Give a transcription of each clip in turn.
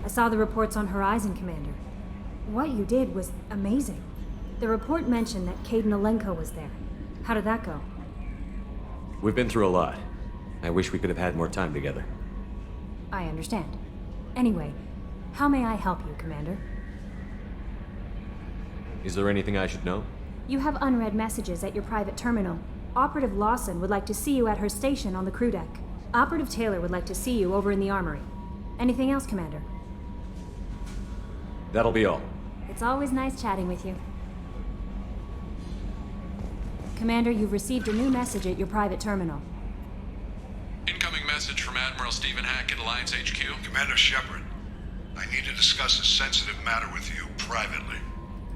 saw the reports on Horizon, Commander. What you did was amazing. The report mentioned that Caden Alenko was there. How did that go? We've been through a lot. I wish we could have had more time together. I understand. Anyway, how may I help you, Commander? Is there anything I should know? You have unread messages at your private terminal. Operative Lawson would like to see you at her station on the crew deck. Operative Taylor would like to see you over in the armory. Anything else, Commander? That'll be all. It's always nice chatting with you. Commander, you've received a new message at your private terminal. Incoming message from Admiral Stephen Hackett, Alliance HQ. Commander Shepard, I need to discuss a sensitive matter with you privately.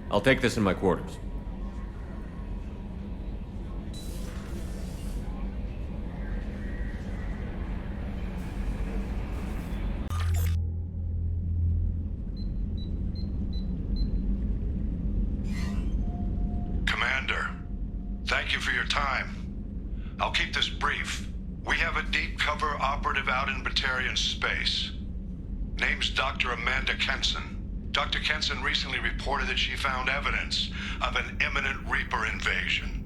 I'll take this in my quarters. Commander, thank you for your time. I'll keep this brief. We have a deep cover operative out in Batarian space. Name's Dr. Amanda Kenson. Dr. Kenson recently reported that she found evidence of an imminent Reaper invasion.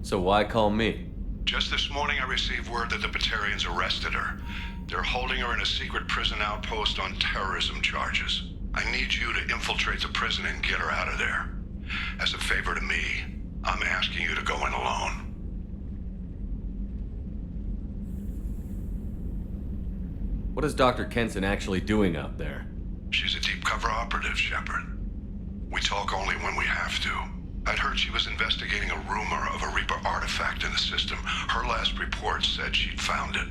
So why call me? Just this morning I received word that the Batarians arrested her. They're holding her in a secret prison outpost on terrorism charges. I need you to infiltrate the prison and get her out of there. As a favor to me, I'm asking you to go in alone. What is Dr. Kenson actually doing out there? She's a deep cover operative, Shepard. We talk only when we have to. I'd heard she was investigating a rumor of a Reaper artifact in the system. Her last report said she'd found it.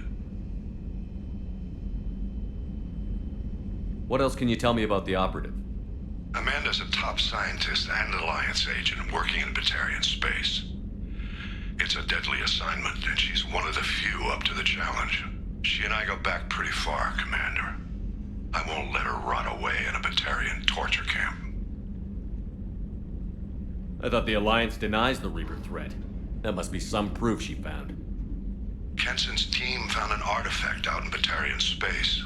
What else can you tell me about the operative? Amanda's a top scientist and Alliance agent working in Batarian space. It's a deadly assignment, and she's one of the few up to the challenge. She and I go back pretty far, Commander. I won't let her rot away in a Batarian torture camp. I thought the Alliance denies the Reaper threat. That must be some proof she found. Kenson's team found an artifact out in Batarian space.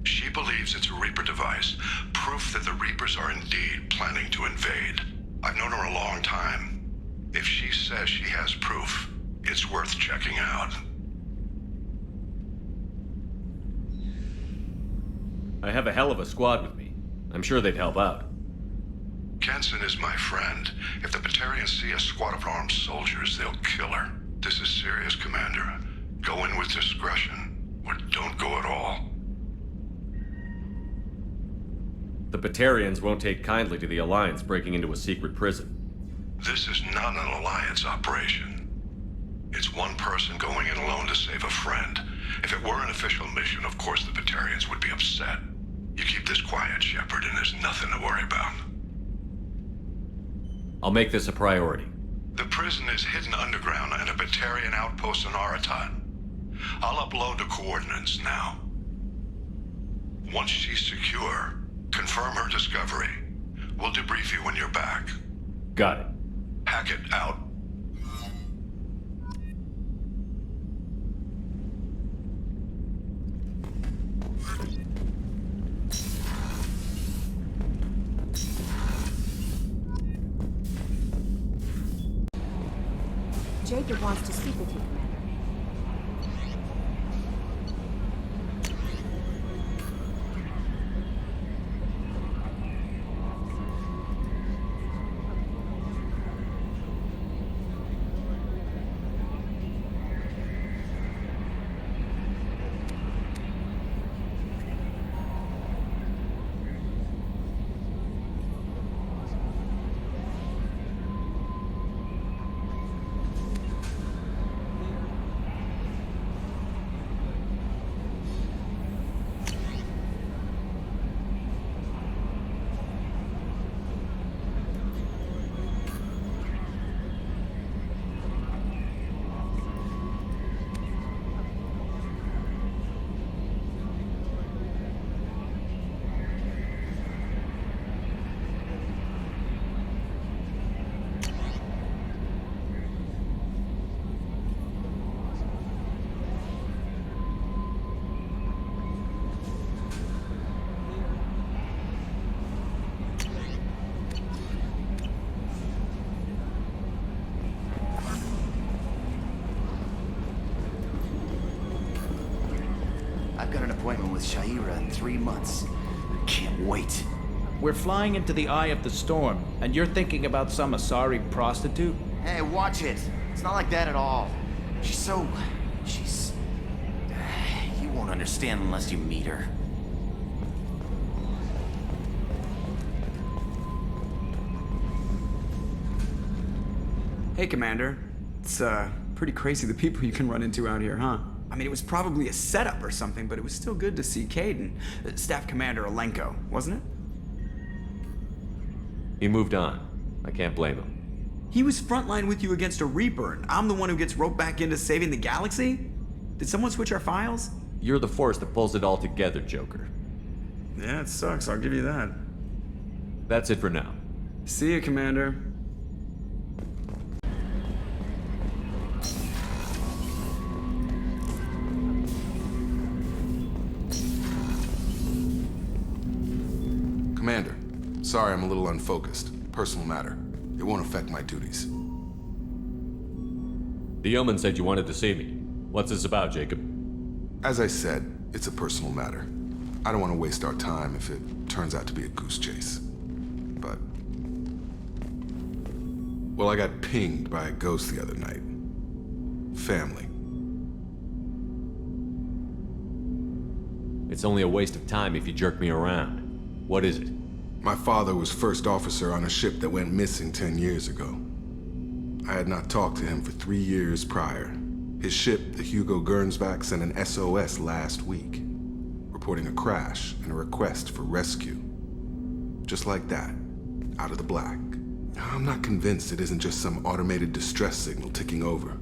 She believes it's a Reaper device, proof that the Reapers are indeed planning to invade. I've known her a long time. If she says she has proof, it's worth checking out. I have a hell of a squad with me. I'm sure they'd help out. Kenson is my friend. If the Batarians see a squad of armed soldiers, they'll kill her. This is serious, Commander. Go in with discretion, or don't go at all. The Batarians won't take kindly to the Alliance breaking into a secret prison. This is not an Alliance operation. It's one person going in alone to save a friend. If it were an official mission, of course the Batarians would be upset. You keep this quiet, Shepard, and there's nothing to worry about. I'll make this a priority. The prison is hidden underground in a Batarian outpost in Aratat. I'll upload the coordinates now. Once she's secure, confirm her discovery. We'll debrief you when you're back. Got it. Hackett out. Jacob wants to speak with you, Commander. appointment with Shaira in 3 months. Can't wait. We're flying into the eye of the storm, and you're thinking about some Asari prostitute? Hey, watch it. It's not like that at all. She's... You won't understand unless you meet her. Hey, Commander. It's, pretty crazy the people you can run into out here, huh? I mean, it was probably a setup or something, but it was still good to see Caden. Staff Commander Alenko, wasn't it? He moved on. I can't blame him. He was frontline with you against a Reaper, and I'm the one who gets roped back into saving the galaxy? Did someone switch our files? You're the force that pulls it all together, Joker. Yeah, it sucks, I'll give you that. That's it for now. See you, Commander. Commander, sorry I'm a little unfocused. Personal matter. It won't affect my duties. The yeoman said you wanted to see me. What's this about, Jacob? As I said, it's a personal matter. I don't want to waste our time if it turns out to be a goose chase. But... well, I got pinged by a ghost the other night. Family. It's only a waste of time if you jerk me around. What is it? My father was first officer on a ship that went missing 10 years ago. I had not talked to him for 3 years prior. His ship, the Hugo Gernsback, sent an SOS last week, reporting a crash and a request for rescue. Just like that, out of the black. I'm not convinced it isn't just some automated distress signal ticking over.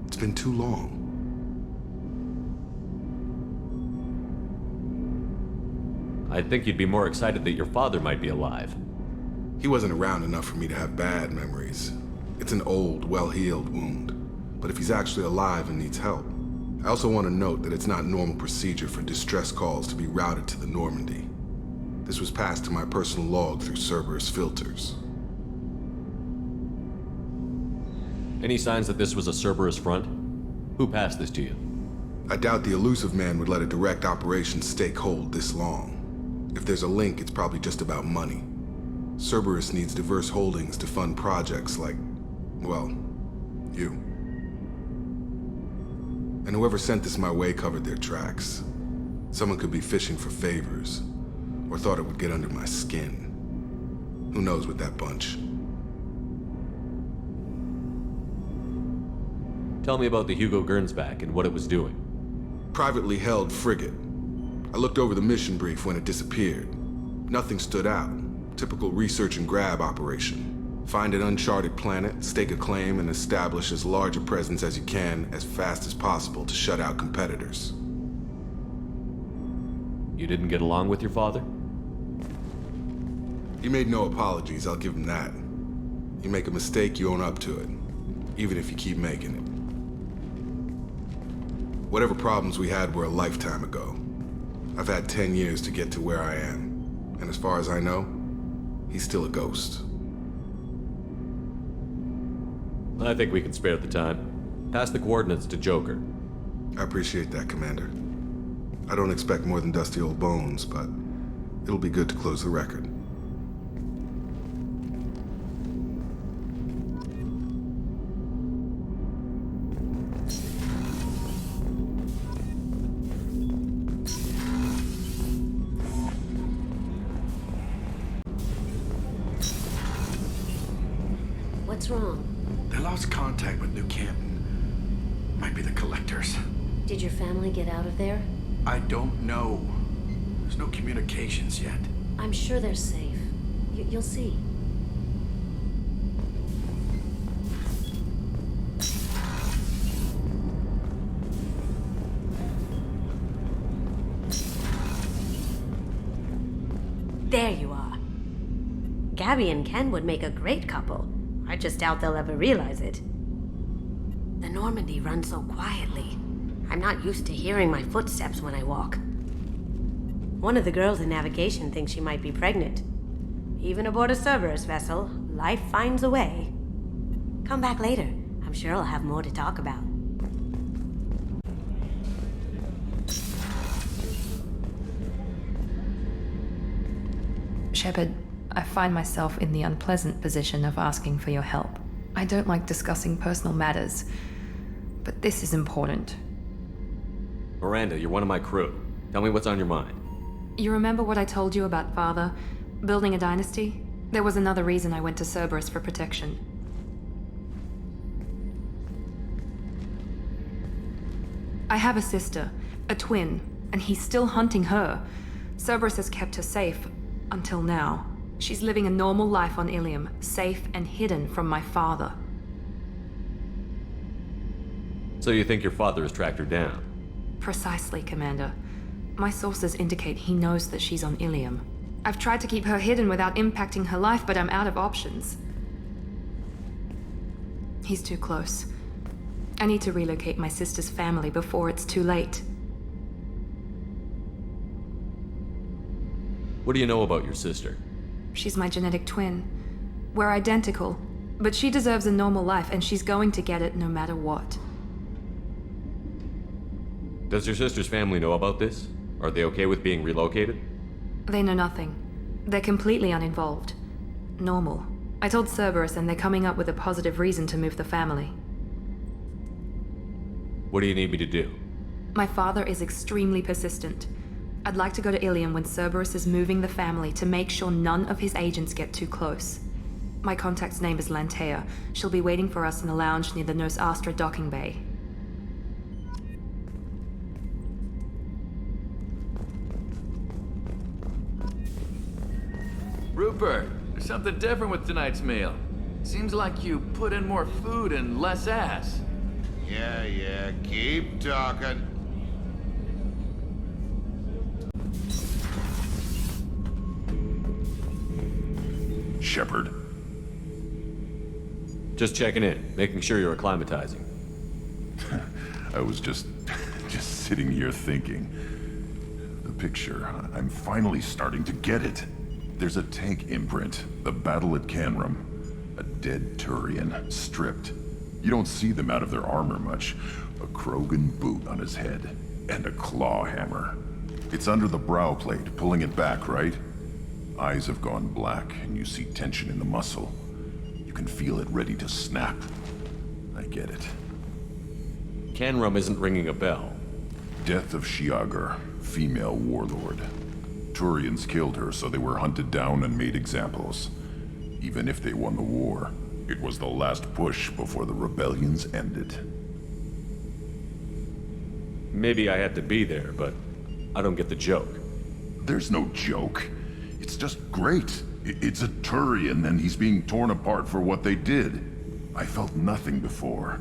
It's been too long. I think you'd be more excited that your father might be alive. He wasn't around enough for me to have bad memories. It's an old, well-healed wound. But if he's actually alive and needs help, I also want to note that it's not normal procedure for distress calls to be routed to the Normandy. This was passed to my personal log through Cerberus filters. Any signs that this was a Cerberus front? Who passed this to you? I doubt the elusive man would let a direct operations stake hold this long. If there's a link, it's probably just about money. Cerberus needs diverse holdings to fund projects like, well, you. And whoever sent this my way covered their tracks. Someone could be fishing for favors, or thought it would get under my skin. Who knows with that bunch? Tell me about the Hugo Gernsback and what it was doing. Privately held frigate. I looked over the mission brief when it disappeared. Nothing stood out. Typical research and grab operation. Find an uncharted planet, stake a claim, and establish as large a presence as you can as fast as possible to shut out competitors. You didn't get along with your father? He made no apologies, I'll give him that. You make a mistake, you own up to it. Even if you keep making it. Whatever problems we had were a lifetime ago. I've had 10 years to get to where I am. And as far as I know, he's still a ghost. I think we can spare the time. Pass the coordinates to Joker. I appreciate that, Commander. I don't expect more than dusty old bones, but it'll be good to close the record. What's wrong? They lost contact with New Canton. Might be the collectors. Did your family get out of there? I don't know. There's no communications yet. I'm sure they're safe. You'll see. There you are. Gabby and Ken would make a great couple. I just doubt they'll ever realize it. The Normandy runs so quietly. I'm not used to hearing my footsteps when I walk. One of the girls in navigation thinks she might be pregnant. Even aboard a Cerberus vessel, life finds a way. Come back later. I'm sure I'll have more to talk about. Shepard, I find myself in the unpleasant position of asking for your help. I don't like discussing personal matters, but this is important. Miranda, you're one of my crew. Tell me what's on your mind. You remember what I told you about Father? Building a dynasty? There was another reason I went to Cerberus for protection. I have a sister, a twin, and he's still hunting her. Cerberus has kept her safe, until now. She's living a normal life on Ilium, safe and hidden from my father. So you think your father has tracked her down? Precisely, Commander. My sources indicate he knows that she's on Ilium. I've tried to keep her hidden without impacting her life, but I'm out of options. He's too close. I need to relocate my sister's family before it's too late. What do you know about your sister? She's my genetic twin. We're identical, but she deserves a normal life, and she's going to get it no matter what. Does your sister's family know about this? Are they okay with being relocated? They know nothing. They're completely uninvolved. Normal. I told Cerberus, and they're coming up with a positive reason to move the family. What do you need me to do? My father is extremely persistent. I'd like to go to Ilium when Cerberus is moving the family to make sure none of his agents get too close. My contact's name is Lantea. She'll be waiting for us in the lounge near the Nos Astra docking bay. Rupert, there's something different with tonight's meal. Seems like you put in more food and less ass. Yeah, keep talking. Shepard. Just checking in, making sure you're acclimatizing. I was just sitting here thinking. The picture, I'm finally starting to get it. There's a tank imprint, the battle at Canrum. A dead Turian, stripped. You don't see them out of their armor much. A Krogan boot on his head, and a claw hammer. It's under the brow plate, pulling it back, right? Eyes have gone black, and you see tension in the muscle. You can feel it ready to snap. I get it. Canrum isn't ringing a bell. Death of Shiagar, female warlord. Turians killed her, so they were hunted down and made examples. Even if they won the war, it was the last push before the rebellions ended. Maybe I had to be there, but I don't get the joke. There's no joke. It's just great. It's a Turian, and he's being torn apart for what they did. I felt nothing before,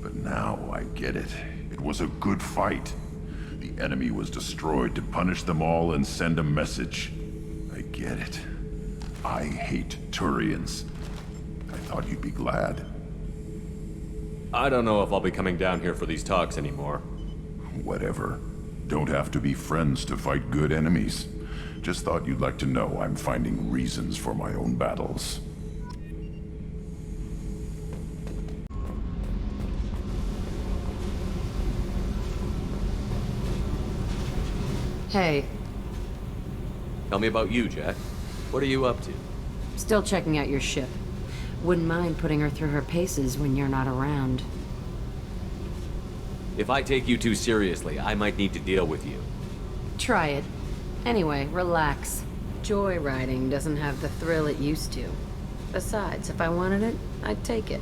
but now I get it. It was a good fight. The enemy was destroyed to punish them all and send a message. I get it. I hate Turians. I thought you'd be glad. I don't know if I'll be coming down here for these talks anymore. Whatever. Don't have to be friends to fight good enemies. Just thought you'd like to know I'm finding reasons for my own battles. Hey. Tell me about you, Jack. What are you up to? Still checking out your ship. Wouldn't mind putting her through her paces when you're not around. If I take you too seriously, I might need to deal with you. Try it. Anyway, relax. Joyriding doesn't have the thrill it used to. Besides, if I wanted it, I'd take it.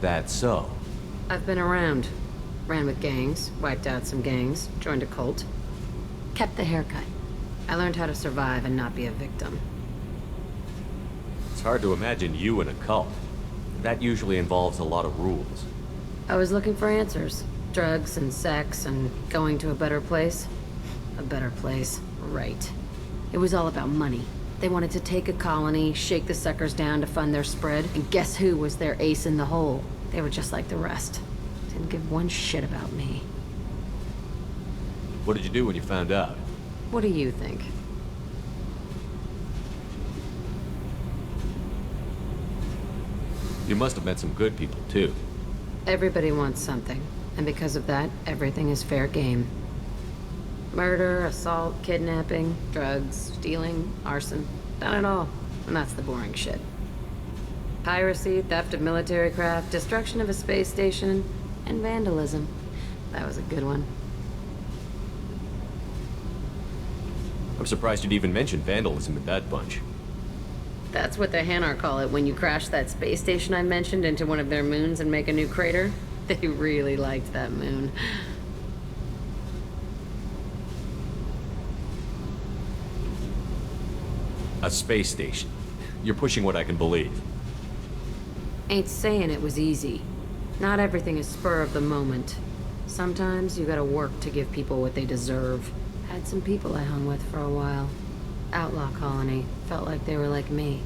That's so. I've been around. Ran with gangs, wiped out some gangs, joined a cult. Kept the haircut. I learned how to survive and not be a victim. It's hard to imagine you in a cult. That usually involves a lot of rules. I was looking for answers. Drugs and sex and going to a better place. A better place, right. It was all about money. They wanted to take a colony, shake the suckers down to fund their spread, and guess who was their ace in the hole? They were just like the rest. Didn't give one shit about me. What did you do when you found out? What do you think? You must have met some good people, too. Everybody wants something, and because of that, everything is fair game. Murder, assault, kidnapping, drugs, stealing, arson. Done it all, and that's the boring shit. Piracy, theft of military craft, destruction of a space station, and vandalism. That was a good one. I'm surprised you'd even mention vandalism in that bunch. That's what the Hanar call it when you crash that space station I mentioned into one of their moons and make a new crater. They really liked that moon. A space station. You're pushing what I can believe. Ain't saying it was easy. Not everything is spur of the moment. Sometimes you gotta work to give people what they deserve. Had some people I hung with for a while. Outlaw colony. Felt like they were like me.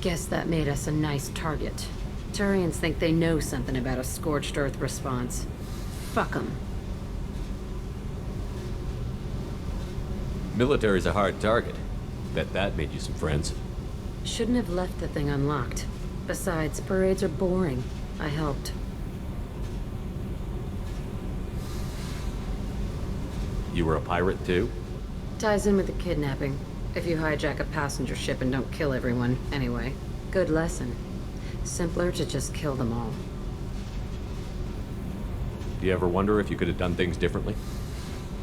Guess that made us a nice target. Turians think they know something about a scorched earth response. Fuck 'em. Military's a hard target. Bet that made you some friends. Shouldn't have left the thing unlocked. Besides, parades are boring. I helped. You were a pirate too? Ties in with the kidnapping. If you hijack a passenger ship and don't kill everyone, anyway. Good lesson. Simpler to just kill them all. Do you ever wonder if you could have done things differently?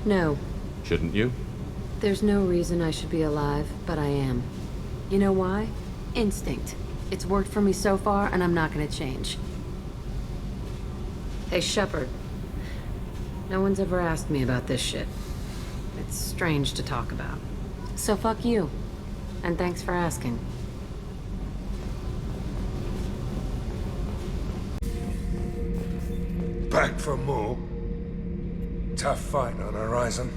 No. Shouldn't you? There's no reason I should be alive, but I am. You know why? Instinct. It's worked for me so far, and I'm not gonna change. Hey, Shepard. No one's ever asked me about this shit. It's strange to talk about. So fuck you. And thanks for asking. Back for more. Tough fight on Horizon.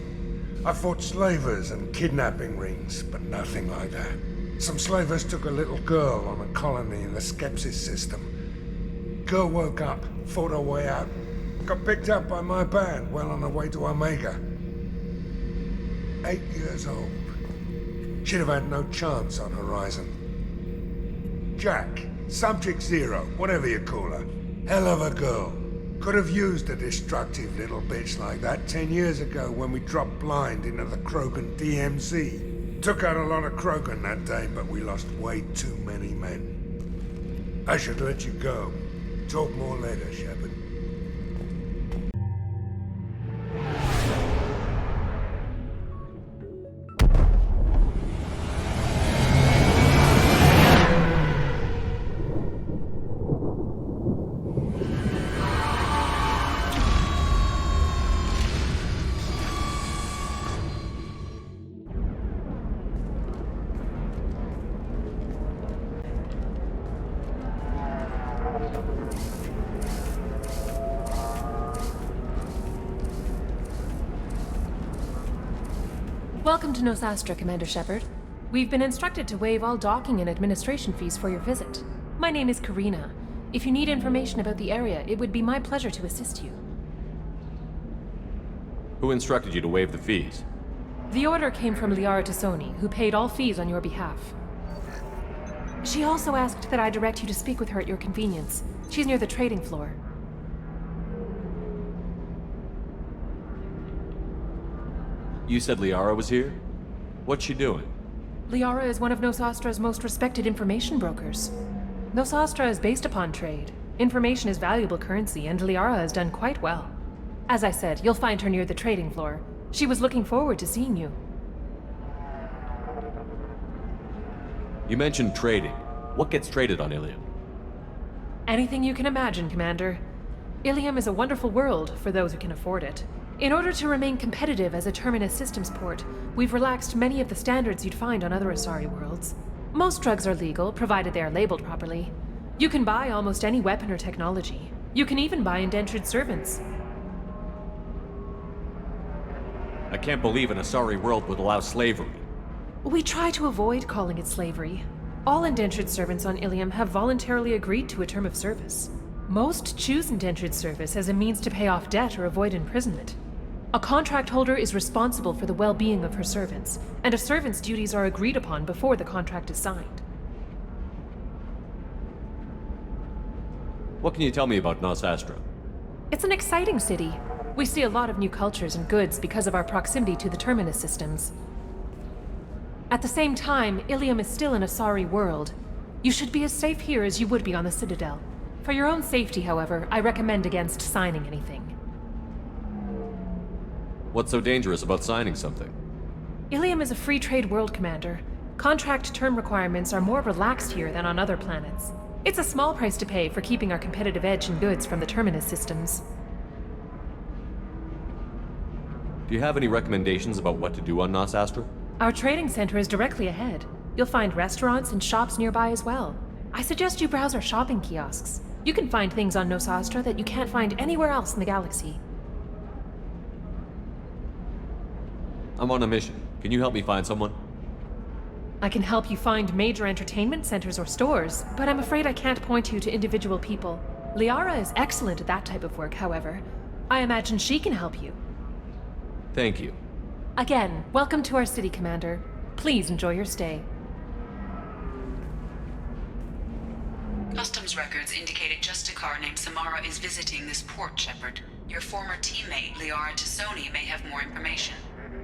I fought slavers and kidnapping rings, but nothing like that. Some slavers took a little girl on a colony in the Skepsis system. Girl woke up, fought her way out, got picked up by my band well on her way to Omega. 8 years old. She'd have had no chance on Horizon. Jack, Subject Zero, whatever you call her. Hell of a girl. Could have used a destructive little bitch like that 10 years ago when we dropped blind into the Krogan DMZ. Took out a lot of Krogan that day, but we lost way too many men. I should let you go. Talk more later, Shepard. Welcome to Nosastra, Commander Shepard. We've been instructed to waive all docking and administration fees for your visit. My name is Karina. If you need information about the area, it would be my pleasure to assist you. Who instructed you to waive the fees? The order came from Liara Tassoni, who paid all fees on your behalf. She also asked that I direct you to speak with her at your convenience. She's near the trading floor. You said Liara was here? What's she doing? Liara is one of Nosastra's most respected information brokers. Nosastra is based upon trade. Information is valuable currency, and Liara has done quite well. As I said, you'll find her near the trading floor. She was looking forward to seeing you. You mentioned trading. What gets traded on Ilium? Anything you can imagine, Commander. Ilium is a wonderful world for those who can afford it. In order to remain competitive as a Terminus systems port, we've relaxed many of the standards you'd find on other Asari worlds. Most drugs are legal, provided they are labeled properly. You can buy almost any weapon or technology. You can even buy indentured servants. I can't believe an Asari world would allow slavery. We try to avoid calling it slavery. All indentured servants on Ilium have voluntarily agreed to a term of service. Most choose indentured service as a means to pay off debt or avoid imprisonment. A contract holder is responsible for the well-being of her servants, and a servant's duties are agreed upon before the contract is signed. What can you tell me about Nosastra? It's an exciting city. We see a lot of new cultures and goods because of our proximity to the Terminus systems. At the same time, Ilium is still in a sorry world. You should be as safe here as you would be on the Citadel. For your own safety, however, I recommend against signing anything. What's so dangerous about signing something? Ilium is a free trade world, Commander. Contract term requirements are more relaxed here than on other planets. It's a small price to pay for keeping our competitive edge in goods from the Terminus systems. Do you have any recommendations about what to do on Nos Astra? Our trading center is directly ahead. You'll find restaurants and shops nearby as well. I suggest you browse our shopping kiosks. You can find things on Nos Astra that you can't find anywhere else in the galaxy. I'm on a mission. Can you help me find someone? I can help you find major entertainment centers or stores, but I'm afraid I can't point you to individual people. Liara is excellent at that type of work, however. I imagine she can help you. Thank you. Again, welcome to our city, Commander. Please enjoy your stay. Customs records indicated just a car named Samara is visiting this port, Shepard. Your former teammate, Liara Tassoni, may have more information.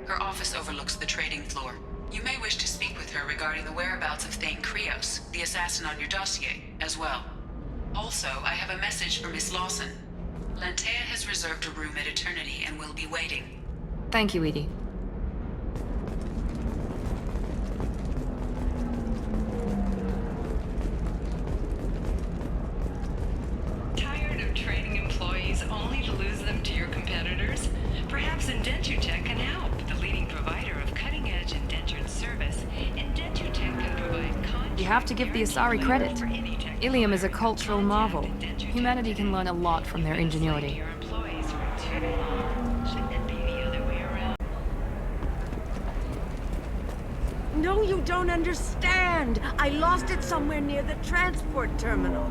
Her office overlooks the trading floor. You may wish to speak with her regarding the whereabouts of Thane Krios, the assassin on your dossier, as well. Also, I have a message for Miss Lawson. Lantea has reserved a room at Eternity and will be waiting. Thank you, Edie. Tired of training employees only to lose them to your competitors? Perhaps Indentutech can help. The leading provider of cutting-edge indentured service, Indentutech can provide You have to give the Asari credit. Ilium is a cultural marvel. Humanity can learn a lot from their ingenuity. No, you don't understand. I lost it somewhere near the transport terminal.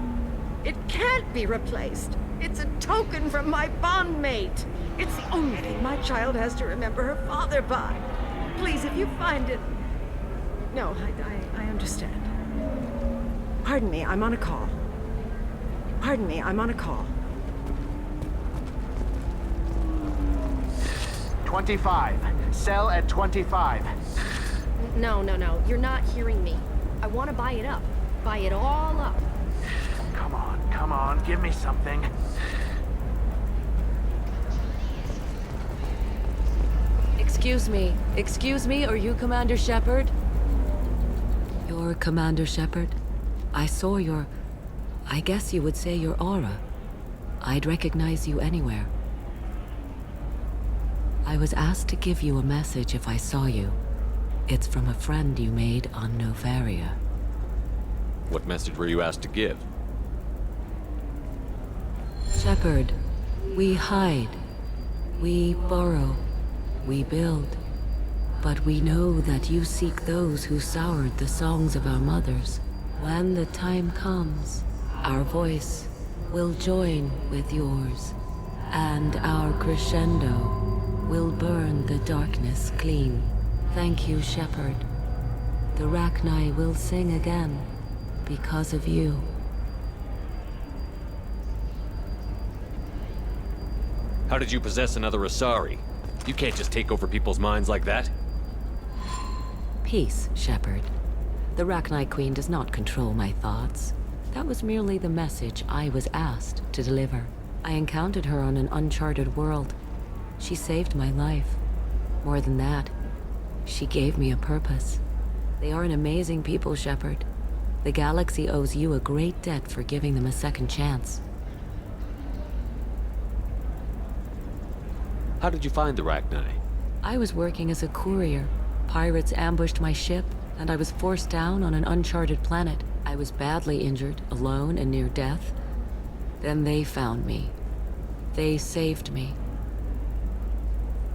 It can't be replaced. It's a token from my bondmate. It's the only thing my child has to remember her father by. Please, if you find it... No, I understand. Pardon me, I'm on a call. Pardon me, I'm on a call. 25. Sell at 25. No, you're not hearing me. I want to buy it up. Buy it all up. Come on, give me something. Excuse me, are you Commander Shepard? You're Commander Shepard? I saw your... I guess you would say your aura. I'd recognize you anywhere. I was asked to give you a message if I saw you. It's from a friend you made on Novaria. What message were you asked to give? Shepard, we hide. We borrow. We build. But we know that you seek those who soured the songs of our mothers. When the time comes, our voice will join with yours, and our crescendo will burn the darkness clean. Thank you, Shepard. The Rachni will sing again because of you. How did you possess another Asari? You can't just take over people's minds like that. Peace, Shepard. The Rachni Queen does not control my thoughts. That was merely the message I was asked to deliver. I encountered her on an uncharted world. She saved my life. More than that, she gave me a purpose. They are an amazing people, Shepard. The galaxy owes you a great debt for giving them a second chance. How did you find the Rachni? I was working as a courier. Pirates ambushed my ship, and I was forced down on an uncharted planet. I was badly injured, alone and near death. Then they found me. They saved me.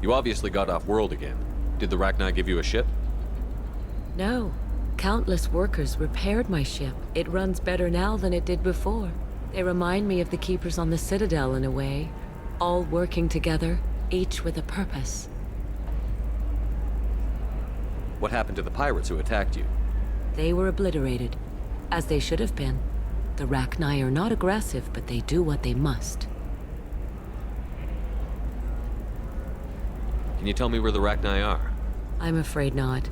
You obviously got off world again. Did the Rachni give you a ship? No. Countless workers repaired my ship. It runs better now than it did before. They remind me of the Keepers on the Citadel in a way. All working together, each with a purpose. What happened to the pirates who attacked you? They were obliterated, as they should have been. The Rachni are not aggressive, but they do what they must. Can you tell me where the Rachni are? I'm afraid not.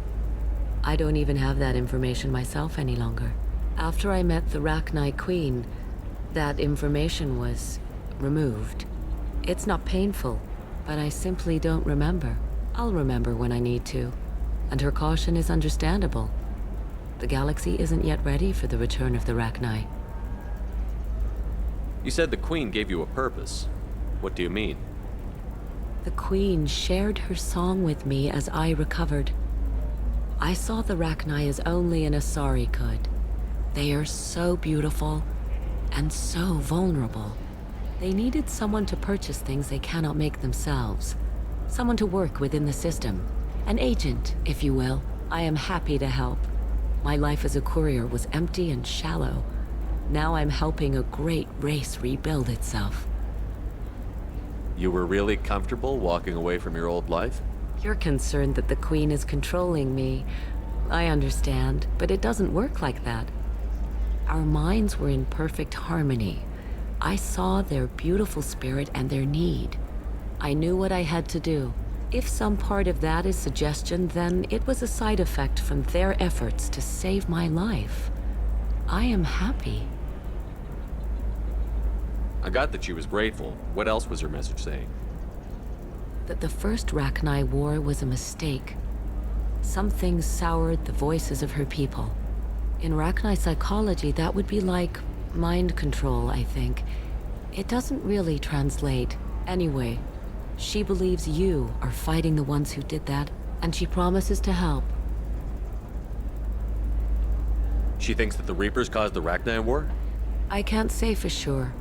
I don't even have that information myself any longer. After I met the Rachni Queen, that information was removed. It's not painful, but I simply don't remember. I'll remember when I need to, and her caution is understandable. The galaxy isn't yet ready for the return of the Rachni. You said the Queen gave you a purpose. What do you mean? The Queen shared her song with me as I recovered. I saw the Rachni as only an Asari could. They are so beautiful and so vulnerable. They needed someone to purchase things they cannot make themselves. Someone to work within the system. An agent, if you will. I am happy to help. My life as a courier was empty and shallow. Now I'm helping a great race rebuild itself. You were really comfortable walking away from your old life? You're concerned that the Queen is controlling me. I understand, but it doesn't work like that. Our minds were in perfect harmony. I saw their beautiful spirit and their need. I knew what I had to do. If some part of that is suggestion, then it was a side effect from their efforts to save my life. I am happy. I got that she was grateful. What else was her message saying? That the first Rachni War was a mistake. Some things soured the voices of her people. In Rachni psychology, that would be like mind control, I think. It doesn't really translate. Anyway, she believes you are fighting the ones who did that, and she promises to help. She thinks that the Reapers caused the Rachni War? I can't say for sure,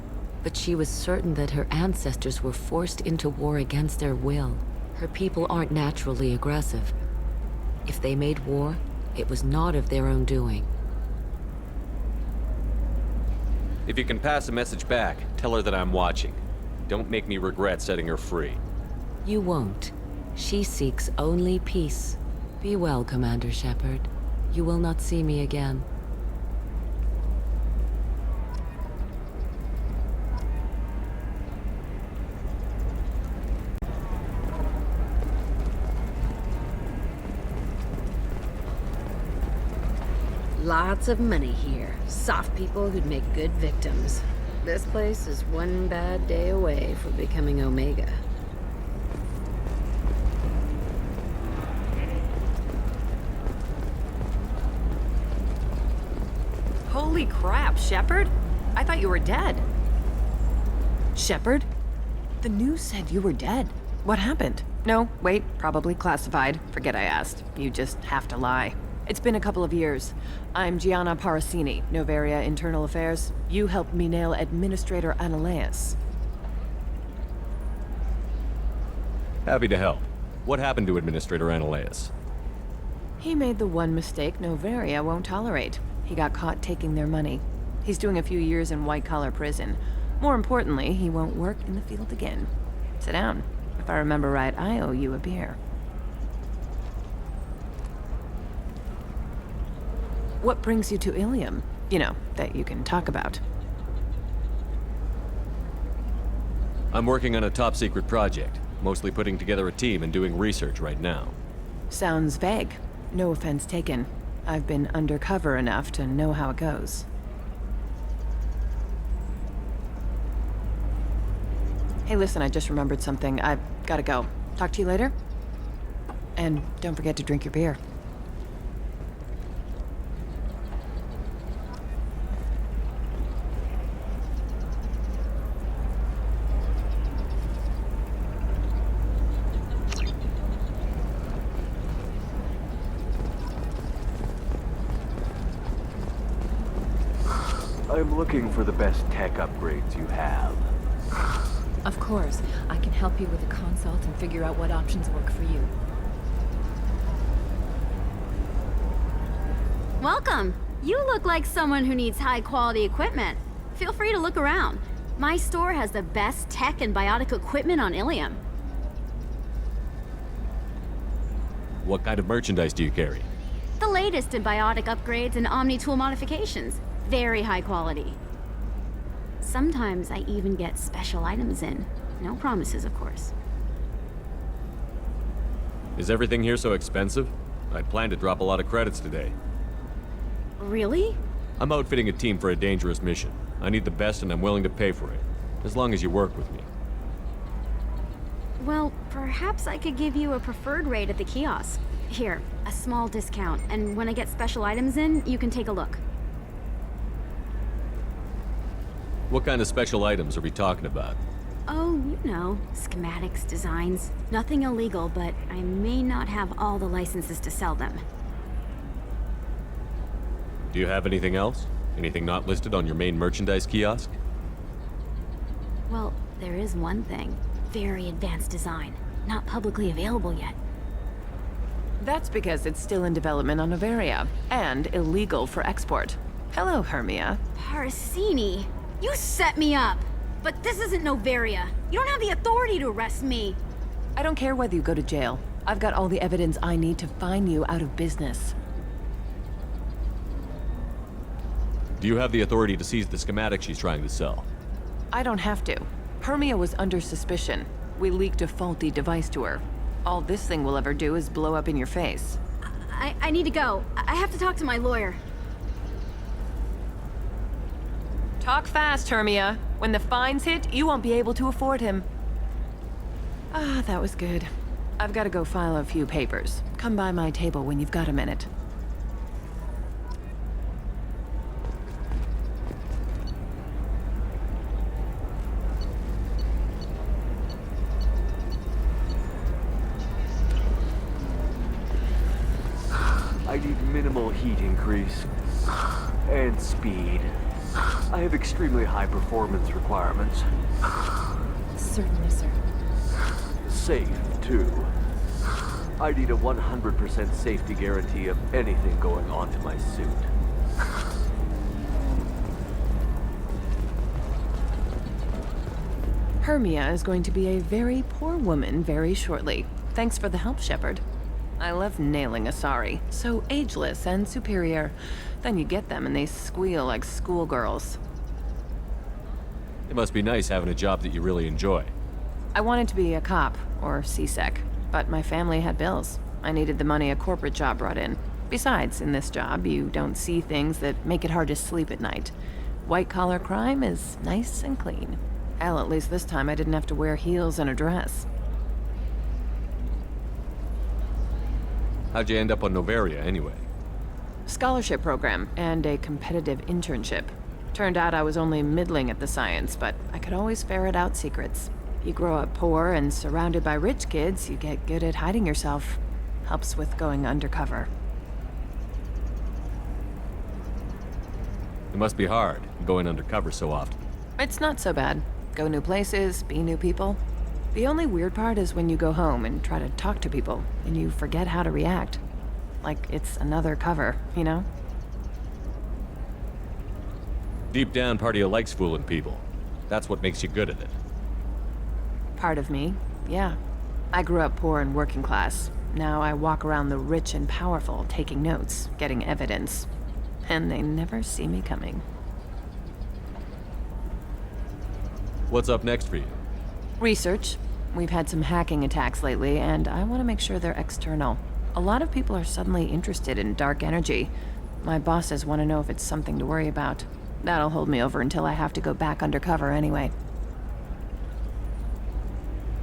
but she was certain that her ancestors were forced into war against their will. Her people aren't naturally aggressive. If they made war, it was not of their own doing. If you can pass a message back, tell her that I'm watching. Don't make me regret setting her free. You won't. She seeks only peace. Be well, Commander Shepard. You will not see me again. Lots of money here. Soft people who'd make good victims. This place is one bad day away from becoming Omega. Holy crap, Shepard? I thought you were dead. Shepard? The news said you were dead. What happened? No, wait, probably classified. Forget I asked. You just have to lie. It's been a couple of years. I'm Gianna Parasini, Noveria Internal Affairs. You helped me nail Administrator Analeas. Happy to help. What happened to Administrator Analeas? He made the one mistake Noveria won't tolerate. He got caught taking their money. He's doing a few years in white-collar prison. More importantly, he won't work in the field again. Sit down. If I remember right, I owe you a beer. What brings you to Ilium? You know, that you can talk about. I'm working on a top-secret project. Mostly putting together a team and doing research right now. Sounds vague. No offense taken. I've been undercover enough to know how it goes. Hey, listen, I just remembered something. I've gotta go. Talk to you later? And don't forget to drink your beer. I'm looking for the best tech upgrades you have. Of course. I can help you with a consult and figure out what options work for you. Welcome. You look like someone who needs high-quality equipment. Feel free to look around. My store has the best tech and biotic equipment on Ilium. What kind of merchandise do you carry? The latest in biotic upgrades and Omni-tool modifications. Very high quality. Sometimes I even get special items in. No promises, of course. Is everything here so expensive? I plan to drop a lot of credits today. Really? I'm outfitting a team for a dangerous mission. I need the best and I'm willing to pay for it, as long as you work with me. Well, perhaps I could give you a preferred rate at the kiosk. Here, a small discount, and when I get special items in, you can take a look. What kind of special items are we talking about? Oh, you know, schematics, designs. Nothing illegal, but I may not have all the licenses to sell them. Do you have anything else? Anything not listed on your main merchandise kiosk? Well, there is one thing. Very advanced design. Not publicly available yet. That's because it's still in development on Noveria, and illegal for export. Hello, Hermia. Parsini, you set me up! But this isn't Noveria. You don't have the authority to arrest me. I don't care whether you go to jail. I've got all the evidence I need to fine you out of business. Do you have the authority to seize the schematic she's trying to sell? I don't have to. Hermia was under suspicion. We leaked a faulty device to her. All this thing will ever do is blow up in your face. I need to go. I have to talk to my lawyer. Talk fast, Hermia. When the fines hit, you won't be able to afford him. Ah, that was good. I've got to go file a few papers. Come by my table when you've got a minute. I need minimal heat increase and speed. I have extremely high performance requirements. Certainly, sir. Safe, too. I need a 100% safety guarantee of anything going onto my suit. Hermia is going to be a very poor woman very shortly. Thanks for the help, Shepard. I love nailing Asari. So ageless and superior. Then you get them and they squeal like schoolgirls. It must be nice having a job that you really enjoy. I wanted to be a cop, or CSEC, but my family had bills. I needed the money a corporate job brought in. Besides, in this job, you don't see things that make it hard to sleep at night. White-collar crime is nice and clean. Hell, at least this time I didn't have to wear heels and a dress. How'd you end up on Noveria, anyway? Scholarship program and a competitive internship. Turned out I was only middling at the science, but I could always ferret out secrets. You grow up poor and surrounded by rich kids, you get good at hiding yourself. Helps with going undercover. It must be hard, going undercover so often. It's not so bad. Go new places, be new people. The only weird part is when you go home and try to talk to people, and you forget how to react. Like it's another cover, you know? Deep down, part of you likes fooling people. That's what makes you good at it. Part of me, yeah. I grew up poor and working class. Now I walk around the rich and powerful, taking notes, getting evidence. And they never see me coming. What's up next for you? Research. We've had some hacking attacks lately, and I want to make sure they're external. A lot of people are suddenly interested in dark energy. My bosses want to know if it's something to worry about. That'll hold me over until I have to go back undercover anyway.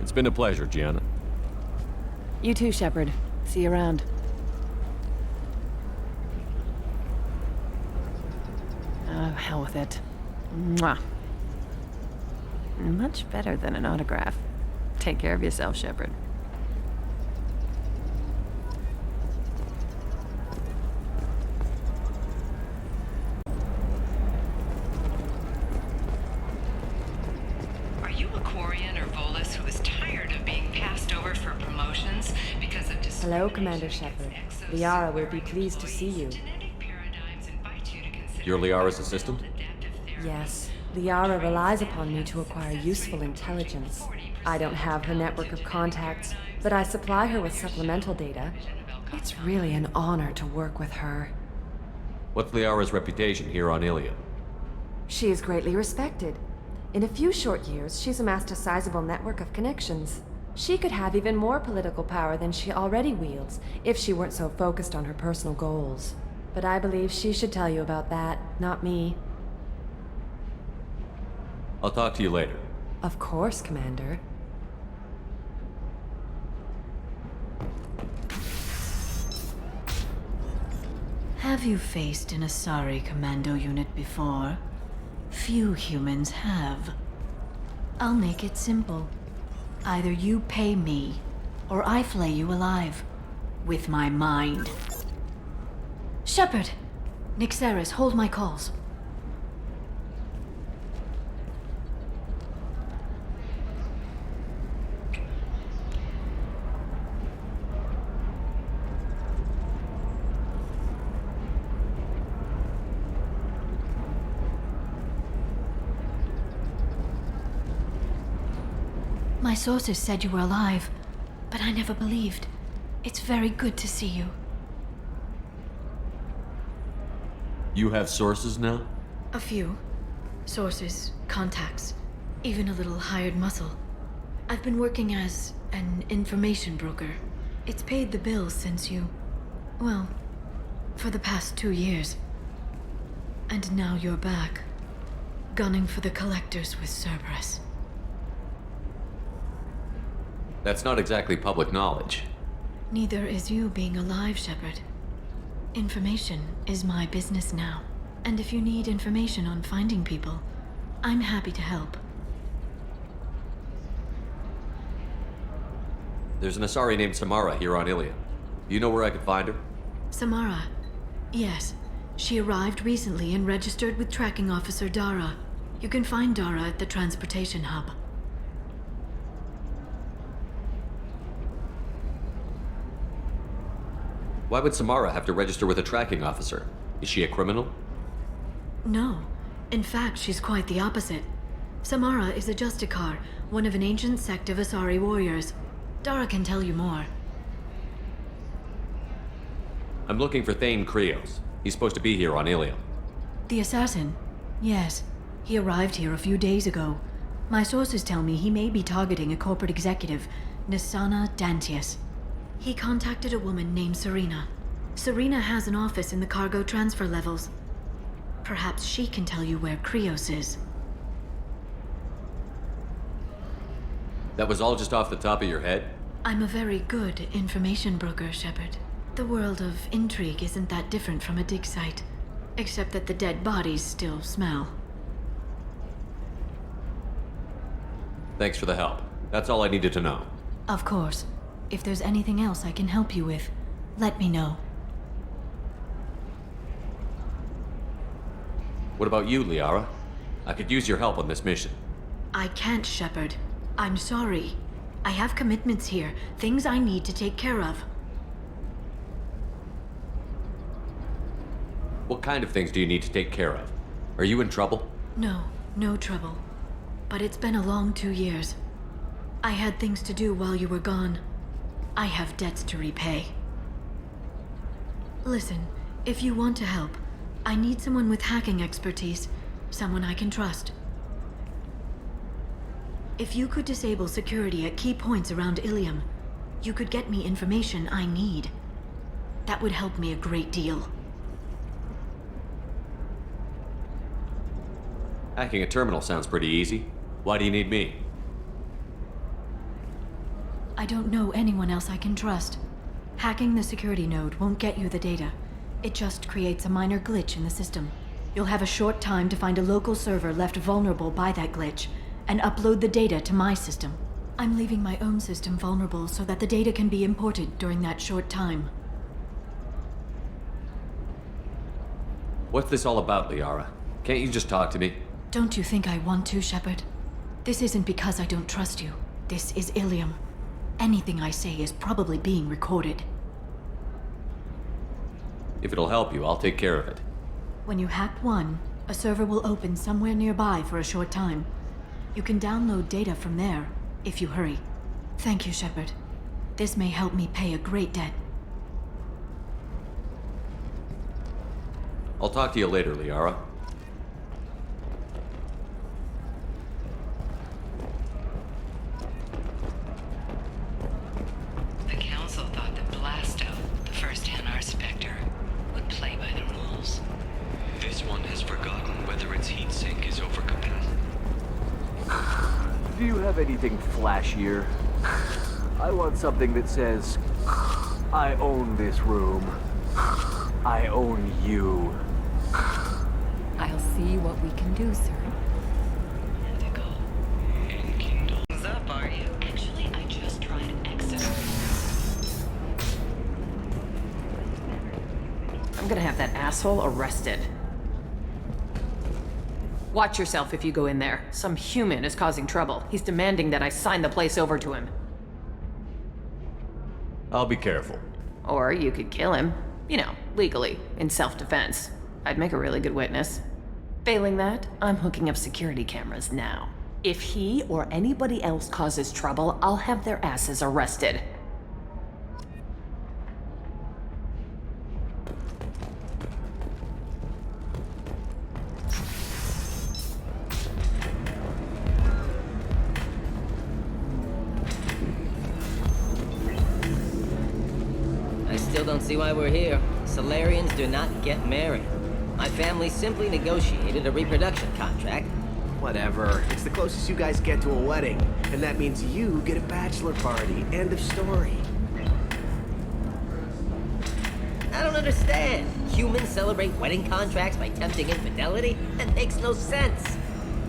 It's been a pleasure, Gianna. You too, Shepard. See you around. Oh, hell with it. Mwah. Much better than an autograph. Take care of yourself, Shepard. Are you a Quarian or Volus who is tired of being passed over for promotions because of Hello, Commander Shepard. Liara will be pleased to see you. You're Liara's assistant? Yes. Liara relies upon me to acquire useful intelligence. I don't have her network of contacts, but I supply her with supplemental data. It's really an honor to work with her. What's Liara's reputation here on Ilium? She is greatly respected. In a few short years, she's amassed a sizable network of connections. She could have even more political power than she already wields if she weren't so focused on her personal goals. But I believe she should tell you about that, not me. I'll talk to you later. Of course, Commander. Have you faced an Asari commando unit before? Few humans have. I'll make it simple. Either you pay me, or I flay you alive. With my mind. Shepard! Nixeris, hold my calls. My sources said you were alive, but I never believed. It's very good to see you. You have sources now? A few. Sources, contacts, even a little hired muscle. I've been working as an information broker. It's paid the bills since you... well, for the past 2 years. And now you're back, gunning for the collectors with Cerberus. That's not exactly public knowledge. Neither is you being alive, Shepard. Information is my business now. And if you need information on finding people, I'm happy to help. There's an Asari named Samara here on Ilium. Do you know where I could find her? Samara. Yes. She arrived recently and registered with Tracking Officer Dara. You can find Dara at the transportation hub. Why would Samara have to register with a tracking officer? Is she a criminal? No. In fact, she's quite the opposite. Samara is a Justicar, one of an ancient sect of Asari warriors. Dara can tell you more. I'm looking for Thane Krios. He's supposed to be here on Ilium. The assassin? Yes. He arrived here a few days ago. My sources tell me he may be targeting a corporate executive, Nisana Dantius. He contacted a woman named Serena. Serena has an office in the cargo transfer levels. Perhaps she can tell you where Krios is. That was all just off the top of your head? I'm a very good information broker, Shepard. The world of intrigue isn't that different from a dig site, except that the dead bodies still smell. Thanks for the help. That's all I needed to know. Of course. If there's anything else I can help you with, let me know. What about you, Liara? I could use your help on this mission. I can't, Shepard. I'm sorry. I have commitments here, things I need to take care of. What kind of things do you need to take care of? Are you in trouble? No, no trouble. But it's been a long 2 years. I had things to do while you were gone. I have debts to repay. Listen, if you want to help, I need someone with hacking expertise, someone I can trust. If you could disable security at key points around Ilium, you could get me information I need. That would help me a great deal. Hacking a terminal sounds pretty easy. Why do you need me? I don't know anyone else I can trust. Hacking the security node won't get you the data. It just creates a minor glitch in the system. You'll have a short time to find a local server left vulnerable by that glitch, and upload the data to my system. I'm leaving my own system vulnerable so that the data can be imported during that short time. What's this all about, Liara? Can't you just talk to me? Don't you think I want to, Shepard? This isn't because I don't trust you. This is Ilium. Anything I say is probably being recorded. If it'll help you, I'll take care of it. When you hack one, a server will open somewhere nearby for a short time. You can download data from there, if you hurry. Thank you, Shepard. This may help me pay a great debt. I'll talk to you later, Liara. Do you have anything flashier? I want something that says, I own this room. I own you. I'll see what we can do, sir. Thumbs up, are you? Actually, I just tried exit. I'm gonna have that asshole arrested. Watch yourself if you go in there. Some human is causing trouble. He's demanding that I sign the place over to him. I'll be careful. Or you could kill him. You know, legally, in self-defense. I'd make a really good witness. Failing that, I'm hooking up security cameras now. If he or anybody else causes trouble, I'll have their asses arrested. I still don't see why we're here. Solarians do not get married. My family simply negotiated a reproduction contract. Whatever. It's the closest you guys get to a wedding. And that means you get a bachelor party. End of story. I don't understand. Humans celebrate wedding contracts by tempting infidelity? That makes no sense.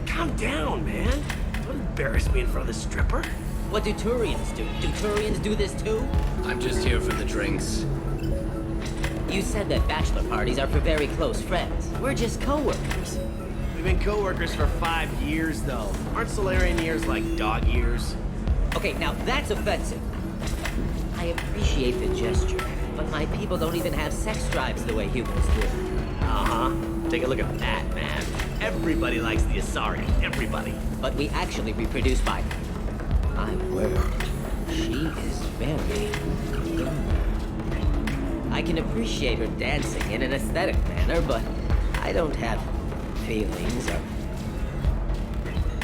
Calm down, man. Don't embarrass me in front of the stripper. What do Turians do? Do Turians do this too? I'm just here for the drinks. You said that bachelor parties are for very close friends. We're just co-workers. We've been co-workers for 5 years, though. Aren't Solarian years like dog years? Okay, now that's offensive. I appreciate the gesture, but my people don't even have sex drives the way humans do. Uh-huh. Take a look at that, man. Everybody likes the Asari. Everybody. But we actually reproduce by... My word. She is very... I can appreciate her dancing in an aesthetic manner, but I don't have feelings of...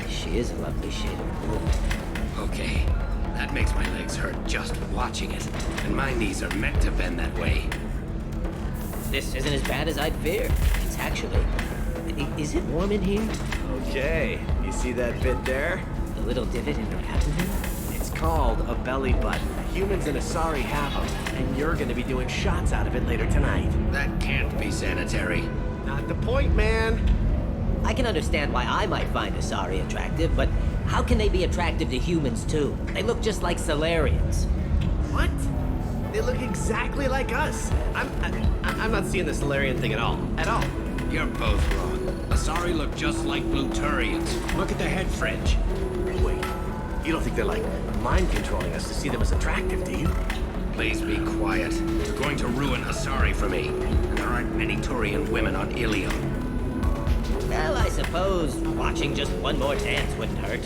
She is a lovely shade of blue. Okay. That makes my legs hurt just watching it. And my knees are meant to bend that way. This isn't as bad as I'd feared. It's actually... Is it warm in here? Okay. You see that bit there? The little divot in her abdomen? It's called a belly button. Humans and Asari have them, and you're gonna be doing shots out of it later tonight. That can't be sanitary. Not the point, man. I can understand why I might find Asari attractive, but how can they be attractive to humans too? They look just like Solarians. What? They look exactly like us. I'm not seeing the Solarian thing at all. At all. You're both wrong. Asari look just like Blue Turians. Look at the head fringe. Wait, you don't think they're like mind controlling us to see them as attractive, do you? Please be quiet. You're going to ruin Asari for me. And there aren't many Turian women on Ilium. Well, I suppose watching just one more dance wouldn't hurt.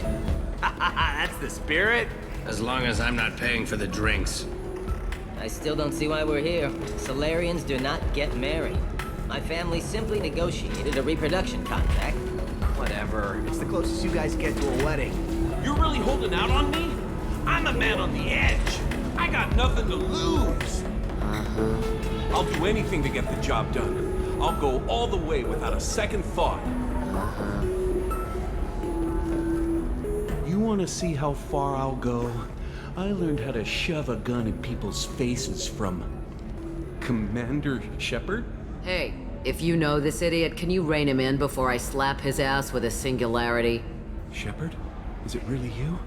That's the spirit. As long as I'm not paying for the drinks. I still don't see why we're here. Solarians do not get married. My family simply negotiated a reproduction contract. Whatever. It's the closest you guys get to a wedding. You're really holding out on me? I'm a man on the edge. I got nothing to lose. I'll do anything to get the job done. I'll go all the way without a second thought. You want to see how far I'll go? I learned how to shove a gun in people's faces from Commander Shepard. Hey, if you know this idiot, can you rein him in before I slap his ass with a singularity? Shepard? Is it really you?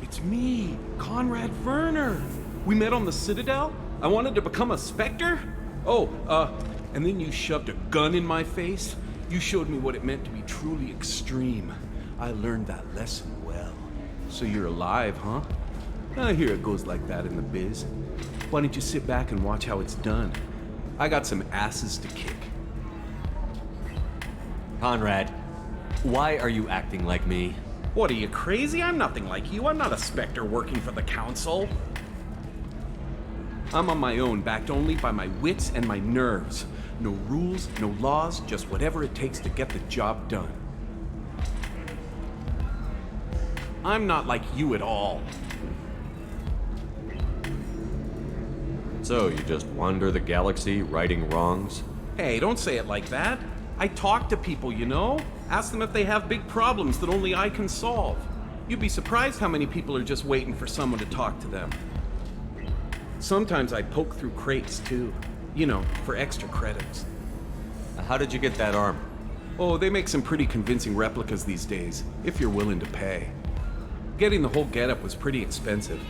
It's me, Conrad Werner. We met on the Citadel. I wanted to become a Spectre. Oh, and then you shoved a gun in my face. You showed me what it meant to be truly extreme. I learned that lesson well. So you're alive, huh? I hear it goes like that in the biz. Why don't you sit back and watch how it's done? I got some asses to kick. Conrad, why are you acting like me? What, are you crazy? I'm nothing like you. I'm not a Spectre working for the Council. I'm on my own, backed only by my wits and my nerves. No rules, no laws, just whatever it takes to get the job done. I'm not like you at all. So, you just wander the galaxy, righting wrongs? Hey, don't say it like that. I talk to people, you know? Ask them if they have big problems that only I can solve. You'd be surprised how many people are just waiting for someone to talk to them. Sometimes I poke through crates too, you know, for extra credits. How did you get that armor? Oh, they make some pretty convincing replicas these days, if you're willing to pay. Getting the whole getup was pretty expensive,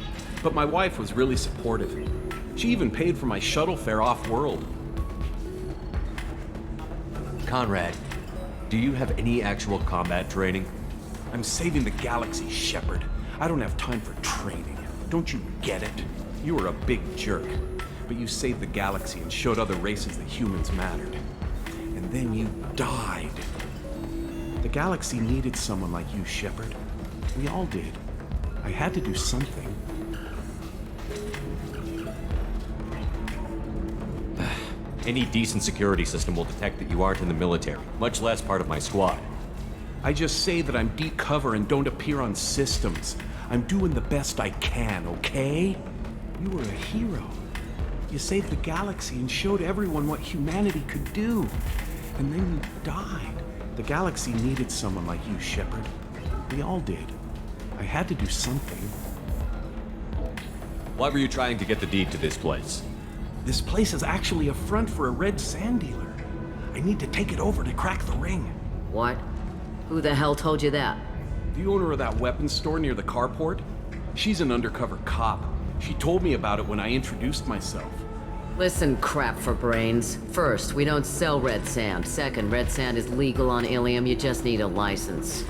but my wife was really supportive. She even paid for my shuttle fare off-world. Conrad, do you have any actual combat training? I'm saving the galaxy, Shepard. I don't have time for training. Don't you get it? You were a big jerk, but you saved the galaxy and showed other races that humans mattered. And then you died. The galaxy needed someone like you, Shepard. We all did. I had to do something. Any decent security system will detect that you aren't in the military, much less part of my squad. I just say that I'm deep cover and don't appear on systems. I'm doing the best I can, okay? You were a hero. You saved the galaxy and showed everyone what humanity could do. And then you died. The galaxy needed someone like you, Shepard. We all did. I had to do something. Why were you trying to get the deed to this place? This place is actually a front for a red sand dealer. I need to take it over to crack the ring. What? Who the hell told you that? The owner of that weapons store near the carport? She's an undercover cop. She told me about it when I introduced myself. Listen, crap for brains. First, we don't sell red sand. Second, red sand is legal on Ilium. You just need a license.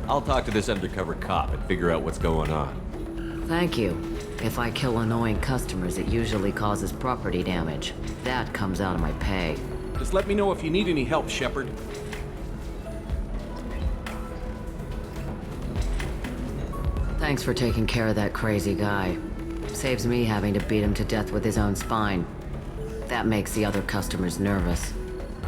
I'll talk to this undercover cop and figure out what's going on. Thank you. If I kill annoying customers, it usually causes property damage. That comes out of my pay. Just let me know if you need any help, Shepard. Thanks for taking care of that crazy guy. Saves me having to beat him to death with his own spine. That makes the other customers nervous.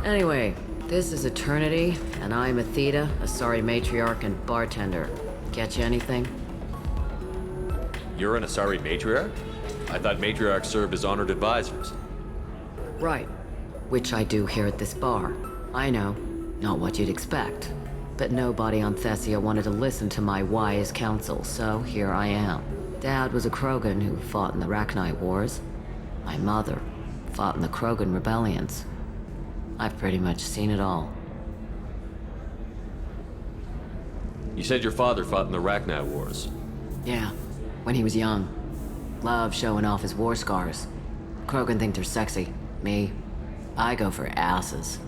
Anyway, this is Eternity, and I'm Athena, a sorry matriarch and bartender. Get you anything? You're an Asari matriarch? I thought matriarchs served as honored advisors. Right. Which I do here at this bar. I know, not what you'd expect. But nobody on Thessia wanted to listen to my wise counsel, so here I am. Dad was a Krogan who fought in the Rachni Wars. My mother fought in the Krogan rebellions. I've pretty much seen it all. You said your father fought in the Rachni Wars. Yeah, when he was young. Loved showing off his war scars. Krogan think they're sexy. Me, I go for asses.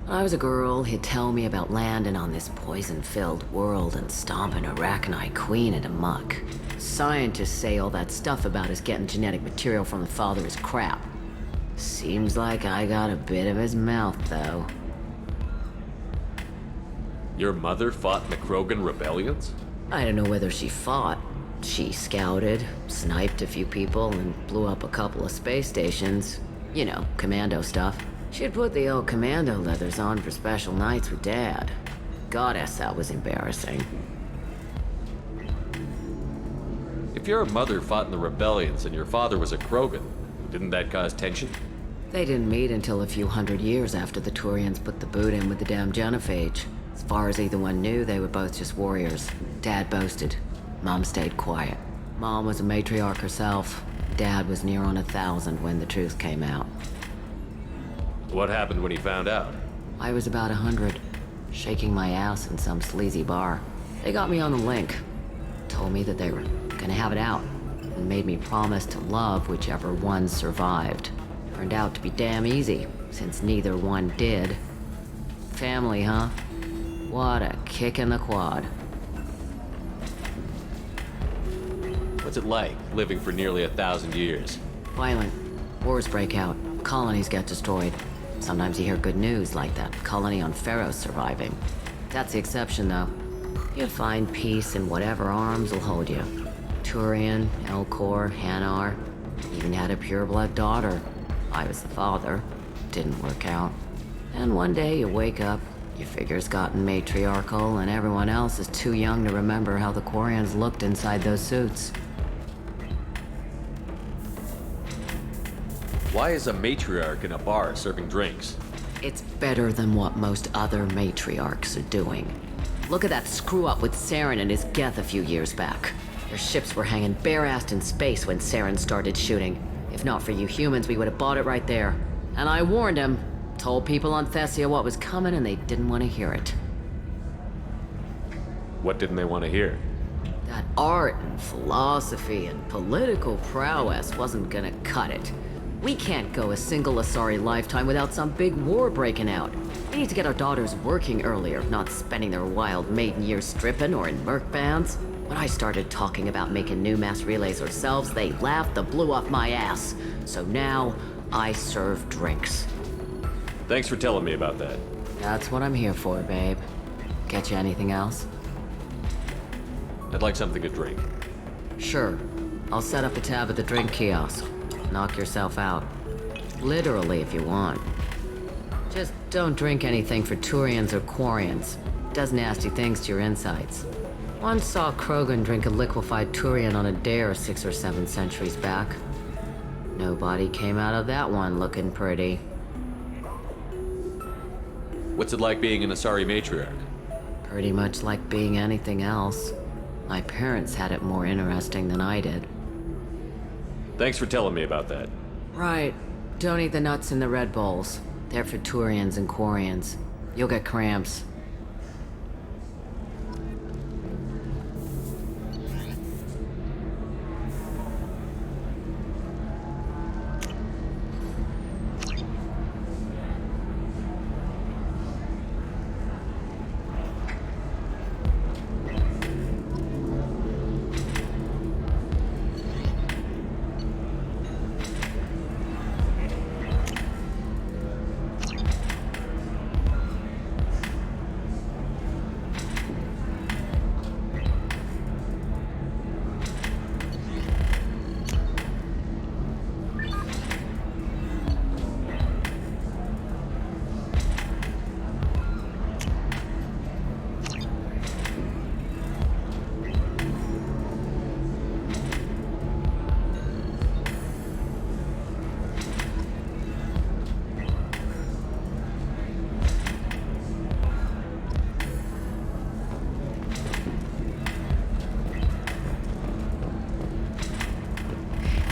When I was a girl, he'd tell me about landing on this poison-filled world and stomping a Rachni queen into muck. Scientists say all that stuff about us getting genetic material from the father is crap. Seems like I got a bit of his mouth, though. Your mother fought in the Krogan rebellions? I don't know whether she fought. She scouted, sniped a few people, and blew up a couple of space stations. You know, commando stuff. She'd put the old commando leathers on for special nights with Dad. Goddess, that was embarrassing. If your mother fought in the rebellions and your father was a Krogan, didn't that cause tension? They didn't meet until a few hundred years after the Turians put the boot in with the damn genophage. As far as either one knew, they were both just warriors. Dad boasted. Mom stayed quiet. Mom was a matriarch herself. Dad was near on 1,000 when the truth came out. What happened when he found out? I was about 100, shaking my ass in some sleazy bar. They got me on the link. Told me that they were gonna have it out, and made me promise to love whichever one survived. Turned out to be damn easy, since neither one did. Family, huh? What a kick in the quad. What's it like, living for nearly 1,000 years? Violent. Wars break out. Colonies get destroyed. Sometimes you hear good news, like that colony on Pharaoh surviving. That's the exception, though. You find peace in whatever arms will hold you. Turian, Elcor, Hanar. Even had a pureblood daughter. I was the father. Didn't work out. And one day you wake up, your figure's gotten matriarchal, and everyone else is too young to remember how the Quarians looked inside those suits. Why is a matriarch in a bar serving drinks? It's better than what most other matriarchs are doing. Look at that screw-up with Saren and his Geth a few years back. Their ships were hanging bare-assed in space when Saren started shooting. If not for you humans, we would have bought it right there. And I warned him. Told people on Thessia what was coming, and they didn't want to hear it. What didn't they want to hear? That art and philosophy and political prowess wasn't gonna cut it. We can't go a single Asari lifetime without some big war breaking out. We need to get our daughters working earlier, not spending their wild maiden years stripping or in merc bands. When I started talking about making new mass relays ourselves, they laughed the blue off my ass. So now, I serve drinks. Thanks for telling me about that. That's what I'm here for, babe. Get you anything else? I'd like something to drink. Sure. I'll set up a tab at the drink kiosk. Knock yourself out. Literally, if you want. Just don't drink anything for Turians or Quarians. Does nasty things to your insides. Once saw Krogan drink a liquefied Turian on a dare 6 or 7 centuries back. Nobody came out of that one looking pretty. What's it like being an Asari matriarch? Pretty much like being anything else. My parents had it more interesting than I did. Thanks for telling me about that. Right. Don't eat the nuts in the Red Bowls. They're for Turians and Quarians. You'll get cramps.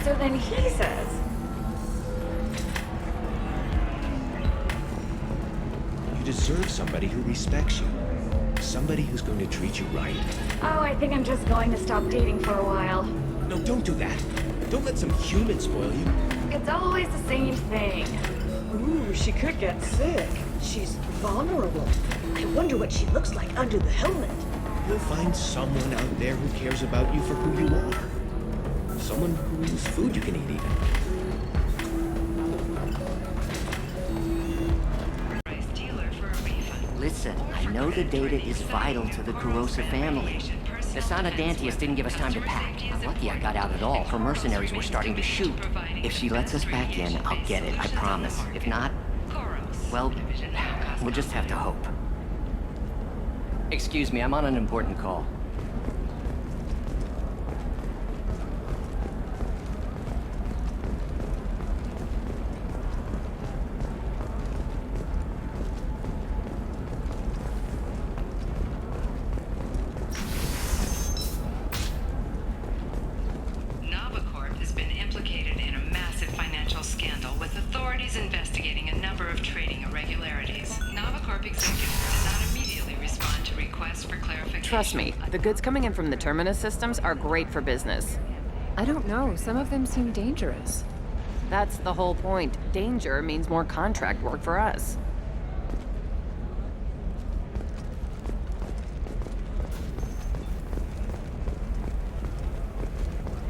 So then he says... You deserve somebody who respects you. Somebody who's going to treat you right. Oh, I think I'm just going to stop dating for a while. No, don't do that. Don't let some human spoil you. It's always the same thing. Ooh, she could get sick. She's vulnerable. I wonder what she looks like under the helmet. You'll find someone out there who cares about you for who you are. Someone whose food you can eat, even. Listen, I know the data is vital to the Kurosa family. The Sana Dantius didn't give us time to pack. I'm lucky I got out at all. Her mercenaries were starting to shoot. If she lets us back in, I'll get it, I promise. If not, well, we'll just have to hope. Excuse me, I'm on an important call. Trust me, the goods coming in from the Terminus systems are great for business. I don't know, some of them seem dangerous. That's the whole point. Danger means more contract work for us.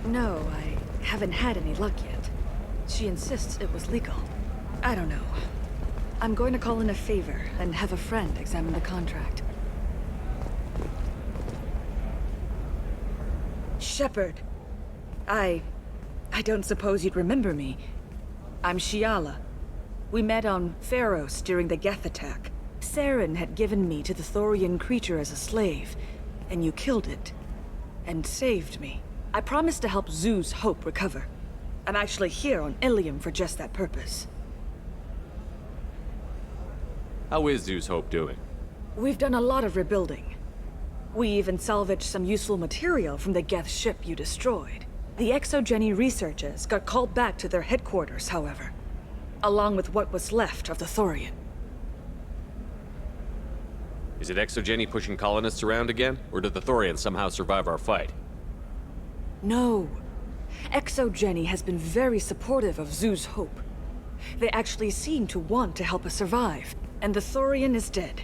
No, I haven't had any luck yet. She insists it was legal. I don't know. I'm going to call in a favor and have a friend examine the contract. Shepard. I don't suppose you'd remember me. I'm Shiala. We met on Pharos during the Geth attack. Saren had given me to the Thorian creature as a slave, and you killed it. And saved me. I promised to help Zeus Hope recover. I'm actually here on Ilium for just that purpose. How is Zeus Hope doing? We've done a lot of rebuilding. We even salvaged some useful material from the Geth ship you destroyed. The Exogeny researchers got called back to their headquarters, however, along with what was left of the Thorian. Is it Exogeny pushing colonists around again, or did the Thorians somehow survive our fight? No. Exogeny has been very supportive of Zoo's hope. They actually seem to want to help us survive, and the Thorian is dead.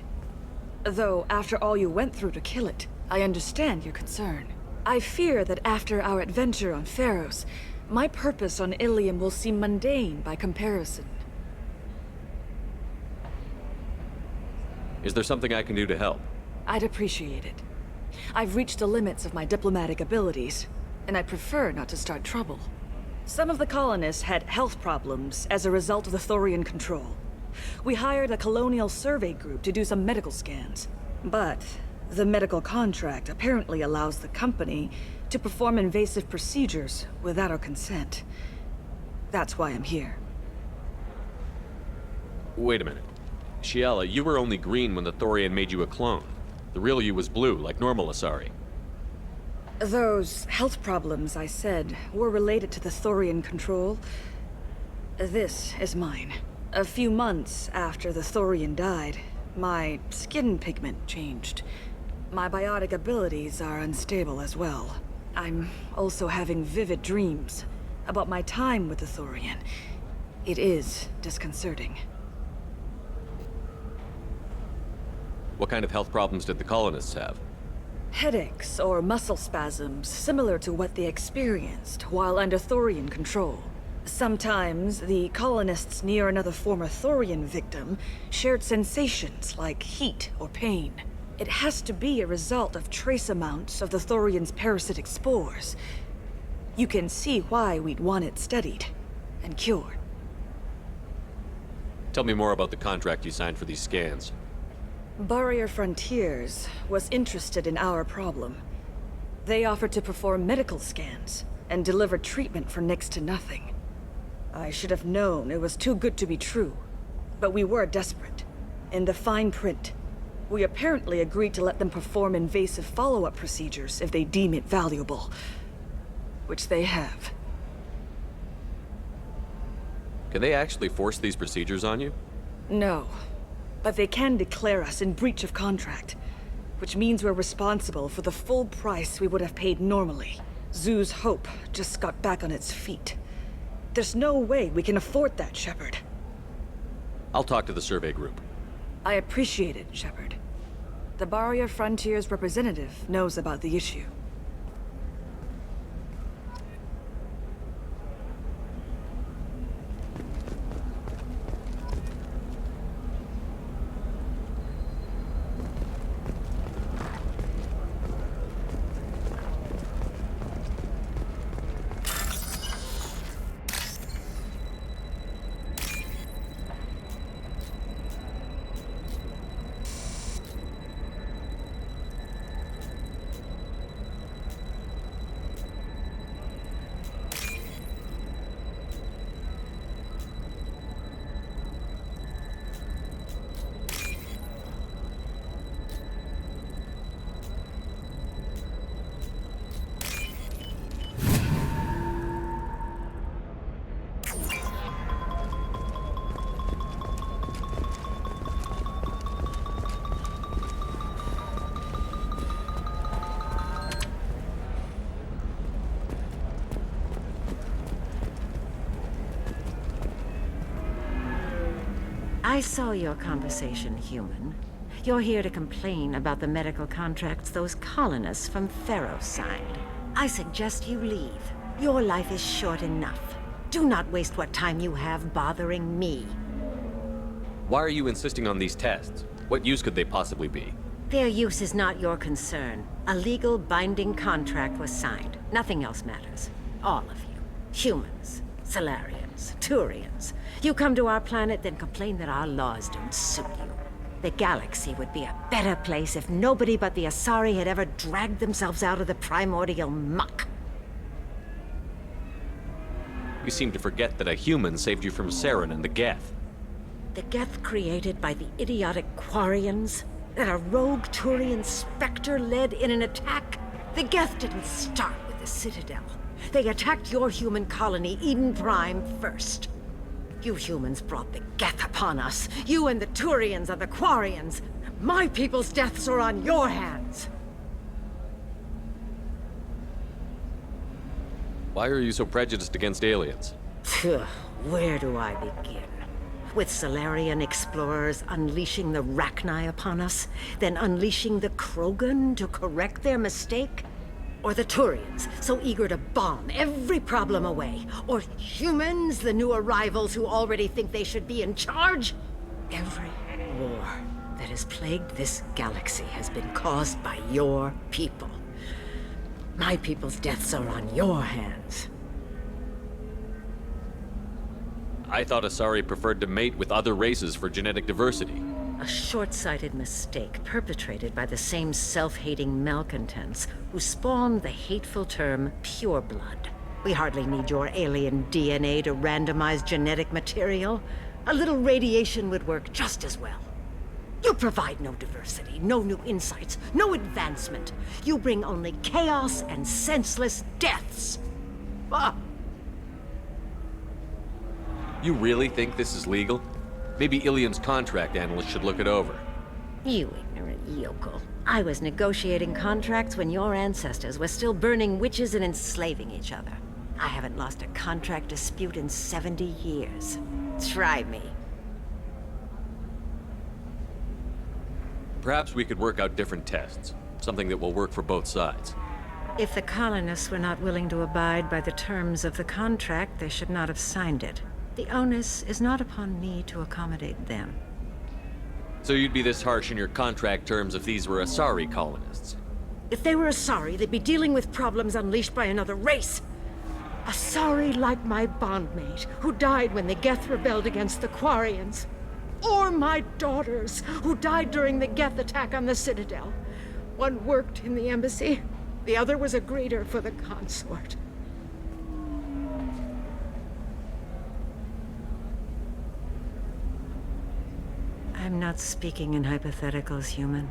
Though, after all you went through to kill it, I understand your concern. I fear that after our adventure on Pharos, my purpose on Ilium will seem mundane by comparison. Is there something I can do to help? I'd appreciate it. I've reached the limits of my diplomatic abilities, and I prefer not to start trouble. Some of the colonists had health problems as a result of the Thorian control. We hired a colonial survey group to do some medical scans. But the medical contract apparently allows the company to perform invasive procedures without our consent. That's why I'm here. Wait a minute. Shiala, you were only green when the Thorian made you a clone. The real you was blue, like normal Asari. Those health problems I said were related to the Thorian control. This is mine. A few months after the Thorian died, my skin pigment changed. My biotic abilities are unstable as well. I'm also having vivid dreams about my time with the Thorian. It is disconcerting. What kind of health problems did the colonists have? Headaches or muscle spasms similar to what they experienced while under Thorian control. Sometimes the colonists near another former Thorian victim shared sensations like heat or pain. It has to be a result of trace amounts of the Thorian's parasitic spores. You can see why we'd want it studied and cured. Tell me more about the contract you signed for these scans. Barrier Frontiers was interested in our problem. They offered to perform medical scans and deliver treatment for next to nothing. I should have known it was too good to be true, but we were desperate. In the fine print, we apparently agreed to let them perform invasive follow-up procedures if they deem it valuable, which they have. Can they actually force these procedures on you? No, but they can declare us in breach of contract, which means we're responsible for the full price we would have paid normally. Zoo's hope just got back on its feet. There's no way we can afford that, Shepard. I'll talk to the survey group. I appreciate it, Shepard. The Barrier Frontiers representative knows about the issue. I saw your conversation, human. You're here to complain about the medical contracts those colonists from Pharos signed. I suggest you leave. Your life is short enough. Do not waste what time you have bothering me. Why are you insisting on these tests? What use could they possibly be? Their use is not your concern. A legal binding contract was signed. Nothing else matters. All of you. Humans, Salarians, Turians. You come to our planet, then complain that our laws don't suit you. The galaxy would be a better place if nobody but the Asari had ever dragged themselves out of the primordial muck. You seem to forget that a human saved you from Saren and the Geth. The Geth created by the idiotic Quarians? That a rogue Turian Spectre led in an attack? The Geth didn't start with the Citadel. They attacked your human colony, Eden Prime, first. You humans brought the Geth upon us. You and the Turians are the Quarians. My people's deaths are on your hands. Why are you so prejudiced against aliens? Where do I begin? With Solarian explorers unleashing the Rachni upon us, then unleashing the Krogan to correct their mistake? Or the Turians, so eager to bomb every problem away? Or humans, the new arrivals who already think they should be in charge? Every war that has plagued this galaxy has been caused by your people. My people's deaths are on your hands. I thought Asari preferred to mate with other races for genetic diversity. A short-sighted mistake perpetrated by the same self-hating malcontents who spawned the hateful term pureblood. We hardly need your alien DNA to randomize genetic material. A little radiation would work just as well. You provide no diversity, no new insights, no advancement. You bring only chaos and senseless deaths. You really think this is legal? Maybe Ilium's contract analyst should look it over. You ignorant yokel. I was negotiating contracts when your ancestors were still burning witches and enslaving each other. I haven't lost a contract dispute in 70 years. Try me. Perhaps we could work out different tests. Something that will work for both sides. If the colonists were not willing to abide by the terms of the contract, they should not have signed it. The onus is not upon me to accommodate them. So you'd be this harsh in your contract terms if these were Asari colonists? If they were Asari, they'd be dealing with problems unleashed by another race. Asari like my bondmate, who died when the Geth rebelled against the Quarians. Or my daughters, who died during the Geth attack on the Citadel. One worked in the embassy, the other was a greeter for the consort. I'm not speaking in hypotheticals, human.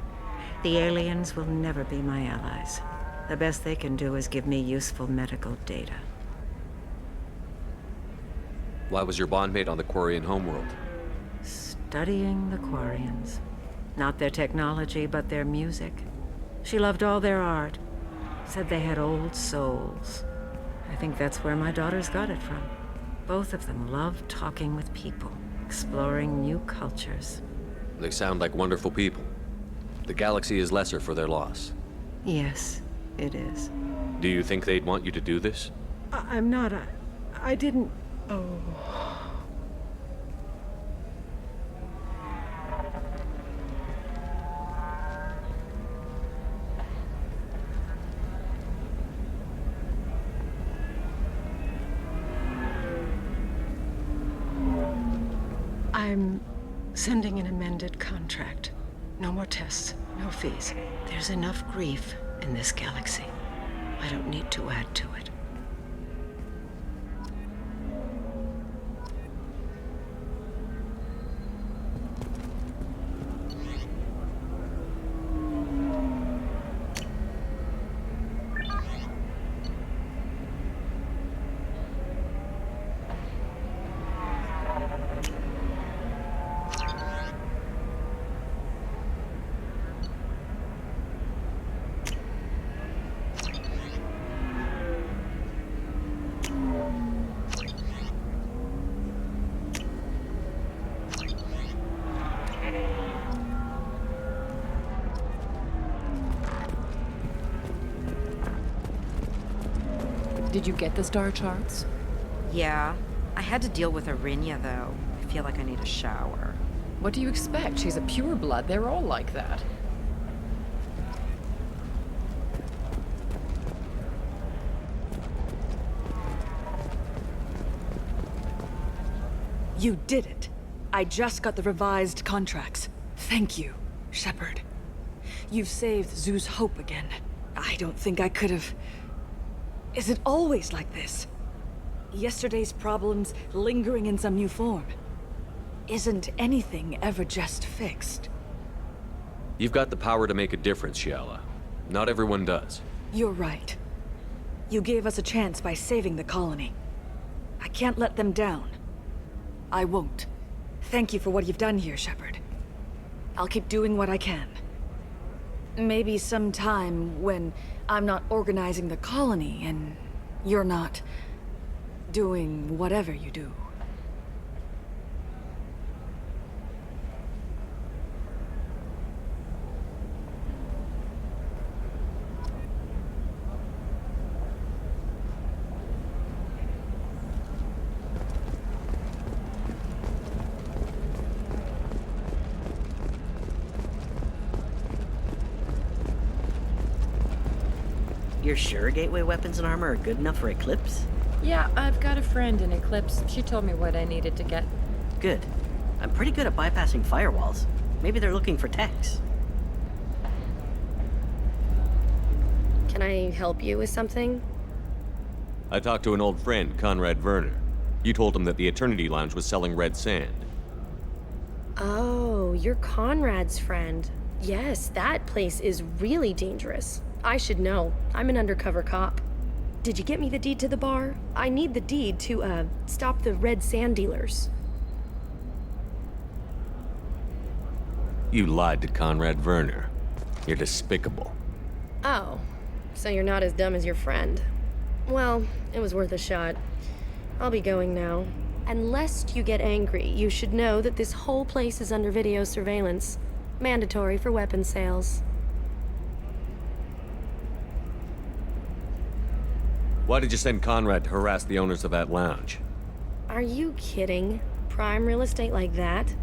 The aliens will never be my allies. The best they can do is give me useful medical data. Why was your bondmate on the Quarian homeworld? Studying the Quarians. Not their technology, but their music. She loved all their art. Said they had old souls. I think that's where my daughters got it from. Both of them loved talking with people, exploring new cultures. They sound like wonderful people. The galaxy is lesser for their loss. Yes, it is. Do you think they'd want you to do this? I'm not. I didn't. Oh. I'm sending an amended contract. No more tests, no fees. There's enough grief in this galaxy. I don't need to add to it. Did you get the star charts? Yeah. I had to deal with Arinya, though. I feel like I need a shower. What do you expect? She's a pureblood. They're all like that. You did it. I just got the revised contracts. Thank you, Shepard. You've saved Zoo's hope again. I don't think I could have... Is it always like this? Yesterday's problems lingering in some new form? Isn't anything ever just fixed? You've got the power to make a difference, Shiala. Not everyone does. You're right. You gave us a chance by saving the colony. I can't let them down. I won't. Thank you for what you've done here, Shepard. I'll keep doing what I can. Maybe sometime when I'm not organizing the colony and you're not doing whatever you do. You're sure gateway weapons and armor are good enough for Eclipse? Yeah, I've got a friend in Eclipse. She told me what I needed to get. Good. I'm pretty good at bypassing firewalls. Maybe they're looking for techs. Can I help you with something? I talked to an old friend, Conrad Werner. You told him that the Eternity Lounge was selling red sand. Oh, you're Conrad's friend. Yes, that place is really dangerous. I should know. I'm an undercover cop. Did you get me the deed to the bar? I need the deed to, stop the red sand dealers. You lied to Conrad Werner. You're despicable. Oh, so you're not as dumb as your friend. Well, it was worth a shot. I'll be going now. And lest you get angry, you should know that this whole place is under video surveillance. Mandatory for weapons sales. Why did you send Conrad to harass the owners of that lounge? Are you kidding? Prime real estate like that?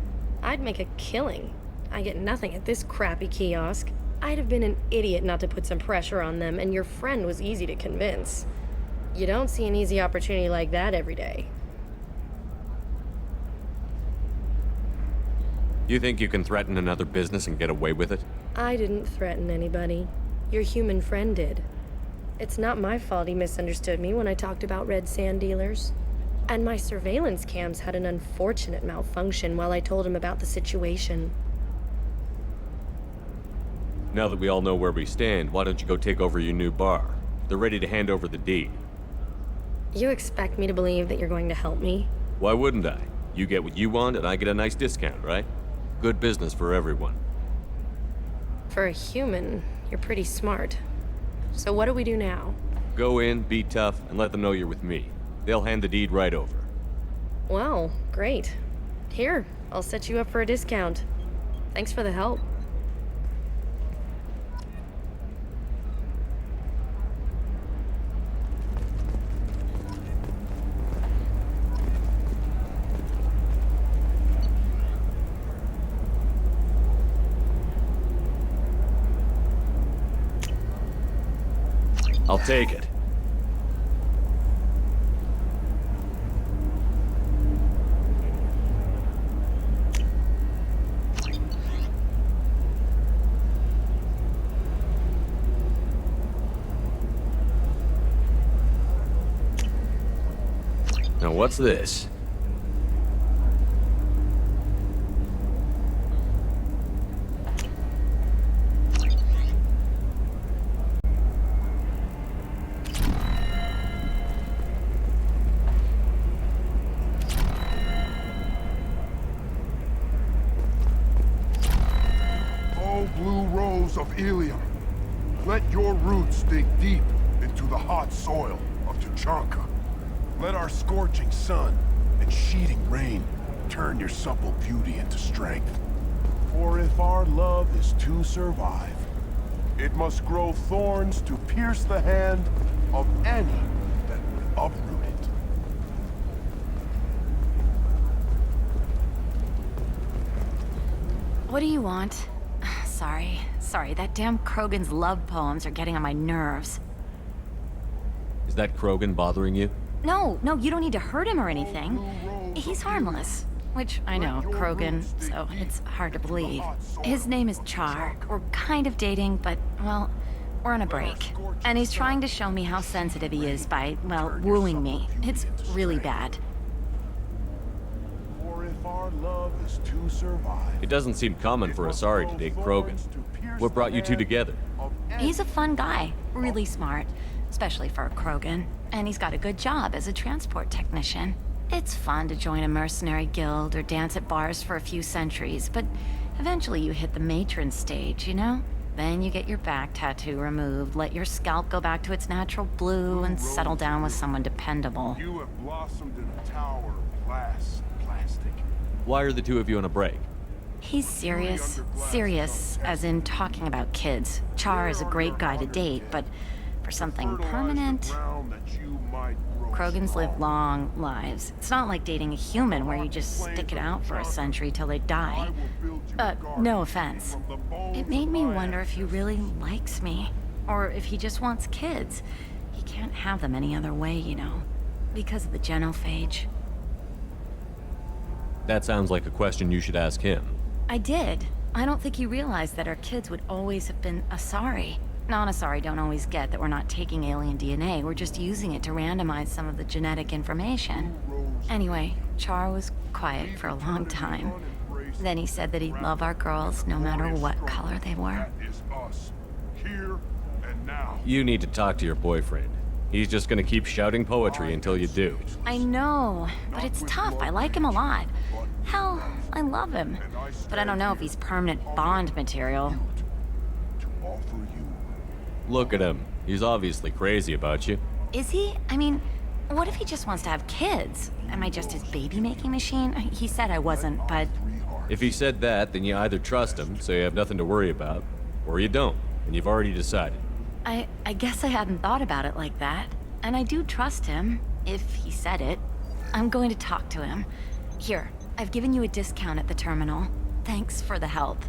I'd make a killing. I get nothing at this crappy kiosk. I'd have been an idiot not to put some pressure on them, and your friend was easy to convince. You don't see an easy opportunity like that every day. You think you can threaten another business and get away with it? I didn't threaten anybody. Your human friend did. It's not my fault he misunderstood me when I talked about red sand dealers. And my surveillance cams had an unfortunate malfunction while I told him about the situation. Now that we all know where we stand, why don't you go take over your new bar? They're ready to hand over the deed. You expect me to believe that you're going to help me? Why wouldn't I? You get what you want and I get a nice discount, right? Good business for everyone. For a human, you're pretty smart. So what do we do now? Go in, be tough, and let them know you're with me. They'll hand the deed right over. Well, great. Here, I'll set you up for a discount. Thanks for the help. I'll take it. Now what's this? Of Ilium. Let your roots dig deep into the hot soil of Tuchanka. Let our scorching sun and sheeting rain turn your supple beauty into strength. For if our love is to survive, it must grow thorns to pierce the hand of any that would uproot it. What do you want? Sorry, that damn Krogan's love poems are getting on my nerves. Is that Krogan bothering you? No, you don't need to hurt him or anything. He's harmless. Which, I know, Krogan, so it's hard to believe. His name is Char. We're kind of dating, but, well, we're on a break. And he's trying to show me how sensitive he is by, well, wooing me. It's really bad. if our love is to survive. It doesn't seem common for Asari to date Krogan. What brought you two together? He's a fun guy, really smart, especially for a Krogan. And he's got a good job as a transport technician. It's fun to join a mercenary guild or dance at bars for a few centuries, but eventually you hit the matron stage, you know? Then you get your back tattoo removed, let your scalp go back to its natural blue, and settle down with someone dependable. You have blossomed in a tower of glass and plastic. Why are the two of you on a break? He's serious. Serious, as in talking about kids. Char is a great guy to date, but for something permanent... Krogans live long lives. It's not like dating a human where you just stick it out for a century till they die. No offense. It made me wonder if he really likes me, or if he just wants kids. He can't have them any other way, you know, because of the genophage. That sounds like a question you should ask him. I did. I don't think he realized that our kids would always have been Asari. Non-Asari don't always get that we're not taking alien DNA, we're just using it to randomize some of the genetic information. Anyway, Char was quiet for a long time. Then he said that he'd love our girls no matter what color they were. You need to talk to your boyfriend. He's just gonna keep shouting poetry until you do. I know, but it's tough. I like him a lot. Hell, I love him. But I don't know if he's permanent Bond material. Look at him. He's obviously crazy about you. Is he? I mean, what if he just wants to have kids? Am I just his baby-making machine? He said I wasn't, but... If he said that, then you either trust him, so you have nothing to worry about, or you don't, and you've already decided. I guess I hadn't thought about it like that. And I do trust him, if he said it. I'm going to talk to him. Here, I've given you a discount at the terminal. Thanks for the help.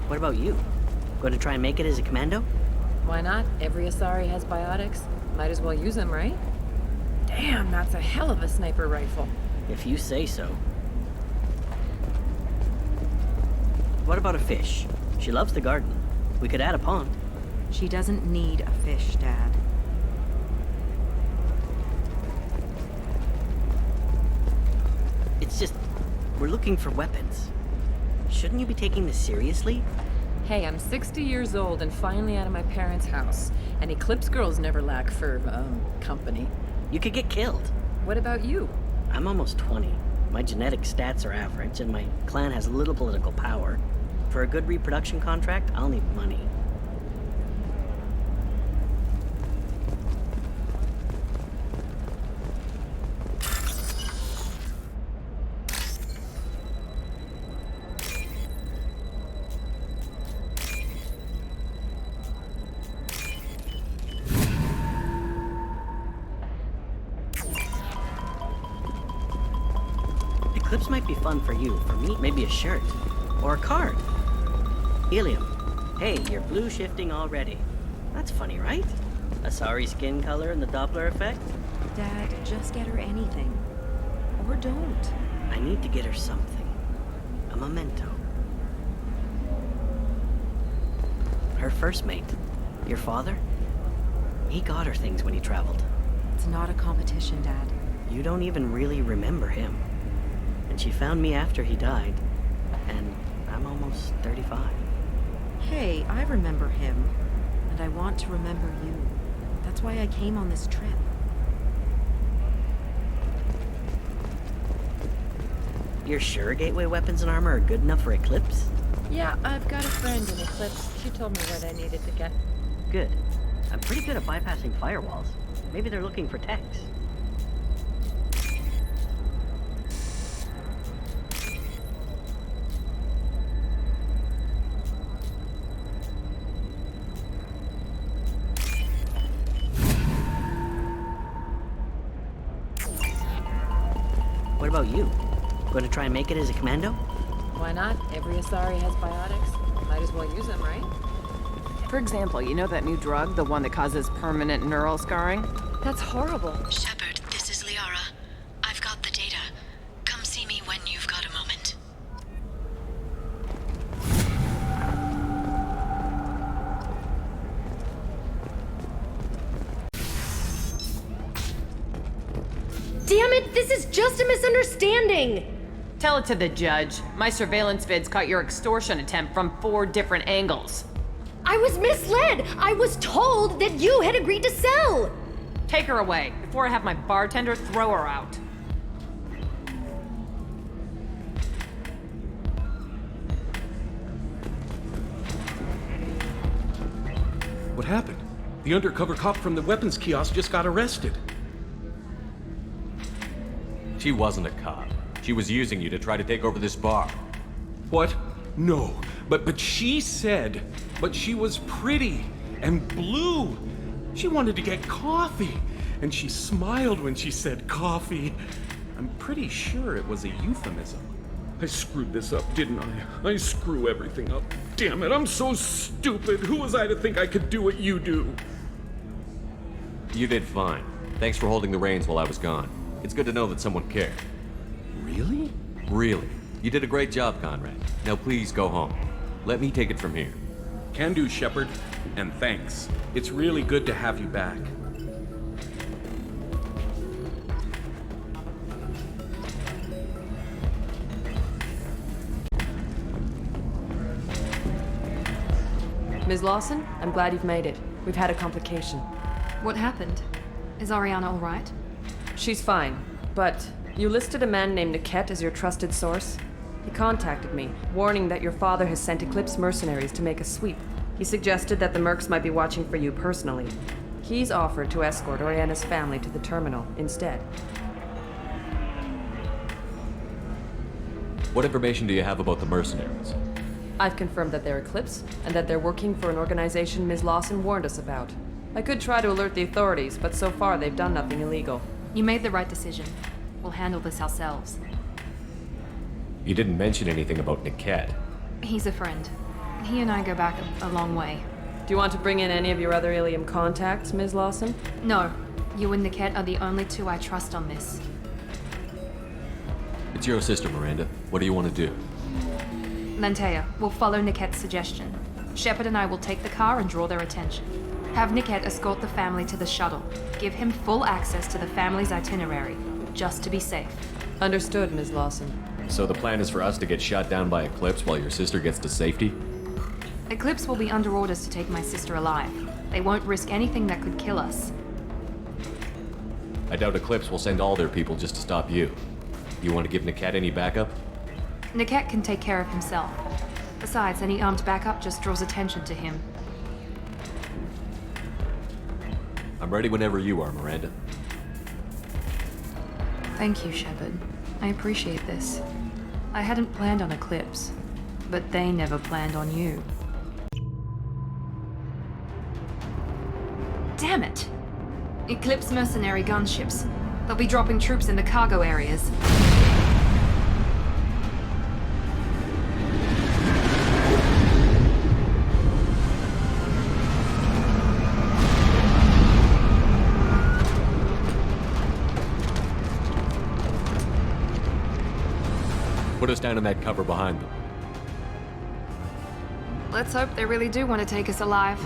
What about you? Going to try and make it as a commando? Why not? Every Asari has biotics. Might as well use them, right? Damn, that's a hell of a sniper rifle. If you say so. What about a fish? She loves the garden. We could add a pond. She doesn't need a fish, Dad. It's just, we're looking for weapons. Shouldn't you be taking this seriously? Hey, I'm 60 years old and finally out of my parents' house. And Eclipse girls never lack for, company. You could get killed. What about you? I'm almost 20. My genetic stats are average, and my clan has little political power. For a good reproduction contract, I'll need money. Eclipse might be fun for you. For me, maybe a shirt. Or a card. Helium. Hey, you're blue shifting already. That's funny, right? Asari skin color and the Doppler effect? Dad, just get her anything. Or don't. I need to get her something. A memento. Her first mate. Your father? He got her things when he traveled. It's not a competition, Dad. You don't even really remember him. And she found me after he died. And I'm almost 35. Hey, I remember him. And I want to remember you. That's why I came on this trip. You're sure gateway weapons and armor are good enough for Eclipse? Yeah, I've got a friend in Eclipse. She told me what I needed to get. Good. I'm pretty good at bypassing firewalls. Maybe they're looking for techs. about you? Going to try and make it as a commando? Why not? Every Asari has biotics. Might as well use them, right? For example, you know that new drug, the one that causes permanent neural scarring? That's horrible. Shepard, this is Liara. I've got the data. Come see me when you've got a moment. Damn it, this is just a misunderstanding! Tell it to the judge. My surveillance vids caught your extortion attempt from 4 different angles. I was misled! I was told that you had agreed to sell! Take her away, before I have my bartender throw her out. What happened? The undercover cop from the weapons kiosk just got arrested. She wasn't a cop. She was using you to try to take over this bar. What? No. But she said, but she was pretty and blue. She wanted to get coffee, and she smiled when she said coffee. I'm pretty sure it was a euphemism. I screwed this up, didn't I? I screw everything up. Damn it, I'm so stupid. Who was I to think I could do what you do? You did fine. Thanks for holding the reins while I was gone. It's good to know that someone cared. Really? Really. You did a great job, Conrad. Now please go home. Let me take it from here. Can do, Shepard. And thanks. It's really good to have you back. Ms. Lawson, I'm glad you've made it. We've had a complication. What happened? Is Ariana all right? She's fine, but you listed a man named Niket as your trusted source. He contacted me, warning that your father has sent Eclipse mercenaries to make a sweep. He suggested that the mercs might be watching for you personally. He's offered to escort Oriana's family to the terminal instead. What information do you have about the mercenaries? I've confirmed that they're Eclipse, and that they're working for an organization Ms. Lawson warned us about. I could try to alert the authorities, but so far they've done nothing illegal. You made the right decision. We'll handle this ourselves. You didn't mention anything about Niket. He's a friend. He and I go back a long way. Do you want to bring in any of your other Ilium contacts, Ms. Lawson? No. You and Niket are the only two I trust on this. It's your sister, Miranda. What do you want to do? Lantea, we'll follow Niket's suggestion. Shepard and I will take the car and draw their attention. Have Niket escort the family to the shuttle. Give him full access to the family's itinerary, just to be safe. Understood, Ms. Lawson. So the plan is for us to get shot down by Eclipse while your sister gets to safety? Eclipse will be under orders to take my sister alive. They won't risk anything that could kill us. I doubt Eclipse will send all their people just to stop you. You want to give Niket any backup? Niket can take care of himself. Besides, any armed backup just draws attention to him. I'm ready whenever you are, Miranda. Thank you, Shepard. I appreciate this. I hadn't planned on Eclipse, but they never planned on you. Damn it! Eclipse mercenary gunships. They'll be dropping troops in the cargo areas. Put us down in that cover behind them. Let's hope they really do want to take us alive.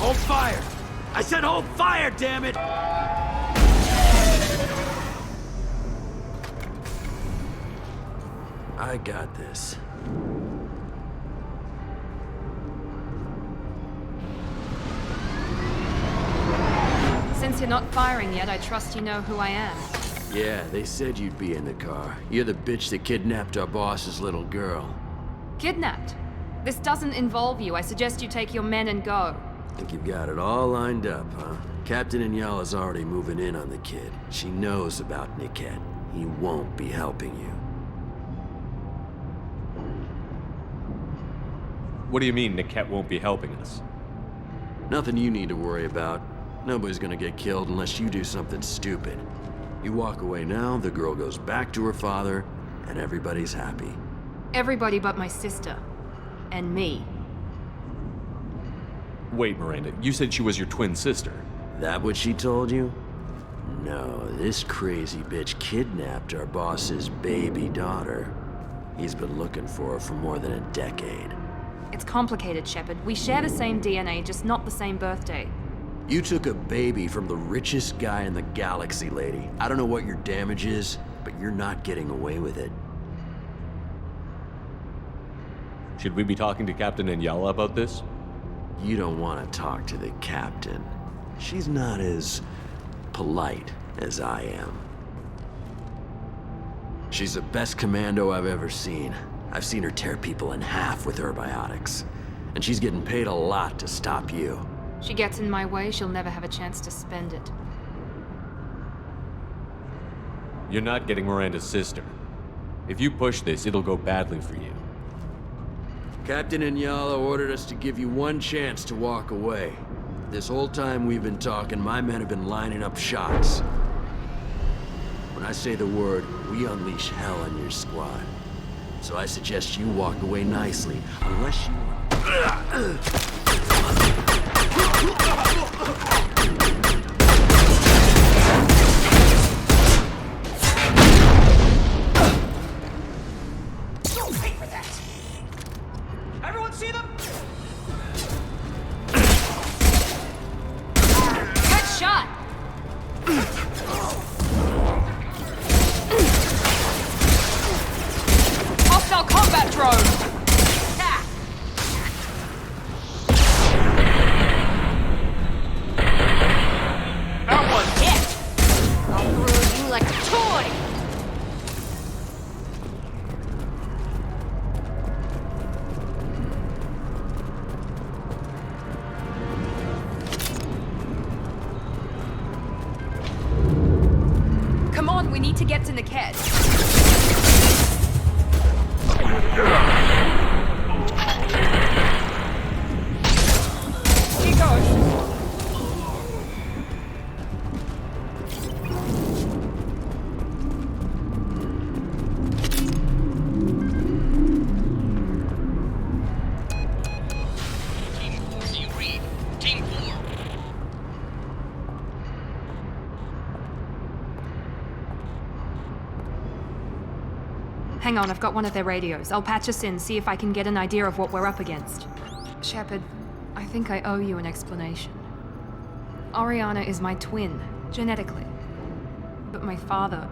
Hold fire! I said hold fire, damn it! I got this. Since you're not firing yet, I trust you know who I am. Yeah, they said you'd be in the car. You're the bitch that kidnapped our boss's little girl. Kidnapped? This doesn't involve you. I suggest you take your men and go. Think you've got it all lined up, huh? Captain Inyala's already moving in on the kid. She knows about Niket. He won't be helping you. What do you mean Niket won't be helping us? Nothing you need to worry about. Nobody's gonna get killed unless you do something stupid. You walk away now, the girl goes back to her father, and everybody's happy. Everybody but my sister. And me. Wait, Miranda, you said she was your twin sister. That what she told you? No, this crazy bitch kidnapped our boss's baby daughter. He's been looking for her for more than a decade. It's complicated, Shepard. We share the same DNA, just not the same birthday. You took a baby from the richest guy in the galaxy, lady. I don't know what your damage is, but you're not getting away with it. Should we be talking to Captain Anyala about this? You don't want to talk to the captain. She's not as polite as I am. She's the best commando I've ever seen. I've seen her tear people in half with herbiotics. And she's getting paid a lot to stop you. She gets in my way, she'll never have a chance to spend it. You're not getting Miranda's sister. If you push this, it'll go badly for you. Captain Anyala ordered us to give you one chance to walk away. This whole time we've been talking, my men have been lining up shots. When I say the word, we unleash hell on your squad. So I suggest you walk away nicely, unless you... Don't pay for that! Everyone see them? Good shot! Hostile combat drone! That one hit! I'll ruin you like a toy! Come on, we need to get to Niket. He goes. Hang on, I've got one of their radios. I'll patch us in, see if I can get an idea of what we're up against. Shepard, I think I owe you an explanation. Oriana is my twin, genetically. But my father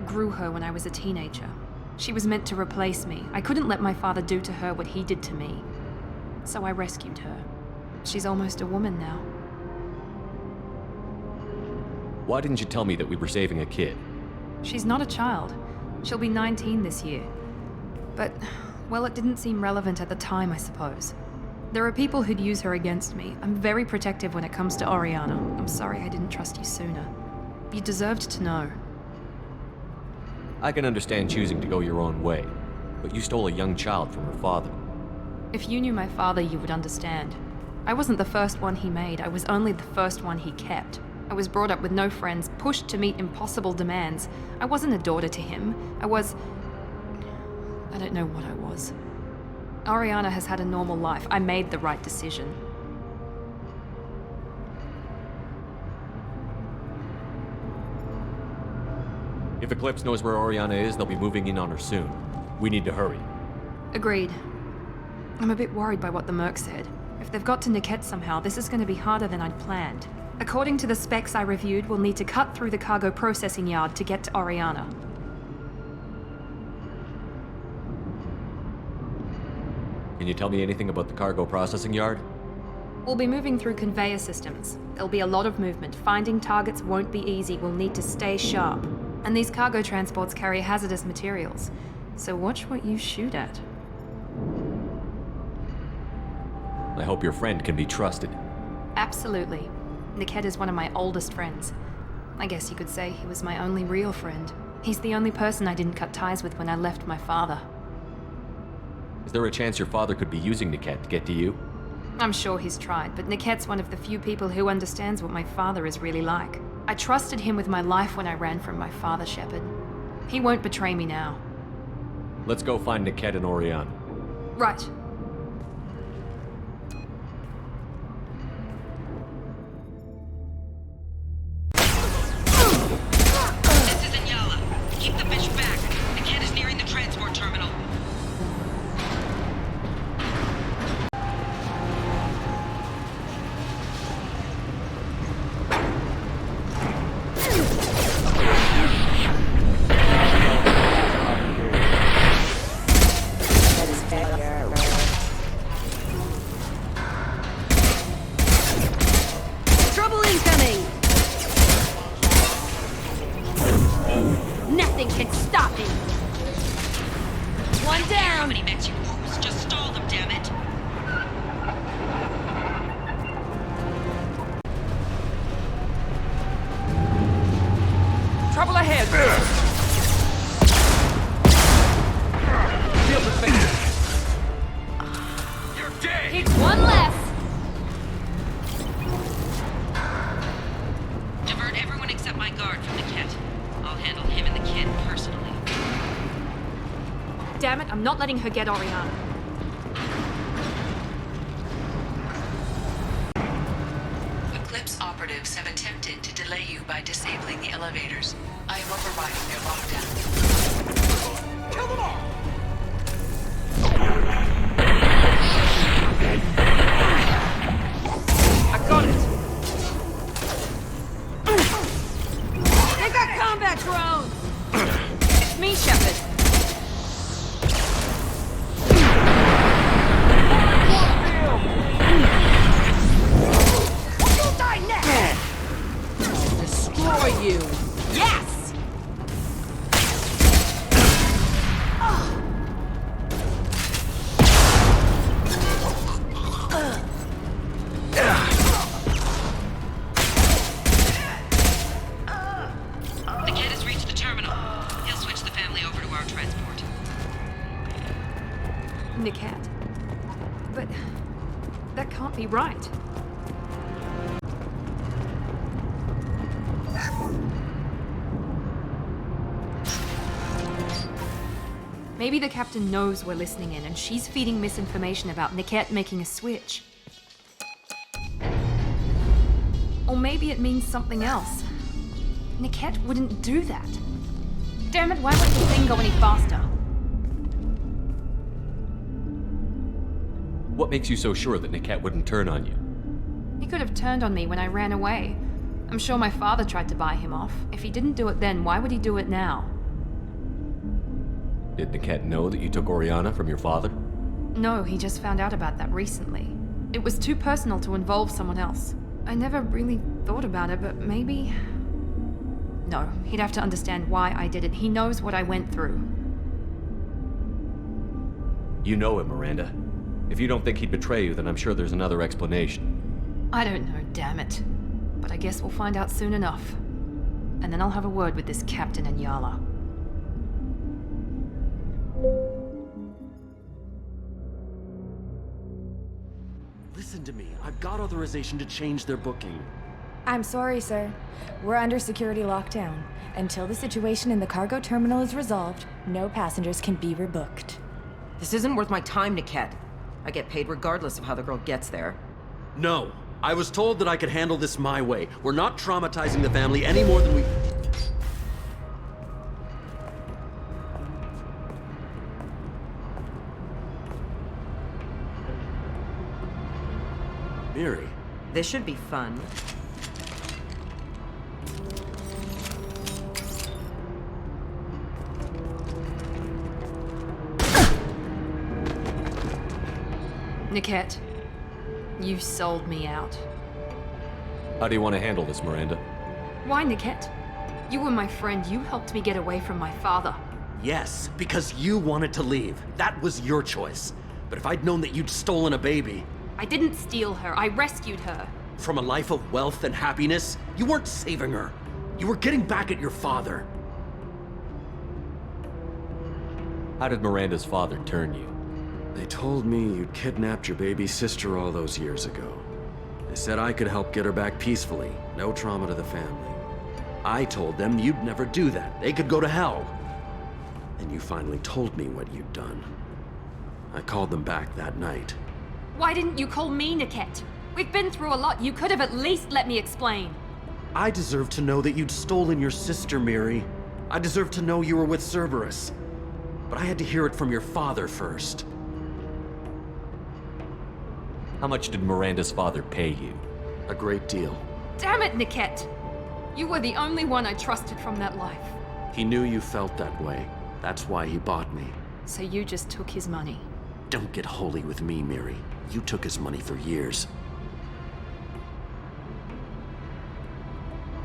grew her when I was a teenager. She was meant to replace me. I couldn't let my father do to her what he did to me. So I rescued her. She's almost a woman now. Why didn't you tell me that we were saving a kid? She's not a child. She'll be 19 this year. But, well, it didn't seem relevant at the time, I suppose. There are people who'd use her against me. I'm very protective when it comes to Oriana. I'm sorry I didn't trust you sooner. You deserved to know. I can understand choosing to go your own way, but you stole a young child from her father. If you knew my father, you would understand. I wasn't the first one he made. I was only the first one he kept. I was brought up with no friends, pushed to meet impossible demands. I wasn't a daughter to him. I don't know what I was. Oriana has had a normal life. I made the right decision. If Eclipse knows where Oriana is, they'll be moving in on her soon. We need to hurry. Agreed. I'm a bit worried by what the Merc said. If they've got to Niket somehow, this is going to be harder than I'd planned. According to the specs I reviewed, we'll need to cut through the cargo processing yard to get to Oriana. Can you tell me anything about the cargo processing yard? We'll be moving through conveyor systems. There'll be a lot of movement. Finding targets won't be easy. We'll need to stay sharp. And these cargo transports carry hazardous materials. So watch what you shoot at. I hope your friend can be trusted. Absolutely. Niket is one of my oldest friends. I guess you could say he was my only real friend. He's the only person I didn't cut ties with when I left my father. Is there a chance your father could be using Niket to get to you? I'm sure he's tried, but Niket's one of the few people who understands what my father is really like. I trusted him with my life when I ran from my father, Shepard. He won't betray me now. Let's go find Niket and Oriana. Right. This is Inyala. Keep the bitch back. Niket is nearing the transport terminal. Trouble incoming! Nothing can stop me! One down! How many mechs you ooze? Just stall them, damn it! Trouble ahead! Feel the face! You're dead! It's one less! Divert everyone except my guard from Niket. I'll handle him and the kid personally. Damn it, I'm not letting her get Oriana. Eclipse operatives have attempted to delay you by disabling the elevators. I am overriding their lockdown. Kill them all! I got it! They got combat drones! It's me, Shepard. You'll die next! Destroy you! Yes! Niket has reached the terminal. He'll switch the family over to our transport. Niket. But that can't be right. Maybe the captain knows we're listening in and she's feeding misinformation about Niket making a switch. Or maybe it means something else. Niket wouldn't do that. Damn it, why won't the thing go any faster? What makes you so sure that Niket wouldn't turn on you? He could have turned on me when I ran away. I'm sure my father tried to buy him off. If he didn't do it then, why would he do it now? Did Niket know that you took Oriana from your father? No, he just found out about that recently. It was too personal to involve someone else. I never really thought about it, but maybe... No, he'd have to understand why I did it. He knows what I went through. You know him, Miranda. If you don't think he'd betray you, then I'm sure there's another explanation. I don't know, damn it. But I guess we'll find out soon enough. And then I'll have a word with this Captain Inyala. Listen to me. I've got authorization to change their booking. I'm sorry, sir. We're under security lockdown. Until the situation in the cargo terminal is resolved, no passengers can be rebooked. This isn't worth my time, Niket. I get paid regardless of how the girl gets there. No. I was told that I could handle this my way. We're not traumatizing the family any more than we... Miri. This should be fun. Niket, you sold me out. How do you want to handle this, Miranda? Why, Niket? You were my friend. You helped me get away from my father. Yes, because you wanted to leave. That was your choice. But if I'd known that you'd stolen a baby... I didn't steal her. I rescued her. From a life of wealth and happiness, you weren't saving her. You were getting back at your father. How did Miranda's father turn you? They told me you'd kidnapped your baby sister all those years ago. They said I could help get her back peacefully, no trauma to the family. I told them you'd never do that. They could go to hell. And you finally told me what you'd done. I called them back that night. Why didn't you call me, Niket? We've been through a lot. You could have at least let me explain. I deserve to know that you'd stolen your sister, Miri. I deserve to know you were with Cerberus. But I had to hear it from your father first. How much did Miranda's father pay you? A great deal. Damn it, Niket! You were the only one I trusted from that life. He knew you felt that way. That's why he bought me. So you just took his money. Don't get holy with me, Miri. You took his money for years.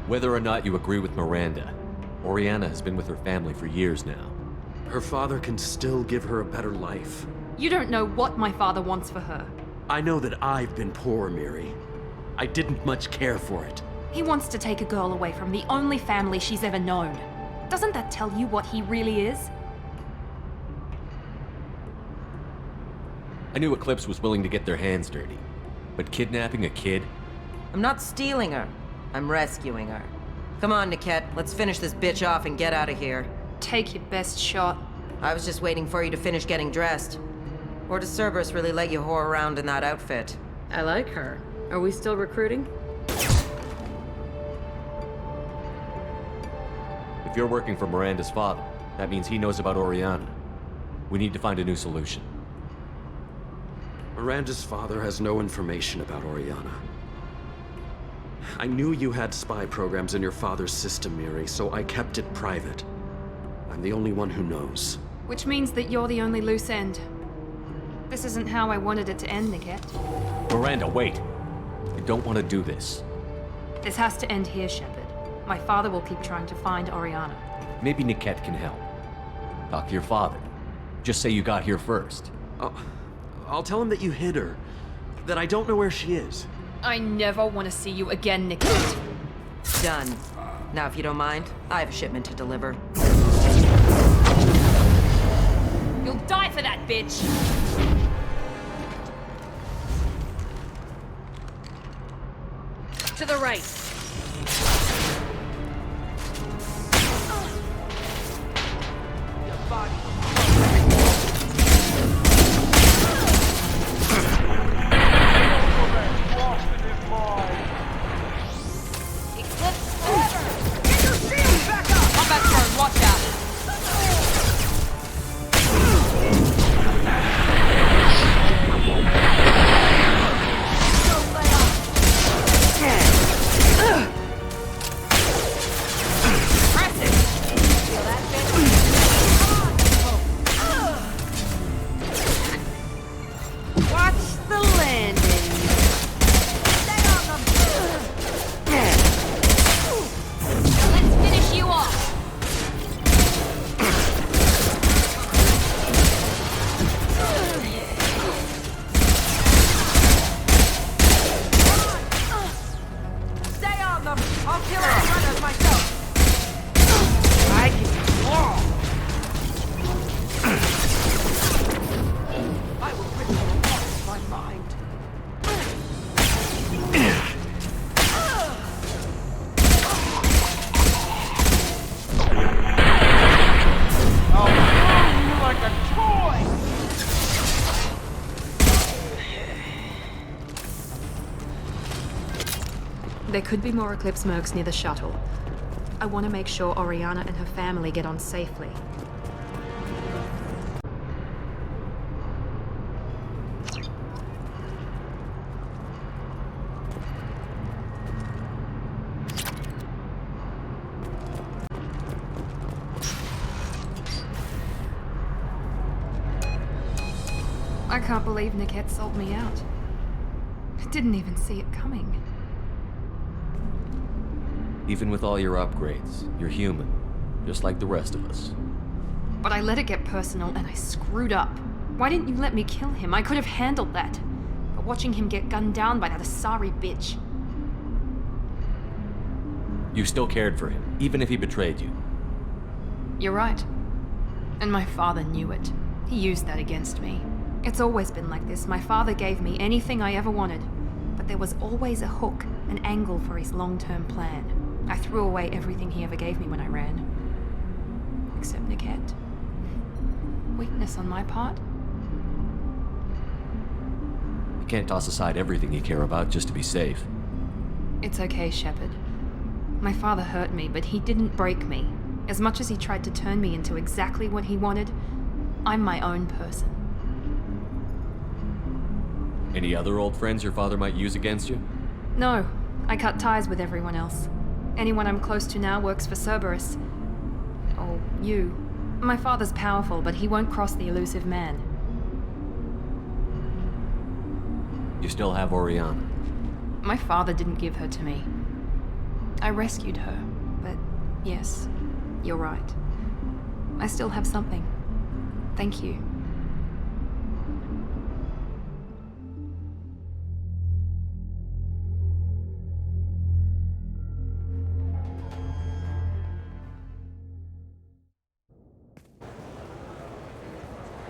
Whether or not you agree with Miranda, Oriana has been with her family for years now. Her father can still give her a better life. You don't know what my father wants for her. I know that I've been poor, Miri. I didn't much care for it. He wants to take a girl away from the only family she's ever known. Doesn't that tell you what he really is? I knew Eclipse was willing to get their hands dirty, but kidnapping a kid? I'm not stealing her. I'm rescuing her. Come on, Niket. Let's finish this bitch off and get out of here. Take your best shot. I was just waiting for you to finish getting dressed. Or does Cerberus really let you whore around in that outfit? I like her. Are we still recruiting? If you're working for Miranda's father, that means he knows about Oriana. We need to find a new solution. Miranda's father has no information about Oriana. I knew you had spy programs in your father's system, Miri, so I kept it private. I'm the only one who knows. Which means that you're the only loose end. This isn't how I wanted it to end, Niket. Miranda, wait! You don't want to do this. This has to end here, Shepard. My father will keep trying to find Oriana. Maybe Niket can help. Talk to your father. Just say you got here first. I'll tell him that you hid her. That I don't know where she is. I never want to see you again, Niket. Done. Now, if you don't mind, I have a shipment to deliver. You'll die for that, bitch! To the right. There could be more Eclipse mercs near the shuttle. I want to make sure Oriana and her family get on safely. I can't believe Niket sold me out. I didn't even see it coming. Even with all your upgrades, you're human, just like the rest of us. But I let it get personal and I screwed up. Why didn't you let me kill him? I could have handled that. But watching him get gunned down by that Asari bitch. You still cared for him, even if he betrayed you. You're right. And my father knew it. He used that against me. It's always been like this. My father gave me anything I ever wanted, but there was always a hook, an angle for his long-term plan. I threw away everything he ever gave me when I ran. Except Niket. Weakness on my part? You can't toss aside everything you care about just to be safe. It's okay, Shepard. My father hurt me, but he didn't break me. As much as he tried to turn me into exactly what he wanted, I'm my own person. Any other old friends your father might use against you? No, I cut ties with everyone else. Anyone I'm close to now works for Cerberus. Or you. My father's powerful, but he won't cross the elusive man. You still have Oriana? My father didn't give her to me. I rescued her, but yes, you're right. I still have something. Thank you.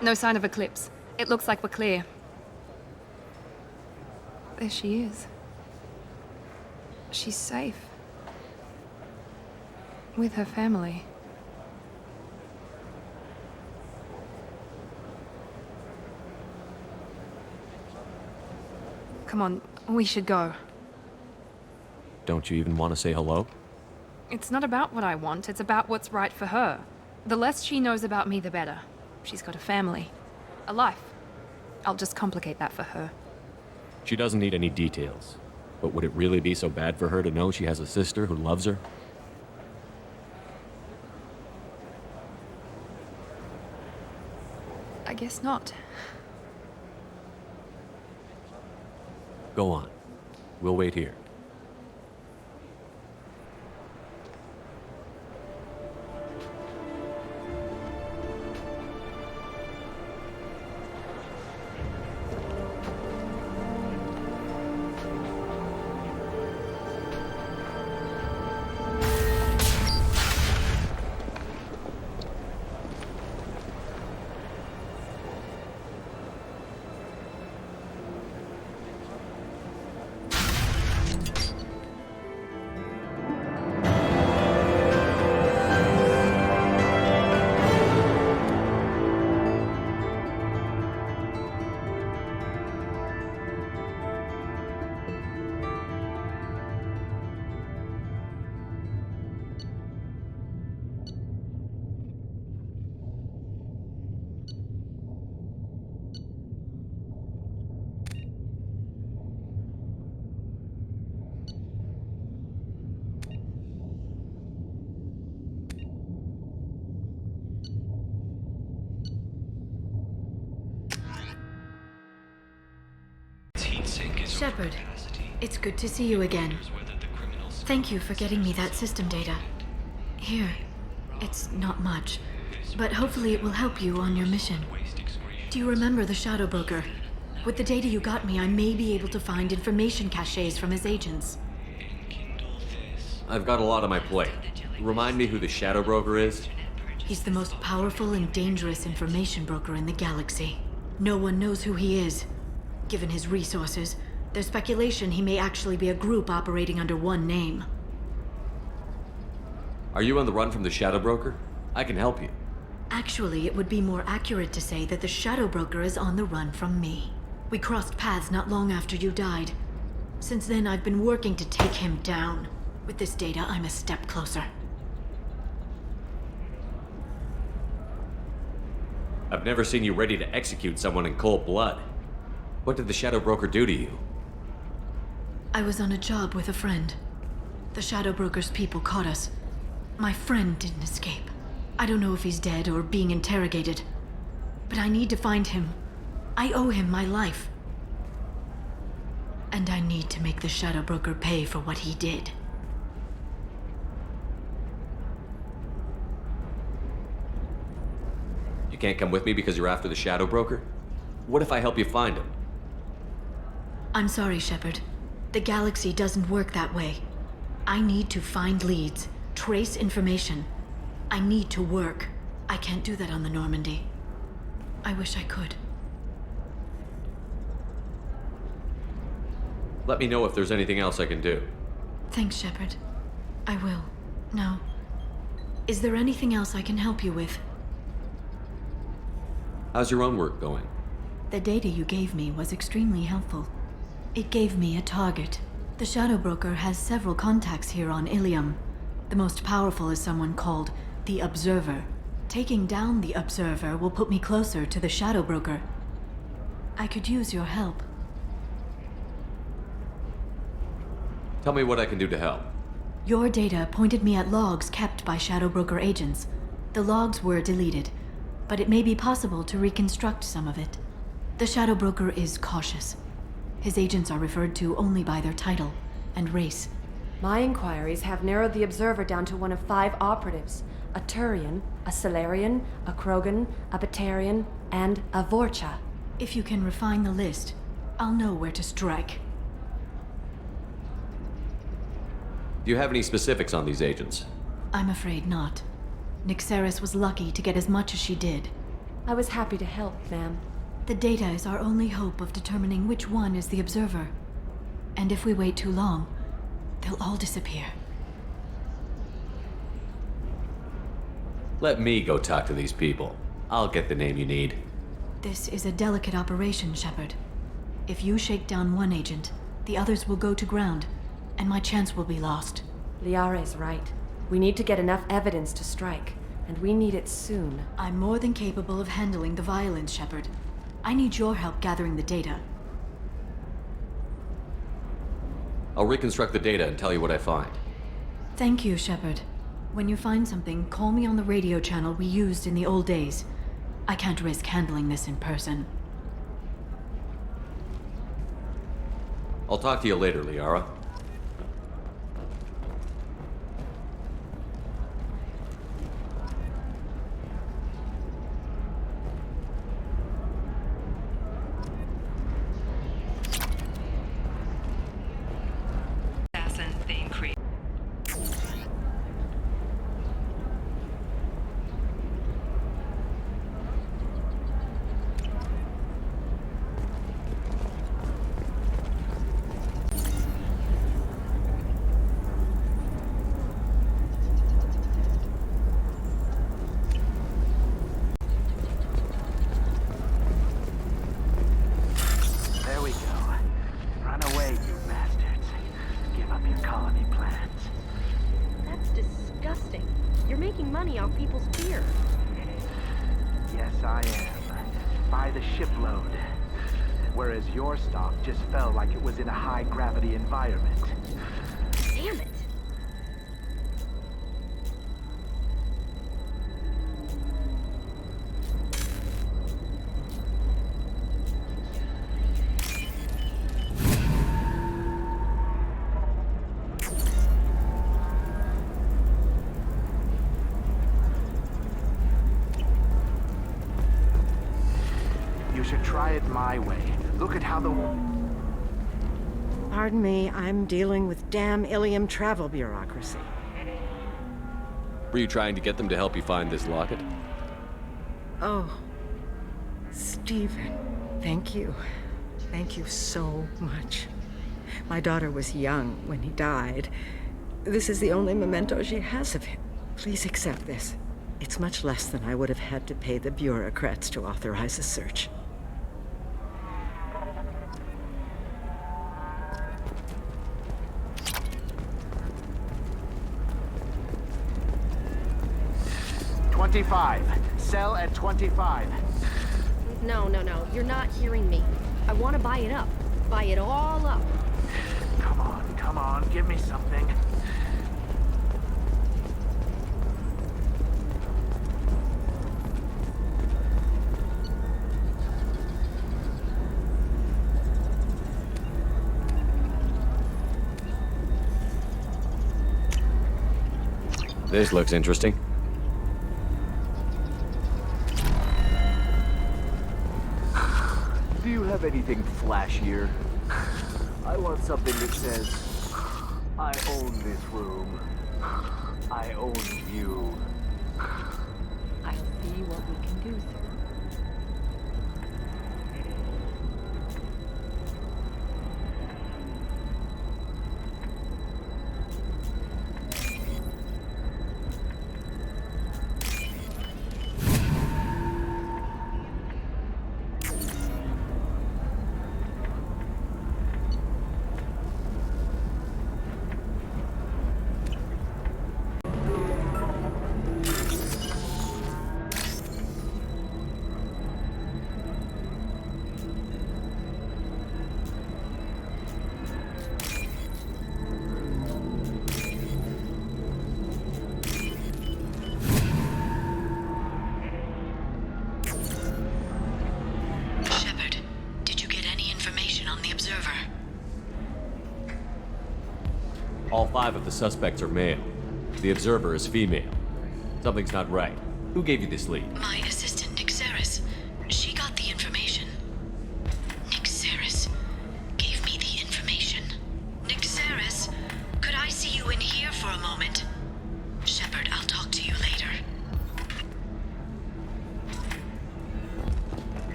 No sign of Eclipse. It looks like we're clear. There she is. She's safe. With her family. Come on, we should go. Don't you even want to say hello? It's not about what I want, it's about what's right for her. The less she knows about me, the better. She's got a family. A life. I'll just complicate that for her. She doesn't need any details. But would it really be so bad for her to know she has a sister who loves her? I guess not. Go on. We'll wait here. Shepard, it's good to see you again. Thank you for getting me that system data. Here, it's not much, but hopefully it will help you on your mission. Do you remember the Shadow Broker? With the data you got me, I may be able to find information caches from his agents. I've got a lot on my plate. Remind me who the Shadow Broker is? He's the most powerful and dangerous information broker in the galaxy. No one knows who he is. Given his resources, there's speculation he may actually be a group operating under one name. Are you on the run from the Shadow Broker? I can help you. Actually, it would be more accurate to say that the Shadow Broker is on the run from me. We crossed paths not long after you died. Since then, I've been working to take him down. With this data, I'm a step closer. I've never seen you ready to execute someone in cold blood. What did the Shadow Broker do to you? I was on a job with a friend. The Shadow Broker's people caught us. My friend didn't escape. I don't know if he's dead or being interrogated. But I need to find him. I owe him my life. And I need to make the Shadow Broker pay for what he did. You can't come with me because you're after the Shadow Broker? What if I help you find him? I'm sorry, Shepard. The galaxy doesn't work that way. I need to find leads, trace information. I need to work. I can't do that on the Normandy. I wish I could. Let me know if there's anything else I can do. Thanks, Shepard. I will. Now, is there anything else I can help you with? How's your own work going? The data you gave me was extremely helpful. It gave me a target. The Shadow Broker has several contacts here on Ilium. The most powerful is someone called the Observer. Taking down the Observer will put me closer to the Shadow Broker. I could use your help. Tell me what I can do to help. Your data pointed me at logs kept by Shadow Broker agents. The logs were deleted, but it may be possible to reconstruct some of it. The Shadow Broker is cautious. His agents are referred to only by their title and race. My inquiries have narrowed the Observer down to one of 5 operatives. A Turian, a Salarian, a Krogan, a Batarian, and a Vorcha. If you can refine the list, I'll know where to strike. Do you have any specifics on these agents? I'm afraid not. Nyxeris was lucky to get as much as she did. I was happy to help, ma'am. The data is our only hope of determining which one is the Observer. And if we wait too long, they'll all disappear. Let me go talk to these people. I'll get the name you need. This is a delicate operation, Shepard. If you shake down one agent, the others will go to ground, and my chance will be lost. Liara is right. We need to get enough evidence to strike, and we need it soon. I'm more than capable of handling the violence, Shepard. I need your help gathering the data. I'll reconstruct the data and tell you what I find. Thank you, Shepard. When you find something, call me on the radio channel we used in the old days. I can't risk handling this in person. I'll talk to you later, Liara. Your stock just fell like it was in a high-gravity environment. Damn it! You should try it my way. Look at how the... Pardon me, I'm dealing with damn Ilium travel bureaucracy. Were you trying to get them to help you find this locket? Oh, Stephen, thank you. Thank you so much. My daughter was young when he died. This is the only memento she has of him. Please accept this. It's much less than I would have had to pay the bureaucrats to authorize a search. Sell at 25. No. You're not hearing me. I want to buy it up. Buy it all up. Come on. Give me something. This looks interesting. Do you have anything flashier? I want something that says, I own this room. I own you. I see what we can do, sir. 5 of the suspects are male. The observer is female. Something's not right. Who gave you this lead? My assistant, Nixeris. She got the information. Nixeris gave me the information. Nixeris, could I see you in here for a moment? Shepard, I'll talk to you later.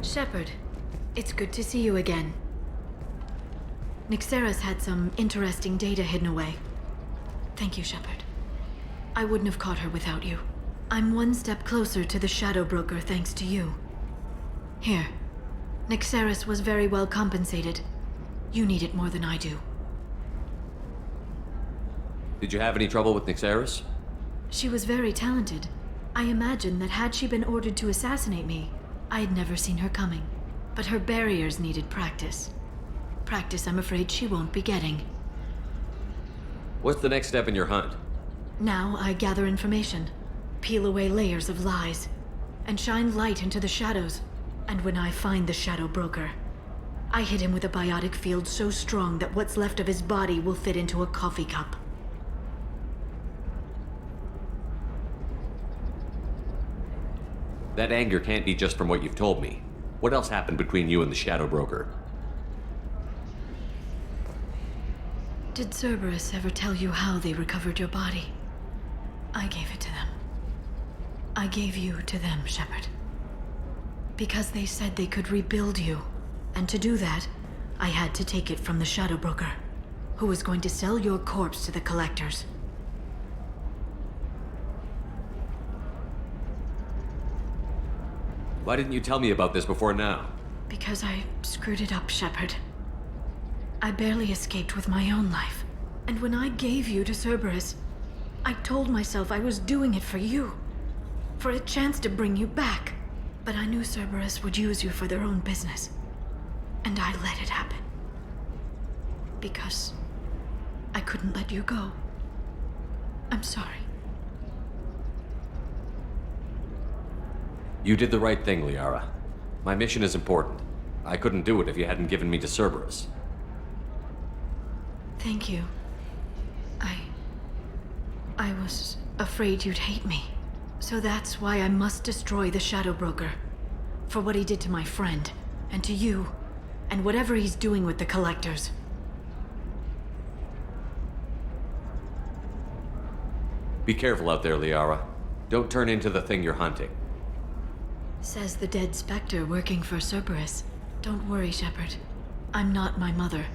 Shepard, it's good to see you again. Nixeris had some interesting data hidden away. Thank you, Shepard. I wouldn't have caught her without you. I'm one step closer to the Shadow Broker thanks to you. Here. Nixeris was very well compensated. You need it more than I do. Did you have any trouble with Nixeris? She was very talented. I imagine that had she been ordered to assassinate me, I had never seen her coming. But her barriers needed practice. Practice I'm afraid she won't be getting. What's the next step in your hunt? Now I gather information, peel away layers of lies, and shine light into the shadows. And when I find the Shadow Broker, I hit him with a biotic field so strong that what's left of his body will fit into a coffee cup. That anger can't be just from what you've told me. What else happened between you and the Shadow Broker? Did Cerberus ever tell you how they recovered your body? I gave it to them. I gave you to them, Shepard. Because they said they could rebuild you. And to do that, I had to take it from the Shadow Broker, who was going to sell your corpse to the collectors. Why didn't you tell me about this before now? Because I screwed it up, Shepard. I barely escaped with my own life. And when I gave you to Cerberus, I told myself I was doing it for you. For a chance to bring you back. But I knew Cerberus would use you for their own business. And I let it happen. Because I couldn't let you go. I'm sorry. You did the right thing, Liara. My mission is important. I couldn't do it if you hadn't given me to Cerberus. Thank you. I was afraid you'd hate me. So that's why I must destroy the Shadow Broker. For what he did to my friend, and to you, and whatever he's doing with the collectors. Be careful out there, Liara. Don't turn into the thing you're hunting. Says the dead Spectre working for Cerberus. Don't worry, Shepard. I'm not my mother.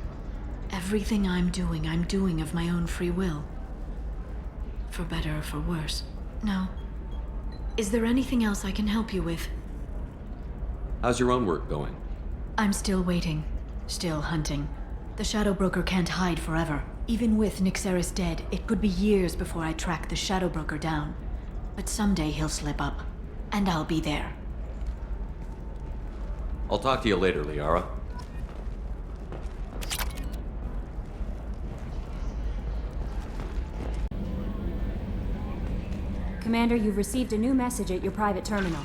Everything I'm doing of my own free will. For better or for worse. Now, is there anything else I can help you with? How's your own work going? I'm still waiting. Still hunting. The Shadow Broker can't hide forever. Even with Nixeris dead, it could be years before I track the Shadow Broker down. But someday he'll slip up. And I'll be there. I'll talk to you later, Liara. Commander, you've received a new message at your private terminal.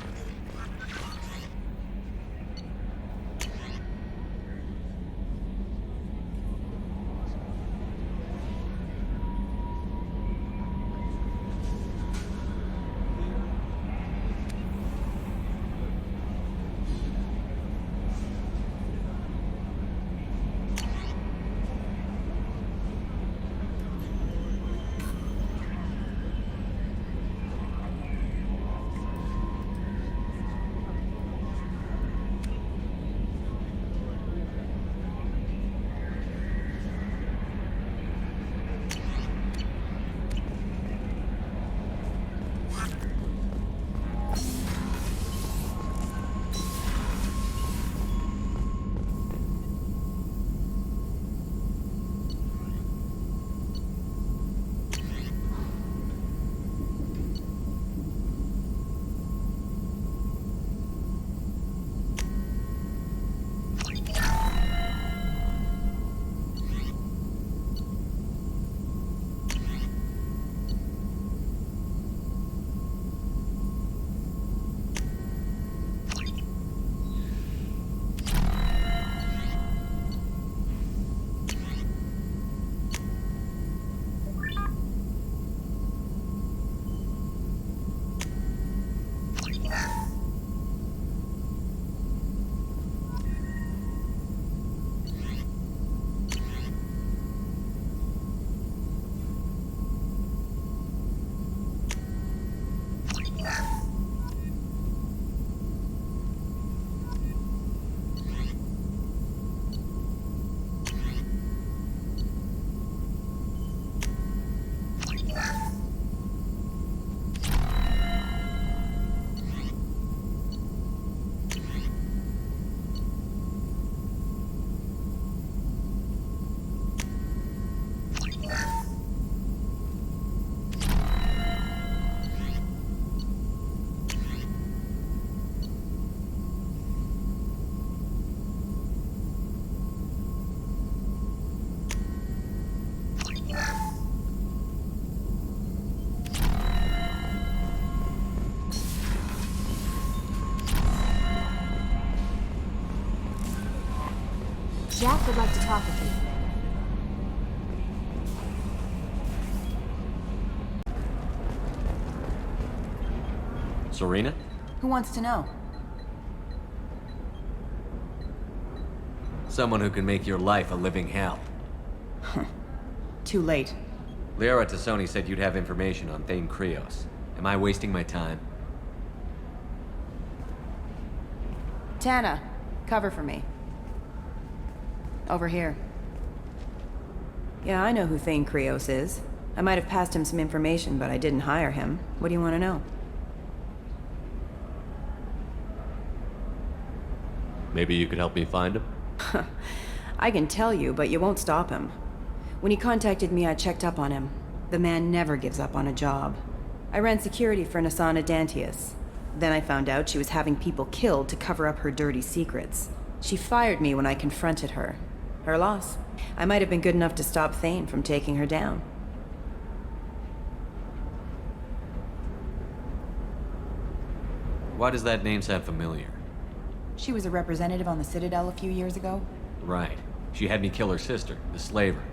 Staff would like to talk with you. Serena? Who wants to know? Someone who can make your life a living hell. Too late. Liara Tassoni said you'd have information on Thane Krios. Am I wasting my time? Tana, cover for me. Over here. Yeah, I know who Thane Krios is. I might have passed him some information, but I didn't hire him. What do you want to know? Maybe you could help me find him? I can tell you, but you won't stop him. When he contacted me, I checked up on him. The man never gives up on a job. I ran security for Nasana Dantius. Then I found out she was having people killed to cover up her dirty secrets. She fired me when I confronted her. Her loss. I might have been good enough to stop Thane from taking her down. Why does that name sound familiar? She was a representative on the Citadel a few years ago. Right. She had me kill her sister, the slaver.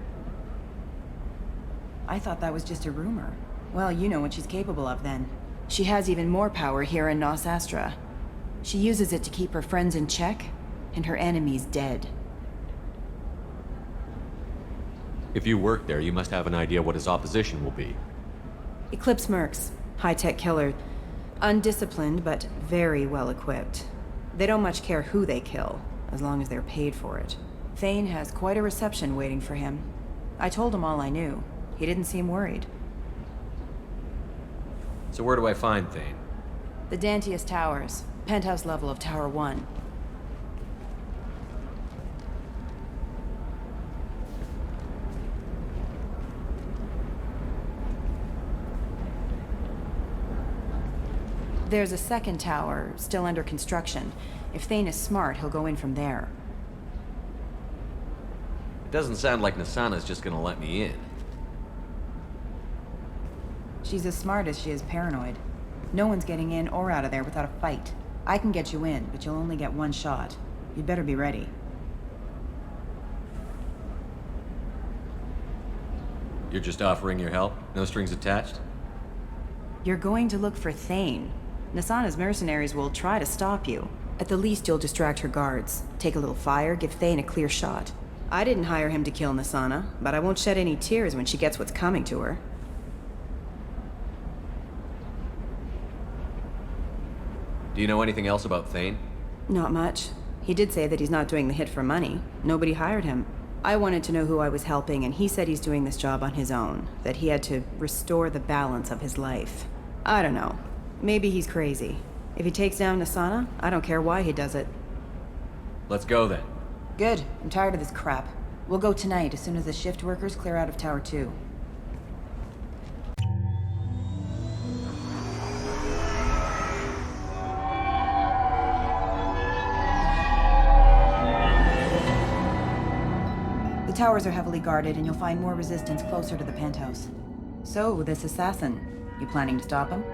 I thought that was just a rumor. Well, you know what she's capable of then. She has even more power here in Nos Astra. She uses it to keep her friends in check, and her enemies dead. If you work there, you must have an idea what his opposition will be. Eclipse mercs. High-tech killer. Undisciplined, but very well-equipped. They don't much care who they kill, as long as they're paid for it. Thane has quite a reception waiting for him. I told him all I knew. He didn't seem worried. So where do I find Thane? The Dantius Towers. Penthouse level of Tower 1. There's a second tower, still under construction. If Thane is smart, he'll go in from there. It doesn't sound like Nasana's just gonna let me in. She's as smart as she is paranoid. No one's getting in or out of there without a fight. I can get you in, but you'll only get one shot. You'd better be ready. You're just offering your help? No strings attached? You're going to look for Thane. Nasana's mercenaries will try to stop you. At the least, you'll distract her guards. Take a little fire, give Thane a clear shot. I didn't hire him to kill Nasana, but I won't shed any tears when she gets what's coming to her. Do you know anything else about Thane? Not much. He did say that he's not doing the hit for money. Nobody hired him. I wanted to know who I was helping, and he said he's doing this job on his own. That he had to restore the balance of his life. I don't know. Maybe he's crazy. If he takes down Nasana, I don't care why he does it. Let's go then. Good. I'm tired of this crap. We'll go tonight as soon as the shift workers clear out of Tower 2. The towers are heavily guarded, and you'll find more resistance closer to the penthouse. So, this assassin, you planning to stop him?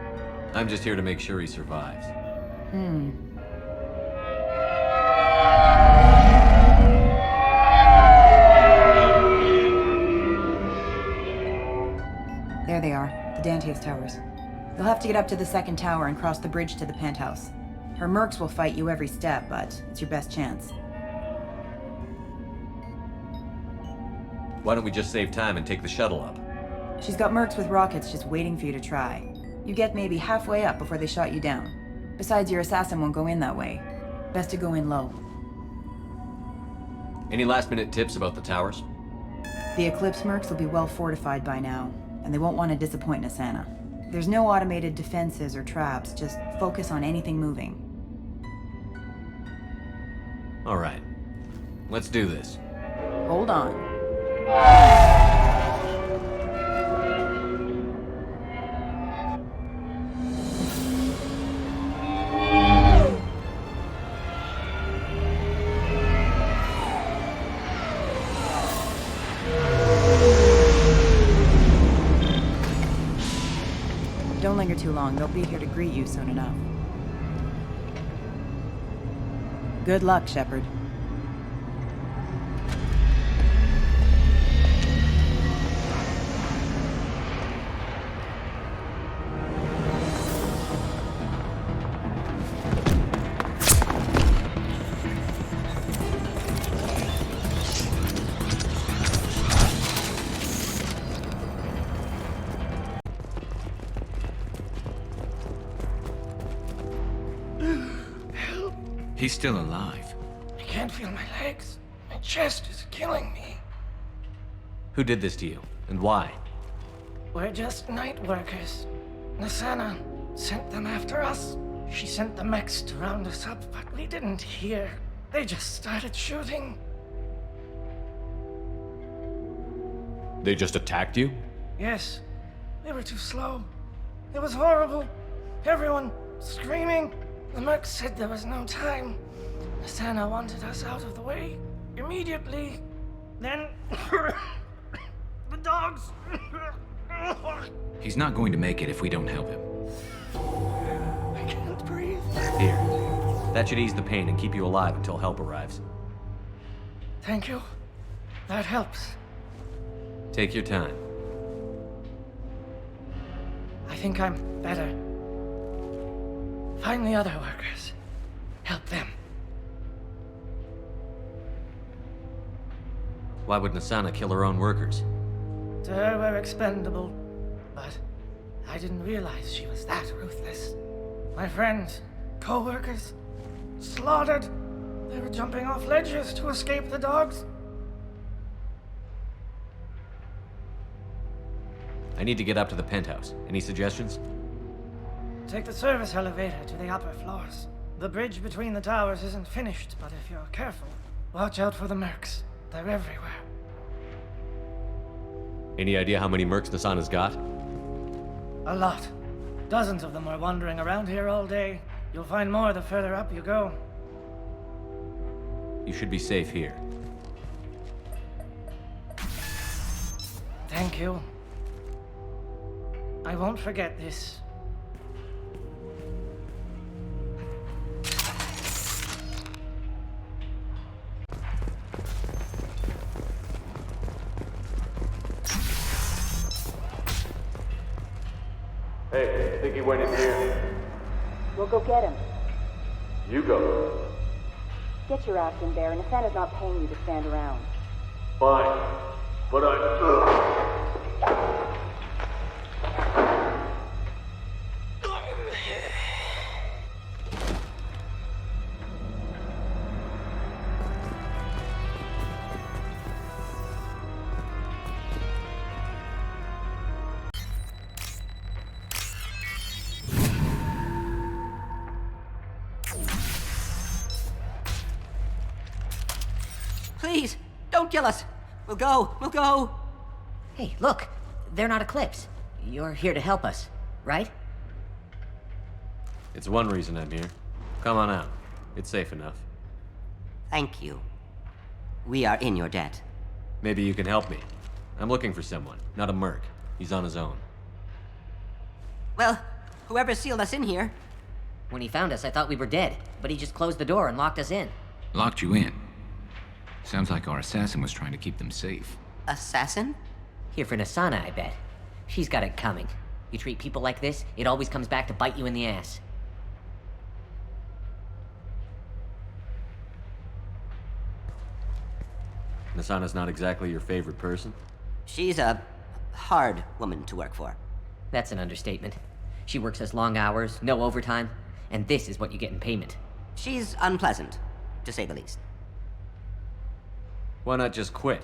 I'm just here to make sure he survives. There they are, the Dantius Towers. You'll have to get up to the second tower and cross the bridge to the penthouse. Her mercs will fight you every step, but it's your best chance. Why don't we just save time and take the shuttle up? She's got mercs with rockets just waiting for you to try. You get maybe halfway up before they shot you down. Besides, your assassin won't go in that way. Best to go in low. Any last-minute tips about the towers? The Eclipse mercs will be well fortified by now, and they won't want to disappoint Nasana. There's no automated defenses or traps, just focus on anything moving. All right. Let's do this. Hold on. Don't linger too long. They'll be here to greet you soon enough. Good luck, Shepard. He's still alive. I can't feel my legs. My chest is killing me. Who did this to you, and why? We're just night workers. Nasana sent them after us. She sent the mechs to round us up, but we didn't hear. They just started shooting. They just attacked you? Yes, they were too slow. It was horrible. Everyone screaming. The mechs said there was no time. Nasana wanted us out of the way immediately. Then the dogs. He's not going to make it if we don't help him. I can't breathe. Here. That should ease the pain and keep you alive until help arrives. Thank you. That helps. Take your time. I think I'm better. Find the other workers. Help them. Why would Nasana kill her own workers? To her, we're expendable. But I didn't realize she was that ruthless. My friends, co-workers, slaughtered. They were jumping off ledges to escape the dogs. I need to get up to the penthouse. Any suggestions? Take the service elevator to the upper floors. The bridge between the towers isn't finished, but if you're careful, watch out for the mercs. They're everywhere. Any idea how many mercs Nasana's got? A lot. Dozens of them are wandering around here all day. You'll find more the further up you go. You should be safe here. Thank you. I won't forget this. Hey, think he went in here? We'll go get him. You go. Get your ass in there, and Asana's not paying you to stand around. Fine. But Please, don't kill us. We'll go. Hey, look, they're not Eclipse. You're here to help us, right? It's one reason I'm here. Come on out. It's safe enough. Thank you. We are in your debt. Maybe you can help me. I'm looking for someone, not a merc. He's on his own. Well, whoever sealed us in here. When he found us, I thought we were dead, but he just closed the door and locked us in. Locked you in. Sounds like our assassin was trying to keep them safe. Assassin? Here for Nasana, I bet. She's got it coming. You treat people like this, it always comes back to bite you in the ass. Nasana's not exactly your favorite person? She's a hard woman to work for. That's an understatement. She works us long hours, no overtime, and this is what you get in payment. She's unpleasant, to say the least. Why not just quit?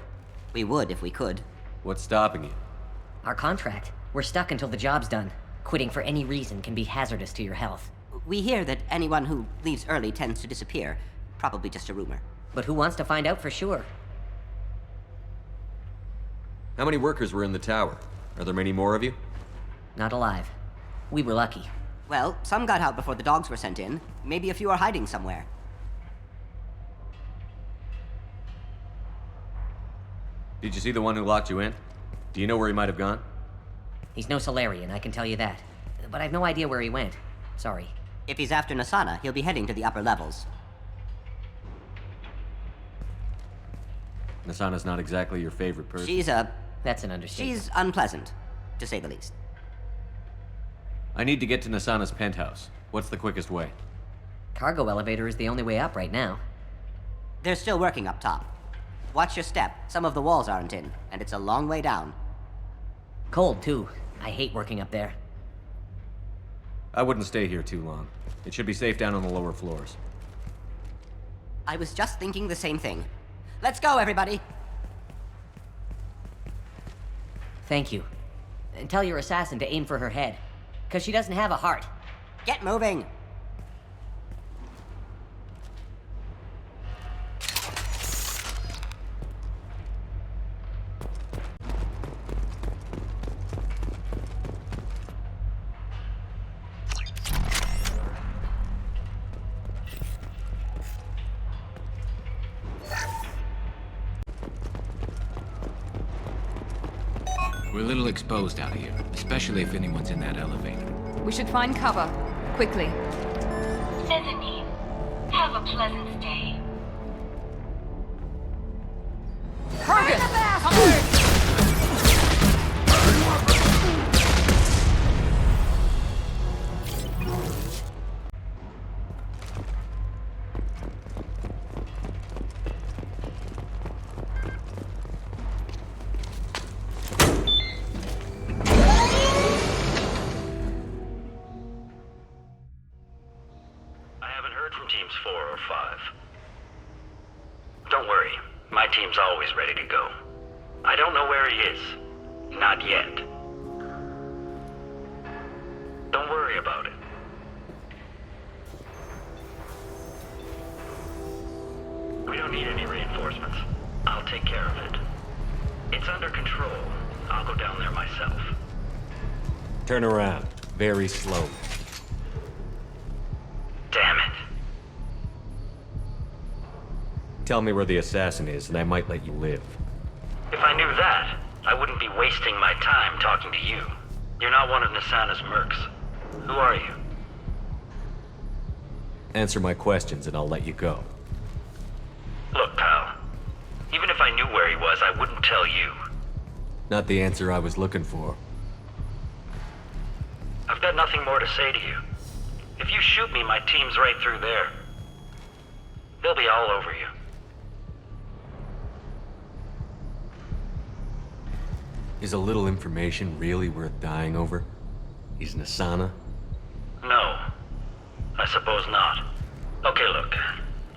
We would if we could. What's stopping you? Our contract. We're stuck until the job's done. Quitting for any reason can be hazardous to your health. We hear that anyone who leaves early tends to disappear. Probably just a rumor. But who wants to find out for sure? How many workers were in the tower? Are there many more of you? Not alive. We were lucky. Well, some got out before the dogs were sent in. Maybe a few are hiding somewhere. Did you see the one who locked you in? Do you know where he might have gone? He's no Solarian, I can tell you that. But I've no idea where he went. Sorry. If he's after Nasana, he'll be heading to the upper levels. Nasana's not exactly your favorite person. She's That's an understatement. She's unpleasant, to say the least. I need to get to Nasana's penthouse. What's the quickest way? Cargo elevator is the only way up right now. They're still working up top. Watch your step. Some of the walls aren't in, and it's a long way down. Cold, too. I hate working up there. I wouldn't stay here too long. It should be safe down on the lower floors. I was just thinking the same thing. Let's go, everybody! Thank you. And tell your assassin to aim for her head. Because she doesn't have a heart. Get moving! We're a little exposed out here, especially if anyone's in that elevator. We should find cover. Quickly. Mezzanine. Have a pleasant stay. Krogan! Come here! Teams 4 or 5. Don't worry, my team's always ready to go. I don't know where he is. Not yet. Don't worry about it. We don't need any reinforcements. I'll take care of it. It's under control. I'll go down there myself. Turn around. Very slowly. Damn it. Tell me where the assassin is, and I might let you live. If I knew that, I wouldn't be wasting my time talking to you. You're not one of Nasana's mercs. Who are you? Answer my questions, and I'll let you go. Look, pal. Even if I knew where he was, I wouldn't tell you. Not the answer I was looking for. I've got nothing more to say to you. If you shoot me, my team's right through there. They'll be all over you. Is a little information really worth dying over? He's Nasana? No. I suppose not. Okay, look.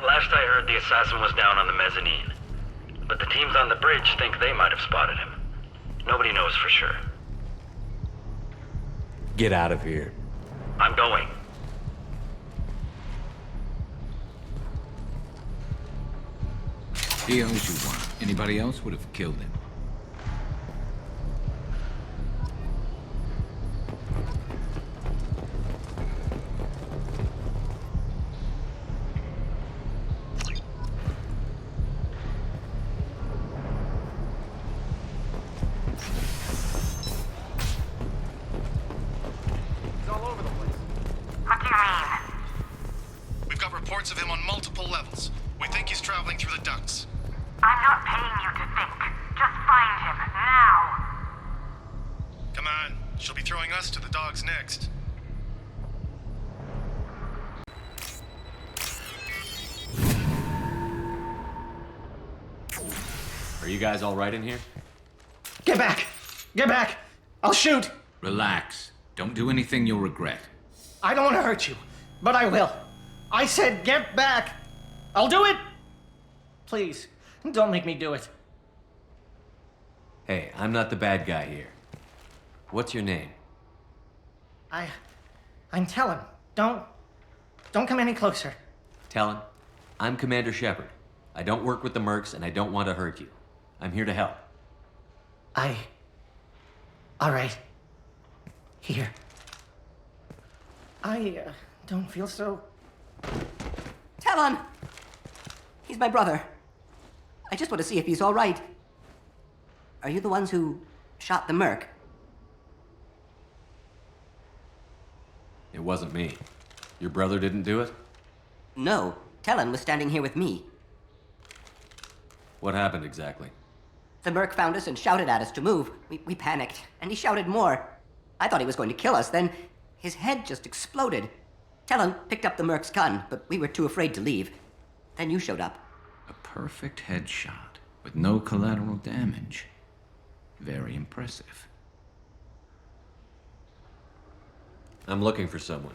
Last I heard, the assassin was down on the mezzanine. But the teams on the bridge think they might have spotted him. Nobody knows for sure. Get out of here. I'm going. He owes you one. Anybody else would have killed him. Reports of him on multiple levels. We think he's traveling through the ducts. I'm not paying you to think. Just find him, now! Come on. She'll be throwing us to the dogs next. Are you guys all right in here? Get back! Get back! I'll shoot! Relax. Don't do anything you'll regret. I don't want to hurt you, but I will. I said get back! I'll do it! Please, don't make me do it. Hey, I'm not the bad guy here. What's your name? I'm Talon. Don't come any closer. Talon, I'm Commander Shepard. I don't work with the mercs, and I don't want to hurt you. I'm here to help. All right. Here. I don't feel so... Talon! He's my brother. I just want to see if he's all right. Are you the ones who shot the merc? It wasn't me. Your brother didn't do it? No. Talon was standing here with me. What happened exactly? The merc found us and shouted at us to move. We panicked, and he shouted more. I thought he was going to kill us, then his head just exploded. Talon picked up the merc's gun, but we were too afraid to leave. Then you showed up. A perfect headshot with no collateral damage. Very impressive. I'm looking for someone.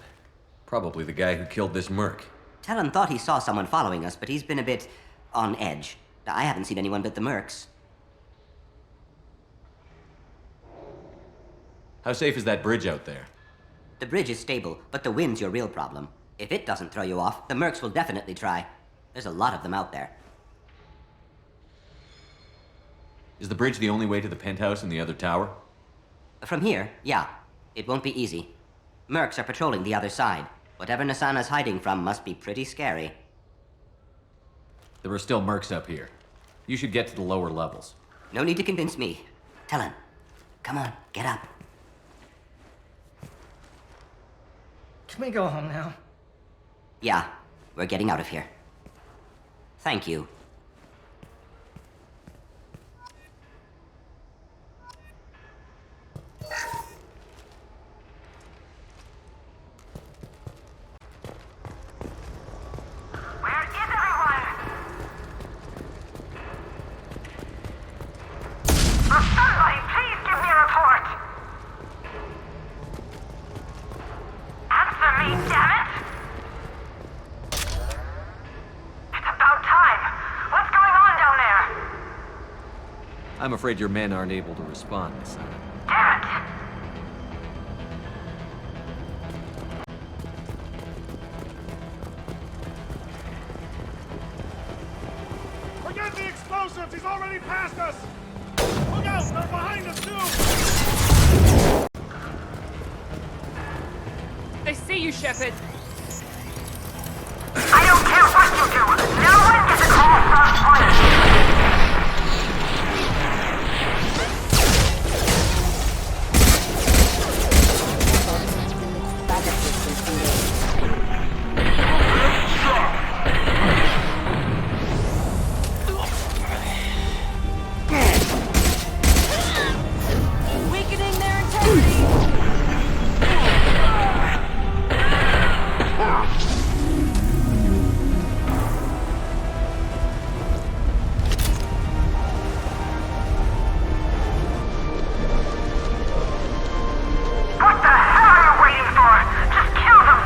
Probably the guy who killed this merc. Talon thought he saw someone following us, but he's been a bit on edge. I haven't seen anyone but the mercs. How safe is that bridge out there? The bridge is stable, but the wind's your real problem. If it doesn't throw you off, the mercs will definitely try. There's a lot of them out there. Is the bridge the only way to the penthouse and the other tower? From here, yeah. It won't be easy. Mercs are patrolling the other side. Whatever Nasana's hiding from must be pretty scary. There are still mercs up here. You should get to the lower levels. No need to convince me. Talon, come on, get up. Can we go home now? Yeah, we're getting out of here. Thank you. I'm afraid your men aren't able to respond, son. Damn it! Forget the explosives! He's already past us! Look out! They're behind us, too! They see you, Shepard. I don't care what you do! No one gets a call from point! Weakening their integrity. What the hell are you waiting for? Just kill them!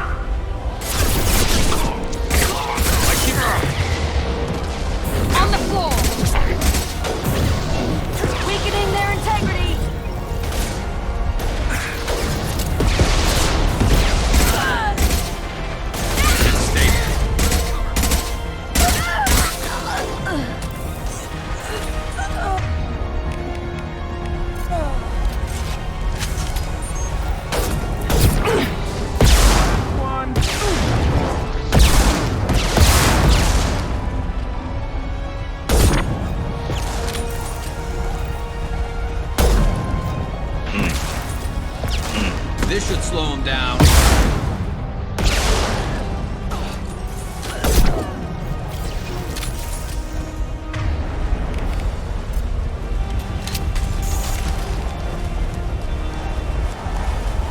On the floor. Weakening their integrity. This should slow him down.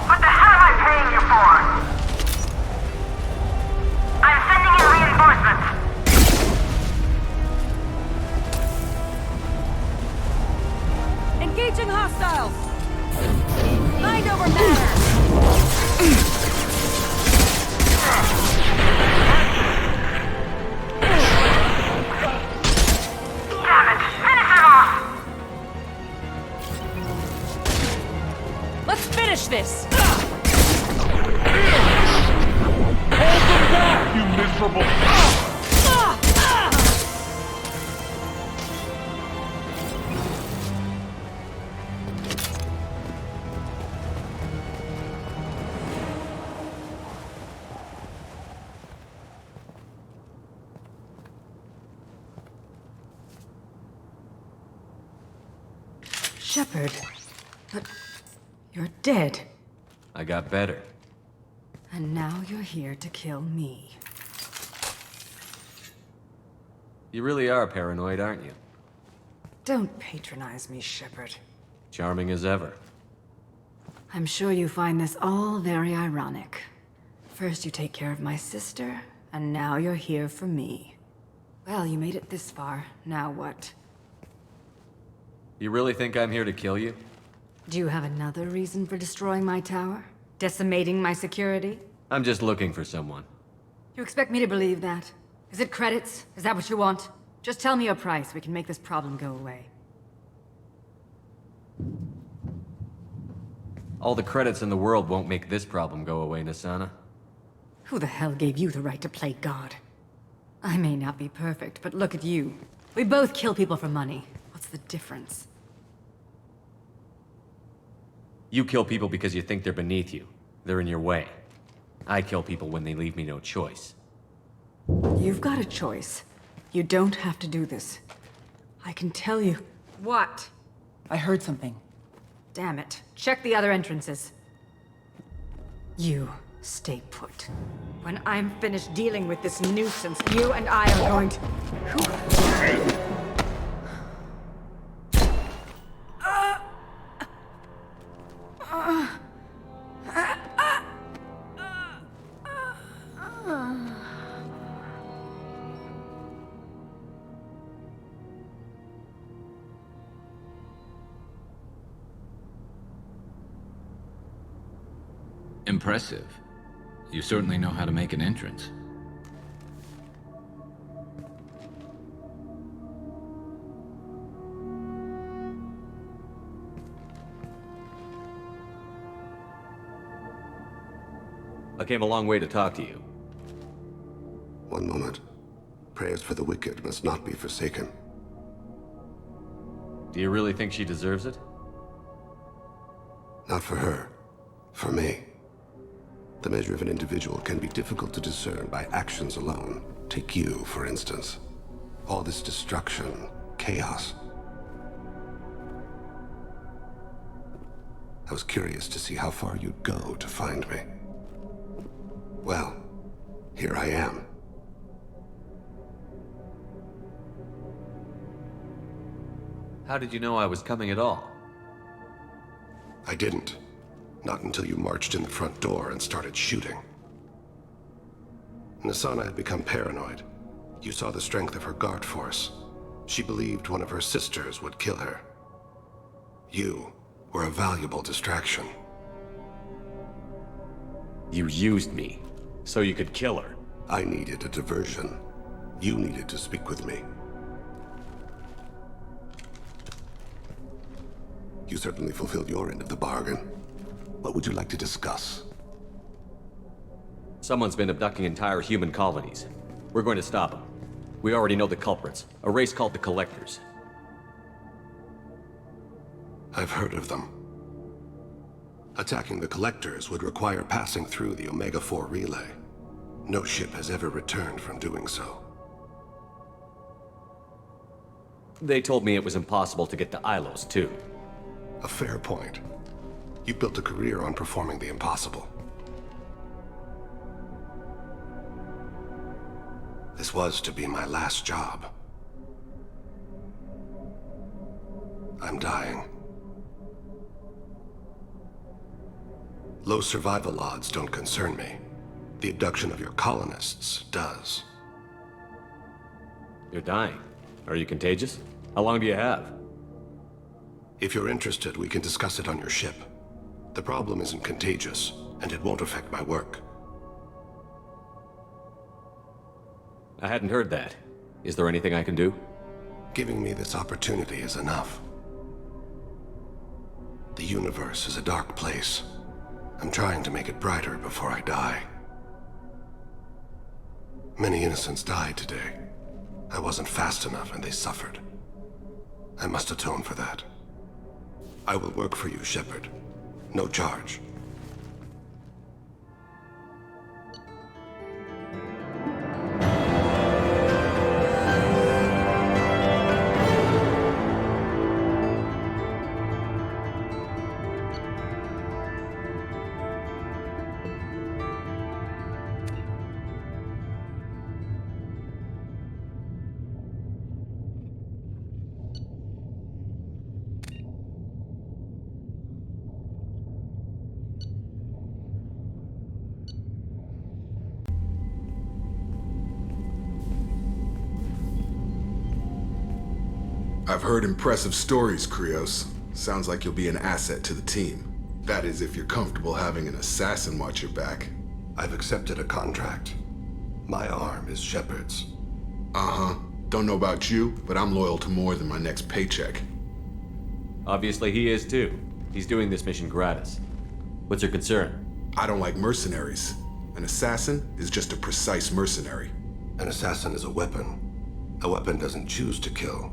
What the hell am I paying you for? I'm sending in reinforcements. Engaging hostiles. Mind over matter. Damn it! Finish him off! Let's finish this. Hold them back, you miserable... Shepard, but you're dead. I got better. And now you're here to kill me. You really are paranoid, aren't you? Don't patronize me, Shepard. Charming as ever. I'm sure you find this all very ironic. First you take care of my sister, and now you're here for me. Well, you made it this far. Now what? You really think I'm here to kill you? Do you have another reason for destroying my tower? Decimating my security? I'm just looking for someone. You expect me to believe that? Is it credits? Is that what you want? Just tell me your price. We can make this problem go away. All the credits in the world won't make this problem go away, Nasana. Who the hell gave you the right to play God? I may not be perfect, but look at you. We both kill people for money. What's the difference? You kill people because you think they're beneath you. They're in your way. I kill people when they leave me no choice. You've got a choice. You don't have to do this. I can tell you. What? I heard something. Damn it. Check the other entrances. You stay put. When I'm finished dealing with this nuisance, you and I are going to... Impressive. You certainly know how to make an entrance. I came a long way to talk to you. One moment. Prayers for the wicked must not be forsaken. Do you really think she deserves it? Not for her. For me. The measure of an individual can be difficult to discern by actions alone. Take you, for instance. All this destruction, chaos. I was curious to see how far you'd go to find me. Well, here I am. How did you know I was coming at all? I didn't. Not until you marched in the front door and started shooting. Nasana had become paranoid. You saw the strength of her guard force. She believed one of her sisters would kill her. You were a valuable distraction. You used me, so you could kill her. I needed a diversion. You needed to speak with me. You certainly fulfilled your end of the bargain. What would you like to discuss? Someone's been abducting entire human colonies. We're going to stop them. We already know the culprits, a race called the Collectors. I've heard of them. Attacking the Collectors would require passing through the Omega-4 relay. No ship has ever returned from doing so. They told me it was impossible to get to Ilos, too. A fair point. You built a career on performing the impossible. This was to be my last job. I'm dying. Low survival odds don't concern me. The abduction of your colonists does. You're dying. Are you contagious? How long do you have? If you're interested, we can discuss it on your ship. The problem isn't contagious, and it won't affect my work. I hadn't heard that. Is there anything I can do? Giving me this opportunity is enough. The universe is a dark place. I'm trying to make it brighter before I die. Many innocents died today. I wasn't fast enough and they suffered. I must atone for that. I will work for you, Shepard. No charge. I've heard impressive stories, Krios. Sounds like you'll be an asset to the team. That is, if you're comfortable having an assassin watch your back. I've accepted a contract. My arm is Shepard's. Uh-huh. Don't know about you, but I'm loyal to more than my next paycheck. Obviously he is too. He's doing this mission gratis. What's your concern? I don't like mercenaries. An assassin is just a precise mercenary. An assassin is a weapon. A weapon doesn't choose to kill.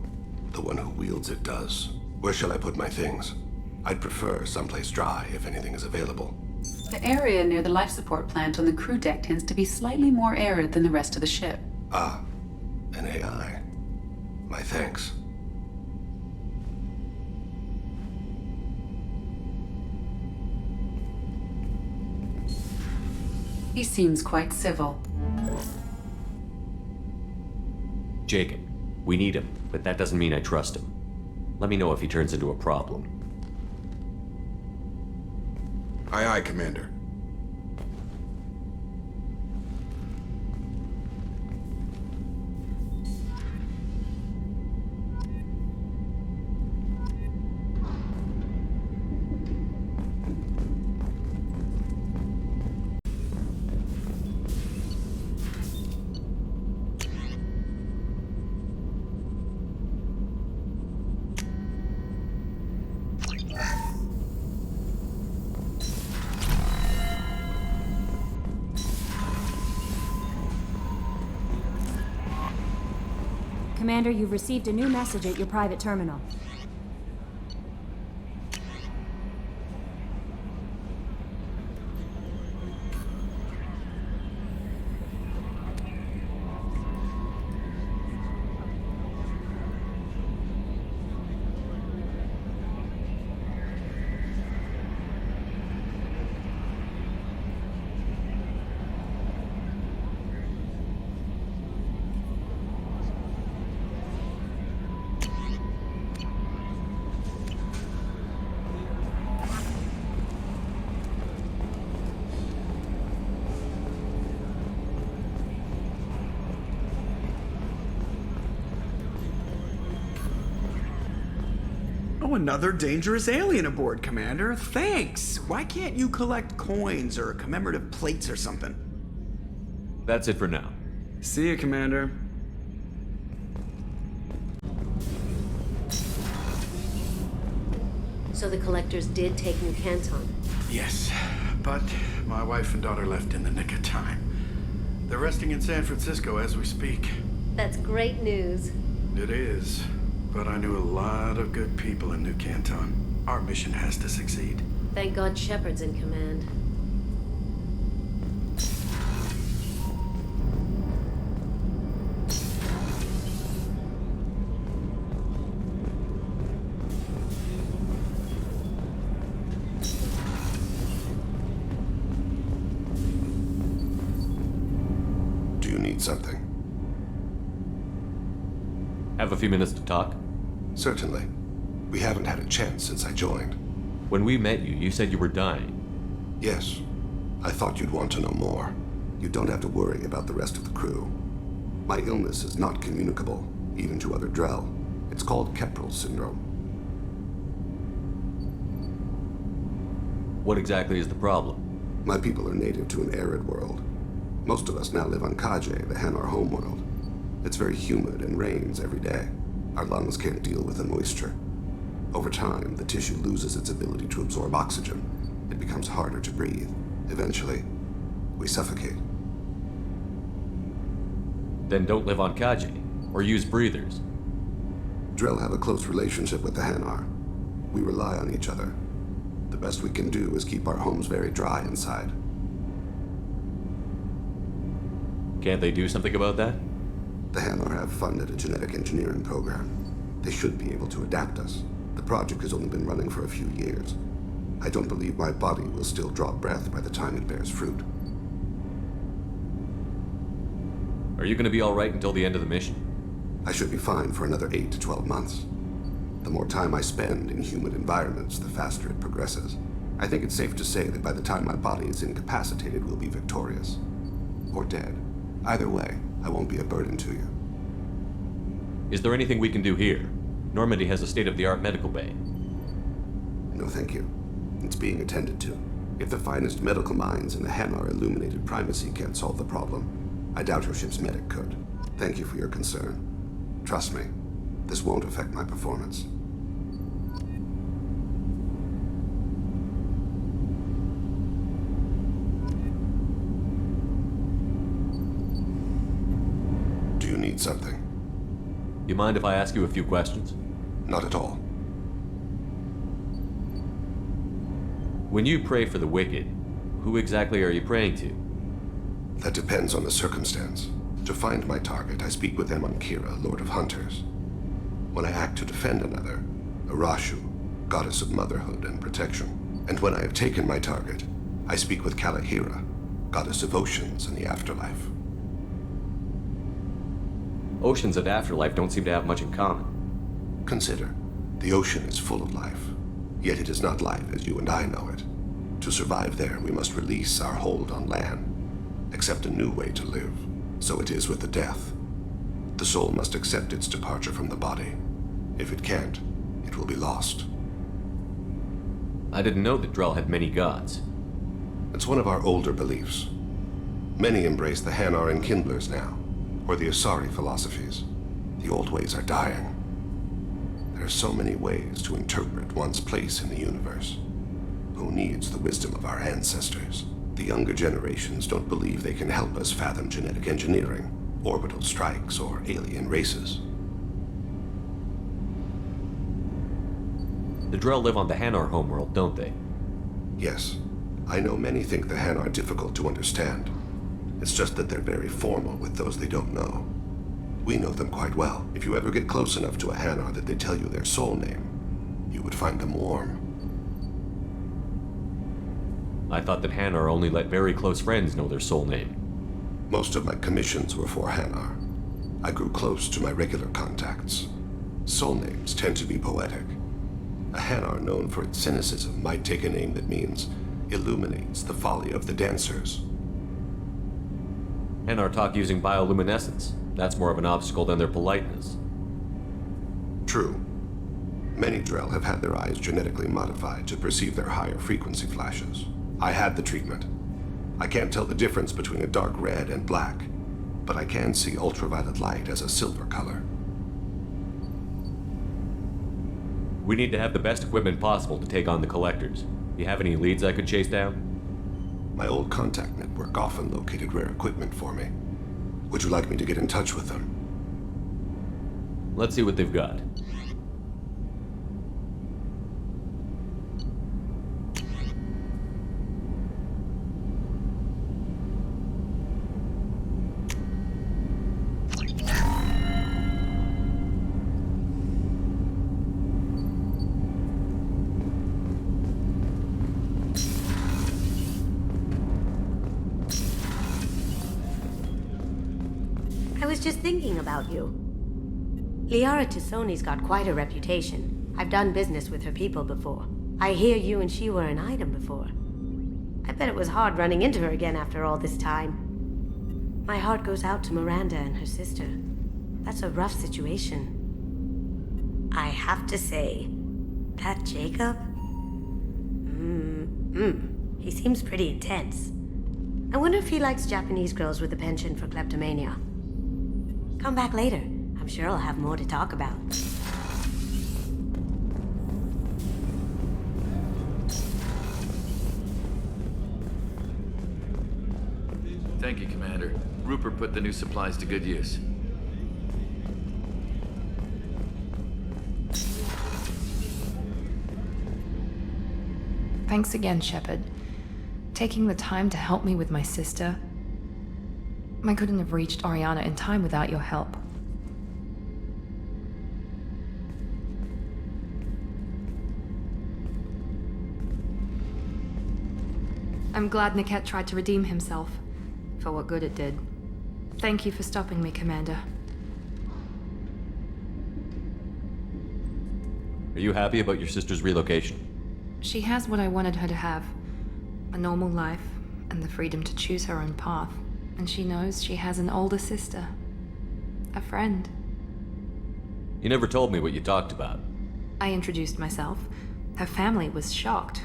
The one who wields it does. Where shall I put my things? I'd prefer someplace dry if anything is available. The area near the life support plant on the crew deck tends to be slightly more arid than the rest of the ship. Ah, an AI. My thanks. He seems quite civil. Jacob, we need him, but that doesn't mean I trust him. Let me know if he turns into a problem. Aye, aye, Commander. Commander, you've received a new message at your private terminal. Oh, another dangerous alien aboard, Commander. Thanks. Why can't you collect coins or commemorative plates or something? That's it for now. See you, Commander. So the collectors did take New Canton? Yes, but my wife and daughter left in the nick of time. They're resting in San Francisco as we speak. That's great news. It is. But I knew a lot of good people in New Canton. Our mission has to succeed. Thank God Shepard's in command. Do you need something? Have a few minutes to talk? Certainly. We haven't had a chance since I joined. When we met you, you said you were dying. Yes. I thought you'd want to know more. You don't have to worry about the rest of the crew. My illness is not communicable, even to other Drell. It's called Keprel syndrome. What exactly is the problem? My people are native to an arid world. Most of us now live on Kaje, the Hanar homeworld. It's very humid and rains every day. Our lungs can't deal with the moisture. Over time, the tissue loses its ability to absorb oxygen. It becomes harder to breathe. Eventually, we suffocate. Then don't live on Kaji, or use breathers. Drell have a close relationship with the Hanar. We rely on each other. The best we can do is keep our homes very dry inside. Can't they do something about that? The Hanar have funded a genetic engineering program. They should be able to adapt us. The project has only been running for a few years. I don't believe my body will still draw breath by the time it bears fruit. Are you going to be all right until the end of the mission? I should be fine for another 8 to 12 months. The more time I spend in humid environments, the faster it progresses. I think it's safe to say that by the time my body is incapacitated, we'll be victorious. Or dead. Either way, I won't be a burden to you. Is there anything we can do here? Normandy has a state-of-the-art medical bay. No, thank you. It's being attended to. If the finest medical minds in the Hanar illuminated primacy can't solve the problem, I doubt your ship's medic could. Thank you for your concern. Trust me, this won't affect my performance. Do you need something? You mind if I ask you a few questions? Not at all. When you pray for the wicked, who exactly are you praying to? That depends on the circumstance. To find my target, I speak with them on Kira, Lord of Hunters. When I act to defend another, Arashu, goddess of motherhood and protection. And when I have taken my target, I speak with Kalahira, goddess of oceans and the afterlife. Oceans and afterlife don't seem to have much in common. Consider, the ocean is full of life, yet it is not life as you and I know it. To survive there, we must release our hold on land, accept a new way to live. So it is with the death. The soul must accept its departure from the body. If it can't, it will be lost. I didn't know that Drell had many gods. It's one of our older beliefs. Many embrace the Hanar and Kindlers now, or the Asari philosophies. The old ways are dying. There are so many ways to interpret one's place in the universe. Who needs the wisdom of our ancestors? The younger generations don't believe they can help us fathom genetic engineering, orbital strikes, or alien races. The Drell live on the Hanar homeworld, don't they? Yes. I know many think the Hanar are difficult to understand. It's just that they're very formal with those they don't know. We know them quite well. If you ever get close enough to a Hanar that they tell you their soul name, you would find them warm. I thought that Hanar only let very close friends know their soul name. Most of my commissions were for Hanar. I grew close to my regular contacts. Soul names tend to be poetic. A Hanar known for its cynicism might take a name that means illuminates the folly of the dancers. Hanar talk using bioluminescence. That's more of an obstacle than their politeness. True. Many Drell have had their eyes genetically modified to perceive their higher frequency flashes. I had the treatment. I can't tell the difference between a dark red and black, but I can see ultraviolet light as a silver color. We need to have the best equipment possible to take on the collectors. Do you have any leads I could chase down? My old contact network often located rare equipment for me. Would you like me to get in touch with them? Let's see what they've got. I was just thinking about you. Liara Tassoni's got quite a reputation. I've done business with her people before. I hear you and she were an item before. I bet it was hard running into her again after all this time. My heart goes out to Miranda and her sister. That's a rough situation. I have to say, that Jacob? He seems pretty intense. I wonder if he likes Japanese girls with a penchant for kleptomania. Come back later. I'm sure I'll have more to talk about. Thank you, Commander. Rupert put the new supplies to good use. Thanks again, Shepard. Taking the time to help me with my sister. I couldn't have reached Oriana in time without your help. I'm glad Niket tried to redeem himself, for what good it did. Thank you for stopping me, Commander. Are you happy about your sister's relocation? She has what I wanted her to have. A normal life, and the freedom to choose her own path. And she knows she has an older sister. A friend. You never told me what you talked about. I introduced myself. Her family was shocked.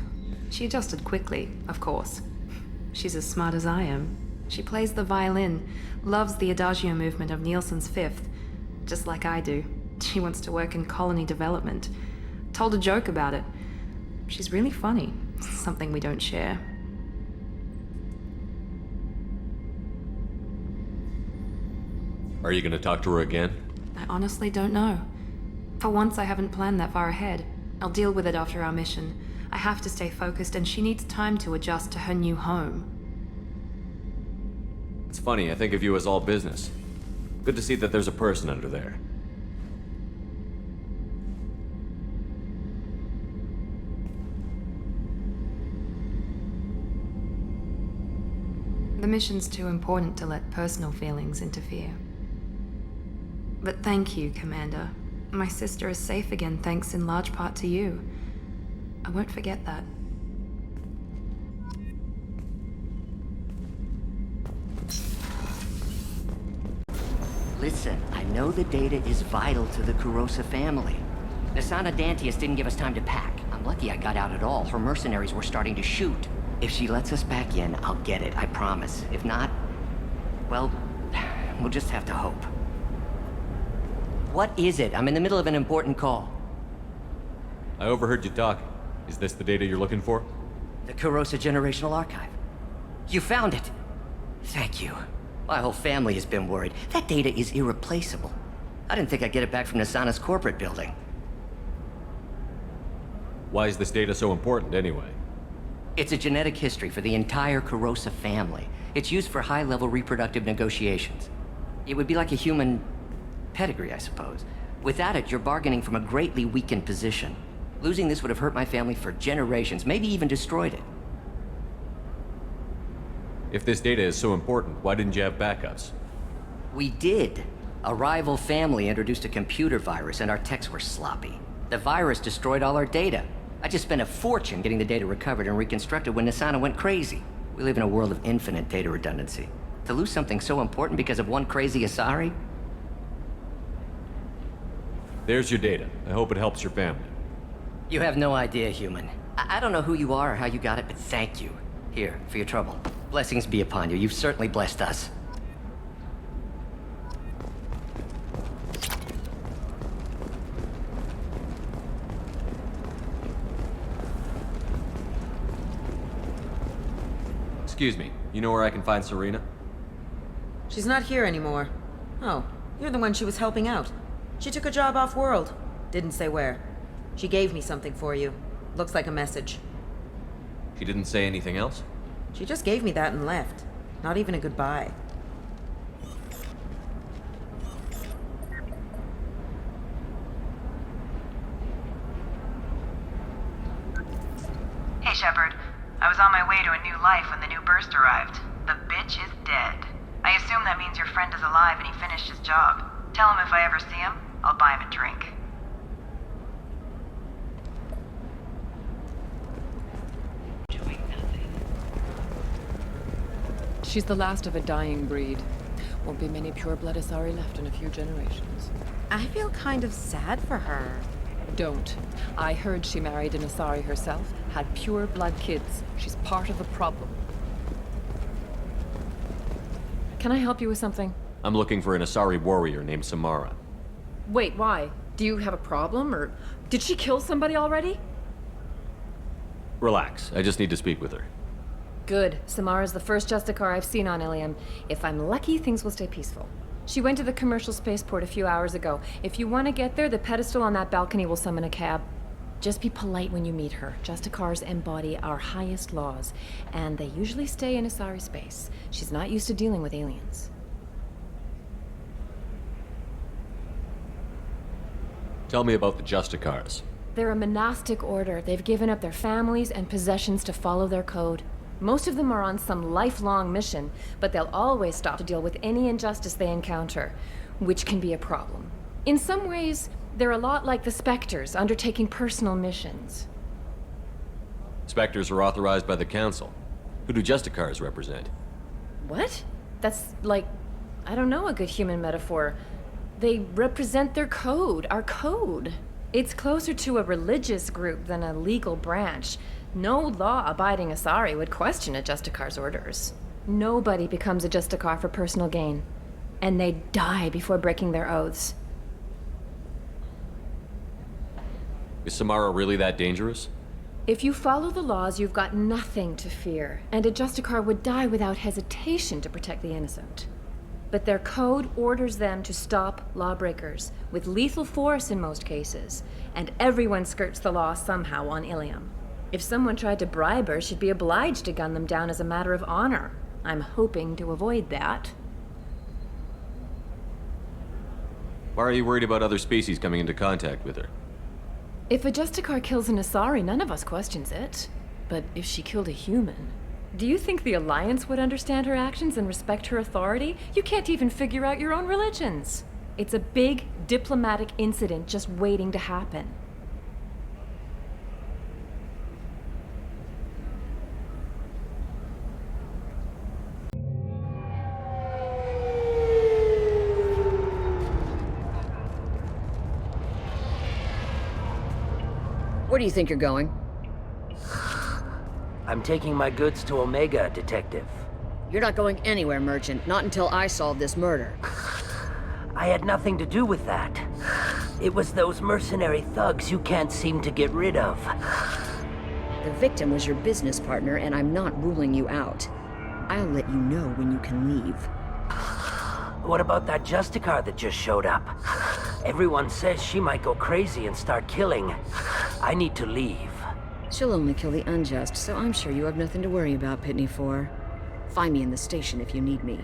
She adjusted quickly, of course. She's as smart as I am. She plays the violin, loves the adagio movement of Nielsen's Fifth, just like I do. She wants to work in colony development. Told a joke about it. She's really funny, something we don't share. Are you gonna talk to her again? I honestly don't know. For once, I haven't planned that far ahead. I'll deal with it after our mission. I have to stay focused, and she needs time to adjust to her new home. It's funny, I think of you as all business. Good to see that there's a person under there. The mission's too important to let personal feelings interfere. But thank you, Commander. My sister is safe again thanks in large part to you. I won't forget that. Listen, I know the data is vital to the Kurosa family. Asana Dantius didn't give us time to pack. I'm lucky I got out at all. Her mercenaries were starting to shoot. If she lets us back in, I'll get it, I promise. If not, well, we'll just have to hope. What is it? I'm in the middle of an important call. I overheard you talking. Is this the data you're looking for? The Kurosa Generational Archive. You found it. Thank you. My whole family has been worried. That data is irreplaceable. I didn't think I'd get it back from Nasana's corporate building. Why is this data so important, anyway? It's a genetic history for the entire Kurosa family. It's used for high-level reproductive negotiations. It would be like a human pedigree, I suppose. Without it, you're bargaining from a greatly weakened position. Losing this would have hurt my family for generations, maybe even destroyed it. If this data is so important, why didn't you have backups? We did. A rival family introduced a computer virus and our techs were sloppy. The virus destroyed all our data. I just spent a fortune getting the data recovered and reconstructed when Nasana went crazy. We live in a world of infinite data redundancy. To lose something so important because of one crazy Asari? There's your data. I hope it helps your family. You have no idea, human. I don't know who you are or how you got it, but thank you. Here, for your trouble. Blessings be upon you. You've certainly blessed us. Excuse me, you know where I can find Serena? She's not here anymore. Oh, you're the one she was helping out. She took a job off-world. Didn't say where. She gave me something for you. Looks like a message. She didn't say anything else? She just gave me that and left. Not even a goodbye. Hey, Shepard. I was on my way to a new life when the new burst arrived. The bitch is dead. I assume that means your friend is alive and he finished his job. Tell him if I ever see him, I'll buy him a drink. She's the last of a dying breed. Won't be many pure-blood Asari left in a few generations. I feel kind of sad for her. Don't. I heard she married an Asari herself, had pure-blood kids. She's part of the problem. Can I help you with something? I'm looking for an Asari warrior named Samara. Wait, why? Do you have a problem, or did she kill somebody already? Relax, I just need to speak with her. Good. Samara's the first Justicar I've seen on Ilium. If I'm lucky, things will stay peaceful. She went to the commercial spaceport a few hours ago. If you want to get there, the pedestal on that balcony will summon a cab. Just be polite when you meet her. Justicars embody our highest laws, and they usually stay in Asari space. She's not used to dealing with aliens. Tell me about the Justicars. They're a monastic order. They've given up their families and possessions to follow their code. Most of them are on some lifelong mission, but they'll always stop to deal with any injustice they encounter, which can be a problem. In some ways, they're a lot like the Spectres, undertaking personal missions. Spectres are authorized by the Council. Who do Justicars represent? What? That's like, I don't know, a good human metaphor. They represent their code, our code. It's closer to a religious group than a legal branch. No law-abiding Asari would question a Justicar's orders. Nobody becomes a Justicar for personal gain. And they die before breaking their oaths. Is Samara really that dangerous? If you follow the laws, you've got nothing to fear. And a Justicar would die without hesitation to protect the innocent. But their code orders them to stop lawbreakers, with lethal force in most cases. And everyone skirts the law somehow on Ilium. If someone tried to bribe her, she'd be obliged to gun them down as a matter of honor. I'm hoping to avoid that. Why are you worried about other species coming into contact with her? If a Justicar kills an Asari, none of us questions it. But if she killed a human... Do you think the Alliance would understand her actions and respect her authority? You can't even figure out your own religions. It's a big diplomatic incident just waiting to happen. Where do you think you're going? I'm taking my goods to Omega, Detective. You're not going anywhere, Merchant. Not until I solve this murder. I had nothing to do with that. It was those mercenary thugs you can't seem to get rid of. The victim was your business partner, and I'm not ruling you out. I'll let you know when you can leave. What about that Justicar that just showed up? Everyone says she might go crazy and start killing. I need to leave. She'll only kill the unjust, so I'm sure you have nothing to worry about, Pitney 4. Find me in the station if you need me.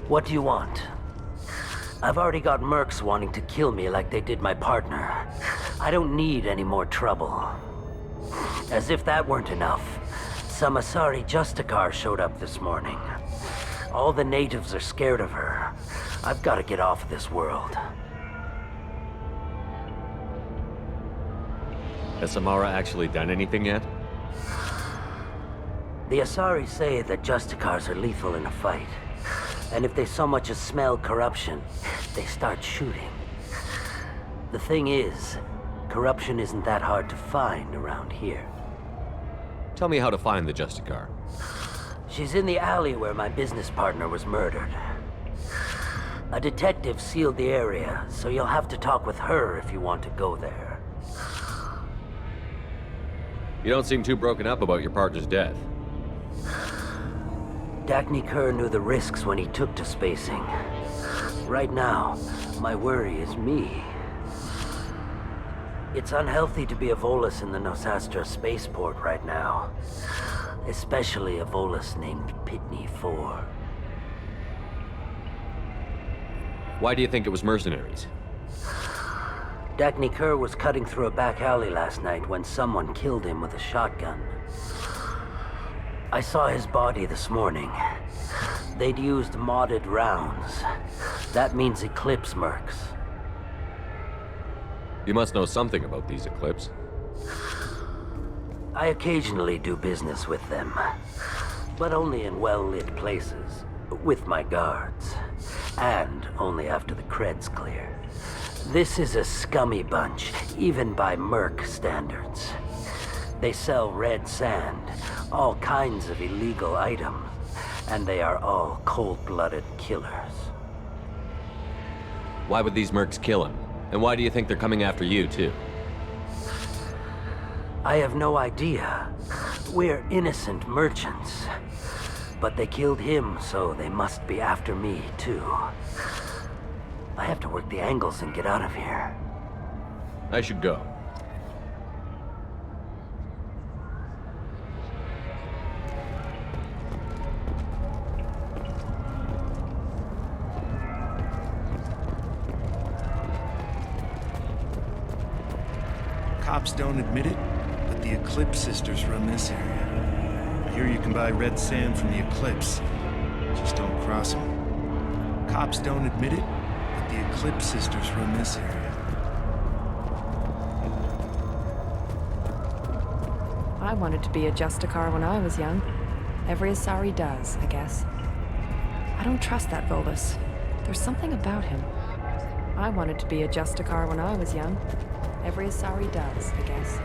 What do you want? I've already got mercs wanting to kill me like they did my partner. I don't need any more trouble. As if that weren't enough, some Asari Justicar showed up this morning. All the natives are scared of her. I've got to get off of this world. Has Samara actually done anything yet? The Asari say that Justicars are lethal in a fight. And if they so much as smell corruption, they start shooting. The thing is, corruption isn't that hard to find around here. Tell me how to find the Justicar. She's in the alley where my business partner was murdered. A detective sealed the area, so you'll have to talk with her if you want to go there. You don't seem too broken up about your partner's death. Dagny Kerr knew the risks when he took to spacing. Right now, my worry is me. It's unhealthy to be a Volus in the Nosastra spaceport right now. Especially a Volus named Pitney 4. Why do you think it was mercenaries? Dagny Kerr was cutting through a back alley last night when someone killed him with a shotgun. I saw his body this morning. They'd used modded rounds. That means Eclipse mercs. You must know something about these Eclipse. I occasionally do business with them, but only in well-lit places, with my guards, and only after the creds clear. This is a scummy bunch, even by merc standards. They sell red sand, all kinds of illegal items, and they are all cold-blooded killers. Why would these mercs kill him? And why do you think they're coming after you, too? I have no idea. We're innocent merchants. But they killed him, so they must be after me, too. I have to work the angles and get out of here. I should go. Cops don't admit it, but the Eclipse sisters run this area. Here you can buy red sand from the Eclipse. Just don't cross them. Cops don't admit it, but the Eclipse sisters run this area. I wanted to be a Justicar when I was young. Every Asari does, I guess. I don't trust that Volus. There's something about him. I wanted to be a Justicar when I was young. Every Asari does, I guess.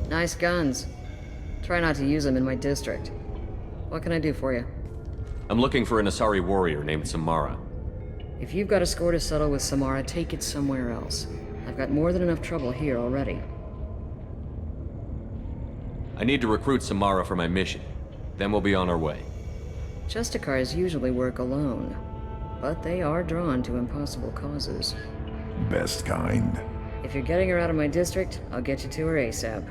Nice guns. Try not to use them in my district. What can I do for you? I'm looking for an Asari warrior named Samara. If you've got a score to settle with Samara, take it somewhere else. I've got more than enough trouble here already. I need to recruit Samara for my mission. Then we'll be on our way. Justicars usually work alone, but they are drawn to impossible causes. Best kind. If you're getting her out of my district, I'll get you to her ASAP.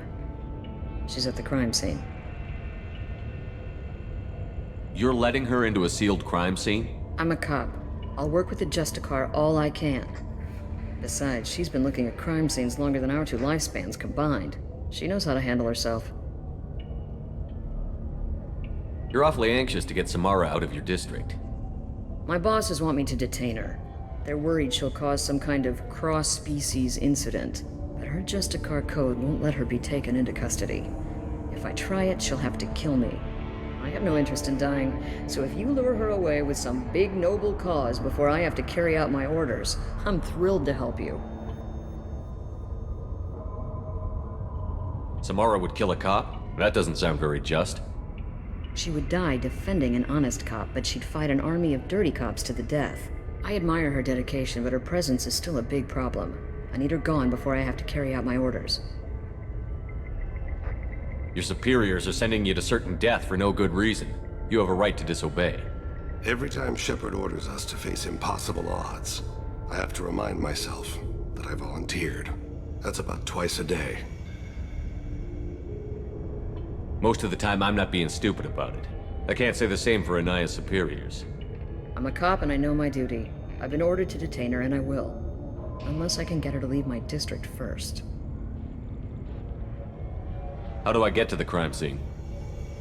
She's at the crime scene. You're letting her into a sealed crime scene? I'm a cop. I'll work with the Justicar all I can. Besides, she's been looking at crime scenes longer than our two lifespans combined. She knows how to handle herself. You're awfully anxious to get Samara out of your district. My bosses want me to detain her. They're worried she'll cause some kind of cross-species incident, but her Justicar code won't let her be taken into custody. If I try it, she'll have to kill me. I have no interest in dying, so if you lure her away with some big noble cause before I have to carry out my orders, I'm thrilled to help you. Samara would kill a cop? That doesn't sound very just. She would die defending an honest cop, but she'd fight an army of dirty cops to the death. I admire her dedication, but her presence is still a big problem. I need her gone before I have to carry out my orders. Your superiors are sending you to certain death for no good reason. You have a right to disobey. Every time Shepard orders us to face impossible odds, I have to remind myself that I volunteered. That's about twice a day. Most of the time, I'm not being stupid about it. I can't say the same for Anaya's superiors. I'm a cop and I know my duty. I've been ordered to detain her and I will. Unless I can get her to leave my district first. How do I get to the crime scene?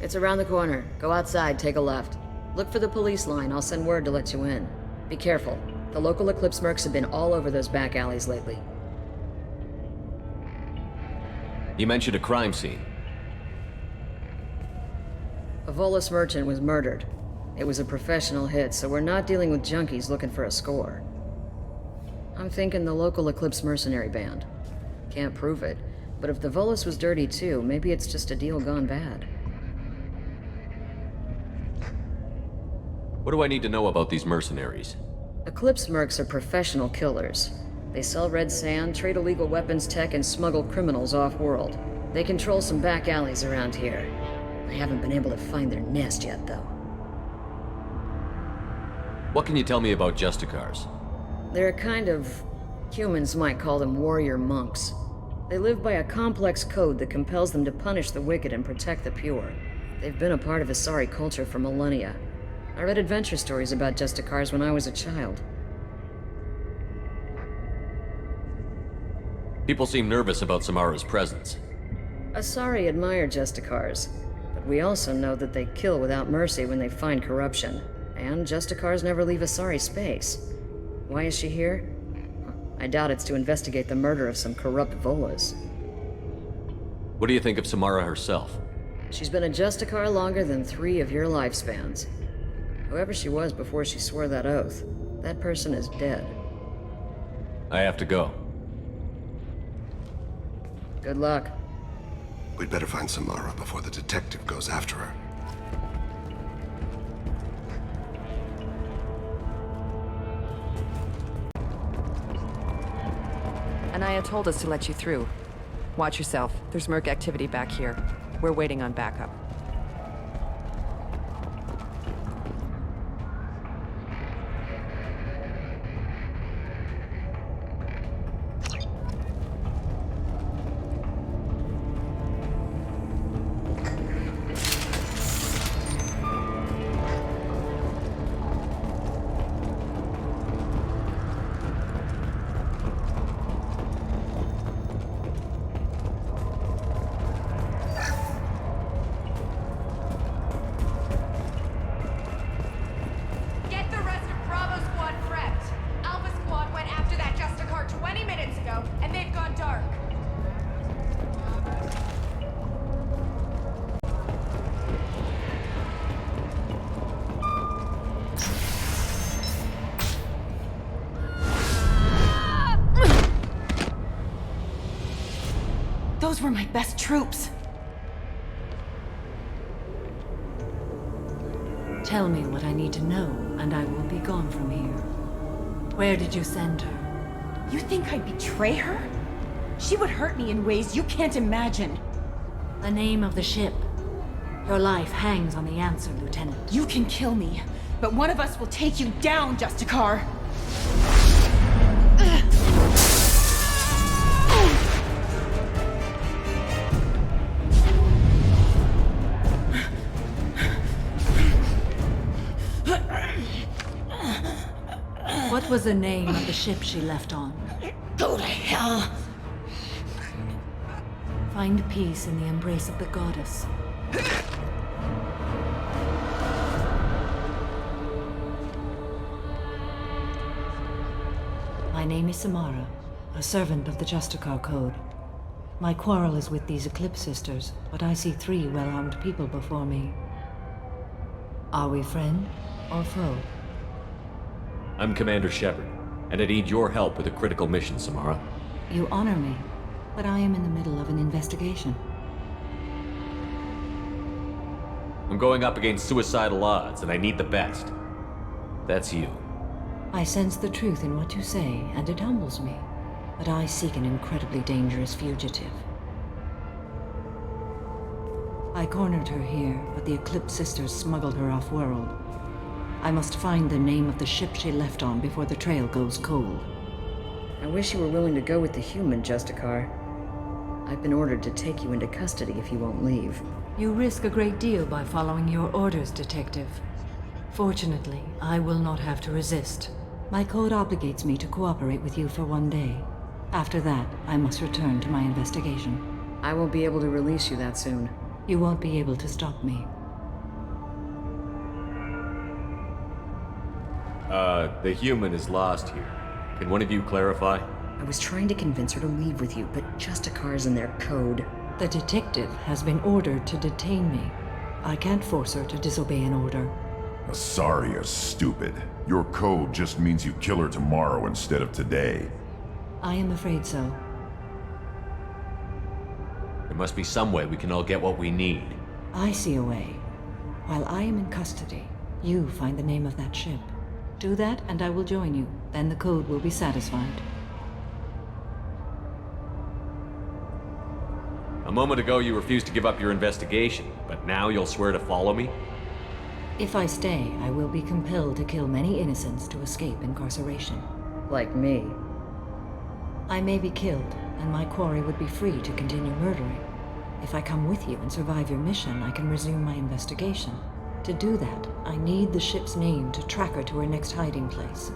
It's around the corner. Go outside, take a left. Look for the police line. I'll send word to let you in. Be careful. The local Eclipse mercs have been all over those back alleys lately. You mentioned a crime scene. A Volus merchant was murdered. It was a professional hit, so we're not dealing with junkies looking for a score. I'm thinking the local Eclipse mercenary band. Can't prove it, but if the Volus was dirty too, maybe it's just a deal gone bad. What do I need to know about these mercenaries? Eclipse mercs are professional killers. They sell red sand, trade illegal weapons tech, and smuggle criminals off-world. They control some back alleys around here. I haven't been able to find their nest yet, though. What can you tell me about Justicars? They're a kind of... humans might call them warrior monks. They live by a complex code that compels them to punish the wicked and protect the pure. They've been a part of Asari culture for millennia. I read adventure stories about Justicars when I was a child. People seem nervous about Samara's presence. Asari admire Justicars, but we also know that they kill without mercy when they find corruption. And Justicars never leave Asari space. Why is she here? I doubt it's to investigate the murder of some corrupt Volas. What do you think of Samara herself? She's been a Justicar longer than 3 of your lifespans. Whoever she was before she swore that oath, that person is dead. I have to go. Good luck. We'd better find Samara before the detective goes after her. Anaya told us to let you through. Watch yourself. There's merc activity back here. We're waiting on backup. Those were my best troops. Tell me what I need to know, and I will be gone from here. Where did you send her? You think I'd betray her? She would hurt me in ways you can't imagine. The name of the ship. Your life hangs on the answer, Lieutenant. You can kill me, but one of us will take you down, Justicar. What was the name of the ship she left on? Go to hell! Find peace in the embrace of the goddess. My name is Samara, a servant of the Justicar Code. My quarrel is with these Eclipse sisters, but I see 3 well-armed people before me. Are we friend or foe? I'm Commander Shepard, and I need your help with a critical mission, Samara. You honor me, but I am in the middle of an investigation. I'm going up against suicidal odds, and I need the best. That's you. I sense the truth in what you say, and it humbles me. But I seek an incredibly dangerous fugitive. I cornered her here, but the Eclipse sisters smuggled her off-world. I must find the name of the ship she left on before the trail goes cold. I wish you were willing to go with the human, Justicar. I've been ordered to take you into custody if you won't leave. You risk a great deal by following your orders, Detective. Fortunately, I will not have to resist. My code obligates me to cooperate with you for 1 day. After that, I must return to my investigation. I won't be able to release you that soon. You won't be able to stop me. The human is lost here. Can one of you clarify? I was trying to convince her to leave with you, but Justicar's in their code. The detective has been ordered to detain me. I can't force her to disobey an order. Sorry, is stupid. Your code just means you kill her tomorrow instead of today. I am afraid so. There must be some way we can all get what we need. I see a way. While I am in custody, you find the name of that ship. Do that, and I will join you. Then the code will be satisfied. A moment ago, you refused to give up your investigation, but now you'll swear to follow me? If I stay, I will be compelled to kill many innocents to escape incarceration. Like me. I may be killed, and my quarry would be free to continue murdering. If I come with you and survive your mission, I can resume my investigation. To do that, I need the ship's name to track her to her next hiding place.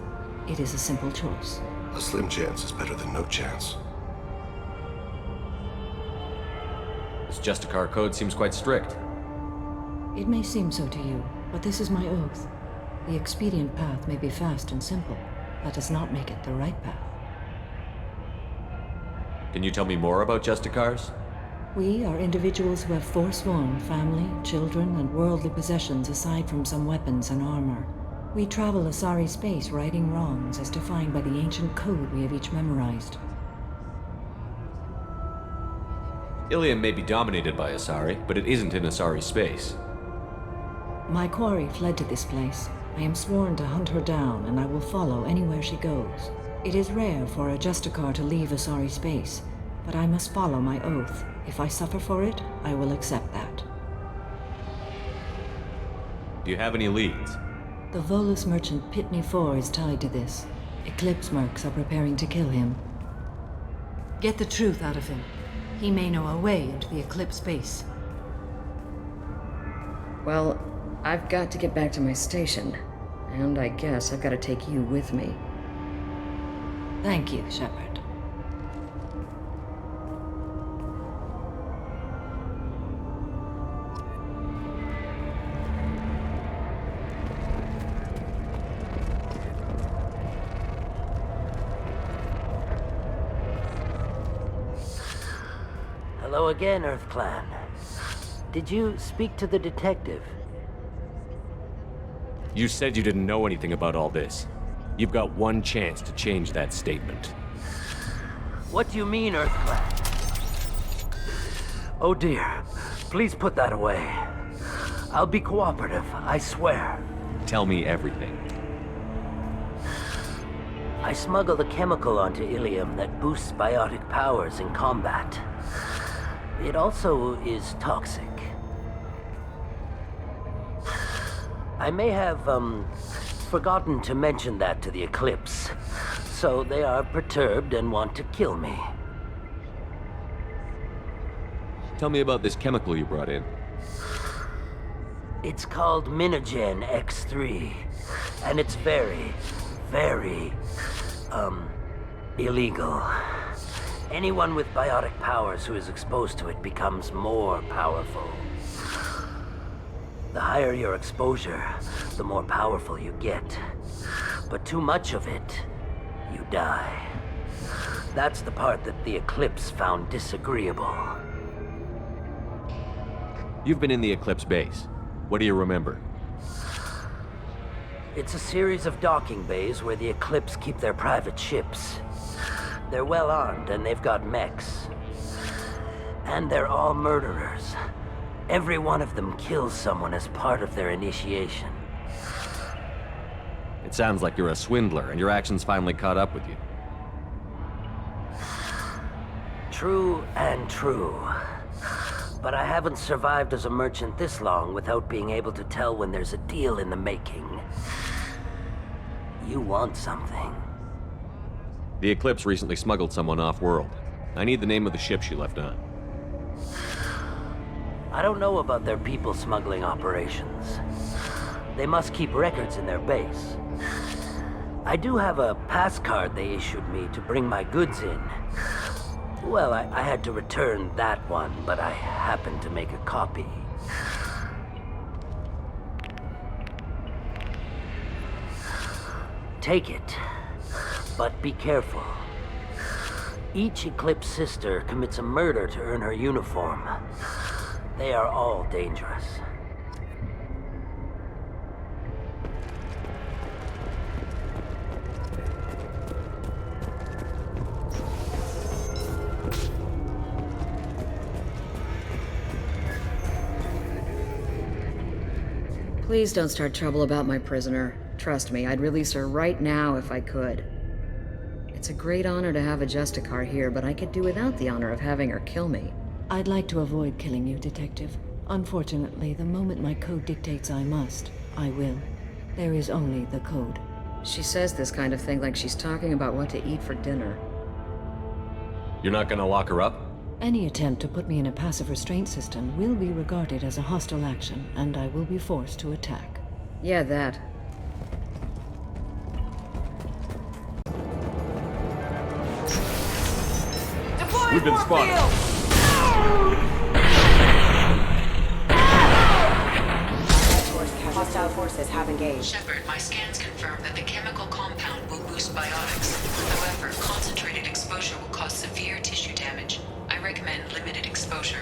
It is a simple choice. A slim chance is better than no chance. This Justicar code seems quite strict. It may seem so to you, but this is my oath. The expedient path may be fast and simple. That does not make it the right path. Can you tell me more about Justicars? We are individuals who have forsworn family, children, and worldly possessions aside from some weapons and armor. We travel Asari space righting wrongs as defined by the ancient code we have each memorized. Ilium may be dominated by Asari, but it isn't in Asari space. My quarry fled to this place. I am sworn to hunt her down, and I will follow anywhere she goes. It is rare for a Justicar to leave Asari space, but I must follow my oath. If I suffer for it, I will accept that. Do you have any leads? The Volus merchant Pitney IV is tied to this. Eclipse mercs are preparing to kill him. Get the truth out of him. He may know a way into the Eclipse base. Well, I've got to get back to my station. And I guess I've got to take you with me. Thank you, Shepard. Hello again, Earth Clan. Did you speak to the detective? You said you didn't know anything about all this. You've got one chance to change that statement. What do you mean, Earth Clan? Oh dear. Please put that away. I'll be cooperative, I swear. Tell me everything. I smuggled a chemical onto Ilium that boosts biotic powers in combat. It also is toxic. I may have, forgotten to mention that to the Eclipse, so they are perturbed and want to kill me. Tell me about this chemical you brought in. It's called Minogen X3, and it's very, very, illegal. Anyone with biotic powers who is exposed to it becomes more powerful. The higher your exposure, the more powerful you get. But too much of it, you die. That's the part that the Eclipse found disagreeable. You've been in the Eclipse base. What do you remember? It's a series of docking bays where the Eclipse keep their private ships. They're well armed and they've got mechs. And they're all murderers. Every one of them kills someone as part of their initiation. It sounds like you're a swindler and your actions finally caught up with you. True and true. But I haven't survived as a merchant this long without being able to tell when there's a deal in the making. You want something. The Eclipse recently smuggled someone off-world. I need the name of the ship she left on. I don't know about their people smuggling operations. They must keep records in their base. I do have a pass card they issued me to bring my goods in. Well, I had to return that one, but I happened to make a copy. Take it, but be careful. Each Eclipse sister commits a murder to earn her uniform. They are all dangerous. Please don't start trouble about my prisoner. Trust me, I'd release her right now if I could. It's a great honor to have a Justicar here, but I could do without the honor of having her kill me. I'd like to avoid killing you, Detective. Unfortunately, the moment my code dictates I must, I will. There is only the code. She says this kind of thing like she's talking about what to eat for dinner. You're not gonna lock her up? Any attempt to put me in a passive restraint system will be regarded as a hostile action, and I will be forced to attack. Yeah, that. We've been spotted. Hostile forces have engaged. Shepard, my scans confirm that the chemical compound will boost biotics. However, concentrated exposure will cause severe tissue damage. I recommend limited exposure.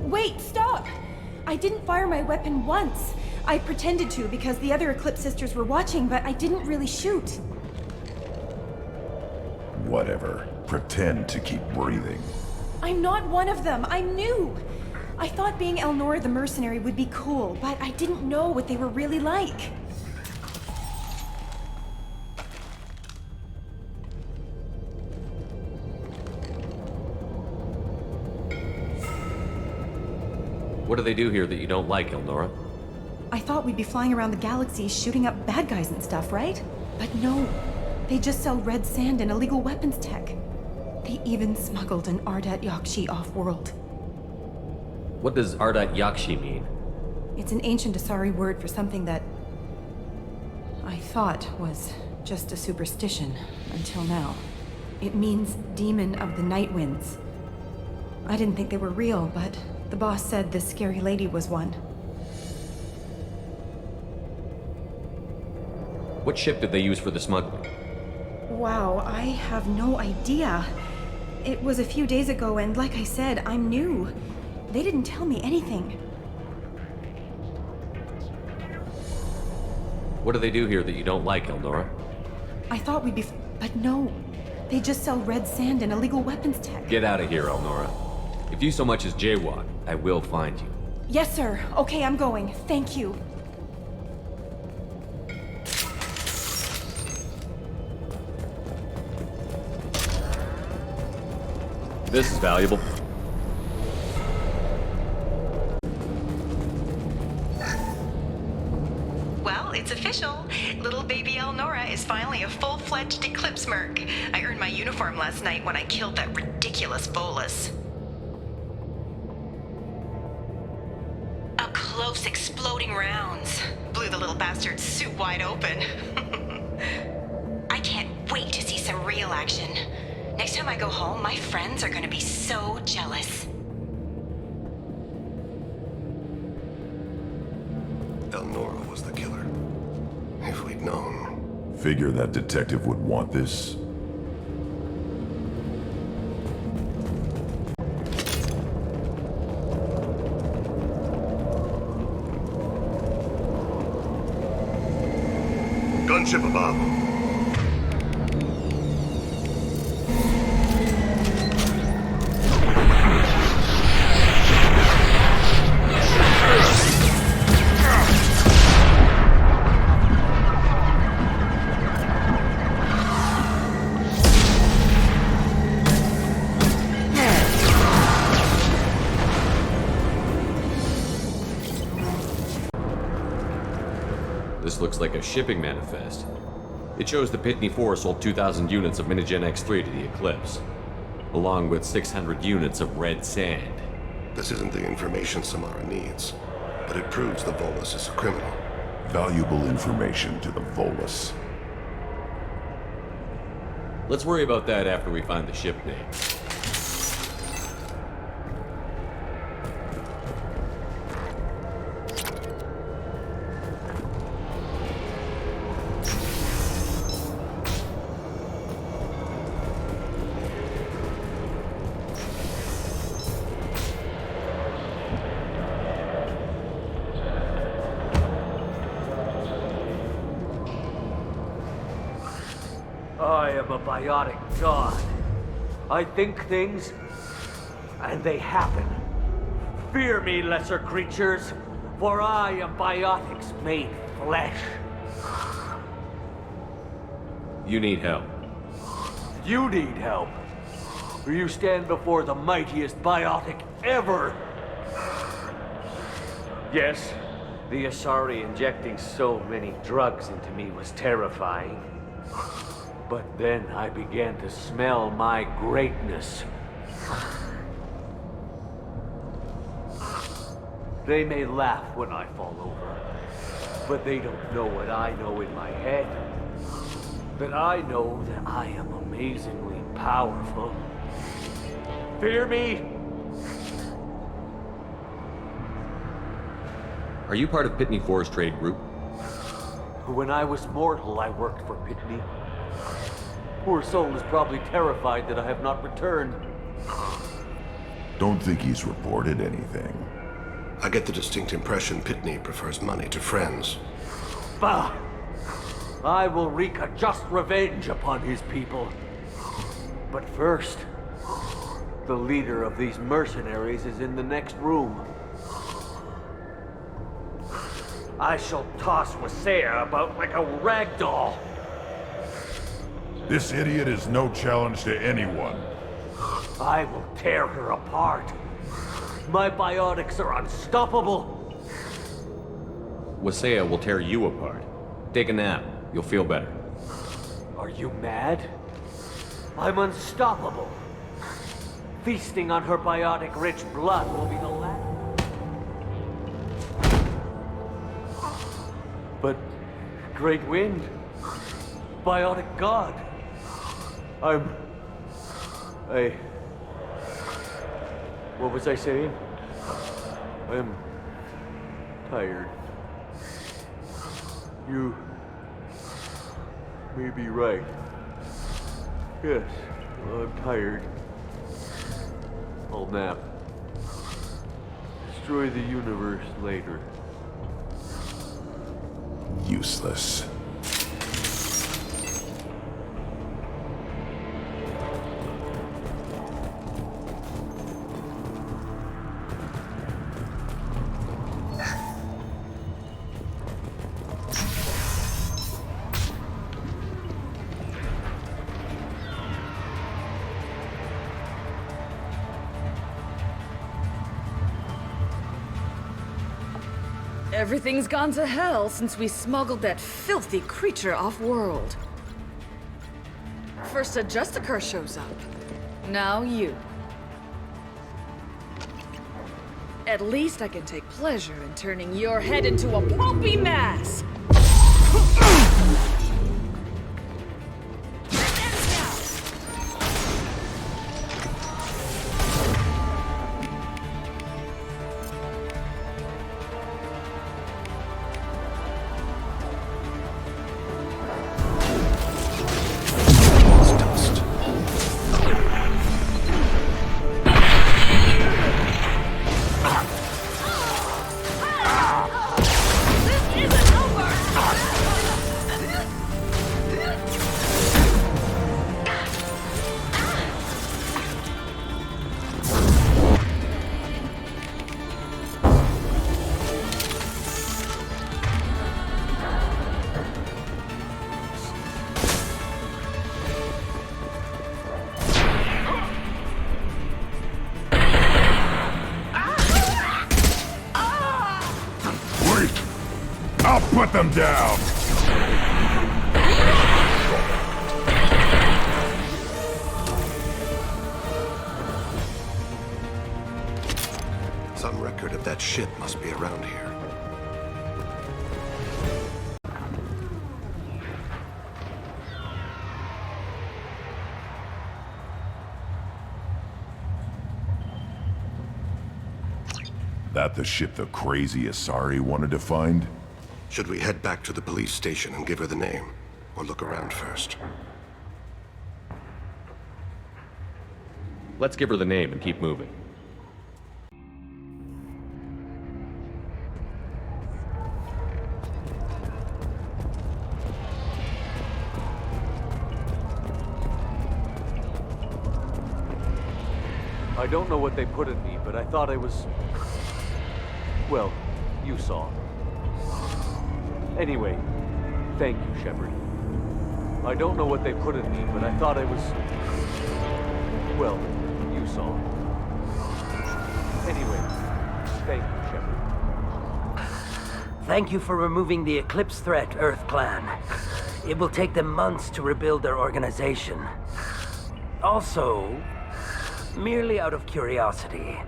Wait, stop! I didn't fire my weapon once. I pretended to because the other Eclipse sisters were watching, but I didn't really shoot. Whatever. Pretend to keep breathing. I'm not one of them. I'm new. I thought being Elnora the mercenary would be cool, but I didn't know what they were really like. What do they do here that you don't like, Elnora? I thought we'd be flying around the galaxy shooting up bad guys and stuff, right? But no. They just sell red sand and illegal weapons tech. They even smuggled an Ardat Yakshi off-world. What does Ardat Yakshi mean? It's an ancient Asari word for something that I thought was just a superstition until now. It means demon of the night winds. I didn't think they were real, but the boss said this scary lady was one. What ship did they use for the smuggling? Wow, I have no idea. It was a few days ago, and like I said, I'm new. They didn't tell me anything. What do they do here that you don't like, Elnora? I thought we'd be but no. They just sell red sand and illegal weapons tech. Get out of here, Elnora. If you so much as jaywalk, I will find you. Yes, sir. Okay, I'm going. Thank you. This is valuable. Well, it's official. Little baby Elnora is finally a full-fledged Eclipse merc. I earned my uniform last night when I killed that ridiculous bolus. Up close, exploding rounds. Blew the little bastard's suit wide open. I can't wait to see some real action. Next time I go home, my friends are gonna be so jealous. Elnora was the killer. If we'd known. Figure that detective would want this? Gunship above. This looks like a shipping manifest. It shows the Pitney 4 sold 2,000 units of Minigen X3 to the Eclipse, along with 600 units of red sand. This isn't the information Samara needs, but it proves the Volus is a criminal. Valuable information to the Volus. Let's worry about that after we find the ship name. I am a biotic god. I think things, and they happen. Fear me, lesser creatures, for I am biotics made flesh. You need help. You need help. For you stand before the mightiest biotic ever. Yes, the Asari injecting so many drugs into me was terrifying. But then I began to smell my greatness. They may laugh when I fall over, but they don't know what I know in my head. That I know that I am amazingly powerful. Fear me? Are you part of Pitney 4's trade group? When I was mortal, I worked for Pitney. Poor soul is probably terrified that I have not returned. Don't think he's reported anything. I get the distinct impression Pitney prefers money to friends. Bah! I will wreak a just revenge upon his people. But first, the leader of these mercenaries is in the next room. I shall toss Wasea about like a rag doll. This idiot is no challenge to anyone. I will tear her apart. My biotics are unstoppable. Wasea will tear you apart. Take a nap. You'll feel better. Are you mad? I'm unstoppable. Feasting on her biotic-rich blood will be the last. But Great Wind, biotic god, what was I saying? I'm tired. You may be right. Yes, I'm tired. I'll nap. Destroy the universe later. Useless. Everything's gone to hell since we smuggled that filthy creature off-world. First a Justicar shows up. Now you. At least I can take pleasure in turning your head into a pulpy mass! Put them down! Some record of that ship must be around here. That the ship the crazy Asari wanted to find? Should we head back to the police station and give her the name? Or look around first? Let's give her the name and keep moving. I don't know what they put in me, but I thought I was... Well, you saw. Anyway, thank you, Shepard. I don't know what they put in me, but I thought I was... Well, you saw. Anyway, thank you, Shepard. Thank you for removing the Eclipse threat, Earth Clan. It will take them months to rebuild their organization. Also, merely out of curiosity,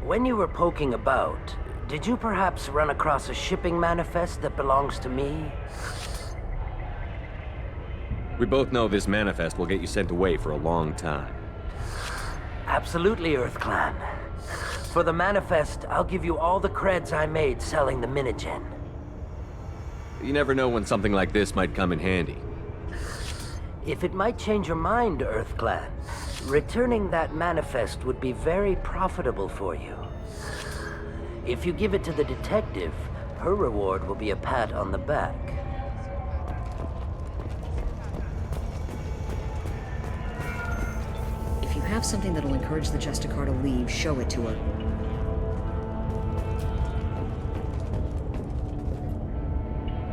when you were poking about, did you perhaps run across a shipping manifest that belongs to me? We both know this manifest will get you sent away for a long time. Absolutely, Earth Clan. For the manifest, I'll give you all the creds I made selling the Minigen. You never know when something like this might come in handy. If it might change your mind, Earth Clan, returning that manifest would be very profitable for you. If you give it to the detective, her reward will be a pat on the back. If you have something that'll encourage the Justicar to leave, show it to her.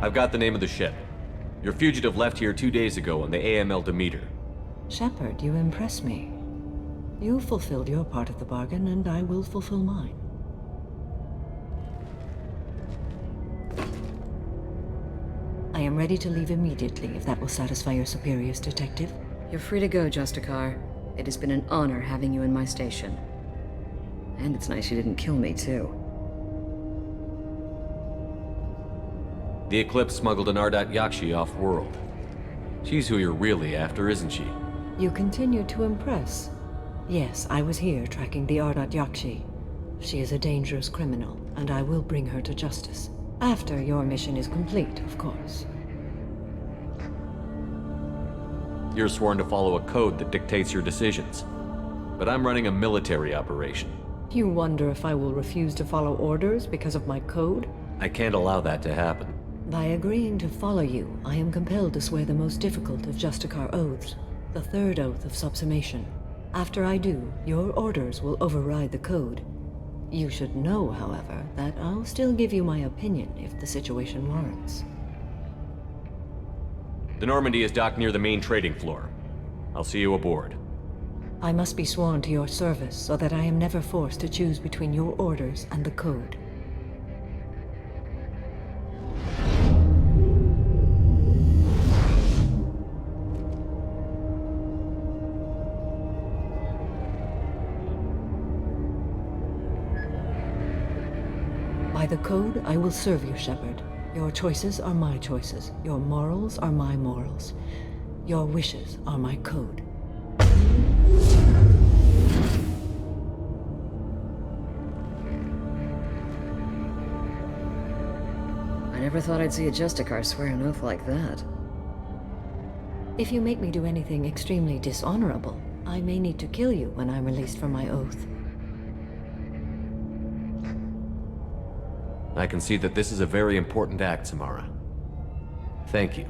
I've got the name of the ship. Your fugitive left here 2 days ago on the AML Demeter. Shepard, you impress me. You fulfilled your part of the bargain, and I will fulfill mine. I am ready to leave immediately, if that will satisfy your superiors, Detective. You're free to go, Justicar. It has been an honor having you in my station. And it's nice you didn't kill me, too. The Eclipse smuggled an Ardat Yakshi off-world. She's who you're really after, isn't she? You continue to impress. Yes, I was here tracking the Ardat Yakshi. She is a dangerous criminal, and I will bring her to justice. After your mission is complete, of course. You're sworn to follow a code that dictates your decisions. But I'm running a military operation. You wonder if I will refuse to follow orders because of my code? I can't allow that to happen. By agreeing to follow you, I am compelled to swear the most difficult of Justicar oaths, the third oath of subsumation. After I do, your orders will override the code. You should know, however, that I'll still give you my opinion if the situation warrants. The Normandy is docked near the main trading floor. I'll see you aboard. I must be sworn to your service so that I am never forced to choose between your orders and the code. By the code, I will serve you, Shepard. Your choices are my choices. Your morals are my morals. Your wishes are my code. I never thought I'd see a Justicar swear an oath like that. If you make me do anything extremely dishonorable, I may need to kill you when I'm released from my oath. I can see that this is a very important act, Samara. Thank you.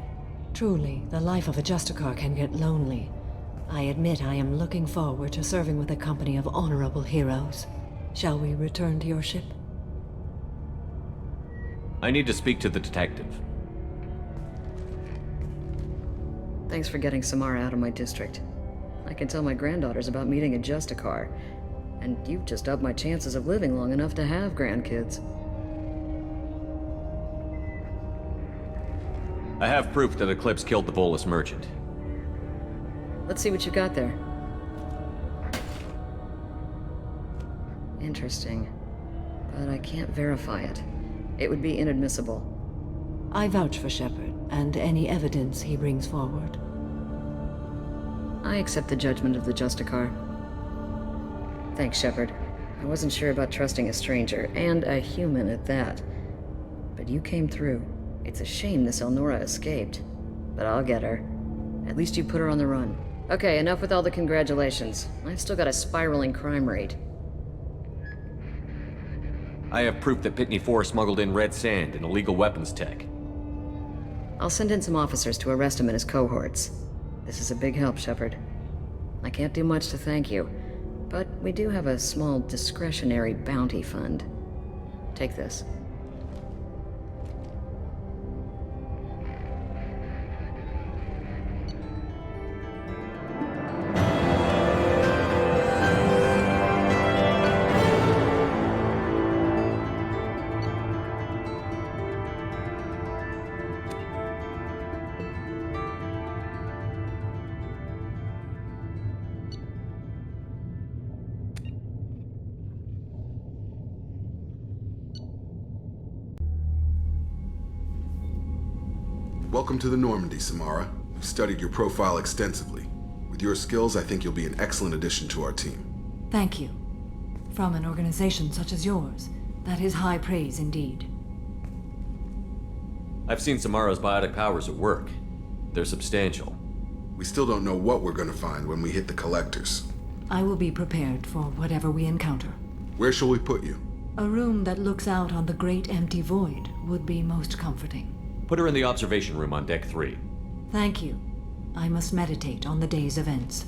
Truly, the life of a Justicar can get lonely. I admit I am looking forward to serving with a company of honorable heroes. Shall we return to your ship? I need to speak to the detective. Thanks for getting Samara out of my district. I can tell my granddaughters about meeting a Justicar, and you've just upped my chances of living long enough to have grandkids. I have proof that Eclipse killed the Volus merchant. Let's see what you got there. Interesting. But I can't verify it. It would be inadmissible. I vouch for Shepard, and any evidence he brings forward. I accept the judgment of the Justicar. Thanks, Shepard. I wasn't sure about trusting a stranger, and a human at that. But you came through. It's a shame this Elnora escaped. But I'll get her. At least you put her on the run. Okay, enough with all the congratulations. I've still got a spiraling crime rate. I have proof that Pitney 4 smuggled in red sand and illegal weapons tech. I'll send in some officers to arrest him and his cohorts. This is a big help, Shepard. I can't do much to thank you, but we do have a small discretionary bounty fund. Take this. Welcome to the Normandy, Samara. We've studied your profile extensively. With your skills, I think you'll be an excellent addition to our team. Thank you. From an organization such as yours, that is high praise indeed. I've seen Samara's biotic powers at work. They're substantial. We still don't know what we're going to find when we hit the collectors. I will be prepared for whatever we encounter. Where shall we put you? A room that looks out on the great empty void would be most comforting. Put her in the observation room on deck 3. Thank you. I must meditate on the day's events.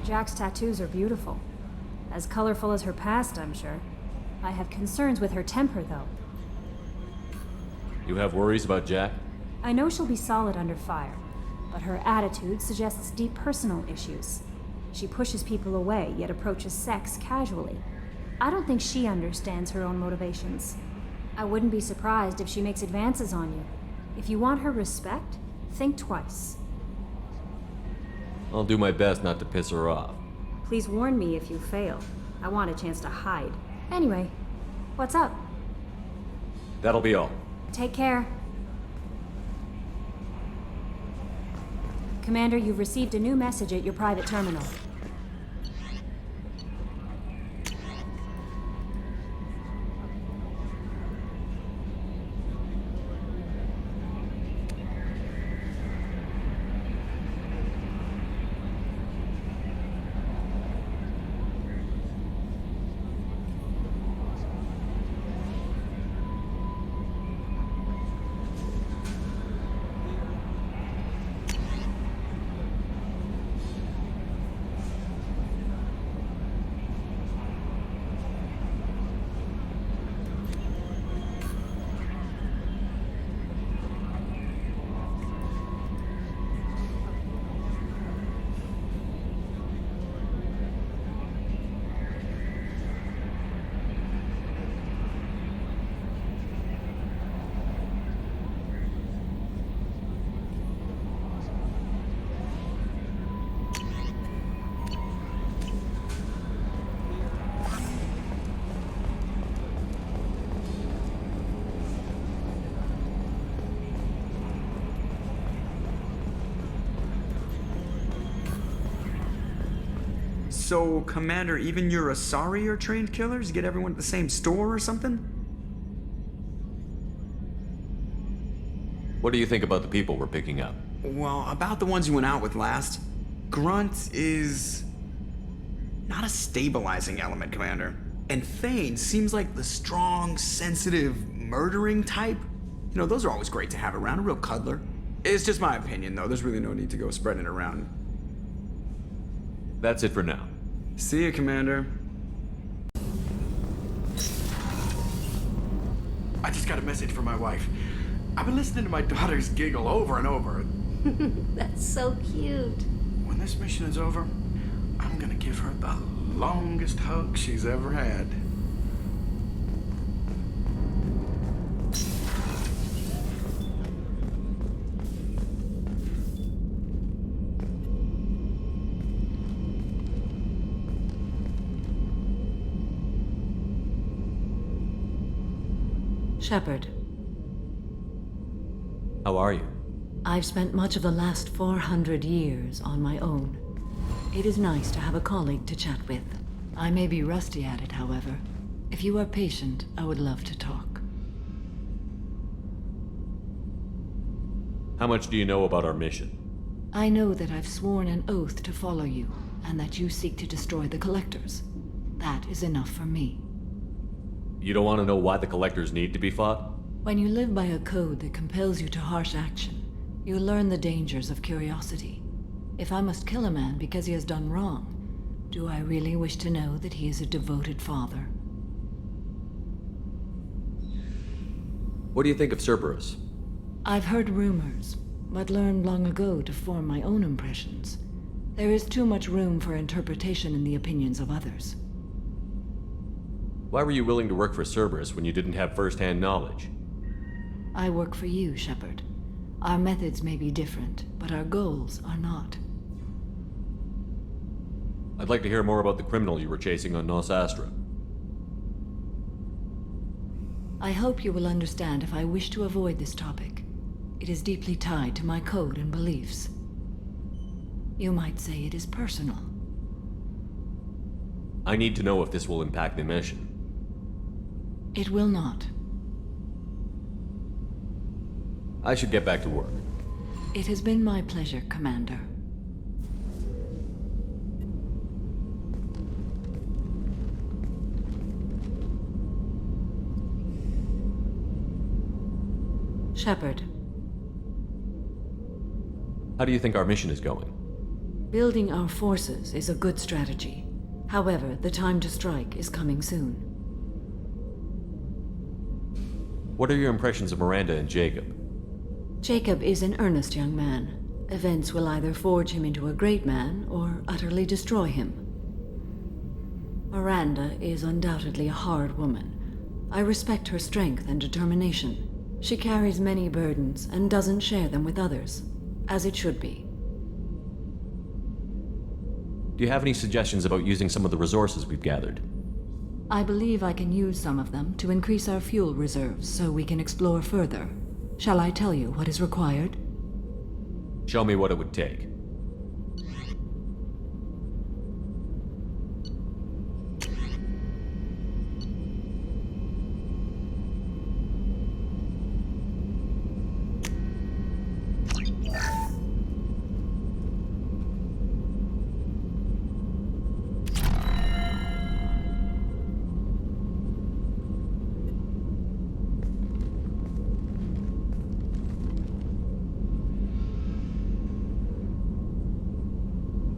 Jack's tattoos are beautiful. As colorful as her past, I'm sure. I have concerns with her temper, though. You have worries about Jack? I know she'll be solid under fire, but her attitude suggests deep personal issues. She pushes people away, yet approaches sex casually. I don't think she understands her own motivations. I wouldn't be surprised if she makes advances on you. If you want her respect, think twice. I'll do my best not to piss her off. Please warn me if you fail. I want a chance to hide. Anyway, what's up? That'll be all. Take care. Commander, you've received a new message at your private terminal. So, Commander, even your Asari are trained killers? Get everyone at the same store or something? What do you think about the people we're picking up? Well, about the ones you went out with last. Grunt is not a stabilizing element, Commander. And Thane seems like the strong, sensitive, murdering type. You know, those are always great to have around, a real cuddler. It's just my opinion, though. There's really no need to go spreading it around. That's it for now. See you, Commander. I just got a message from my wife. I've been listening to my daughters giggle over and over. That's so cute. When this mission is over, I'm gonna give her the longest hug she's ever had. Shepard. How are you? I've spent much of the last 400 years on my own. It is nice to have a colleague to chat with. I may be rusty at it, however. If you are patient, I would love to talk. How much do you know about our mission? I know that I've sworn an oath to follow you, and that you seek to destroy the Collectors. That is enough for me. You don't want to know why the Collectors need to be fought? When you live by a code that compels you to harsh action, you learn the dangers of curiosity. If I must kill a man because he has done wrong, do I really wish to know that he is a devoted father? What do you think of Cerberus? I've heard rumors, but learned long ago to form my own impressions. There is too much room for interpretation in the opinions of others. Why were you willing to work for Cerberus when you didn't have first-hand knowledge? I work for you, Shepard. Our methods may be different, but our goals are not. I'd like to hear more about the criminal you were chasing on Nos Astra. I hope you will understand if I wish to avoid this topic. It is deeply tied to my code and beliefs. You might say it is personal. I need to know if this will impact the mission. It will not. I should get back to work. It has been my pleasure, Commander. Shepard. How do you think our mission is going? Building our forces is a good strategy. However, the time to strike is coming soon. What are your impressions of Miranda and Jacob? Jacob is an earnest young man. Events will either forge him into a great man or utterly destroy him. Miranda is undoubtedly a hard woman. I respect her strength and determination. She carries many burdens and doesn't share them with others, as it should be. Do you have any suggestions about using some of the resources we've gathered? I believe I can use some of them to increase our fuel reserves so we can explore further. Shall I tell you what is required? Show me what it would take.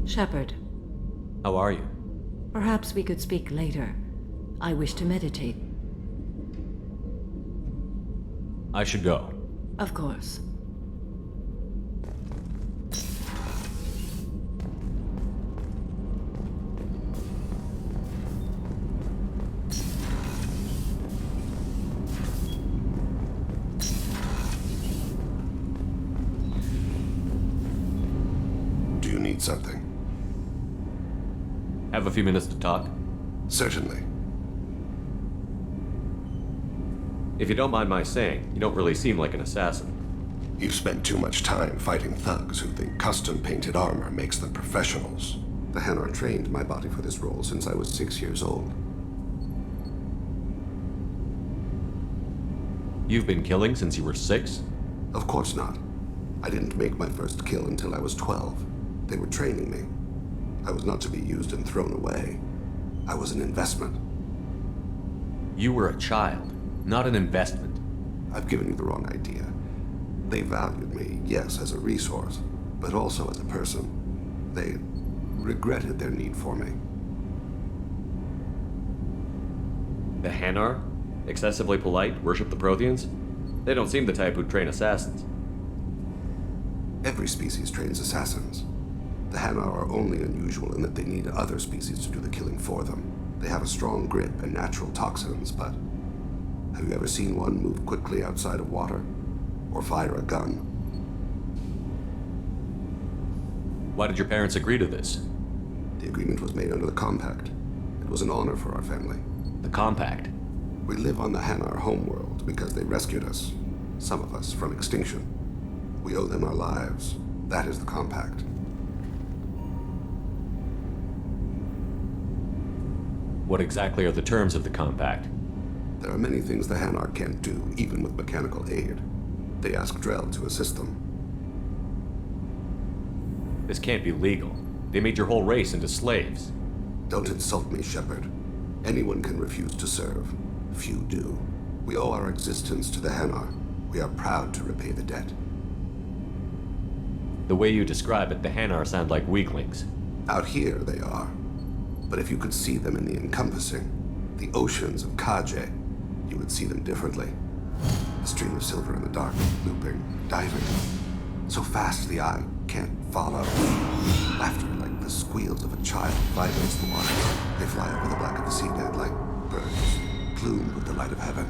Shepard. How are you? Perhaps we could speak later. I wish to meditate. I should go. Of course. Do you need something? Have a few minutes to talk? Certainly. If you don't mind my saying, you don't really seem like an assassin. You've spent too much time fighting thugs who think custom-painted armor makes them professionals. The Hanar trained my body for this role since I was 6 years old. You've been killing since you were 6? Of course not. I didn't make my first kill until I was 12. They were training me. I was not to be used and thrown away. I was an investment. You were a child, not an investment. I've given you the wrong idea. They valued me, yes, as a resource, but also as a person. They regretted their need for me. The Hanar? Excessively polite, worship the Protheans? They don't seem the type who'd train assassins. Every species trains assassins. The Hanar are only unusual in that they need other species to do the killing for them. They have a strong grip and natural toxins, but have you ever seen one move quickly outside of water? Or fire a gun? Why did your parents agree to this? The agreement was made under the Compact. It was an honor for our family. The Compact? We live on the Hanar homeworld because they rescued us, some of us, from extinction. We owe them our lives. That is the Compact. What exactly are the terms of the Compact? There are many things the Hanar can't do, even with mechanical aid. They ask Drell to assist them. This can't be legal. They made your whole race into slaves. Don't insult me, Shepard. Anyone can refuse to serve. Few do. We owe our existence to the Hanar. We are proud to repay the debt. The way you describe it, the Hanar sound like weaklings. Out here, they are. But if you could see them in the encompassing, the oceans of Kaje, you would see them differently. A stream of silver in the dark, looping, diving. So fast the eye can't follow. Laughter like the squeals of a child vibrates the water. They fly over the black of the sea dead like birds, plumed with the light of heaven.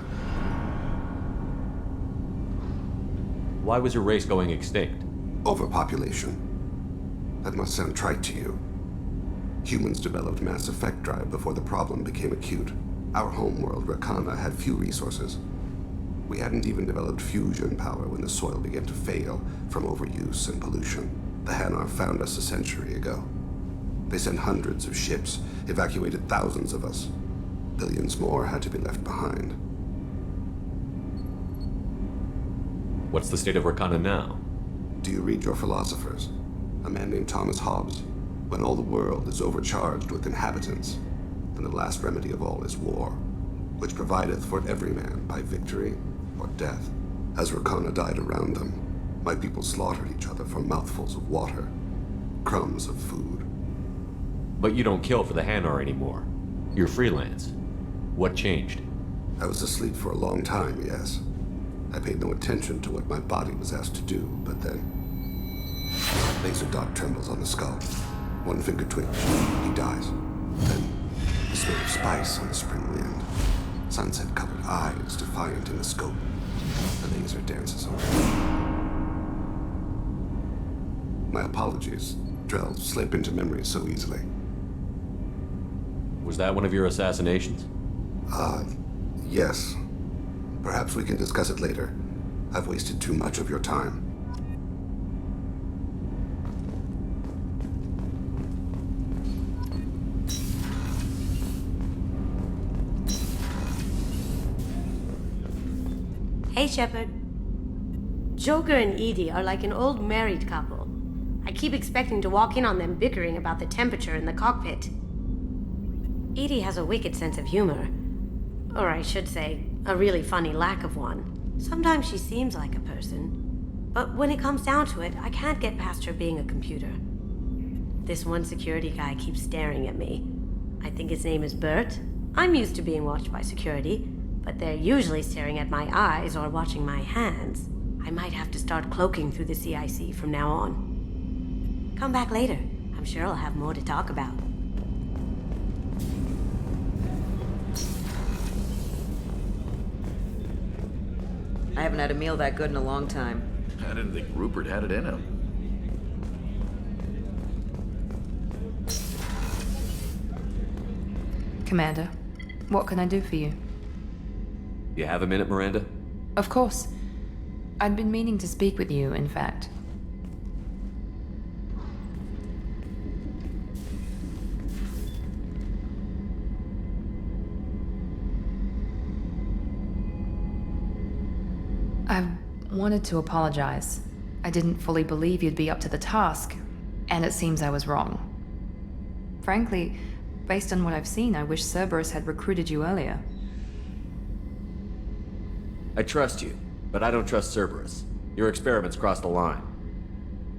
Why was your race going extinct? Overpopulation. That must sound trite to you. Humans developed mass effect drive before the problem became acute. Our homeworld, Rakana, had few resources. We hadn't even developed fusion power when the soil began to fail from overuse and pollution. The Hanar found us a century ago. They sent hundreds of ships, evacuated thousands of us. Billions more had to be left behind. What's the state of Rakana now? Do you read your philosophers? A man named Thomas Hobbes. When all the world is overcharged with inhabitants, then the last remedy of all is war, which provideth for every man by victory or death. As Rakana died around them, my people slaughtered each other for mouthfuls of water. crumbs of food. But you don't kill for the Hanar anymore. You're freelance. What changed? I was asleep for a long time, yes. I paid no attention to what my body was asked to do, but then... Laser dot trembles on the skull. One finger twitch. He dies. Then, the smell of spice on the spring wind. Sunset-colored eyes defiant in the scope. The laser dances over. My apologies. Drells slip into memory so easily. Was that one of your assassinations? Yes. Perhaps we can discuss it later. I've wasted too much of your time. Hey, Shepard. Joker and Edie are like an old married couple. I keep expecting to walk in on them bickering about the temperature in the cockpit. Edie has a wicked sense of humor. Or I should say, a really funny lack of one. Sometimes she seems like a person. But when it comes down to it, I can't get past her being a computer. This one security guy keeps staring at me. I think his name is Bert. I'm used to being watched by security, but they're usually staring at my eyes or watching my hands. I might have to start cloaking through the CIC from now on. Come back later. I'm sure I'll have more to talk about. I haven't had a meal that good in a long time. I didn't think Rupert had it in him. Commander, what can I do for you? You have a minute, Miranda? Of course. I'd been meaning to speak with you, in fact. I wanted to apologize. I didn't fully believe you'd be up to the task, and it seems I was wrong. Frankly, based on what I've seen, I wish Cerberus had recruited you earlier. I trust you, but I don't trust Cerberus. Your experiments crossed the line.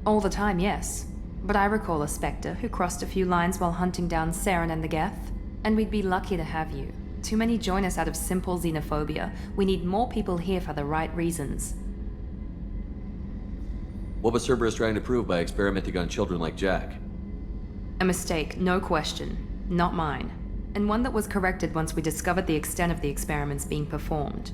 All the time, yes. But I recall a Spectre who crossed a few lines while hunting down Saren and the Geth, and we'd be lucky to have you. Too many join us out of simple xenophobia. We need more people here for the right reasons. What was Cerberus trying to prove by experimenting on children like Jack? A mistake, no question. Not mine. And one that was corrected once we discovered the extent of the experiments being performed.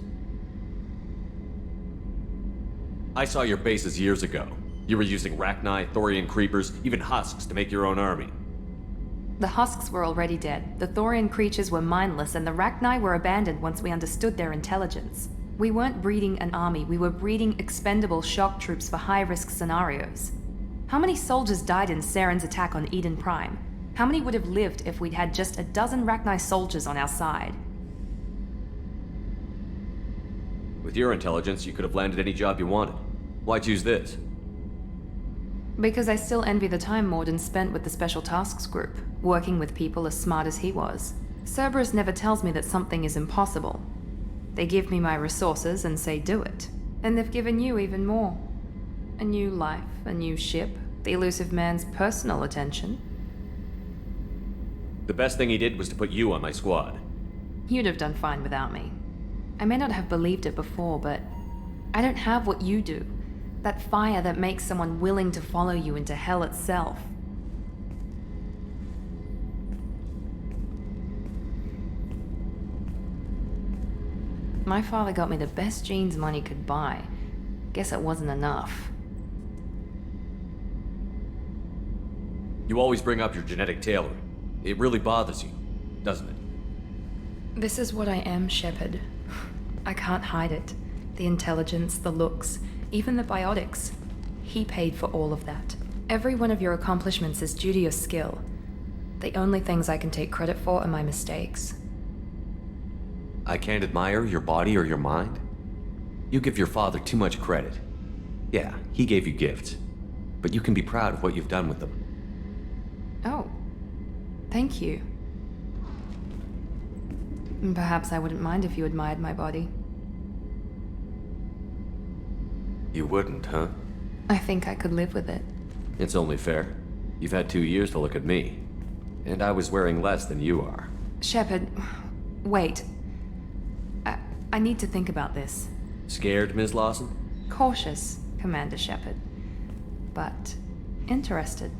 I saw your bases years ago. You were using Rachni, Thorian creepers, even husks to make your own army. The husks were already dead, the Thorian creatures were mindless, and the Rachni were abandoned once we understood their intelligence. We weren't breeding an army, we were breeding expendable shock troops for high-risk scenarios. How many soldiers died in Saren's attack on Eden Prime? How many would have lived if we'd had just a dozen Rachni soldiers on our side? With your intelligence, you could have landed any job you wanted. Why choose this? Because I still envy the time Morden spent with the Special Tasks Group, working with people as smart as he was. Cerberus never tells me that something is impossible. They give me my resources and say do it. And they've given you even more. A new life, a new ship, the elusive man's personal attention. The best thing he did was to put you on my squad. You'd have done fine without me. I may not have believed it before, but I don't have what you do. That fire that makes someone willing to follow you into hell itself. My father got me the best jeans money could buy. Guess it wasn't enough. You always bring up your genetic tailoring. It really bothers you, doesn't it? This is what I am, Shepard. I can't hide it. The intelligence, the looks, even the biotics. He paid for all of that. Every one of your accomplishments is due to your skill. The only things I can take credit for are my mistakes. I can't admire your body or your mind? You give your father too much credit. Yeah, he gave you gifts. But you can be proud of what you've done with them. Oh. Thank you. Perhaps I wouldn't mind if you admired my body. You wouldn't, huh? I think I could live with it. It's only fair. You've had 2 years to look at me. And I was wearing less than you are. Shepard, wait. I need to think about this. Scared, Ms. Lawson? Cautious, Commander Shepard. But interested.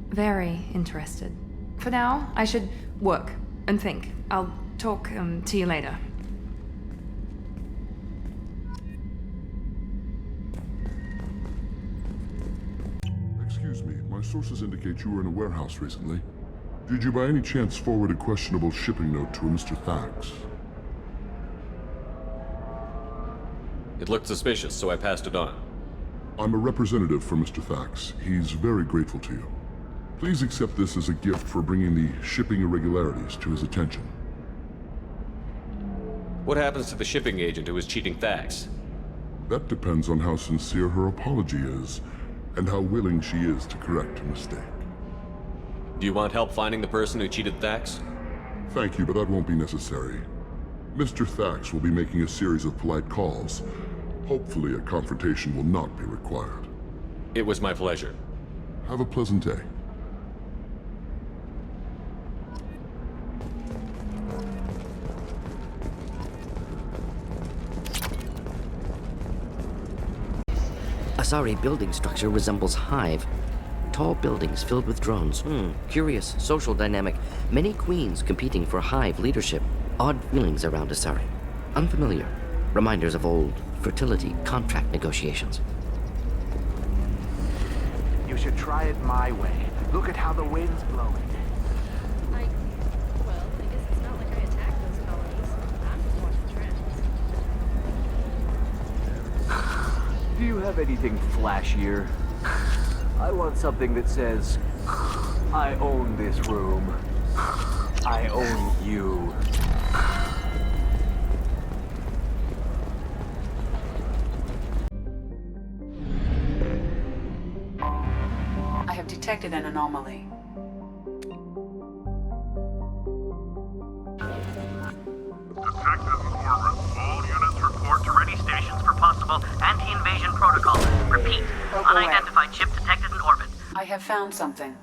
Very interested. For now, I should work and think. I'll talk to you later. Excuse me, my sources indicate you were in a warehouse recently. Did you by any chance forward a questionable shipping note to a Mr. Thax? It looked suspicious, so I passed it on. I'm a representative for Mr. Thax. He's very grateful to you. Please accept this as a gift for bringing the shipping irregularities to his attention. What happens to the shipping agent who was cheating Thax? That depends on how sincere her apology is, and how willing she is to correct a mistake. Do you want help finding the person who cheated Thax? Thank you, but that won't be necessary. Mr. Thax will be making a series of polite calls. Hopefully a confrontation will not be required. It was my pleasure. Have a pleasant day. Asari building structure resembles hive. Tall buildings filled with drones. Curious social dynamic. Many queens competing for hive leadership. Odd feelings around Asari. Unfamiliar. Reminders of old fertility contract negotiations. You should try it my way. Look at how the wind's blowing. I guess it's not like I attacked those colonies. I'm just watching trends. Do you have anything flashier? I want something that says, I own this room. I own you. I have detected an anomaly. Detective Morgan. All units report to ready stations for possible anti-invasion protocol. Repeat. Unidentified ship detected in orbit. I have found something.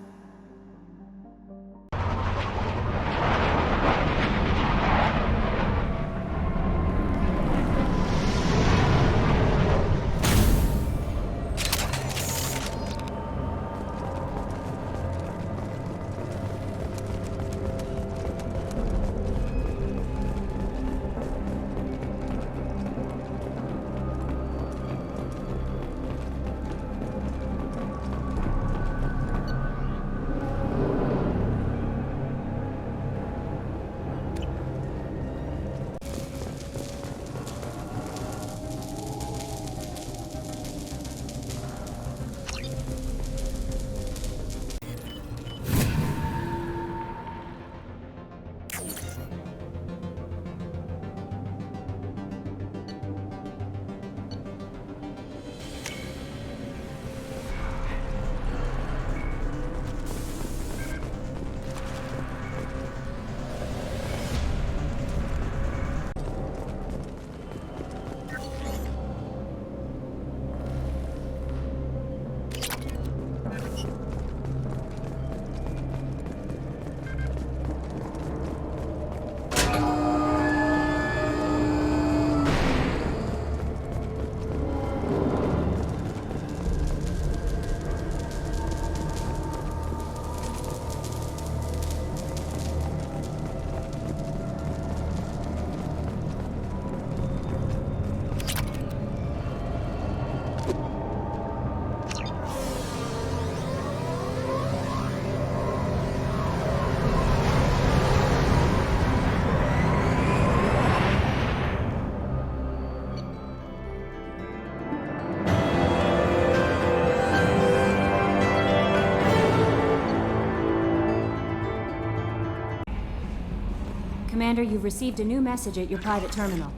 Commander, you've received a new message at your private terminal.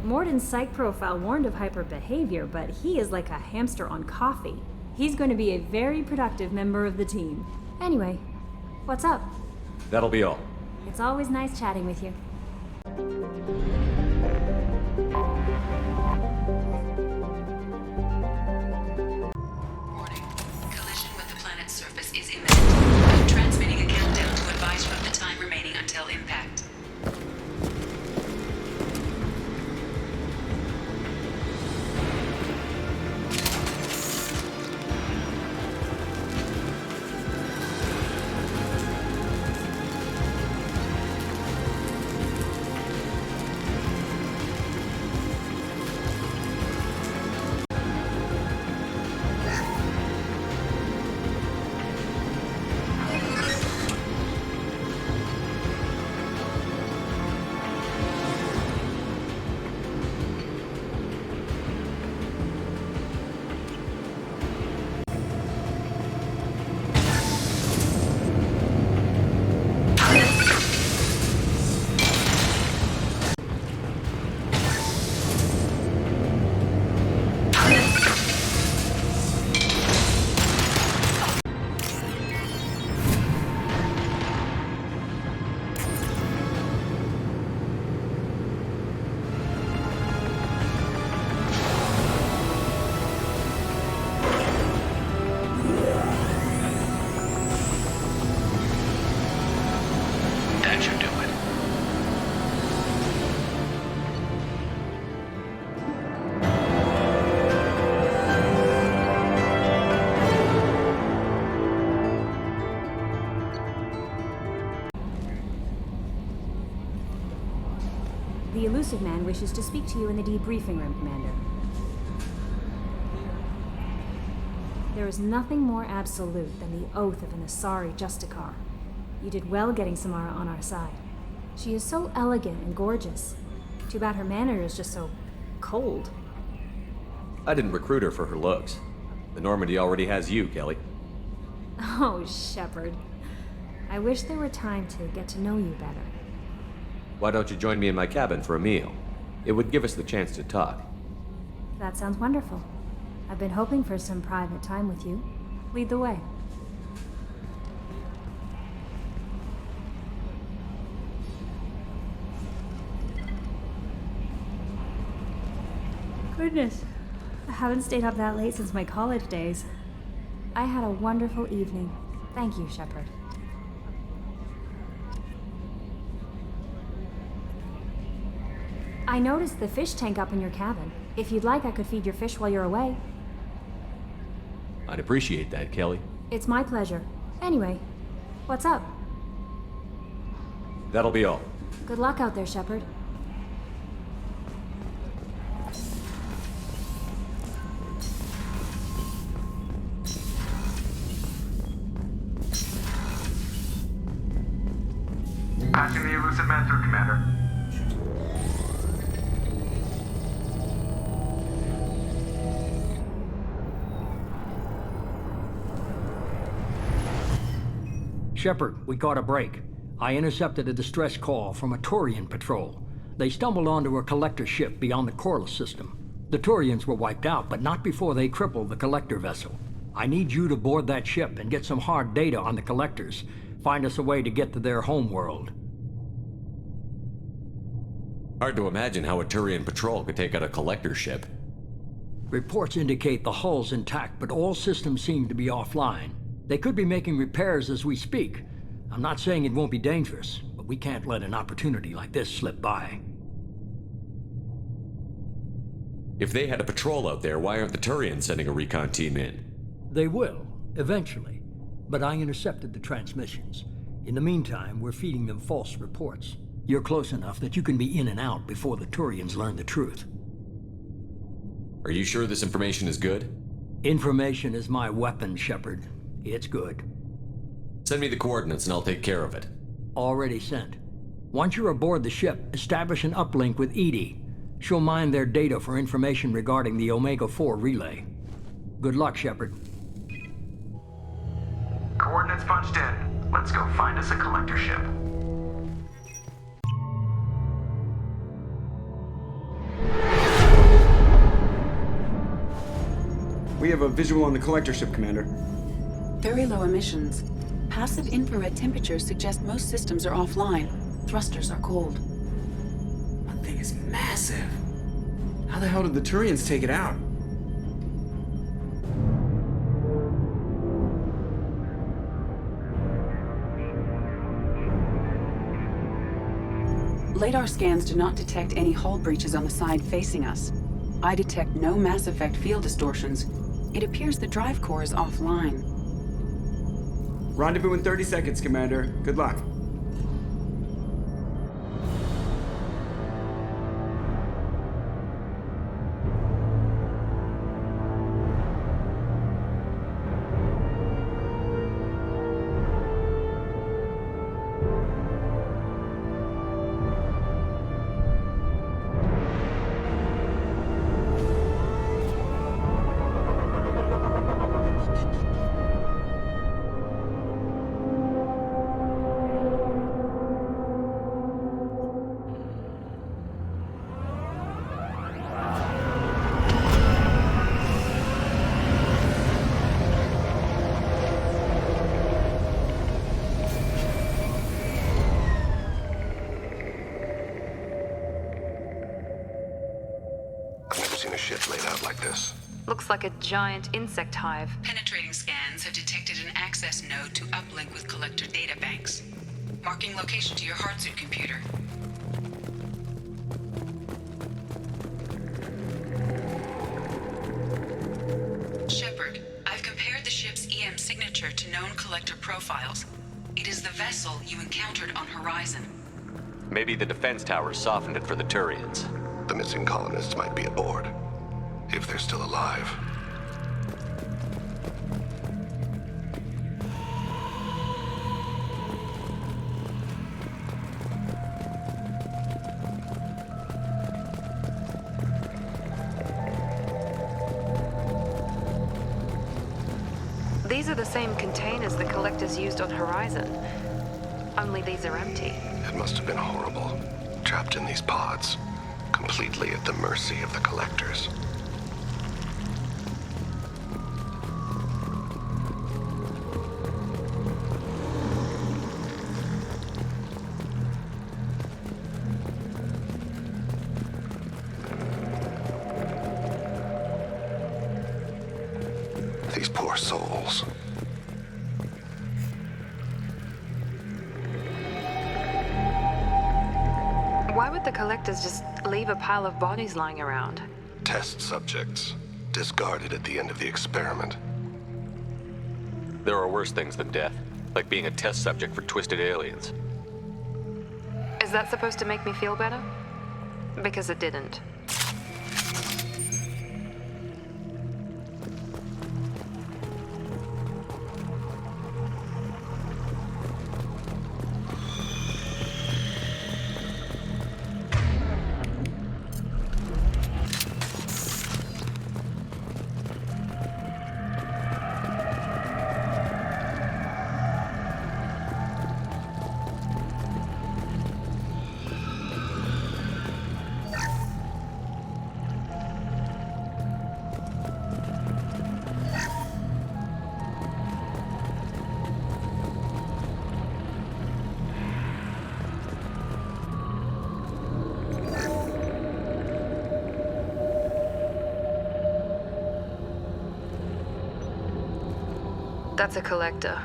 Morden's psych profile warned of hyper behavior, but he is like a hamster on coffee. He's going to be a very productive member of the team. Anyway, what's up? That'll be all. It's always nice chatting with you. Warning. Collision with the planet's surface is imminent. I'm transmitting a countdown to advise you of the time remaining until impact. That should do it. The elusive man wishes to speak to you in the debriefing room, Commander. There is nothing more absolute than the oath of an Asari Justicar. You did well getting Samara on our side. She is so elegant and gorgeous. Too bad her manner is just so cold. I didn't recruit her for her looks. The Normandy already has you, Kelly. Oh, Shepard. I wish there were time to get to know you better. Why don't you join me in my cabin for a meal? It would give us the chance to talk. That sounds wonderful. I've been hoping for some private time with you. Lead the way. Goodness, I haven't stayed up that late since my college days. I had a wonderful evening. Thank you, Shepard. I noticed the fish tank up in your cabin. If you'd like, I could feed your fish while you're away. I'd appreciate that, Kelly. It's my pleasure. Anyway, what's up? That'll be all. Good luck out there, Shepard. Passing the elusive man through, Commander. Shepard, we caught a break. I intercepted a distress call from a Turian patrol. They stumbled onto a collector ship beyond the Corliss system. The Turians were wiped out, but not before they crippled the collector vessel. I need you to board that ship and get some hard data on the collectors. Find us a way to get to their homeworld. Hard to imagine how a Turian patrol could take out a collector ship. Reports indicate the hull's intact, but all systems seem to be offline. They could be making repairs as we speak. I'm not saying it won't be dangerous, but we can't let an opportunity like this slip by. If they had a patrol out there, why aren't the Turians sending a recon team in? They will, eventually. But I intercepted the transmissions. In the meantime, we're feeding them false reports. You're close enough that you can be in and out before the Turians learn the truth. Are you sure this information is good? Information is my weapon, Shepard. It's good. Send me the coordinates and I'll take care of it. Already sent. Once you're aboard the ship, establish an uplink with Edie. She'll mine their data for information regarding the Omega-4 relay. Good luck, Shepard. Coordinates punched in. Let's go find us a collector ship. We have a visual on the collector ship, Commander. Very low emissions. Passive infrared temperatures suggest most systems are offline. Thrusters are cold. That thing is massive. How the hell did the Turians take it out? Radar scans do not detect any hull breaches on the side facing us. I detect no Mass Effect field distortions. It appears the drive core is offline. Rendezvous in 30 seconds, Commander. Good luck. Looks like a giant insect hive. Penetrating scans have detected an access node to uplink with collector databanks. Marking location to your hardsuit computer. Shepard, I've compared the ship's EM signature to known collector profiles. It is the vessel you encountered on Horizon. Maybe the defense towers softened it for the Turians. The missing colonists might be aboard. If they're still alive. These are the same containers the collectors used on Horizon. Only these are empty. It must have been horrible. Trapped in these pods. Completely at the mercy of the collectors. These poor souls. Why would the collectors just leave a pile of bodies lying around? Test subjects. Discarded at the end of the experiment. There are worse things than death, like being a test subject for twisted aliens. Is that supposed to make me feel better? Because it didn't. That's a collector.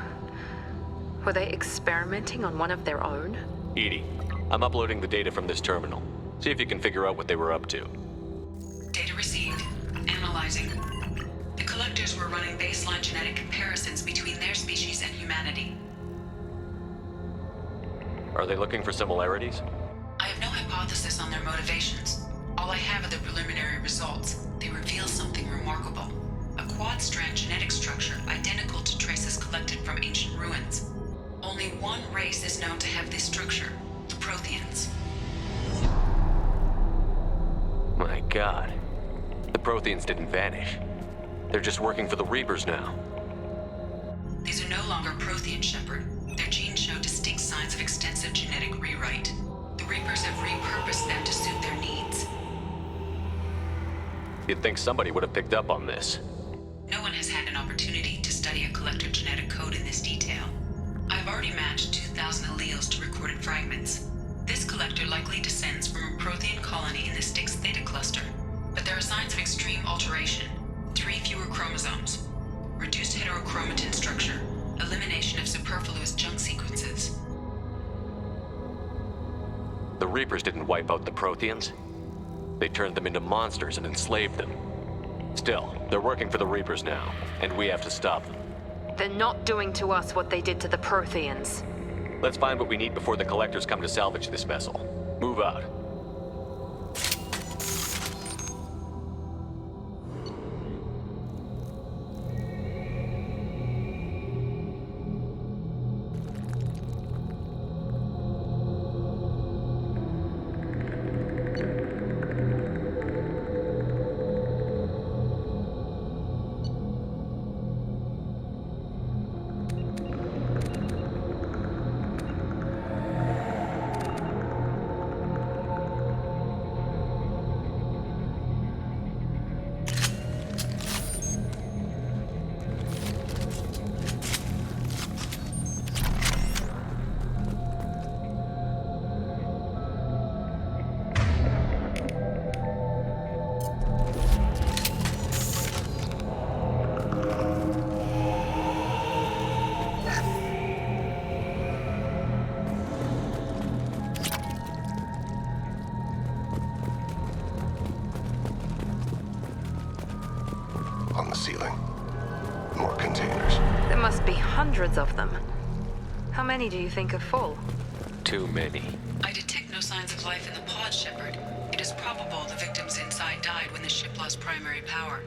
Were they experimenting on one of their own? Edie, I'm uploading the data from this terminal. See if you can figure out what they were up to. Data received. Analyzing. The collectors were running baseline genetic comparisons between their species and humanity. Are they looking for similarities? I have no hypothesis on their motivations. All I have are the preliminary results. They reveal something remarkable. A quad-strand genetic structure identical to traces collected from ancient ruins. Only one race is known to have this structure, the Protheans. My God. The Protheans didn't vanish. They're just working for the Reapers now. These are no longer Prothean, Shepard. Their genes show distinct signs of extensive genetic rewrite. The Reapers have repurposed them to suit their needs. You'd think somebody would have picked up on this. No opportunity to study a collector genetic code in this detail. I've already matched 2,000 alleles to recorded fragments. This collector likely descends from a Prothean colony in the Styx Theta cluster, but there are signs of extreme alteration. 3 fewer chromosomes, reduced heterochromatin structure, elimination of superfluous junk sequences. The Reapers didn't wipe out the Protheans. They turned them into monsters and enslaved them. Still, they're working for the Reapers now, and we have to stop them. They're not doing to us what they did to the Protheans. Let's find what we need before the Collectors come to salvage this vessel. Move out. On the ceiling. More containers. There must be hundreds of them. How many do you think are full? Too many. I detect no signs of life in the pod, Shepard. It is probable the victims inside died when the ship lost primary power.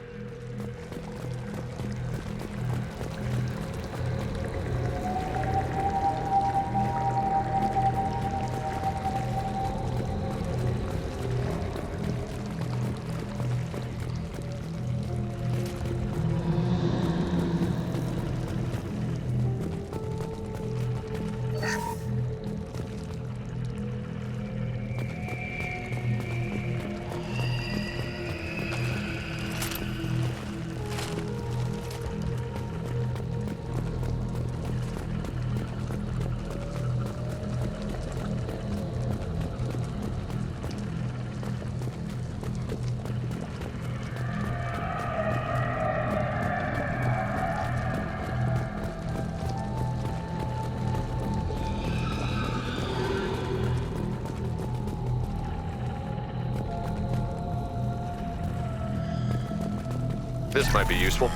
This might be useful.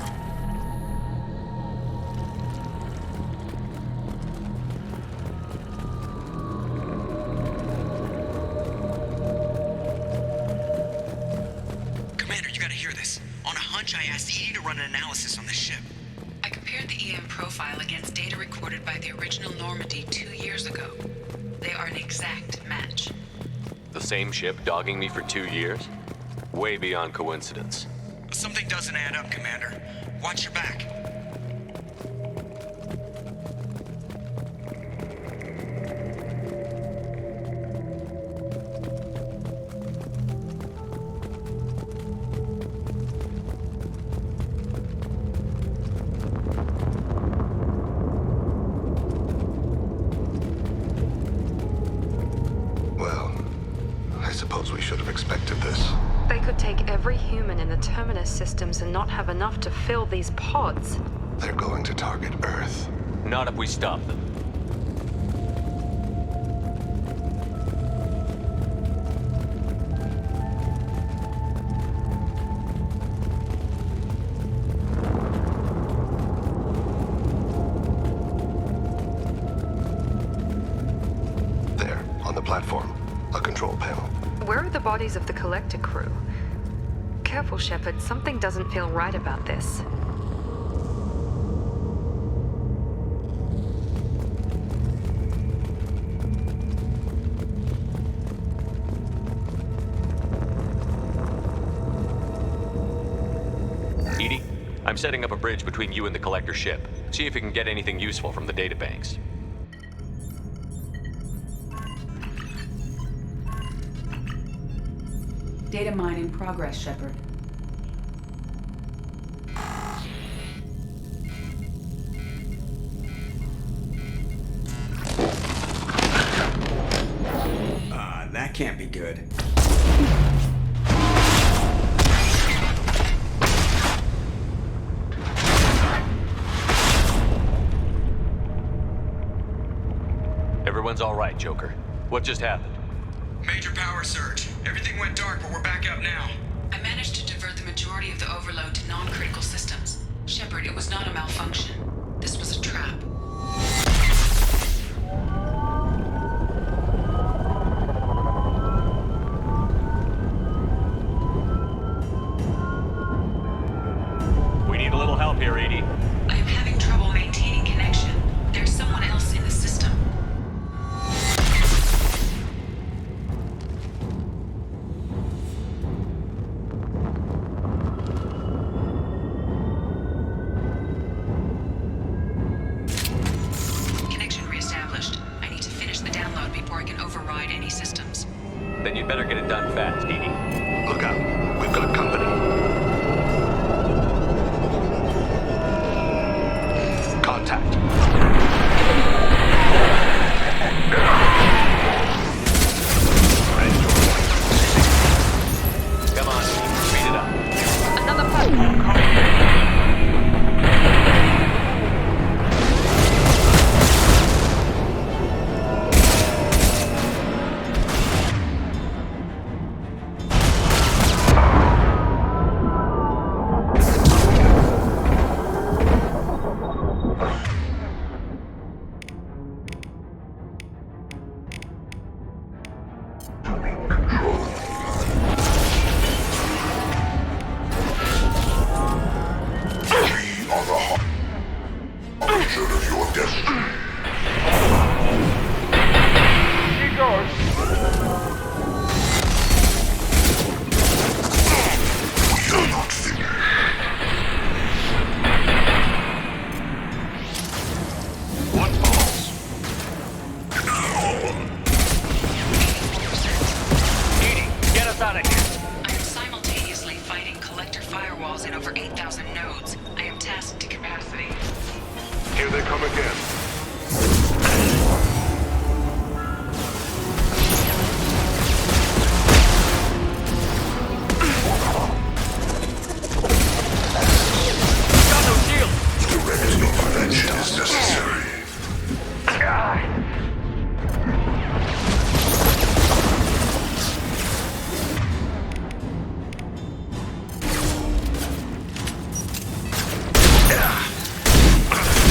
Commander, you gotta hear this. On a hunch, I asked Edie to run an analysis on this ship. I compared the EM profile against data recorded by the original Normandy 2 years ago. They are an exact match. The same ship dogging me for 2 years? Way beyond coincidence. Something doesn't add up, Commander. Watch your back. Well, I suppose we should have expected this. They could take every human in the Terminus systems and not have enough to fill these pods. They're going to target Earth. Not if we stop them. There, on the platform. A control panel. Where are the bodies of the Collector crew? Careful, Shepard. Something doesn't feel right about this. Edie, I'm setting up a bridge between you and the Collector ship. See if you can get anything useful from the databanks. Data mine in progress, Shepard. That can't be good. Everyone's all right, Joker. What just happened? Major power surge. Everything went dark, but we're back up now. I managed to divert the majority of the overload to non-critical systems. Shepard, it was not a malfunction. This was a trap. We need a little help here, Edie. I am having trouble maintaining connection. There's someone else in the system. Connection reestablished. I need to finish the download before I can override any systems. Then you'd better get it done fast, Edie. Look out. We've got company. Contact. Come on, speed it up. Another platform. I am simultaneously fighting collector firewalls in over 8,000 nodes. I am tasked to capacity. Here they come again. Got no shield! Direct intervention is necessary.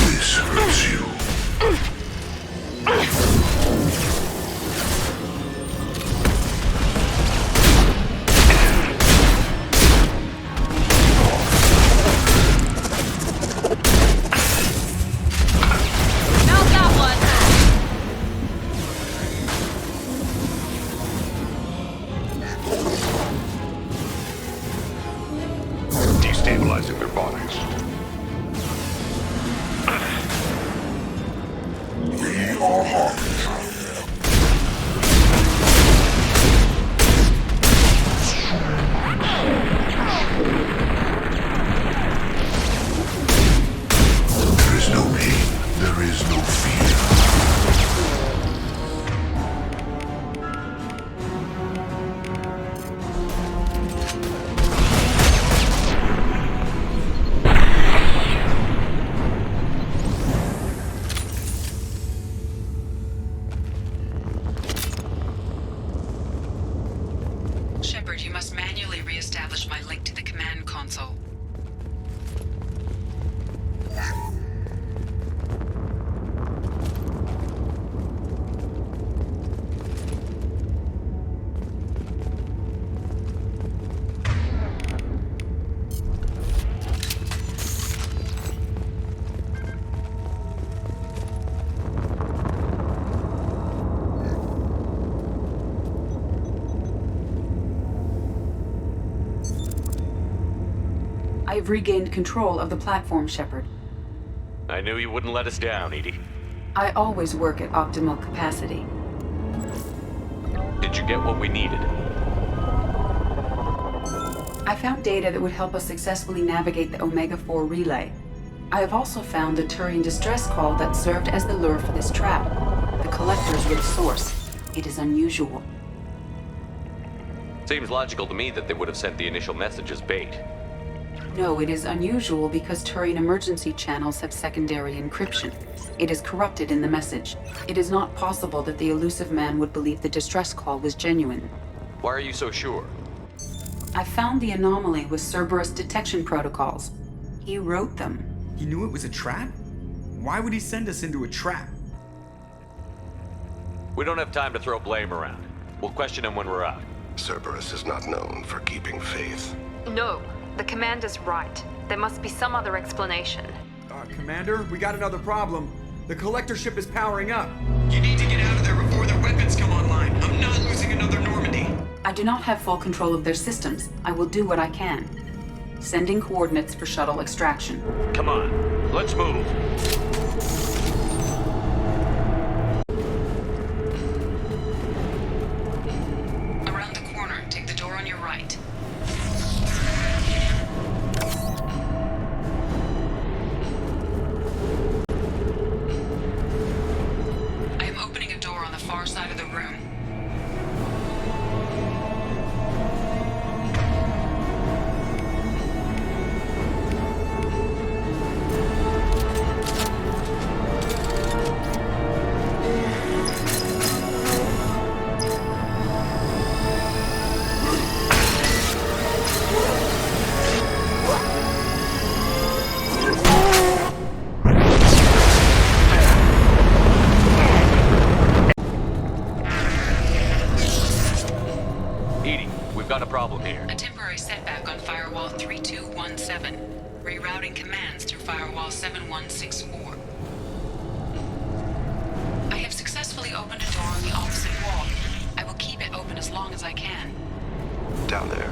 This hurts you. Not that one! Destabilizing their bodies. We are Harbinger. There is no pain. There is no fear. Shepard, you must manually reestablish my link to the command console. I have regained control of the platform, Shepard. I knew you wouldn't let us down, Edie. I always work at optimal capacity. Did you get what we needed? I found data that would help us successfully navigate the Omega-4 relay. I have also found the Turian distress call that served as the lure for this trap. The collectors were the source. It is unusual. Seems logical to me that they would have sent the initial message as bait. No, it is unusual because Turian emergency channels have secondary encryption. It is corrupted in the message. It is not possible that the elusive man would believe the distress call was genuine. Why are you so sure? I found the anomaly with Cerberus detection protocols. He wrote them. He knew it was a trap? Why would he send us into a trap? We don't have time to throw blame around. We'll question him when we're out. Cerberus is not known for keeping faith. No, the commander's right. There must be some other explanation. Commander, we got another problem. The collector ship is powering up. You need to get out of there before their weapons come online. I'm not losing another Normandy. I do not have full control of their systems. I will do what I can. Sending coordinates for shuttle extraction. Come on, let's move. Around the corner, take the door on your right. I am opening a door on the far side of the room. Got a problem here. A temporary setback on firewall 3217. Rerouting commands through firewall 7164. I have successfully opened a door on the opposite wall. I will keep it open as long as I can. Down there.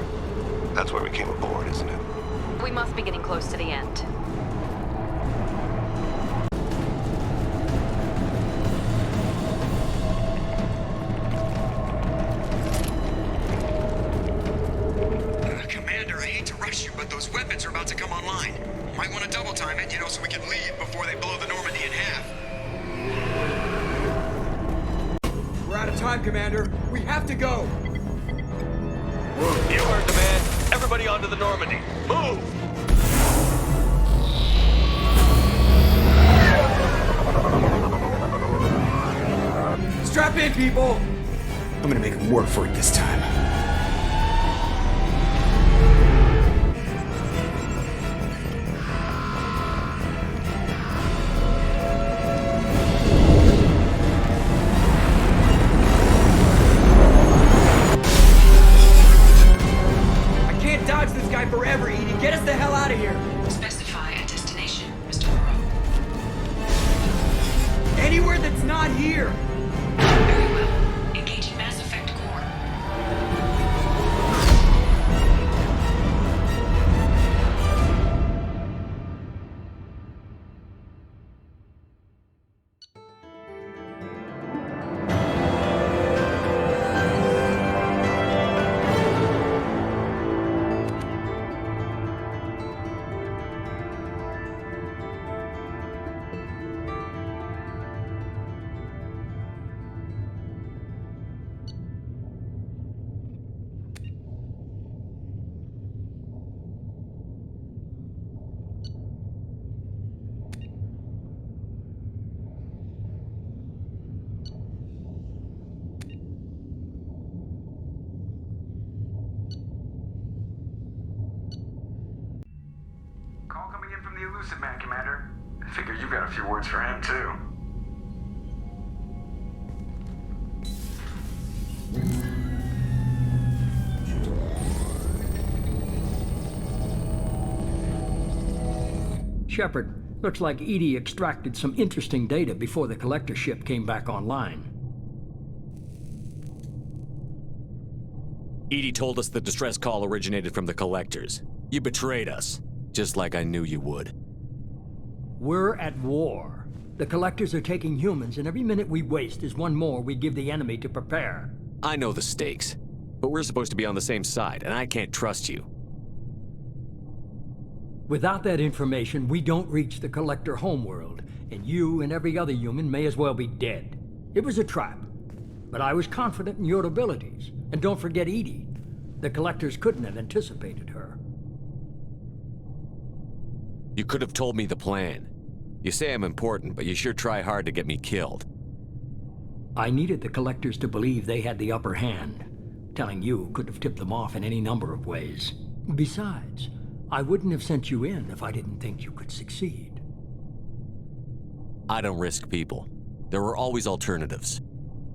That's where we came aboard, isn't it? We must be getting close to the end. But those weapons are about to come online. Might want to double time it, so we can leave before they blow the Normandy in half. We're out of time, Commander. We have to go. You heard the man. Everybody onto the Normandy. Move! Strap in, people! I'm gonna make them work for it this time. Forever, Edie. Get us the hell out of here. Specify a destination, Mr. Moreau. Anywhere that's not here. Very well. Engaging Mass Effect core. Elusive man, Commander. I figure you got a few words for him, too. Shepard, looks like Edie extracted some interesting data before the collector ship came back online. Edie told us the distress call originated from the collectors. You betrayed us, just like I knew you would. We're at war. The collectors are taking humans, and every minute we waste is one more we give the enemy to prepare. I know the stakes, but we're supposed to be on the same side, and I can't trust you. Without that information, we don't reach the collector homeworld, and you and every other human may as well be dead. It was a trap, but I was confident in your abilities. And don't forget Edie. The Collectors couldn't have anticipated her. You could have told me the plan. You say I'm important, but you sure try hard to get me killed. I needed the Collectors to believe they had the upper hand. Telling you could have tipped them off in any number of ways. Besides, I wouldn't have sent you in if I didn't think you could succeed. I don't risk people. There are always alternatives.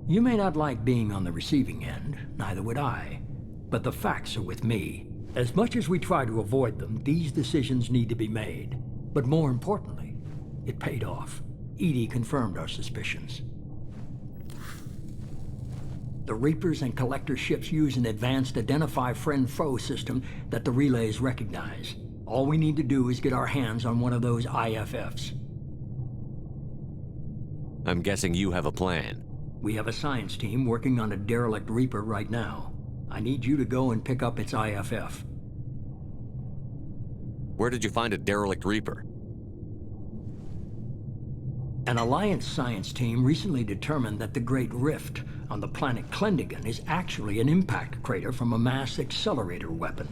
You may not like being on the receiving end, neither would I. But the facts are with me. As much as we try to avoid them, these decisions need to be made. But more importantly, it paid off. Edie confirmed our suspicions. The Reapers and Collector ships use an advanced identify friend-foe system that the relays recognize. All we need to do is get our hands on one of those IFFs. I'm guessing you have a plan. We have a science team working on a derelict Reaper right now. I need you to go and pick up its IFF. Where did you find a derelict Reaper? An Alliance science team recently determined that the Great Rift on the planet Klendigan is actually an impact crater from a mass accelerator weapon.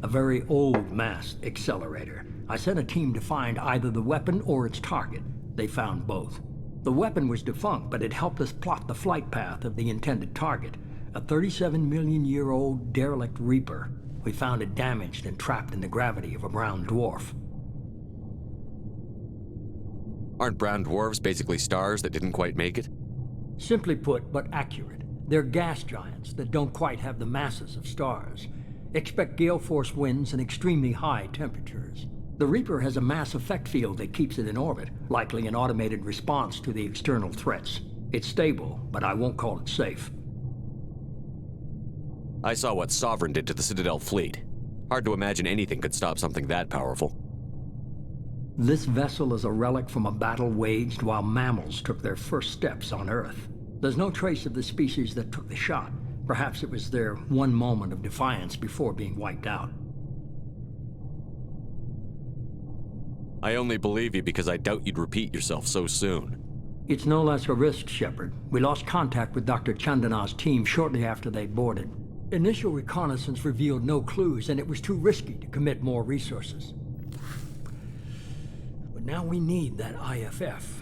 A very old mass accelerator. I sent a team to find either the weapon or its target. They found both. The weapon was defunct, but it helped us plot the flight path of the intended target, a 37-million-year-old derelict Reaper. We found it damaged and trapped in the gravity of a brown dwarf. Aren't brown dwarves basically stars that didn't quite make it? Simply put, but accurate. They're gas giants that don't quite have the masses of stars. Expect gale force winds and extremely high temperatures. The Reaper has a mass effect field that keeps it in orbit, likely an automated response to the external threats. It's stable, but I won't call it safe. I saw what Sovereign did to the Citadel fleet. Hard to imagine anything could stop something that powerful. This vessel is a relic from a battle waged while mammals took their first steps on Earth. There's no trace of the species that took the shot. Perhaps it was their one moment of defiance before being wiped out. I only believe you because I doubt you'd repeat yourself so soon. It's no less a risk, Shepard. We lost contact with Dr. Chandana's team shortly after they boarded. Initial reconnaissance revealed no clues, and it was too risky to commit more resources. But now we need that IFF.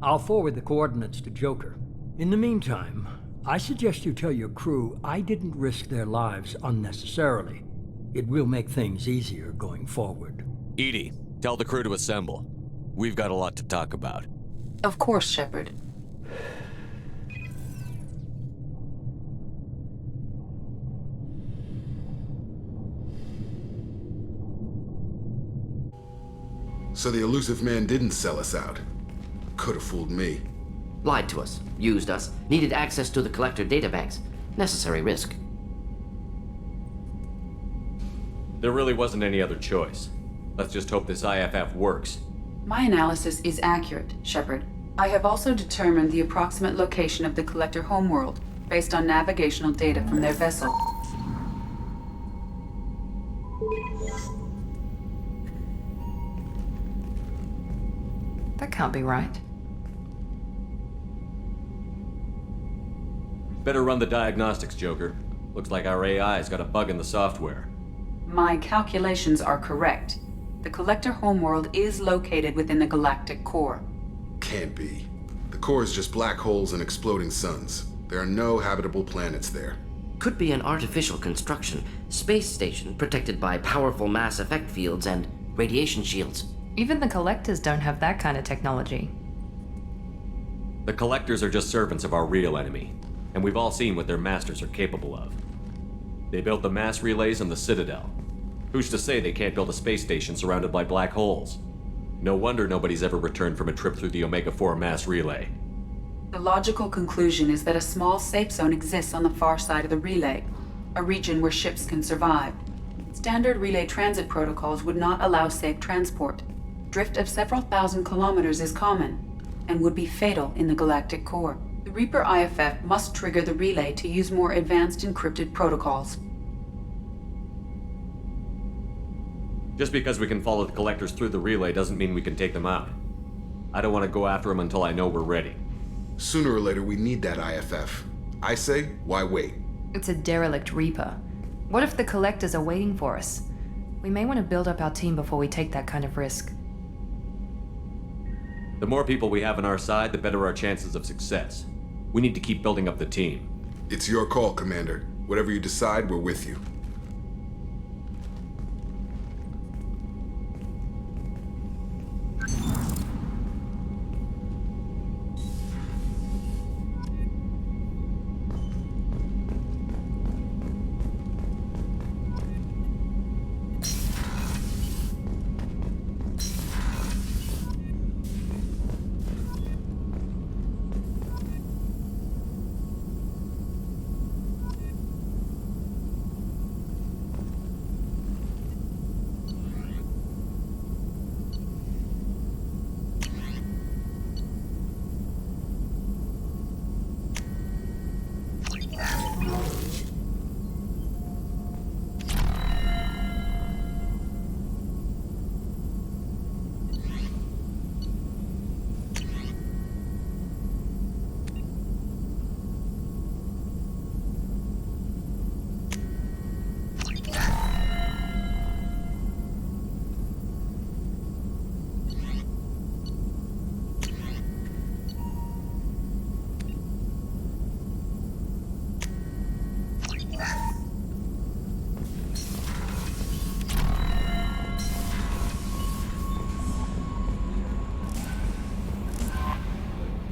I'll forward the coordinates to Joker. In the meantime, I suggest you tell your crew I didn't risk their lives unnecessarily. It will make things easier going forward. Edie, tell the crew to assemble. We've got a lot to talk about. Of course, Shepard. So the elusive man didn't sell us out. Could have fooled me. Lied to us, used us, needed access to the Collector databanks. Necessary risk. There really wasn't any other choice. Let's just hope this IFF works. My analysis is accurate, Shepard. I have also determined the approximate location of the Collector homeworld based on navigational data from their vessel. That can't be right. Better run the diagnostics, Joker. Looks like our AI's got a bug in the software. My calculations are correct. The Collector homeworld is located within the galactic core. Can't be. The core is just black holes and exploding suns. There are no habitable planets there. Could be an artificial construction, space station protected by powerful mass effect fields and radiation shields. Even the Collectors don't have that kind of technology. The Collectors are just servants of our real enemy, and we've all seen what their masters are capable of. They built the mass relays on the Citadel. Who's to say they can't build a space station surrounded by black holes? No wonder nobody's ever returned from a trip through the Omega-4 mass relay. The logical conclusion is that a small safe zone exists on the far side of the relay, a region where ships can survive. Standard relay transit protocols would not allow safe transport. Drift of several thousand kilometers is common, and would be fatal in the galactic core. The Reaper IFF must trigger the relay to use more advanced encrypted protocols. Just because we can follow the Collectors through the relay doesn't mean we can take them out. I don't want to go after them until I know we're ready. Sooner or later, we need that IFF. I say, why wait? It's a derelict Reaper. What if the Collectors are waiting for us? We may want to build up our team before we take that kind of risk. The more people we have on our side, the better our chances of success. We need to keep building up the team. It's your call, Commander. Whatever you decide, we're with you.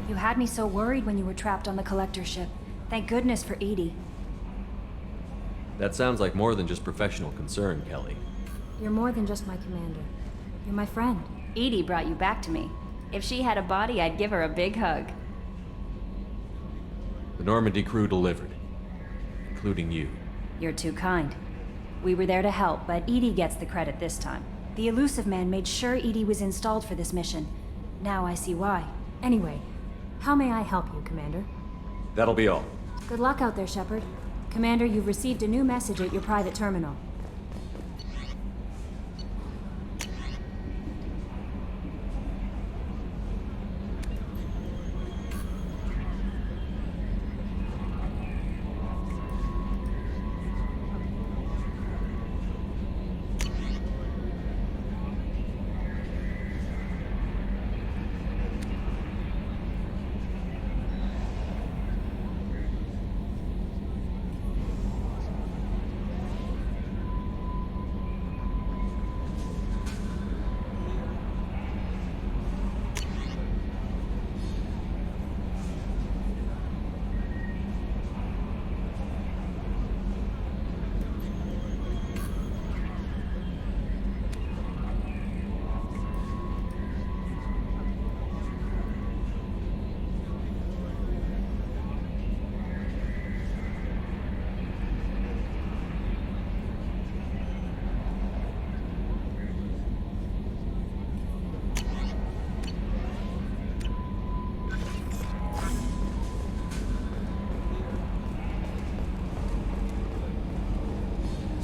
You had me so worried when you were trapped on the Collector ship. Thank goodness for Edie. That sounds like more than just professional concern, Kelly. You're more than just my commander. You're my friend. Edie brought you back to me. If she had a body, I'd give her a big hug. The Normandy crew delivered, including you. You're too kind. We were there to help, but Edie gets the credit this time. The Elusive Man made sure Edie was installed for this mission. Now I see why. Anyway, how may I help you, Commander? That'll be all. Good luck out there, Shepard. Commander, you've received a new message at your private terminal.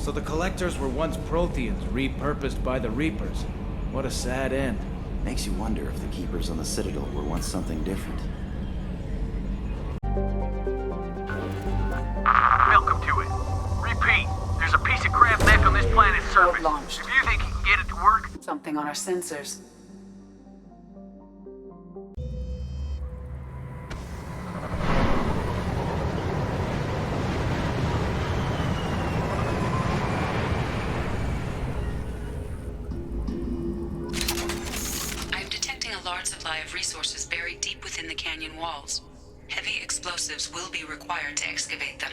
So the Collectors were once Protheans, repurposed by the Reapers. What a sad end. Makes you wonder if the Keepers on the Citadel were once something different. Welcome to it. Repeat, there's a piece of craft left on this planet's surface. Launched. If you think you can get it to work... Something on our sensors. Resources buried deep within the canyon walls. Heavy explosives will be required to excavate them.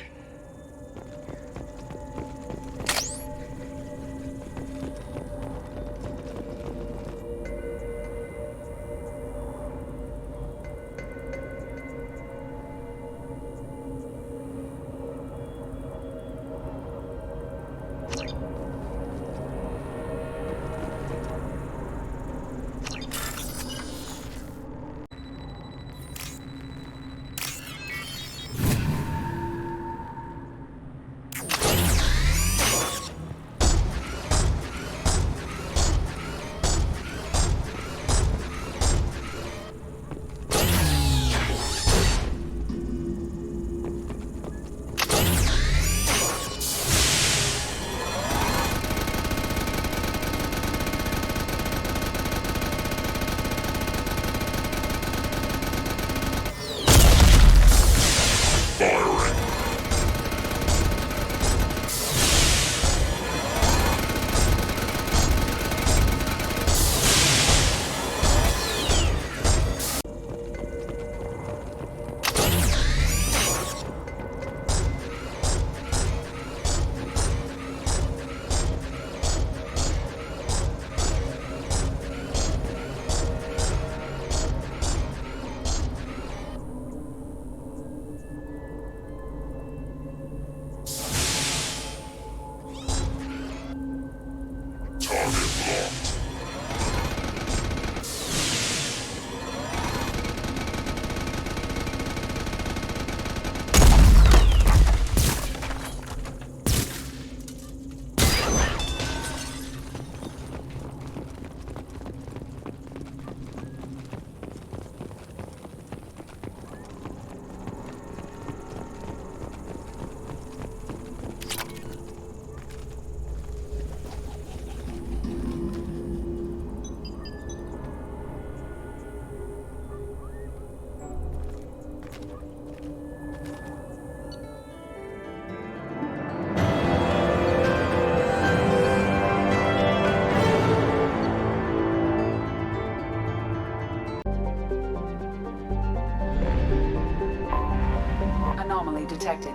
Anomaly detected.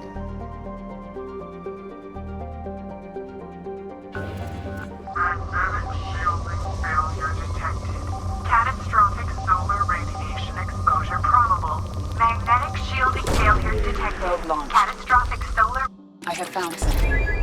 Magnetic shielding failure detected. Catastrophic solar radiation exposure probable. Magnetic shielding failure detected. Probe launch. Catastrophic solar... I have found something.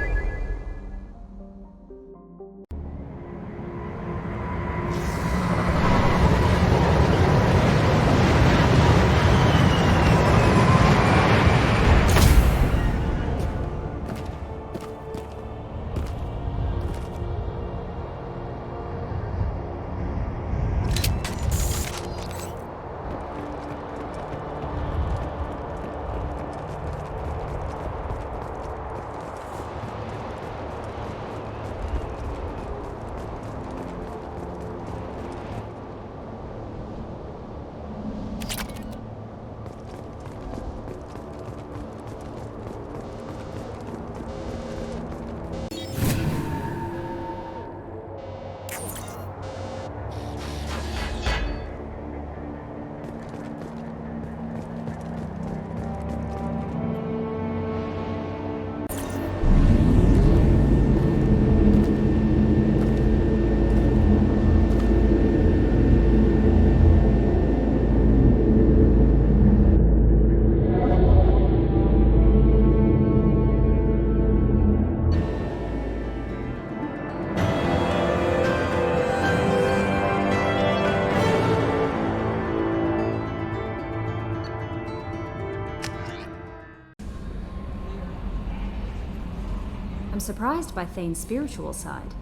I'm surprised by Thane's spiritual side.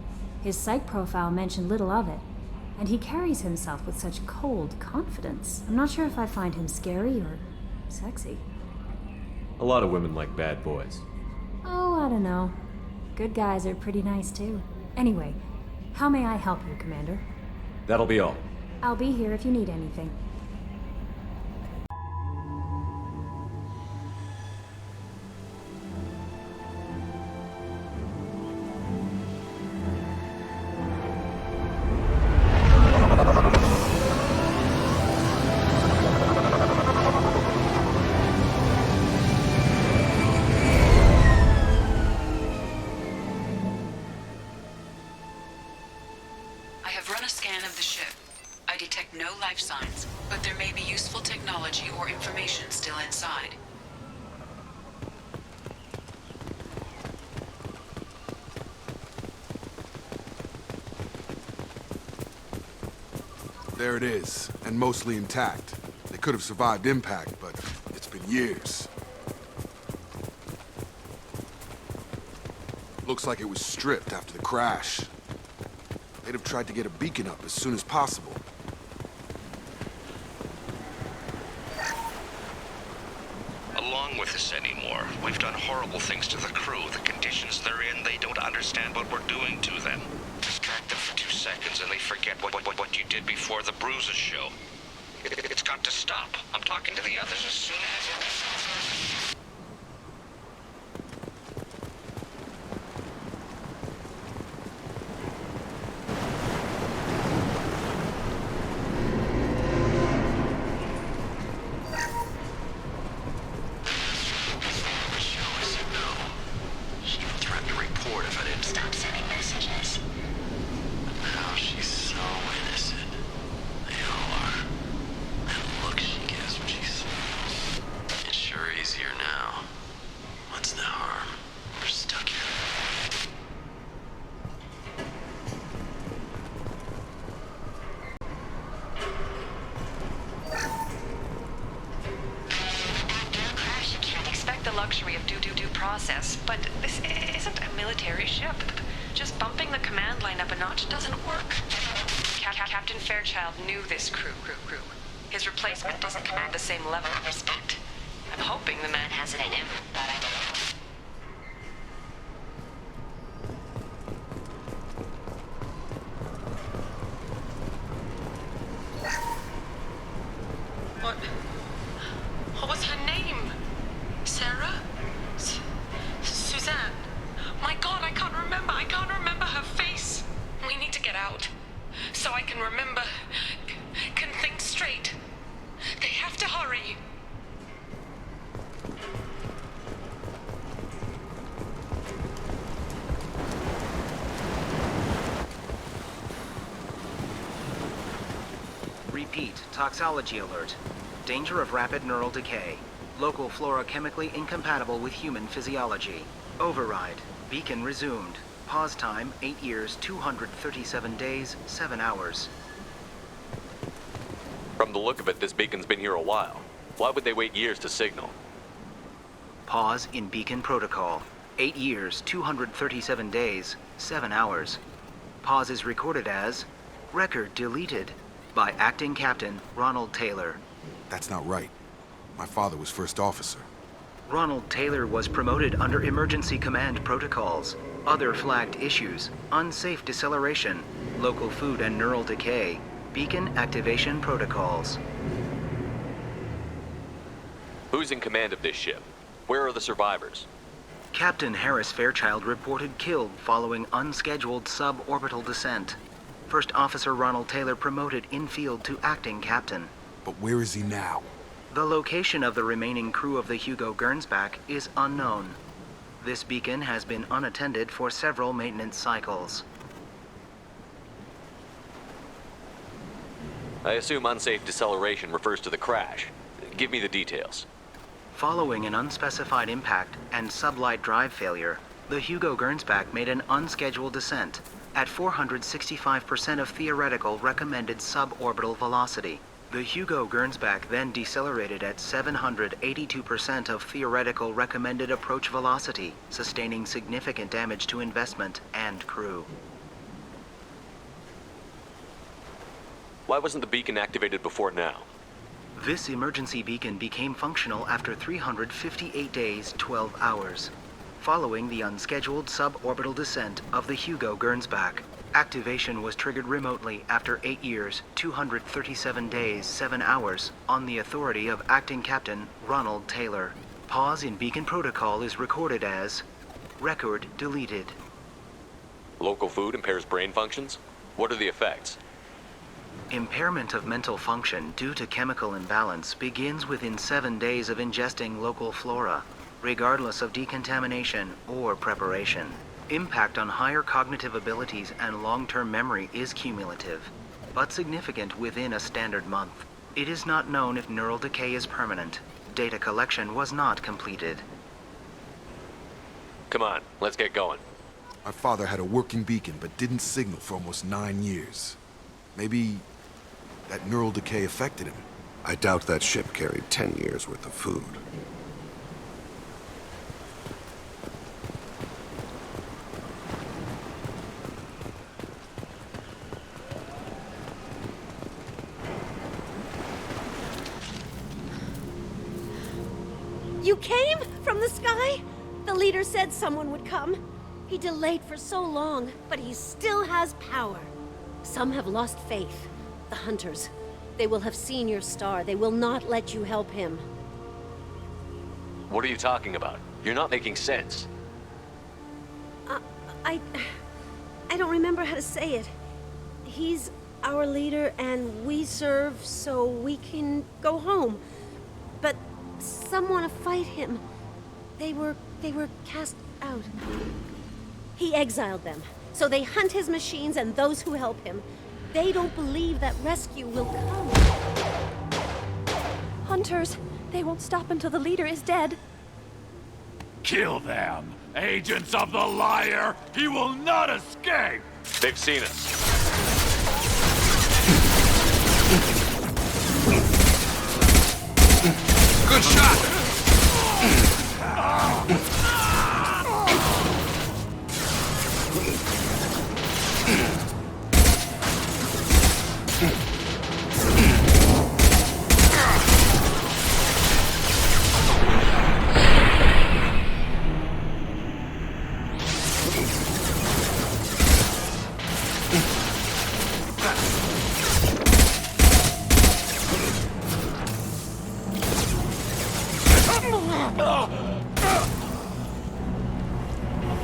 His psych profile mentioned little of it, and he carries himself with such cold confidence. I'm not sure if I find him scary or sexy. A lot of women like bad boys. Oh, I don't know. Good guys are pretty nice too. Anyway, how may I help you, Commander? That'll be all. I'll be here if you need anything. Signs, but there may be useful technology or information still inside. There it is, and mostly intact. They could have survived impact, but it's been years. Looks like it was stripped after the crash. They'd have tried to get a beacon up as soon as possible. With us anymore. We've done horrible things to the crew. The conditions they're in, they don't understand what we're doing to them. Distract them for 2 seconds and they forget what you did before the bruises show. It's got to stop. I'm talking to the others as soon as... luxury of due process, but this isn't a military ship. Just bumping the command line up a notch doesn't work. Captain Fairchild knew this crew. His replacement doesn't command the same level of respect. I'm hoping the man has it in him, but I don't know. What was her name? Sarah? Suzanne? My God, I can't remember her face. We need to get out. So I can remember, can think straight. They have to hurry. Repeat, toxology alert. Danger of rapid neural decay. Local flora chemically incompatible with human physiology. Override. Beacon resumed. Pause time 8 years, 237 days, 7 hours. From the look of it, this beacon's been here a while. Why would they wait years to signal? Pause in beacon protocol. 8 years, 237 days, 7 hours. Pause is recorded as record deleted by acting captain Ronald Taylor. That's not right. My father was first officer. Ronald Taylor was promoted under emergency command protocols. Other flagged issues: unsafe deceleration, local food and neural decay, beacon activation protocols. Who's in command of this ship? Where are the survivors? Captain Harris Fairchild reported killed following unscheduled suborbital descent. First Officer Ronald Taylor promoted in-field to acting captain. But where is he now? The location of the remaining crew of the Hugo Gernsback is unknown. This beacon has been unattended for several maintenance cycles. I assume unsafe deceleration refers to the crash. Give me the details. Following an unspecified impact and sublight drive failure, the Hugo Gernsback made an unscheduled descent at 465% of theoretical recommended suborbital velocity. The Hugo Gernsback then decelerated at 782% of theoretical recommended approach velocity, sustaining significant damage to investment and crew. Why wasn't the beacon activated before now? This emergency beacon became functional after 358 days, 12 hours. Following the unscheduled suborbital descent of the Hugo Gernsback, activation was triggered remotely after 8 years, 237 days, 7 hours on the authority of Acting Captain Ronald Taylor. Pause in beacon protocol is recorded as record deleted. Local food impairs brain functions? What are the effects? Impairment of mental function due to chemical imbalance begins within 7 days of ingesting local flora, regardless of decontamination or preparation. Impact on higher cognitive abilities and long-term memory is cumulative, but significant within a standard month. It is not known if neural decay is permanent. Data collection was not completed. Come on, let's get going. My father had a working beacon but didn't signal for almost 9 years. Maybe that neural decay affected him. I doubt that ship carried 10 years worth of food. You came from the sky? The leader said someone would come. He delayed for so long, but he still has power. Some have lost faith. The hunters. They will have seen your star. They will not let you help him. What are you talking about? You're not making sense. I don't remember how to say it. He's our leader and we serve so we can go home. But some want to fight him. They were cast out. He exiled them, so they hunt his machines and those who help him. They don't believe that rescue will come. Hunters, they won't stop until the leader is dead. Kill them! Agents of the liar! He will not escape! They've seen us. Good shot!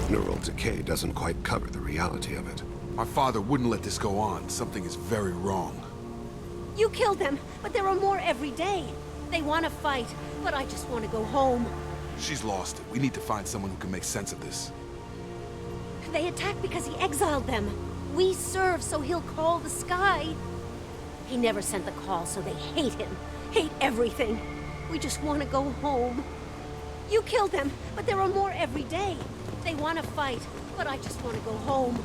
Neural decay doesn't quite cover the reality of it. My father wouldn't let this go on. Something is very wrong. You killed them, but there are more every day. They want to fight, but I just want to go home. She's lost it. We need to find someone who can make sense of this. They attacked because he exiled them. We serve, so he'll call the sky. He never sent the call, so they hate him. Hate everything. We just want to go home. You killed them, but there are more every day. They want to fight, but I just want to go home.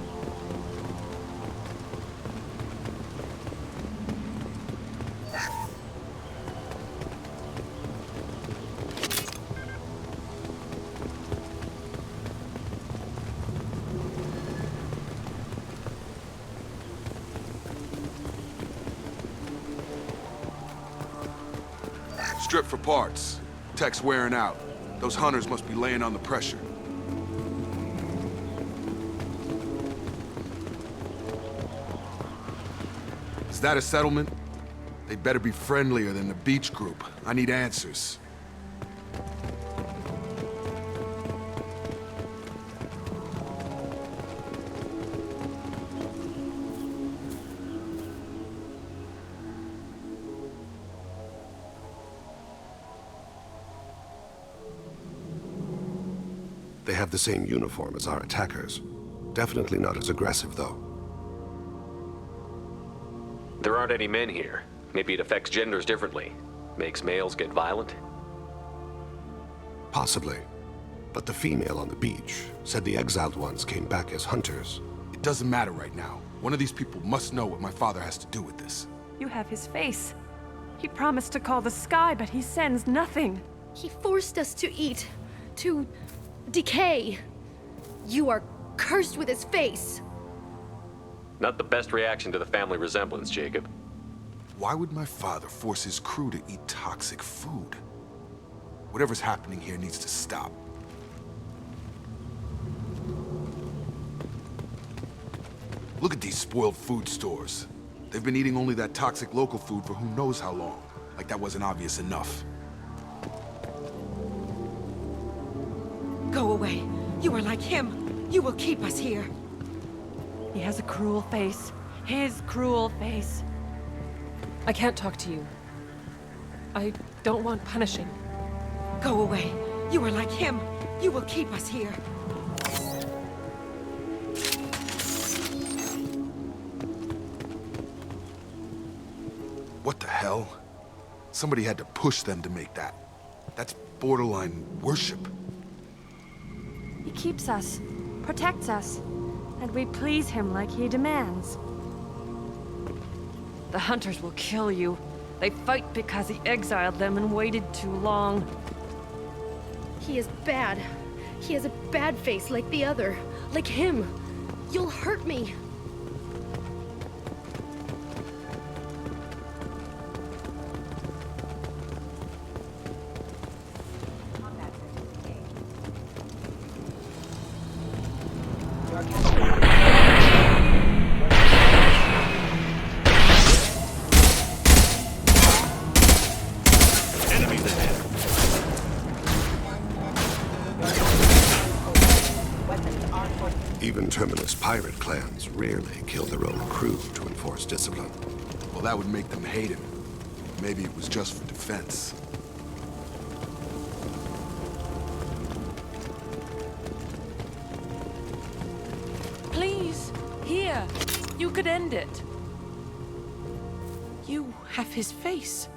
Strip for parts. Tech's wearing out. Those hunters must be laying on the pressure. Is that a settlement? They'd better be friendlier than the beach group. I need answers. They have the same uniform as our attackers. Definitely not as aggressive, though. There aren't any men here. Maybe it affects genders differently. Makes males get violent? Possibly. But the female on the beach said the exiled ones came back as hunters. It doesn't matter right now. One of these people must know what my father has to do with this. You have his face. He promised to call the sky, but he sends nothing. He forced us to eat, to decay. You are cursed with his face. Not the best reaction to the family resemblance, Jacob. Why would my father force his crew to eat toxic food? Whatever's happening here needs to stop. Look at these spoiled food stores. They've been eating only that toxic local food for who knows how long. Like that wasn't obvious enough. Go away. You are like him. You will keep us here. He has a cruel face. His cruel face. I can't talk to you. I don't want punishing. Go away. You are like him. You will keep us here. What the hell? Somebody had to push them to make that. That's borderline worship. He keeps us, protects us, and we please him like he demands. The hunters will kill you. They fight because he exiled them and waited too long. He is bad. He has a bad face like the other. Like him. You'll hurt me. Even Terminus pirate clans rarely kill their own crew to enforce discipline. Well, that would make them hate him. Maybe it was just for defense. Please, here. You could end it. You have his face,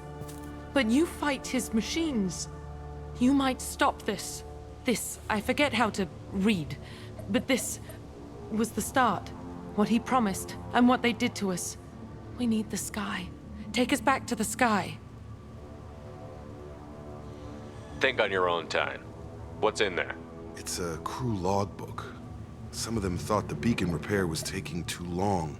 but you fight his machines. You might stop this. This, I forget how to read, but this was the start. What he promised, and what they did to us. We need the sky. Take us back to the sky. Think on your own time. What's in there? It's a crew logbook. Some of them thought the beacon repair was taking too long.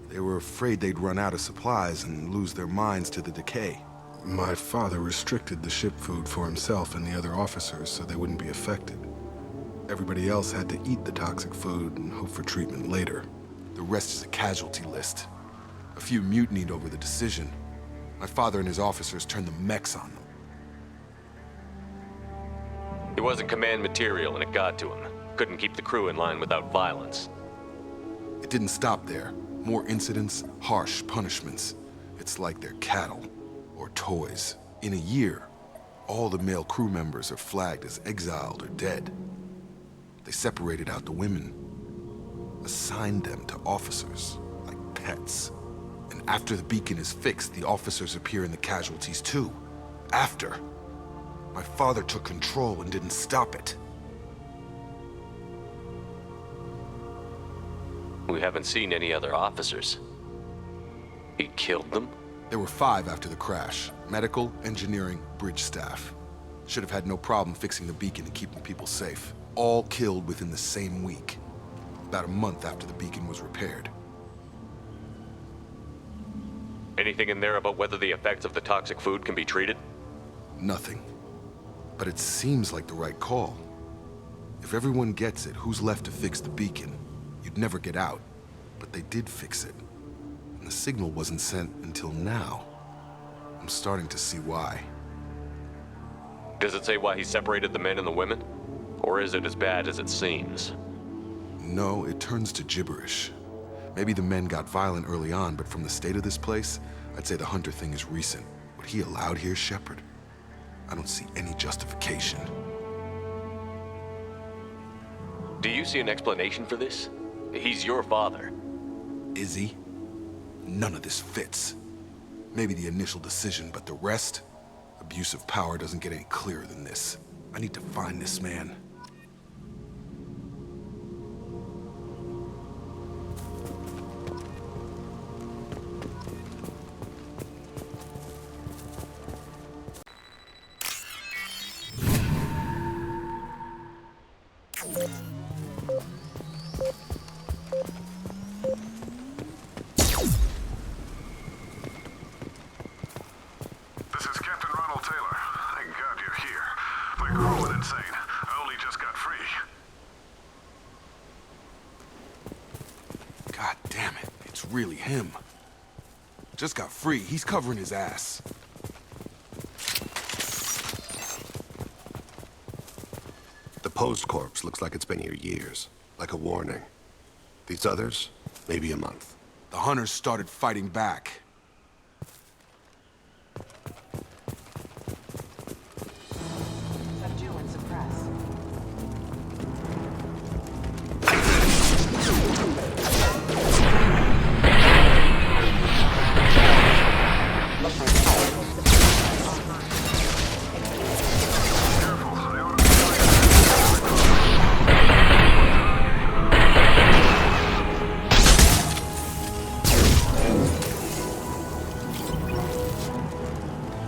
They were afraid they'd run out of supplies and lose their minds to the decay. My father restricted the ship food for himself and the other officers so they wouldn't be affected. Everybody else had to eat the toxic food and hope for treatment later. The rest is a casualty list. A few mutinied over the decision. My father and his officers turned the mechs on them. It wasn't command material and it got to him. Couldn't keep the crew in line without violence. It didn't stop there. More incidents, harsh punishments. It's like they're cattle or toys. In a year, all the male crew members are flagged as exiled or dead. They separated out the women, assigned them to officers like pets, and After the beacon is fixed, the officers appear in the casualties too. After. My father took control and didn't stop it. We haven't seen any other officers. He killed them? There were 5 after the crash. Medical, engineering, bridge staff. Should have had no problem fixing the beacon and keeping people safe. All killed within the same week. About a month after the beacon was repaired. Anything in there about whether the effects of the toxic food can be treated? Nothing. But it seems like the right call. If everyone gets it, who's left to fix the beacon? You'd never get out. But they did fix it. And the signal wasn't sent until now. I'm starting to see why. Does it say why he separated the men and the women? Or is it as bad as it seems? No, it turns to gibberish. Maybe the men got violent early on, but from the state of this place, I'd say the Hunter thing is recent. What he allowed here, Shepard, I don't see any justification. Do you see an explanation for this? He's your father. Is he? None of this fits. Maybe the initial decision, but the rest? Abuse of power doesn't get any clearer than this. I need to find this man. Really him. Just got free. He's covering his ass. The posed corpse looks like it's been here years, like a warning. These others, maybe a month. The hunters started fighting back.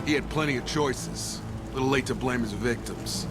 He had plenty of choices. A little late to blame his victims.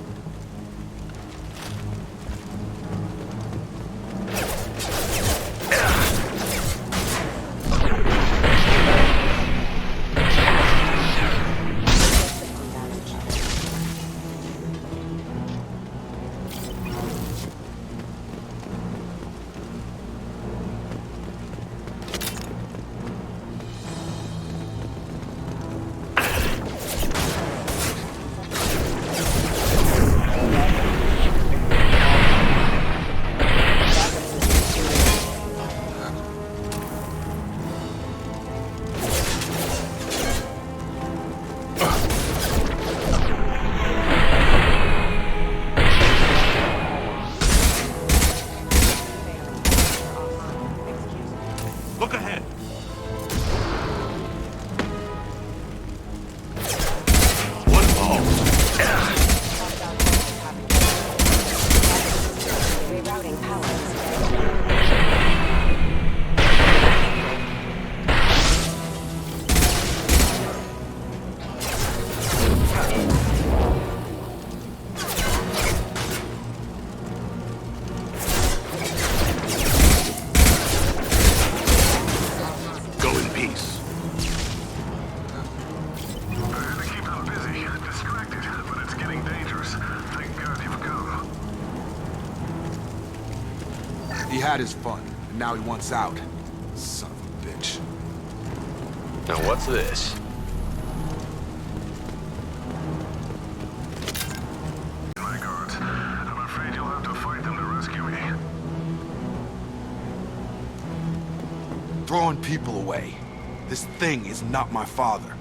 He had his fun, and now he wants out. Son of a bitch. Now what's this? My God, I'm afraid you'll have to fight them to rescue me. Throwing people away. This thing is not my father.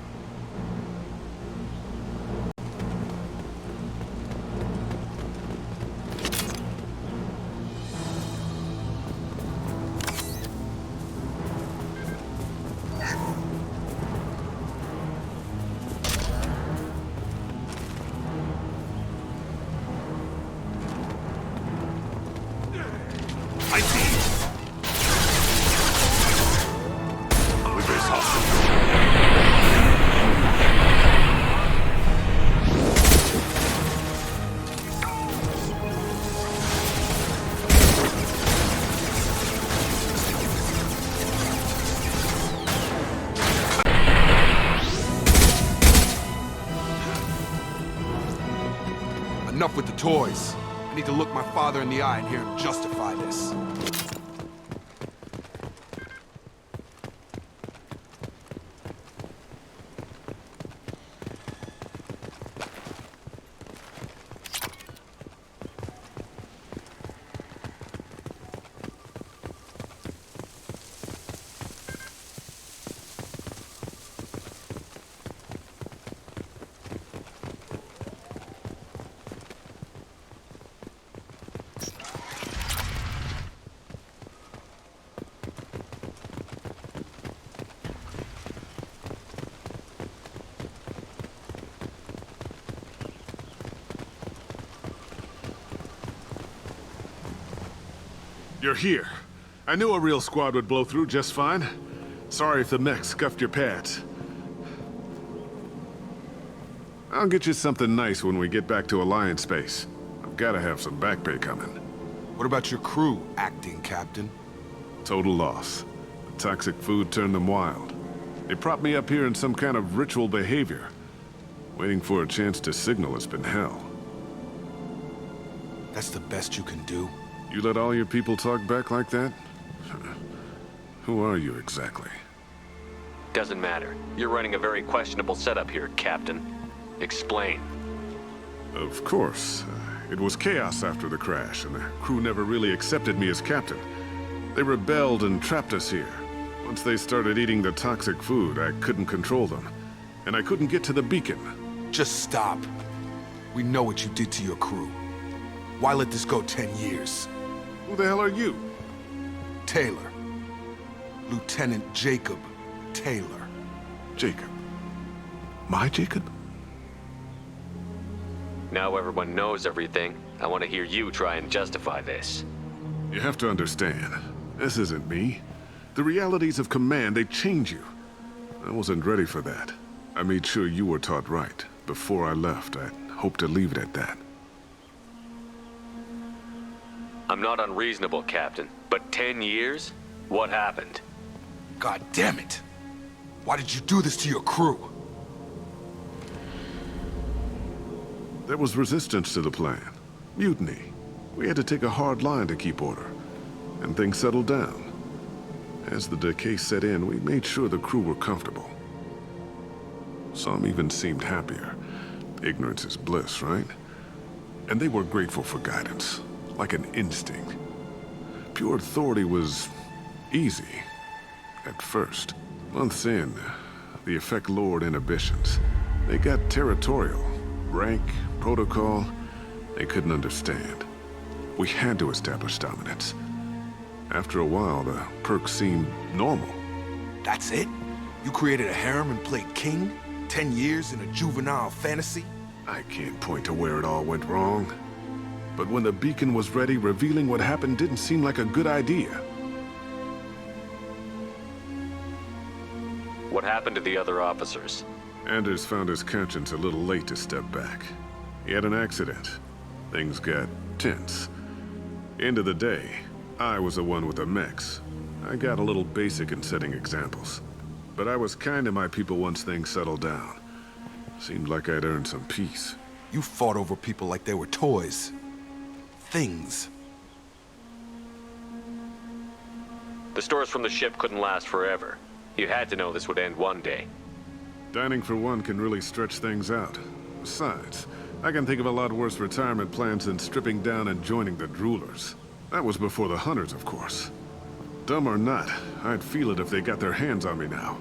Enough with the toys. I need to look my father in the eye and hear him justify this. You're here. I knew a real squad would blow through just fine. Sorry if the mech scuffed your pads. I'll get you something nice when we get back to Alliance Base. I've gotta have some back pay coming. What about your crew, acting captain? Total loss. The toxic food turned them wild. They propped me up here in some kind of ritual behavior. Waiting for a chance to signal has been hell. That's the best you can do? You let all your people talk back like that? Who are you exactly? Doesn't matter. You're running a very questionable setup here, Captain. Explain. Of course. It was chaos after the crash, and the crew never really accepted me as captain. They rebelled and trapped us here. Once they started eating the toxic food, I couldn't control them. And I couldn't get to the beacon. Just stop. We know what you did to your crew. Why let this go 10 years? Who the hell are you? Taylor. Lieutenant Jacob Taylor. Jacob? My Jacob? Now everyone knows everything. I want to hear you try and justify this. You have to understand, this isn't me. The realities of command, they change you. I wasn't ready for that. I made sure you were taught right. Before I left, I hoped to leave it at that. I'm not unreasonable, Captain, but 10 years? What happened? God damn it! Why did you do this to your crew? There was resistance to the plan. Mutiny. We had to take a hard line to keep order. And things settled down. As the decay set in, we made sure the crew were comfortable. Some even seemed happier. Ignorance is bliss, right? And they were grateful for guidance. Like an instinct. Pure authority was easy. At first. Months in, the Effect lowered inhibitions. They got territorial. Rank, protocol, they couldn't understand. We had to establish dominance. After a while, the perks seemed normal. That's it? You created a harem and played king? 10 years in a juvenile fantasy? I can't point to where it all went wrong. But when the beacon was ready, revealing what happened didn't seem like a good idea. What happened to the other officers? Anders found his conscience a little late to step back. He had an accident. Things got tense. End of the day, I was the one with the mechs. I got a little basic in setting examples. But I was kind to my people once things settled down. Seemed like I'd earned some peace. You fought over people like they were toys. Things. The stores from the ship couldn't last forever. You had to know this would end one day. Dining for one can really stretch things out. Besides, I can think of a lot worse retirement plans than stripping down and joining the droolers. That was before the hunters, of course. Dumb or not, I'd feel it if they got their hands on me now.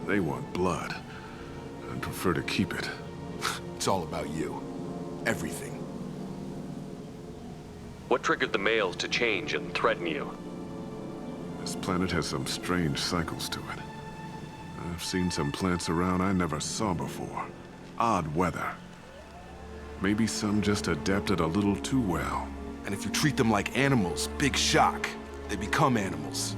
They want blood. I'd prefer to keep it. It's all about you. Everything. What triggered the males to change and threaten you? This planet has some strange cycles to it. I've seen some plants around I never saw before. Odd weather. Maybe some just adapted a little too well. And if you treat them like animals, big shock. They become animals.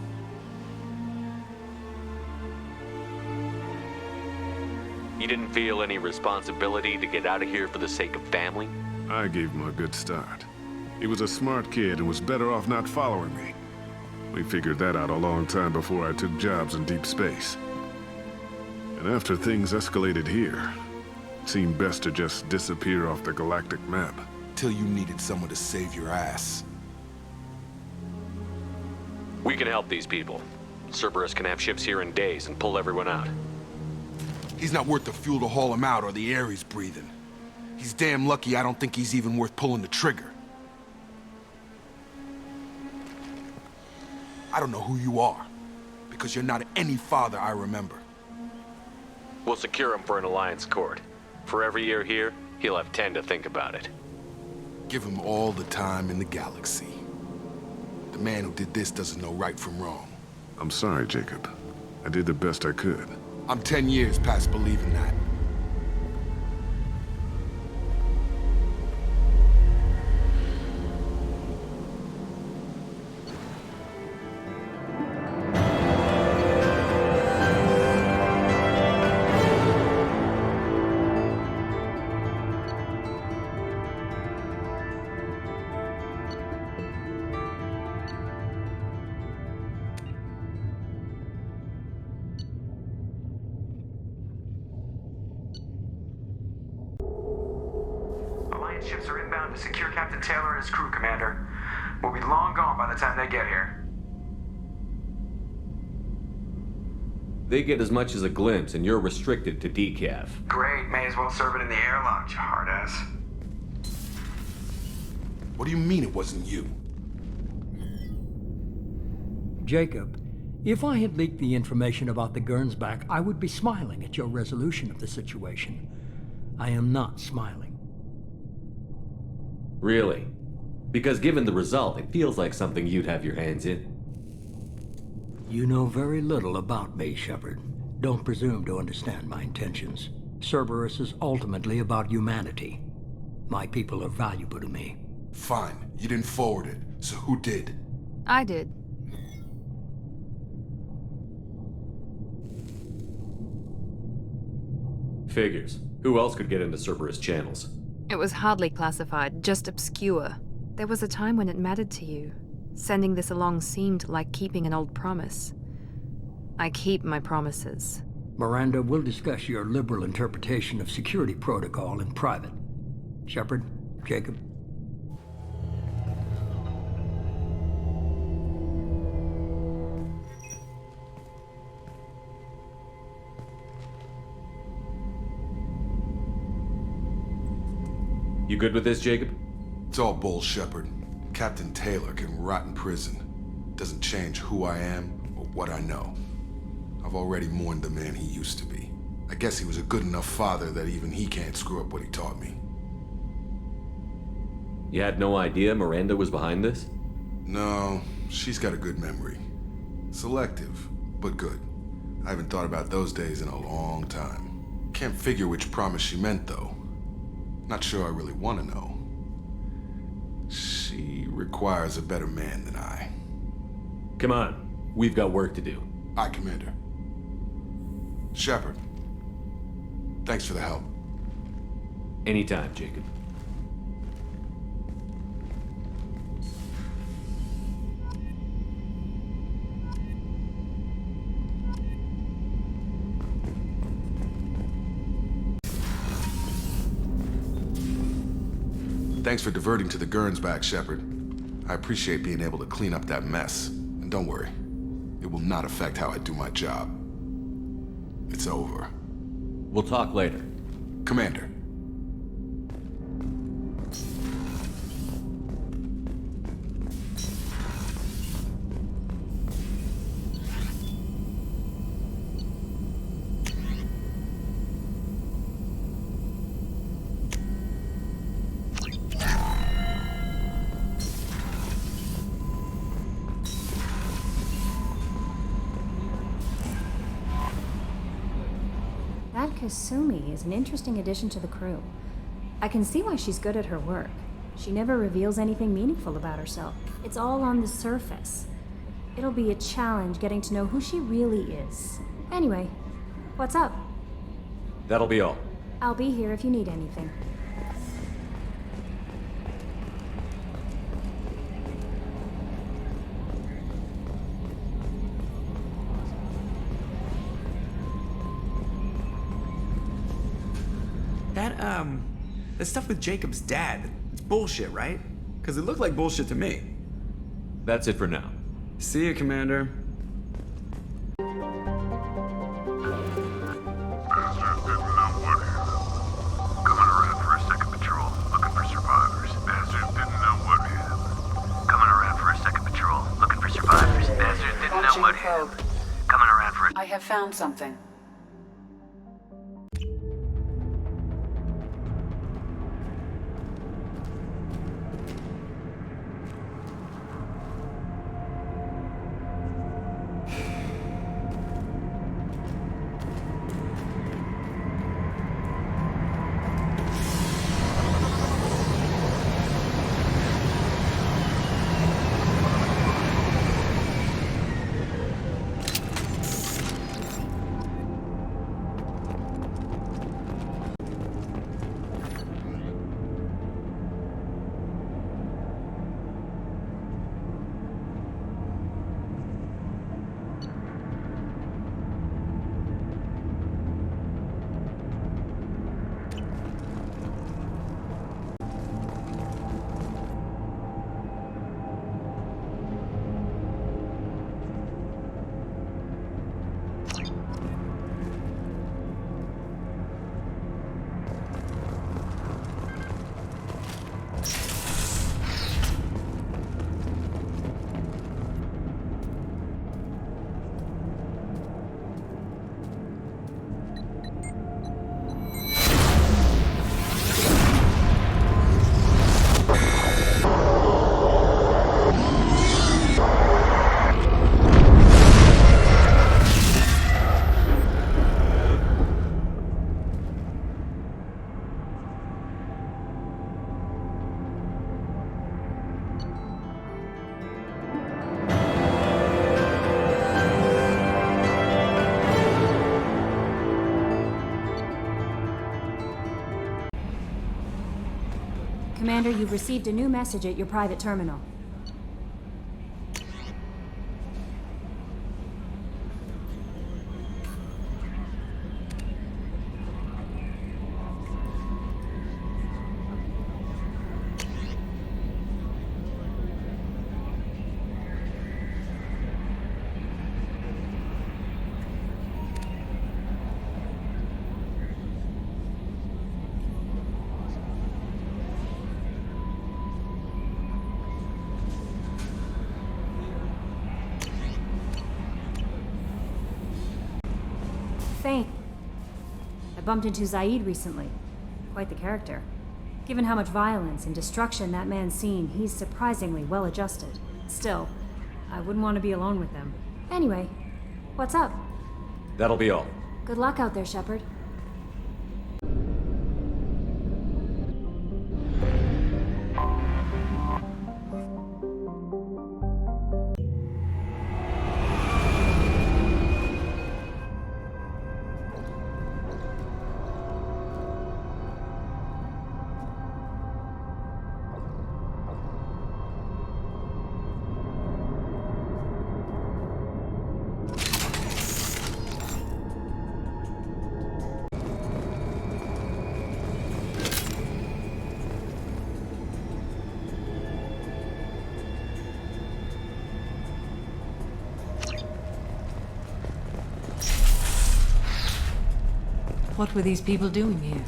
You didn't feel any responsibility to get out of here for the sake of family? I gave him a good start. He was a smart kid and was better off not following me. We figured that out a long time before I took jobs in deep space. And after things escalated here, it seemed best to just disappear off the galactic map. Until you needed someone to save your ass. We can help these people. Cerberus can have ships here in days and pull everyone out. He's not worth the fuel to haul him out or the air he's breathing. He's damn lucky I don't think he's even worth pulling the trigger. I don't know who you are, because you're not any father I remember. We'll secure him for an alliance court. For every year here, he'll have 10 to think about it. Give him all the time in the galaxy. The man who did this doesn't know right from wrong. I'm sorry, Jacob. I did the best I could. I'm 10 years past believing that. Ships are inbound to secure Captain Taylor and his crew, Commander. We'll be long gone by the time they get here. They get as much as a glimpse, and you're restricted to decaf. Great, may as well serve it in the airlock, you hard ass. What do you mean it wasn't you? Jacob, if I had leaked the information about the Gernsback, I would be smiling at your resolution of the situation. I am not smiling. Really? Because given the result, it feels like something you'd have your hands in. You know very little about me, Shepard. Don't presume to understand my intentions. Cerberus is ultimately about humanity. My people are valuable to me. Fine. You didn't forward it. So who did? I did. Figures. Who else could get into Cerberus channels? It was hardly classified, just obscure. There was a time when it mattered to you. Sending this along seemed like keeping an old promise. I keep my promises. Miranda, we'll discuss your liberal interpretation of security protocol in private. Shepard, Jacob. You good with this, Jacob? It's all bull, Shepard. Captain Taylor can rot in prison. Doesn't change who I am or what I know. I've already mourned the man he used to be. I guess he was a good enough father that even he can't screw up what he taught me. You had no idea Miranda was behind this? No, she's got a good memory. Selective, but good. I haven't thought about those days in a long time. Can't figure which promise she meant, though. Not sure I really want to know. She requires a better man than I. Come on, we've got work to do. Aye, Commander. Shepard, thanks for the help. Anytime, Jacob. Thanks for diverting to the Gernsback, Shepard. I appreciate being able to clean up that mess. And don't worry, it will not affect how I do my job. It's over. We'll talk later. Commander. That Kasumi is an interesting addition to the crew. I can see why she's good at her work. She never reveals anything meaningful about herself. It's all on the surface. It'll be a challenge getting to know who she really is. Anyway, what's up? That'll be all. I'll be here if you need anything. The stuff with Jacob's dad, It's bullshit, right? Because it looked like bullshit to me. That's it for now. See you, Commander. I have found something. Commander, you've received a new message at your private terminal. I bumped into Zaid recently. Quite the character. Given how much violence and destruction that man's seen, he's surprisingly well adjusted. Still, I wouldn't want to be alone with him. Anyway, what's up? That'll be all. Good luck out there, Shepard. What were these people doing here?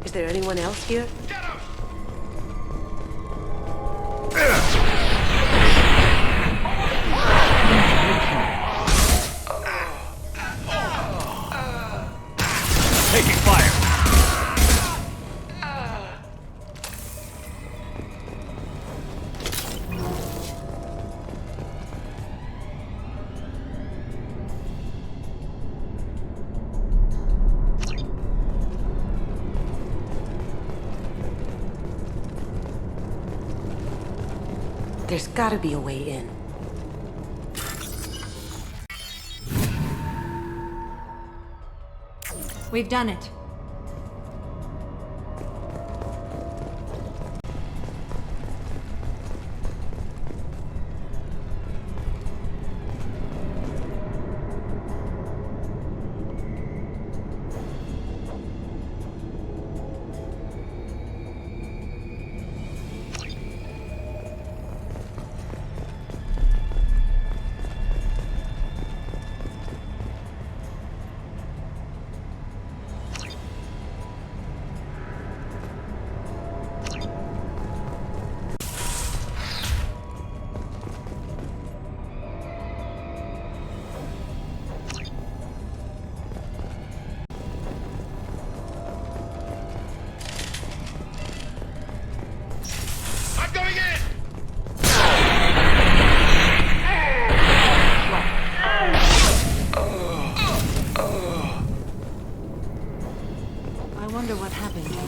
Is there anyone else here? Taking fire! There's gotta be a way in. We've done it. wonder what happened here.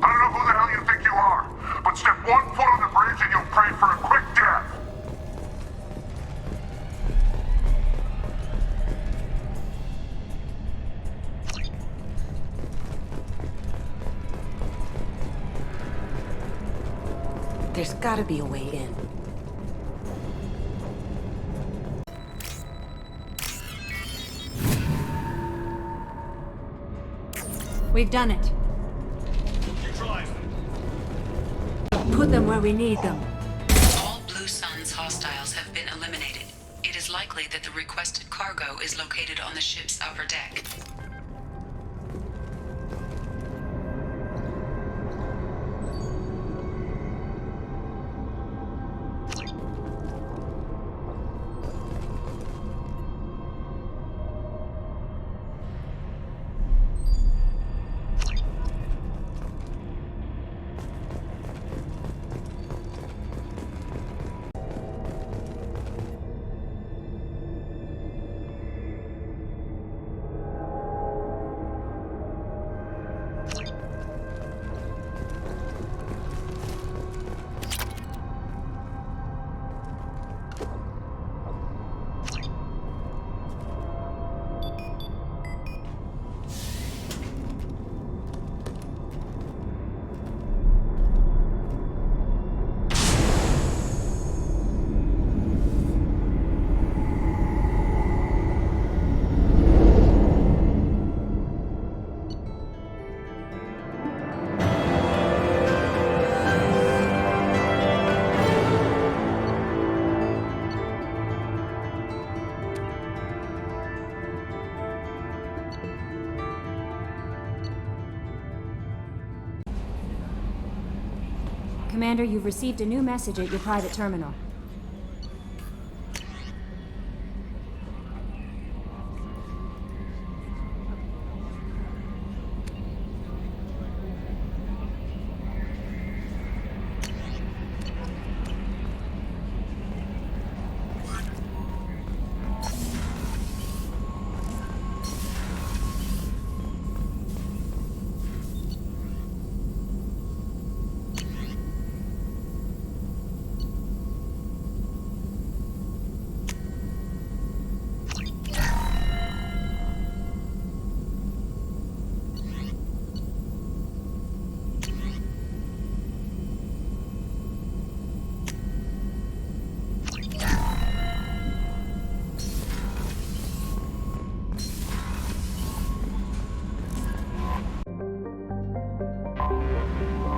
I don't know who the hell you think you are, but step 1 foot on the bridge and you'll pray for a quick death. There's gotta be a way in. We've done it. Put them where we need them. All Blue Sun's hostiles have been eliminated. It is likely that the requested cargo is located on the ship's upper deck. Commander, you've received a new message at your private terminal.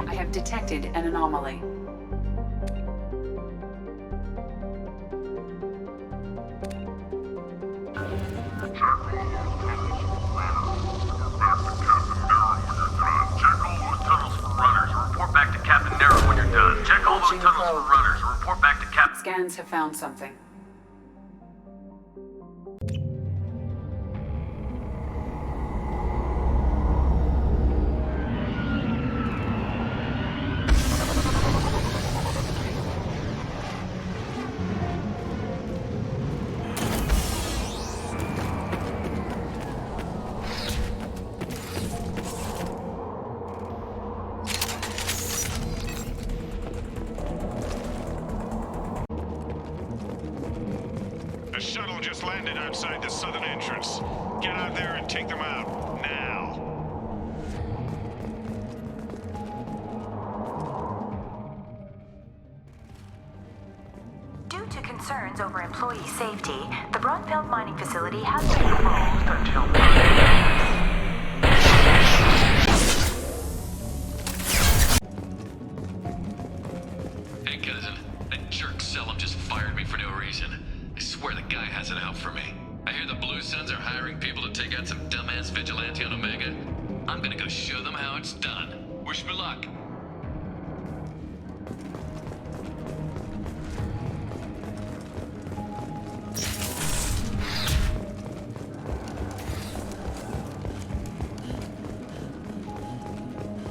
I have detected an anomaly. Check all those tunnels for runners and report back to Captain Nero when you're done. Check all those tunnels for runners and report back to Captain... Scans have found something. A shuttle just landed outside the southern entrance. Get out there and take them out, now. Due to concerns over employee safety, the Brunfeld mining facility has been closed until... Hey, cousin. That jerk Selim just fired me for no reason. I swear the guy has it out for me. I hear the Blue Suns are hiring people to take out some dumbass vigilante on Omega. I'm gonna go show them how it's done. Wish me luck.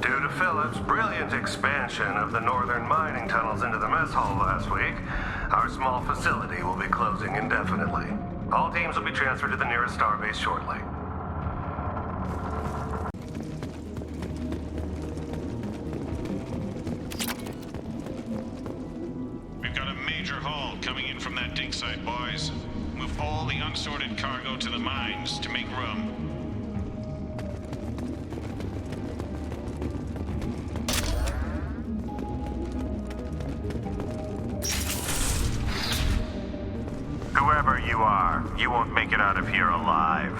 Due to Phillips' brilliant expansion of the northern mining tunnels into the mess hall last week, our small facility will be closing indefinitely. All teams will be transferred to the nearest starbase shortly. We've got a major haul coming in from that dig site, boys. Move all the unsorted cargo to the mines to make room. Whoever you are, you won't make it out of here alive.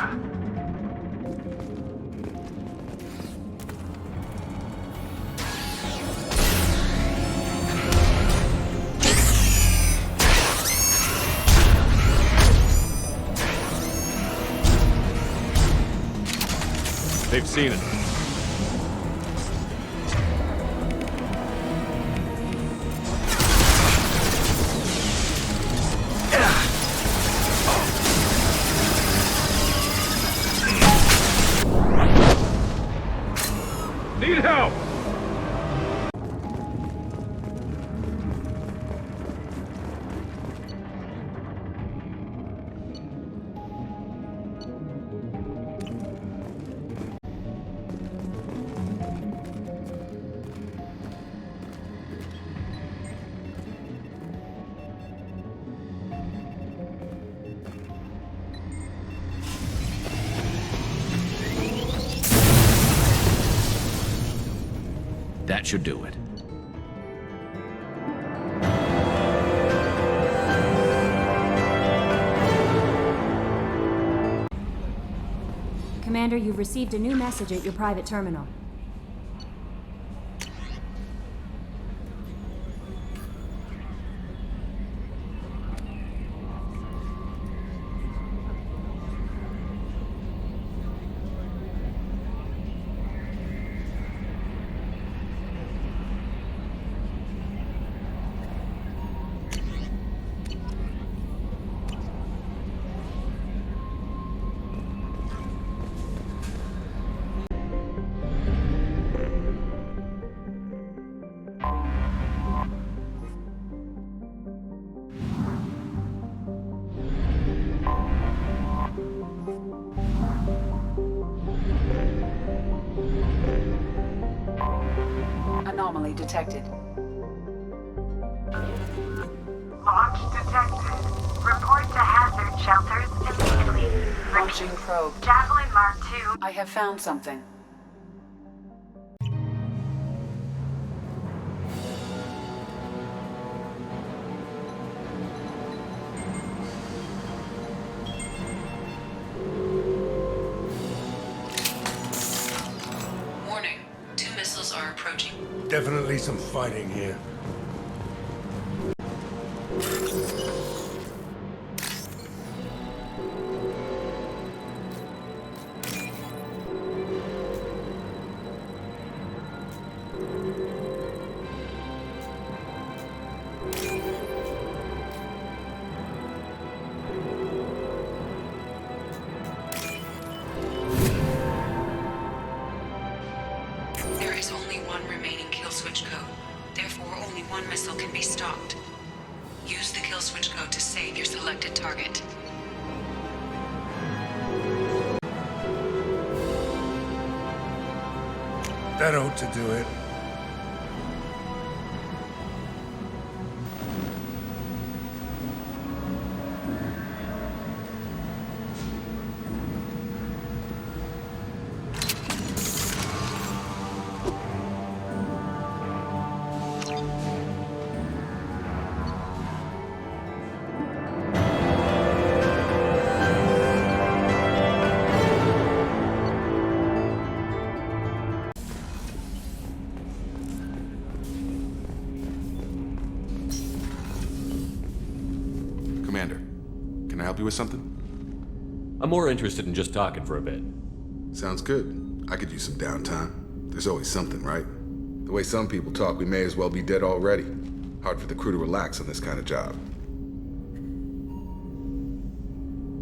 They've seen it. Need help! That should do it. Commander, you've received a new message at your private terminal. Anomaly detected. Launch detected. Report to hazard shelters immediately. Launching probe. Javelin Mark II. I have found something. Warning. 2 missiles are approaching. Definitely some fighting here. There is only one remaining kill switch code. Therefore, only one missile can be stopped. Use the kill switch code to save your selected target. That ought to do it. Commander, can I help you with something? I'm more interested in just talking for a bit. Sounds good. I could use some downtime. There's always something, right? The way some people talk, we may as well be dead already. Hard for the crew to relax on this kind of job.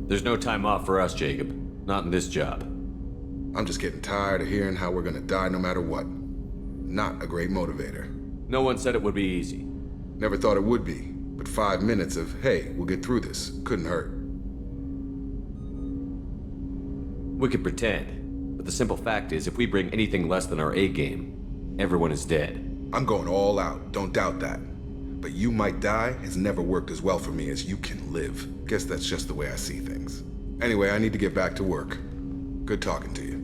There's no time off for us, Jacob. Not in this job. I'm just getting tired of hearing how we're gonna die no matter what. Not a great motivator. No one said it would be easy. Never thought it would be, but 5 minutes of, hey, we'll get through this, couldn't hurt. We could pretend, but the simple fact is if we bring anything less than our A game, everyone is dead. I'm going all out, don't doubt that. But you might die has never worked as well for me as you can live. Guess that's just the way I see things. Anyway, I need to get back to work. Good talking to you.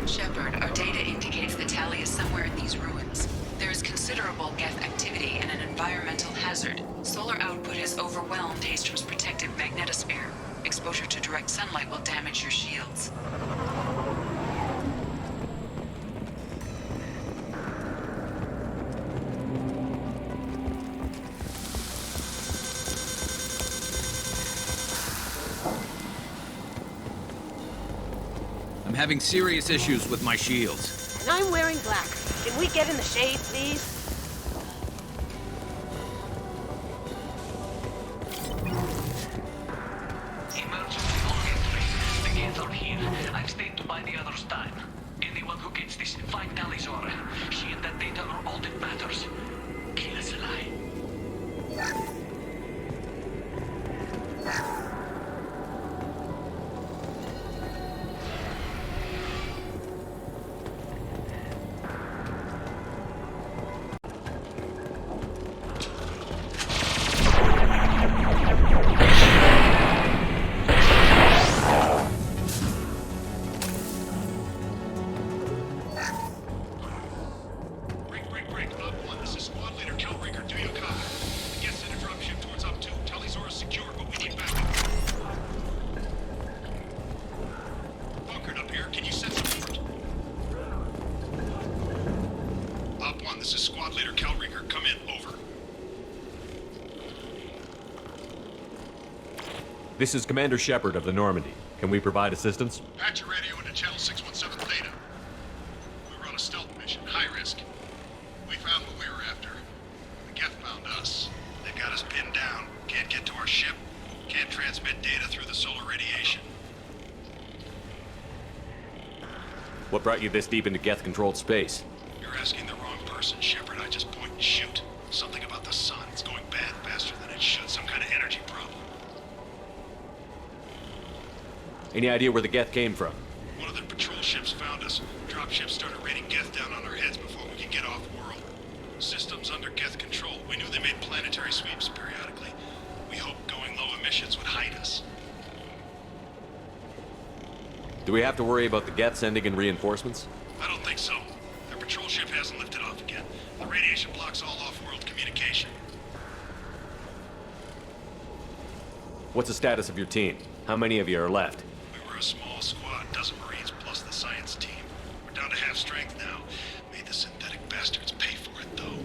Shepard, our data indicates that Tali is somewhere in these ruins. There is considerable Geth activity and an environmental hazard. Solar output has overwhelmed Hastrom's protective magnetosphere. Exposure to direct sunlight will damage your shields. I'm having serious issues with my shields. And I'm wearing black. Can we get in the shade, please? Emergency on entry. The gates are here. I've stayed to buy the others time. Anyone who gets this, find Talizora. She and that data are all that matters. Kill us alive. This is Commander Shepard of the Normandy. Can we provide assistance? Patch your radio into channel 617 Theta. We were on a stealth mission, high risk. We found what we were after. The Geth found us. They've got us pinned down. Can't get to our ship. Can't transmit data through the solar radiation. What brought you this deep into Geth-controlled space? You're asking the wrong person, Shepard. I just point and shoot. Something about the sun. It's going bad faster than it should. Some kind of energy problem. Any idea where the Geth came from? One of their patrol ships found us. Dropships started raining Geth down on our heads before we could get off-world. Systems under Geth control. We knew they made planetary sweeps periodically. We hoped going low emissions would hide us. Do we have to worry about the Geth sending in reinforcements? I don't think so. Their patrol ship hasn't lifted off again. The radiation blocks all off-world communication. What's the status of your team? How many of you are left? We were a small squad, dozen Marines plus the science team. We're down to half strength now. Made the synthetic bastards pay for it, though.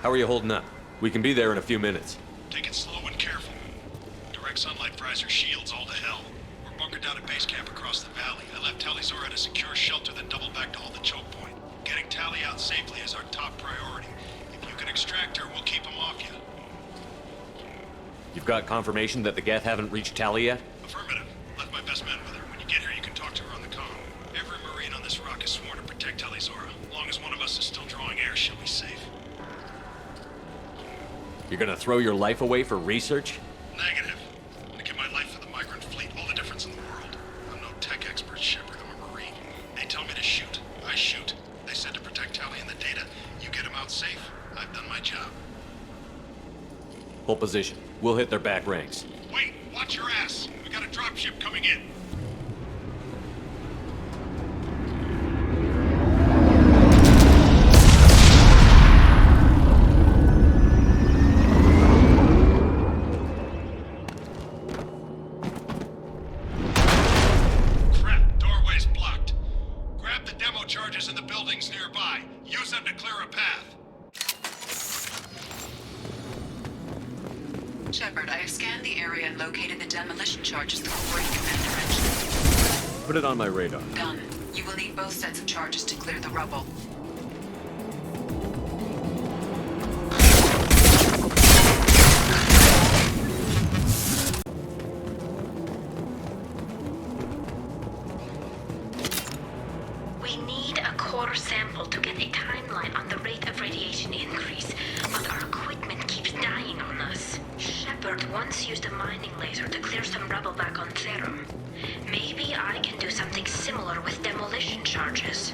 How are you holding up? We can be there in a few minutes. Take it slow and careful. Direct sunlight fries your shields all to hell. We're bunkered down at base camp across the valley. I left Talizora at a secure shelter, then doubled back to hold the choke point. Getting Tali out safely is our top priority. If you can extract her, we'll keep them off you. You've got confirmation that the Geth haven't reached Tali yet? Affirmative. Left my best men with her. When you get here, you can talk to her on the comm. Every Marine on this rock is sworn to protect Talizora. As long as one of us is still drawing air, she'll be safe. You're gonna throw your life away for research? Negative. I'm gonna give my life for the migrant fleet. All the difference in the world. I'm no tech expert, Shepard. I'm a Marine. They tell me to shoot. I shoot. They said to protect Tali and the data. You get them out safe. I've done my job. Hold position. We'll hit their back ranks. Wait, watch your ass. We got a dropship coming in. Crap, doorway's blocked. Grab the demo charges in the buildings nearby. Use them to clear a path. Shepard, I have scanned the area and located the demolition charges the Corporation Commander mentioned. Put it on my radar. Done. You will need both sets of charges to clear the rubble. Shepard once used a mining laser to clear some rubble back on Therum. Maybe I can do something similar with demolition charges.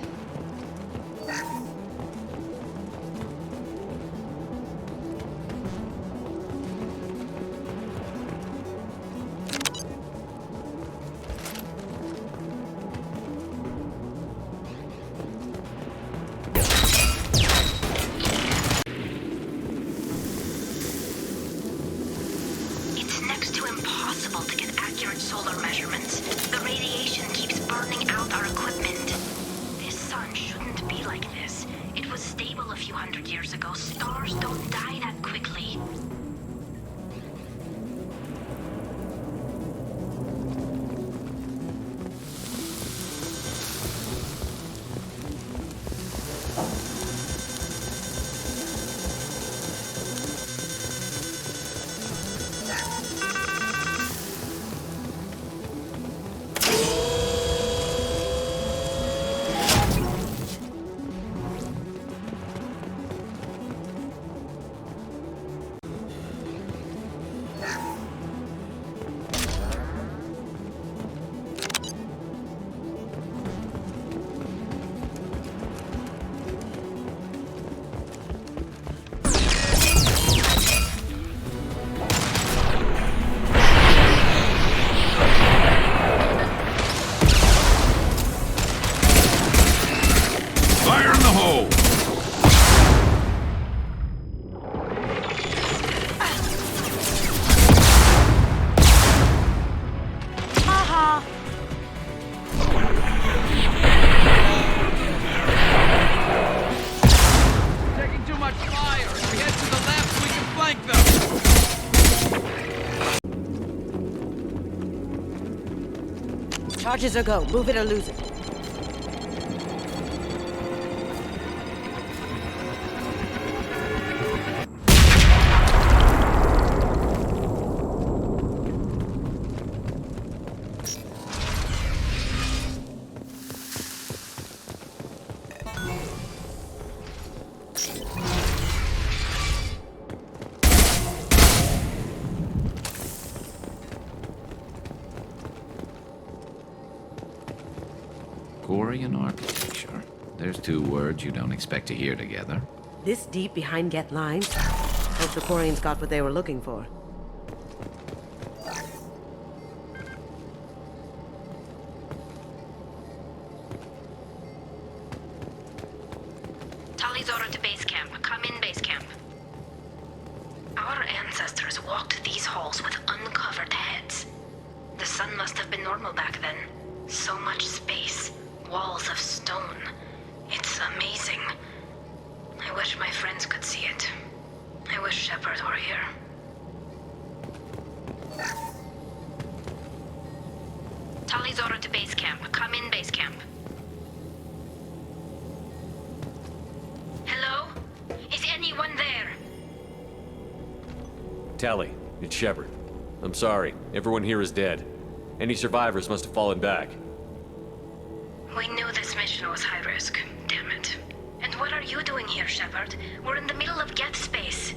Charges or go. Move it or lose it. Quarian architecture. There's two words you don't expect to hear together. This deep behind get lines? Hope the Quarians got what they were looking for. Tali's order to base camp. Come in, base camp. Our ancestors walked these halls with uncovered heads. The sun must have been normal back then. So much space. Walls of stone. It's amazing. I wish my friends could see it. I wish Shepard were here. Tali's order to base camp. Come in, base camp. Hello? Is anyone there? Tali, it's Shepard. I'm sorry. Everyone here is dead. Any survivors must have fallen back. We knew this mission was high risk. Damn it. And what are you doing here, Shepard? We're in the middle of Geth space.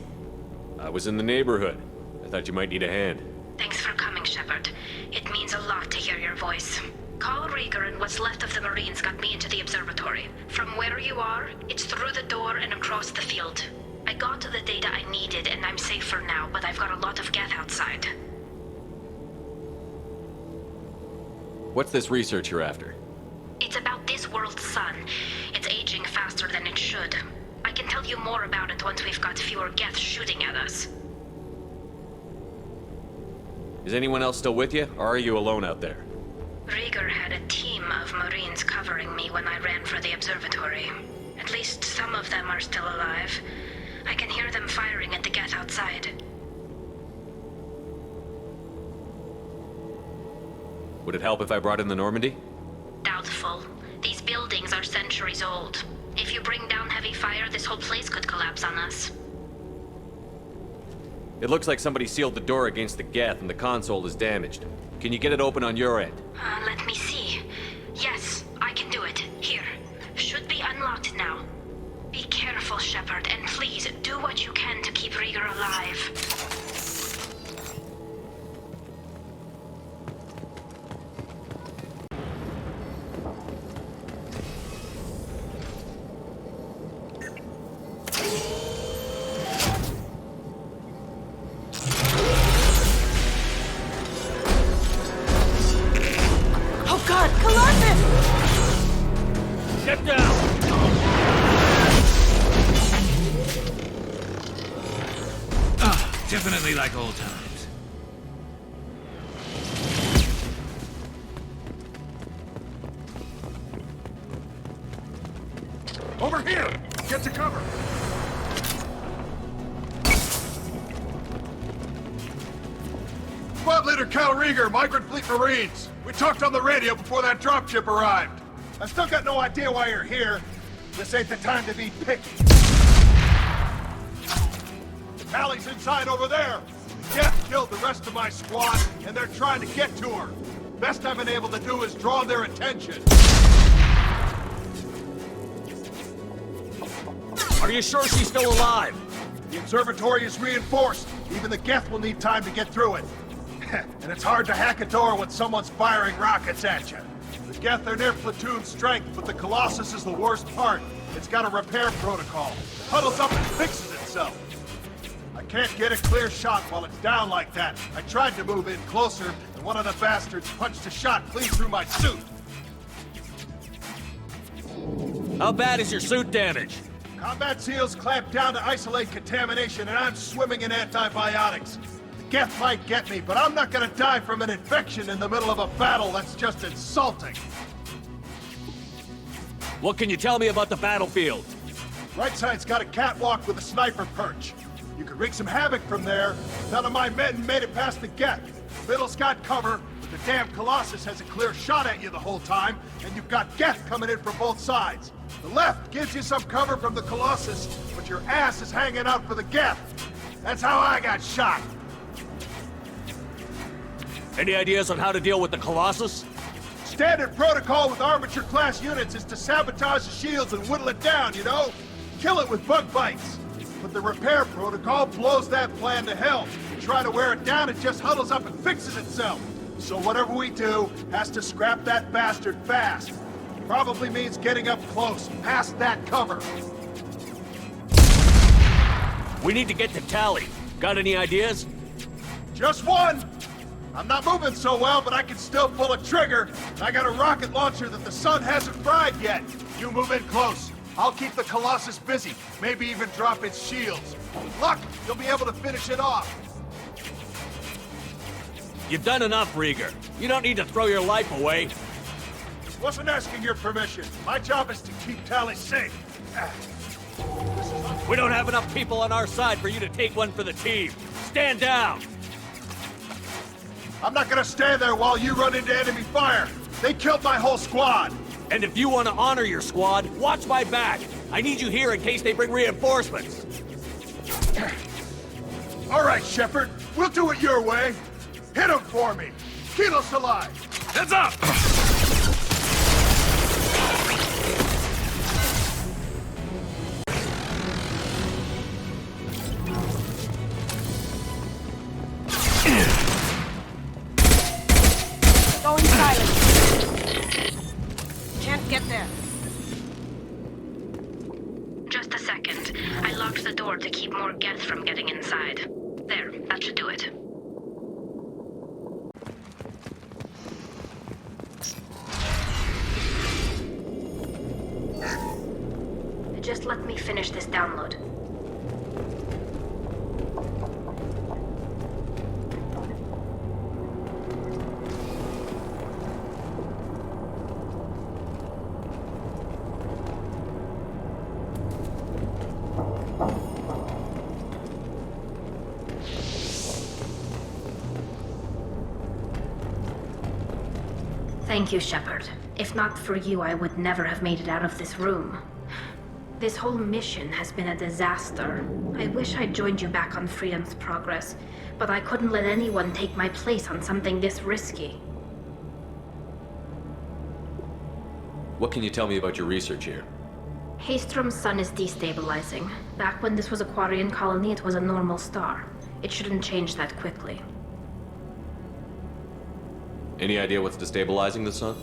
I was in the neighborhood. I thought you might need a hand. Thanks for coming, Shepard. It means a lot to hear your voice. Call Rieger and what's left of the Marines got me into the observatory. From where you are, it's through the door and across the field. I got the data I needed and I'm safe for now, but I've got a lot of Geth outside. What's this research you're after? It's about this world's sun. It's aging faster than it should. I can tell you more about it once we've got fewer Geth shooting at us. Is anyone else still with you, or are you alone out there? Rieger had a team of Marines covering me when I ran for the observatory. At least some of them are still alive. I can hear them firing at the Geth outside. Would it help if I brought in the Normandy? Doubtful. These buildings are centuries old. If you bring down heavy fire, this whole place could collapse on us. It looks like somebody sealed the door against the Geth and the console is damaged. Can you get it open on your end? Let me see. Yes, I can do it. Here. Should be unlocked now. Be careful, Shepard, and please do what you can to keep Rieger alive. like old times. Over here! Get to cover! Squad Leader Cal Rieger, Migrant Fleet Marines. We talked on the radio before that dropship arrived. I still got no idea why you're here. This ain't the time to be picky. Allie's inside over there. Jeff killed the rest of my squad, and they're trying to get to her. Best I've been able to do is draw their attention. Are you sure she's still alive? The observatory is reinforced. Even the Geth will need time to get through it. And it's hard to hack a door when someone's firing rockets at you. The Geth are near platoon strength, but the Colossus is the worst part. It's got a repair protocol. It huddles up and fixes itself. I can't get a clear shot while it's down like that. I tried to move in closer, and one of the bastards punched a shot clean through my suit. How bad is your suit damaged? Combat SEALs clamp down to isolate contamination, and I'm swimming in antibiotics. The Geth might get me, but I'm not gonna die from an infection in the middle of a battle. That's just insulting. What can you tell me about the battlefield? Right side's got a catwalk with a sniper perch. You could wreak some havoc from there. None of my men made it past the Geth. Middle's got cover, but the damn Colossus has a clear shot at you the whole time, and you've got Geth coming in from both sides. The left gives you some cover from the Colossus, but your ass is hanging out for the Geth. That's how I got shot. Any ideas on how to deal with the Colossus? Standard protocol with armature-class units is to sabotage the shields and whittle it down, you know? Kill it with bug bites. But the repair protocol blows that plan to hell. You try to wear it down, it just huddles up and fixes itself. So whatever we do has to scrap that bastard fast. Probably means getting up close, past that cover. We need to get to Tally. Got any ideas? Just one! I'm not moving so well, but I can still pull a trigger. I got a rocket launcher that the sun hasn't fried yet. You move in close. I'll keep the Colossus busy, maybe even drop its shields. With luck, you'll be able to finish it off. You've done enough, Rieger. You don't need to throw your life away. Wasn't asking your permission. My job is to keep Tally safe. We don't have enough people on our side for you to take one for the team. Stand down! I'm not gonna stand there while you run into enemy fire. They killed my whole squad. And if you want to honor your squad, watch my back. I need you here in case they bring reinforcements. All right, Shepard. We'll do it your way. Hit him for me. Kilos alive. Heads up! Going silent. Can't get there. Just a second. I locked the door to keep more Geth from getting inside. There, that should do it. Just let me finish this download. Thank you, Shepard. If not for you, I would never have made it out of this room. This whole mission has been a disaster. I wish I'd joined you back on Freedom's Progress, but I couldn't let anyone take my place on something this risky. What can you tell me about your research here? Haystrom's sun is destabilizing. Back when this was a Quarian colony, it was a normal star. It shouldn't change that quickly. Any idea what's destabilizing the sun?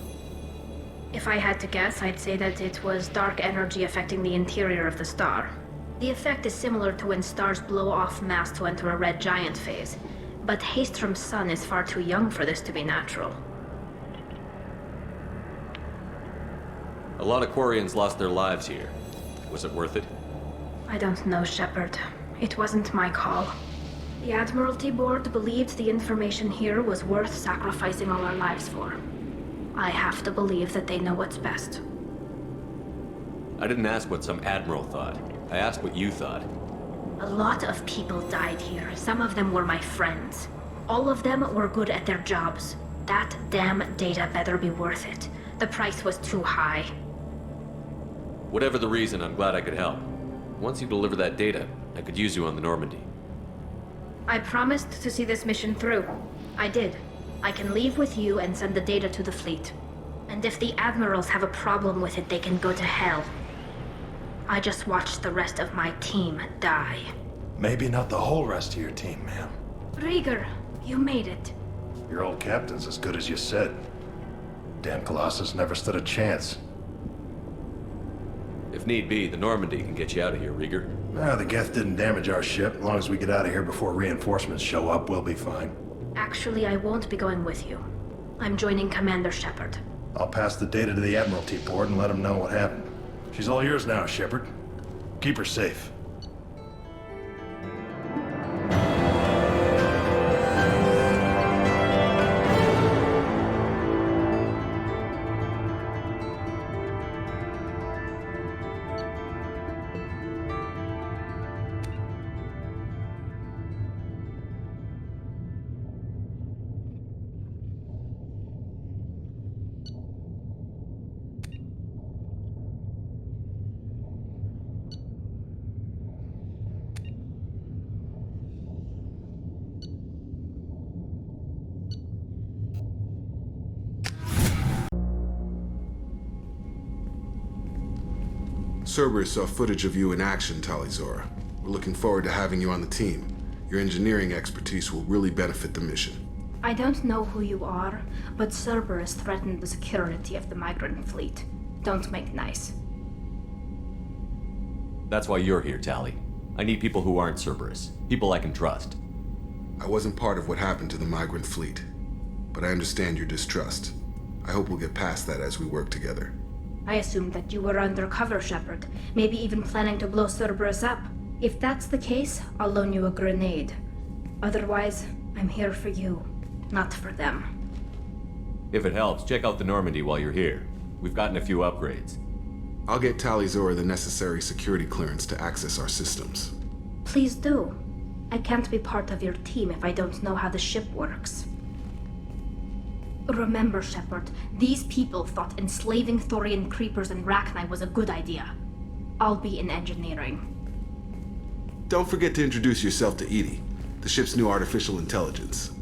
If I had to guess, I'd say that it was dark energy affecting the interior of the star. The effect is similar to when stars blow off mass to enter a red giant phase, but Haystrom's sun is far too young for this to be natural. A lot of Quarians lost their lives here. Was it worth it? I don't know, Shepard. It wasn't my call. The Admiralty Board believed the information here was worth sacrificing all our lives for. I have to believe that they know what's best. I didn't ask what some admiral thought. I asked what you thought. A lot of people died here. Some of them were my friends. All of them were good at their jobs. That damn data better be worth it. The price was too high. Whatever the reason, I'm glad I could help. Once you deliver that data, I could use you on the Normandy. I promised to see this mission through. I did. I can leave with you and send the data to the fleet. And if the admirals have a problem with it, they can go to hell. I just watched the rest of my team die. Maybe not the whole rest of your team, ma'am. Rieger, you made it. Your old captain's as good as you said. Damn Colossus never stood a chance. If need be, the Normandy can get you out of here, Rieger. Nah, the Geth didn't damage our ship. As long as we get out of here before reinforcements show up, we'll be fine. Actually, I won't be going with you. I'm joining Commander Shepard. I'll pass the data to the Admiralty Board and let them know what happened. She's all yours now, Shepard. Keep her safe. Cerberus saw footage of you in action, Talizora. We're looking forward to having you on the team. Your engineering expertise will really benefit the mission. I don't know who you are, but Cerberus threatened the security of the migrant fleet. Don't make nice. That's why you're here, Tali. I need people who aren't Cerberus. People I can trust. I wasn't part of what happened to the migrant fleet, but I understand your distrust. I hope we'll get past that as we work together. I assumed that you were undercover, Shepard. Maybe even planning to blow Cerberus up. If that's the case, I'll loan you a grenade. Otherwise, I'm here for you, not for them. If it helps, check out the Normandy while you're here. We've gotten a few upgrades. I'll get Talizora the necessary security clearance to access our systems. Please do. I can't be part of your team if I don't know how the ship works. Remember, Shepard, these people thought enslaving Thorian creepers and Rachni was a good idea. I'll be in engineering. Don't forget to introduce yourself to Edie, the ship's new artificial intelligence.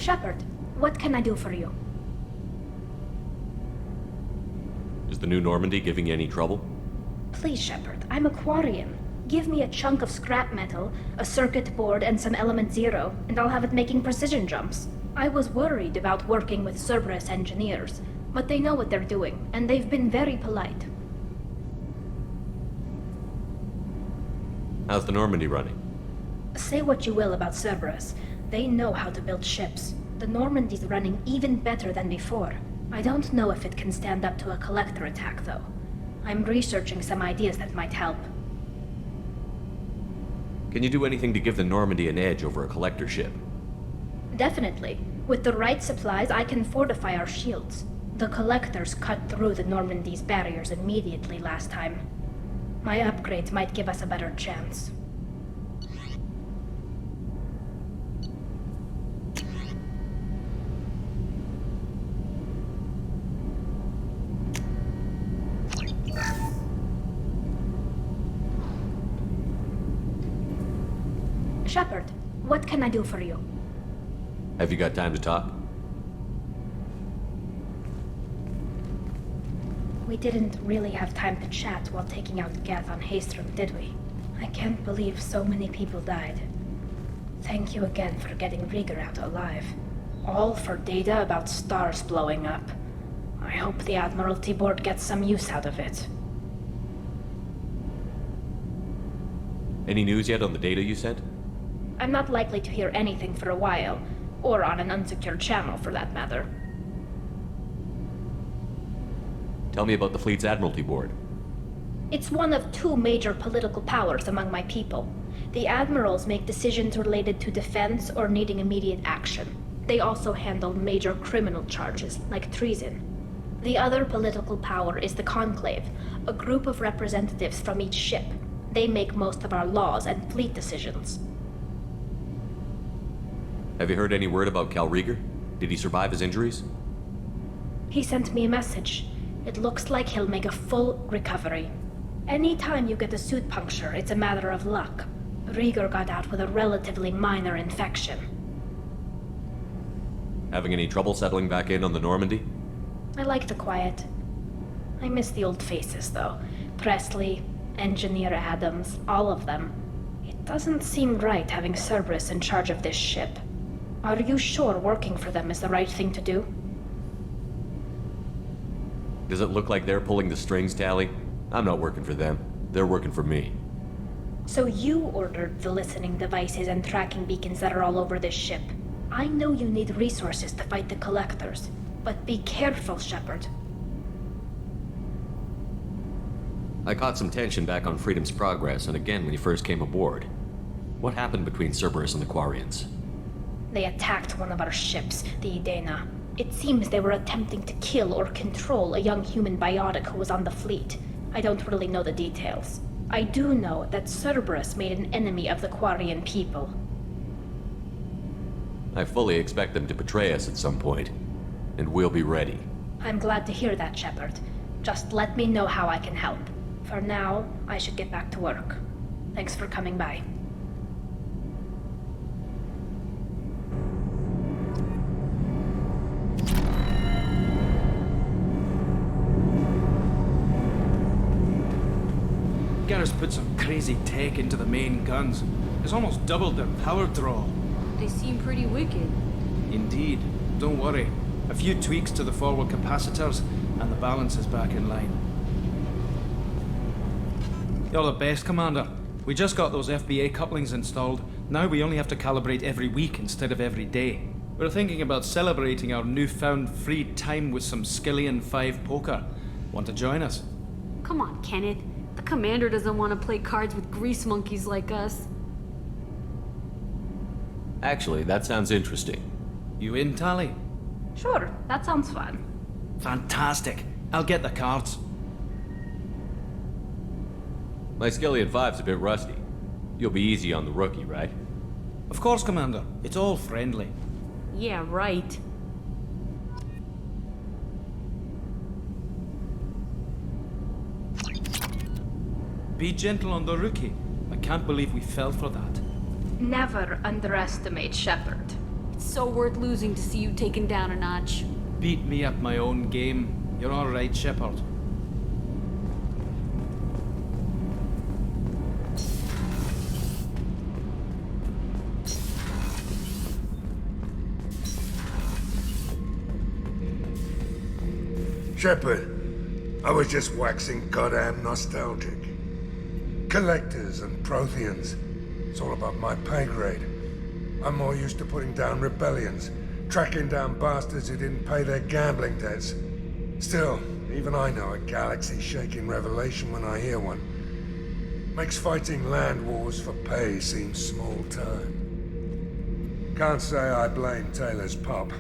Shepard, what can I do for you? Is the new Normandy giving you any trouble? Please, Shepard, I'm a Quarian. Give me a chunk of scrap metal, a circuit board, and some element zero, and I'll have it making precision jumps. I was worried about working with Cerberus engineers, but they know what they're doing, and they've been very polite. How's the Normandy running? Say what you will about Cerberus. They know how to build ships. The Normandy's running even better than before. I don't know if it can stand up to a collector attack, though. I'm researching some ideas that might help. Can you do anything to give the Normandy an edge over a collector ship? Definitely. With the right supplies, I can fortify our shields. The collectors cut through the Normandy's barriers immediately last time. My upgrades might give us a better chance. Shepard, what can I do for you? Have you got time to talk? We didn't really have time to chat while taking out Geth on Haestrom, did we? I can't believe so many people died. Thank you again for getting Rieger out alive. All for data about stars blowing up. I hope the Admiralty Board gets some use out of it. Any news yet on the data you sent? I'm not likely to hear anything for a while, or on an unsecured channel for that matter. Tell me about the fleet's Admiralty Board. It's one of two major political powers among my people. The admirals make decisions related to defense or needing immediate action. They also handle major criminal charges, like treason. The other political power is the Conclave, a group of representatives from each ship. They make most of our laws and fleet decisions. Have you heard any word about Cal Rieger? Did he survive his injuries? He sent me a message. It looks like he'll make a full recovery. Anytime you get a suit puncture, it's a matter of luck. Rieger got out with a relatively minor infection. Having any trouble settling back in on the Normandy? I like the quiet. I miss the old faces, though. Presley, Engineer Adams, all of them. It doesn't seem right having Cerberus in charge of this ship. Are you sure working for them is the right thing to do? Does it look like they're pulling the strings, Tally? I'm not working for them. They're working for me. So you ordered the listening devices and tracking beacons that are all over this ship. I know you need resources to fight the Collectors, but be careful, Shepard. I caught some tension back on Freedom's Progress, and again when you first came aboard. What happened between Cerberus and the Quarians? They attacked one of our ships, the Idena. It seems they were attempting to kill or control a young human biotic who was on the fleet. I don't really know the details. I do know that Cerberus made an enemy of the Quarian people. I fully expect them to betray us at some point, and we'll be ready. I'm glad to hear that, Shepard. Just let me know how I can help. For now, I should get back to work. Thanks for coming by. Garrus put some crazy tech into the main guns. It's almost doubled their power draw. They seem pretty wicked. Indeed. Don't worry. A few tweaks to the forward capacitors, and the balance is back in line. You're the best, Commander. We just got those FBA couplings installed. Now we only have to calibrate every week instead of every day. We're thinking about celebrating our newfound free time with some Skillian 5 poker. Want to join us? Come on, Kenneth. The Commander doesn't want to play cards with grease monkeys like us. Actually, that sounds interesting. You in, Tally? Sure, that sounds fun. Fantastic. I'll get the cards. My Skillian 5's a bit rusty. You'll be easy on the rookie, right? Of course, Commander. It's all friendly. Yeah, right. Be gentle on the rookie. I can't believe we fell for that. Never underestimate Shepard. It's so worth losing to see you taken down a notch. Beat me at my own game. You're all right, Shepard. Shepard, I was just waxing goddamn nostalgic. Collectors and Protheans, it's all above my pay grade. I'm more used to putting down rebellions tracking down bastards who didn't pay their gambling debts. Still, even I know a galaxy-shaking revelation when I hear one. Makes fighting land wars for pay seem small time. Can't say I blame Taylor's pop.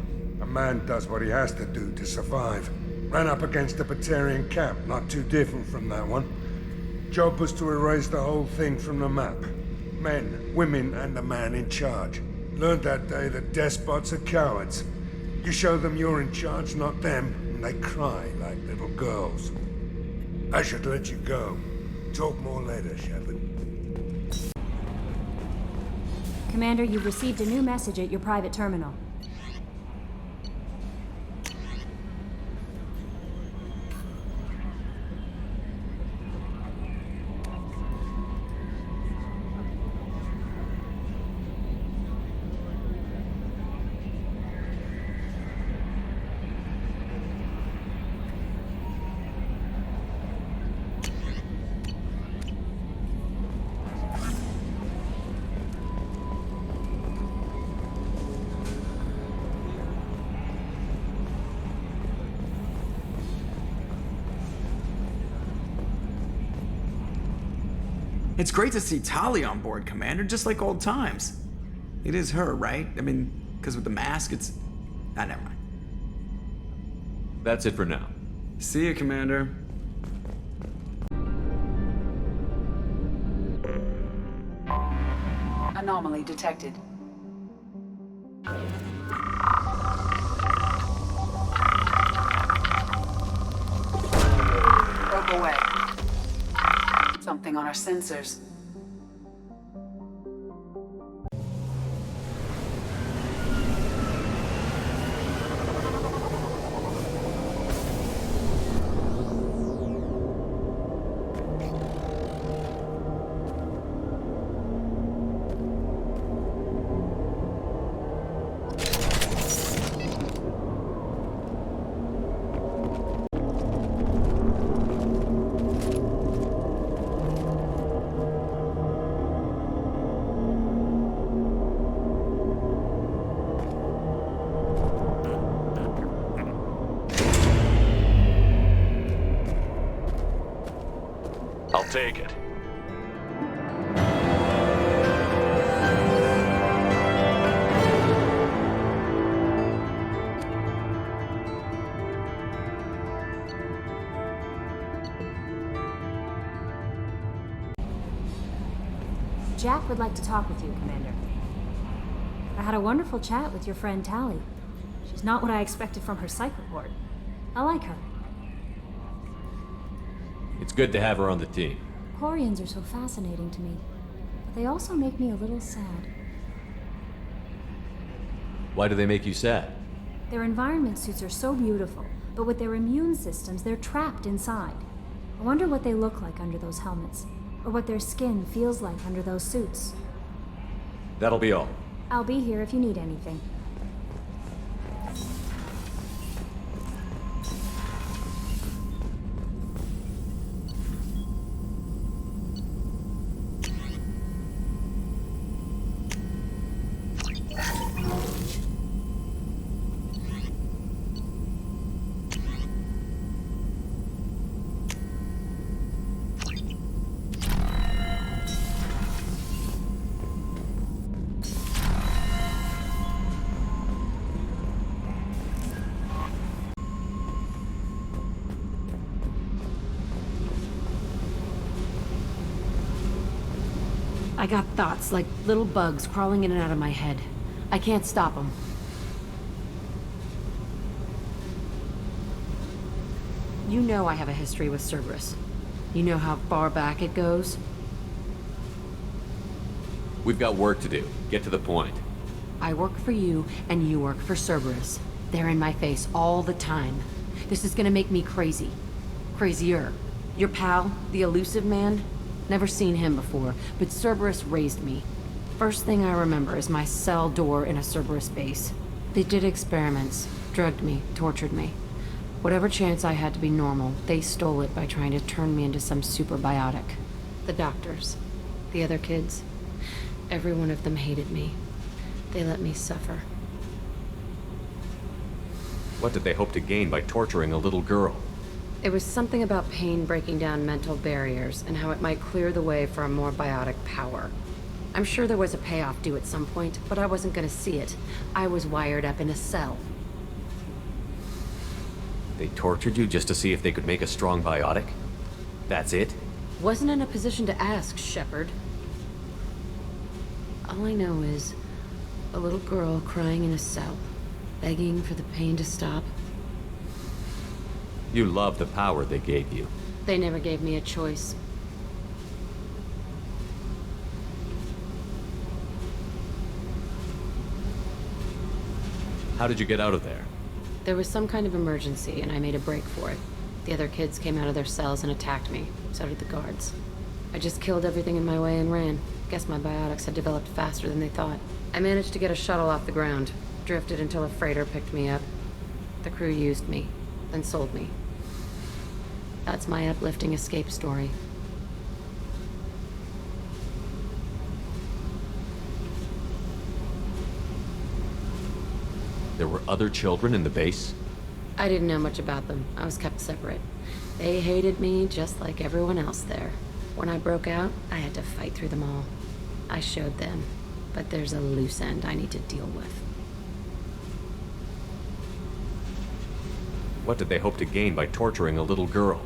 A man does what he has to do to survive. Ran up against a Batarian camp, not too different from that one. Job was to erase the whole thing from the map. Men, women, and the man in charge. Learned that day that despots are cowards. You show them you're in charge, not them, and they cry like little girls. I should let you go. Talk more later, Shepard. Commander, you've received a new message at your private terminal. It's great to see Tali on board, Commander, just like old times. It is her, right? I mean, because with the mask, it's... Ah, never mind. That's it for now. See you, Commander. Anomaly detected. Probe away. Something on our sensors. I'll take it. Jack would like to talk with you, Commander. I had a wonderful chat with your friend Tali. She's not what I expected from her psych report. I like her. It's good to have her on the team. Quarians are so fascinating to me, but they also make me a little sad. Why do they make you sad? Their environment suits are so beautiful, but with their immune systems, they're trapped inside. I wonder what they look like under those helmets, or what their skin feels like under those suits. That'll be all. I'll be here if you need anything. I got thoughts like little bugs crawling in and out of my head. I can't stop them. You know I have a history with Cerberus. You know how far back it goes? We've got work to do. Get to the point. I work for you, and you work for Cerberus. They're in my face all the time. This is gonna make me crazy. Crazier. Your pal, the elusive man? Never seen him before, but Cerberus raised me. First thing I remember is my cell door in a Cerberus base. They did experiments, drugged me, tortured me. Whatever chance I had to be normal, they stole it by trying to turn me into some superbiotic. The doctors, the other kids, every one of them hated me. They let me suffer. What did they hope to gain by torturing a little girl? It was something about pain breaking down mental barriers and how it might clear the way for a more biotic power. I'm sure there was a payoff due at some point, but I wasn't gonna see it. I was wired up in a cell. They tortured you just to see if they could make a strong biotic? That's it? Wasn't in a position to ask, Shepard. All I know is a little girl crying in a cell, begging for the pain to stop. You love the power they gave you. They never gave me a choice. How did you get out of there? There was some kind of emergency, and I made a break for it. The other kids came out of their cells and attacked me. So did the guards. I just killed everything in my way and ran. Guess my biotics had developed faster than they thought. I managed to get a shuttle off the ground. Drifted until a freighter picked me up. The crew used me, then sold me. That's my uplifting escape story. There were other children in the base? I didn't know much about them. I was kept separate. They hated me just like everyone else there. When I broke out, I had to fight through them all. I showed them, but there's a loose end I need to deal with. What did they hope to gain by torturing a little girl?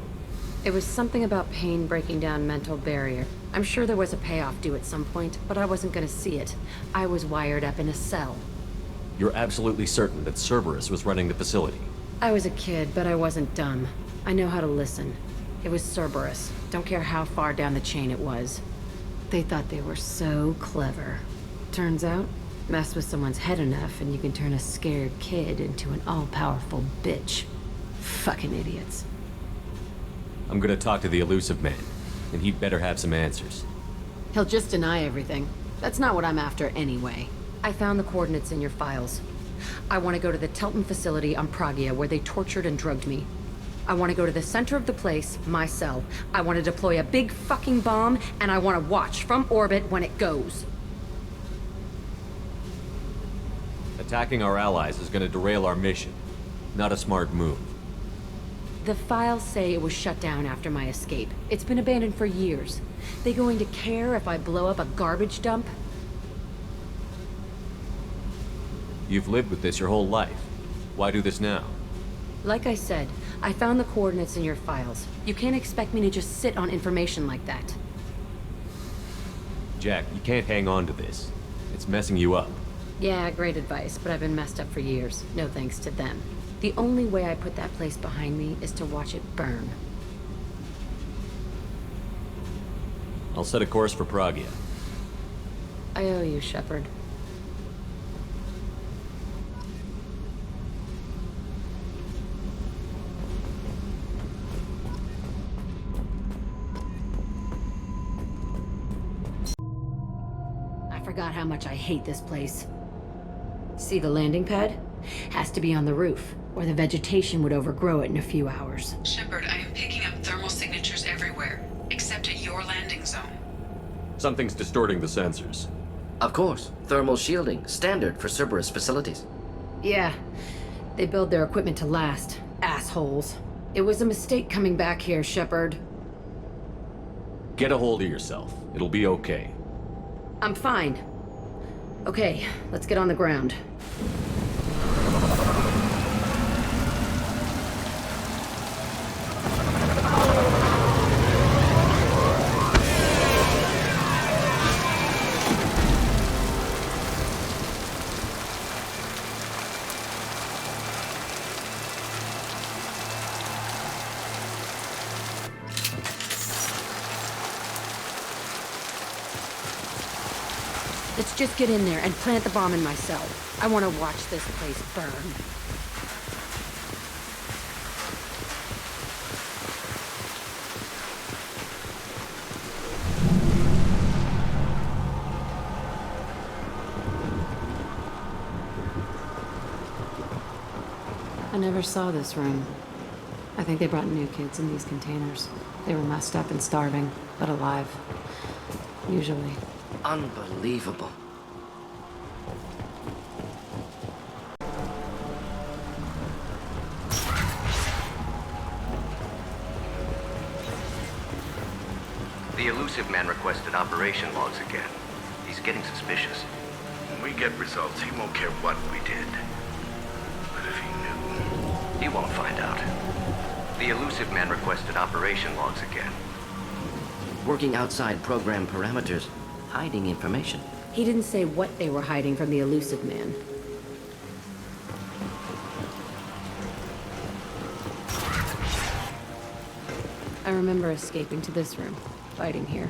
It was something about pain breaking down mental barrier. I'm sure there was a payoff due at some point, but I wasn't gonna see it. I was wired up in a cell. You're absolutely certain that Cerberus was running the facility? I was a kid, but I wasn't dumb. I know how to listen. It was Cerberus. Don't care how far down the chain it was. They thought they were so clever. Turns out, mess with someone's head enough and you can turn a scared kid into an all-powerful bitch. Fucking idiots. I'm gonna talk to the elusive man, and he'd better have some answers. He'll just deny everything. That's not what I'm after anyway. I found the coordinates in your files. I want to go to the Telton facility on Pragia where they tortured and drugged me. I want to go to the center of the place, my cell. I want to deploy a big fucking bomb, and I want to watch from orbit when it goes. Attacking our allies is gonna derail our mission. Not a smart move. The files say it was shut down after my escape. It's been abandoned for years. They going to care if I blow up a garbage dump? You've lived with this your whole life. Why do this now? Like I said, I found the coordinates in your files. You can't expect me to just sit on information like that. Jack, you can't hang on to this. It's messing you up. Yeah, great advice, but I've been messed up for years. No thanks to them. The only way I put that place behind me is to watch it burn. I'll set a course for Pragia. I owe you, Shepard. I forgot how much I hate this place. See the landing pad? Has to be on the roof, or the vegetation would overgrow it in a few hours. Shepard, I am picking up thermal signatures everywhere, except at your landing zone. Something's distorting the sensors. Of course. Thermal shielding, standard for Cerberus facilities. Yeah, they build their equipment to last. Assholes. It was a mistake coming back here, Shepard. Get a hold of yourself. It'll be okay. I'm fine. Okay, let's get on the ground. Let's just get in there and plant the bomb in my cell. I want to watch this place burn. I never saw this room. I think they brought new kids in these containers. They were messed up and starving, but alive. Usually. Unbelievable. The elusive man requested operation logs again. He's getting suspicious. When we get results, he won't care what we did. But if he knew... He won't find out. The elusive man requested operation logs again. Working outside program parameters, hiding information. He didn't say what they were hiding from the elusive man. I remember escaping to this room, fighting here.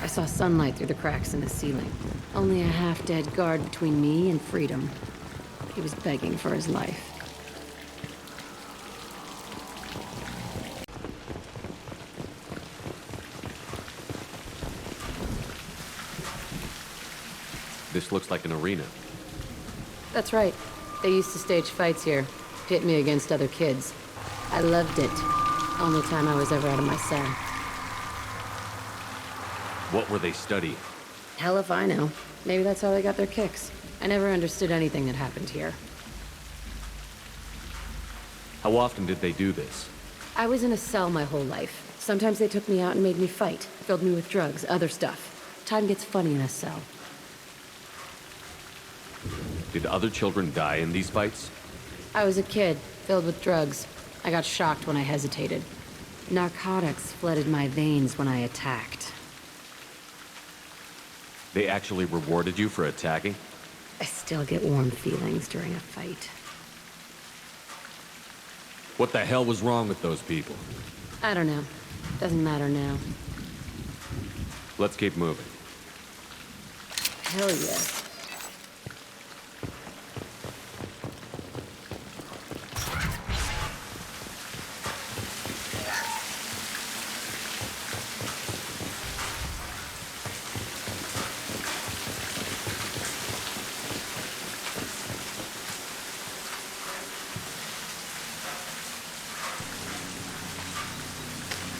I saw sunlight through the cracks in the ceiling. Only a half-dead guard between me and freedom. He was begging for his life. This looks like an arena. That's right. They used to stage fights here, pit me against other kids. I loved it. Only time I was ever out of my cell. What were they studying? Hell if I know. Maybe that's how they got their kicks. I never understood anything that happened here. How often did they do this? I was in a cell my whole life. Sometimes they took me out and made me fight, filled me with drugs, other stuff. Time gets funny in a cell. Did other children die in these fights? I was a kid, filled with drugs. I got shocked when I hesitated. Narcotics flooded my veins when I attacked. They actually rewarded you for attacking? I still get warm feelings during a fight. What the hell was wrong with those people? I don't know. Doesn't matter now. Let's keep moving. Hell yeah.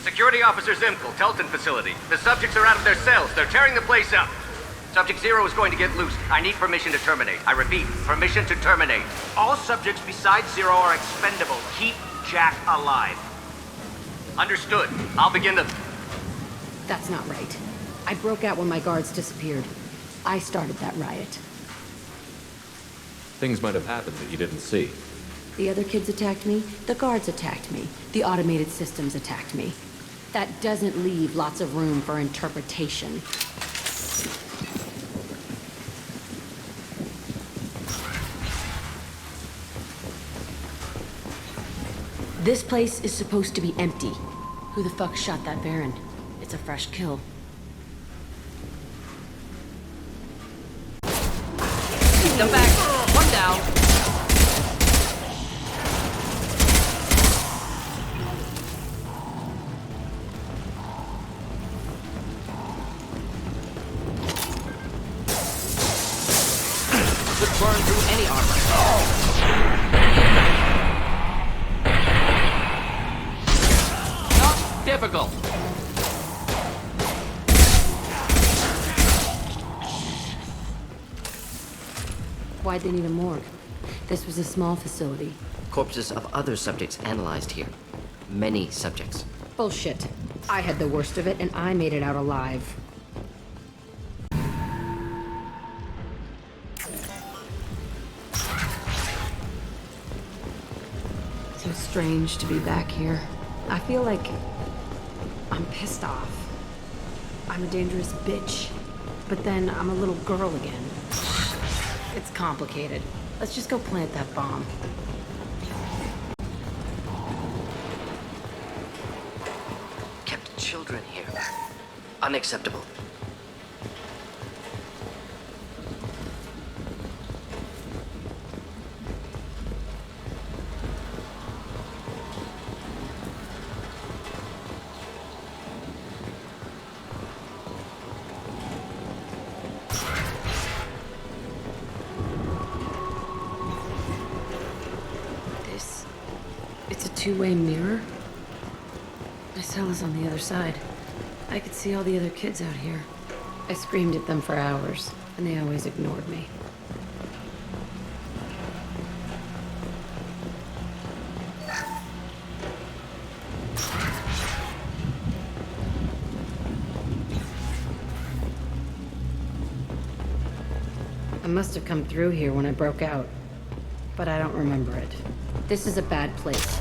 Security Officer Zimkel, Telton facility. The subjects are out of their cells. They're tearing the place up. Subject 0 is going to get loose. I need permission to terminate. I repeat, permission to terminate. All subjects besides 0 are expendable. Keep Jack alive. Understood. I'll begin the... That's not right. I broke out when my guards disappeared. I started that riot. Things might have happened that you didn't see. The other kids attacked me. The guards attacked me. The automated systems attacked me. That doesn't leave lots of room for interpretation. This place is supposed to be empty. Who the fuck shot that Baron? It's a fresh kill. Step back. One down. Burn through any armor. Not difficult. Why'd they need a morgue? This was a small facility. Corpses of other subjects analyzed here. Many subjects. Bullshit. I had the worst of it, and I made it out alive. So strange to be back here. I feel like I'm pissed off. I'm a dangerous bitch. But then I'm a little girl again. It's complicated. Let's just go plant that bomb. Kept children here. Unacceptable. Two-way mirror? My cell is on the other side. I could see all the other kids out here. I screamed at them for hours, and they always ignored me. I must have come through here when I broke out, but I don't remember it. This is a bad place.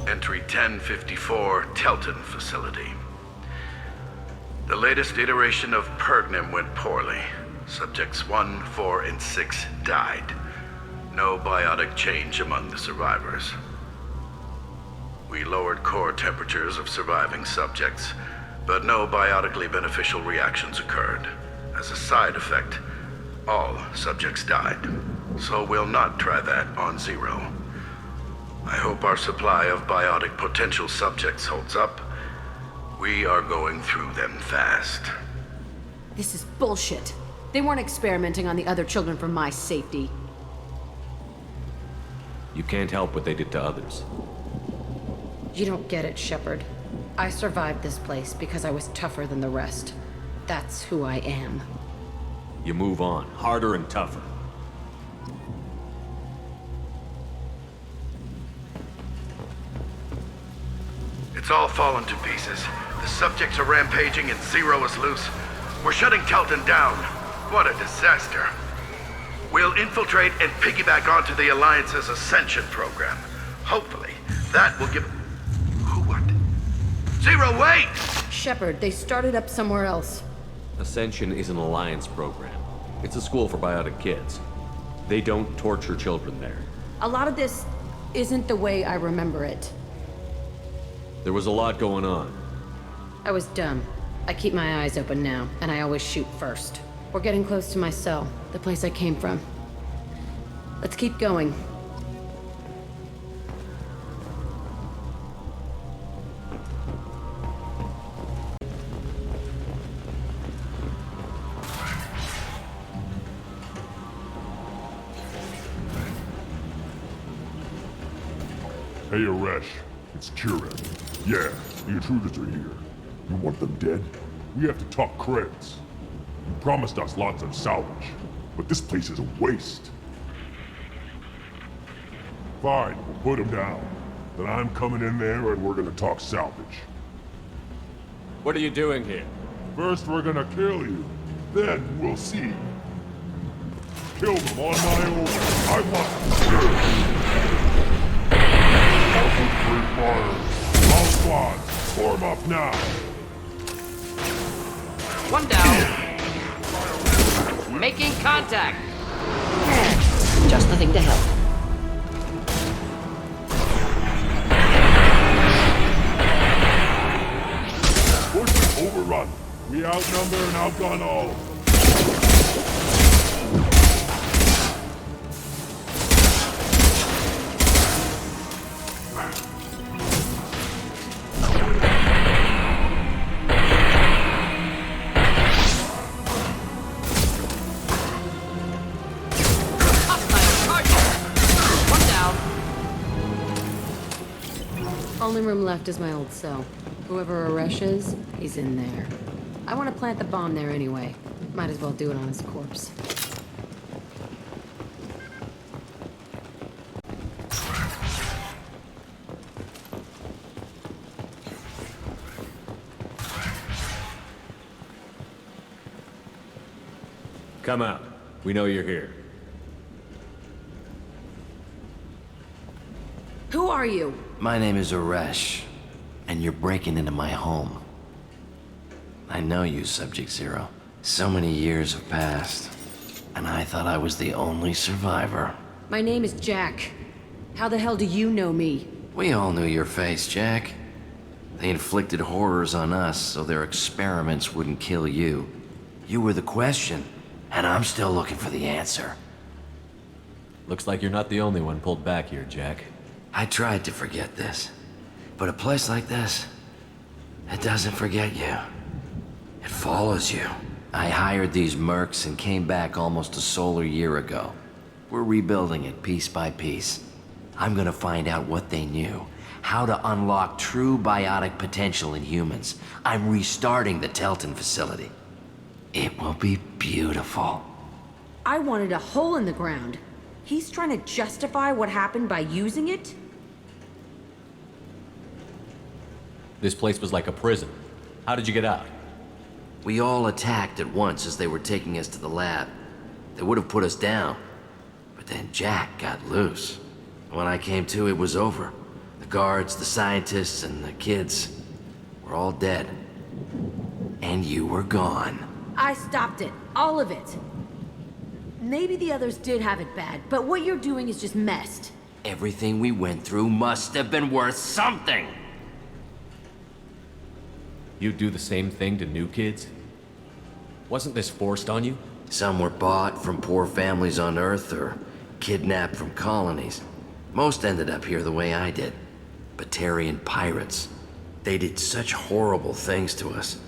Entry 1054, Telton Facility. The latest iteration of Pergnum went poorly. Subjects 1, 4, and 6 died. No biotic change among the survivors. We lowered core temperatures of surviving subjects, but no biotically beneficial reactions occurred. As a side effect, all subjects died. So we'll not try that on Zero. I hope our supply of biotic potential subjects holds up. We are going through them fast. This is bullshit. They weren't experimenting on the other children for my safety. You can't help what they did to others. You don't get it, Shepard. I survived this place because I was tougher than the rest. That's who I am. You move on, harder and tougher. It's all fallen to pieces. The subjects are rampaging and Zero is loose. We're shutting Telton down. What a disaster. We'll infiltrate and piggyback onto the Alliance's Ascension program. Hopefully, that will give... What? Zero, wait! Shepard, they started up somewhere else. Ascension is an Alliance program. It's a school for biotic kids. They don't torture children there. A lot of this isn't the way I remember it. There was a lot going on. I was dumb. I keep my eyes open now, and I always shoot first. We're getting close to my cell, the place I came from. Let's keep going. Hey, Aresh. It's Kira. Yeah, the intruders are here. You want them dead? We have to talk credits. You promised us lots of salvage, but this place is a waste. Fine, we'll put them down. Then I'm coming in there and we're gonna talk salvage. What are you doing here? First we're gonna kill you, then we'll see. Kill them on my own. I want Free fire. All squads, form up now. One down. Making contact. Just the thing to help. Push and overrun. We outnumber and outgun all. Only room left is my old cell. Whoever Aresh is, he's in there. I want to plant the bomb there anyway. Might as well do it on his corpse. Come out. We know you're here. Who are you? My name is Aresh, and you're breaking into my home. I know you, Subject Zero. So many years have passed, and I thought I was the only survivor. My name is Jack. How the hell do you know me? We all knew your face, Jack. They inflicted horrors on us so their experiments wouldn't kill you. You were the question, and I'm still looking for the answer. Looks like you're not the only one pulled back here, Jack. I tried to forget this, but a place like this, it doesn't forget you. It follows you. I hired these mercs and came back almost a solar year ago. We're rebuilding it piece by piece. I'm gonna find out what they knew, how to unlock true biotic potential in humans. I'm restarting the Telton facility. It will be beautiful. I wanted a hole in the ground. He's trying to justify what happened by using it? This place was like a prison. How did you get out? We all attacked at once as they were taking us to the lab. They would have put us down. But then Jack got loose. When I came to, it was over. The guards, the scientists, and the kids were all dead. And you were gone. I stopped it. All of it. Maybe the others did have it bad, but what you're doing is just messed. Everything we went through must have been worth something. You do the same thing to new kids? Wasn't this forced on you? Some were bought from poor families on Earth or kidnapped from colonies. Most ended up here the way I did. Batarian pirates. They did such horrible things to us.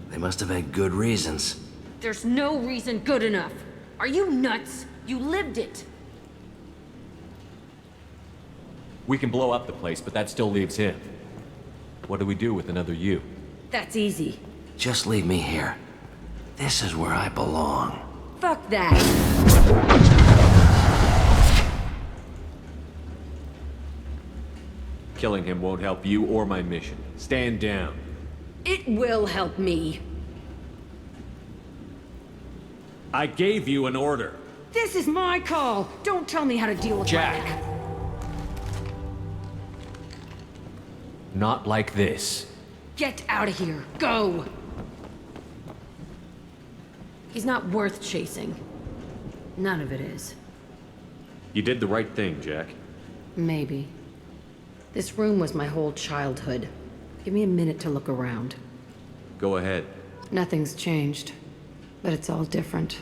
They must have had good reasons. There's no reason good enough. Are you nuts? You lived it. We can blow up the place, but that still leaves him. What do we do with another you? That's easy. Just leave me here. This is where I belong. Fuck that. Killing him won't help you or my mission. Stand down. It will help me. I gave you an order. This is my call. Don't tell me how to deal with Jack. Jack. Not like this. Get out of here. Go. He's not worth chasing. None of it is. You did the right thing, Jack. Maybe. This room was my whole childhood. Give me a minute to look around. Go ahead. Nothing's changed, but it's all different.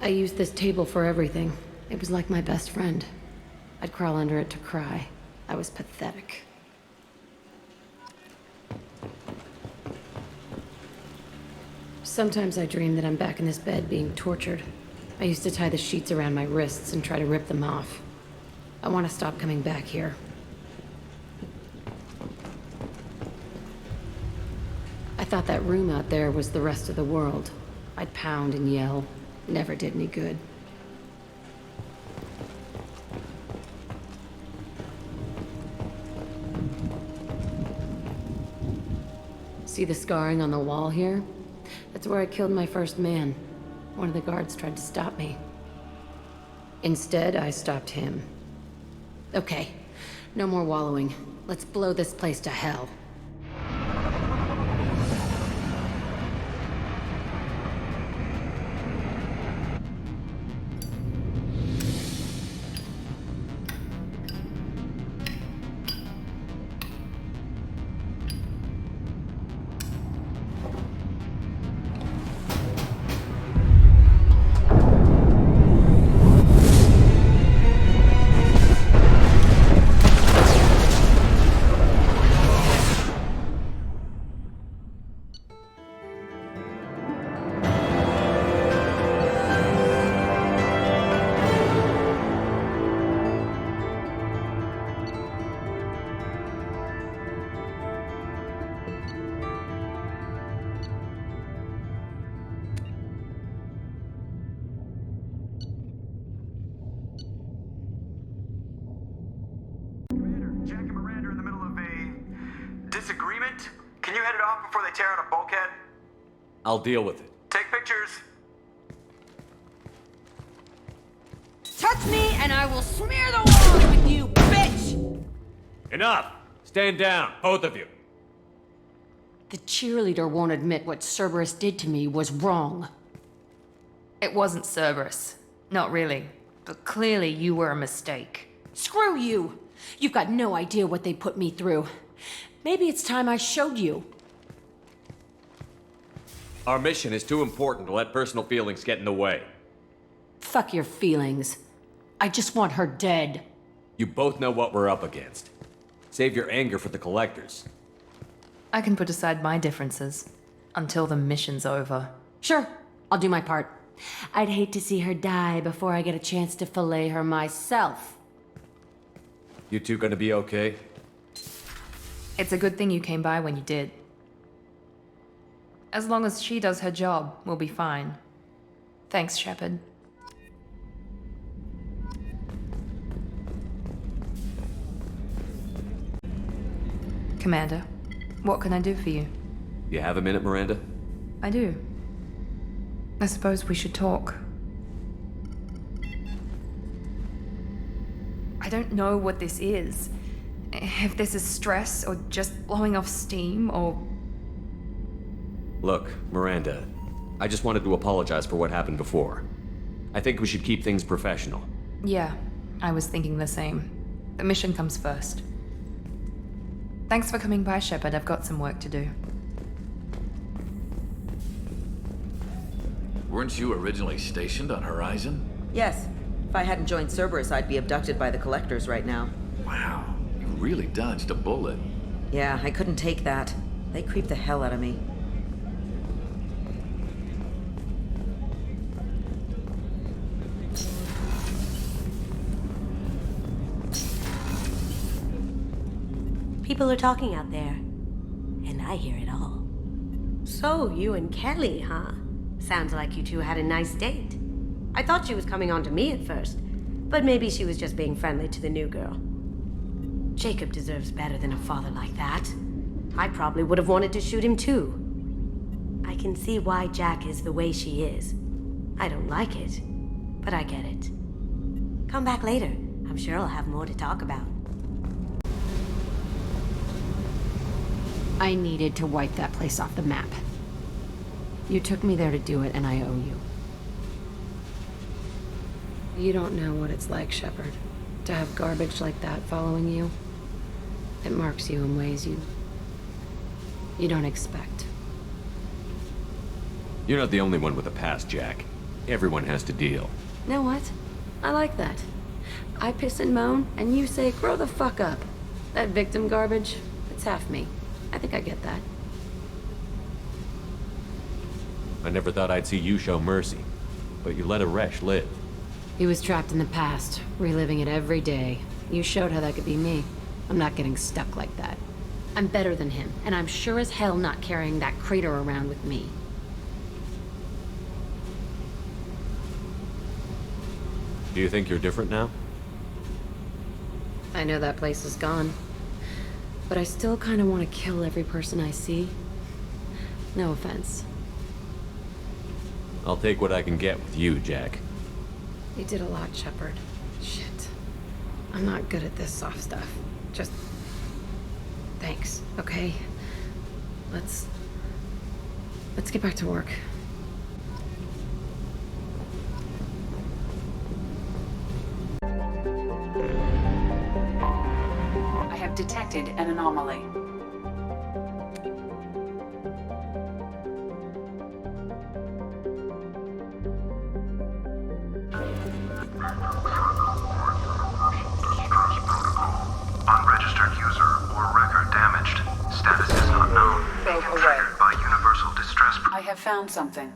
I used this table for everything. It was like my best friend. I'd crawl under it to cry. I was pathetic. Sometimes I dream that I'm back in this bed being tortured. I used to tie the sheets around my wrists and try to rip them off. I want to stop coming back here. I thought that room out there was the rest of the world. I'd pound and yell. Never did any good. See the scarring on the wall here? That's where I killed my first man. One of the guards tried to stop me. Instead, I stopped him. Okay, no more wallowing. Let's blow this place to hell. Disagreement? Can you head it off before they tear out a bulkhead? I'll deal with it. Take pictures. Touch me and I will smear the walls with you, bitch! Enough! Stand down, both of you. The cheerleader won't admit what Cerberus did to me was wrong. It wasn't Cerberus. Not really. But clearly you were a mistake. Screw you! You've got no idea what they put me through. Maybe it's time I showed you. Our mission is too important to let personal feelings get in the way. Fuck your feelings. I just want her dead. You both know what we're up against. Save your anger for the collectors. I can put aside my differences until the mission's over. Sure, I'll do my part. I'd hate to see her die before I get a chance to fillet her myself. You two gonna be okay? It's a good thing you came by when you did. As long as she does her job, we'll be fine. Thanks, Shepard. Commander, what can I do for you? You have a minute, Miranda? I do. I suppose we should talk. I don't know what this is. If this is stress, or just blowing off steam, or... Look, Miranda, I just wanted to apologize for what happened before. I think we should keep things professional. Yeah, I was thinking the same. The mission comes first. Thanks for coming by, Shepard. I've got some work to do. Weren't you originally stationed on Horizon? Yes. If I hadn't joined Cerberus, I'd be abducted by the Collectors right now. Wow, you really dodged a bullet. Yeah, I couldn't take that. They creeped the hell out of me. People are talking out there, and I hear it all. So, you and Kelly, huh? Sounds like you two had a nice date. I thought she was coming on to me at first, but maybe she was just being friendly to the new girl. Jacob deserves better than a father like that. I probably would have wanted to shoot him too. I can see why Jack is the way she is. I don't like it, but I get it. Come back later. I'm sure I'll have more to talk about. I needed to wipe that place off the map. You took me there to do it, and I owe you. You don't know what it's like, Shepard, to have garbage like that following you. It marks you in ways you don't expect. You're not the only one with a past, Jack. Everyone has to deal. Know what? I like that. I piss and moan, and you say, grow the fuck up. That victim garbage, it's half me. I think I get that. I never thought I'd see you show mercy, but you let a Resh live. He was trapped in the past, reliving it every day. You showed how that could be me. I'm not getting stuck like that. I'm better than him, and I'm sure as hell not carrying that crater around with me. Do you think you're different now? I know that place is gone, but I still kind of want to kill every person I see. No offense. I'll take what I can get with you, Jack. You did a lot, Shepard. Shit. I'm not good at this soft stuff. Just... thanks, okay? Let's get back to work. I have detected an anomaly. Unregistered user or record damaged. Status is not known. Being triggered by universal distress. I have found something.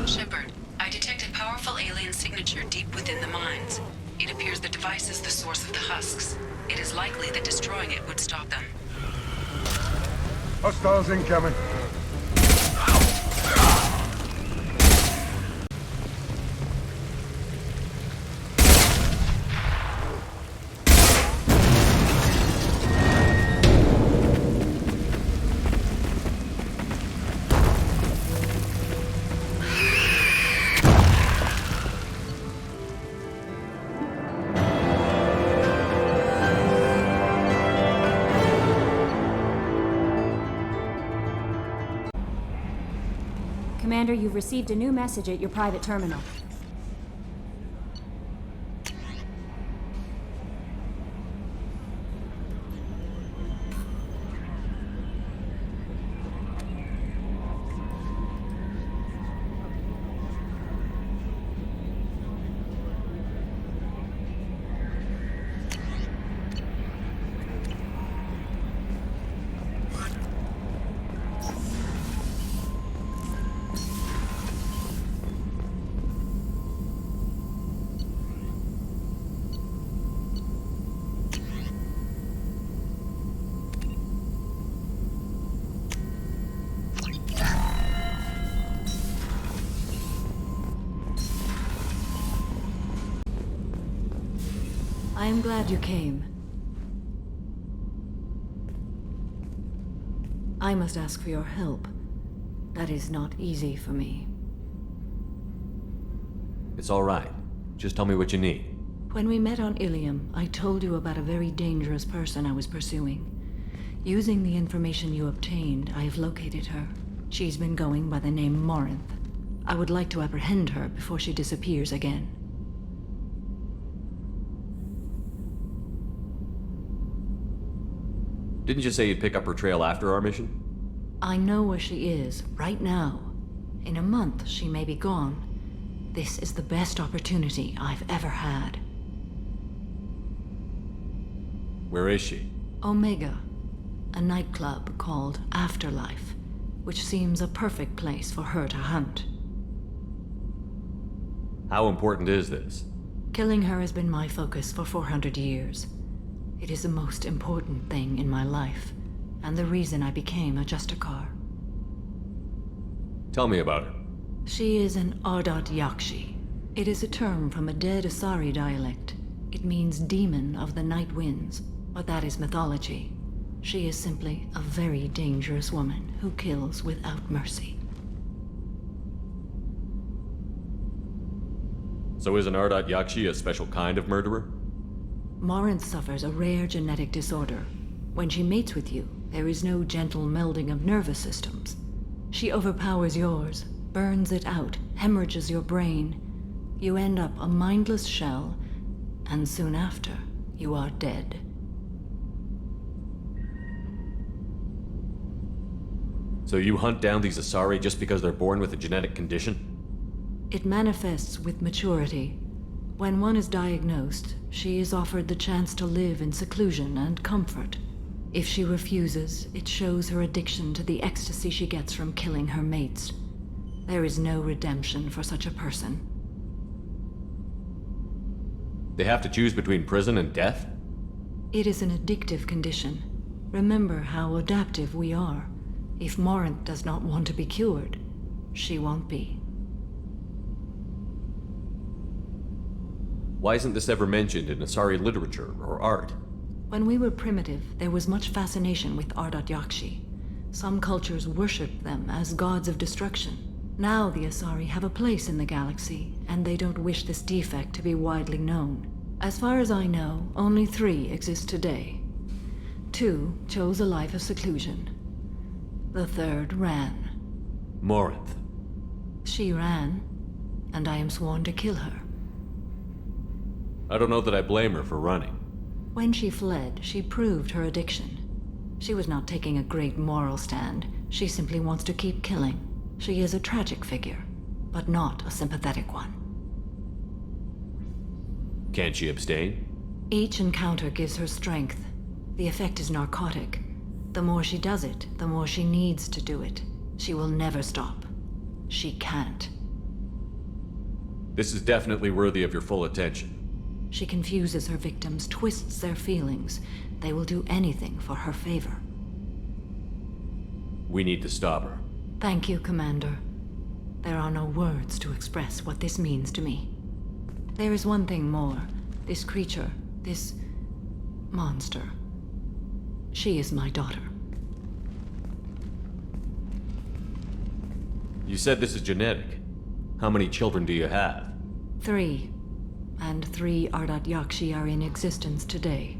Shepard, I detect a powerful alien signature deep within the mines. It appears the device is the source of the husks. It is likely that destroying it would stop them. Hostiles incoming. Commander, you've received a new message at your private terminal. I am glad you came. I must ask for your help. That is not easy for me. It's all right. Just tell me what you need. When we met on Ilium, I told you about a very dangerous person I was pursuing. Using the information you obtained, I have located her. She's been going by the name Morinth. I would like to apprehend her before she disappears again. Didn't you say you'd pick up her trail after our mission? I know where she is, right now. In a month, she may be gone. This is the best opportunity I've ever had. Where is she? Omega, a nightclub called Afterlife, which seems a perfect place for her to hunt. How important is this? Killing her has been my focus for 400 years. It is the most important thing in my life, and the reason I became a Justicar. Tell me about her. She is an Ardat Yakshi. It is a term from a dead Asari dialect. It means demon of the night winds, but that is mythology. She is simply a very dangerous woman who kills without mercy. So is an Ardat Yakshi a special kind of murderer? Morinth suffers a rare genetic disorder. When she mates with you, there is no gentle melding of nervous systems. She overpowers yours, burns it out, hemorrhages your brain. You end up a mindless shell, and soon after, you are dead. So you hunt down these Asari just because they're born with a genetic condition? It manifests with maturity. When one is diagnosed, she is offered the chance to live in seclusion and comfort. If she refuses, it shows her addiction to the ecstasy she gets from killing her mates. There is no redemption for such a person. They have to choose between prison and death? It is an addictive condition. Remember how adaptive we are. If Morinth does not want to be cured, she won't be. Why isn't this ever mentioned in Asari literature or art? When we were primitive, there was much fascination with Ardat Yakshi. Some cultures worshipped them as gods of destruction. Now the Asari have a place in the galaxy, and they don't wish this defect to be widely known. As far as I know, only 3 exist today. 2 chose a life of seclusion. The 3rd ran. Morinth. She ran, and I am sworn to kill her. I don't know that I blame her for running. When she fled, she proved her addiction. She was not taking a great moral stand. She simply wants to keep killing. She is a tragic figure, but not a sympathetic one. Can't she abstain? Each encounter gives her strength. The effect is narcotic. The more she does it, the more she needs to do it. She will never stop. She can't. This is definitely worthy of your full attention. She confuses her victims, twists their feelings. They will do anything for her favor. We need to stop her. Thank you, Commander. There are no words to express what this means to me. There is one thing more. This creature, this monster. She is my daughter. You said this is genetic. How many children do you have? 3. And 3 Ardat Yakshi are in existence today.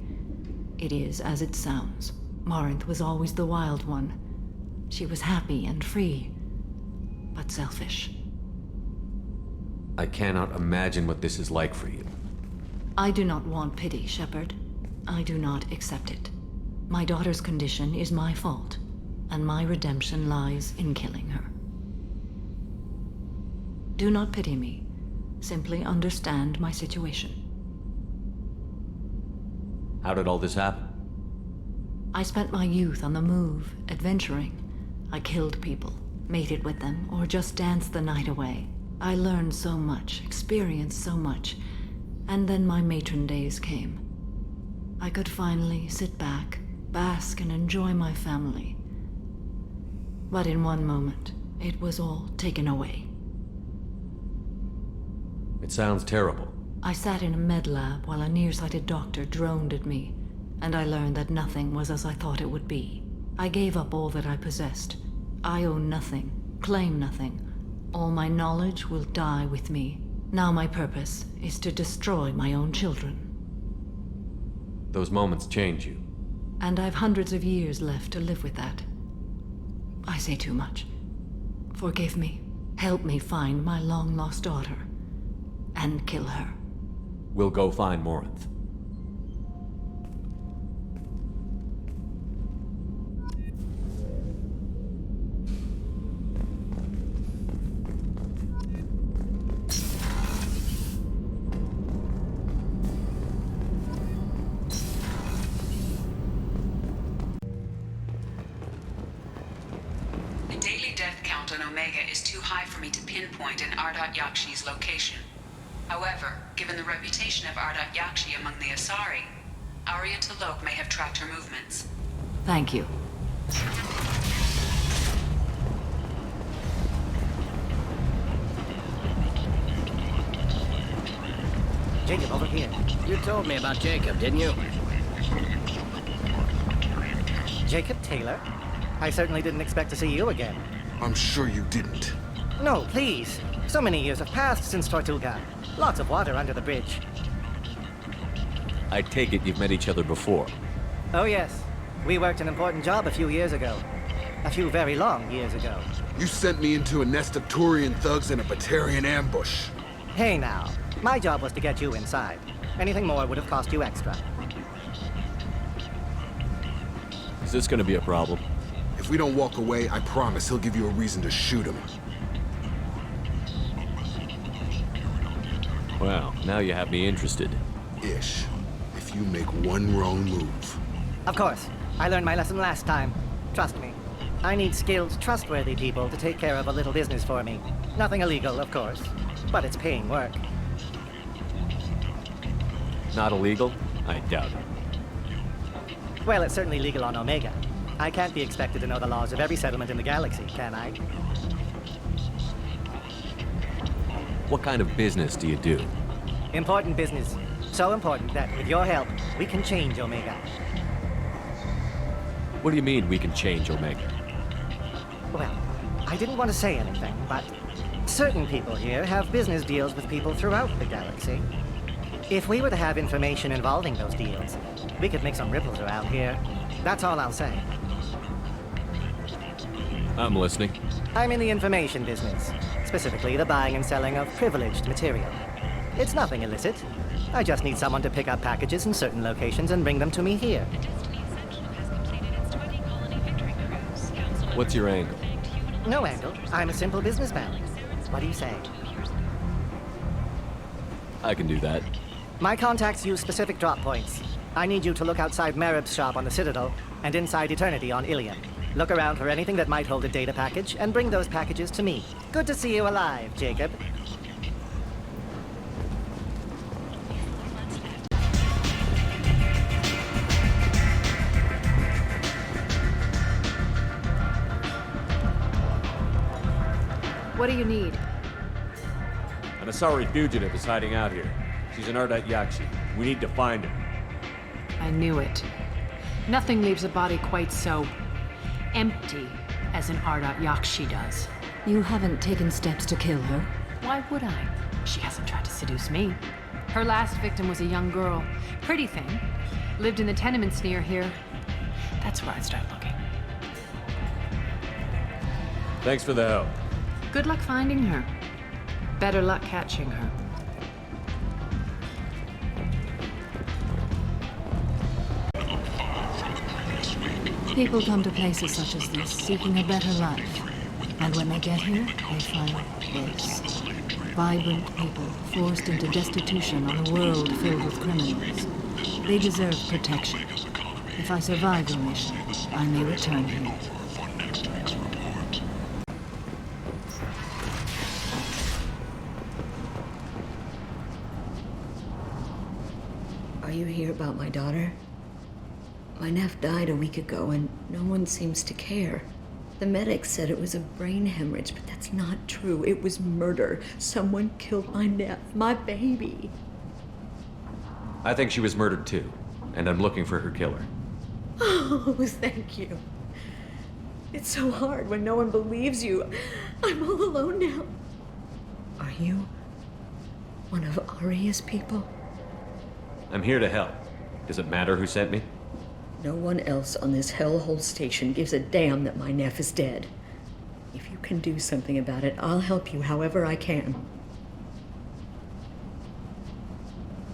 It is as it sounds. Morinth was always the wild one. She was happy and free. but selfish. I cannot imagine what this is like for you. I do not want pity, Shepard. I do not accept it. My daughter's condition is my fault, and my redemption lies in killing her. Do not pity me. Simply understand my situation. How did all this happen? I spent my youth on the move, adventuring. I killed people, mated with them, or just danced the night away. I learned so much, experienced so much, and then my matron days came. I could finally sit back, bask, and enjoy my family. But in one moment, it was all taken away. It sounds terrible. I sat in a med lab while a nearsighted doctor droned at me, and I learned that nothing was as I thought it would be. I gave up all that I possessed. I own nothing, claim nothing. All my knowledge will die with me. Now my purpose is to destroy my own children. Those moments change you. And I've hundreds of years left to live with that. I say too much. Forgive me. Help me find my long-lost daughter. And kill her. We'll go find Morinth. The daily death count on Omega is too high for me to pinpoint an Ardat Yakshi's location. However, given the reputation of Ardat Yakshi among the Asari, Arya T'Loak may have tracked her movements. Thank you. Jacob, over here. You told me about Jacob, didn't you? Jacob Taylor? I certainly didn't expect to see you again. I'm sure you didn't. No, please. So many years have passed since Tortuga. Lots of water under the bridge. I take it you've met each other before. Oh yes. We worked an important job a few years ago. A few very long years ago. You sent me into a nest of Turian thugs in a Batarian ambush. Hey now. My job was to get you inside. Anything more would have cost you extra. Is this gonna be a problem? If we don't walk away, I promise he'll give you a reason to shoot him. Well, now you have me interested. Ish. If you make one wrong move. Of course. I learned my lesson last time. Trust me. I need skilled, trustworthy people to take care of a little business for me. Nothing illegal, of course. But it's paying work. Not illegal? I doubt it. Well, it's certainly legal on Omega. I can't be expected to know the laws of every settlement in the galaxy, can I? What kind of business do you do? Important business. So important that, with your help, we can change Omega. What do you mean we can change Omega? Well, I didn't want to say anything, but certain people here have business deals with people throughout the galaxy. If we were to have information involving those deals, we could make some ripples around here. That's all I'll say. I'm listening. I'm in the information business, specifically the buying and selling of privileged material. It's nothing illicit. I just need someone to pick up packages in certain locations and bring them to me here. What's your angle? No angle. I'm a simple businessman. What do you say? I can do that. My contacts use specific drop points. I need you to look outside Merib's shop on the Citadel and inside Eternity on Ilium. Look around for anything that might hold a data package and bring those packages to me. Good to see you alive, Jacob. What do you need? An Asari fugitive is hiding out here. She's an Ardat Yakshi. We need to find her. I knew it. Nothing leaves a body quite so empty as an Ardat Yakshi does. You haven't taken steps to kill her? Why would I? She hasn't tried to seduce me. Her last victim was a young girl. Pretty thing. Lived in the tenements near here. That's where I'd start looking. Thanks for the help. Good luck finding her. Better luck catching her. People come to places such as this seeking a better life. And when they get here, they find this. Vibrant people forced into destitution on a world filled with criminals. They deserve protection. If I survive the mission, I may return here. Are you here about my daughter? My nephew died a week ago and no one seems to care. The medics said it was a brain hemorrhage, but that's not true. It was murder. Someone killed my nephew, my baby. I think she was murdered too, and I'm looking for her killer. Oh, thank you. It's so hard when no one believes you. I'm all alone now. Are you one of Aria's people? I'm here to help. Does it matter who sent me? No one else on this hellhole station gives a damn that my nephew is dead. If you can do something about it, I'll help you however I can.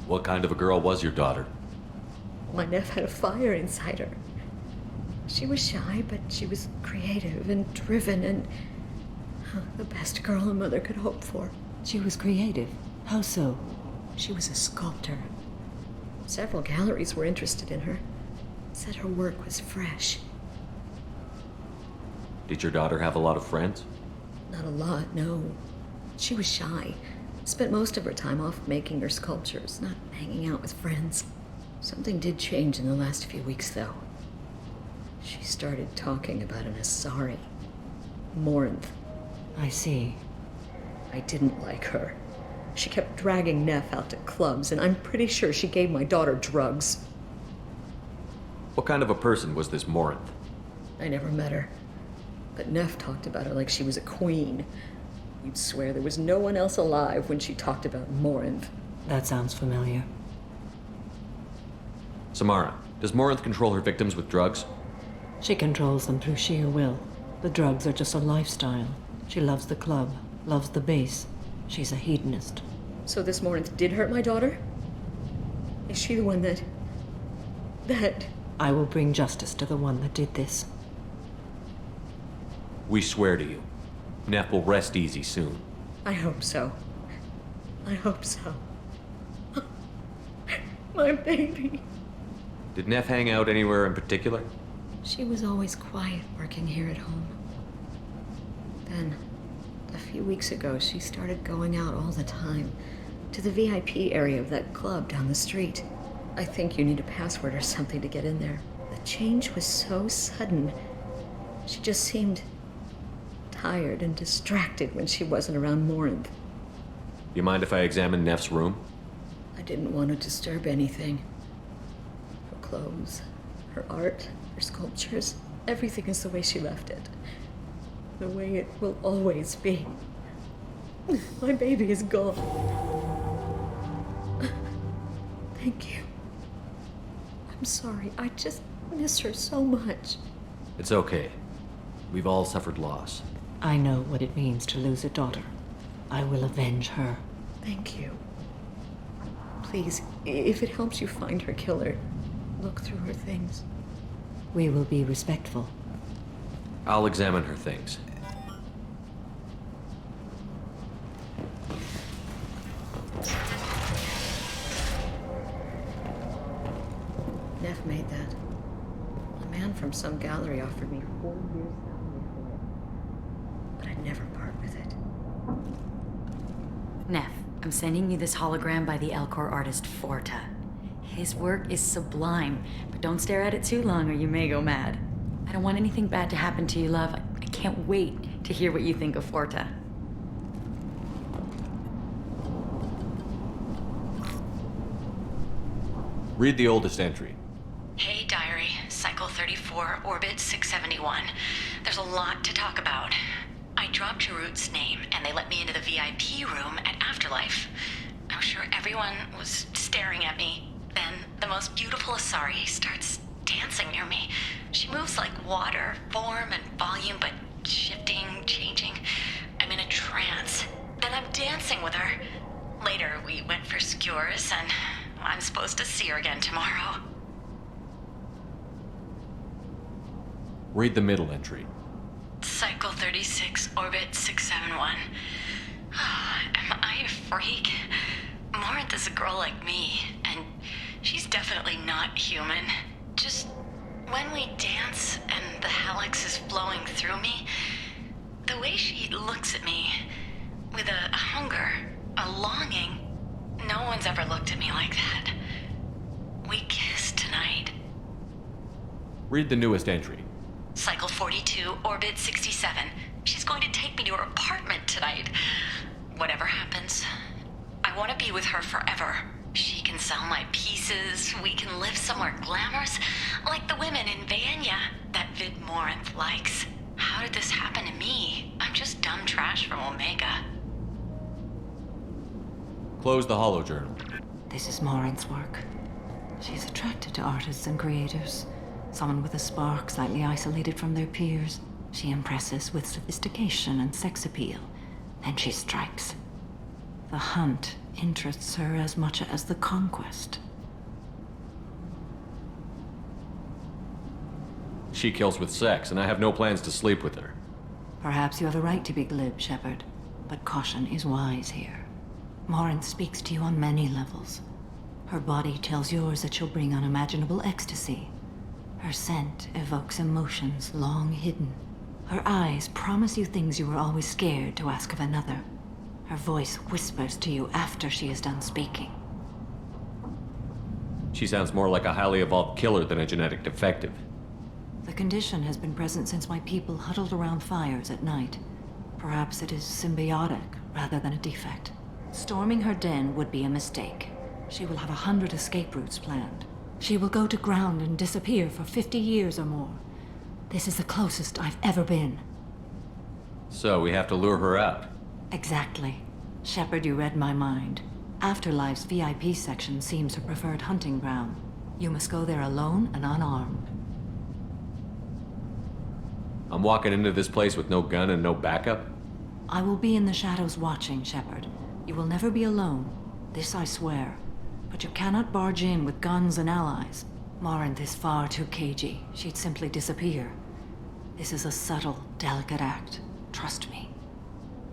What kind of a girl was your daughter? My nephew had a fire inside her. She was shy, but she was creative and driven and the best girl a mother could hope for. She was creative. How so? She was a sculptor. Several galleries were interested in her. Said her work was fresh. Did your daughter have a lot of friends? Not a lot, no. She was shy. Spent most of her time off making her sculptures, not hanging out with friends. Something did change in the last few weeks, though. She started talking about an Asari. Morinth. I see. I didn't like her. She kept dragging Neff out to clubs, and I'm pretty sure she gave my daughter drugs. What kind of a person was this Morinth? I never met her. But Neff talked about her like she was a queen. You'd swear there was no one else alive when she talked about Morinth. That sounds familiar. Samara, does Morinth control her victims with drugs? She controls them through sheer will. The drugs are just a lifestyle. She loves the club, loves the base. She's a hedonist. So this Morinth did hurt my daughter? Is she the one that... I will bring justice to the one that did this. We swear to you. Neff will rest easy soon. I hope so. I hope so. My baby. Did Neff hang out anywhere in particular? She was always quiet working here at home. Then, a few weeks ago, she started going out all the time. To the VIP area of that club down the street. I think you need a password or something to get in there. The change was so sudden. She just seemed tired and distracted when she wasn't around Morinth. You mind if I examine Neff's room? I didn't want to disturb anything. Her clothes, her art, her sculptures, everything is the way she left it. The way it will always be. My baby is gone. Thank you. I'm sorry, I just miss her so much. It's okay. We've all suffered loss. I know what it means to lose a daughter. I will avenge her. Thank you. Please, if it helps you find her killer, look through her things. We will be respectful. I'll examine her things. Neff made that. A man from some gallery offered me 4 years' salary for it. But I'd never part with it. Neff, I'm sending you this hologram by the Elcor artist Forta. His work is sublime, but don't stare at it too long or you may go mad. I don't want anything bad to happen to you, love. I can't wait to hear what you think of Forta. Read the oldest entry. Hey, diary. Cycle 34, orbit 671. There's a lot to talk about. I dropped Jarut's name, and they let me into the VIP room at Afterlife. I'm sure everyone was staring at me. Then the most beautiful Asari starts dancing near me. She moves like water, form and volume, but shifting, changing. I'm in a I'm dancing with her. Later, we went for skewers, and I'm supposed to see her again tomorrow. Read the middle entry. Cycle 36, orbit 671. Am I a freak? Morinth is a girl like me, and she's definitely not human. Just when we dance and the hallex is flowing through me, the way she looks at me with a hunger, a longing, no one's ever looked at me like that. We kissed tonight. Read the newest entry. Cycle 42, orbit 67. She's going to take me to her apartment tonight. Whatever happens, I want to be with her forever. She can sell my pieces. We can live somewhere glamorous, like the women in Venya that Vid Morinth likes. How did this happen to me? I'm just dumb trash from Omega. Close the holo journal. This is Morinth's work. She's attracted to artists and creators. Someone with a spark, slightly isolated from their peers. She impresses with sophistication and sex appeal. Then she strikes. The hunt interests her as much as the conquest. She kills with sex, and I have no plans to sleep with her. Perhaps you have a right to be glib, Shepard, but caution is wise here. Morinth speaks to you on many levels. Her body tells yours that she'll bring unimaginable ecstasy. Her scent evokes emotions long hidden. Her eyes promise you things you were always scared to ask of another. Her voice whispers to you after she is done speaking. She sounds more like a highly evolved killer than a genetic defective. The condition has been present since my people huddled around fires at night. Perhaps it is symbiotic rather than a defect. Storming her den would be a mistake. She will have 100 escape routes planned. She will go to ground and disappear for 50 years or more. This is the closest I've ever been. So we have to lure her out. Exactly. Shepard, you read my mind. Afterlife's VIP section seems her preferred hunting ground. You must go there alone and unarmed. I'm walking into this place with no gun and no backup? I will be in the shadows watching, Shepard. You will never be alone. This I swear. But you cannot barge in with guns and allies. Morinth is far too cagey. She'd simply disappear. This is a subtle, delicate act. Trust me.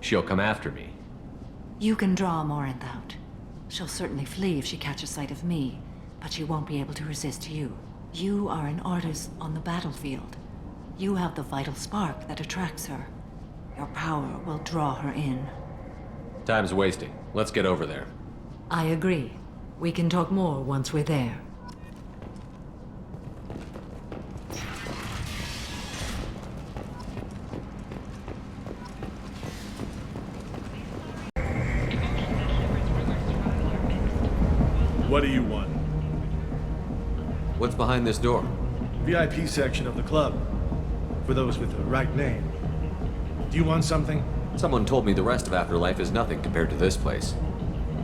She'll come after me. You can draw Morinth out. She'll certainly flee if she catches sight of me, but she won't be able to resist you. You are an artist on the battlefield. You have the vital spark that attracts her. Your power will draw her in. Time's wasting. Let's get over there. I agree. We can talk more once we're there. What do you want? What's behind this door? VIP section of the club. For those with the right name. Do you want something? Someone told me the rest of Afterlife is nothing compared to this place.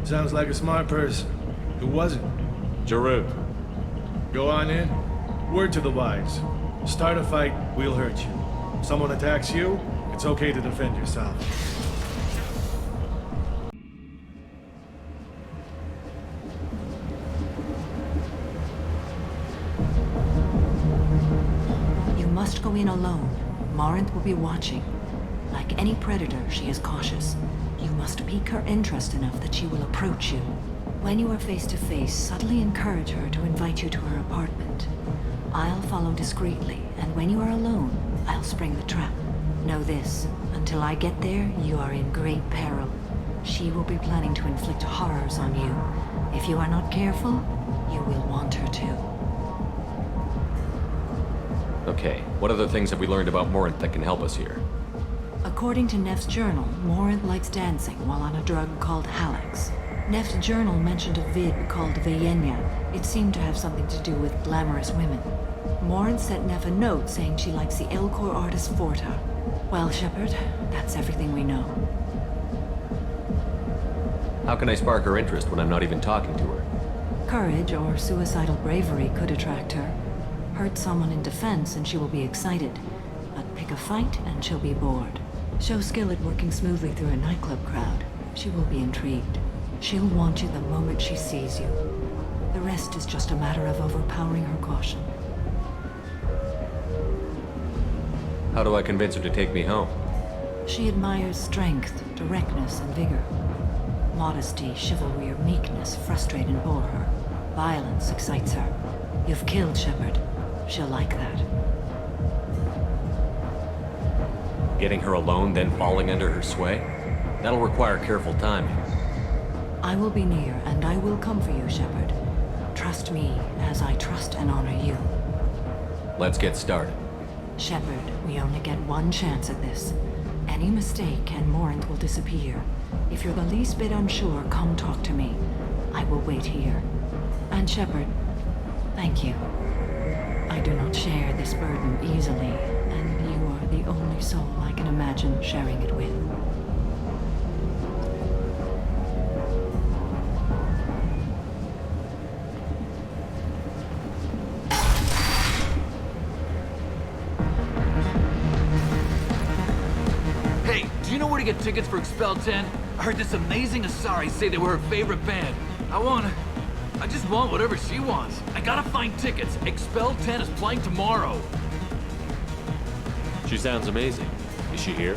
Sounds like a smart person. Who was it? Jarut. Go on in. Word to the wise. Start a fight, we'll hurt you. Someone attacks you, it's okay to defend yourself. You must go in alone. Morinth will be watching. Like any predator, she is cautious. You must pique her interest enough that she will approach you. When you are face to face, subtly encourage her to invite you to her apartment. I'll follow discreetly, and when you are alone, I'll spring the trap. Know this, until I get there, you are in great peril. She will be planning to inflict horrors on you. If you are not careful, you will want her to. Okay, what other things have we learned about Morinth that can help us here? According to Neff's journal, Morinth likes dancing while on a drug called hallex. Neff's journal mentioned a vid called Venya. It seemed to have something to do with glamorous women. Morinth sent Neff a note saying she likes the Elcor artist Forta. Well, Shepard, that's everything we know. How can I spark her interest when I'm not even talking to her? Courage or suicidal bravery could attract her. Hurt someone in defense and she will be excited. But pick a fight and she'll be bored. Show skill at working smoothly through a nightclub crowd. She will be intrigued. She'll want you the moment she sees you. The rest is just a matter of overpowering her caution. How do I convince her to take me home? She admires strength, directness, and vigor. Modesty, chivalry, or meekness frustrate and bore her. Violence excites her. You've killed Shepard. She'll like that. Getting her alone, then falling under her sway? That'll require careful timing. I will be near, and I will come for you, Shepard. Trust me, as I trust and honor you. Let's get started. Shepard, we only get one chance at this. Any mistake and Morant will disappear. If you're the least bit unsure, come talk to me. I will wait here. And Shepard, thank you. I do not share this burden easily, and you are the only soul I can imagine sharing it with. Hey, do you know where to get tickets for Expel 10? I heard this amazing Asari say they were her favorite band. I just want whatever she wants. I gotta find tickets. Expel 10 is playing tomorrow. She sounds amazing. Is she here?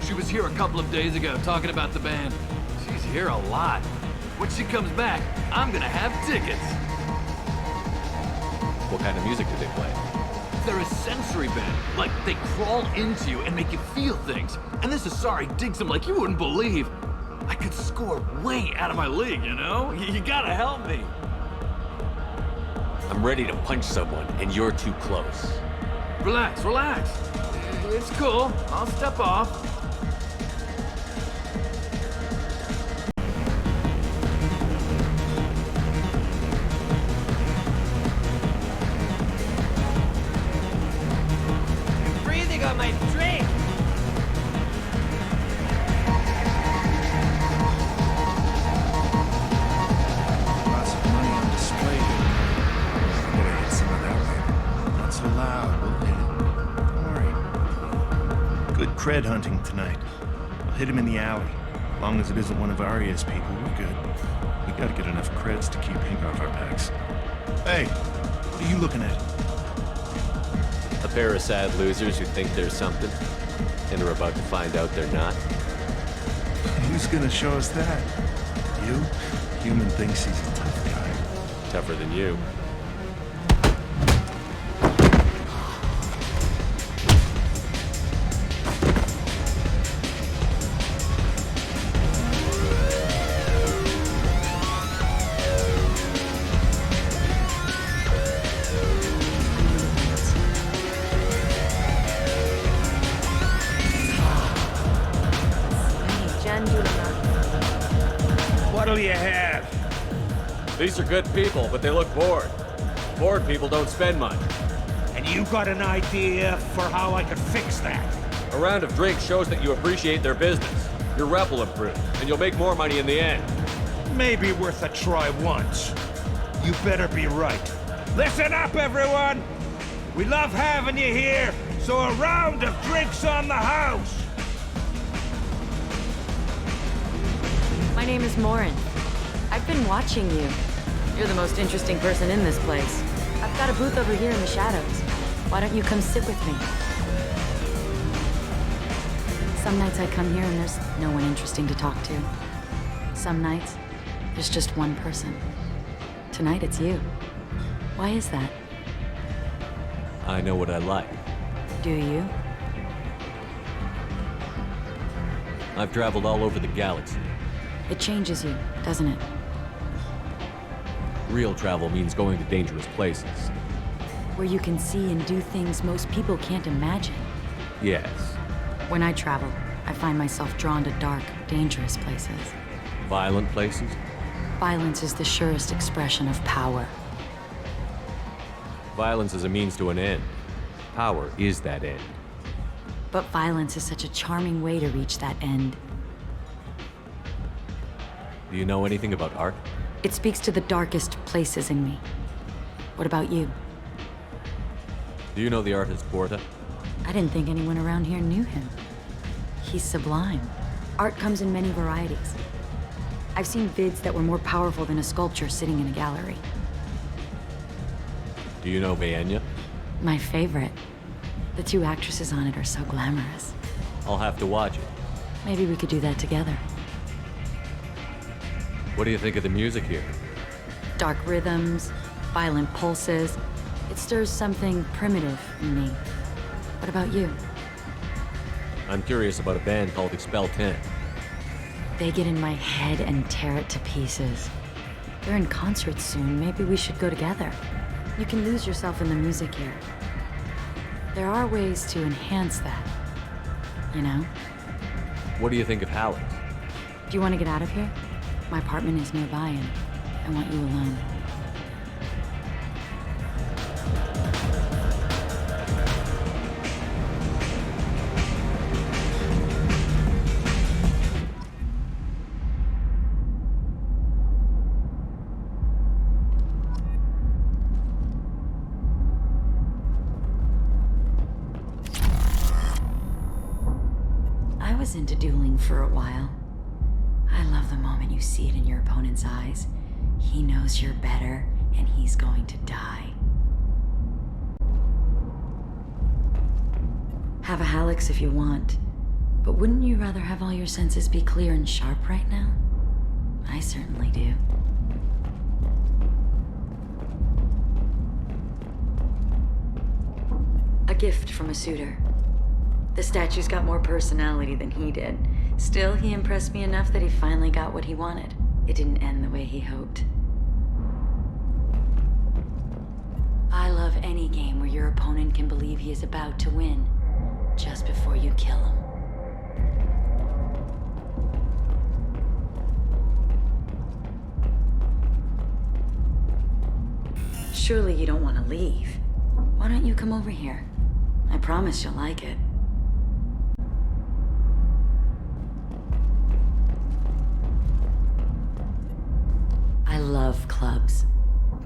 She was here a couple of days ago talking about the band. She's here a lot. When she comes back, I'm gonna have tickets. What kind of music do they play? They're a sensory band. Like, they crawl into you and make you feel things. And this Asari digs them like you wouldn't believe. I could score way out of my league, you know? You gotta help me. I'm ready to punch someone, and you're too close. Relax, relax. It's cool. I'll step off. Breathing on my drink! Lots of money on display here. Better hit some of that later. Not so loud, we'll hit it. Don't worry. Good cred hunting tonight. I'll hit him in the alley. As long as it isn't one of Arya's people, we're good. We gotta get enough creds to keep ink off our backs. Hey, what are you looking at? A pair of sad losers who think there's something, and are about to find out they're not. Who's gonna show us that? You? Human thinks he's a tough guy. Tougher than you. What'll you have? These are good people, but they look bored. Bored people don't spend much. And you got an idea for how I could fix that? A round of drinks shows that you appreciate their business. Your rep will improve, and you'll make more money in the end. Maybe worth a try once. You better be right. Listen up, everyone! We love having you here, so a round of drinks on the house! My name is Morin. I've been watching you. You're the most interesting person in this place. I've got a booth over here in the shadows. Why don't you come sit with me? Some nights I come here and there's no one interesting to talk to. Some nights, there's just one person. Tonight it's you. Why is that? I know what I like. Do you? I've traveled all over the galaxy. It changes you, doesn't it? Real travel means going to dangerous places. Where you can see and do things most people can't imagine. Yes. When I travel, I find myself drawn to dark, dangerous places. Violent places? Violence is the surest expression of power. Violence is a means to an end. Power is that end. But violence is such a charming way to reach that end. Do you know anything about art? It speaks to the darkest places in me. What about you? Do you know the artist Porta? I didn't think anyone around here knew him. He's sublime. Art comes in many varieties. I've seen vids that were more powerful than a sculpture sitting in a gallery. Do you know Vienya? My favorite. The two actresses on it are so glamorous. I'll have to watch it. Maybe we could do that together. What do you think of the music here? Dark rhythms, violent pulses. It stirs something primitive in me. What about you? I'm curious about a band called Expel 10. They get in my head and tear it to pieces. They're in concert soon. Maybe we should go together. You can lose yourself in the music here. There are ways to enhance that, you know? What do you think of Hallie? Do you want to get out of here? My apartment is nearby and I want you alone. I was into dueling for a while. I love the moment you see it in your opponent's eyes. He knows you're better, and he's going to die. Have a Halix if you want, but wouldn't you rather have all your senses be clear and sharp right now? I certainly do. A gift from a suitor. The statue's got more personality than he did. Still, he impressed me enough that he finally got what he wanted. It didn't end the way he hoped. I love any game where your opponent can believe he is about to win, just before you kill him. Surely you don't want to leave. Why don't you come over here? I promise you'll like it. I love clubs.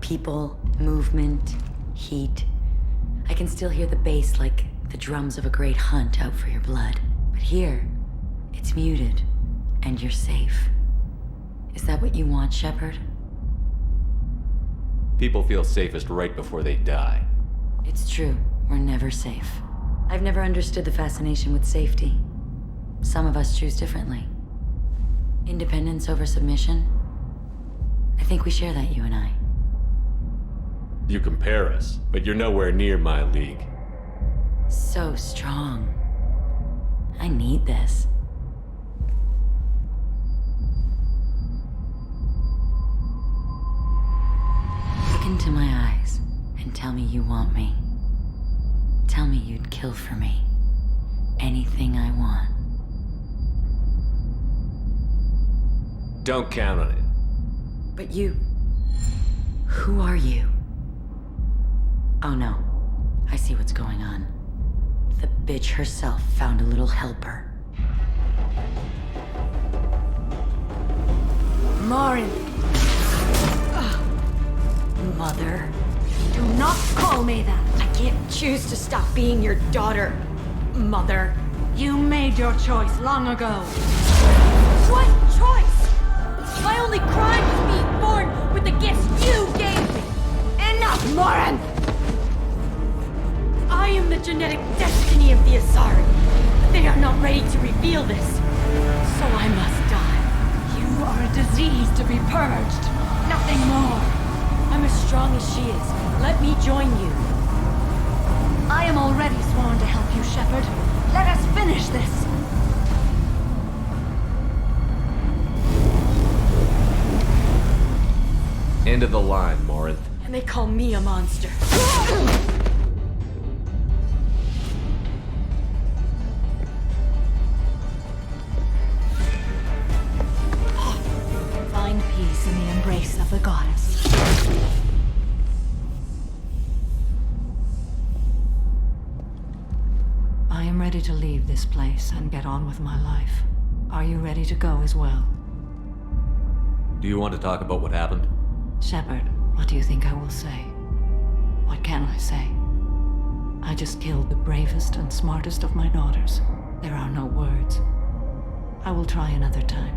People, movement, heat. I can still hear the bass like the drums of a great hunt out for your blood. But here, it's muted, and you're safe. Is that what you want, Shepard? People feel safest right before they die. It's true. We're never safe. I've never understood the fascination with safety. Some of us choose differently. Independence over submission? I think we share that, you and I. You compare us, but you're nowhere near my league. So strong. I need this. Look into my eyes and tell me you want me. Tell me you'd kill for me. Anything I want. Don't count on it. But you... Who are you? Oh no. I see what's going on. The bitch herself found a little helper. Morin! Mother. Do not call me that! I can't choose to stop being your daughter, Mother. You made your choice long ago. What choice? My only crime was being born with the gifts you gave me! Enough, Morin! I am the genetic destiny of the Asari. They are not ready to reveal this, so I must die. You are a disease to be purged, nothing more. I'm as strong as she is. Let me join you. I am already sworn to help you, Shepard. Let us finish this. End of the line, Morinth. And they call me a monster. Find peace in the embrace of the goddess. I am ready to leave this place and get on with my life. Are you ready to go as well? Do you want to talk about what happened? Shepard, what do you think I will say? What can I say? I just killed the bravest and smartest of my daughters. There are no words. I will try another time.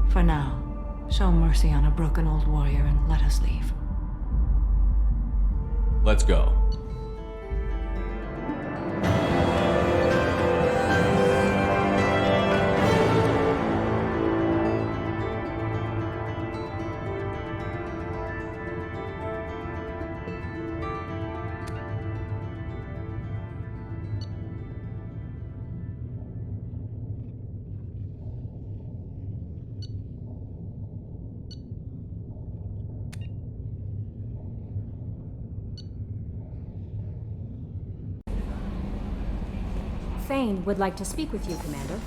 For now, show mercy on a broken old warrior and let us leave. Let's go. Thane would like to speak with you, Commander.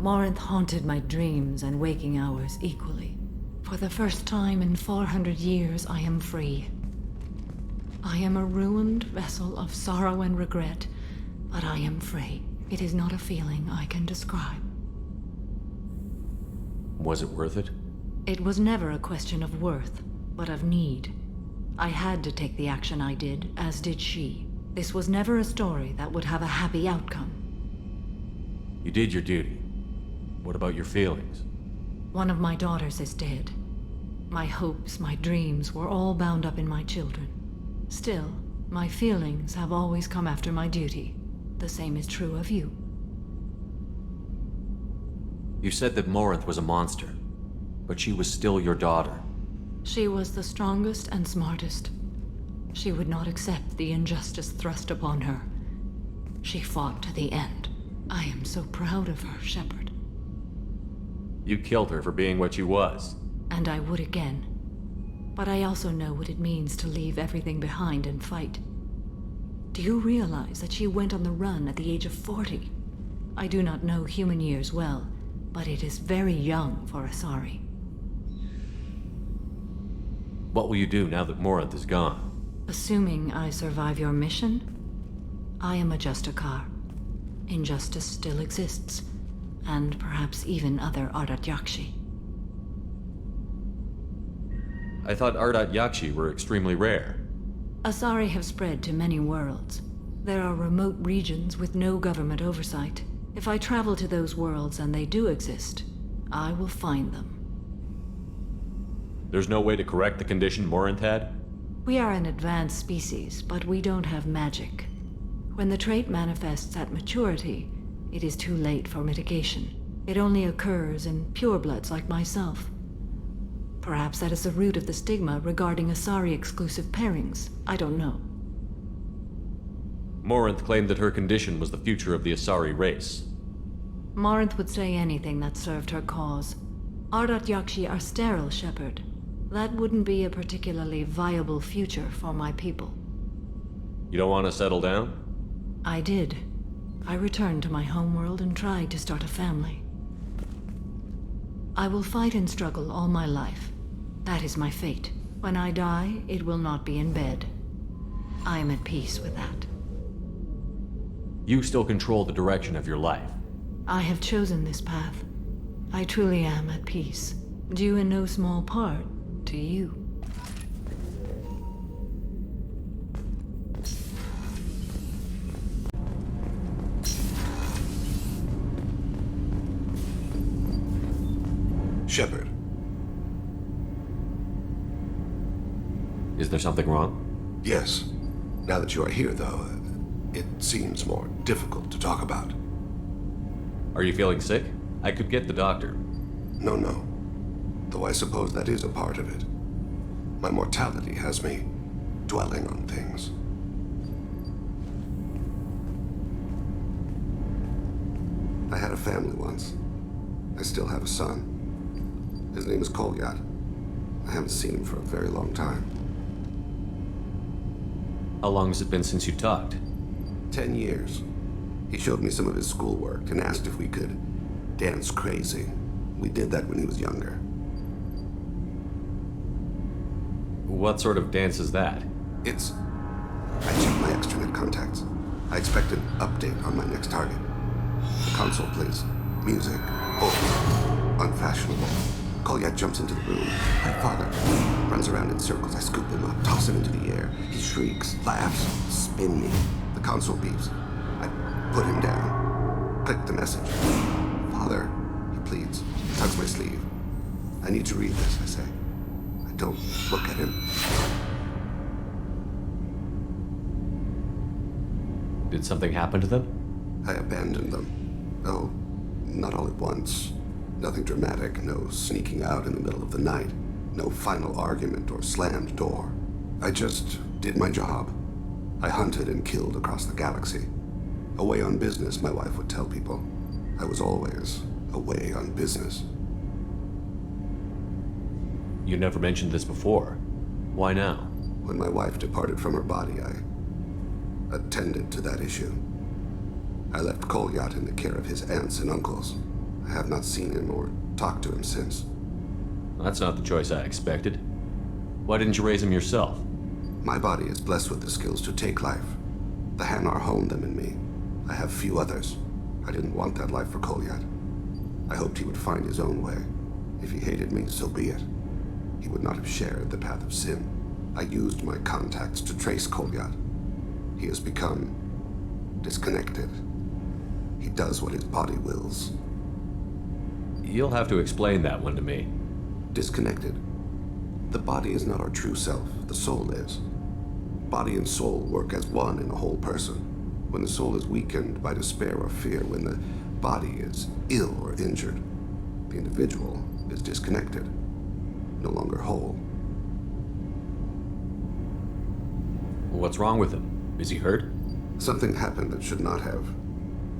Morinth haunted my dreams and waking hours equally. For the first time in 400 years, I am free. I am a ruined vessel of sorrow and regret, but I am free. It is not a feeling I can describe. Was it worth it? It was never a question of worth, but of need. I had to take the action I did, as did she. This was never a story that would have a happy outcome. You did your duty. What about your feelings? One of my daughters is dead. My hopes, my dreams were all bound up in my children. Still, my feelings have always come after my duty. The same is true of you. You said that Morinth was a monster, but she was still your daughter. She was the strongest and smartest. She would not accept the injustice thrust upon her. She fought to the end. I am so proud of her, Shepard. You killed her for being what she was. And I would again. But I also know what it means to leave everything behind and fight. Do you realize that she went on the run at the age of 40? I do not know human years well, but it is very young for Asari. What will you do now that Morinth is gone? Assuming I survive your mission, I am a Justicar. Injustice still exists, and perhaps even other Ardat Yakshi. I thought Ardat Yakshi were extremely rare. Asari have spread to many worlds. There are remote regions with no government oversight. If I travel to those worlds and they do exist, I will find them. There's no way to correct the condition Morinth had? We are an advanced species, but we don't have magic. When the trait manifests at maturity, it is too late for mitigation. It only occurs in purebloods like myself. Perhaps that is the root of the stigma regarding Asari-exclusive pairings. I don't know. Morinth claimed that her condition was the future of the Asari race. Morinth would say anything that served her cause. Ardat Yakshi are sterile, Shepard. That wouldn't be a particularly viable future for my people. You don't want to settle down? I did. I returned to my homeworld and tried to start a family. I will fight and struggle all my life. That is my fate. When I die, it will not be in bed. I am at peace with that. You still control the direction of your life. I have chosen this path. I truly am at peace, due in no small part to you. Shepard. Is there something wrong? Yes. Now that you are here, though, it seems more difficult to talk about. Are you feeling sick? I could get the doctor. No. Though I suppose that is a part of it. My mortality has me dwelling on things. I had a family once. I still have a son. His name is Kolyat. I haven't seen him for a very long time. How long has it been since you talked? 10 years. He showed me some of his schoolwork and asked if we could dance crazy. We did that when he was younger. What sort of dance is that? I checked my extranet contacts. I expect an update on my next target. The console plays music, old, unfashionable. Kolyat jumps into the room. My father runs around in circles. I scoop him up, toss him into the air. He shrieks, laughs, spin me. The console beeps. I put him down. Click the message. Father, he pleads. He tugs my sleeve. I need to read this, I say. I don't look at him. Did something happen to them? I abandoned them. Oh, not all at once. Nothing dramatic, no sneaking out in the middle of the night, no final argument or slammed door. I just did my job. I hunted and killed across the galaxy. Away on business, my wife would tell people. I was always away on business. You never mentioned this before. Why now? When my wife departed from her body, I attended to that issue. I left Kolyat in the care of his aunts and uncles. I have not seen him or talked to him since. That's not the choice I expected. Why didn't you raise him yourself? My body is blessed with the skills to take life. The Hanar honed them in me. I have few others. I didn't want that life for Kolyat. I hoped he would find his own way. If he hated me, so be it. He would not have shared the path of sin. I used my contacts to trace Kolyat. He has become disconnected. He does what his body wills. You'll have to explain that one to me. Disconnected. The body is not our true self, the soul is. Body and soul work as one in a whole person. When the soul is weakened by despair or fear, when the body is ill or injured, the individual is disconnected, no longer whole. What's wrong with him? Is he hurt? Something happened that should not have.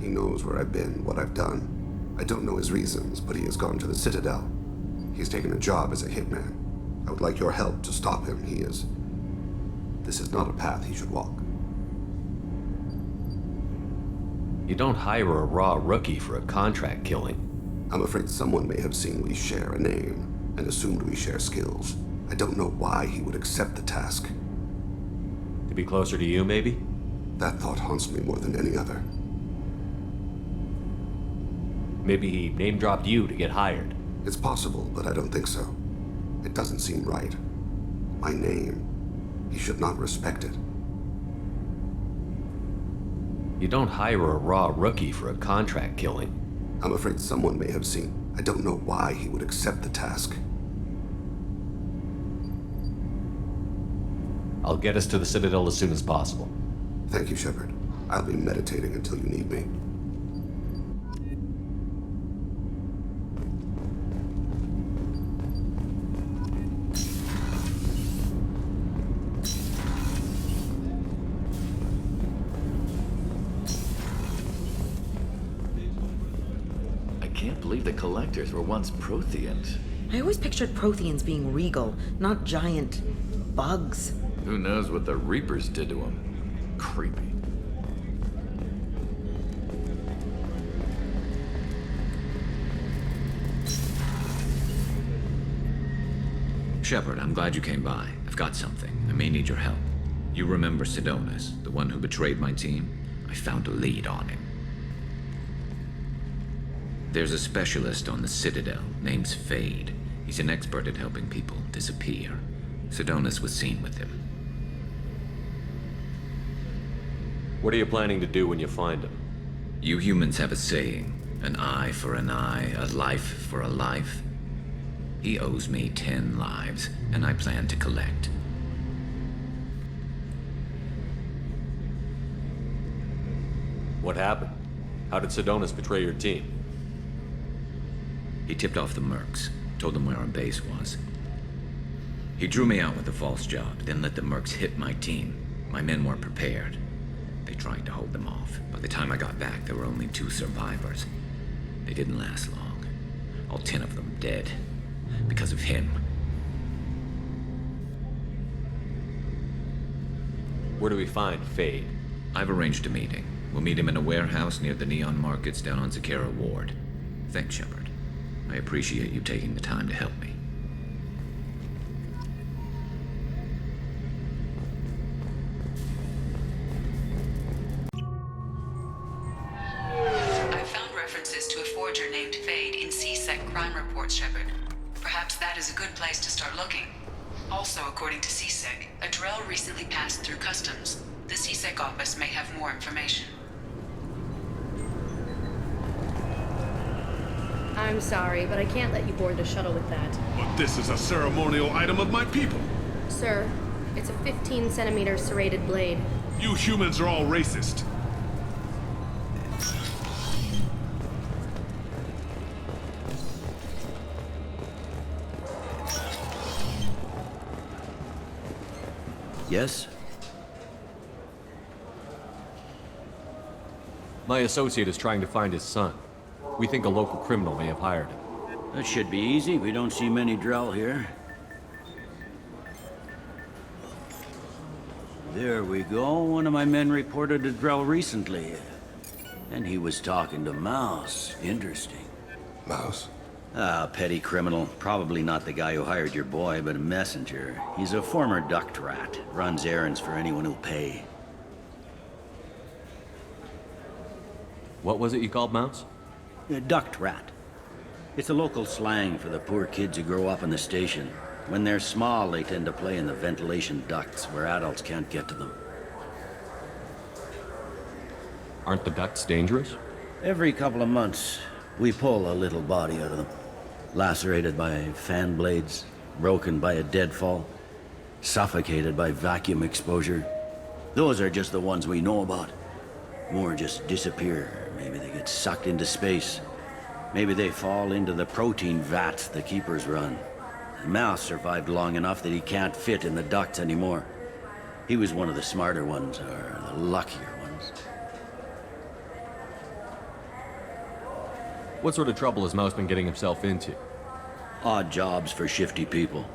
He knows where I've been, what I've done. I don't know his reasons, but he has gone to the Citadel. He's taken a job as a hitman. I would like your help to stop him. This is not a path he should walk. You don't hire a raw rookie for a contract killing. I'm afraid someone may have seen we share a name and assumed we share skills. I don't know why he would accept the task. To be closer to you, maybe? That thought haunts me more than any other. Maybe he name-dropped you to get hired. It's possible, but I don't think so. It doesn't seem right. My name. He should not respect it. You don't hire a raw rookie for a contract killing. I'm afraid someone may have seen. I don't know why he would accept the task. I'll get us to the Citadel as soon as possible. Thank you, Shepard. I'll be meditating until you need me. I can't believe the collectors were once Protheans. I always pictured Protheans being regal, not giant bugs. Who knows what the Reapers did to them? Creepy. Shepard, I'm glad you came by. I've got something. I may need your help. You remember Sidonus, the one who betrayed my team? I found a lead on him. There's a specialist on the Citadel, name's Fade. He's an expert at helping people disappear. Sidonus was seen with him. What are you planning to do when you find him? You humans have a saying, an eye for an eye, a life for a life. He owes me 10 lives, and I plan to collect. What happened? How did Sidonus betray your team? He tipped off the mercs, told them where our base was. He drew me out with a false job, then let the mercs hit my team. My men weren't prepared. They tried to hold them off. By the time I got back, there were only 2 survivors. They didn't last long. All 10 of them dead. Because of him. Where do we find Fade? I've arranged a meeting. We'll meet him in a warehouse near the Neon Markets down on Zakera Ward. Thanks, Shepard. I appreciate you taking the time to help me. I found references to a forger named Fade in CSEC crime reports, Shepard. Perhaps that is a good place to start looking. Also, according to CSEC, a Drell recently passed through customs. The CSEC office may have more information. I'm sorry, but I can't let you board the shuttle with that. But this is a ceremonial item of my people. Sir, it's a 15-centimeter serrated blade. You humans are all racist. Yes? My associate is trying to find his son. We think a local criminal may have hired him. That should be easy. We don't see many Drell here. There we go. One of my men reported a Drell recently. And he was talking to Mouse. Interesting. Mouse? Ah, petty criminal. Probably not the guy who hired your boy, but a messenger. He's a former duct rat. Runs errands for anyone who'll pay. What was it you called Mouse? A duct rat. It's a local slang for the poor kids who grow up in the station. When they're small, they tend to play in the ventilation ducts where adults can't get to them. Aren't the ducts dangerous? Every couple of months, we pull a little body out of them. Lacerated by fan blades, broken by a deadfall, suffocated by vacuum exposure. Those are just the ones we know about. More just disappear. Maybe they get sucked into space. Maybe they fall into the protein vats the keepers run. Mouse survived long enough that he can't fit in the ducts anymore. He was one of the smarter ones, or the luckier ones. What sort of trouble has Mouse been getting himself into? Odd jobs for shifty people.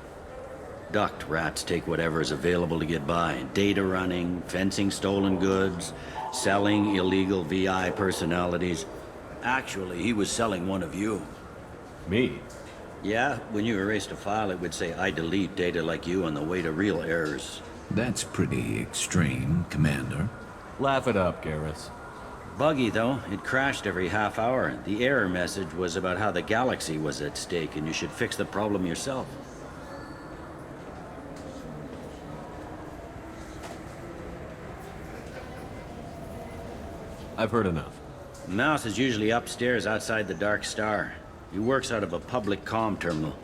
Duct rats take whatever is available to get by. Data running, fencing stolen goods, selling illegal VI personalities. Actually, he was selling one of you. Me? Yeah, when you erased a file, it would say, I delete data like you on the way to real errors. That's pretty extreme, Commander. Laugh it up, Garrus. Buggy, though. It crashed every half hour. The error message was about how the galaxy was at stake, and you should fix the problem yourself. I've heard enough. Mouse is usually upstairs outside the Dark Star. He works out of a public comm terminal.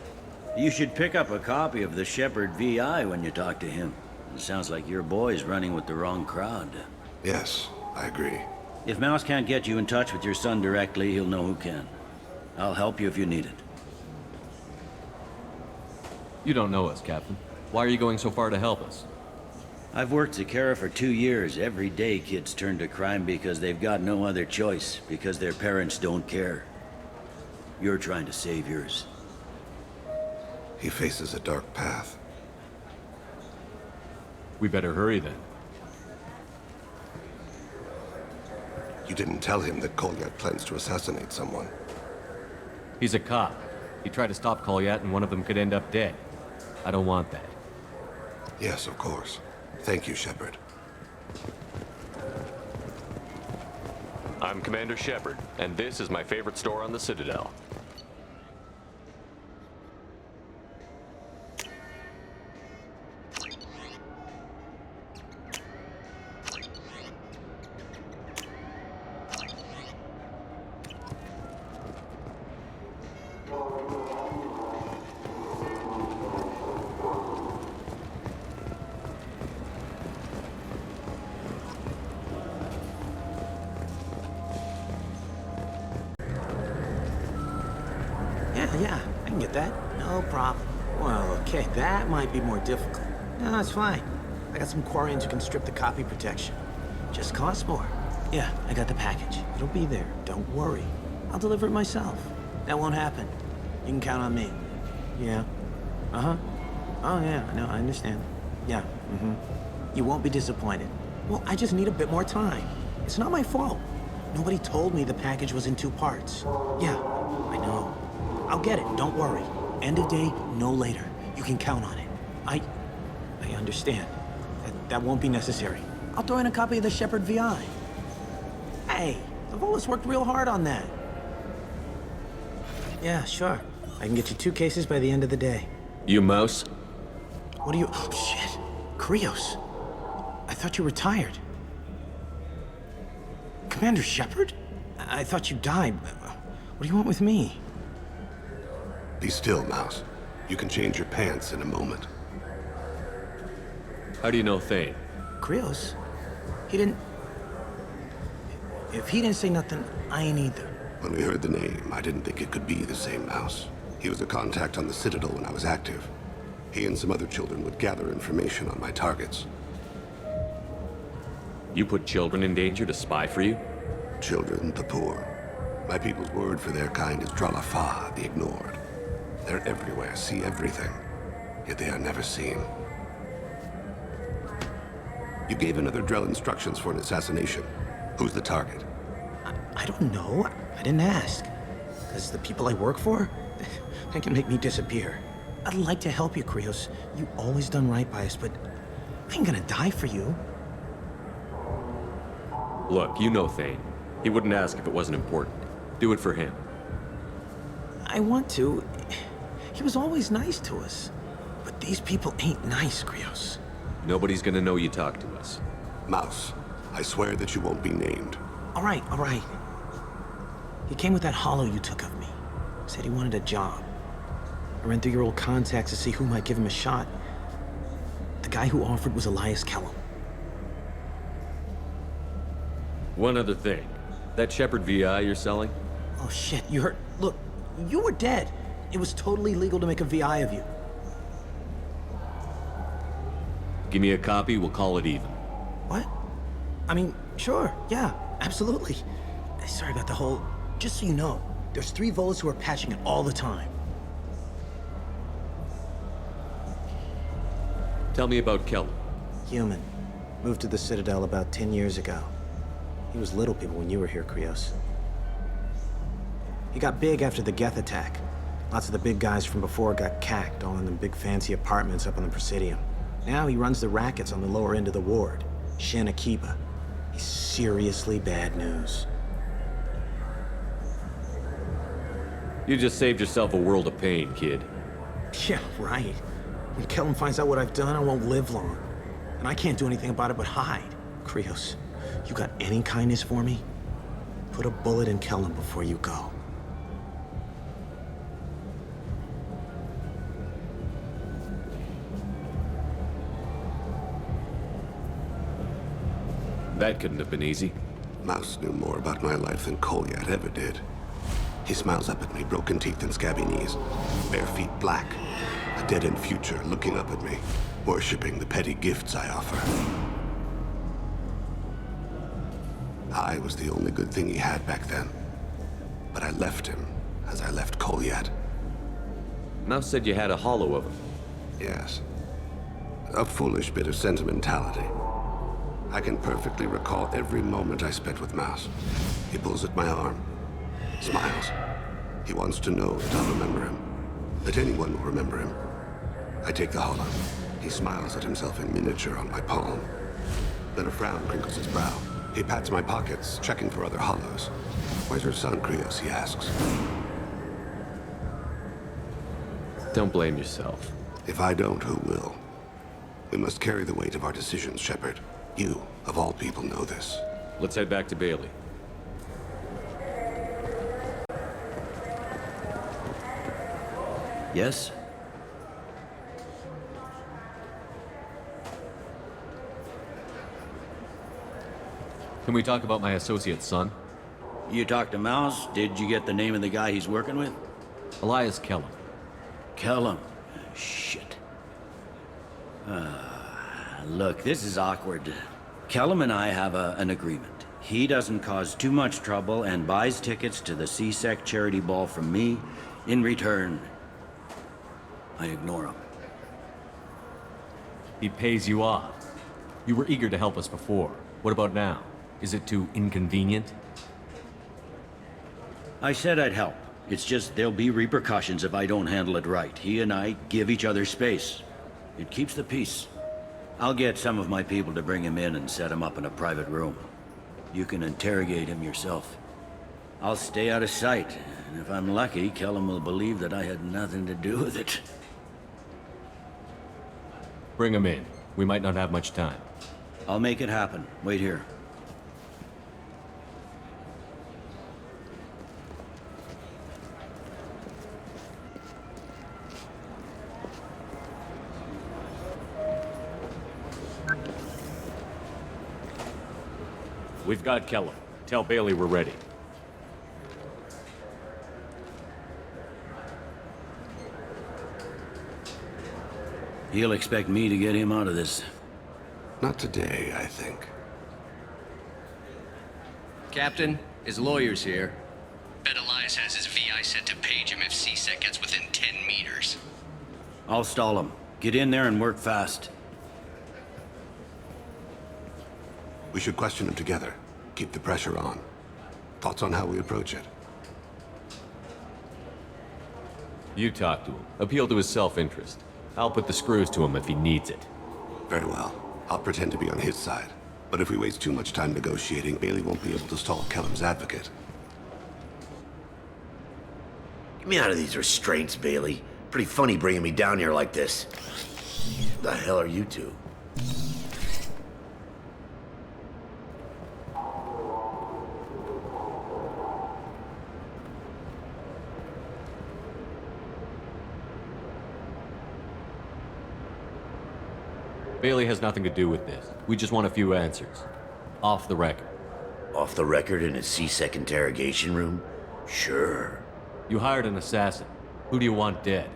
You should pick up a copy of the Shepard VI when you talk to him. It sounds like your boy's running with the wrong crowd. Yes, I agree. If Mouse can't get you in touch with your son directly, he'll know who can. I'll help you if you need it. You don't know us, Captain. Why are you going so far to help us? I've worked Zakera for 2 years. Every day kids turn to crime because they've got no other choice, because their parents don't care. You're trying to save yours. He faces a dark path. We better hurry then. You didn't tell him that Kolyat plans to assassinate someone. He's a cop. He tried to stop Kolyat and one of them could end up dead. I don't want that. Yes, of course. Thank you, Shepard. I'm Commander Shepard, and this is my favorite store on the Citadel. Yeah, I can get that. No problem. Well, okay, that might be more difficult. No, it's fine. I got some Quarians who can strip the copy protection. Just costs more. Yeah, I got the package. It'll be there. Don't worry. I'll deliver it myself. That won't happen. You can count on me. Yeah. Uh-huh. Oh, yeah, no, I understand. Yeah, You won't be disappointed. Well, I just need a bit more time. It's not my fault. Nobody told me the package was in 2 parts. Yeah, I know. I'll get it, don't worry. End of day, no later. You can count on it. I understand. That won't be necessary. I'll throw in a copy of the Shepard VI. Hey, the Volus worked real hard on that. Yeah, sure. I can get you 2 cases by the end of the day. You mouse? What do you... Oh, shit. Krios. I thought you were retired. Commander Shepard? I thought you died. What do you want with me? Be still, Mouse. You can change your pants in a moment. How do you know Thane? Krios? He didn't... If he didn't say nothing, I ain't either. When we heard the name, I didn't think it could be the same Mouse. He was a contact on the Citadel when I was active. He and some other children would gather information on my targets. You put children in danger to spy for you? Children, the poor. My people's word for their kind is Dralafa, the ignored. They're everywhere, see everything, yet they are never seen. You gave another Drell instructions for an assassination. Who's the target? I don't know. I didn't ask. Because the people I work for, they can make me disappear. I'd like to help you, Krios. You always done right by us, but I ain't gonna die for you. Look, you know Thane. He wouldn't ask if it wasn't important. Do it for him. I want to. He was always nice to us. But these people ain't nice, Krios. Nobody's gonna know you talked to us. Mouse, I swear that you won't be named. All right. He came with that hollow you took of me. Said he wanted a job. I ran through your old contacts to see who might give him a shot. The guy who offered was Elias Kellum. One other thing. That Shepard VI you're selling? Oh shit, you heard? Look, you were dead. It was totally legal to make a VI of you. Give me a copy, we'll call it even. What? I mean, sure, yeah, absolutely. Sorry about the whole... Just so you know, there's 3 Volus who are patching it all the time. Tell me about Kellum. Human. Moved to the Citadel about 10 years ago. He was little people when you were here, Krios. He got big after the Geth attack. Lots of the big guys from before got cacked, all in them big fancy apartments up on the Presidium. Now he runs the rackets on the lower end of the ward, Shin Akiba. He's seriously bad news. You just saved yourself a world of pain, kid. Yeah, right. When Kellum finds out what I've done, I won't live long. And I can't do anything about it but hide. Krios, you got any kindness for me? Put a bullet in Kellum before you go. That couldn't have been easy. Mouse knew more about my life than Kolyat ever did. He smiles up at me, broken teeth and scabby knees, bare feet black, a dead-end future looking up at me, worshipping the petty gifts I offer. I was the only good thing he had back then, but I left him as I left Kolyat. Mouse said you had a hollow of him. Yes. A foolish bit of sentimentality. I can perfectly recall every moment I spent with Mouse. He pulls at my arm, smiles. He wants to know that I'll remember him, that anyone will remember him. I take the hollow. He smiles at himself in miniature on my palm. Then a frown crinkles his brow. He pats my pockets, checking for other hollows. Where's your son, Krios, he asks. Don't blame yourself. If I don't, who will? We must carry the weight of our decisions, Shepard. You, of all people, know this. Let's head back to Bailey. Yes? Can we talk about my associate's son? You talked to Mouse? Did you get the name of the guy he's working with? Elias Kellum. Kellum? Shit. Look, this is awkward. Kellum and I have an agreement. he doesn't cause too much trouble and buys tickets to the CSEC charity ball from me. In return, I ignore him. He pays you off. You were eager to help us before. What about now? Is it too inconvenient? I said I'd help. It's just there'll be repercussions if I don't handle it right. He and I give each other space. It keeps the peace. I'll get some of my people to bring him in and set him up in a private room. You can interrogate him yourself. I'll stay out of sight, and if I'm lucky, Kellum will believe that I had nothing to do with it. Bring him in. We might not have much time. I'll make it happen. Wait here. We've got Kellum. Tell Bailey we're ready. He'll expect me to get him out of this. Not today, I think. Captain, his lawyer's here. Bet Elias has his VI set to page him if CSEC gets within 10 meters. I'll stall him. Get in there and work fast. We should question him together. Keep the pressure on. Thoughts on how we approach it? You talk to him. Appeal to his self-interest. I'll put the screws to him if he needs it. Very well. I'll pretend to be on his side. But if we waste too much time negotiating, Bailey won't be able to stall Kellum's advocate. Get me out of these restraints, Bailey. Pretty funny bringing me down here like this. The hell are you two? Bailey has nothing to do with this. We just want a few answers. Off the record. Off the record in a CSEC interrogation room? Sure. You hired an assassin. Who do you want dead?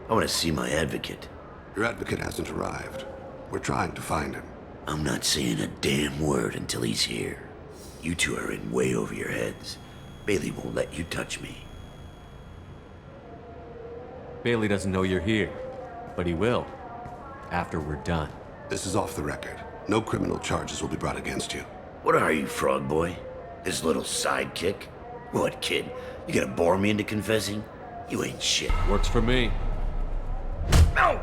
I want to see my advocate. Your advocate hasn't arrived. We're trying to find him. I'm not saying a damn word until he's here. You two are in way over your heads. Bailey won't let you touch me. Bailey doesn't know you're here, but he will. After we're done. This is off the record. No criminal charges will be brought against you. What are you, frog boy? His little sidekick? What, kid? You gonna bore me into confessing? You ain't shit. Works for me. No!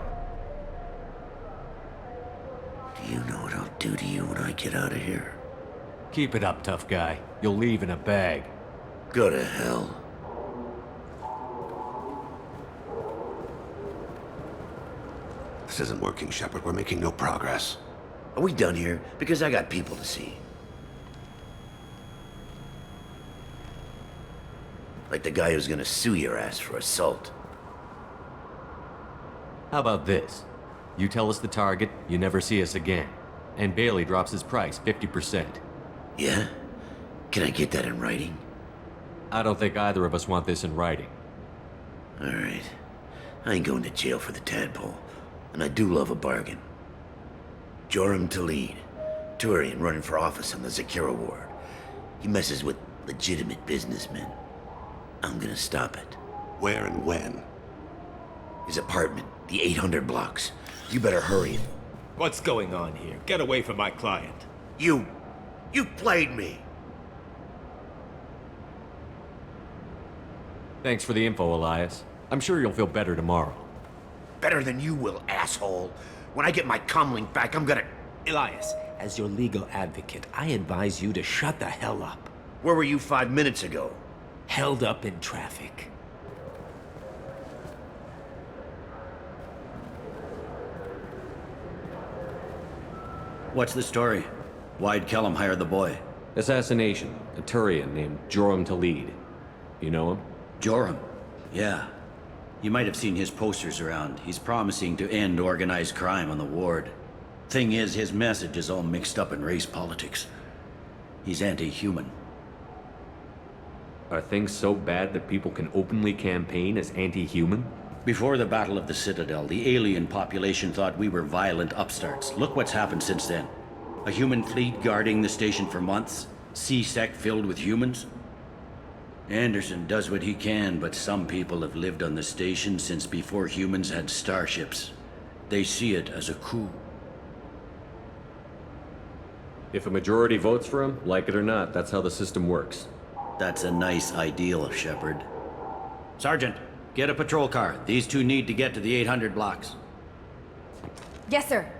Do you know what I'll do to you when I get out of here? Keep it up, tough guy. You'll leave in a bag. Go to hell. This isn't working, Shepard. We're making no progress. Are we done here? Because I got people to see. Like the guy who's gonna sue your ass for assault. How about this? You tell us the target, you never see us again. And Bailey drops his price 50%. Yeah? Can I get that in writing? I don't think either of us want this in writing. Alright. I ain't going to jail for the tadpole. And I do love a bargain. Joram Talid, Turian running for office on the Zakira ward. He messes with legitimate businessmen. I'm gonna stop it. Where and when? His apartment, the 800 blocks. You better hurry. What's going on here? Get away from my client. You played me. Thanks for the info, Elias. I'm sure you'll feel better tomorrow. Better than you will, asshole. When I get my comlink back, I'm gonna... Elias, as your legal advocate, I advise you to shut the hell up. Where were you 5 minutes ago? Held up in traffic. What's the story? Why'd Kellum hire the boy? Assassination. A Turian named Joram Talid. You know him? Joram? Yeah. You might have seen his posters around. He's promising to end organized crime on the ward. Thing is, his message is all mixed up in race politics. He's anti-human. Are things so bad that people can openly campaign as anti-human? Before the Battle of the Citadel, the alien population thought we were violent upstarts. Look what's happened since then. A human fleet guarding the station for months. C-sec filled with humans? Anderson does what he can, but some people have lived on the station since before humans had starships. They see it as a coup. If a majority votes for him, like it or not, that's how the system works. That's a nice ideal, Shepard. Sergeant, get a patrol car. These two need to get to the 800 blocks. Yes, sir.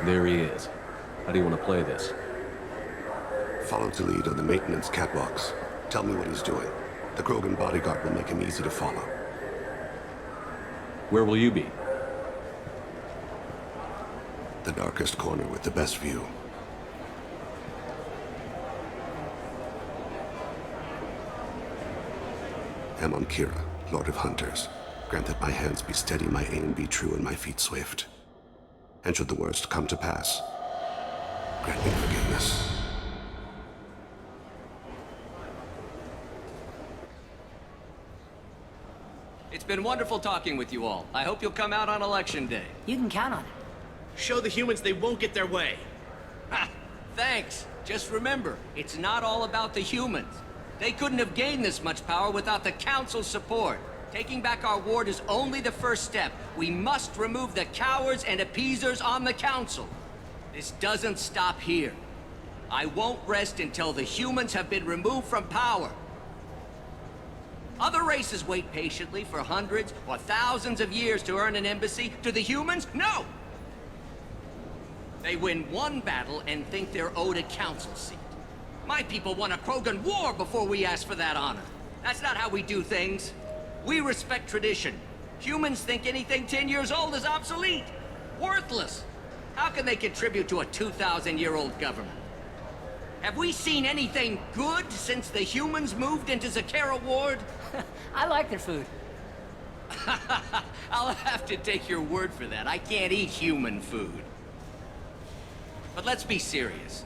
There he is. How do you want to play this? Follow to lead on the maintenance catwalks. Tell me what he's doing. The Krogan bodyguard will make him easy to follow. Where will you be? The darkest corner with the best view. Amon Kira, Lord of Hunters. Grant that my hands be steady, my aim be true, and my feet swift. And should the worst come to pass, grant me forgiveness. It's been wonderful talking with you all. I hope you'll come out on Election Day. You can count on it. Show the humans they won't get their way. Ha! Thanks. Just remember, it's not all about the humans. They couldn't have gained this much power without the Council's support. Taking back our ward is only the first step. We must remove the cowards and appeasers on the Council. This doesn't stop here. I won't rest until the humans have been removed from power. Other races wait patiently for hundreds or thousands of years to earn an embassy. To the humans, no! They win one battle and think they're owed a council seat. My people won a Krogan war before we asked for that honor. That's not how we do things. We respect tradition. Humans think anything 10 years old is obsolete, worthless. How can they contribute to a 2,000-year-old government? Have we seen anything good since the humans moved into Zakera Ward? I like their food. I'll have to take your word for that. I can't eat human food. But let's be serious.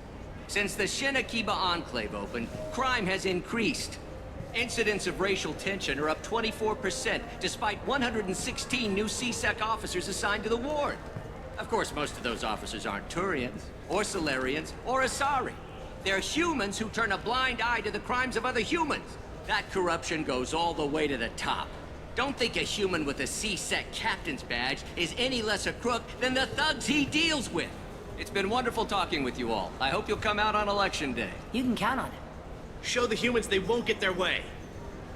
Since the Shinakiba Enclave opened, crime has increased. Incidents of racial tension are up 24%, despite 116 new C-Sec officers assigned to the ward. Of course, most of those officers aren't Turians, or Solarians, or Asari. They're humans who turn a blind eye to the crimes of other humans. That corruption goes all the way to the top. Don't think a human with a C-Sec captain's badge is any less a crook than the thugs he deals with. It's been wonderful talking with you all. I hope you'll come out on Election Day. You can count on it. Show the humans they won't get their way.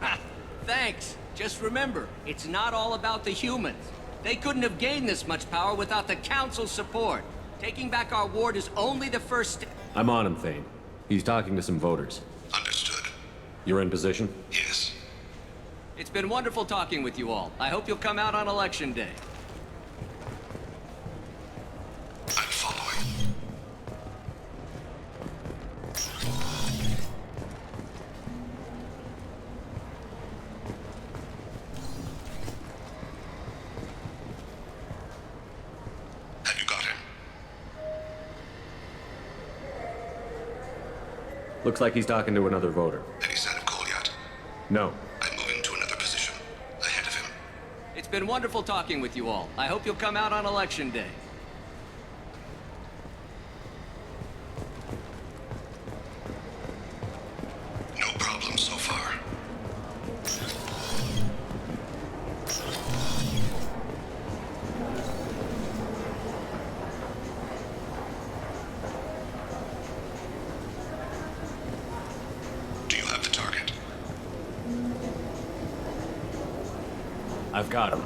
Ha! Thanks. Just remember, it's not all about the humans. They couldn't have gained this much power without the Council's support. Taking back our ward is only the first step. I'm on him, Thane. He's talking to some voters. Understood. You're in position? Yes. It's been wonderful talking with you all. I hope you'll come out on Election Day. I'm following. Have you got him? Looks like he's talking to another voter. Any sign of call yet? No. I'm moving to another position. Ahead of him. It's been wonderful talking with you all. I hope you'll come out on Election Day. No problem so far. Do you have the target? I've got him.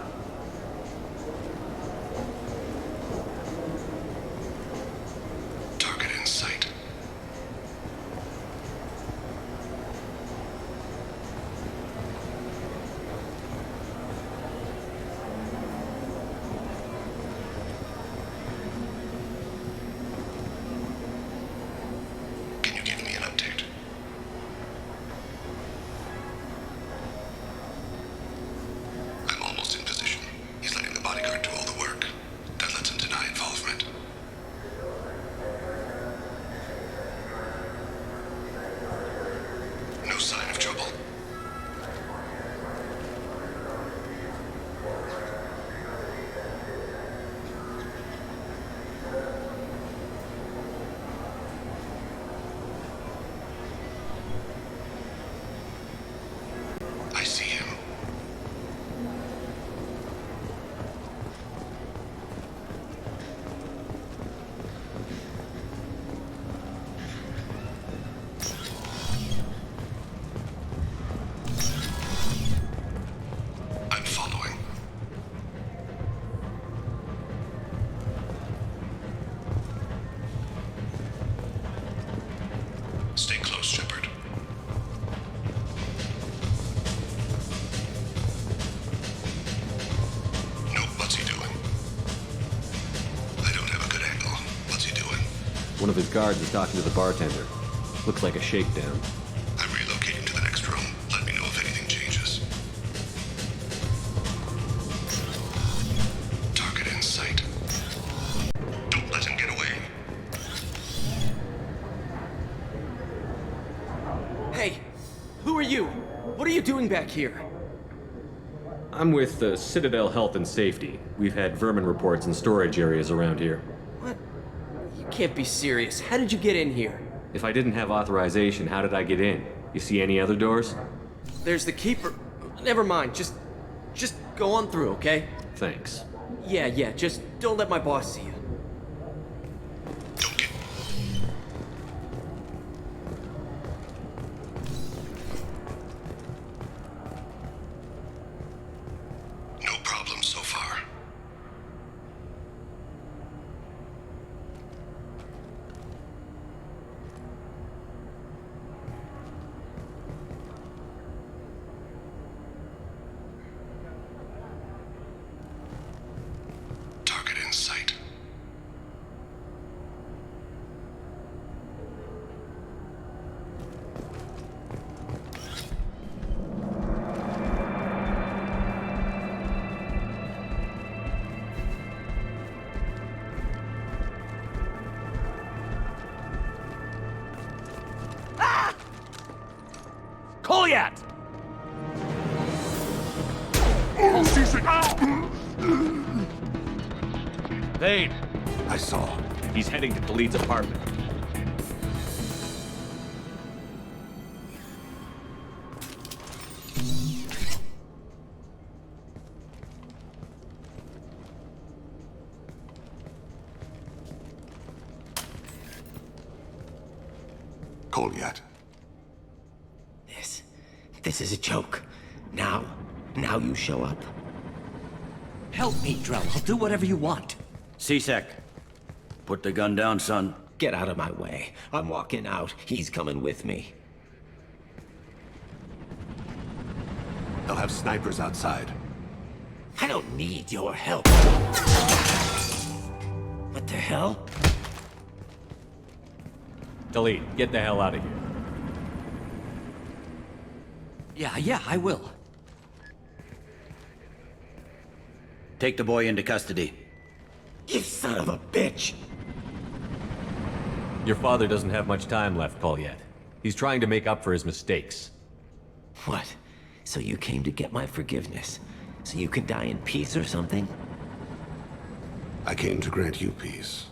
Target in sight. Can you give me an update? I'm almost in position. One of his guards is talking to the bartender. Looks like a shakedown. I'm relocating to the next room. Let me know if anything changes. Target in sight. Don't let him get away. Hey, who are you? What are you doing back here? I'm with the Citadel Health and Safety. We've had vermin reports in storage areas around here. What? You can't be serious. How did you get in here? If I didn't have authorization, how did I get in? You see any other doors? There's the keeper. Never mind. Just go on through, okay? Thanks. Yeah, just don't let my boss see you. No problem so far. Target in sight. Kolyat! Vade! I saw. He's heading to Khalid's apartment. Kolyat. This is a joke. Now you show up. Help me, Drell. I'll do whatever you want. C-Sec, put the gun down, son. Get out of my way. I'm walking out. He's coming with me. They'll have snipers outside. I don't need your help. What the hell? Khalid, get the hell out of here. Yeah, I will. Take the boy into custody. You son of a bitch! Your father doesn't have much time left, Kolyat. He's trying to make up for his mistakes. What? So you came to get my forgiveness? So you can die in peace or something? I came to grant you peace.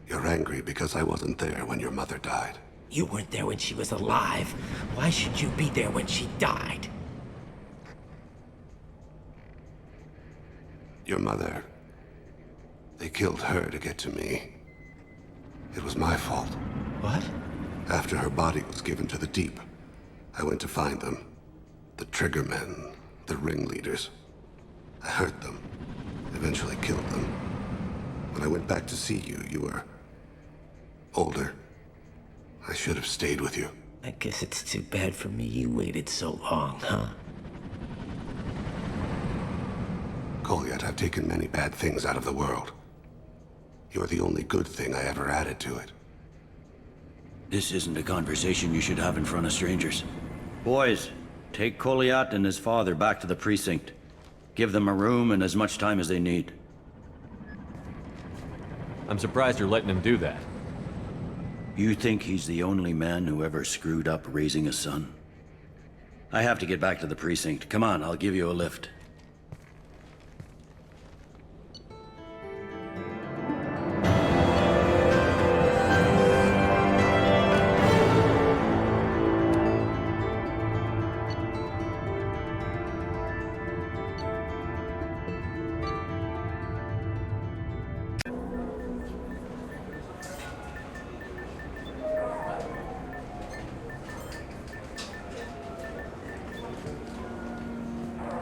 You're angry because I wasn't there when your mother died. You weren't there when she was alive. Why should you be there when she died? Your mother... They killed her to get to me. It was my fault. What? After her body was given to the deep, I went to find them. The triggermen, the ringleaders. I hurt them, eventually killed them. When I went back to see you, you were... older. I should have stayed with you. I guess it's too bad for me you waited so long, huh? Kolyat, I've taken many bad things out of the world. You're the only good thing I ever added to it. This isn't a conversation you should have in front of strangers. Boys, take Kolyat and his father back to the precinct. Give them a room and as much time as they need. I'm surprised you're letting him do that. You think he's the only man who ever screwed up raising a son? I have to get back to the precinct. Come on, I'll give you a lift.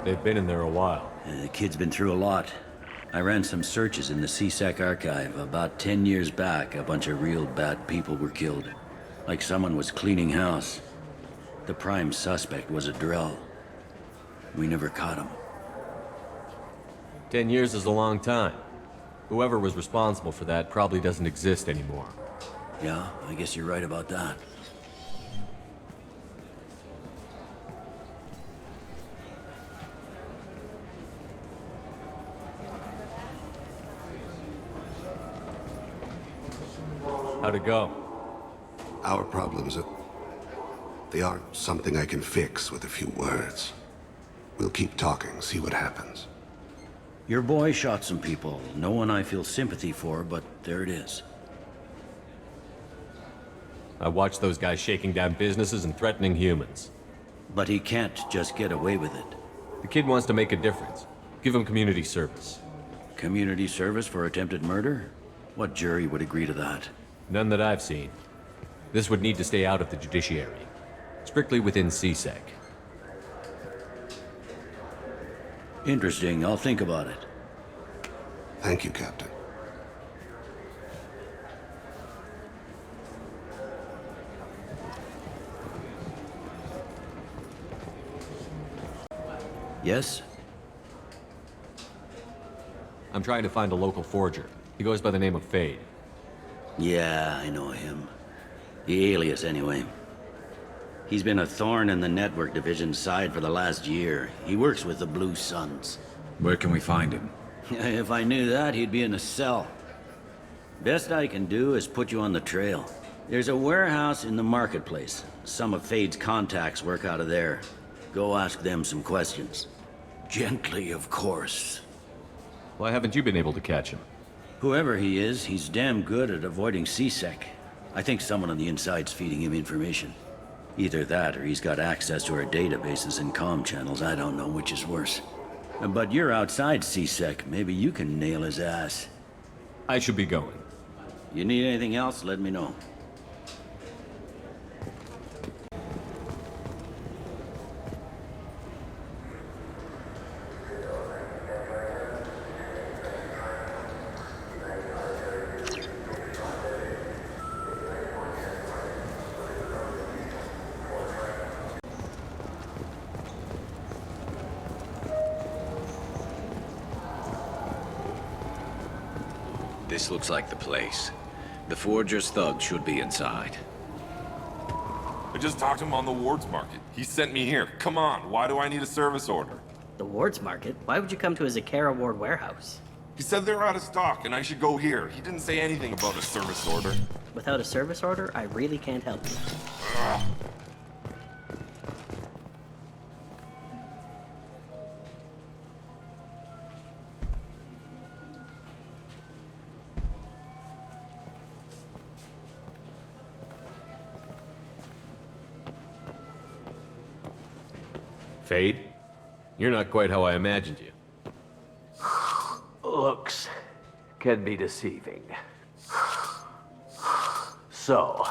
They've been in there a while. The kid's been through a lot. I ran some searches in the CSEC archive. About 10 years back, a bunch of real bad people were killed. Like someone was cleaning house. The prime suspect was a Drell. We never caught him. 10 years is a long time. Whoever was responsible for that probably doesn't exist anymore. Yeah, I guess you're right about that. How'd it go? Our problems they aren't something I can fix with a few words. We'll keep talking, see what happens. Your boy shot some people. No one I feel sympathy for, but there it is. I watched those guys shaking down businesses and threatening humans. But he can't just get away with it. The kid wants to make a difference. Give him community service. Community service for attempted murder? What jury would agree to that? None that I've seen. This would need to stay out of the judiciary. Strictly within CSEC. Interesting. I'll think about it. Thank you, Captain. Yes? I'm trying to find a local forger. He goes by the name of Fade. Yeah, I know him. The alias, anyway. He's been a thorn in the network division's side for the last year. He works with the Blue Suns. Where can we find him? If I knew that, he'd be in a cell. Best I can do is put you on the trail. There's a warehouse in the marketplace. Some of Fade's contacts work out of there. Go ask them some questions. Gently, of course. Why haven't you been able to catch him? Whoever he is, he's damn good at avoiding CSEC. I think someone on the inside's feeding him information. Either that, or he's got access to our databases and comm channels. I don't know which is worse. But you're outside CSEC. Maybe you can nail his ass. I should be going. You need anything else, let me know. This looks like the place. The forger's thug should be inside. I just talked to him on the Wards Market. He sent me here. Come on, why do I need a service order? The Wards Market? Why would you come to a Zakara Ward warehouse? He said they're out of stock and I should go here. He didn't say anything about a service order. Without a service order, I really can't help you. Ugh. Fade? You're not quite how I imagined you. Looks can be deceiving. So,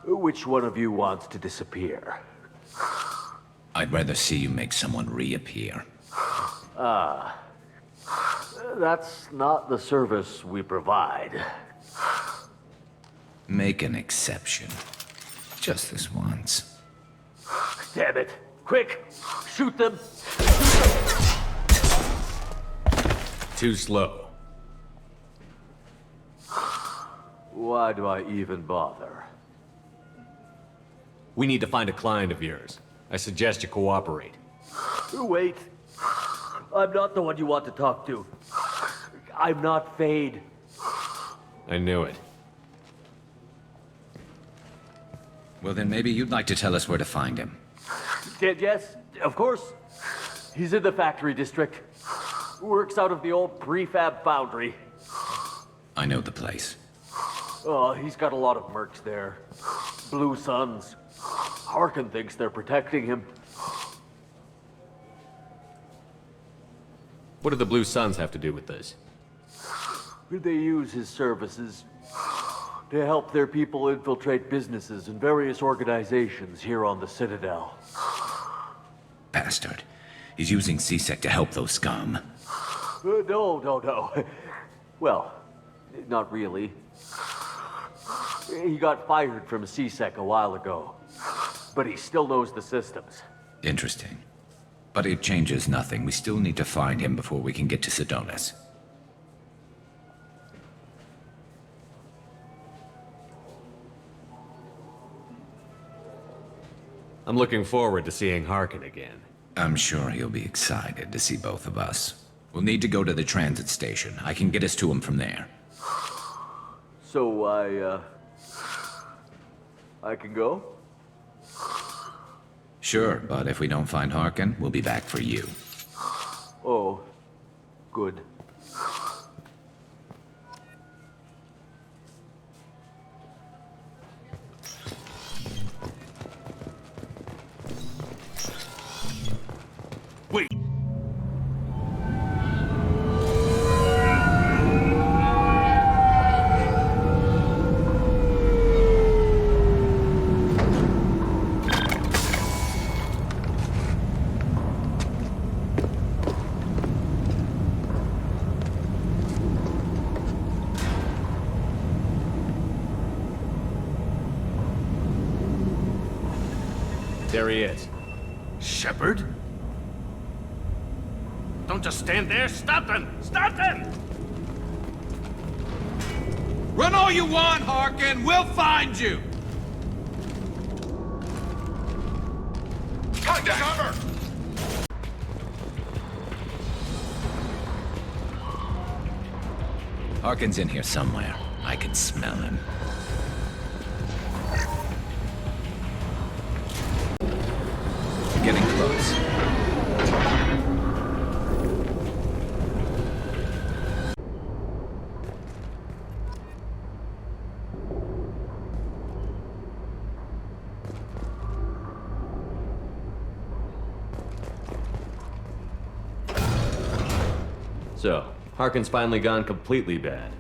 which one of you wants to disappear? I'd rather see you make someone reappear. That's not the service we provide. Make an exception. Just this once. Damn it. Quick! Shoot them! Too slow. Why do I even bother? We need to find a client of yours. I suggest you cooperate. Wait. I'm not the one you want to talk to. I'm not Fade. I knew it. Well, then maybe you'd like to tell us where to find him. Yes, of course. He's in the factory district. Works out of the old prefab foundry. I know the place. Oh, he's got a lot of mercs there. Blue Suns. Harkin thinks they're protecting him. What do the Blue Suns have to do with this? They use his services to help their people infiltrate businesses and various organizations here on the Citadel. Bastard. He's using CSEC to help those scum. No. Well, not really. He got fired from CSEC a while ago, but he still knows the systems. Interesting. But it changes nothing. We still need to find him before we can get to Sedonis. I'm looking forward to seeing Harkin again. I'm sure he'll be excited to see both of us. We'll need to go to the transit station. I can get us to him from there. So I can go? Sure, but if we don't find Harkin, we'll be back for you. Oh, good. Wait. There he is. Shepard? Don't just stand there. Stop them! Stop them! Run all you want, Harkin! We'll find you! Contact! Cover! Harkin's in here somewhere. I can smell him. Getting close. So, Harkin's finally gone completely bad.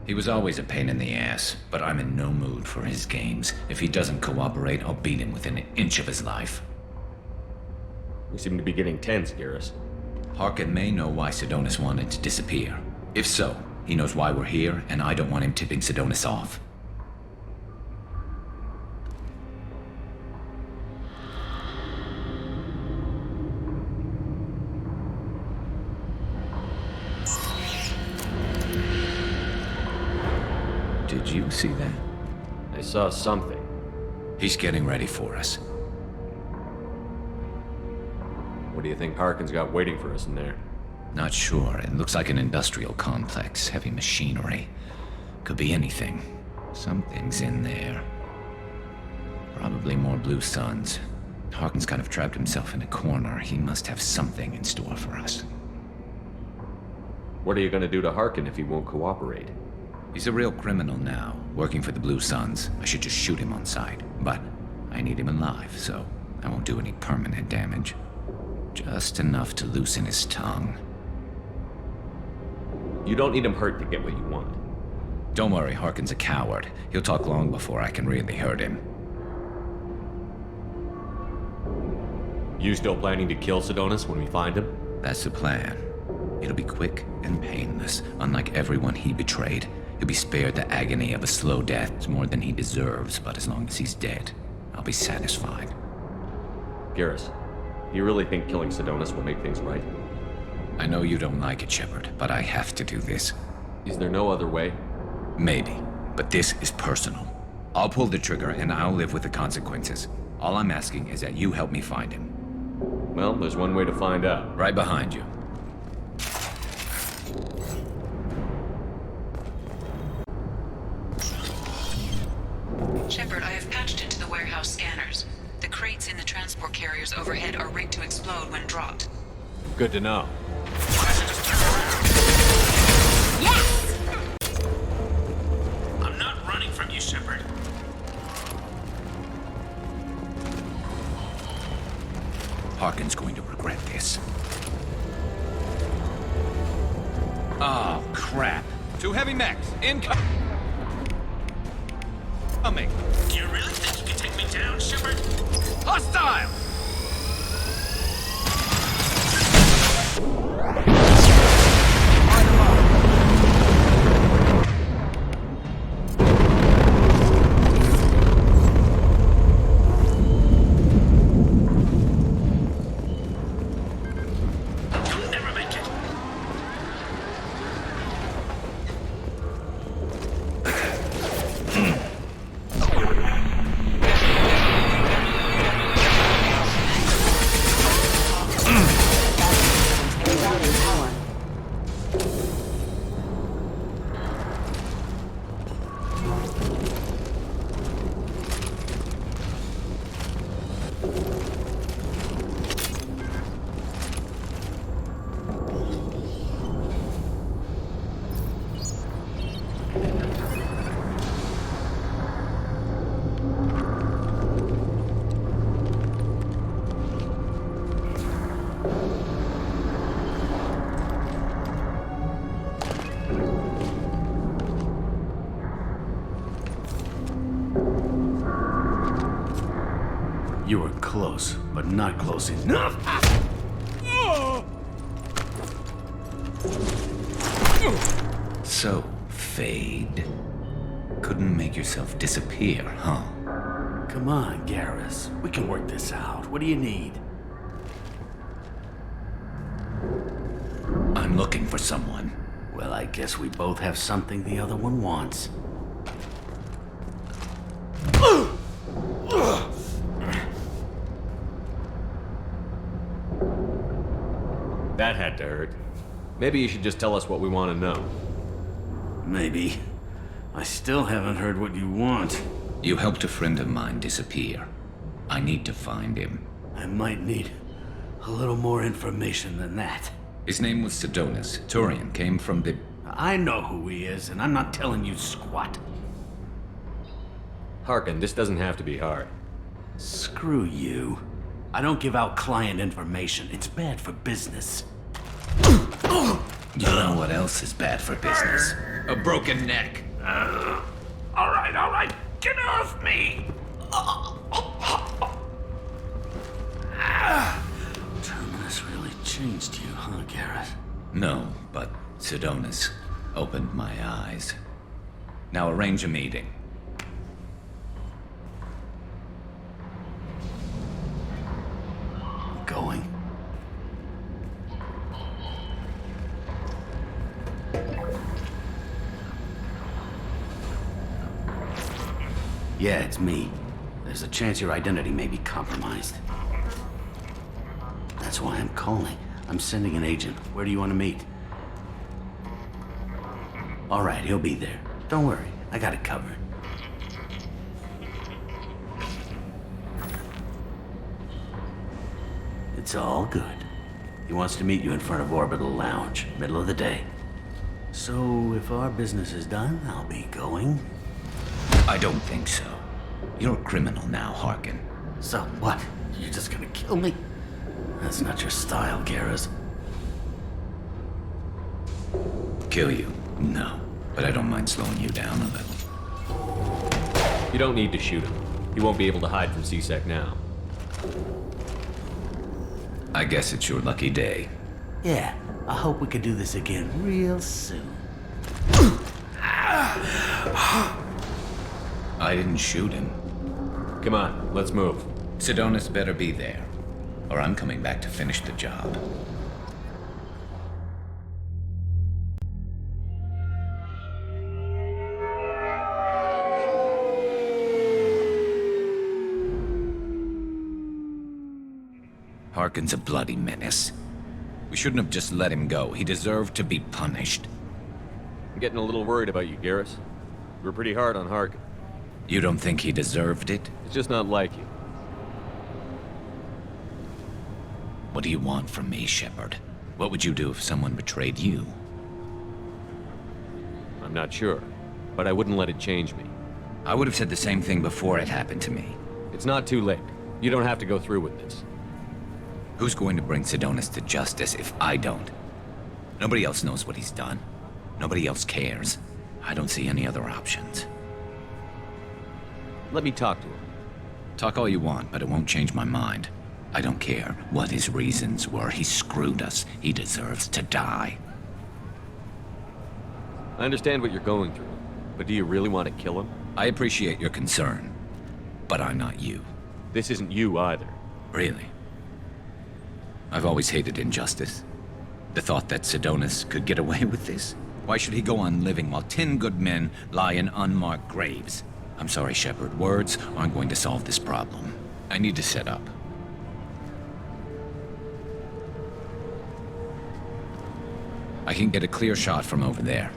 He was always a pain in the ass, but I'm in no mood for his games. If he doesn't cooperate, I'll beat him within an inch of his life. We seem to be getting tense, Garrus. Harkin may know why Sidonis wanted to disappear. If so, he knows why we're here, and I don't want him tipping Sidonis off. Did you see that? I saw something. He's getting ready for us. What do you think Harkin's got waiting for us in there? Not sure. It looks like an industrial complex. Heavy machinery. Could be anything. Something's in there. Probably more blue suns. Harkin's kind of trapped himself in a corner. He must have something in store for us. What are you gonna do to Harkin if he won't cooperate? He's a real criminal now, working for the Blue Suns. I should just shoot him on sight. But I need him alive, so I won't do any permanent damage. Just enough to loosen his tongue. You don't need him hurt to get what you want. Don't worry, Harkin's a coward. He'll talk long before I can really hurt him. You still planning to kill Sidonis when we find him? That's the plan. It'll be quick and painless, unlike everyone he betrayed. He'll be spared the agony of a slow death. It's more than he deserves, but as long as he's dead, I'll be satisfied. Garrus, you really think killing Sidonis will make things right? I know you don't like it, Shepard, but I have to do this. Is there no other way? Maybe, but this is personal. I'll pull the trigger and I'll live with the consequences. All I'm asking is that you help me find him. Well, there's one way to find out. Right behind you. Shepard, I have patched into the warehouse scanners. The crates in the transport carriers overhead are rigged to explode when dropped. Good to know. Yes! I'm not running from you, Shepard. Harkin's going to regret this. Oh, crap. Two heavy mechs, incoming. Do you really think you can take me down, Shepard? Hostile! You'll never make it. You were close, but not close enough. So, Fade. Couldn't make yourself disappear, huh? Come on, Garrus. We can work this out. What do you need? I'm looking for someone. Well, I guess we both have something the other one wants. That had to hurt. Maybe you should just tell us what we want to know. Maybe. I still haven't heard what you want. You helped a friend of mine disappear. I need to find him. I might need a little more information than that. His name was Sidonus. Turian came from the... I know who he is, and I'm not telling you squat. Harkin, this doesn't have to be hard. Screw you. I don't give out client information. It's bad for business. You know what else is bad for business? A broken neck. All right. Get off me! Terminus really changed you, huh, Garrett? No, but Sidonus opened my eyes. Now arrange a meeting. Going. Yeah, it's me. There's a chance your identity may be compromised. That's why I'm calling. I'm sending an agent. Where do you want to meet? All right, he'll be there. Don't worry, I got it covered. It's all good. He wants to meet you in front of Orbital Lounge, middle of the day. So, if our business is done, I'll be going. I don't think so. You're a criminal now, Harkin. So what? You're just gonna kill me? That's not your style, Garrus. Kill you? No. But I don't mind slowing you down a little. You don't need to shoot him. He won't be able to hide from C-Sec now. I guess it's your lucky day. Yeah, I hope we could do this again real soon. I didn't shoot him. Come on, let's move. Sidonus better be there, or I'm coming back to finish the job. Harkin's a bloody menace. We shouldn't have just let him go. He deserved to be punished. I'm getting a little worried about you, Garrus. You were pretty hard on Harkin. You don't think he deserved it? It's just not like you. What do you want from me, Shepard? What would you do if someone betrayed you? I'm not sure, but I wouldn't let it change me. I would have said the same thing before it happened to me. It's not too late. You don't have to go through with this. Who's going to bring Sidonus to justice if I don't? Nobody else knows what he's done. Nobody else cares. I don't see any other options. Let me talk to him. Talk all you want, but it won't change my mind. I don't care what his reasons were. He screwed us. He deserves to die. I understand what you're going through, but do you really want to kill him? I appreciate your concern, but I'm not you. This isn't you either. Really? I've always hated injustice. The thought that Sidonus could get away with this? Why should he go on living while 10 good men lie in unmarked graves? I'm sorry, Shepard. Words aren't going to solve this problem. I need to set up. I can get a clear shot from over there.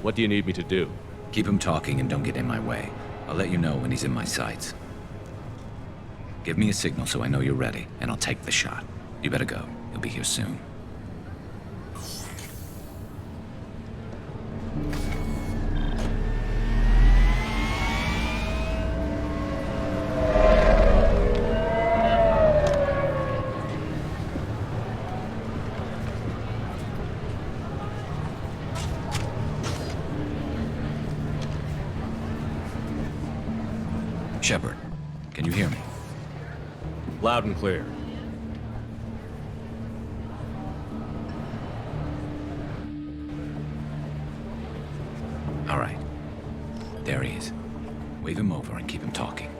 What do you need me to do? Keep him talking and don't get in my way. I'll let you know when he's in my sights. Give me a signal so I know you're ready, and I'll take the shot. You better go. He'll be here soon. Shepard, can you hear me? Loud and clear. All right. There he is. Wave him over and keep him talking.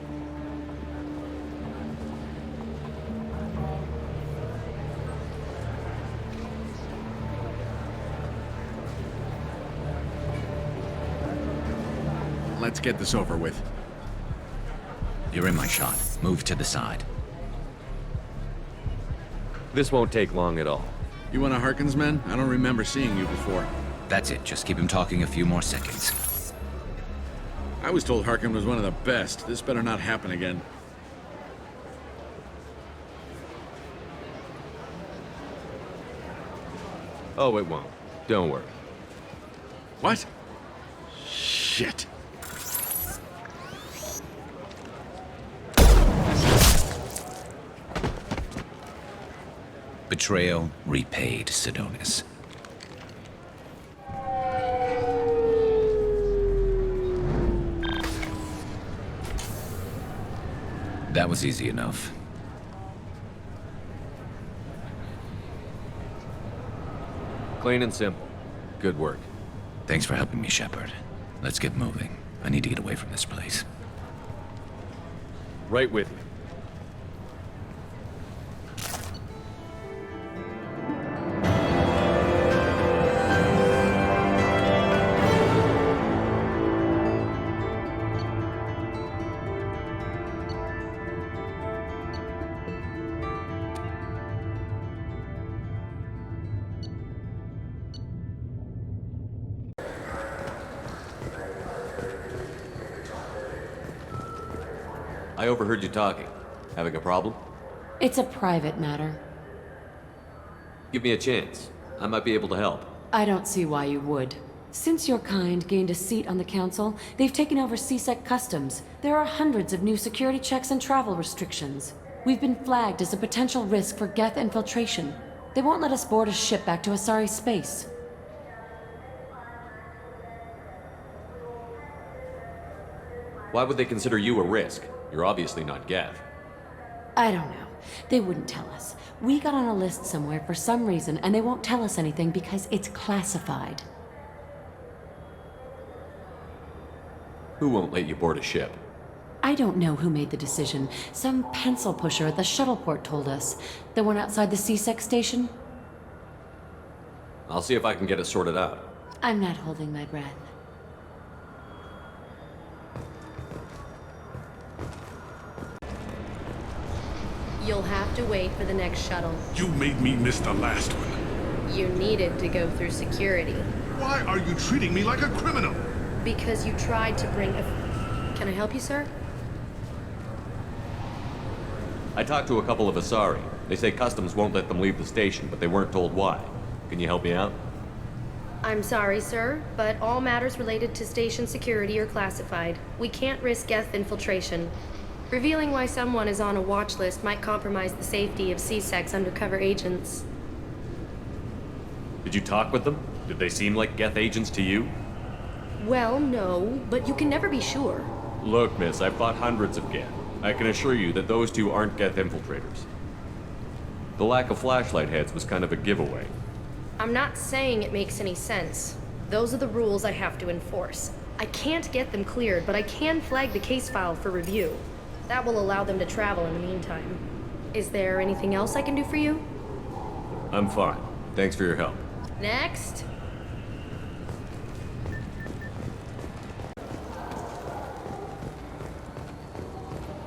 Let's get this over with. You're in my shot. Move to the side. This won't take long at all. You one of Harkin's men? I don't remember seeing you before. That's it. Just keep him talking a few more seconds. I was told Harkin was one of the best. This better not happen again. Oh, it won't. Don't worry. What? Shit. Betrayal repaid, Sidonis. That was easy enough. Clean and simple. Good work. Thanks for helping me, Shepard. Let's get moving. I need to get away from this place. Right with you. I overheard you talking. Having a problem? It's a private matter. Give me a chance. I might be able to help. I don't see why you would. Since your kind gained a seat on the council, they've taken over CSEC customs. There are hundreds of new security checks and travel restrictions. We've been flagged as a potential risk for Geth infiltration. They won't let us board a ship back to Asari space. Why would they consider you a risk? You're obviously not Geth. I don't know. They wouldn't tell us. We got on a list somewhere for some reason, and they won't tell us anything because it's classified. Who won't let you board a ship? I don't know who made the decision. Some pencil pusher at the shuttle port told us. The one outside the CSEC station? I'll see if I can get it sorted out. I'm not holding my breath. You'll have to wait for the next shuttle. You made me miss the last one. You needed to go through security. Why are you treating me like a criminal? Because you tried to bring a... Can I help you, sir? I talked to a couple of Asari. They say customs won't let them leave the station, but they weren't told why. Can you help me out? I'm sorry, sir, but all matters related to station security are classified. We can't risk Geth infiltration. Revealing why someone is on a watch list might compromise the safety of CSEC's undercover agents. Did you talk with them? Did they seem like Geth agents to you? Well, no, but you can never be sure. Look, miss, I've fought hundreds of Geth. I can assure you that those two aren't Geth infiltrators. The lack of flashlight heads was kind of a giveaway. I'm not saying it makes any sense. Those are the rules I have to enforce. I can't get them cleared, but I can flag the case file for review. That will allow them to travel in the meantime. Is there anything else I can do for you? I'm fine. Thanks for your help. Next.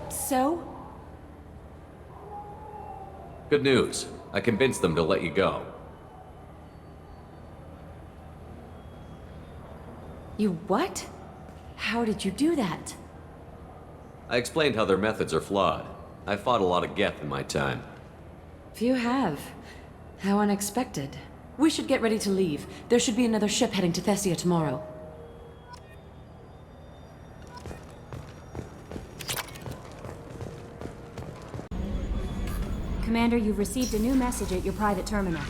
So? Good news. I convinced them to let you go. You what? How did you do that? I explained how their methods are flawed. I fought a lot of Geth in my time. Few have. How unexpected. We should get ready to leave. There should be another ship heading to Thessia tomorrow. Commander, you've received a new message at your private terminal.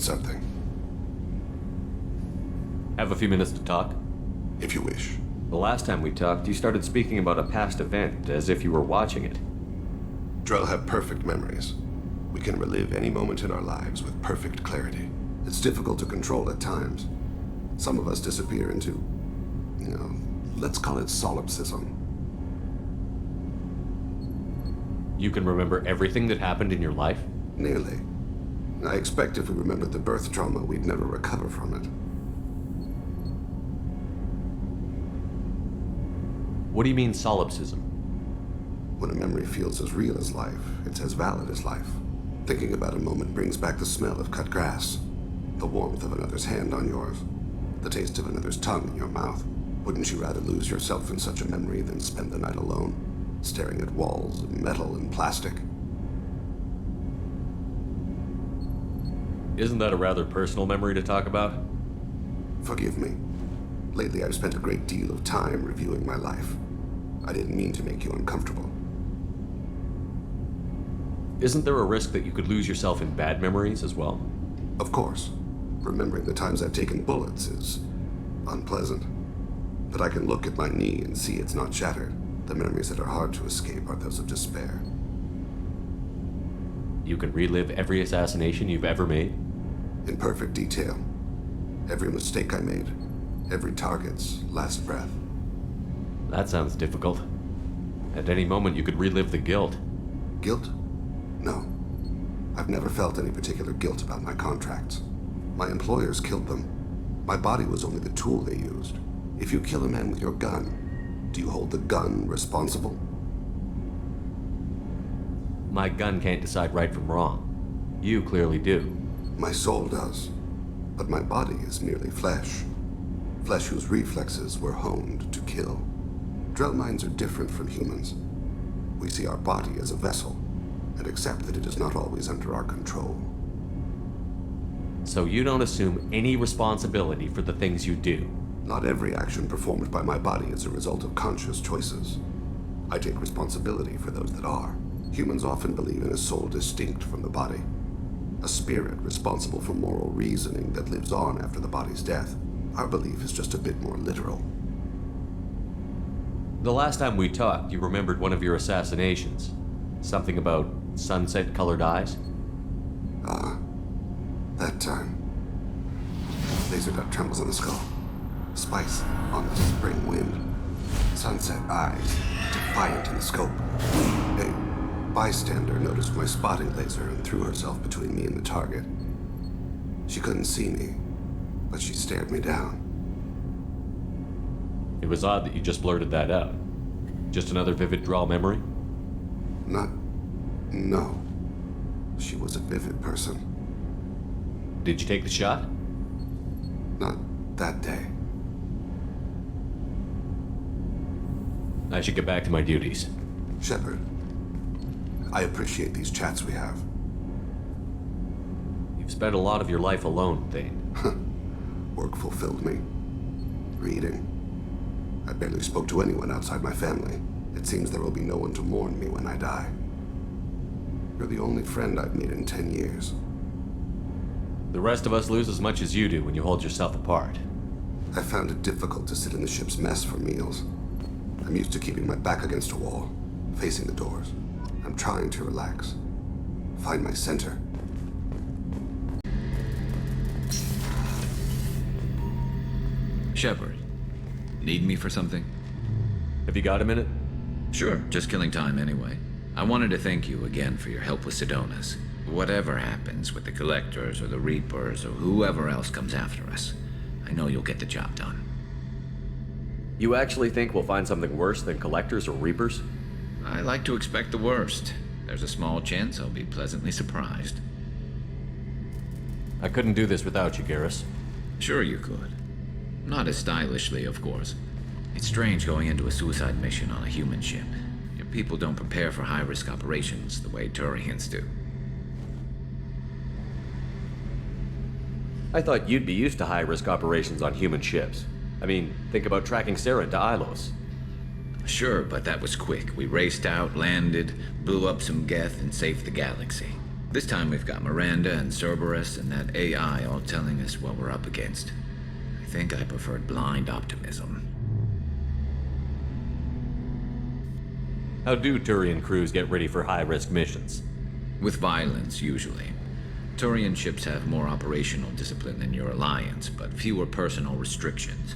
need something. Have a few minutes to talk? If you wish. The last time we talked, you started speaking about a past event as if you were watching it. Drell have perfect memories. We can relive any moment in our lives with perfect clarity. It's difficult to control at times. Some of us disappear into, let's call it solipsism. You can remember everything that happened in your life? Nearly. I expect if we remembered the birth trauma, we'd never recover from it. What do you mean, solipsism? When a memory feels as real as life, it's as valid as life. Thinking about a moment brings back the smell of cut grass, the warmth of another's hand on yours, the taste of another's tongue in your mouth. Wouldn't you rather lose yourself in such a memory than spend the night alone, staring at walls of metal and plastic? Isn't that a rather personal memory to talk about? Forgive me. Lately, I've spent a great deal of time reviewing my life. I didn't mean to make you uncomfortable. Isn't there a risk that you could lose yourself in bad memories as well? Of course. Remembering the times I've taken bullets is unpleasant. But I can look at my knee and see it's not shattered. The memories that are hard to escape are those of despair. You can relive every assassination you've ever made? In perfect detail. Every mistake I made. Every target's last breath. That sounds difficult. At any moment, you could relive the guilt. Guilt? No. I've never felt any particular guilt about my contracts. My employers killed them. My body was only the tool they used. If you kill a man with your gun, do you hold the gun responsible? My gun can't decide right from wrong. You clearly do. My soul does. But my body is merely flesh. Flesh whose reflexes were honed to kill. Drell minds are different from humans. We see our body as a vessel, and accept that it is not always under our control. So you don't assume any responsibility for the things you do? Not every action performed by my body is a result of conscious choices. I take responsibility for those that are. Humans often believe in a soul distinct from the body. A spirit responsible for moral reasoning that lives on after the body's death. Our belief is just a bit more literal. The last time we talked, you remembered one of your assassinations. Something about sunset-colored eyes? That time. Laser dot trembles on the skull. Spice on the spring wind. Sunset eyes, defiant in the scope. A bystander noticed my spotting laser and threw herself between me and the target. She couldn't see me, but she stared me down. It was odd that you just blurted that out. Just another vivid draw memory? No. She was a vivid person. Did you take the shot? Not that day. I should get back to my duties. Shepard, I appreciate these chats we have. You've spent a lot of your life alone, Thane. Work fulfilled me. Reading. I barely spoke to anyone outside my family. It seems there will be no one to mourn me when I die. You're the only friend I've made in 10 years. The rest of us lose as much as you do when you hold yourself apart. I found it difficult to sit in the ship's mess for meals. I'm used to keeping my back against a wall, facing the doors. I'm trying to relax. Find my center. Shepard, need me for something? Have you got a minute? Sure, just killing time anyway. I wanted to thank you again for your help with Sidonis. Whatever happens with the Collectors or the Reapers or whoever else comes after us, I know you'll get the job done. You actually think we'll find something worse than Collectors or Reapers? I like to expect the worst. There's a small chance I'll be pleasantly surprised. I couldn't do this without you, Garrus. Sure you could. Not as stylishly, of course. It's strange going into a suicide mission on a human ship. Your people don't prepare for high-risk operations the way Turians do. I thought you'd be used to high-risk operations on human ships. I mean, think about tracking Sarah to Ilos. Sure, but that was quick. We raced out, landed, blew up some Geth, and saved the galaxy. This time we've got Miranda and Cerberus and that AI all telling us what we're up against. I think I preferred blind optimism. How do Turian crews get ready for high-risk missions? With violence, usually. Turian ships have more operational discipline than your alliance, but fewer personal restrictions.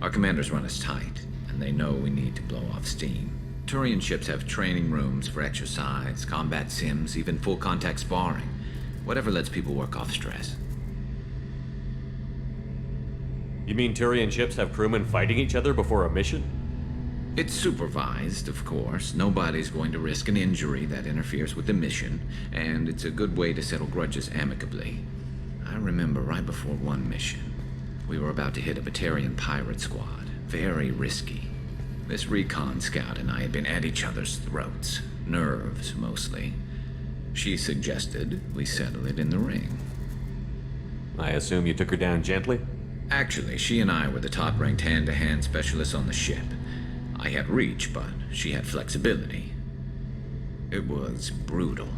Our commanders run us tight, and they know we need to blow off steam. Turian ships have training rooms for exercise, combat sims, even full-contact sparring. Whatever lets people work off stress. You mean Turian ships have crewmen fighting each other before a mission? It's supervised, of course. Nobody's going to risk an injury that interferes with the mission, and it's a good way to settle grudges amicably. I remember right before one mission, we were about to hit a Batarian pirate squad. Very risky. This recon scout and I had been at each other's throats. Nerves, mostly. She suggested we settle it in the ring. I assume you took her down gently? Actually, she and I were the top-ranked hand-to-hand specialists on the ship. I had reach, but she had flexibility. It was brutal.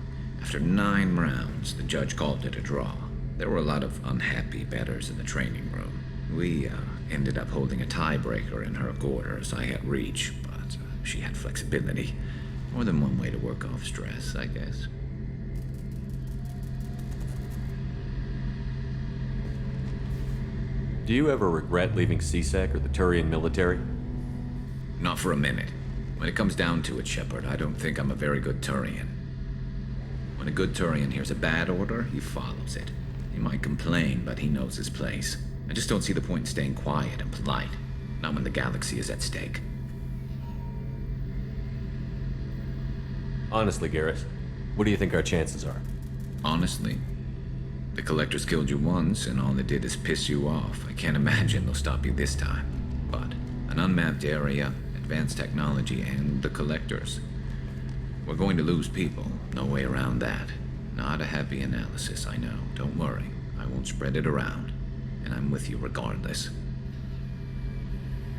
After 9 rounds, the judge called it a draw. There were a lot of unhappy bettors in the training room. We ended up holding a tiebreaker in her quarters. I had reach, but she had flexibility. More than one way to work off stress, I guess. Do you ever regret leaving CSEC or the Turian military? Not for a minute. When it comes down to it, Shepard, I don't think I'm a very good Turian. When a good Turian hears a bad order, he follows it. He might complain, but he knows his place. I just don't see the point in staying quiet and polite. Not when the galaxy is at stake. Honestly, Garrus, what do you think our chances are? Honestly? The Collectors killed you once, and all they did is piss you off. I can't imagine they'll stop you this time. But an unmapped area, advanced technology, and the Collectors. We're going to lose people. No way around that. Not a happy analysis, I know. Don't worry. I won't spread it around. And I'm with you regardless.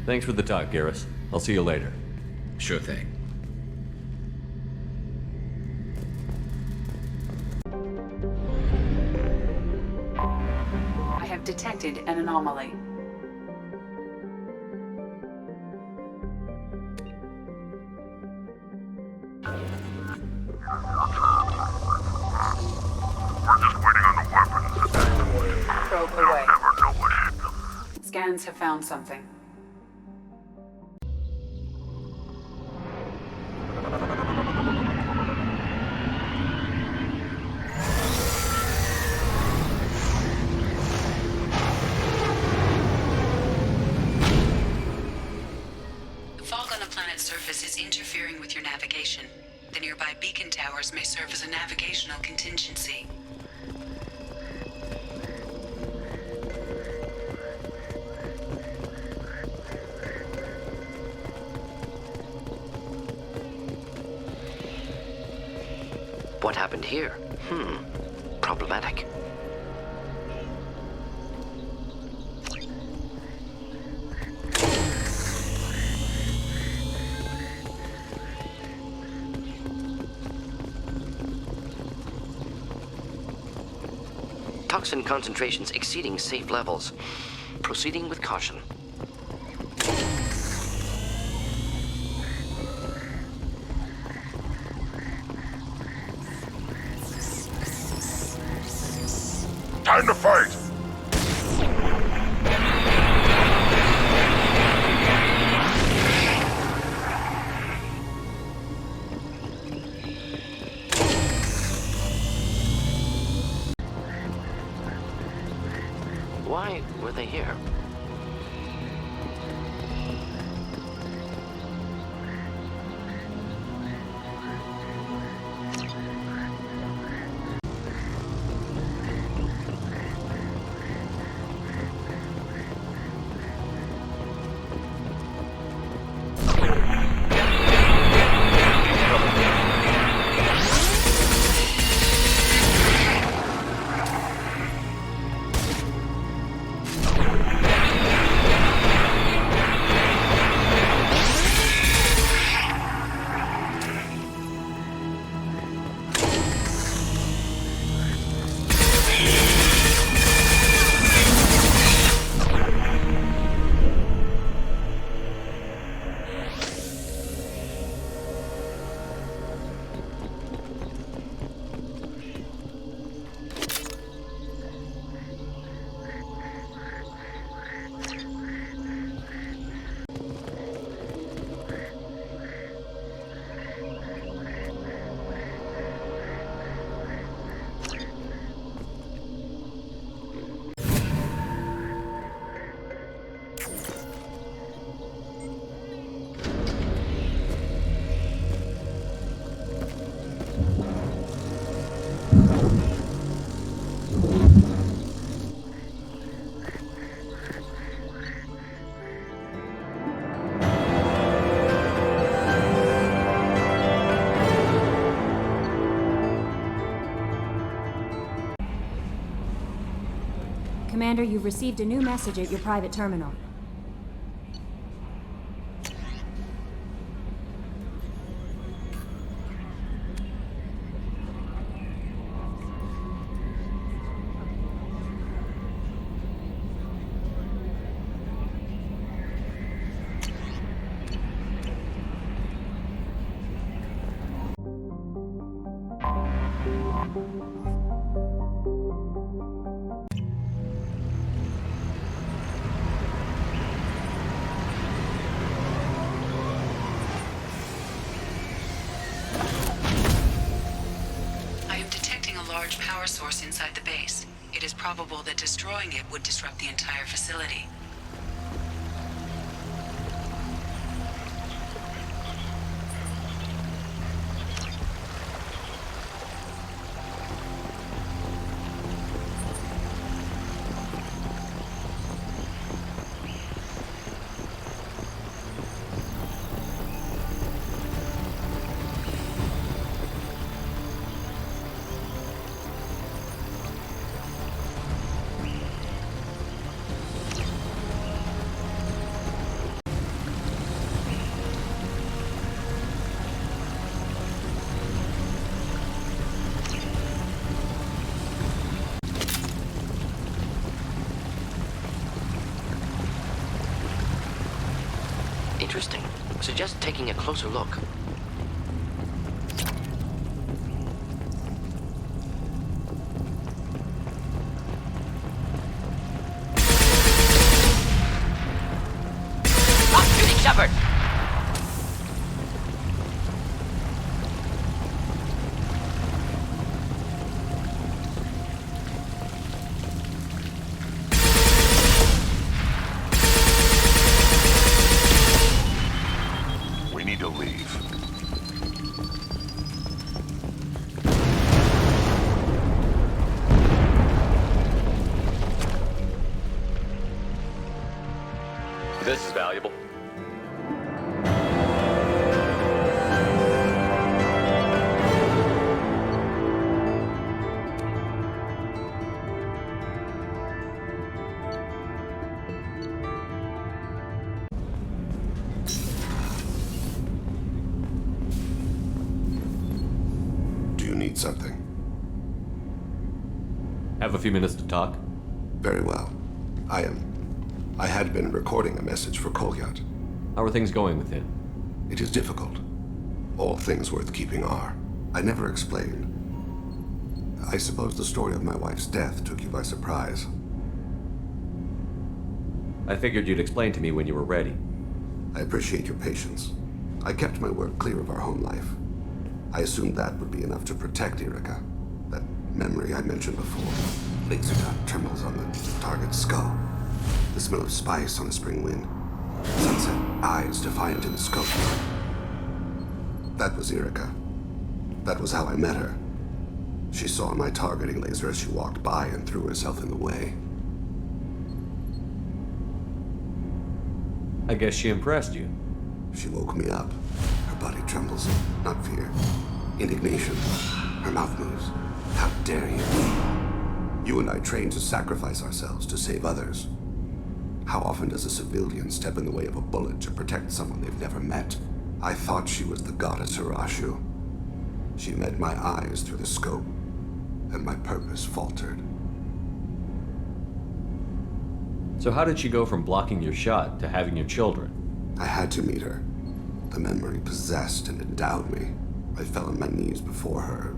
Thanks for the talk, Garrus. I'll see you later. Sure thing. I have detected an anomaly. Probe away. Scans have found something. The fog on the planet's surface is interfering with your navigation. The nearby beacon towers may serve as a navigational contingency. What happened here? Problematic. Toxin concentrations exceeding safe levels. Proceeding with caution. Time to fight! Why were they here? Commander, you've received a new message at your private terminal. Source inside the base. It is probable that destroying it would disrupt the entire facility. Interesting. Suggest taking a closer look. Stop shooting, Shepard! This is valuable. Do you need something? Have a few minutes to talk? Very well. I had been recording a message for Kolyat. How are things going with him? It is difficult. All things worth keeping are. I never explained. I suppose the story of my wife's death took you by surprise. I figured you'd explain to me when you were ready. I appreciate your patience. I kept my work clear of our home life. I assumed that would be enough to protect Erica. That memory I mentioned before. Laser dot trembles on the target's skull. The smell of spice on a spring wind. Sunset eyes defiant in the scope. That was Erica. That was how I met her. She saw my targeting laser as she walked by and threw herself in the way. I guess she impressed you. She woke me up. Her body trembles. Not fear. Indignation. Her mouth moves. How dare you? You and I trained to sacrifice ourselves to save others. How often does a civilian step in the way of a bullet to protect someone they've never met? I thought she was the goddess Hirashu. She met my eyes through the scope, and my purpose faltered. So how did she go from blocking your shot to having your children? I had to meet her. The memory possessed and endowed me. I fell on my knees before her,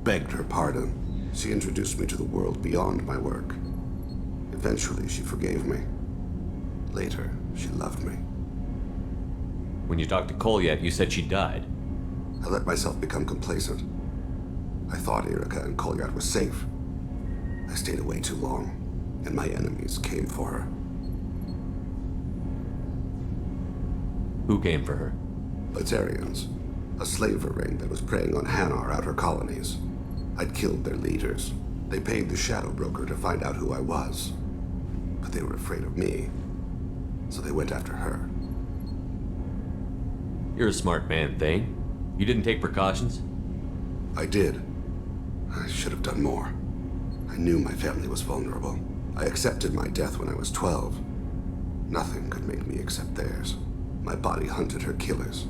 begged her pardon. She introduced me to the world beyond my work. Eventually, she forgave me. Later, she loved me. When you talked to Kolyat, you said she died. I let myself become complacent. I thought Erica and Kolyat were safe. I stayed away too long, and my enemies came for her. Who came for her? Batarians. A slaver ring that was preying on Hanar outer colonies. I'd killed their leaders. They paid the Shadow Broker to find out who I was. But they were afraid of me. So they went after her. You're a smart man, Thane. You didn't take precautions? I did. I should have done more. I knew my family was vulnerable. I accepted my death when I was 12. Nothing could make me accept theirs. My body hunted her killers,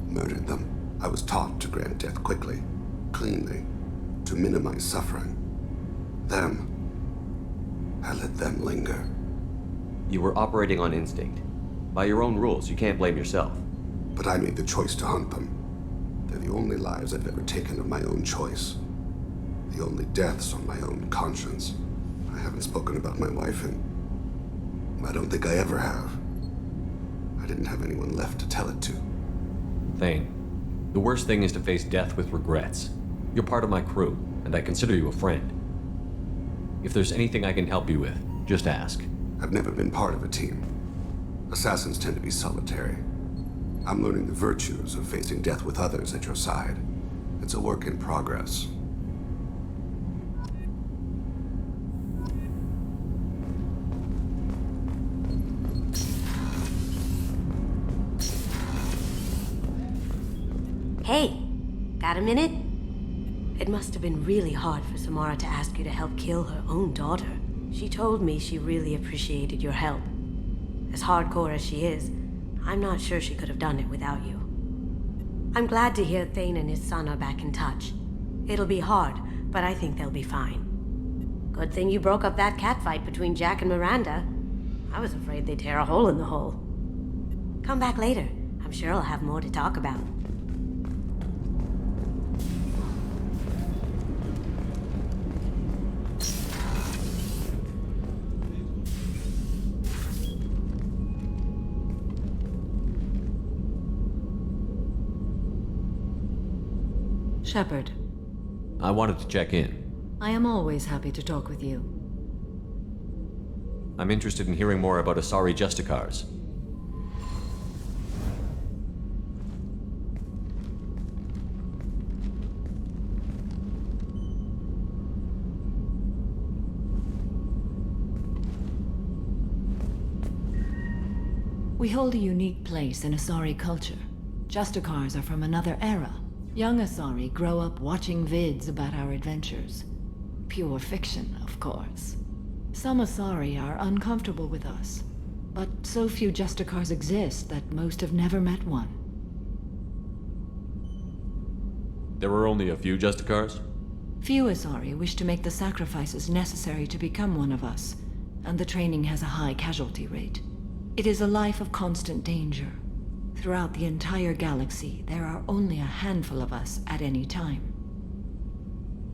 murdered them. I was taught to grant death quickly, cleanly, to minimize suffering. Them, I let them linger. You were operating on instinct. By your own rules, you can't blame yourself. But I made the choice to hunt them. They're the only lives I've ever taken of my own choice. The only deaths on my own conscience. I haven't spoken about my wife, and I don't think I ever have. I didn't have anyone left to tell it to. Thane, the worst thing is to face death with regrets. You're part of my crew, and I consider you a friend. If there's anything I can help you with, just ask. I've never been part of a team. Assassins tend to be solitary. I'm learning the virtues of facing death with others at your side. It's a work in progress. Hey, got a minute? It must have been really hard for Samara to ask you to help kill her own daughter. She told me she really appreciated your help. As hardcore as she is, I'm not sure she could have done it without you. I'm glad to hear Thane and his son are back in touch. It'll be hard, but I think they'll be fine. Good thing you broke up that catfight between Jack and Miranda. I was afraid they'd tear a hole in the hole. Come back later. I'm sure I'll have more to talk about. Shepard. I wanted to check in. I am always happy to talk with you. I'm interested in hearing more about Asari Justicars. We hold a unique place in Asari culture. Justicars are from another era. Young Asari grow up watching vids about our adventures. Pure fiction, of course. Some Asari are uncomfortable with us, but so few Justicars exist that most have never met one. There were only a few Justicars? Few Asari wish to make the sacrifices necessary to become one of us, and the training has a high casualty rate. It is a life of constant danger. Throughout the entire galaxy, there are only a handful of us at any time.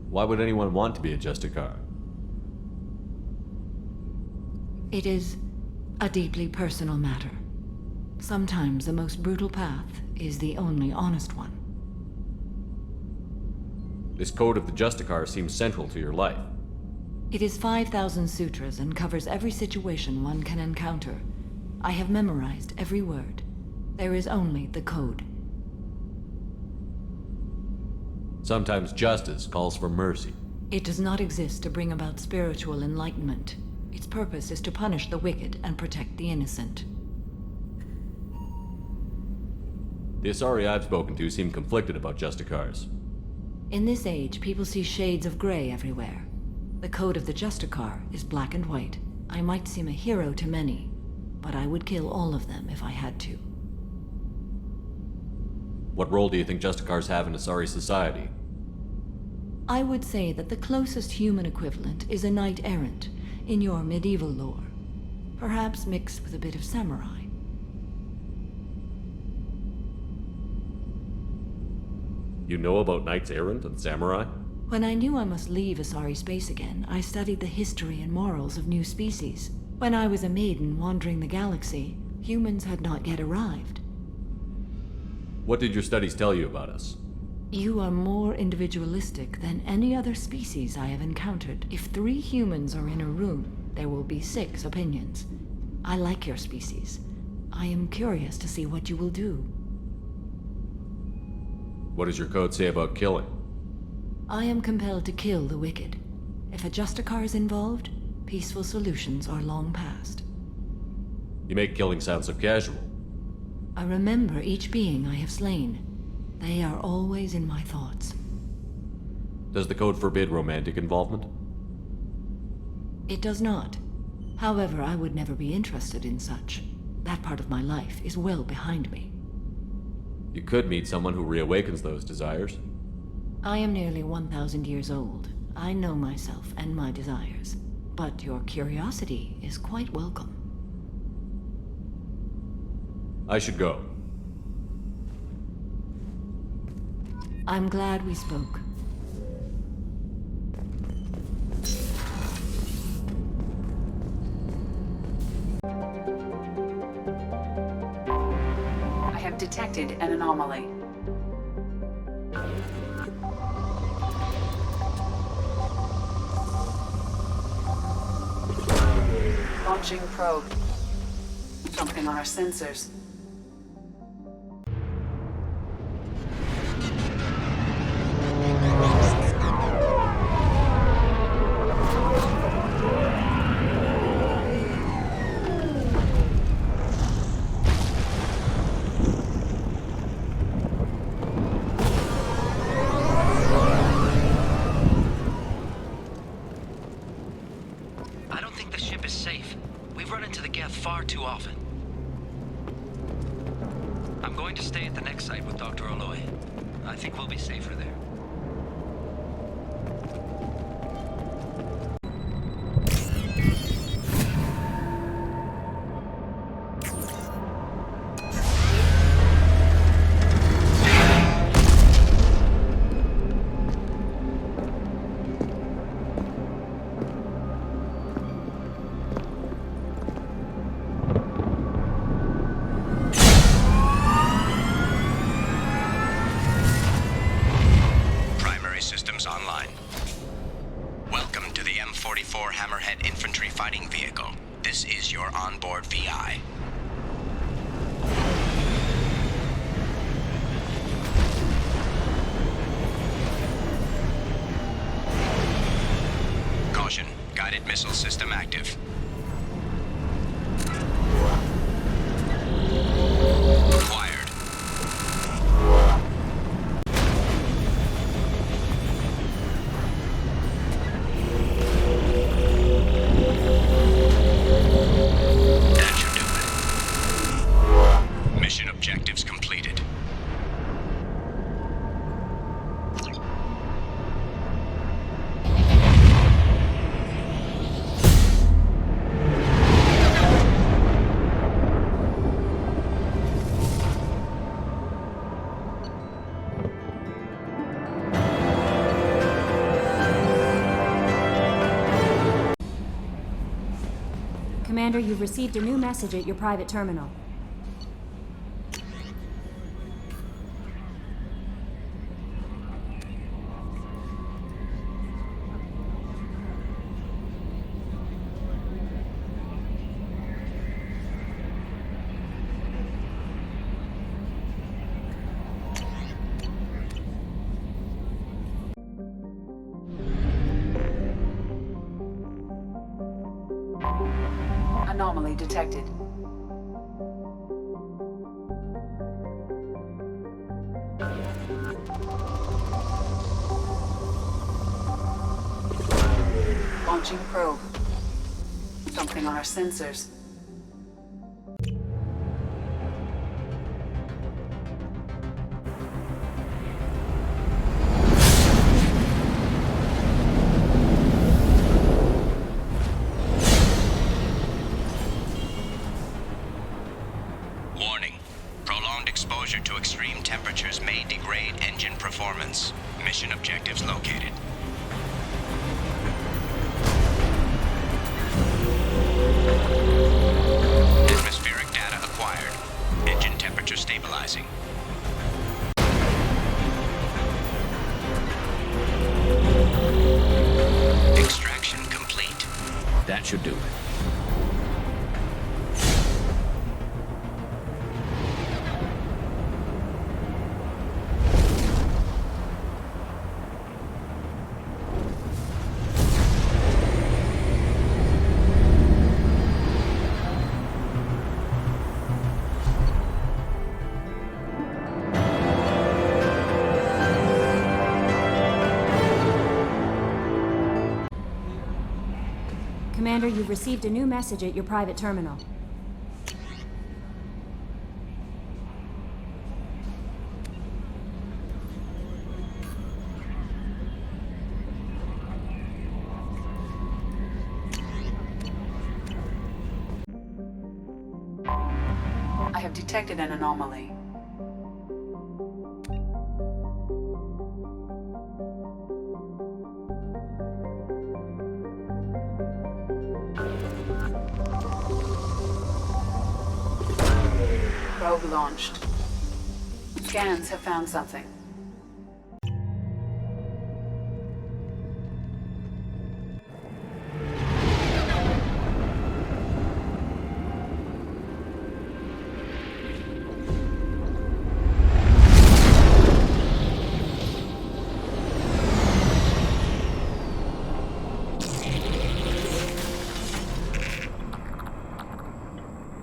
Why would anyone want to be a Justicar? It is a deeply personal matter. Sometimes the most brutal path is the only honest one. This code of the Justicar seems central to your life. It is 5,000 sutras and covers every situation one can encounter. I have memorized every word. There is only the code. Sometimes justice calls for mercy. It does not exist to bring about spiritual enlightenment. Its purpose is to punish the wicked and protect the innocent. The Asari I've spoken to seem conflicted about Justicars. In this age, people see shades of gray everywhere. The code of the Justicar is black and white. I might seem a hero to many, but I would kill all of them if I had to. What role do you think Justicars have in Asari society? I would say that the closest human equivalent is a knight-errant in your medieval lore, perhaps mixed with a bit of samurai. You know about knights-errant and samurai? When I knew I must leave Asari space again, I studied the history and morals of new species. When I was a maiden wandering the galaxy, humans had not yet arrived. What did your studies tell you about us? You are more individualistic than any other species I have encountered. If 3 humans are in a room, there will be 6 opinions. I like your species. I am curious to see what you will do. What does your code say about killing? I am compelled to kill the wicked. If a Justicar is involved, peaceful solutions are long past. You make killing sound so casual. I remember each being I have slain. They are always in my thoughts. Does the code forbid romantic involvement? It does not. However, I would never be interested in such. That part of my life is well behind me. You could meet someone who reawakens those desires. I am nearly 1,000 years old. I know myself and my desires. But your curiosity is quite welcome. I should go. I'm glad we spoke. I have detected an anomaly. Launching probe. Something on our sensors. Far too often. I'm going to stay at the next site with Dr. Aloy. I think we'll be safer there. Online. Welcome to the M44 Hammerhead Infantry Fighting Vehicle. This is your onboard VI. Caution, guided missile system active. Commander, you've received a new message at your private terminal. Anomaly detected. Launching probe. Something on our sensors. Warning. Prolonged exposure to extreme temperatures may degrade engine performance. Mission objectives located. Atmospheric data acquired. Engine temperature stabilizing. Extraction complete. That should do it. Commander, Commander, you've received a new message at your private terminal. I have detected an anomaly. Probe launched. Scans have found something.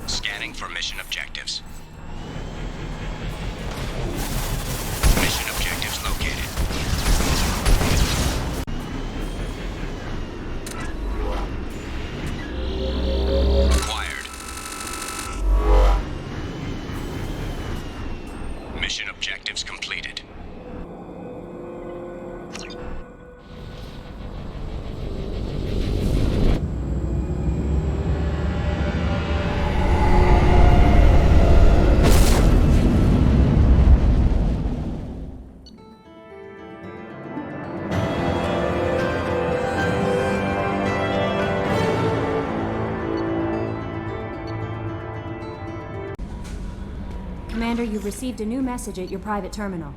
Scanning for mission objectives. Mission objectives located. Acquired. Mission objectives completed. Commander, you've received a new message at your private terminal.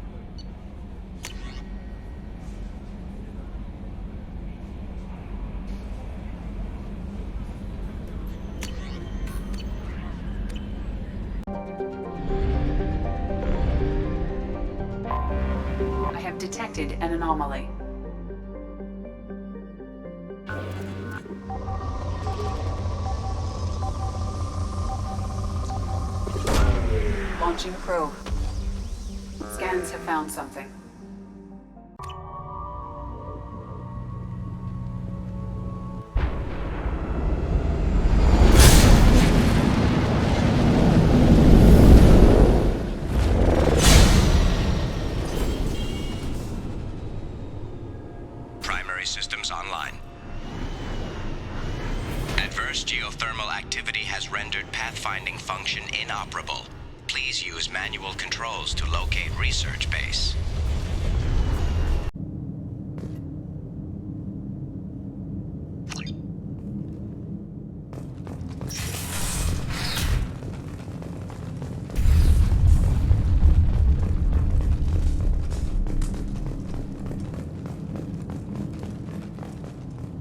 I have detected an anomaly. Launching probe. Scans have found something. Primary systems online. Adverse geothermal activity has rendered pathfinding function inoperable. Please use manual controls to locate research base.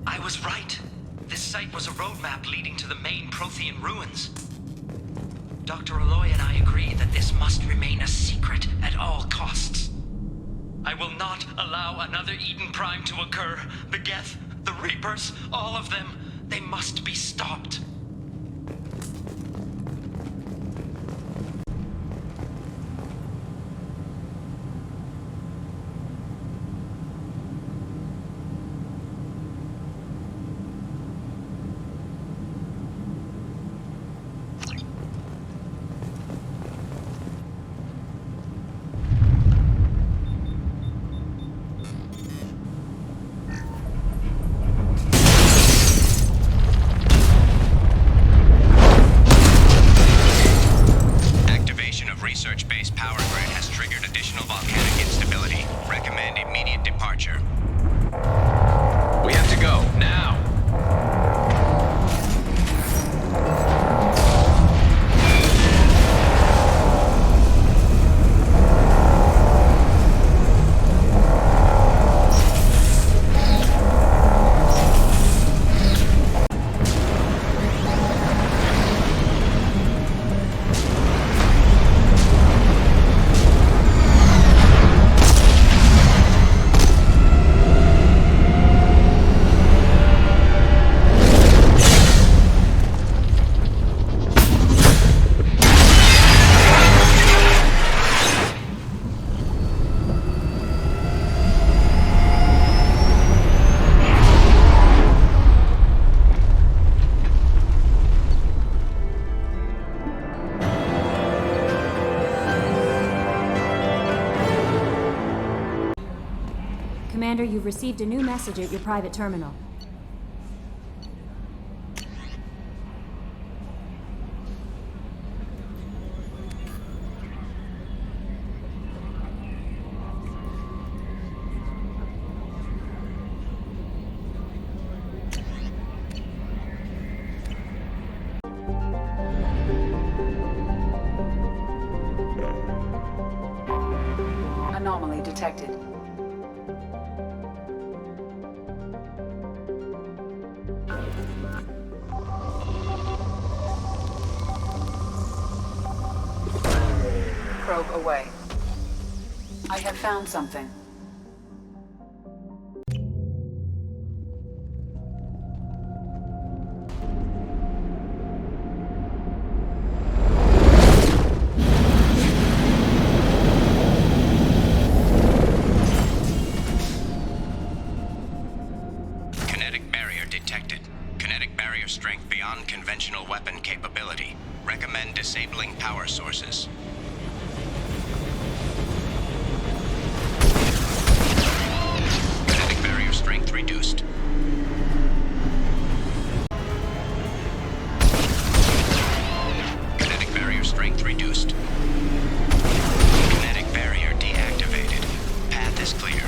I was right. This site was a roadmap leading to the main Prothean ruins. Dr. Aloy and I agree that this must remain a secret at all costs. I will not allow another Eden Prime to occur. The Geth, the Reapers, all of them, they must be stopped. Commander, you've received a new message at your private terminal. Anomaly detected. Probe away. I have found something. Kinetic barrier detected. Kinetic barrier strength beyond conventional weapon capability. Recommend disabling power sources. Kinetic barrier strength reduced. Kinetic barrier strength reduced. Kinetic barrier deactivated. Path is clear.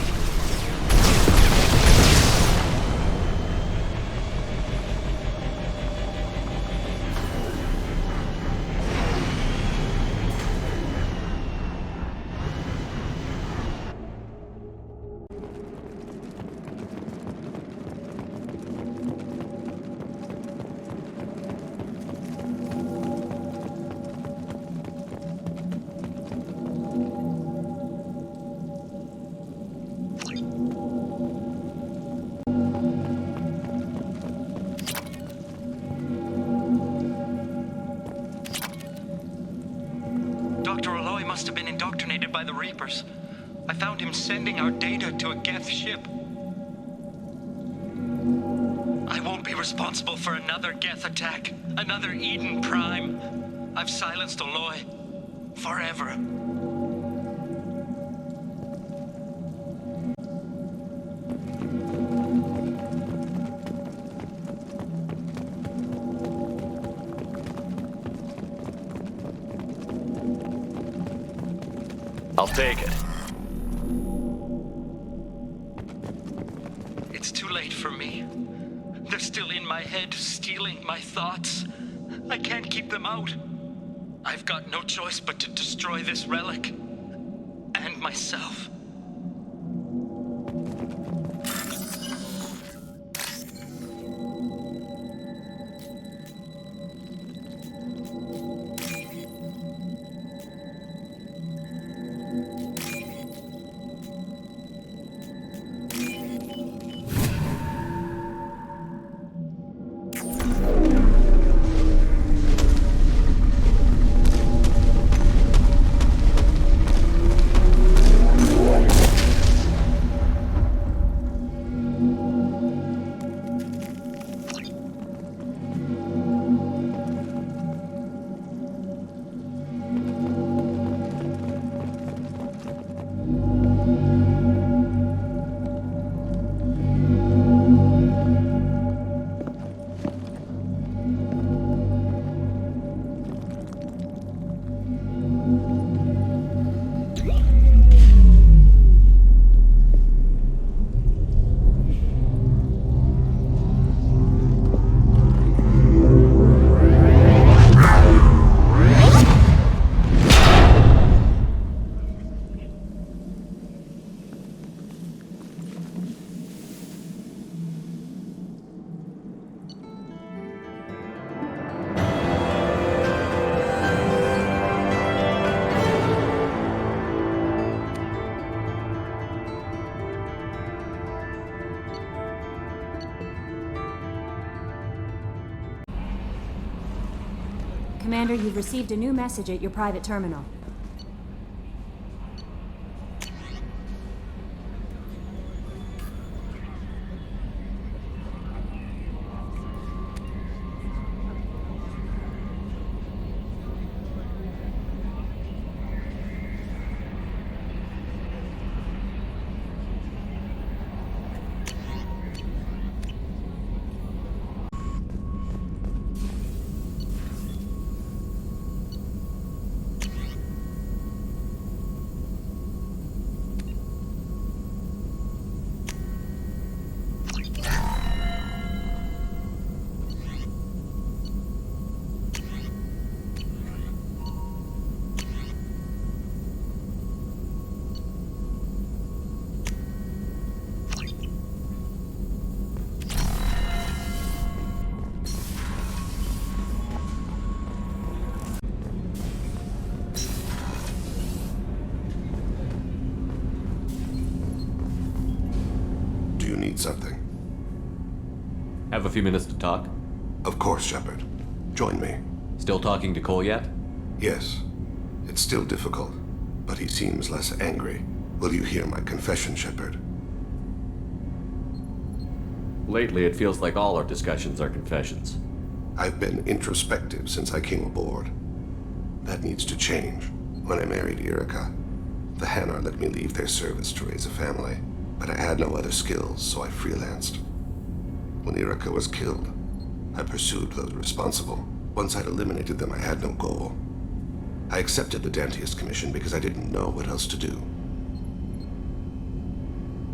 Dr. Aloy must have been indoctrinated by the Reapers. I found him sending our data to a Geth ship. I won't be responsible for another Geth attack, another Eden Prime. I've silenced Aloy. Forever. I'll take it. It's too late for me. They're still in my head, stealing my thoughts. I can't keep them out. I've got no choice but to destroy this relic. And myself. Commander, you've received a new message at your private terminal. something. Have a few minutes to talk? Of course, Shepard. Join me. Still talking to Cole yet? Yes. It's still difficult, but he seems less angry. Will you hear my confession, Shepard? Lately, it feels like all our discussions are confessions. I've been introspective since I came aboard. That needs to change. When I married Erica, the Hanar let me leave their service to raise a family, but I had no other skills, so I freelanced. When Erica was killed, I pursued those responsible. Once I'd eliminated them, I had no goal. I accepted the Dantius commission because I didn't know what else to do.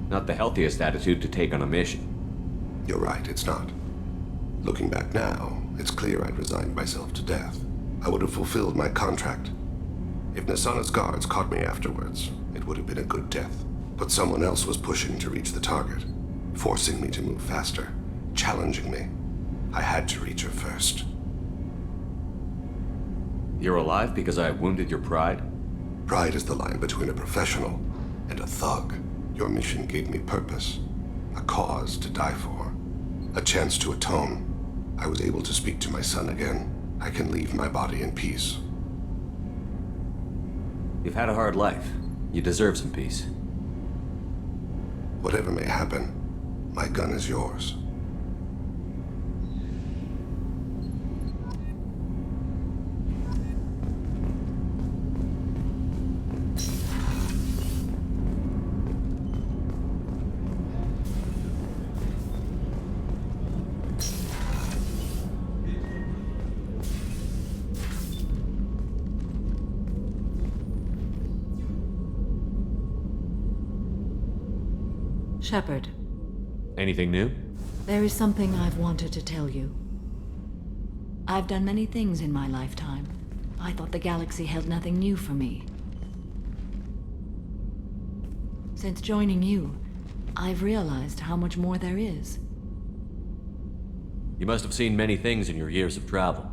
Not the healthiest attitude to take on a mission. You're right, it's not. Looking back now, it's clear I'd resigned myself to death. I would have fulfilled my contract. If Nasana's guards caught me afterwards, it would have been a good death. But someone else was pushing to reach the target, forcing me to move faster, challenging me. I had to reach her first. You're alive because I wounded your pride? Pride is the line between a professional and a thug. Your mission gave me purpose, a cause to die for, a chance to atone. I was able to speak to my son again. I can leave my body in peace. You've had a hard life. You deserve some peace. Whatever may happen, my gun is yours. Shepard. Anything new? There is something I've wanted to tell you. I've done many things in my lifetime. I thought the galaxy held nothing new for me. Since joining you, I've realized how much more there is. You must have seen many things in your years of travel.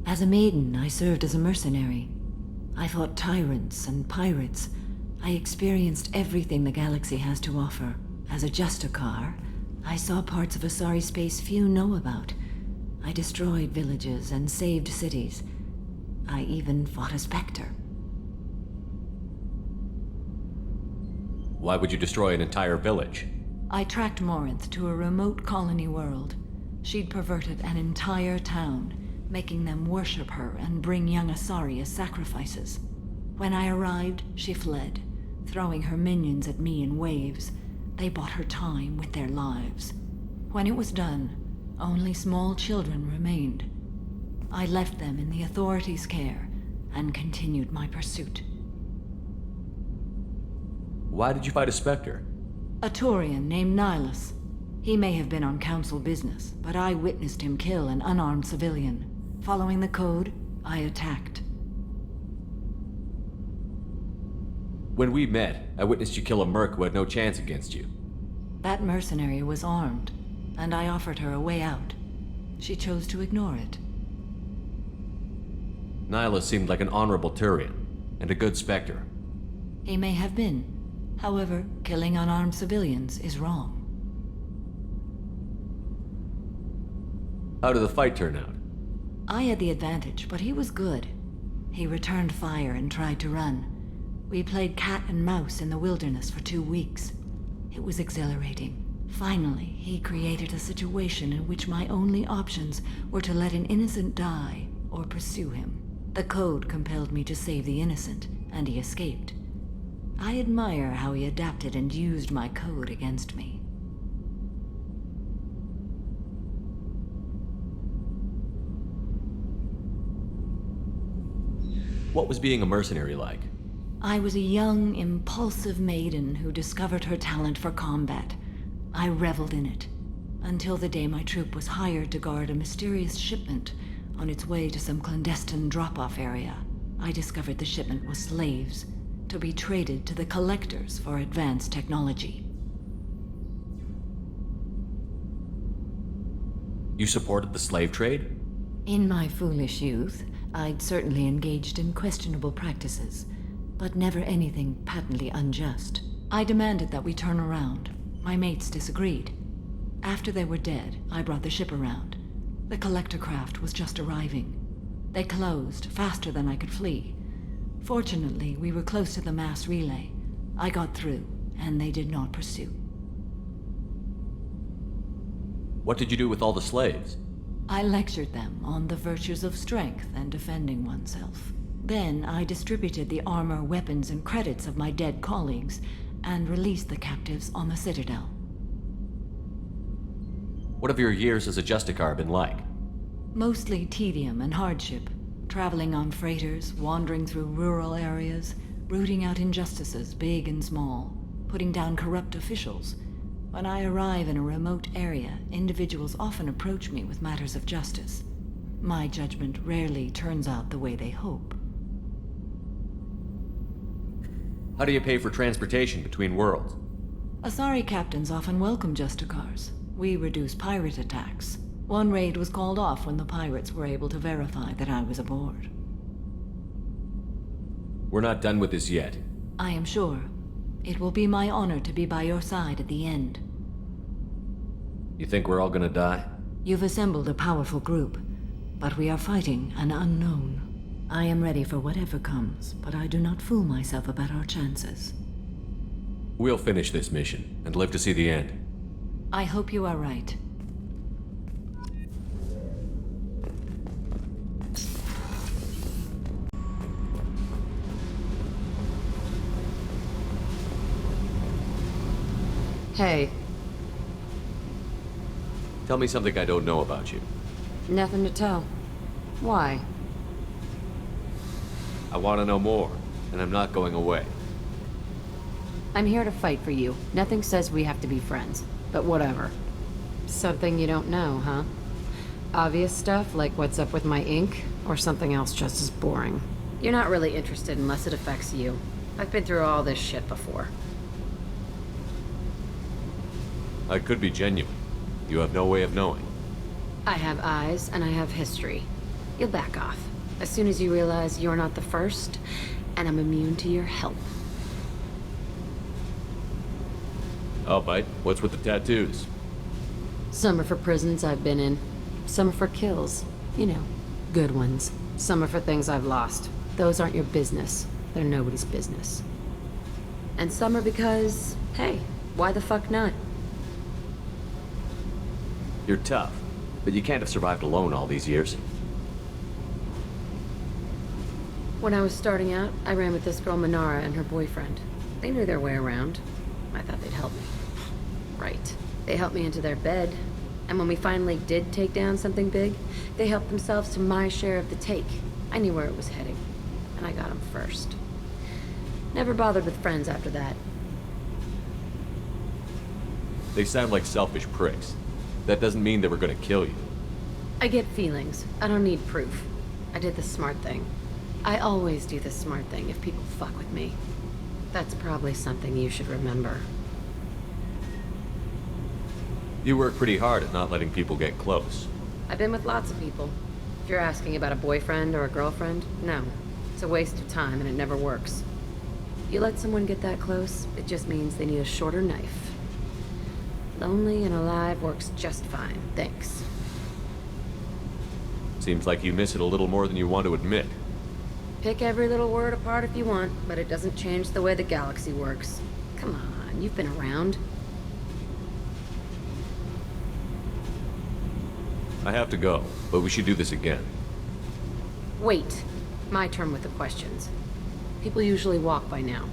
As a maiden, I served as a mercenary. I fought tyrants and pirates. I experienced everything the galaxy has to offer. As a Justicar, I saw parts of Asari space few know about. I destroyed villages and saved cities. I even fought a Spectre. Why would you destroy an entire village? I tracked Morinth to a remote colony world. She'd perverted an entire town, making them worship her and bring young Asari as sacrifices. When I arrived, she fled, throwing her minions at me in waves. They bought her time with their lives. When it was done, only small children remained. I left them in the authorities' care and continued my pursuit. Why did you fight a Spectre? A Turian named Nihilus. He may have been on council business, but I witnessed him kill an unarmed civilian. Following the code, I attacked. When we met, I witnessed you kill a merc who had no chance against you. That mercenary was armed, and I offered her a way out. She chose to ignore it. Nihilus seemed like an honorable Turian, and a good Spectre. He may have been. However, killing unarmed civilians is wrong. How did the fight turn out? I had the advantage, but he was good. He returned fire and tried to run. We played cat and mouse in the wilderness for 2 weeks. It was exhilarating. Finally, he created a situation in which my only options were to let an innocent die or pursue him. The code compelled me to save the innocent, and he escaped. I admire how he adapted and used my code against me. What was being a mercenary like? I was a young, impulsive maiden who discovered her talent for combat. I reveled in it, until the day my troop was hired to guard a mysterious shipment on its way to some clandestine drop-off area. I discovered the shipment was slaves, to be traded to the collectors for advanced technology. You supported the slave trade? In my foolish youth, I'd certainly engaged in questionable practices, but never anything patently unjust. I demanded that we turn around. My mates disagreed. After they were dead, I brought the ship around. The collector craft was just arriving. They closed faster than I could flee. Fortunately, we were close to the mass relay. I got through, and they did not pursue. What did you do with all the slaves? I lectured them on the virtues of strength and defending oneself. Then I distributed the armor, weapons, and credits of my dead colleagues and released the captives on the Citadel. What have your years as a Justicar been like? Mostly tedium and hardship. Traveling on freighters, wandering through rural areas, rooting out injustices, big and small, putting down corrupt officials. When I arrive in a remote area, individuals often approach me with matters of justice. My judgment rarely turns out the way they hope. How do you pay for transportation between worlds? Asari captains often welcome Justicars. We reduce pirate attacks. One raid was called off when the pirates were able to verify that I was aboard. We're not done with this yet. I am sure. It will be my honor to be by your side at the end. You think we're all gonna die? You've assembled a powerful group, but we are fighting an unknown. I am ready for whatever comes, but I do not fool myself about our chances. We'll finish this mission and live to see the end. I hope you are right. Hey. Tell me something I don't know about you. Nothing to tell. Why? I want to know more, and I'm not going away. I'm here to fight for you. Nothing says we have to be friends, but whatever. Something you don't know, huh? Obvious stuff like what's up with my ink, or something else just as boring? You're not really interested unless it affects you. I've been through all this shit before. I could be genuine. You have no way of knowing. I have eyes, and I have history. You'll back off. As soon as you realize you're not the first, and I'm immune to your help. I'll bite. What's with the tattoos? Some are for prisons I've been in. Some are for kills. You know, good ones. Some are for things I've lost. Those aren't your business. They're nobody's business. And some are because, hey, why the fuck not? You're tough, but you can't have survived alone all these years. When I was starting out, I ran with this girl Minara and her boyfriend. They knew their way around. I thought they'd help me. Right. They helped me into their bed. And when we finally did take down something big, they helped themselves to my share of the take. I knew where it was heading. And I got them first. Never bothered with friends after that. They sound like selfish pricks. That doesn't mean they were gonna kill you. I get feelings. I don't need proof. I did the smart thing. I always do the smart thing if people fuck with me. That's probably something you should remember. You work pretty hard at not letting people get close. I've been with lots of people. If you're asking about a boyfriend or a girlfriend, no. It's a waste of time and it never works. You let someone get that close, it just means they need a shorter knife. Lonely and alive works just fine, thanks. Seems like you miss it a little more than you want to admit. Pick every little word apart if you want, but it doesn't change the way the galaxy works. Come on, you've been around. I have to go, but we should do this again. Wait. My turn with the questions. People usually walk by now.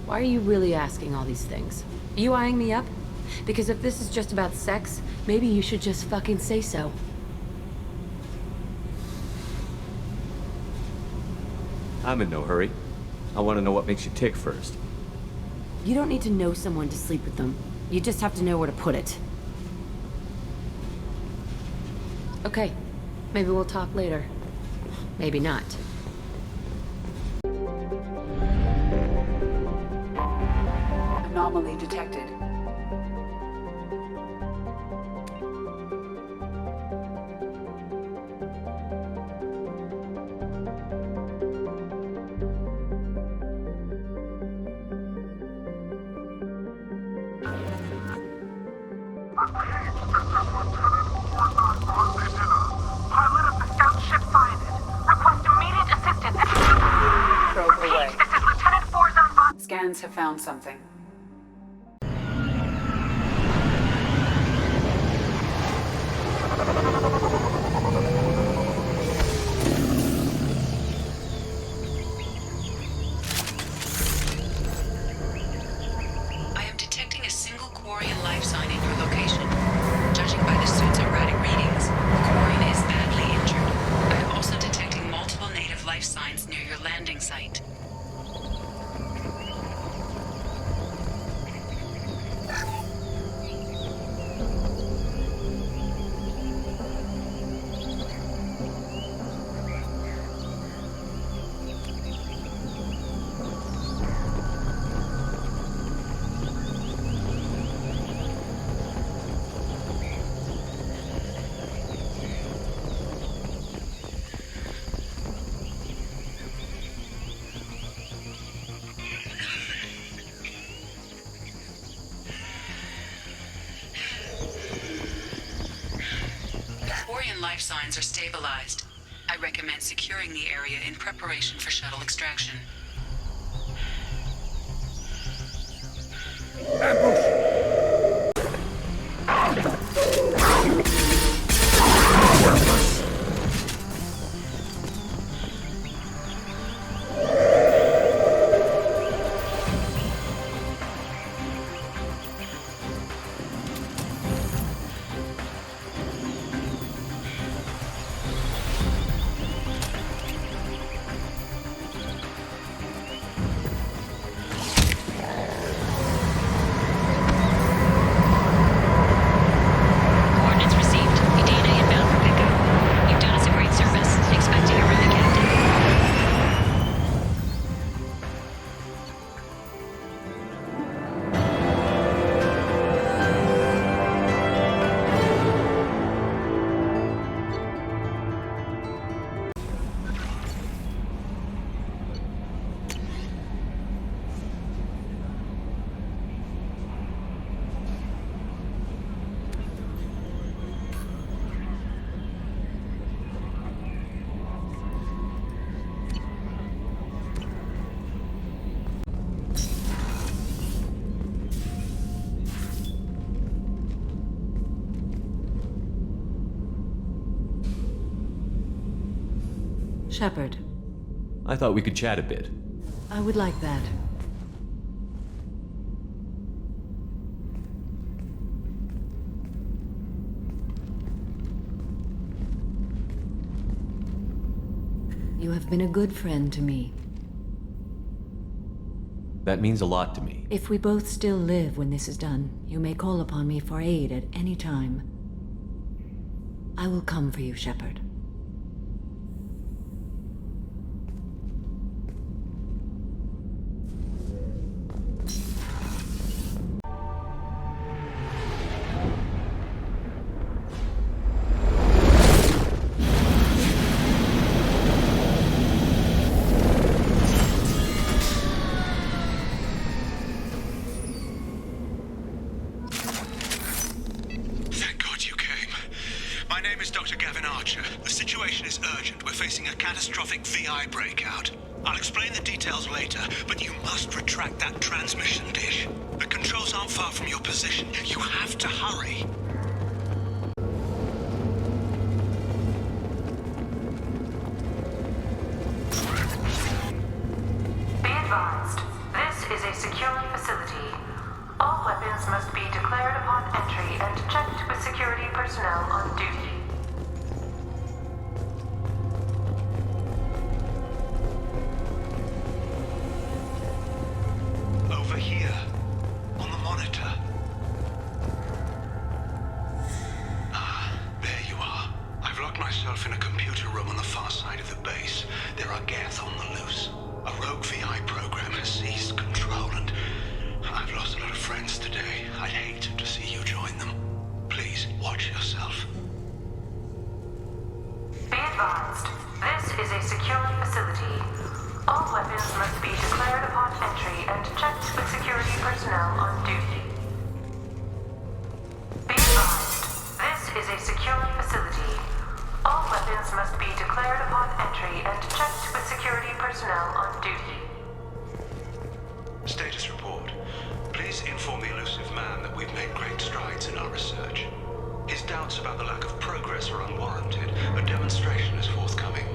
Why are you really asking all these things? Are you eyeing me up? Because if this is just about sex, maybe you should just fucking say so. I'm in no hurry. I want to know what makes you tick first. You don't need to know someone to sleep with them. You just have to know where to put it. Okay, maybe we'll talk later. Maybe not. Anomaly detected. Scans have found something. I am detecting a single Quarian life sign in your location. Judging by the suit's erratic readings, the Quarian is badly injured. I am also detecting multiple native life signs near your landing site. Life signs are stabilized. I recommend securing the area in preparation for shuttle extraction. Shepard. I thought we could chat a bit. I would like that. You have been a good friend to me. That means a lot to me. If we both still live when this is done, you may call upon me for aid at any time. I will come for you, Shepard. I'll explain the details later, but you must retract that transmission dish. The controls aren't far from your position. You have to hurry. Be advised, this is a secure facility. All weapons must be declared upon entry and checked with security personnel on duty. Over here, on the monitor. Ah, there you are. I've locked myself in a computer room on the far side of the base. There are Geth on the loose. A rogue VI program has seized control, and I've lost a lot of friends today. I'd hate to see you join them. Please, watch yourself. Be advised, this is a secure facility. All weapons must be declared upon entry and checked with security personnel on duty. Be advised, this is a secure facility. All weapons must be declared upon entry and checked with security personnel on duty. Status Please inform the elusive man that we've made great strides in our research. His doubts about the lack of progress are unwarranted. A demonstration is forthcoming.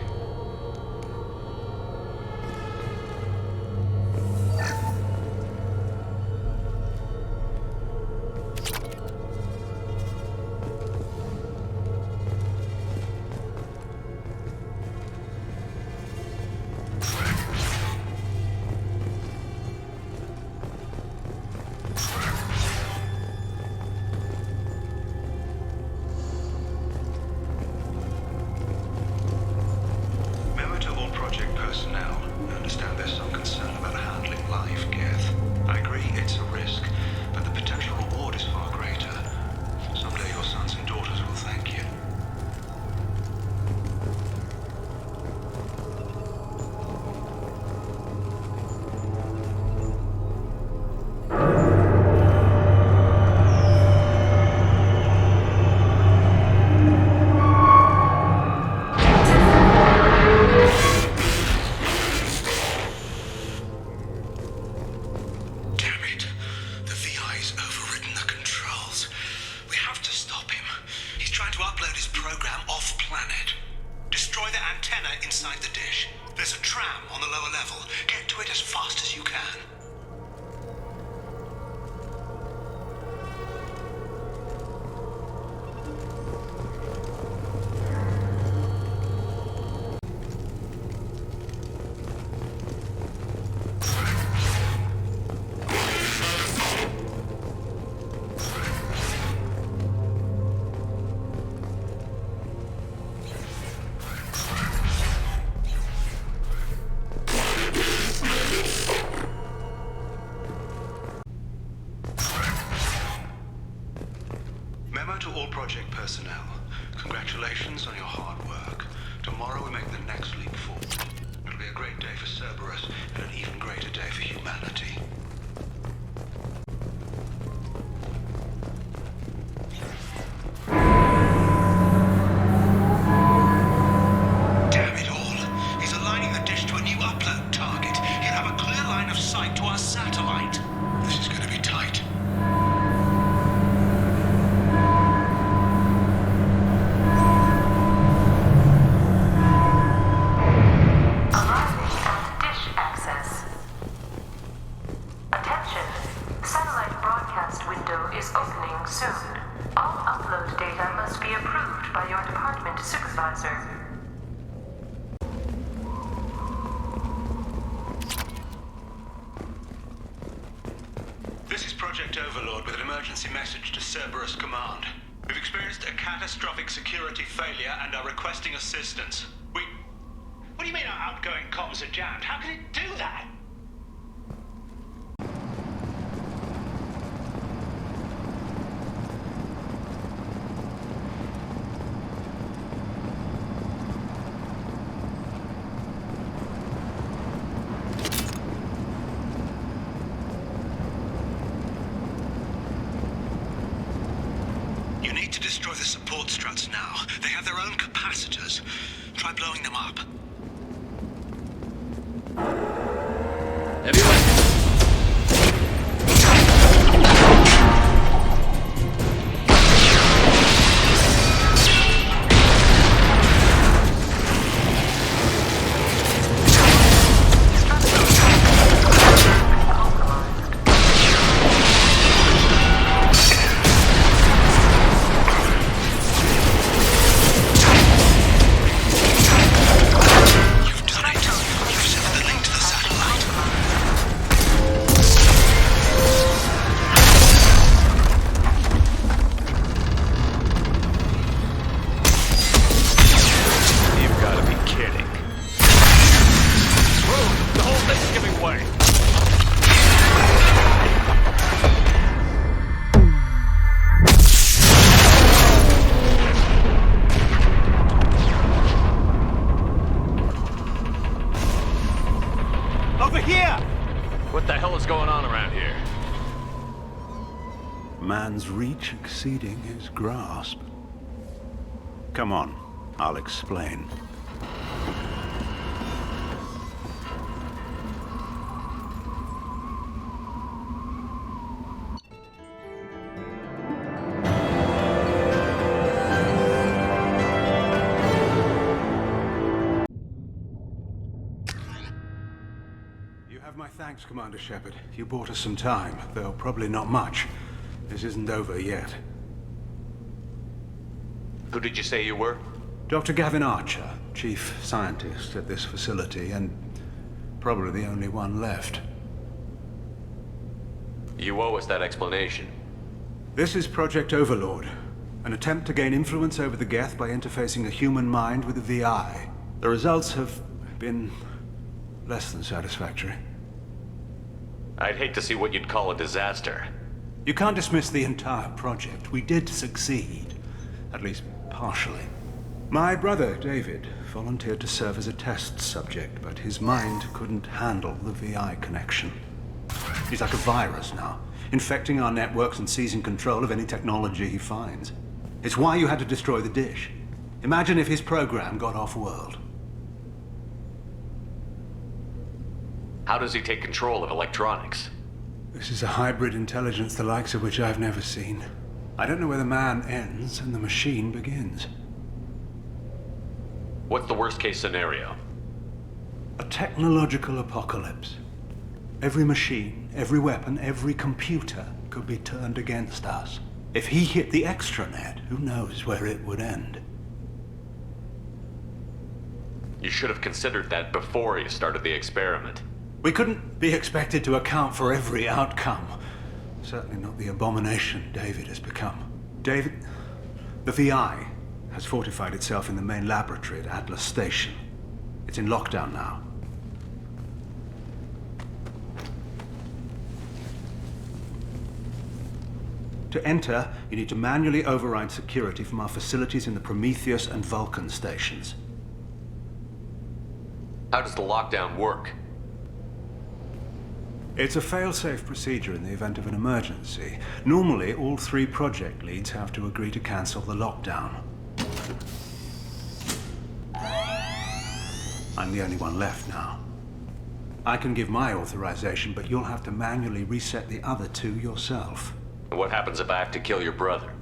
Personnel, congratulations on your hard work. Tomorrow we make the next leap forward. It'll be a great day for Cerberus and an even greater day for humanity. Damn it all! He's aligning the dish to a new upload target. He'll have a clear line of sight to our satellite. This is going to be tight. Assistance. What do you mean our outgoing comms are jammed? How can it do that? You need to destroy the support struts now. They have their own capacitors. Try blowing them up. Man's reach exceeding his grasp. Come on, I'll explain. Have my thanks, Commander Shepard. You bought us some time, though probably not much. This isn't over yet. Who did you say you were? Dr. Gavin Archer, chief scientist at this facility, and probably the only one left. You owe us that explanation. This is Project Overlord, an attempt to gain influence over the Geth by interfacing a human mind with a VI. The results have been less than satisfactory. I'd hate to see what you'd call a disaster. You can't dismiss the entire project. We did succeed, at least partially. My brother, David, volunteered to serve as a test subject, but his mind couldn't handle the VI connection. He's like a virus now, infecting our networks and seizing control of any technology he finds. It's why you had to destroy the dish. Imagine if his program got off-world. How does he take control of electronics? This is a hybrid intelligence the likes of which I've never seen. I don't know where the man ends and the machine begins. What's the worst-case scenario? A technological apocalypse. Every machine, every weapon, every computer could be turned against us. If he hit the extranet, who knows where it would end? You should have considered that before you started the experiment. We couldn't be expected to account for every outcome. Certainly not the abomination David has become. David, the VI has fortified itself in the main laboratory at Atlas Station. It's in lockdown now. To enter, you need to manually override security from our facilities in the Prometheus and Vulcan stations. How does the lockdown work? It's a fail-safe procedure in the event of an emergency. Normally, all 3 project leads have to agree to cancel the lockdown. I'm the only one left now. I can give my authorization, but you'll have to manually reset the other 2 yourself. And what happens if I have to kill your brother?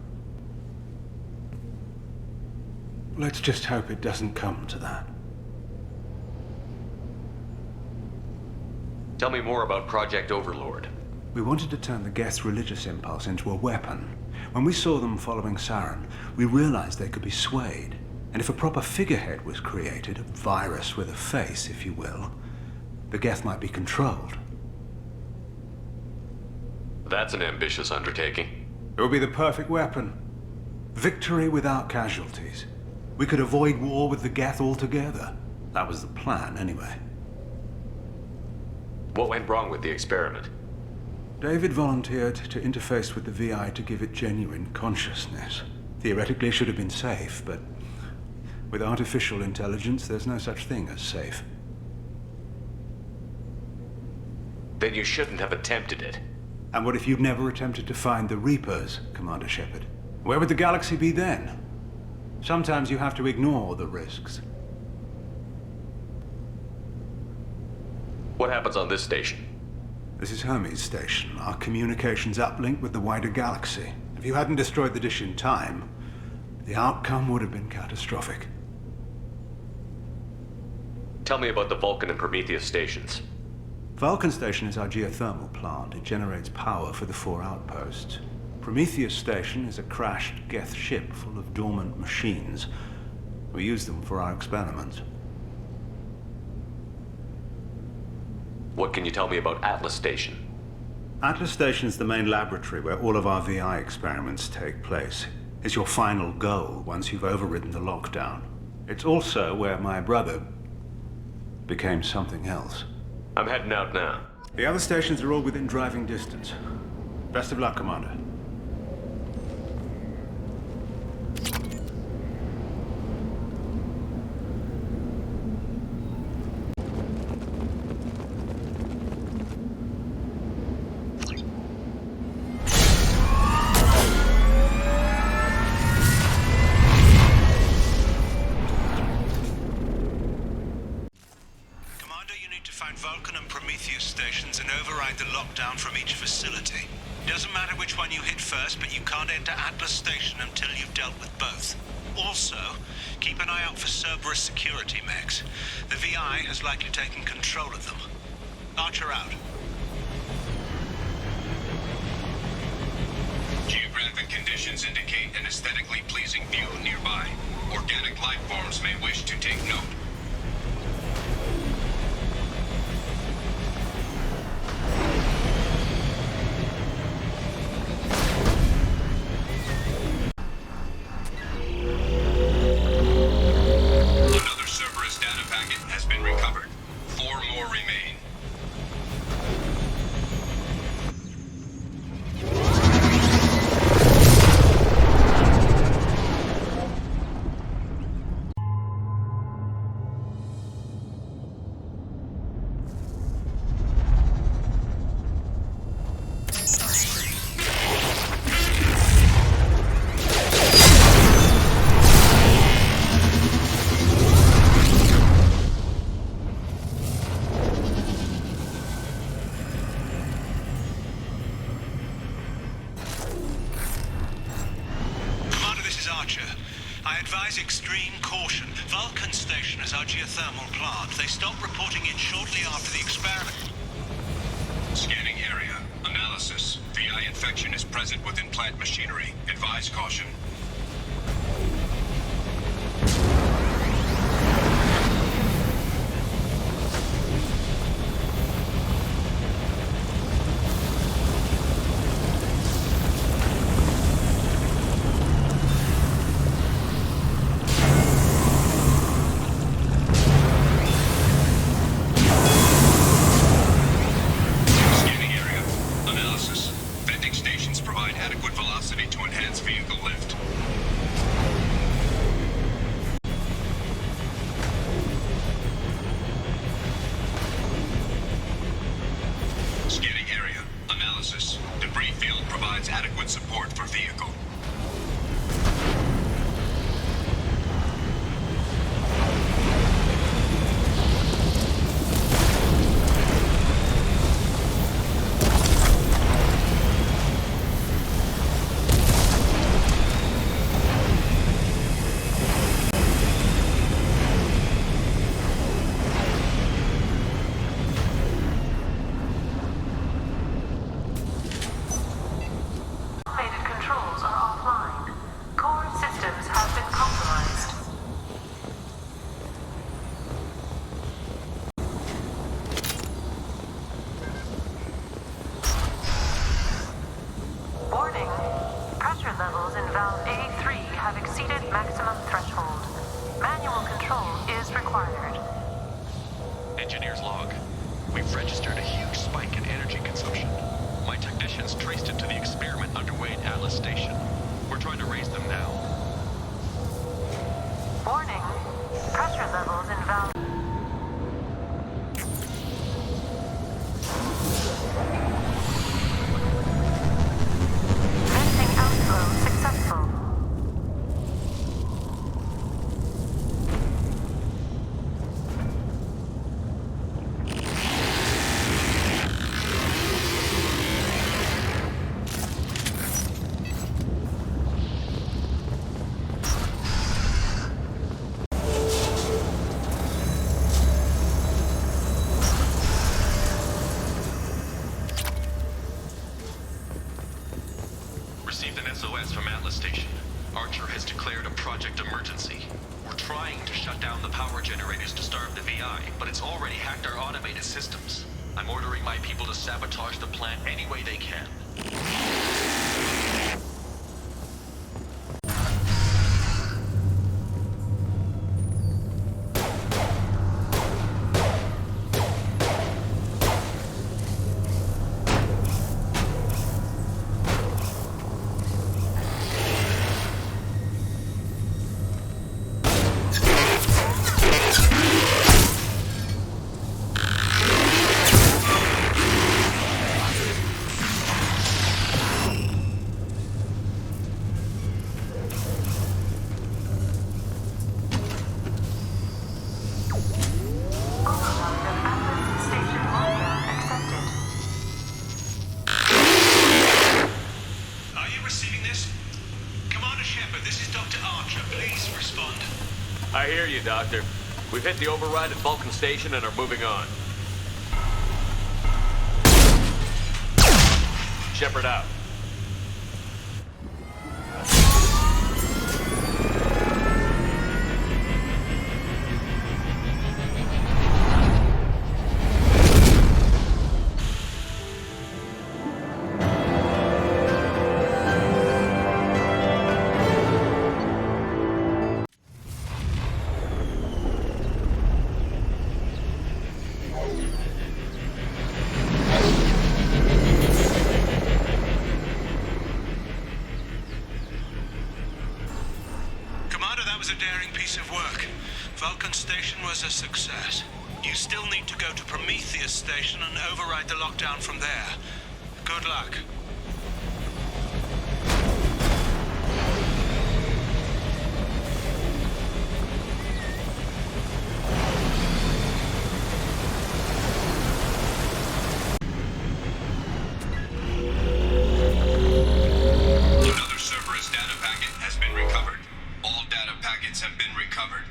Let's just hope it doesn't come to that. Tell me more about Project Overlord. We wanted to turn the Geth's religious impulse into a weapon. When we saw them following Saren, we realized they could be swayed. And if a proper figurehead was created, a virus with a face, if you will, the Geth might be controlled. That's an ambitious undertaking. It would be the perfect weapon. Victory without casualties. We could avoid war with the Geth altogether. That was the plan, anyway. What went wrong with the experiment? David volunteered to interface with the VI to give it genuine consciousness. Theoretically, it should have been safe, but with artificial intelligence, there's no such thing as safe. Then you shouldn't have attempted it. And what if you'd never attempted to find the Reapers, Commander Shepard? Where would the galaxy be then? Sometimes you have to ignore the risks. What happens on this station? This is Hermes Station, our communications uplink with the wider galaxy. If you hadn't destroyed the dish in time, the outcome would have been catastrophic. Tell me about the Vulcan and Prometheus stations. Vulcan Station is our geothermal plant. It generates power for the 4 outposts. Prometheus Station is a crashed Geth ship full of dormant machines. We use them for our experiments. What can you tell me about Atlas Station? Atlas Station is the main laboratory where all of our VI experiments take place. It's your final goal once you've overridden the lockdown. It's also where my brother became something else. I'm heading out now. The other stations are all within driving distance. Best of luck, Commander. Vulcan and Prometheus stations and override the lockdown from each facility. Doesn't matter which one you hit first, but you can't enter Atlas Station until you've dealt with both. Also, keep an eye out for Cerberus security mechs. The VI has likely taken control of them. Archer out. Geographic conditions indicate an aesthetically pleasing view nearby. Organic life forms may wish to take note. Another Cerberus data packet has been recovered. 4 more remain. I advise extreme caution. Vulcan Station is our geothermal plant. They stopped reporting in shortly after the experiment. Scanning area. Analysis. VI infection is present within plant machinery. Advise caution. Doctor. We've hit the override at Vulcan Station and are moving on. Shepard out. A success. You still need to go to Prometheus Station and override the lockdown from there. Good luck. Another Cerberus data packet has been recovered. All data packets have been recovered.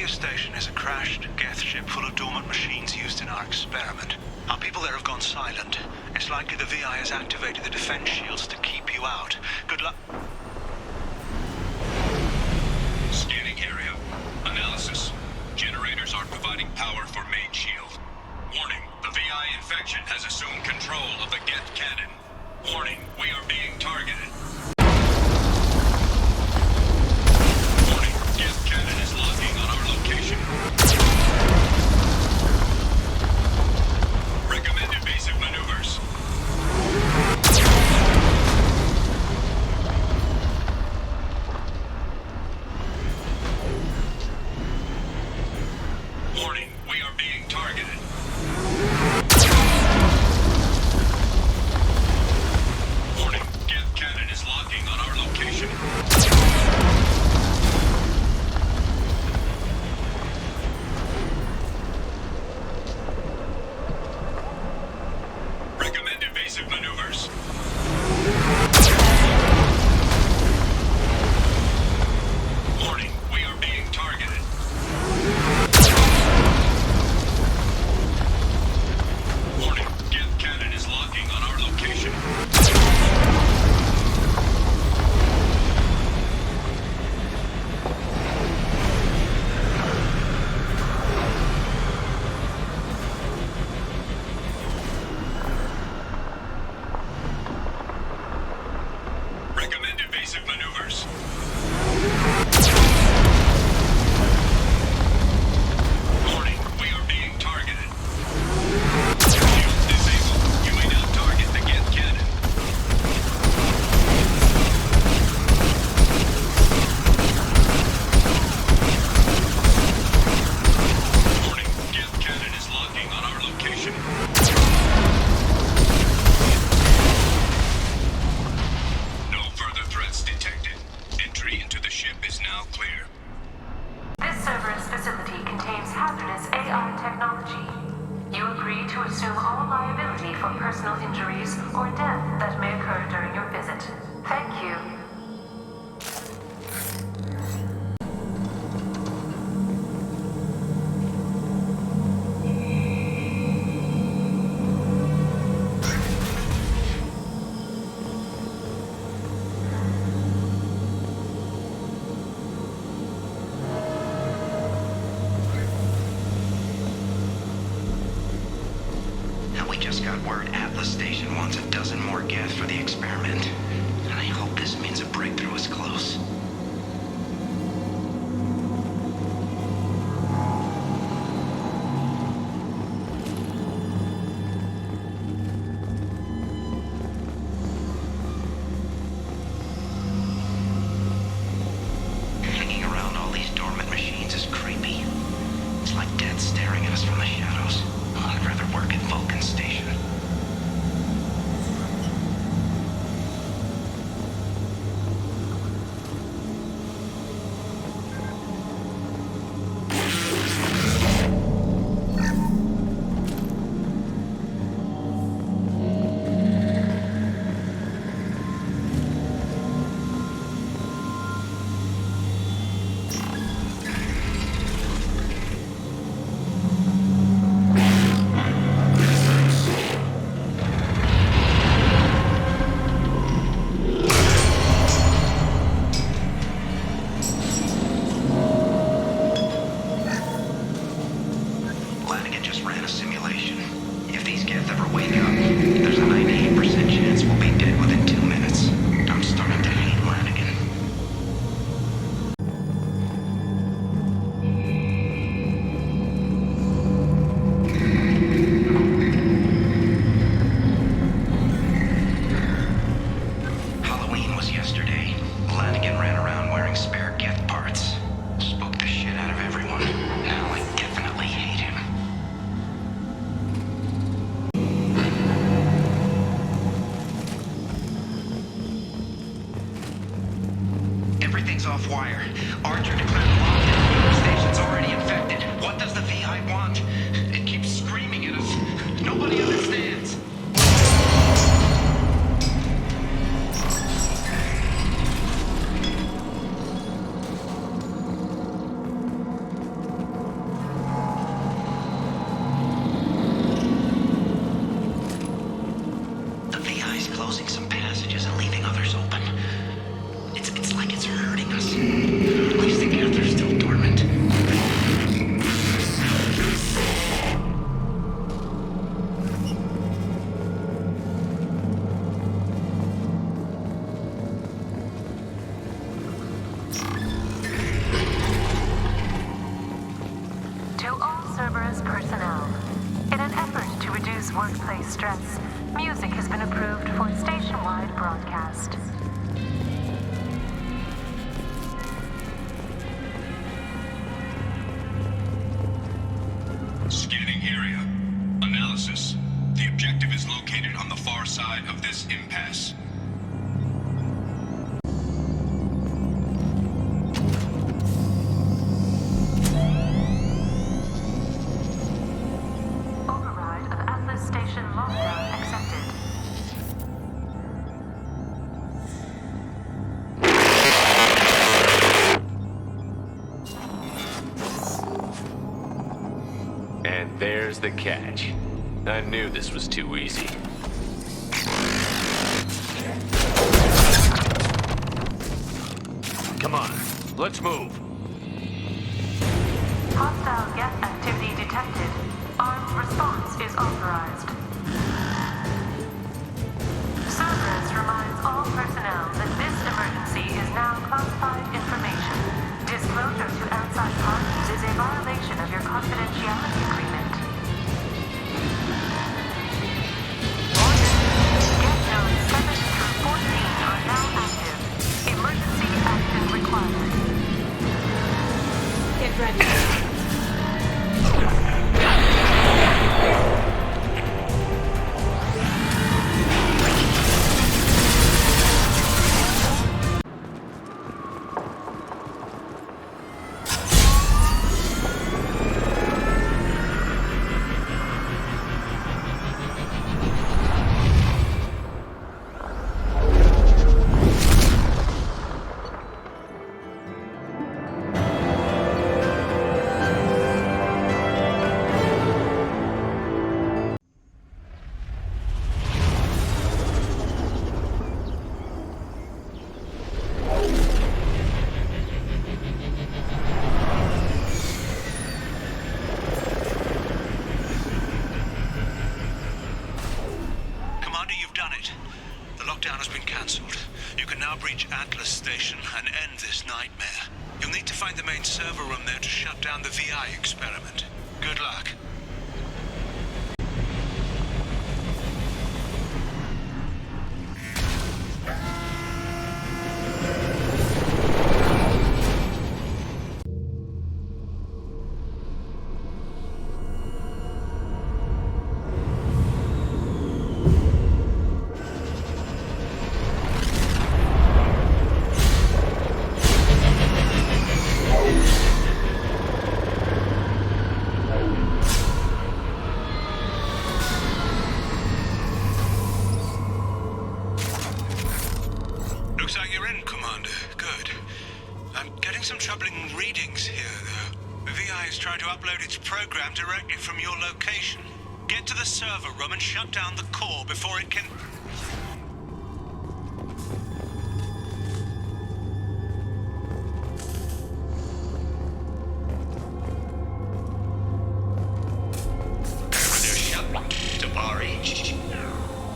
Station is a crashed Geth ship full of dormant machines used in our experiment. Our people there have gone silent. It's likely the VI has activated the defense shields to keep you out. Good luck. Scanning area. Analysis. Generators are providing power for main shield. Warning, the VI infection has assumed control of the Geth cannon. Warning, we are being targeted. Warning, Geth cannon is locking on our location. Recommend evasive maneuvers. Warning, we are being targeted. Warning, Geth cannon is locking on our location. Recommend evasive maneuvers. Warning, we are being targeted. Warning, Geth cannon is locking on our location. Recommend evasive maneuvers. Warning, we are being targeted. Shields disabled. You may now target the Geth cannon. Warning, Geth cannon is locking on our location. No further threats detected. Entry into the ship is now clear. This server's facility contains hazardous AI technology. You agree to assume all liability for personal injuries or death that may occur during your visit. Thank you. We just got word Atlas Station wants a dozen more Geth for the experiment. And I hope this means a breakthrough is close. everything's off-wire. Archer declared lockdown. The station's already infected. What does the VI want? It keeps screaming at us. Nobody understands. The VI's closing some passages and leaving others open. It's like it's hurting us. At least the geth are still dormant. To all Cerberus personnel, in an effort to reduce workplace stress, music has been approved for station-wide broadcast. Scanning area. Analysis. The objective is located on the far side of this impasse. Override of Atlas Station lockdown accepted. And there's the catch. I knew this was too easy. Come on, let's move. Hostile geth activity detected. Armed response is authorized. Cerberus reminds all personnel that this emergency is now classified information. Disclosure to outside parties is a violation of your confidentiality agreement. Geth nodes 7 through 14 are now active. Emergency action required. Get ready. Commander, you've done it. The lockdown has been cancelled. You can now breach Atlas Station and end this nightmare. You'll need to find the main server room there to shut down the VI experiment. Good luck. Looks like you're in, Commander. Good. I'm getting some troubling readings here, though. The VI is trying to upload its program directly from your location. Get to the server room and shut down the core before it can...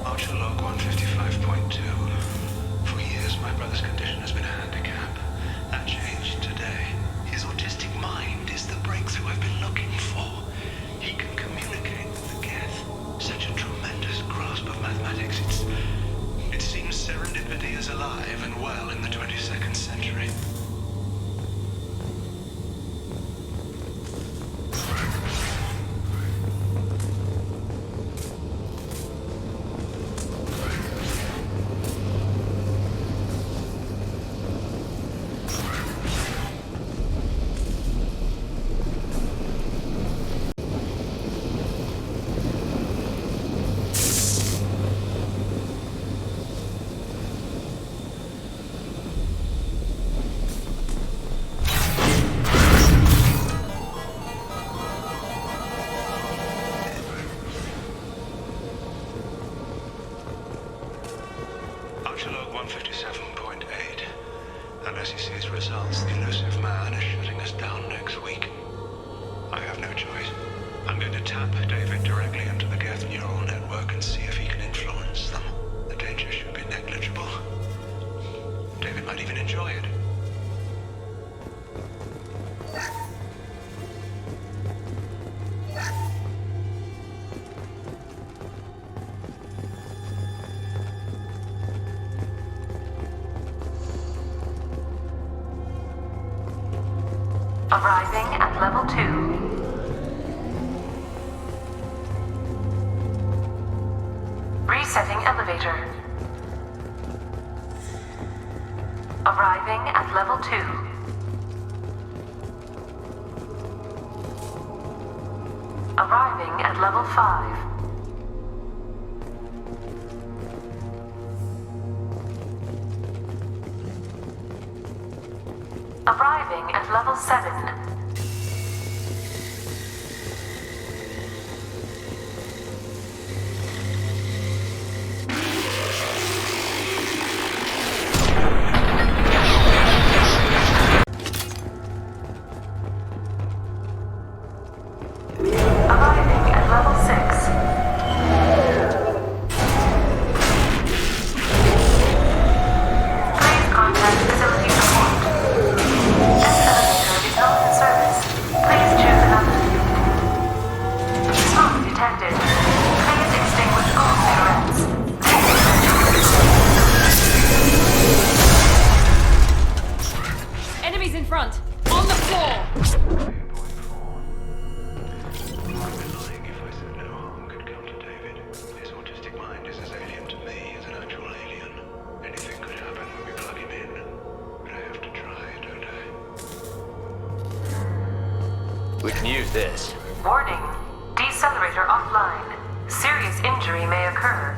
Marshal log 155.2. For years, my brother's condition has been a handicap. That changed today. His autistic mind is the breakthrough I've been looking for. He can communicate with the geth. Such a tremendous grasp of mathematics. It seems serendipity is alive and well in the 22nd century. Unless he sees results, the elusive man is shutting us down next week. I have no choice. I'm going to tap David directly into the Geth neural network and see if he can influence them. The danger should be negligible. David might even enjoy it. Arriving at level 2. Resetting elevator. Arriving at level 2. Arriving at level 5. Arriving at level 7. Arriving at level 6. Please contact facility support. This elevator is not in service. Please choose another. Smoke detected. Please extinguish all cigarettes. Enemies in front! On the floor! We can use this. Warning. Decelerator offline. Serious injury may occur.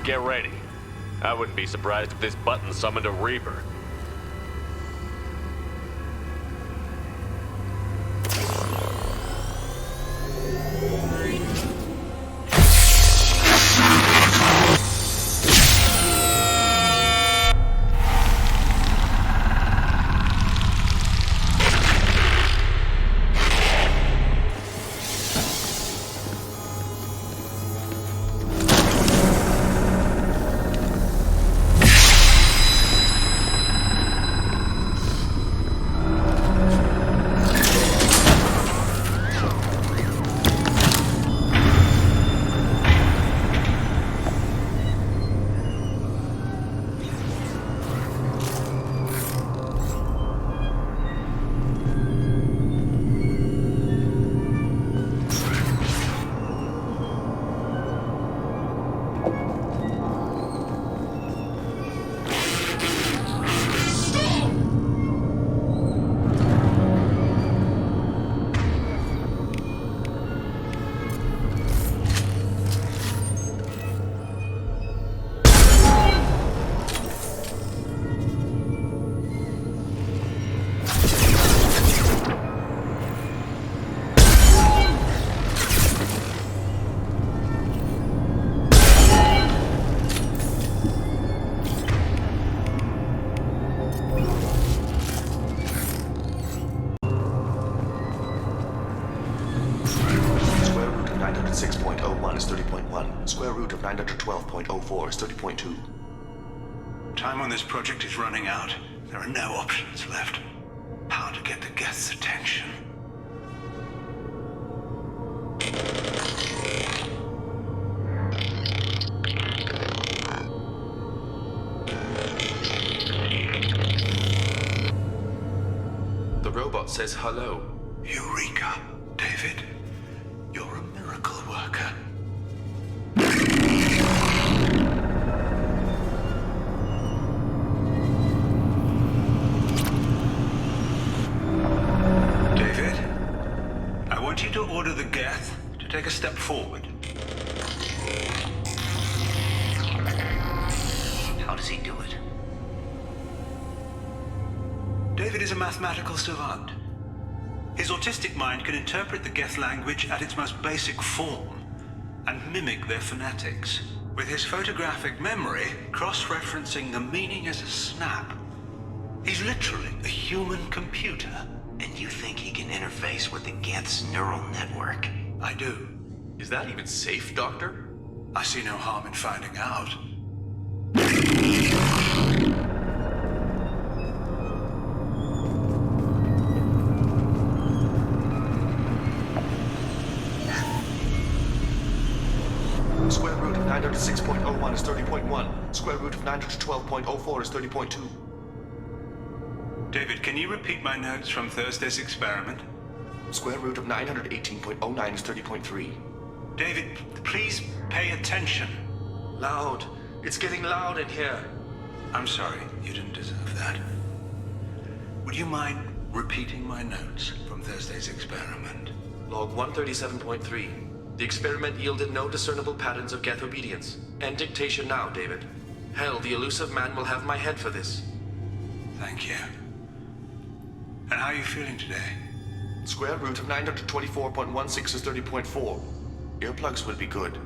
Get ready. I wouldn't be surprised if this button summoned a Reaper. Square root of 912.04 is 30.2. Time on this project is running out. There are no options left. How to get the Geth's attention? The robot says hello. Eureka, David. You're a miracle worker. David? order the Geth to take a step forward. How does he do it? David is a mathematical savant. His autistic mind can interpret the Geth language at its most basic form and mimic their phonetics, with his photographic memory cross-referencing the meaning as a snap. He's literally a human computer. And you think he can interface with the Geth's neural network? I do. Is that even safe, Doctor? I see no harm in finding out. Square root of 906.01 is 30.1. Square root of 912.04 is 30.2. David, can you repeat my notes from Thursday's experiment? Square root of 918.09 is 30.3. David, please pay attention. Loud. It's getting loud in here. I'm sorry, you didn't deserve that. Would you mind repeating my notes from Thursday's experiment? Log 137.3. The experiment yielded no discernible patterns of Geth obedience. End dictation now, David. Hell, the elusive man will have my head for this. Thank you. And how are you feeling today? Square root of 924.16 is 30.4. Earplugs would be good.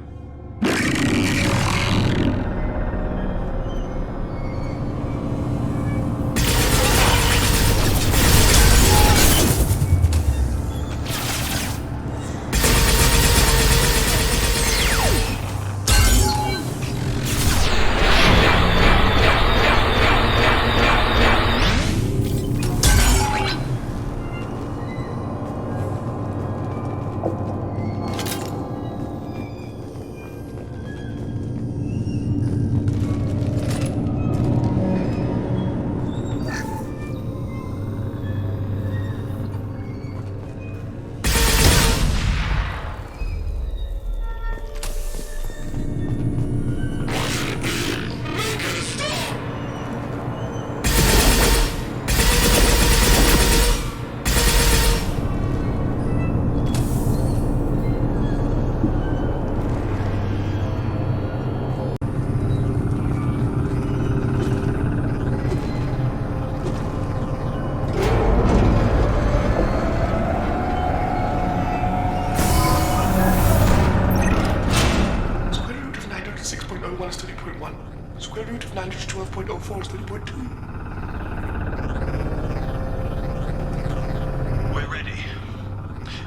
Square root of 912.04 is 30.2. We're ready.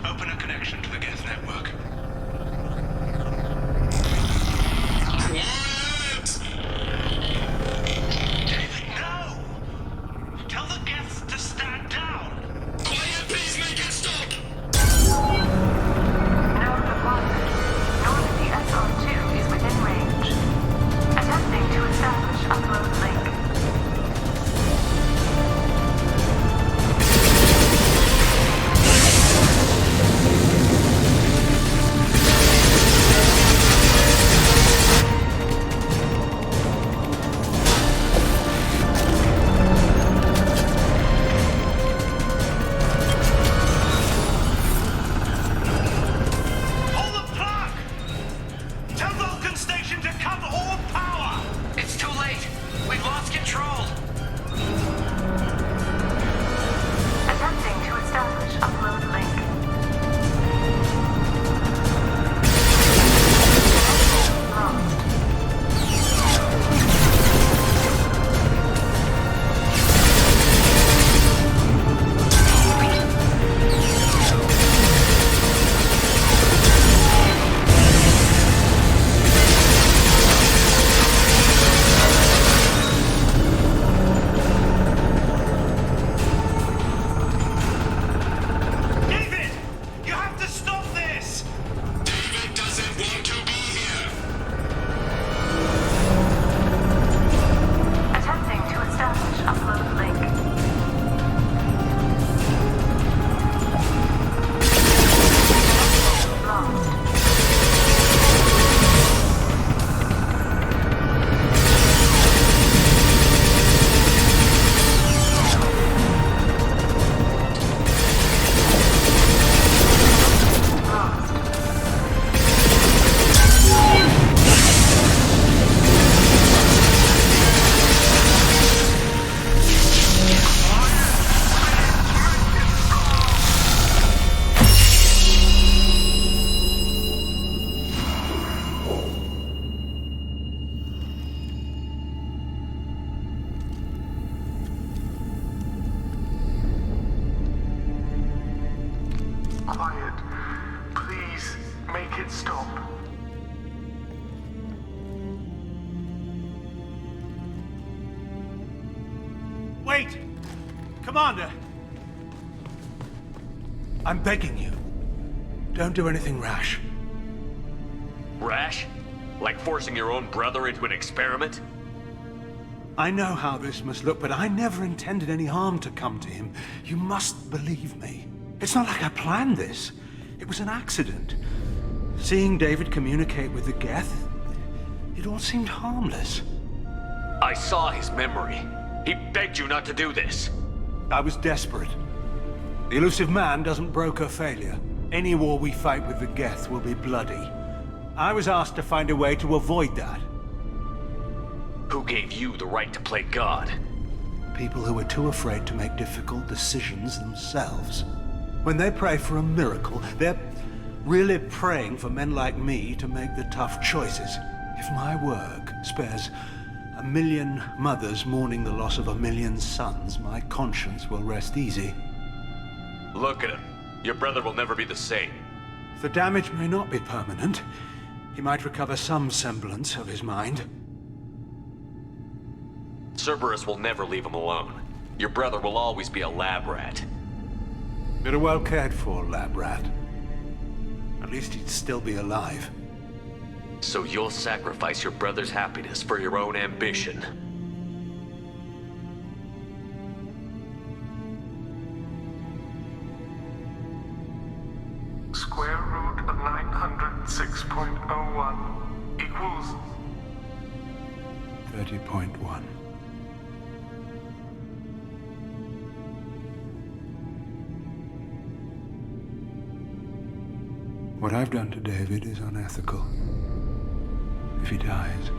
Open a connection to the Geth network. David, no! Tell the Geths to stand down! Quiet, please make it stop! Note the blocker. North of the SR2 is within range. Attempting to establish upload link. Quiet. Please, make it stop. Wait! Commander! I'm begging you. Don't do anything rash. Rash? Like forcing your own brother into an experiment? I know how this must look, but I never intended any harm to come to him. You must believe me. It's not like I planned this. It was an accident. Seeing David communicate with the Geth, it all seemed harmless. I saw his memory. He begged you not to do this. I was desperate. The elusive man doesn't broker failure. Any war we fight with the Geth will be bloody. I was asked to find a way to avoid that. Who gave you the right to play God? People who are too afraid to make difficult decisions themselves. When they pray for a miracle, they're really praying for men like me to make the tough choices. If my work spares 1 million mothers mourning the loss of 1 million sons, my conscience will rest easy. Look at him. Your brother will never be the same. The damage may not be permanent. He might recover some semblance of his mind. Cerberus will never leave him alone. Your brother will always be a lab rat. You're a well cared for lab rat. At least he'd still be alive. So you'll sacrifice your brother's happiness for your own ambition. Square root of 906.01 equals 30.1. What I've done to David is unethical. If he dies,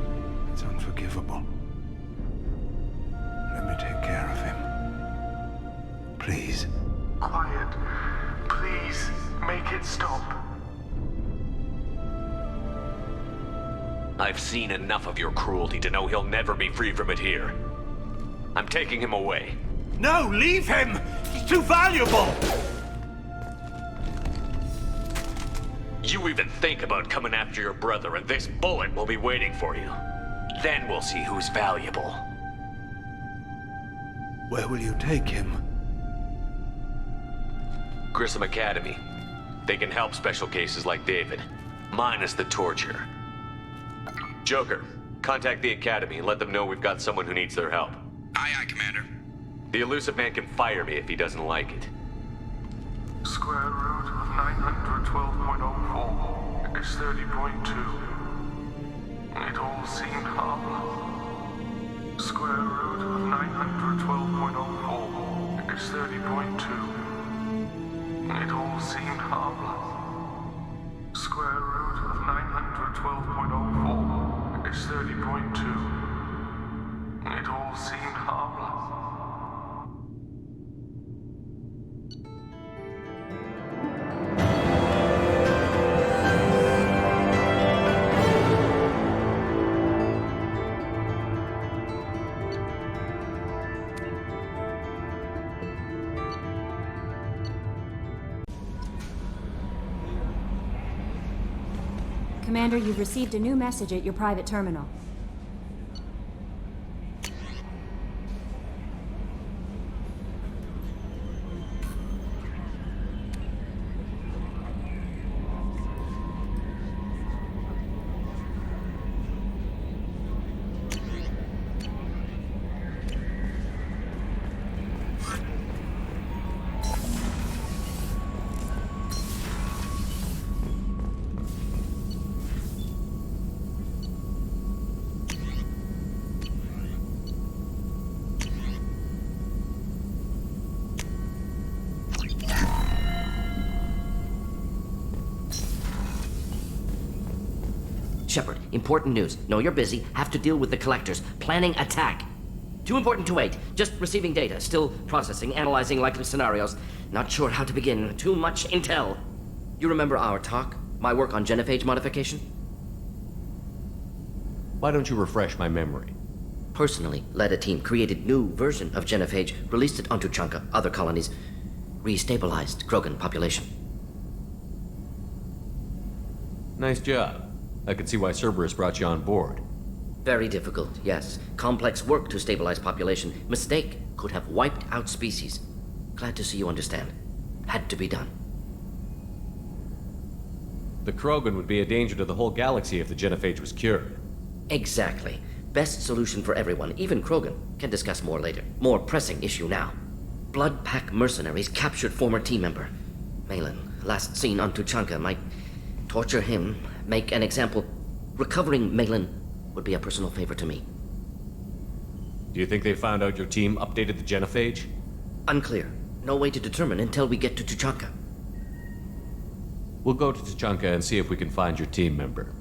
it's unforgivable. Let me take care of him. Please. Quiet. Please, make it stop. I've seen enough of your cruelty to know he'll never be free from it here. I'm taking him away. No, leave him! He's too valuable! You even think about coming after your brother, and this bullet will be waiting for you. Then we'll see who's valuable. Where will you take him? Grissom Academy. They can help special cases like David, minus the torture. Joker, contact the Academy and let them know we've got someone who needs their help. Aye, aye, Commander. The elusive man can fire me if he doesn't like it. Square root of 912.04 is 30.2. It all seemed harmless. Square root of 912.04 is 30.2. It all seemed harmless. Square root of 912.04 is 30.2. It all seemed harmless. Commander, you've received a new message at your private terminal. Shepard, important news. Know you're busy. Have to deal with the collectors. Planning attack. Too important to wait. Just receiving data. Still processing, analyzing likely scenarios. Not sure how to begin. Too much intel. You remember our talk? My work on genophage modification? Why don't you refresh my memory? Personally led a team, created new version of genophage, released it onto Chunka, other colonies, restabilized Krogan population. Nice job. I can see why Cerberus brought you on board. Very difficult, yes. Complex work to stabilize population. Mistake could have wiped out species. Glad to see you understand. Had to be done. The Krogan would be a danger to the whole galaxy if the genophage was cured. Exactly. Best solution for everyone, even Krogan. Can discuss more later. More pressing issue now. Blood Pack mercenaries captured former team member. Malin, last seen on Tuchanka, might torture him, make an example. Recovering Malin would be a personal favor to me. Do you think they found out your team updated the genophage? Unclear. No way to determine until we get to Tuchanka. We'll go to Tuchanka and see if we can find your team member.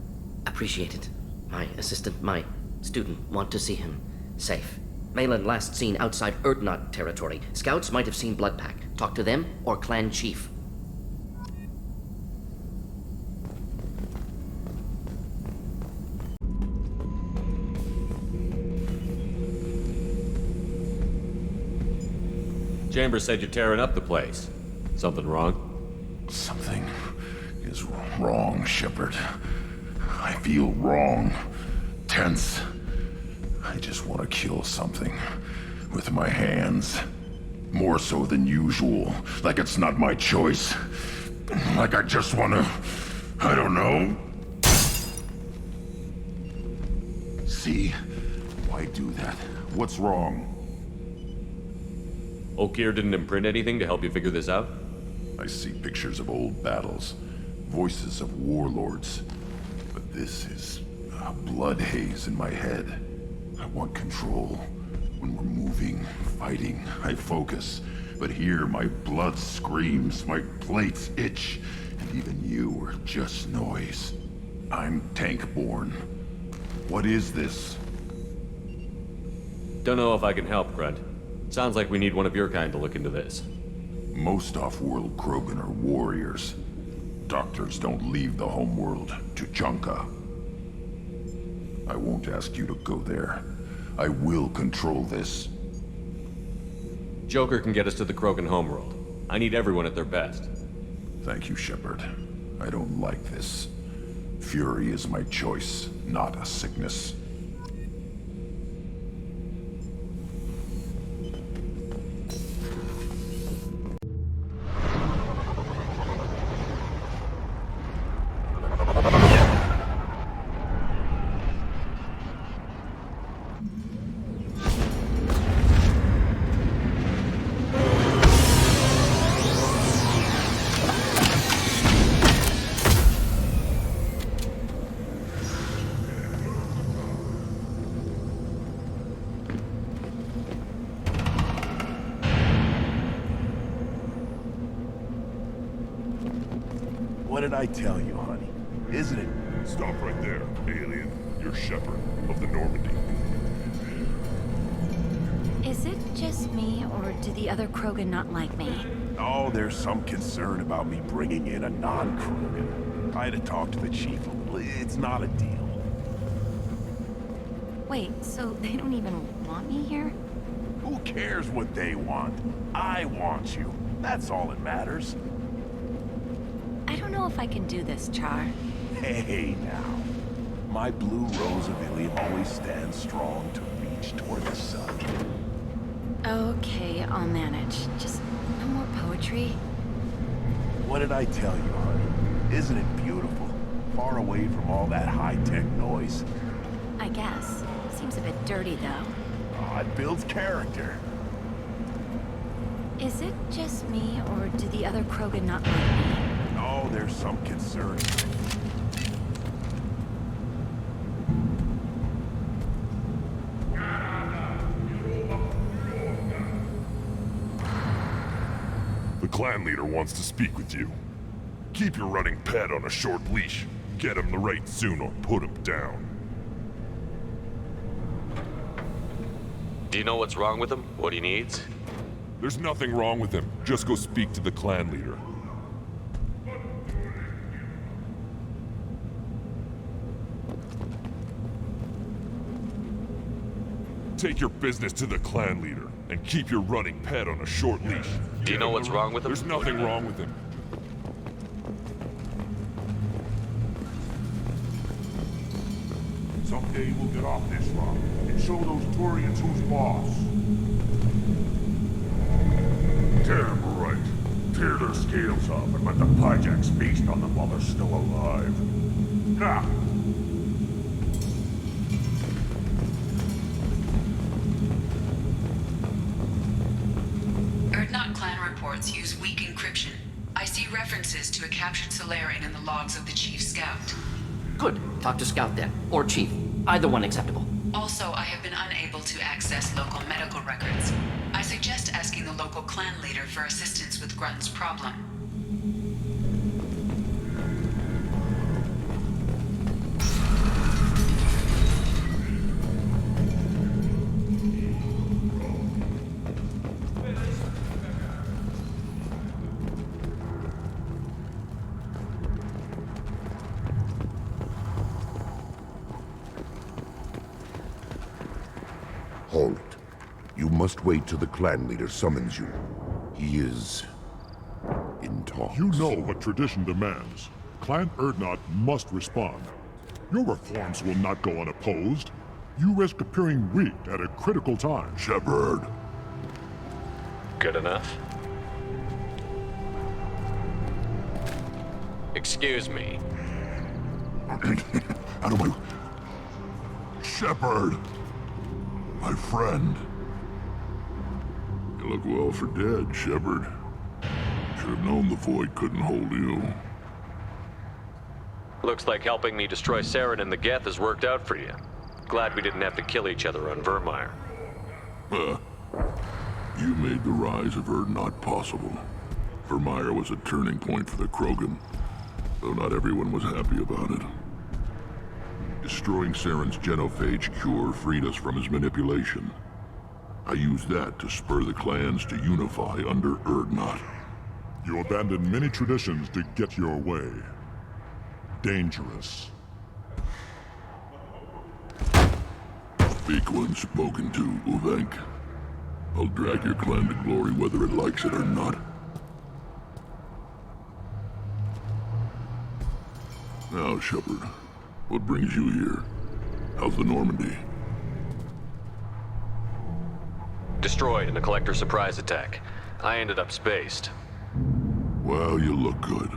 Appreciate it. My assistant, my student, want to see him safe. Malin last seen outside Erdnot territory. Scouts might have seen Bloodpack. Talk to them or clan chief. Chambers said you're tearing up the place. Something wrong? Something is wrong, Shepard. I feel wrong. Tense. I just want to kill something. With my hands. More so than usual. Like it's not my choice. Like I just want to... I don't know. See? Why do that? What's wrong? Okeer didn't imprint anything to help you figure this out? I see pictures of old battles, voices of warlords, but this is a blood haze in my head. I want control. When we're moving, fighting, I focus. But here my blood screams, my plates itch, and even you are just noise. I'm tank-born. What is this? Don't know if I can help, Grunt. Sounds like we need one of your kind to look into this. Most off-world Krogan are warriors. Doctors don't leave the homeworld to Tuchanka. I won't ask you to go there. I will control this. Joker can get us to the Krogan homeworld. I need everyone at their best. Thank you, Shepard. I don't like this. Fury is my choice, not a sickness. What did I tell you, honey? Isn't it? Stop right there, alien. You're Shepard of the Normandy. Is it just me, or do the other Krogan not like me? Oh, there's some concern about me bringing in a non-Krogan. I had to talk to the chief a little. It's not a deal. Wait, so they don't even want me here? Who cares what they want? I want you. That's all that matters. I don't know if I can do this, Char. Hey, now. My blue rose of Ilium always stands strong to reach toward the sun. Okay, I'll manage. Just no more poetry. What did I tell you, honey? Isn't it beautiful? Far away from all that high-tech noise. I guess. Seems a bit dirty, though. Oh, it builds character. Is it just me, or do the other Krogan not like me? Oh, there's some concern. The clan leader wants to speak with you. Keep your running pet on a short leash. Get him the right soon or put him down. Do you know what's wrong with him? What he needs? There's nothing wrong with him. Just go speak to the clan leader. Take your business to the clan leader, and keep your running pet on a short leash. Do you know what's wrong with him? There's nothing wrong with him. Someday we'll get off this rock and show those Turians who's boss. Damn right. Tear their scales off and let the Pyjaks feast on them while they're still alive. Now! Erdnot clan reports use weak encryption. I see references to a captured Solarian in the logs of the Chief Scout. Good. Talk to Scout then. Or Chief. Either one acceptable. Also, I have been unable to access local medical records. I suggest asking the local clan leader for assistance with Grunt's problem. Halt. You must wait till the clan leader summons you. He is in talks. You know what tradition demands. Clan Erdnot must respond. Your reforms will not go unopposed. You risk appearing weak at a critical time. Shepard. Good enough. Excuse me. Out of my... Shepard! My friend. You look well for dead, Shepard. Should have known the Void couldn't hold you. Looks like helping me destroy Saren and the Geth has worked out for you. Glad we didn't have to kill each other on Virmire. You made the rise of Erdnot possible. Virmire was a turning point for the Krogan, though not everyone was happy about it. Destroying Saren's genophage cure freed us from his manipulation. I used that to spur the clans to unify under Erdnot. You abandoned many traditions to get your way. Dangerous. Speak when spoken to, Uvenk. I'll drag your clan to glory whether it likes it or not. Now, Shepard, what brings you here? How's the Normandy? Destroyed in a collector surprise attack. I ended up spaced. Well, you look good.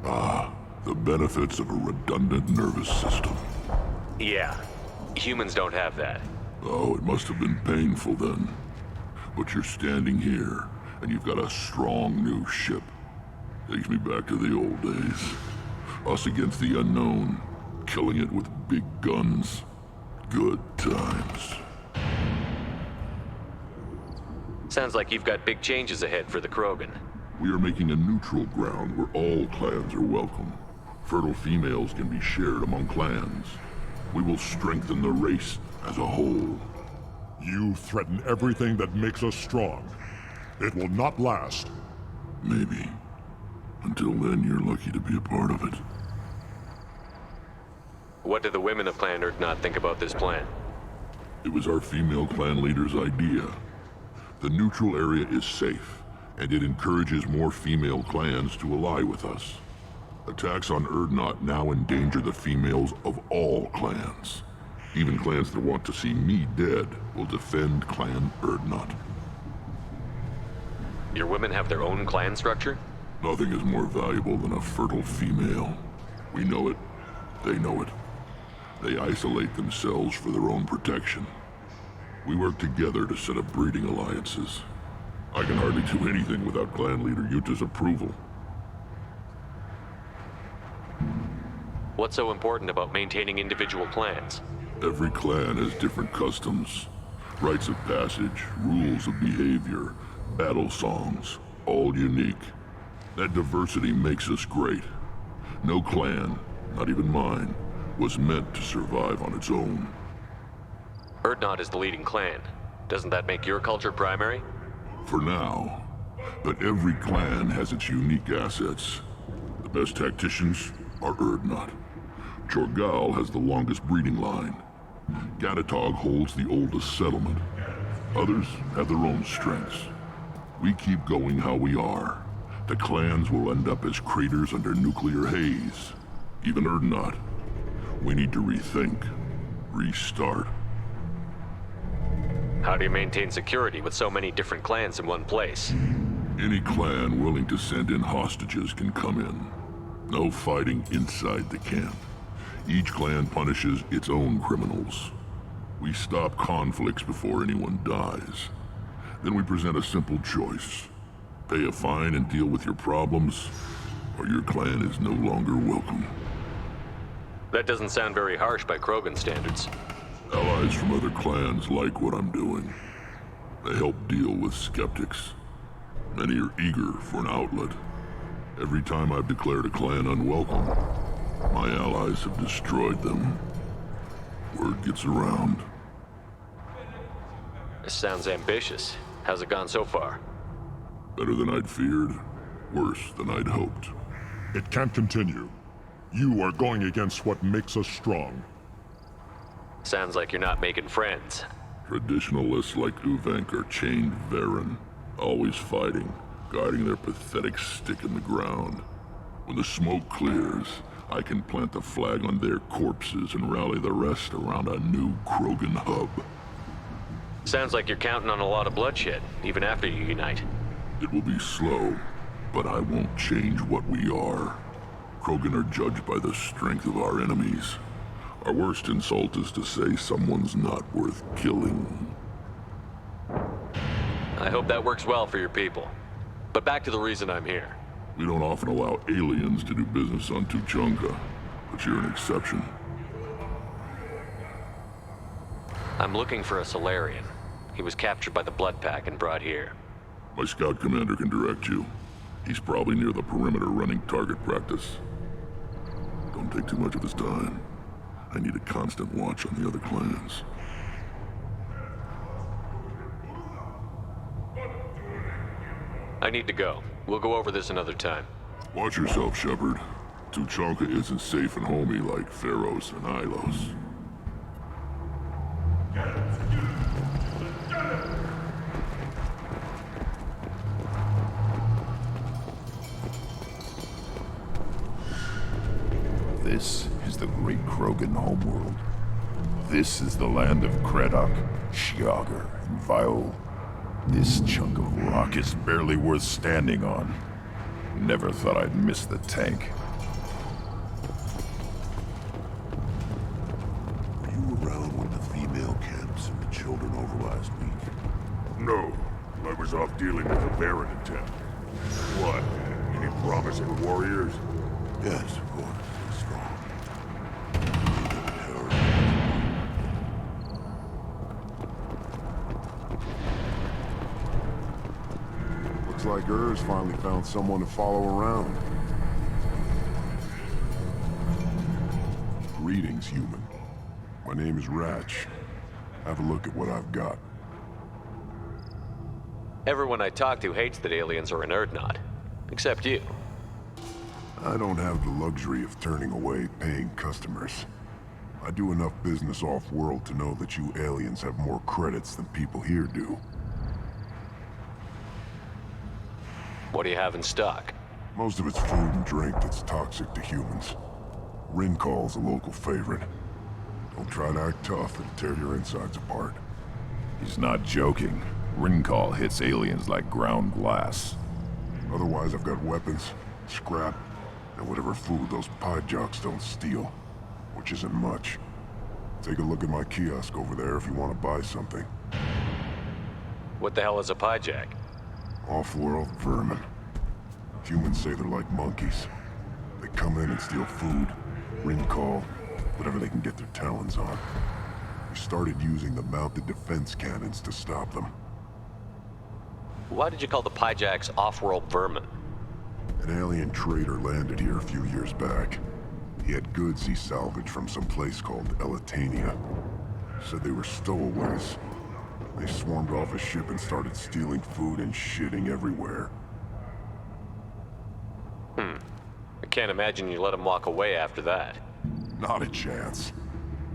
Ah, the benefits of a redundant nervous system. Yeah, humans don't have that. Oh, it must have been painful then. But you're standing here, and you've got a strong new ship. Takes me back to the old days. Us against the unknown, killing it with big guns. Good times. Sounds like you've got big changes ahead for the Krogan. We are making a neutral ground where all clans are welcome. Fertile females can be shared among clans. We will strengthen the race as a whole. You threaten everything that makes us strong. It will not last. Maybe. Until then, you're lucky to be a part of it. What do the women of Clan Erdnot think about this plan? It was our female clan leader's idea. The neutral area is safe, and it encourages more female clans to ally with us. Attacks on Erdnot now endanger the females of all clans. Even clans that want to see me dead will defend Clan Erdnot. Your women have their own clan structure? Nothing is more valuable than a fertile female. We know it. They know it. They isolate themselves for their own protection. We work together to set up breeding alliances. I can hardly do anything without clan leader Yuta's approval. What's so important about maintaining individual clans? Every clan has different customs, rites of passage, rules of behavior, battle songs, all unique. That diversity makes us great. No clan, not even mine, was meant to survive on its own. Erdnot is the leading clan. Doesn't that make your culture primary? For now. But every clan has its unique assets. The best tacticians are Erdnot. Chorgal has the longest breeding line. Gatatog holds the oldest settlement. Others have their own strengths. We keep going how we are. The clans will end up as craters under nuclear haze. Even Erdnot. We need to rethink. restart. How do you maintain security with so many different clans in one place? Any clan willing to send in hostages can come in. No fighting inside the camp. Each clan punishes its own criminals. We stop conflicts before anyone dies. Then we present a simple choice. Pay a fine and deal with your problems, or your clan is no longer welcome. That doesn't sound very harsh by Krogan standards. Allies from other clans like what I'm doing. They help deal with skeptics. Many are eager for an outlet. Every time I've declared a clan unwelcome, my allies have destroyed them. Word gets around. This sounds ambitious. How's it gone so far? Better than I'd feared, worse than I'd hoped. It can't continue. You are going against what makes us strong. Sounds like you're not making friends. Traditionalists like Uvenk are chained Varen, always fighting, guiding their pathetic stick in the ground. When the smoke clears, I can plant the flag on their corpses and rally the rest around a new Krogan hub. Sounds like you're counting on a lot of bloodshed, even after you unite. It will be slow, but I won't change what we are. Krogan are judged by the strength of our enemies. Our worst insult is to say someone's not worth killing. I hope that works well for your people. But back to the reason I'm here. We don't often allow aliens to do business on Tuchanka, but you're an exception. I'm looking for a Solarian. He was captured by the Blood Pack and brought here. My scout commander can direct you. He's probably near the perimeter running target practice. Don't take too much of his time. I need a constant watch on the other clans. I need to go. We'll go over this another time. Watch yourself, Shepard. Tuchanka isn't safe and homey like Pharos and Ilos. This is the great Krogan homeworld. This is the land of Kredok, Shiagar, and Viol. This chunk of rock is barely worth standing on. Never thought I'd miss the tank. Were you around when the female camps and the children over last week? No, I was off dealing with a Baron attempt. What? Any promising warriors? Yes, of course. Strong. Looks like Ur's finally found someone to follow around. Greetings, human. My name is Ratch. Have a look at what I've got. Everyone I talk to hates that aliens are an Erdnot. Except you. I don't have the luxury of turning away paying customers. I do enough business off-world to know that you aliens have more credits than people here do. What do you have in stock? Most of it's food and drink that's toxic to humans. Rincall's a local favorite. Don't try to act tough, it'll tear your insides apart. He's not joking. Rincall hits aliens like ground glass. Otherwise, I've got weapons, scrap, and whatever food those pie jocks don't steal, which isn't much. Take a look at my kiosk over there if you want to buy something. What the hell is a pie jack? Off-world vermin. Humans say they're like monkeys. They come in and steal food, Rincall, whatever they can get their talons on. We started using the mounted defense cannons to stop them. Why did you call the pie jacks off-world vermin? An alien trader landed here a few years back. He had goods he salvaged from some place called Elitania. Said they were stowaways. They swarmed off a ship and started stealing food and shitting everywhere. I can't imagine you let them walk away after that. Not a chance.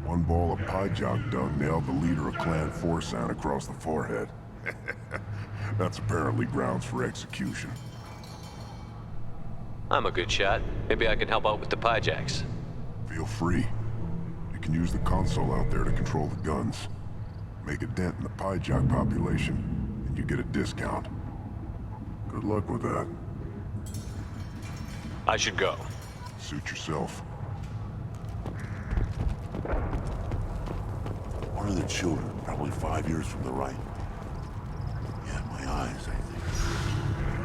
One ball of pie jock dung nailed the leader of Clan Forsan across the forehead. That's apparently grounds for execution. I'm a good shot. Maybe I can help out with the pie jacks. Feel free. You can use the console out there to control the guns. Make a dent in the pyjak population, and you get a discount. Good luck with that. I should go. Suit yourself. One of the children, probably 5 years from the right. Yeah, my eyes, I think.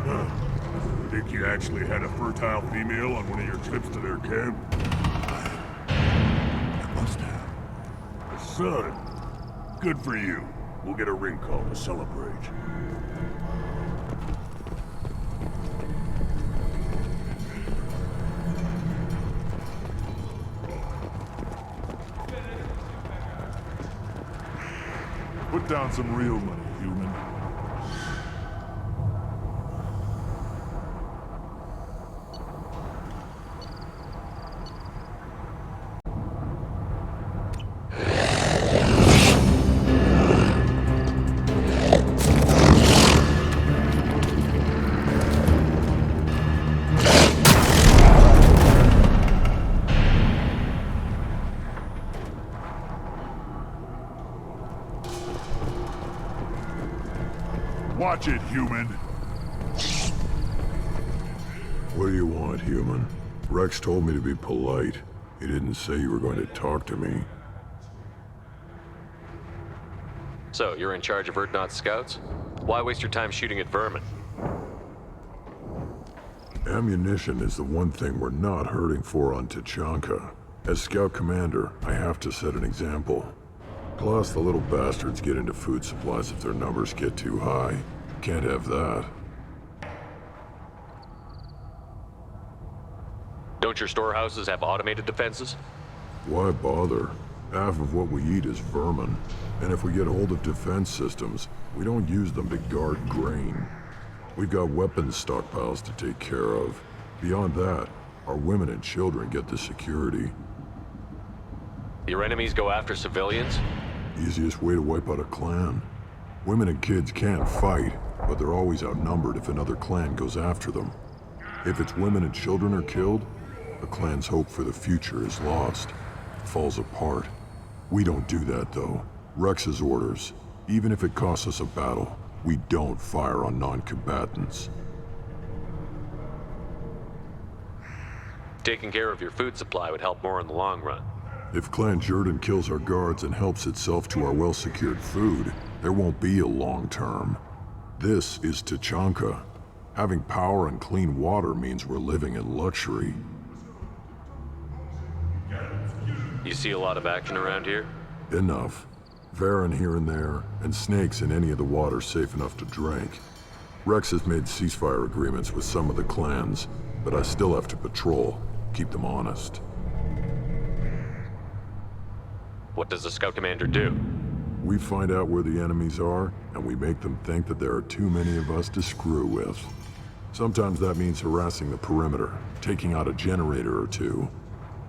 Huh. Think you actually had a fertile female on one of your trips to their camp? I must have. A son. Good for you. We'll get a ring call to celebrate. Put down some real money, human. Watch it, human! What do you want, human? Rex told me to be polite. He didn't say you were going to talk to me. So, you're in charge of Erdnot's scouts? Why waste your time shooting at vermin? Ammunition is the one thing we're not hurting for on Tachanka. As scout commander, I have to set an example. Plus, the little bastards get into food supplies if their numbers get too high. Can't have that. Don't your storehouses have automated defenses? Why bother? Half of what we eat is vermin. And if we get hold of defense systems, we don't use them to guard grain. We've got weapons stockpiles to take care of. Beyond that, our women and children get the security. Your enemies go after civilians? Easiest way to wipe out a clan. Women and kids can't fight, but they're always outnumbered if another clan goes after them. If its women and children are killed, the clan's hope for the future is lost. It falls apart. We don't do that, though. Rex's orders. Even if it costs us a battle, we don't fire on non-combatants. Taking care of your food supply would help more in the long run. If Clan Jordan kills our guards and helps itself to our well-secured food, there won't be a long term. This is Tachanka. Having power and clean water means we're living in luxury. You see a lot of action around here? Enough. Varen here and there, and snakes in any of the water safe enough to drink. Rex has made ceasefire agreements with some of the clans, but I still have to patrol, keep them honest. What does the scout commander do? We find out where the enemies are, and we make them think that there are too many of us to screw with. Sometimes that means harassing the perimeter, taking out a generator or two.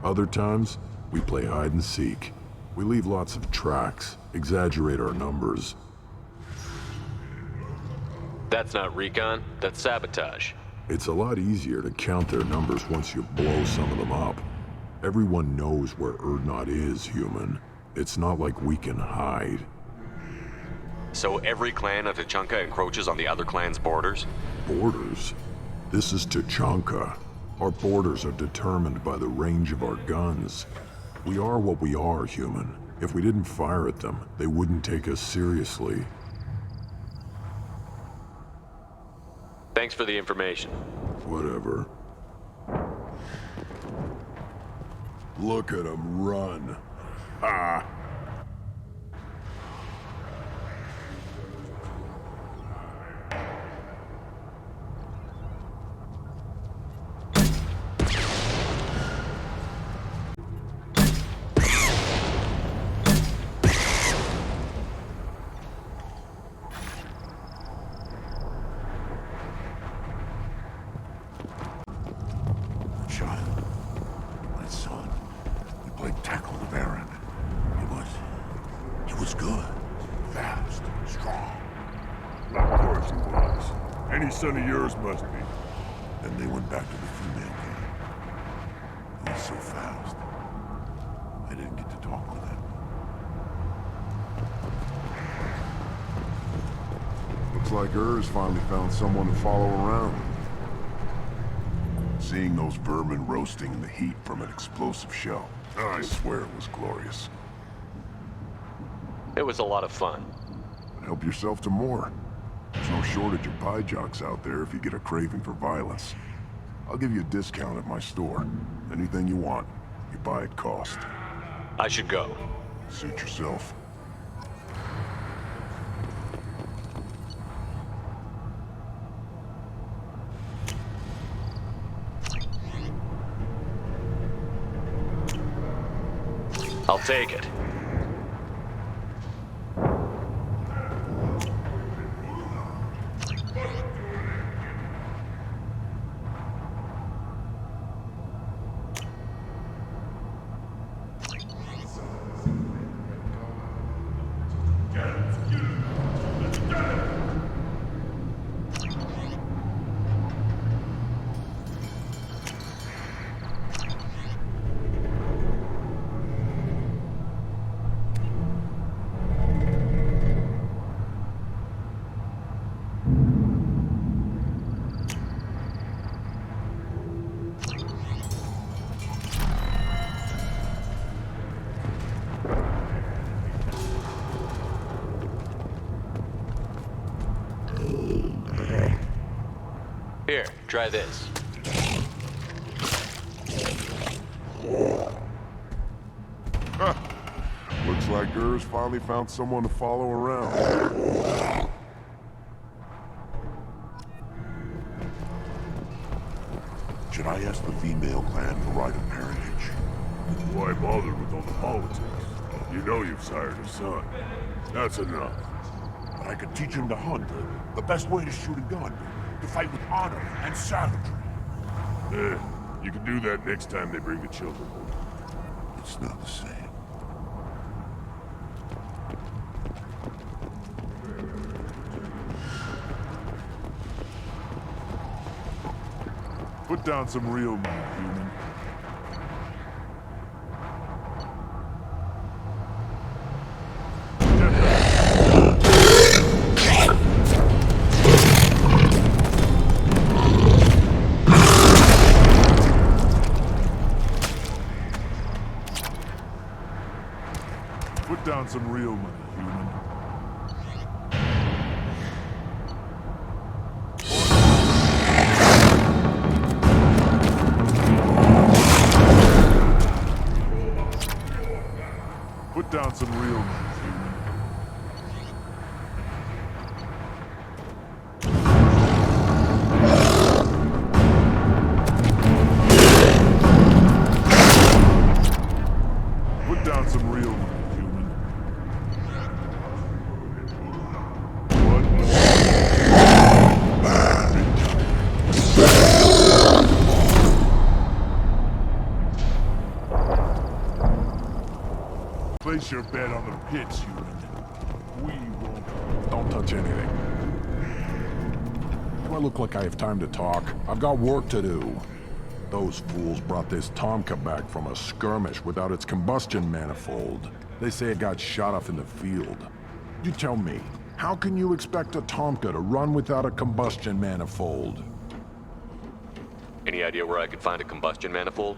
Other times, we play hide and seek. We leave lots of tracks, exaggerate our numbers. That's not recon, that's sabotage. It's a lot easier to count their numbers once you blow some of them up. Everyone knows where Erdnot is, human. It's not like we can hide. So every clan of Tachanka encroaches on the other clan's borders? Borders? This is Tachanka. Our borders are determined by the range of our guns. We are what we are, human. If we didn't fire at them, they wouldn't take us seriously. Thanks for the information. Whatever. Look at them run. Ah! Child, my son, we played tackle the Baron. He was good, fast, strong. Of course he was. Any son of yours must be. Then they went back to the female camp. He was so fast. I didn't get to talk Looks like Urs finally found someone to follow around. Seeing those vermin roasting in the heat from an explosive shell, I swear it was glorious. It was a lot of fun. Help yourself to more. There's no shortage of pie jocks out there if you get a craving for violence. I'll give you a discount at my store. Anything you want, you buy at cost. I should go. Suit yourself. I'll take it. Here, try this. Looks like Urs finally found someone to follow around. Should I ask the female clan for right of parentage? Why bother with all the politics? You know you've sired a son. That's enough. But I could teach him to hunt. The best way to shoot a gun. To fight with honor and savagery. You can do that next time they bring the children. It's not the same. Put down some real meat, human. Put down some real money, human. Put down some real money, human. Put down some real money. Place your bet on the pits, human. We won't. Don't touch anything. Do I look like I have time to talk? I've got work to do. Those fools brought this Tomka back from a skirmish without its combustion manifold. They say it got shot off in the field. You tell me, how can you expect a Tomka to run without a combustion manifold? Any idea where I could find a combustion manifold?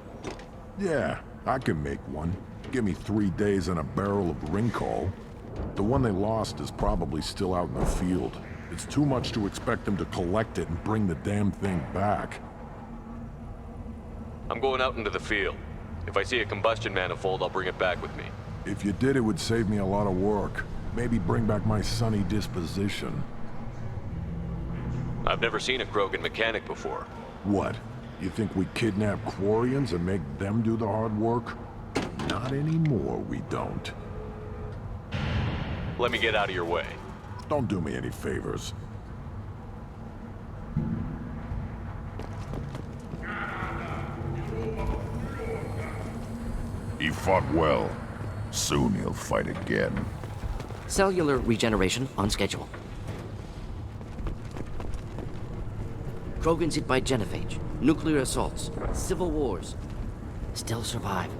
Yeah, I can make one. Give me 3 days and a barrel of Rincol. The one they lost is probably still out in the field. It's too much to expect them to collect it and bring the damn thing back. I'm going out into the field. If I see a combustion manifold, I'll bring it back with me. If you did, it would save me a lot of work. Maybe bring back my sunny disposition. I've never seen a Krogan mechanic before. What? You think we kidnap Quarians and make them do the hard work? Not anymore, we don't. Let me get out of your way. Don't do me any favors. He fought well. Soon he'll fight again. Cellular regeneration on schedule. Krogans hit by genophage, nuclear assaults, civil wars. Still survive.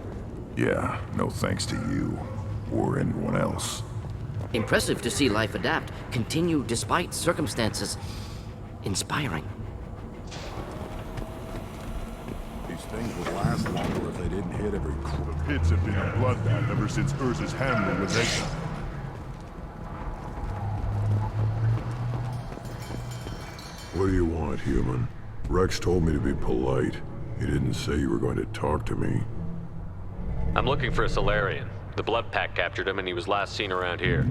Yeah, no thanks to you. Or anyone else. Impressive to see life adapt, continue despite circumstances. Inspiring. These things would last longer if they didn't hit every... The pits have been a bloodbath ever since Urza's hammer was exiled. What do you want, human? Rex told me to be polite. He didn't say you were going to talk to me. I'm looking for a Solarian. The Blood Pack captured him and he was last seen around here.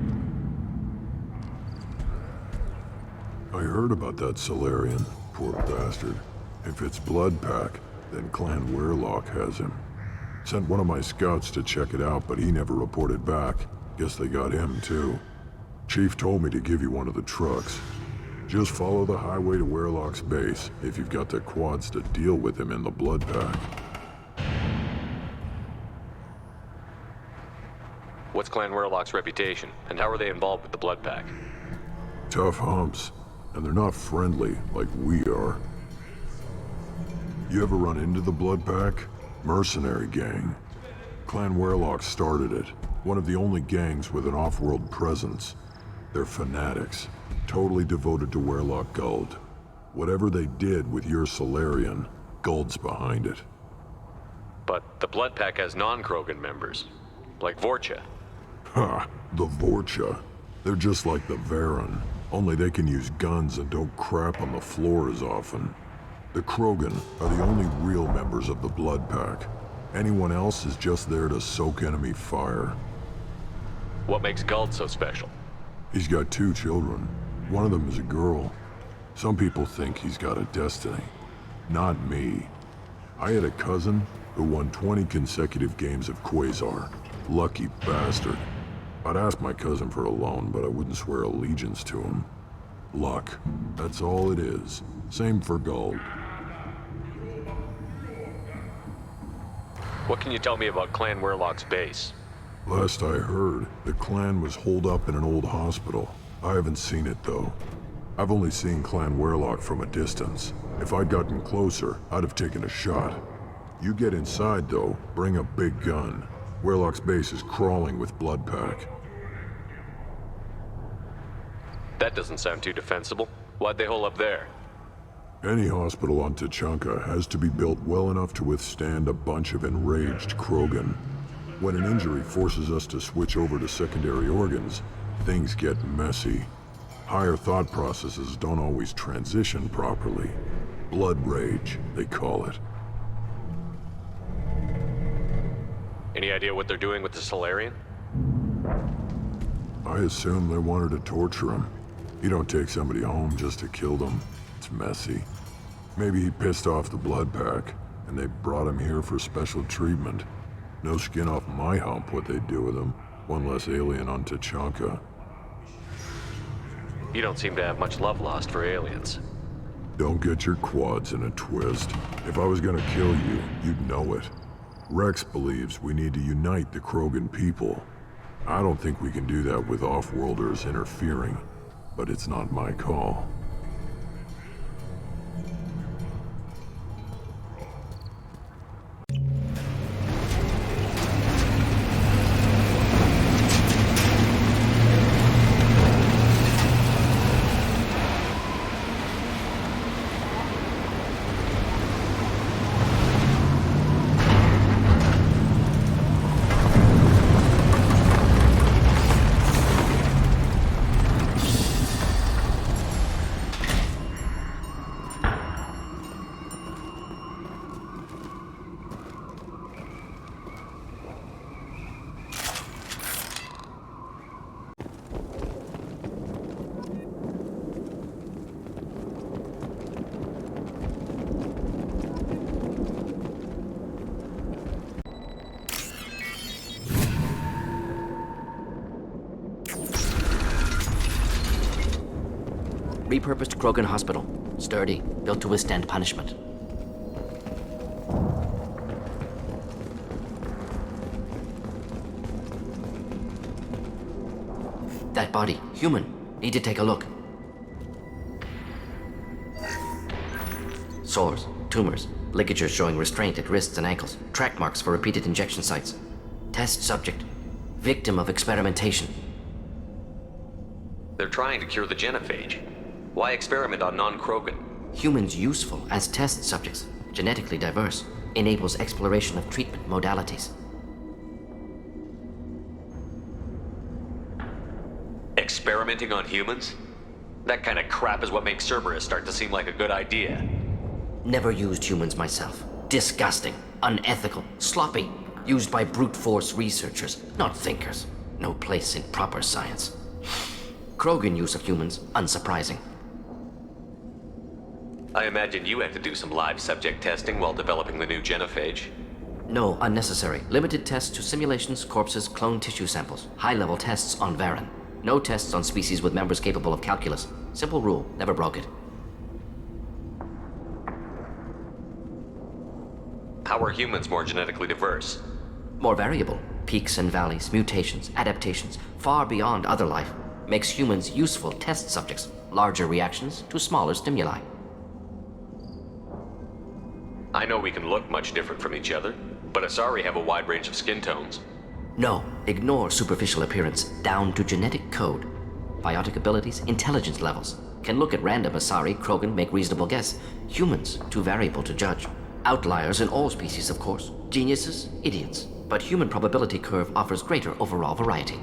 I heard about that Solarian. Poor bastard. If it's Blood Pack, then Clan Werelock has him. Sent one of my scouts to check it out, but he never reported back. Guess they got him too. Chief told me to give you one of the trucks. Just follow the highway to Werelock's base if you've got the quads to deal with him in the Blood Pack. What's Clan Werelock's reputation, and how are they involved with the Blood Pack? Tough humps, and they're not friendly like we are. You ever run into the Blood Pack? Mercenary gang. Clan Werelock started it, one of the only gangs with an off-world presence. They're fanatics, totally devoted to Werelock Guld. Whatever they did with your Solarian, Guld's behind it. But the Blood Pack has non-Krogan members, like Vorcha. Ha! The Vorcha. They're just like the Varen, only they can use guns and don't crap on the floor as often. The Krogan are the only real members of the Blood Pack. Anyone else is just there to soak enemy fire. What makes Guld so special? He's got 2 children. One of them is a girl. Some people think he's got a destiny. Not me. I had a cousin who won 20 consecutive games of Quasar. Lucky bastard. I'd ask my cousin for a loan, but I wouldn't swear allegiance to him. Luck. That's all it is. Same for Guld. What can you tell me about Clan Werelock's base? Last I heard, the clan was holed up in an old hospital. I haven't seen it, though. I've only seen Clan Werelock from a distance. If I'd gotten closer, I'd have taken a shot. You get inside, though, bring a big gun. Werelock's base is crawling with Blood Pack. That doesn't sound too defensible. Why'd they hole up there? Any hospital on Tuchanka has to be built well enough to withstand a bunch of enraged Krogan. When an injury forces us to switch over to secondary organs, things get messy. Higher thought processes don't always transition properly. Blood rage, they call it. Any idea what they're doing with the Solarian? I assume they wanted to torture him. You don't take somebody home just to kill them. It's messy. Maybe he pissed off the Blood Pack, and they brought him here for special treatment. No skin off my hump what they'd do with him. One less alien on Tuchanka. You don't seem to have much love lost for aliens. Don't get your quads in a twist. If I was gonna kill you, you'd know it. Rex believes we need to unite the Krogan people. I don't think we can do that with off-worlders interfering, but it's not my call. Repurposed Krogan hospital. Sturdy, built to withstand punishment. That body, human. Need to take a look. Sores, tumors, ligatures showing restraint at wrists and ankles, track marks for repeated injection sites. Test subject, victim of experimentation. They're trying to cure the genophage. Why experiment on non-Krogan? Humans useful as test subjects, genetically diverse, enables exploration of treatment modalities. Experimenting on humans? That kind of crap is what makes Cerberus start to seem like a good idea. Never used humans myself. Disgusting, unethical, sloppy. Used by brute force researchers, not thinkers. No place in proper science. Krogan use of humans, unsurprising. I imagine you had to do some live subject testing while developing the new genophage. No, unnecessary. Limited tests to simulations, corpses, cloned tissue samples. High-level tests on Varen. No tests on species with members capable of calculus. Simple rule, never broke it. How are humans more genetically diverse? More variable. Peaks and valleys, mutations, adaptations, far beyond other life. Makes humans useful test subjects. Larger reactions to smaller stimuli. I know we can look much different from each other, but Asari have a wide range of skin tones. No, ignore superficial appearance, down to genetic code. Biotic abilities, intelligence levels. Can look at random Asari, Krogan, make reasonable guess. Humans, too variable to judge. Outliers in all species, of course. Geniuses, idiots. But human probability curve offers greater overall variety.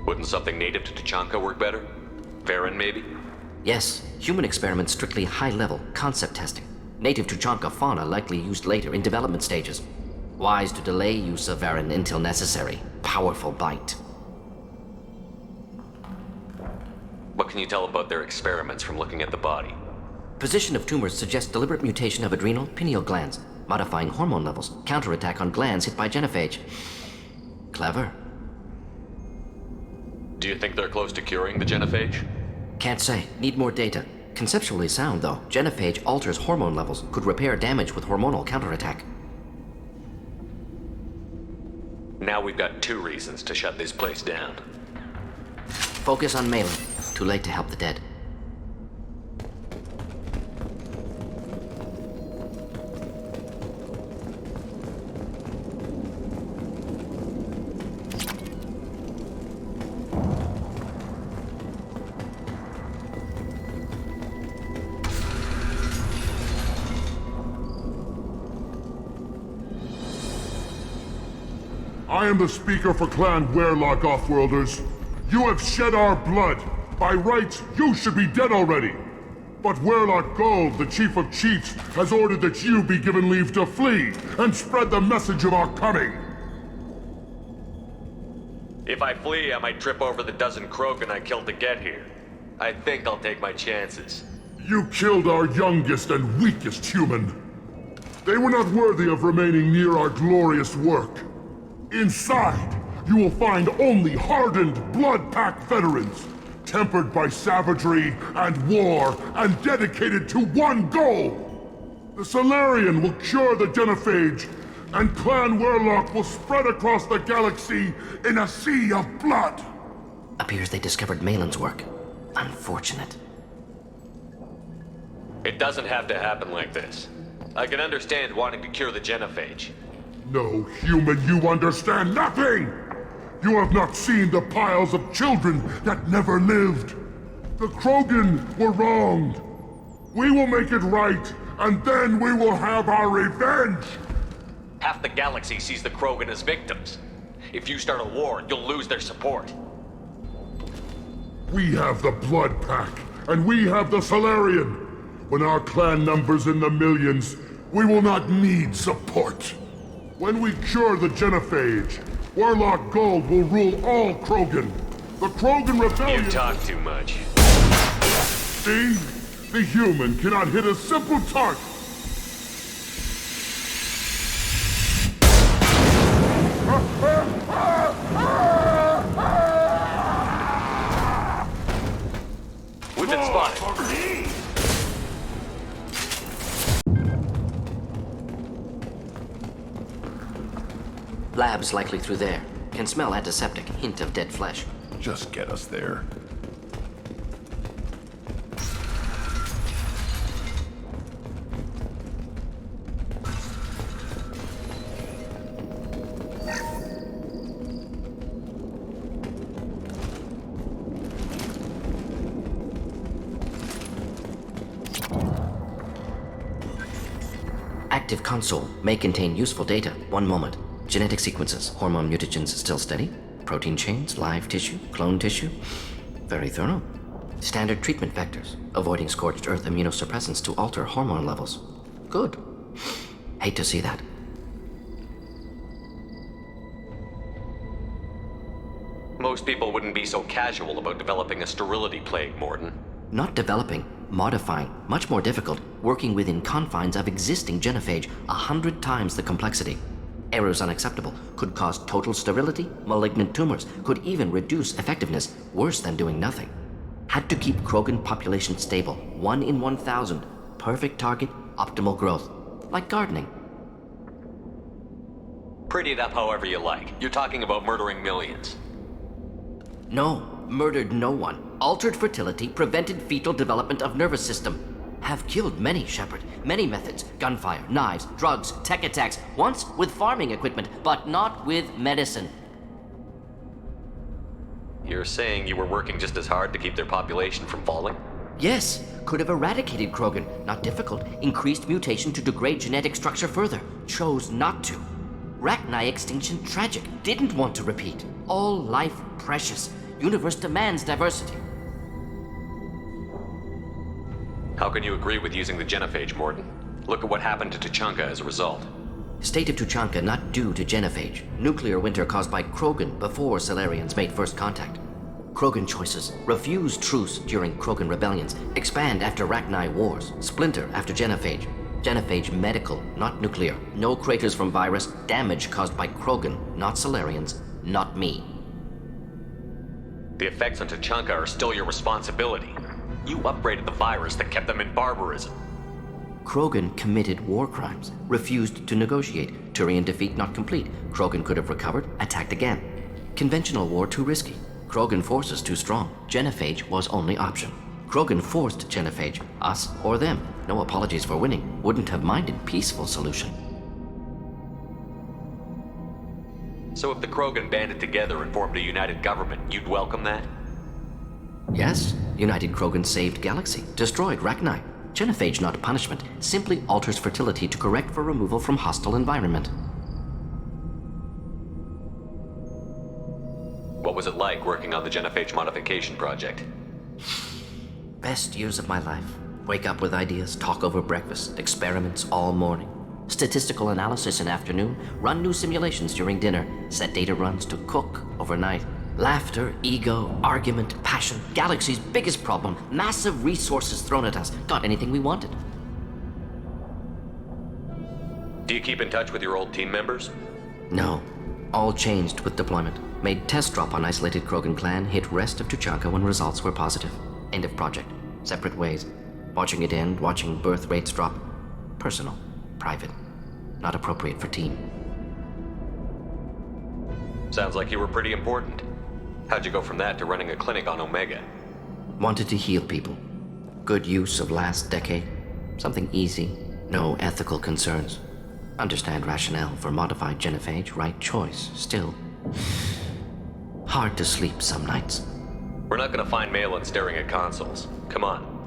Wouldn't something native to Tachanka work better? Varen, maybe? Yes, human experiments strictly high-level, concept testing. Native Tuchanka fauna likely used later in development stages. Wise to delay use of Varen until necessary. Powerful bite. What can you tell about their experiments from looking at the body? Position of tumors suggests deliberate mutation of adrenal, pineal glands, modifying hormone levels, counterattack on glands hit by genophage. Clever. Do you think they're close to curing the genophage? Can't say. Need more data. Conceptually sound, though. Genophage alters hormone levels, could repair damage with hormonal counterattack. Now we've got 2 reasons to shut this place down. Focus on Malin. Too late to help the dead. I am the speaker for Clan Werlock, Offworlders. You have shed our blood. By rights, you should be dead already. But Werlock Gold, the Chief of Chiefs, has ordered that you be given leave to flee and spread the message of our coming. If I flee, I might trip over the dozen Krogan I killed to get here. I think I'll take my chances. You killed our youngest and weakest human. They were not worthy of remaining near our glorious work. Inside, you will find only hardened, blood-packed veterans, tempered by savagery and war, and dedicated to one goal. The Solarian will cure the genophage, and Clan Werlock will spread across the galaxy in a sea of blood. Appears they discovered Malin's work. Unfortunate. It doesn't have to happen like this. I can understand wanting to cure the genophage. No, human, you understand nothing! You have not seen the piles of children that never lived. The Krogan were wronged. We will make it right, and then we will have our revenge! Half the galaxy sees the Krogan as victims. If you start a war, you'll lose their support. We have the Blood Pack, and we have the Solarian. When our clan numbers in the millions, we will not need support. When we cure the genophage, Werlock Gold will rule all Krogan. The Krogan Rebellion— You talk too much. See? The human cannot hit a simple target. We've been spotted. Labs likely through there. Can smell antiseptic, hint of dead flesh. Just get us there. Active console may contain useful data. One moment. Genetic sequences, hormone mutagens still steady. Protein chains, live tissue, clone tissue. Very thorough. Standard treatment vectors, avoiding scorched earth immunosuppressants to alter hormone levels. Good. Hate to see that. Most people wouldn't be so casual about developing a sterility plague, Morden. Not developing, modifying, much more difficult, working within confines of existing genophage, 100 times the complexity. Errors unacceptable, could cause total sterility, malignant tumors, could even reduce effectiveness, worse than doing nothing. Had to keep Krogan population stable, 1 in 1,000, perfect target, optimal growth, like gardening. Pretty it up however you like. You're talking about murdering millions. No, murdered no one. Altered fertility, prevented fetal development of nervous system. Have killed many, Shepard. Many methods. Gunfire, knives, drugs, tech attacks. Once with farming equipment, but not with medicine. You're saying you were working just as hard to keep their population from falling? Yes, could have eradicated Krogan. Not difficult. Increased mutation to degrade genetic structure further. Chose not to. Rachni extinction tragic. Didn't want to repeat. All life precious. Universe demands diversity. How can you agree with using the genophage, Morden? Look at what happened to Tuchanka as a result. State of Tuchanka not due to genophage. Nuclear winter caused by Krogan before Solarians made first contact. Krogan choices. Refuse truce during Krogan rebellions. Expand after Rachni wars. Splinter after genophage. Genophage medical, not nuclear. No craters from virus. Damage caused by Krogan, not Solarians, not me. The effects on Tuchanka are still your responsibility. You upgraded the virus that kept them in barbarism. Krogan committed war crimes, refused to negotiate. Turian defeat not complete. Krogan could have recovered, attacked again. Conventional war too risky. Krogan forces too strong. Genophage was only option. Krogan forced genophage, us or them. No apologies for winning. Wouldn't have minded peaceful solution. So if the Krogan banded together and formed a united government, you'd welcome that? Yes, United Krogan saved Galaxy, destroyed Rachni. Genophage not punishment, simply alters fertility to correct for removal from hostile environment. What was it like working on the genophage modification project? Best years of my life. Wake up with ideas, talk over breakfast, experiments all morning. Statistical analysis in afternoon, run new simulations during dinner, set data runs to cook overnight. Laughter, ego, argument, passion, Galaxy's biggest problem, massive resources thrown at us. Got anything we wanted. Do you keep in touch with your old team members? No. All changed with deployment. Made test drop on isolated Krogan clan, hit rest of Tuchanka when results were positive. End of project. Separate ways. Watching it end, watching birth rates drop. Personal. Private. Not appropriate for team. Sounds like you were pretty important. How'd you go from that to running a clinic on Omega? Wanted to heal people. Good use of last decade. Something easy. No ethical concerns. Understand rationale for modified genophage. Right choice. Still. Hard to sleep some nights. We're not gonna find Malin staring at consoles. Come on.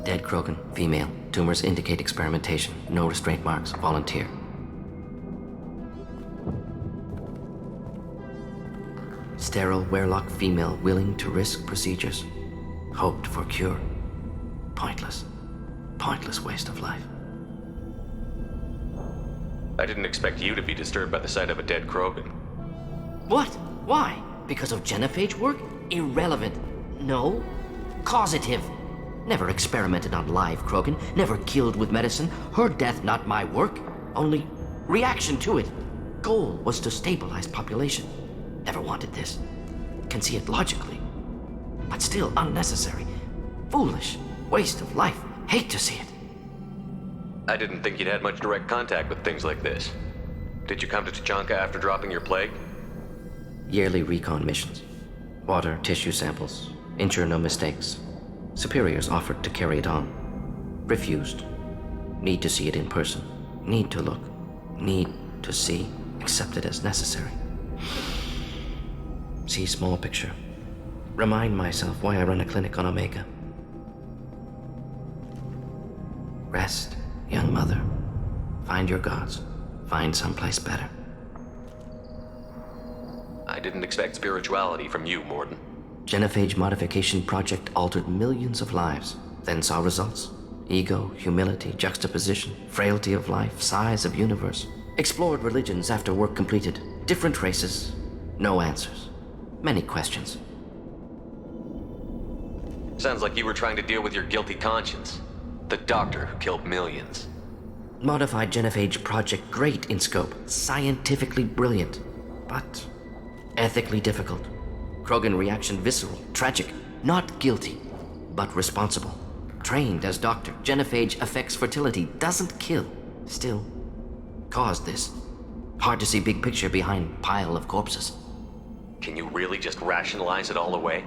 Dead Krogan, female. Tumors indicate experimentation. No restraint marks. Volunteer. Sterile Werelock female willing to risk procedures. Hoped for cure. Pointless. Pointless waste of life. I didn't expect you to be disturbed by the sight of a dead Krogan. What? Why? Because of genophage work? Irrelevant. No. Causative. Never experimented on live Krogan. Never killed with medicine. Her death not my work. Only reaction to it. Goal was to stabilize population. Never wanted this. Can see it logically. But still unnecessary. Foolish. Waste of life. Hate to see it. I didn't think you'd had much direct contact with things like this. Did you come to Tuchanka after dropping your plague? Yearly recon missions. Water, tissue samples. Ensure no mistakes. Superiors offered to carry it on. Refused. Need to see it in person. Need to look. Need to see. Accepted as necessary. See small picture. Remind myself why I run a clinic on Omega. Rest, young mother. Find your gods. Find someplace better. I didn't expect spirituality from you, Morden. Genophage modification project altered millions of lives, then saw results. Ego, humility, juxtaposition, frailty of life, size of universe. Explored religions after work completed. Different races, no answers. Many questions. Sounds like you were trying to deal with your guilty conscience. The doctor who killed millions. Modified genophage project great in scope, scientifically brilliant, but ethically difficult. Krogan reaction visceral, tragic, not guilty, but responsible. Trained as doctor, genophage affects fertility, doesn't kill, still caused this. Hard to see big picture behind pile of corpses. Can you really just rationalize it all away?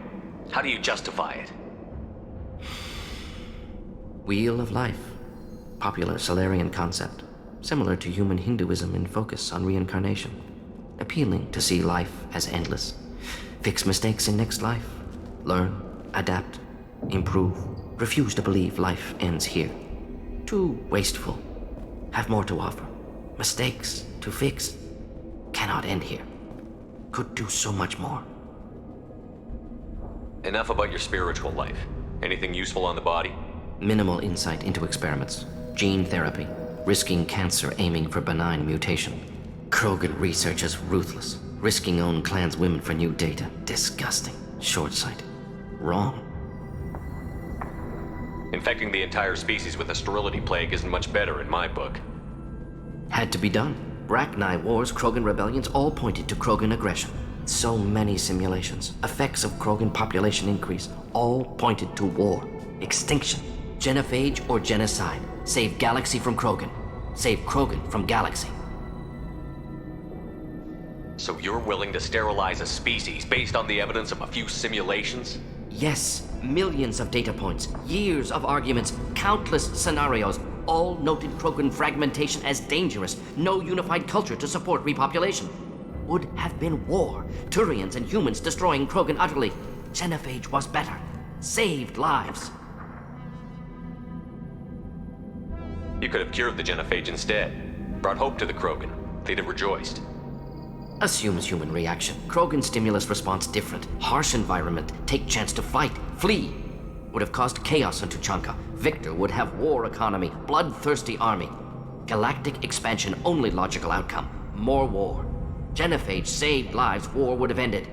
How do you justify it? Wheel of life. Popular Solarian concept. Similar to human Hinduism in focus on reincarnation. Appealing to see life as endless. Fix mistakes in next life. Learn, adapt, improve. Refuse to believe life ends here. Too wasteful. Have more to offer. Mistakes to fix. Cannot end here. Could do so much more. Enough about your spiritual life. Anything useful on the body? Minimal insight into experiments. Gene therapy. Risking cancer aiming for benign mutation. Krogan research is ruthless. Risking own clan's women for new data. Disgusting. Short-sighted. Wrong. Infecting the entire species with a sterility plague isn't much better in my book. Had to be done. Rachni wars, Krogan rebellions, all pointed to Krogan aggression. So many simulations. Effects of Krogan population increase. All pointed to war. Extinction. Genophage or genocide. Save galaxy from Krogan. Save Krogan from galaxy. So you're willing to sterilize a species based on the evidence of a few simulations? Yes. Millions of data points. Years of arguments. Countless scenarios. All noted Krogan fragmentation as dangerous. No unified culture to support repopulation. Would have been war. Turians and humans destroying Krogan utterly. Genophage was better. Saved lives. You could have cured the genophage instead. Brought hope to the Krogan. They'd have rejoiced. Assumes human reaction. Krogan stimulus response different. Harsh environment. Take chance to fight. Flee. Would have caused chaos on Tuchanka. Victor would have war economy. Bloodthirsty army. Galactic expansion only logical outcome. More war. Genophage saved lives. War would have ended.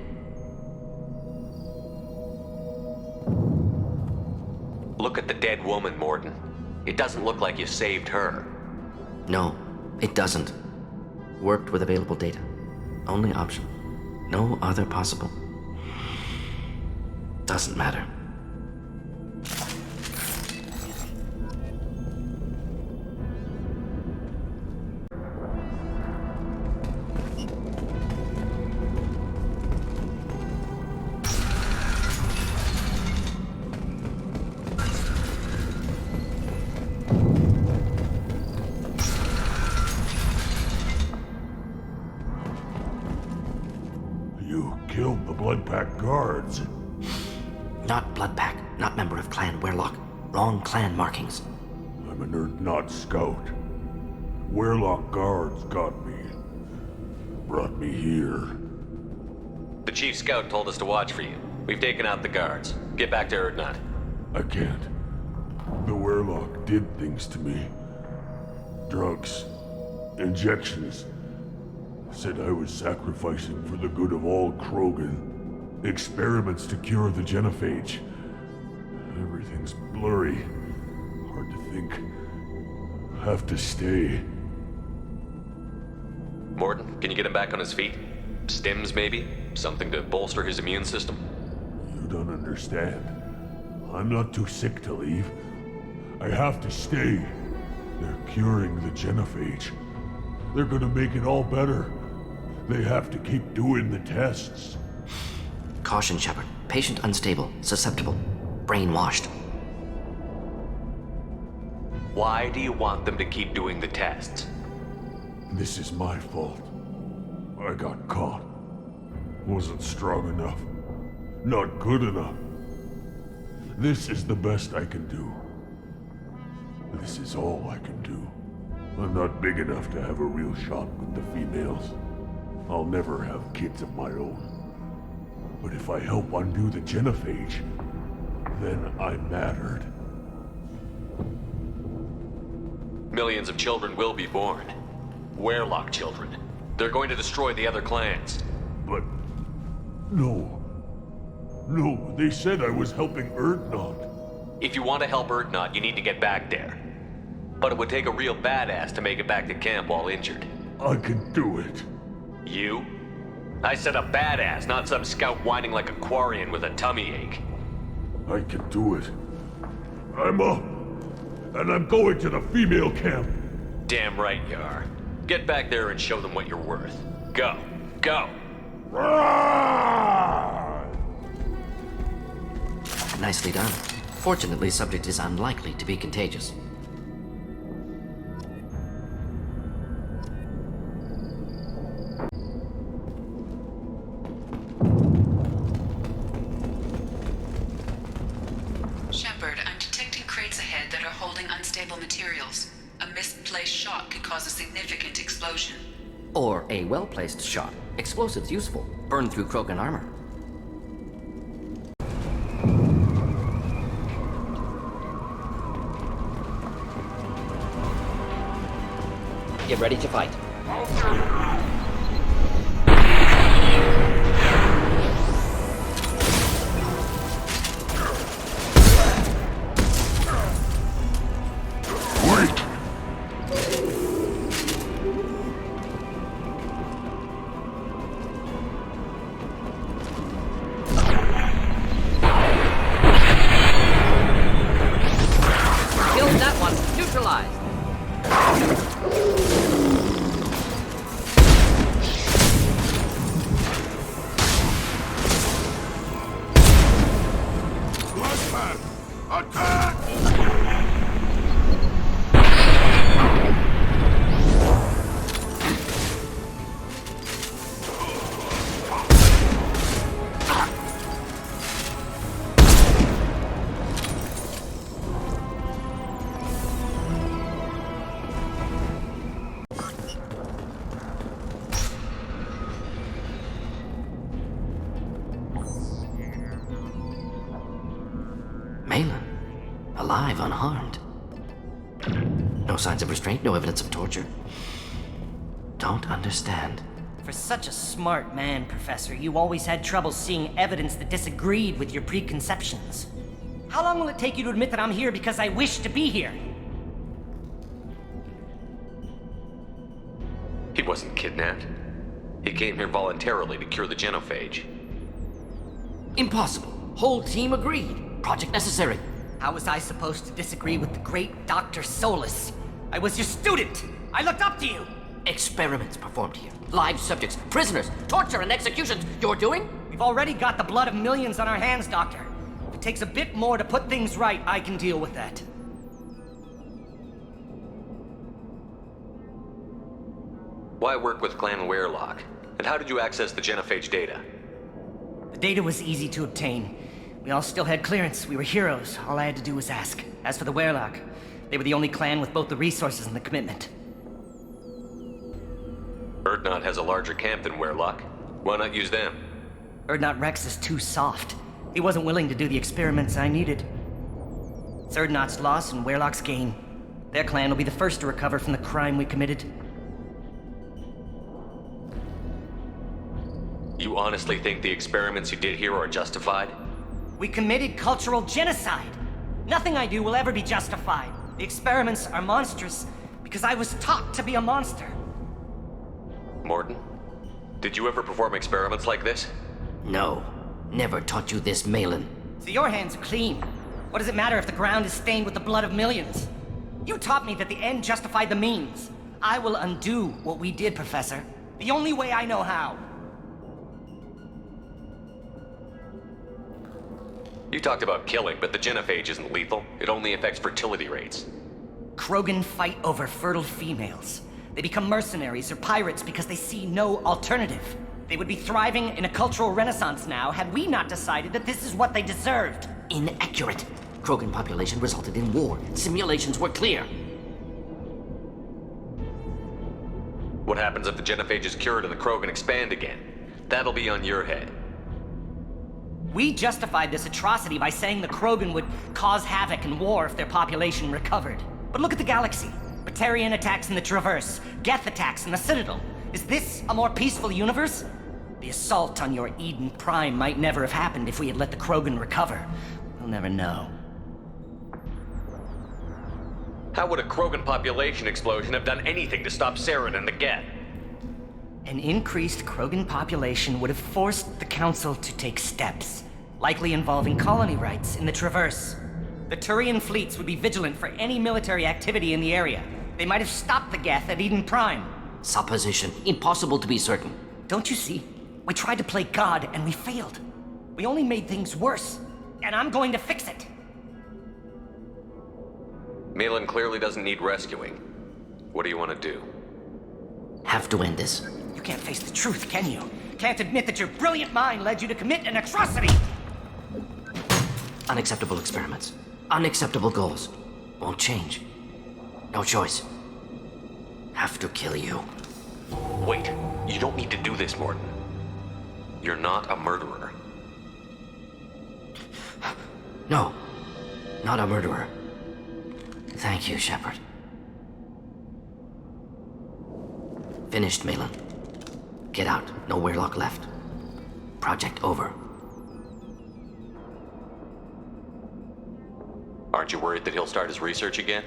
Look at the dead woman, Morden. It doesn't look like you saved her. No, it doesn't. Worked with available data. Only option. No other possible. Doesn't matter. Killed the Bloodpack guards. Not Bloodpack, not member of Clan Werlock. Wrong clan markings. I'm a nerd, not scout. Werlock guards got me. Brought me here. The chief scout told us to watch for you. We've taken out the guards. Get back to Erdnot. I can't. The Werlock did things to me. Drugs. Injections. Said I was sacrificing for the good of all Krogan. Experiments to cure the genophage. Everything's blurry. Hard to think. Have to stay. Morden, can you get him back on his feet? Stims, maybe? Something to bolster his immune system? You don't understand. I'm not too sick to leave. I have to stay. They're curing the genophage. They're gonna make it all better. They have to keep doing the tests. Caution, Shepard. Patient unstable, susceptible, brainwashed. Why do you want them to keep doing the tests? This is my fault. I got caught. Wasn't strong enough. Not good enough. This is the best I can do. This is all I can do. I'm not big enough to have a real shot with the females. I'll never have kids of my own. But if I help undo the genophage, then I'm mattered. Millions of children will be born. Werlock children. They're going to destroy the other clans. But... no. No, they said I was helping Erdnot. If you want to help Erdnot, you need to get back there. But it would take a real badass to make it back to camp while injured. I can do it. You? I said a badass, not some scout whining like a Quarian with a tummy ache. I can do it. I'm up. And I'm going to the female camp. Damn right you are. Get back there and show them what you're worth. Go. Go! Nicely done. Fortunately, subject is unlikely to be contagious. Shepard, I'm detecting crates ahead that are holding unstable materials. A misplaced shot could cause a significant explosion. Or a well-placed shot. Explosives useful. Burn through Krogan armor. Get ready to fight. Wait! Killed that one. Neutralized. Alive, unharmed. No signs of restraint, no evidence of torture. Don't understand. For such a smart man, Professor, you always had trouble seeing evidence that disagreed with your preconceptions. How long will it take you to admit that I'm here because I wish to be here? He wasn't kidnapped. He came here voluntarily to cure the genophage. Impossible. Whole team agreed. Project necessary. How was I supposed to disagree with the great Dr. Solus? I was your student! I looked up to you! Experiments performed here. Live subjects, prisoners, torture and executions. You're doing? We've already got the blood of millions on our hands, Doctor. If it takes a bit more to put things right, I can deal with that. Why work with Clan Werlock? And how did you access the genophage data? The data was easy to obtain. We all still had clearance. We were heroes. All I had to do was ask. As for the Werlock, they were the only clan with both the resources and the commitment. Erdnot has a larger camp than Werlock. Why not use them? Erdnot Rex is too soft. He wasn't willing to do the experiments I needed. It's Erdnot's loss and Werlock's gain. Their clan will be the first to recover from the crime we committed. You honestly think the experiments you did here are justified? We committed cultural genocide. Nothing I do will ever be justified. The experiments are monstrous because I was taught to be a monster. Morton, did you ever perform experiments like this? No. Never taught you this, Malin. So your hands are clean. What does it matter if the ground is stained with the blood of millions? You taught me that the end justified the means. I will undo what we did, Professor. The only way I know how. You talked about killing, but the genophage isn't lethal. It only affects fertility rates. Krogan fight over fertile females. They become mercenaries or pirates because they see no alternative. They would be thriving in a cultural renaissance now had we not decided that this is what they deserved. Inaccurate. Krogan population resulted in war. Simulations were clear. What happens if the genophage is cured and the Krogan expand again? That'll be on your head. We justified this atrocity by saying the Krogan would cause havoc and war if their population recovered. But look at the galaxy. Batarian attacks in the Traverse, Geth attacks in the Citadel. Is this a more peaceful universe? The assault on your Eden Prime might never have happened if we had let the Krogan recover. We'll never know. How would a Krogan population explosion have done anything to stop Saren and the Geth? An increased Krogan population would have forced the Council to take steps, likely involving colony rights in the Traverse. The Turian fleets would be vigilant for any military activity in the area. They might have stopped the Geth at Eden Prime. Supposition. Impossible to be certain. Don't you see? We tried to play God and we failed. We only made things worse. And I'm going to fix it. Malin clearly doesn't need rescuing. What do you want to do? Have to end this. You can't face the truth, can you? Can't admit that your brilliant mind led you to commit an atrocity! Unacceptable experiments. Unacceptable goals. Won't change. No choice. Have to kill you. Wait, you don't need to do this, Morton. You're not a murderer. No, not a murderer. Thank you, Shepard. Finished, Malin. Get out. No Weirlock left. Project over. Aren't you worried that he'll start his research again?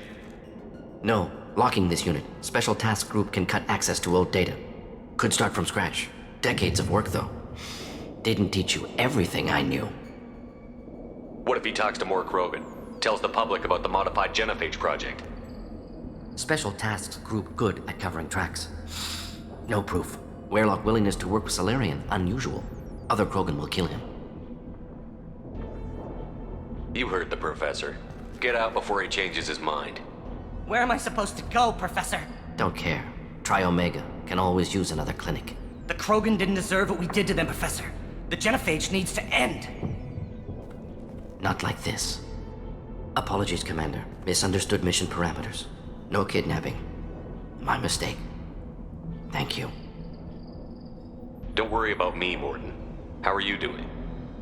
No. Locking this unit. Special Task Group can cut access to old data. Could start from scratch. Decades of work, though. Didn't teach you everything I knew. What if he talks to more Krogan? Tells the public about the modified genophage project? Special Tasks Group good at covering tracks. No proof. Weirlock willingness to work with Salarian, unusual. Other Krogan will kill him. You heard the Professor. Get out before he changes his mind. Where am I supposed to go, Professor? Don't care. Try Omega. Can always use another clinic. The Krogan didn't deserve what we did to them, Professor. The genophage needs to end. Not like this. Apologies, Commander. Misunderstood mission parameters. No kidnapping. My mistake. Thank you. Don't worry about me, Morton. How are you doing?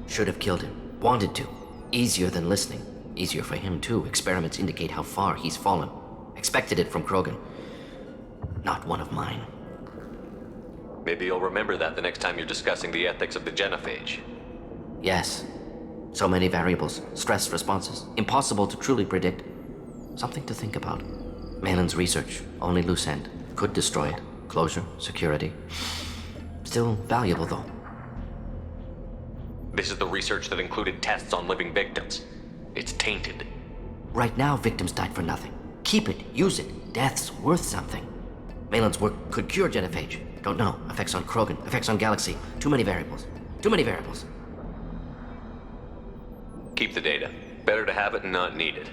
Should have killed him. Wanted to. Easier than listening. Easier for him, too. Experiments indicate how far he's fallen. Expected it from Krogan. Not one of mine. Maybe you'll remember that the next time you're discussing the ethics of the genophage. Yes. So many variables. Stress responses. Impossible to truly predict. Something to think about. Malin's research. Only loose end. Could destroy it. Closure. Security. Still valuable, though. This is the research that included tests on living victims. It's tainted. Right now, victims died for nothing. Keep it. Use it. Death's worth something. Malin's work could cure genophage. Don't know. Effects on Krogan. Effects on Galaxy. Too many variables. Too many variables. Keep the data. Better to have it and not need it.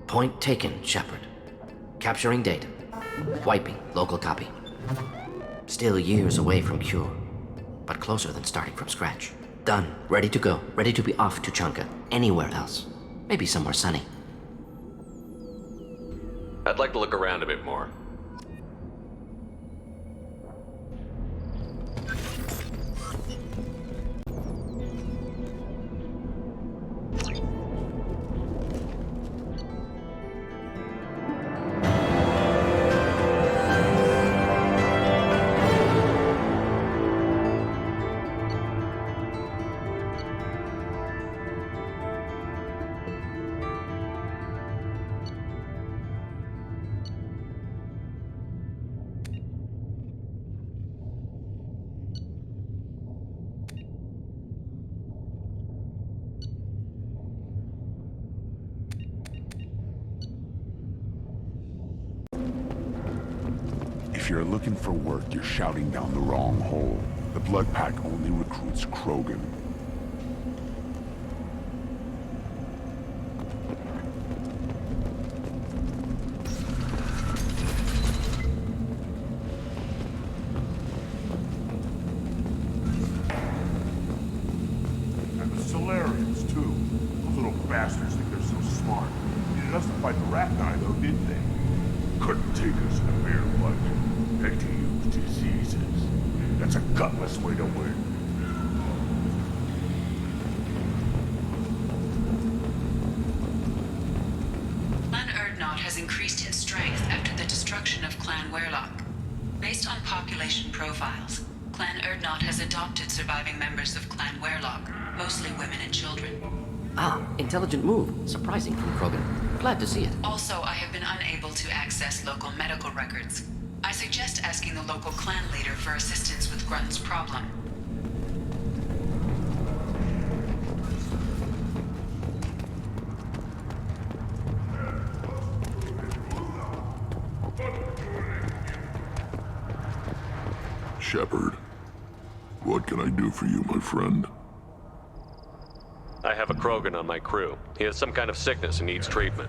Point taken, Shepard. Capturing data. Wiping. Local copy. Still years away from cure. But closer than starting from scratch. Done. Ready to go. Ready to be off to Chunka. Anywhere else. Maybe somewhere sunny. I'd like to look around a bit more. If you're looking for work, you're shouting down the wrong hole. The Blood Pack only recruits Krogan. bastards think they're so smart. Needed us to fight the rat-eye, though, didn't they? Couldn't take us in a mere fight. Had to use diseases. That's a gutless way to win. Clan Erdnot has increased in strength after the destruction of Clan Werlock. Based on population profiles, Clan Erdnot has adopted surviving members of Clan Werlock, mostly women and children. Ah, intelligent move. Surprising from Krogan. Glad to see it. Also, I have been unable to access local medical records. I suggest asking the local clan leader for assistance with Grunt's problem. Shepard, what can I do for you, my friend? I have a Krogan on my crew. He has some kind of sickness and needs treatment.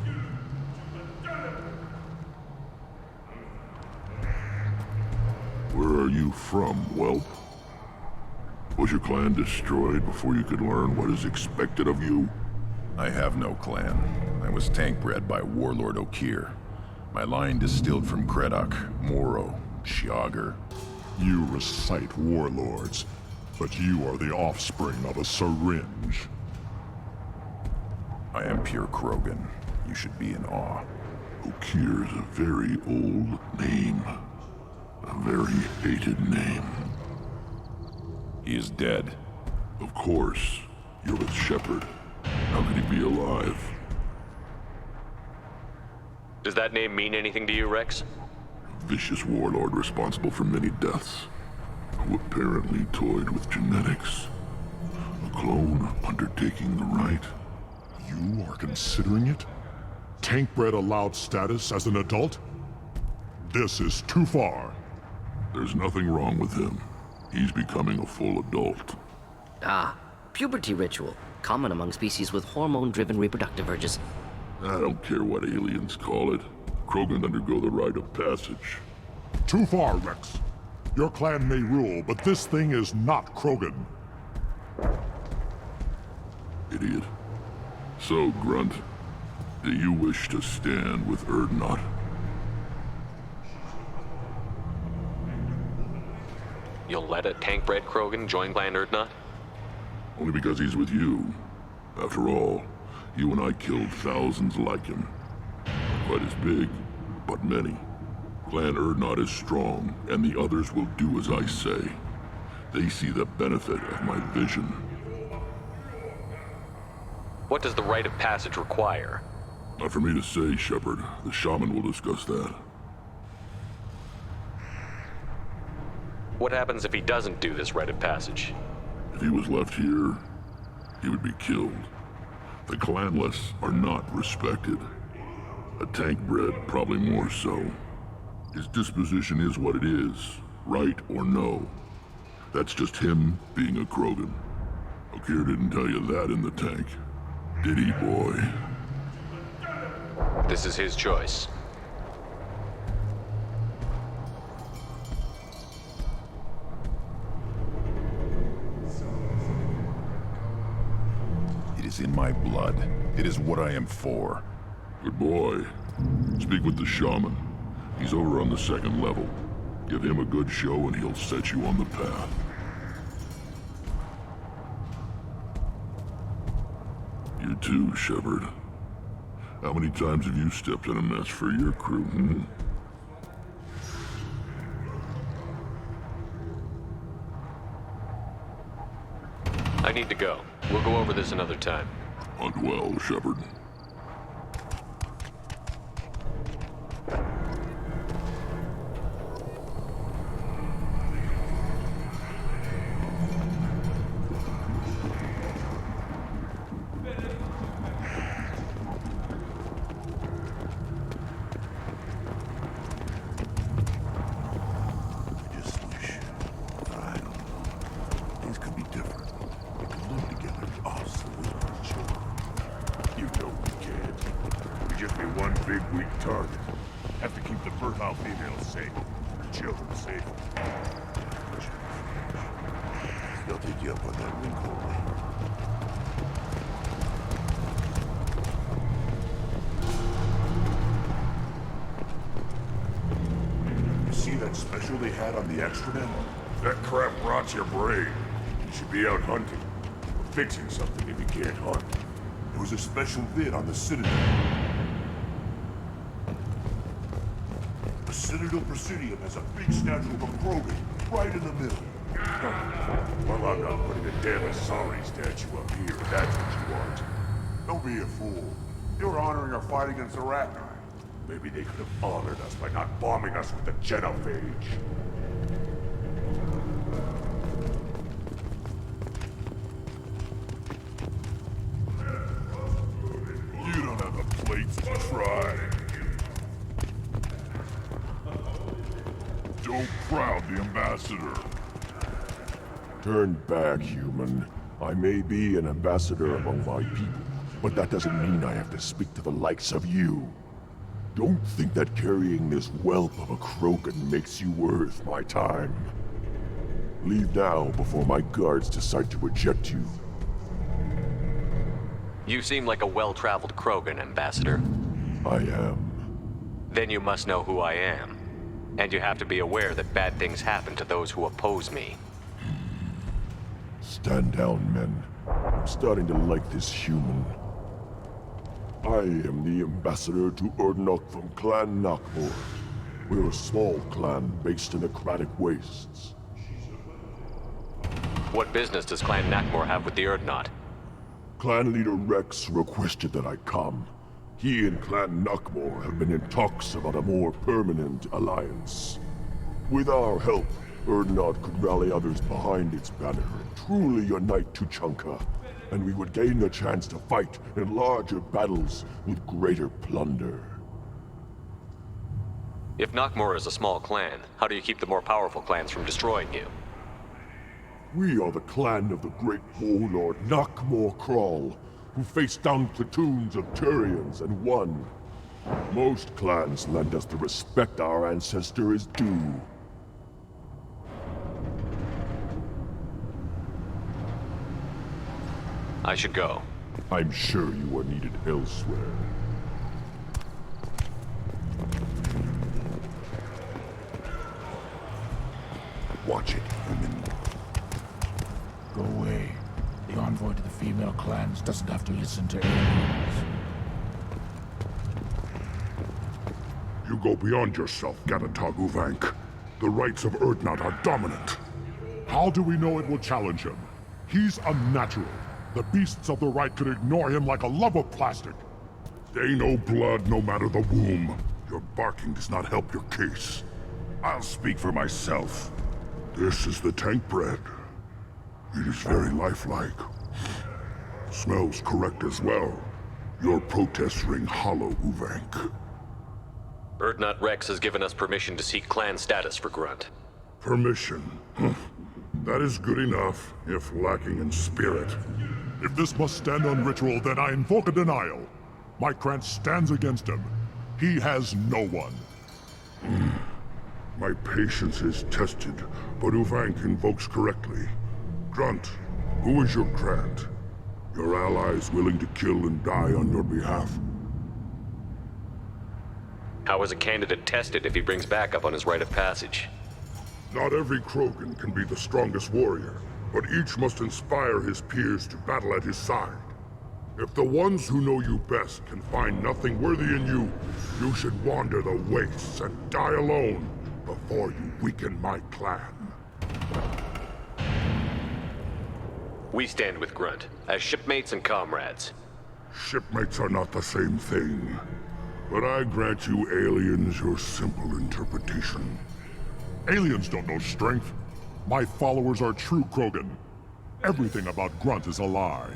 Where are you from, whelp? Was your clan destroyed before you could learn what is expected of you? I have no clan. I was tank bred by Warlord O'Keir. My line distilled from Kredok, Moro, Shiagar. You recite warlords, but you are the offspring of a syringe. I am pure Krogan. You should be in awe. O'Keir is a very old name. A very hated name. He is dead. Of course. You're with Shepard. How could he be alive? Does that name mean anything to you, Rex? A vicious warlord responsible for many deaths, who apparently toyed with genetics. A clone undertaking the right. You are considering it? Tank-bred allowed status as an adult? This is too far. There's nothing wrong with him. He's becoming a full adult. Ah, puberty ritual. Common among species with hormone-driven reproductive urges. I don't care what aliens call it. Krogan undergo the rite of passage. Too far, Rex. Your clan may rule, but this thing is not Krogan. Idiot. So, Grunt, do you wish to stand with Erdnot? You'll let a tank-bred Krogan join Clan Erdnot? Only because he's with you. After all, you and I killed thousands like him. Not quite as big, but many. Clan Erdnot is strong, and the others will do as I say. They see the benefit of my vision. What does the rite of passage require? Not for me to say, Shepard. The shaman will discuss that. What happens if he doesn't do this rite of passage? If he was left here, he would be killed. The clanless are not respected. A tank-bred, probably more so. His disposition is what it is, right or no. That's just him being a Krogan. O'Keir didn't tell you that in the tank. Did he, boy? This is his choice. It is in my blood. It is what I am for. Good boy. Speak with the shaman. He's over on the second level. Give him a good show and he'll set you on the path. You too, Shepard. How many times have you stepped in a mess for your crew, hmm? I need to go. We'll go over this another time. Hunt well, Shepard. had on the extranet? That crap rots your brain. You should be out hunting. Or fixing something if you can't hunt. There was a special vid on the Citadel. The Citadel Presidium has a big statue of a Krogan right in the middle. Well, I'm not putting a damn Asari statue up here, if that's what you want. Don't be a fool. You're honoring our fight against the Ragnar. Maybe they could have honored us by not bombing us with the genophage. You don't have the plates to try. Don't crowd the ambassador. Turn back, human. I may be an ambassador among my people, but that doesn't mean I have to speak to the likes of you. Don't think that carrying this whelp of a Krogan makes you worth my time. Leave now before my guards decide to eject you. You seem like a well-traveled Krogan, Ambassador. I am. Then you must know who I am. And you have to be aware that bad things happen to those who oppose me. Stand down, men. I'm starting to like this human. I am the ambassador to Urdnot from Clan Nakmor. We're a small clan based in the Kratic Wastes. What business does Clan Nakmor have with the Urdnot? Clan leader Rex requested that I come. He and Clan Nakmor have been in talks about a more permanent alliance. With our help, Urdnot could rally others behind its banner and truly unite Tuchanka, and we would gain the chance to fight in larger battles with greater plunder. If Nakmor is a small clan, how do you keep the more powerful clans from destroying you? We are the clan of the great warlord Nakmor Krawl, who faced down platoons of Turians and won. Most clans lend us the respect our ancestor is due. I should go. I'm sure you are needed elsewhere. Watch it, human. Go away. The envoy to the female clans doesn't have to listen to aliens. You go beyond yourself, Gatatog Uvank. The rights of Urdnot are dominant. How do we know it will challenge him? He's unnatural. The beasts of the right could ignore him like a lump of plastic. They know blood no matter the womb. Your barking does not help your case. I'll speak for myself. This is the tank bread. It is very lifelike. Smells correct as well. Your protests ring hollow, Uvank. Urdnot Rex has given us permission to seek clan status for Grunt. Permission? That is good enough, if lacking in spirit. If this must stand on ritual, then I invoke a denial. My clan stands against him. He has no one. My patience is tested, but Uvank invokes correctly. Grunt, who is your grant? Your allies willing to kill and die on your behalf? How is a candidate tested if he brings backup on his rite of passage? Not every Krogan can be the strongest warrior, but each must inspire his peers to battle at his side. If the ones who know you best can find nothing worthy in you, you should wander the wastes and die alone before you weaken my clan. We stand with Grunt, as shipmates and comrades. Shipmates are not the same thing, but I grant you aliens your simple interpretation. Aliens don't know strength. My followers are true Krogan. Everything about Grunt is a lie.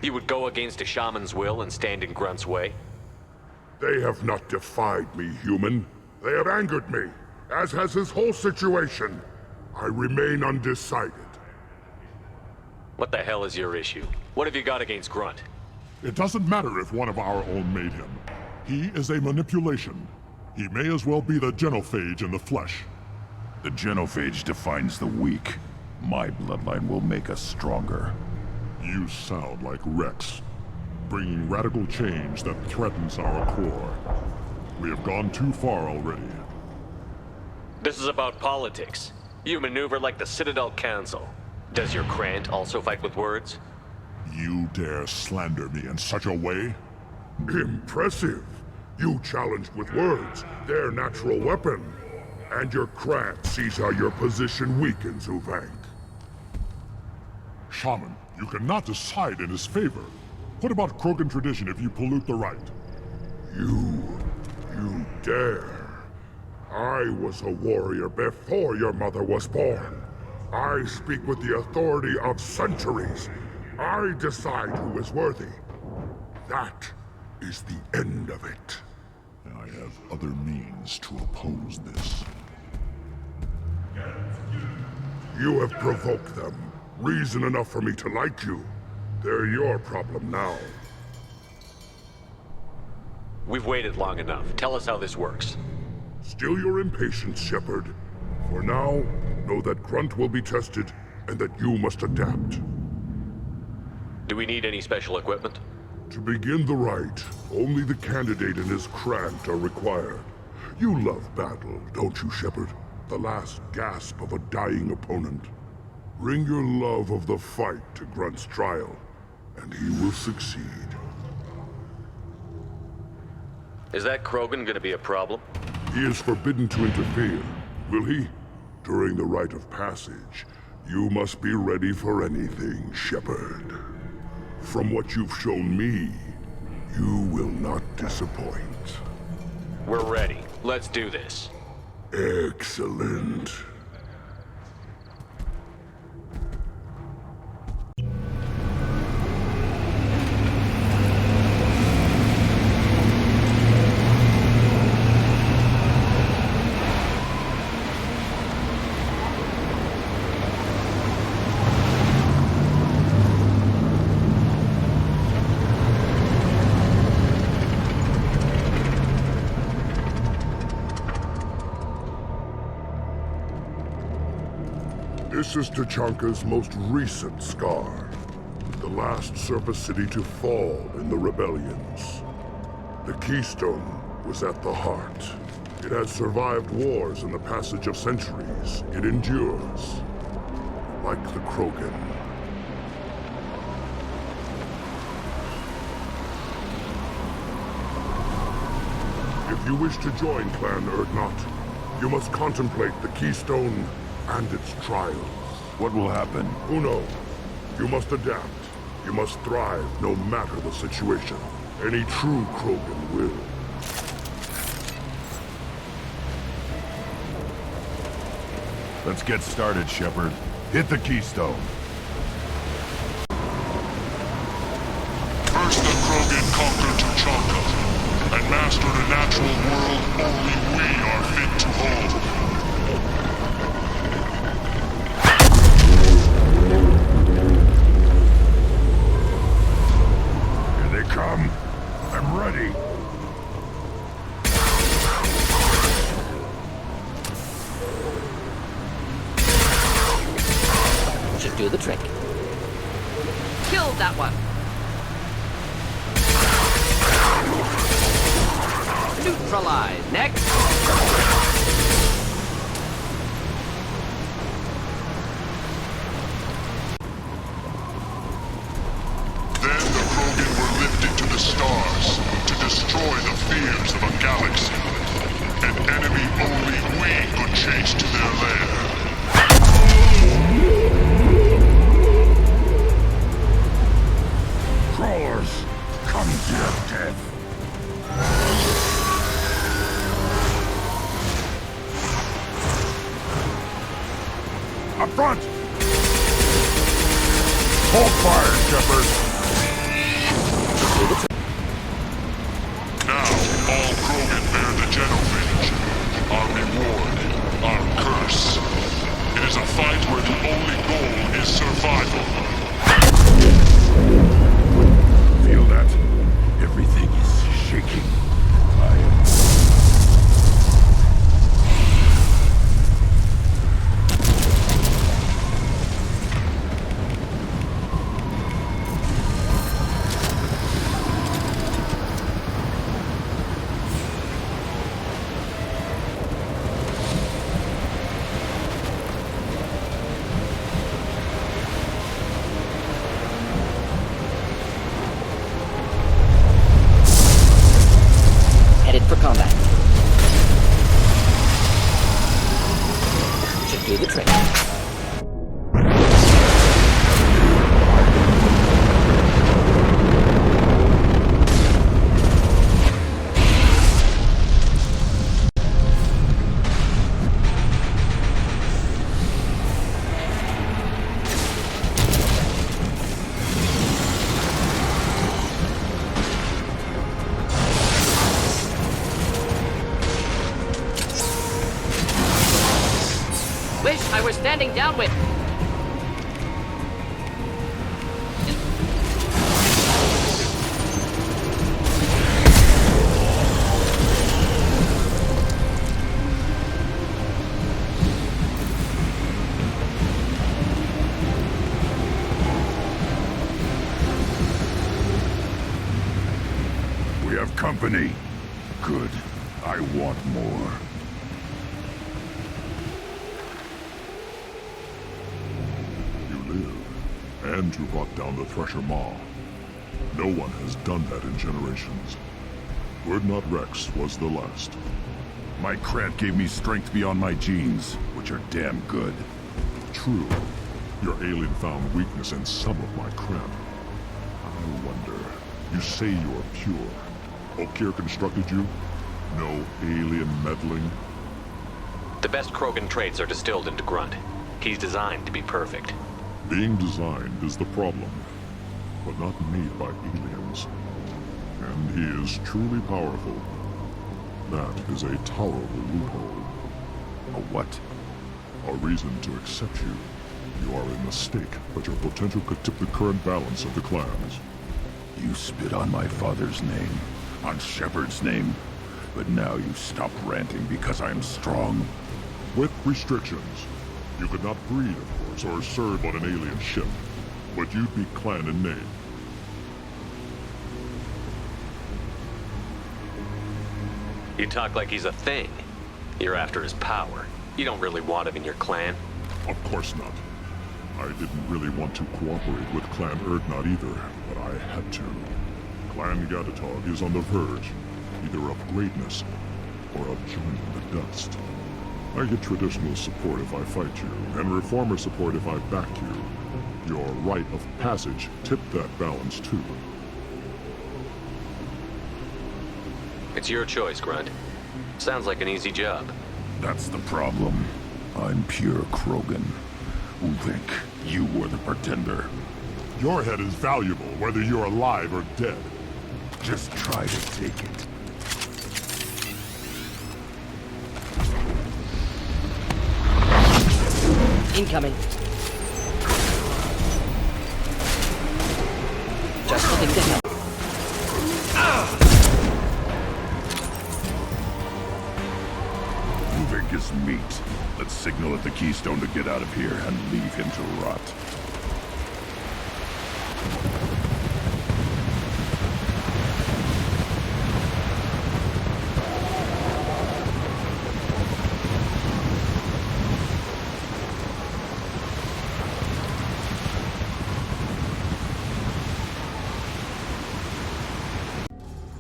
You would go against a shaman's will and stand in Grunt's way? They have not defied me, human. They have angered me, as has his whole situation. I remain undecided. What the hell is your issue? What have you got against Grunt? It doesn't matter if one of our own made him. He is a manipulation. He may as well be the genophage in the flesh. The genophage defines the weak. My bloodline will make us stronger. You sound like Rex, bringing radical change that threatens our core. We have gone too far already. This is about politics. You maneuver like the Citadel Council. Does your Krant also fight with words? You dare slander me in such a way? Impressive! You challenged with words, their natural weapon. And your Krant sees how your position weakens, Uvank. Shaman, you cannot decide in his favor. What about Krogan tradition if you pollute the rite? You dare. I was a warrior before your mother was born. I speak with the authority of centuries. I decide who is worthy. That is the end of it. I have other means to oppose this. You have provoked them. Reason enough for me to like you. They're your problem now. We've waited long enough. Tell us how this works. Still your impatience, Shepard. For now, know that Grunt will be tested, and that you must adapt. Do we need any special equipment? To begin the rite, only the candidate and his Krant are required. You love battle, don't you, Shepard? The last gasp of a dying opponent. Bring your love of the fight to Grunt's trial, and he will succeed. Is that Krogan gonna be a problem? He is forbidden to interfere, will he? During the rite of passage, you must be ready for anything, Shepard. From what you've shown me, you will not disappoint. We're ready. Let's do this. Excellent. This is Tachanka's most recent scar. The last surface city to fall in the rebellions. The Keystone was at the heart. It has survived wars and the passage of centuries. It endures. Like the Krogan. If you wish to join Clan Urdnot, you must contemplate the Keystone and its trials. What will happen? Who knows? You must adapt. You must thrive no matter the situation. Any true Krogan will. Let's get started, Shepard. Hit the Keystone. First the Krogan conquered Tachanka, and mastered a natural world only we are fit to hold. Here they come. I'm ready. Should do the trick. Killed that one. Neutralize. Next. Then the Krogan were lifted to the stars to destroy the fears of a galaxy. An enemy only we could chase to their lair. Crawlers, come to your death. Up front! Hold fire, Shepard! Now, all Krogan bear the genophage. Our reward, our curse. It is a fight where the only goal is survival. Feel that? Everything is shaking. I am... expanding downwind. We have company. Good. I want more. You live, and you brought down the Thresher Maw. No one has done that in generations. Urdnot Rex was the last. My cramp gave me strength beyond my genes, which are damn good. True. Your alien found weakness in some of my cramp. I wonder, you say you're pure. Okir constructed you? No alien meddling? The best Krogan traits are distilled into Grunt. He's designed to be perfect. Being designed is the problem, but not made by aliens. And he is truly powerful. That is a tolerable loophole. A what? A reason to accept you. You are a mistake, but your potential could tip the current balance of the clans. You spit on my father's name, on Shepard's name, but now you stop ranting because I'm strong. With restrictions. You could not breed, of course, or serve on an alien ship, but you'd be clan in name. You talk like he's a thing. You're after his power. You don't really want him in your clan. Of course not. I didn't really want to cooperate with Clan Urdnot either, but I had to. Clan Gatatog is on the verge, either of greatness or of joining the dust. I get traditional support if I fight you, and reformer support if I back you. Your rite of passage tipped that balance too. It's your choice, Grunt. Sounds like an easy job. That's the problem. I'm pure Krogan. Uvik, you were the pretender. Your head is valuable, whether you're alive or dead. Just try to take it. Incoming. Just looking to help. Uvik is meat. Let's signal at the Keystone to get out of here and leave him to rot.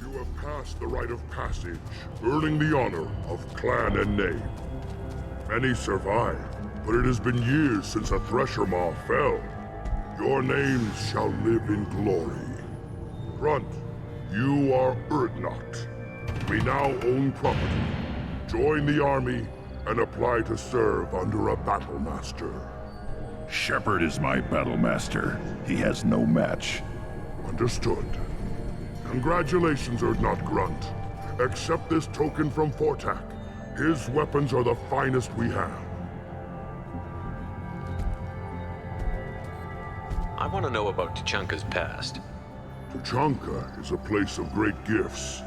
You have passed the rite of passage, earning the honor of clan and name. Many survive, but it has been years since a Thresher Maw fell. Your names shall live in glory. Grunt, you are Urdnot. We now own property. Join the army and apply to serve under a battle master. Shepard is my battle master. He has no match. Understood. Congratulations, Urdnot Grunt. Accept this token from Fortak. His weapons are the finest we have. I want to know about Tuchanka's past. Tuchanka is a place of great gifts.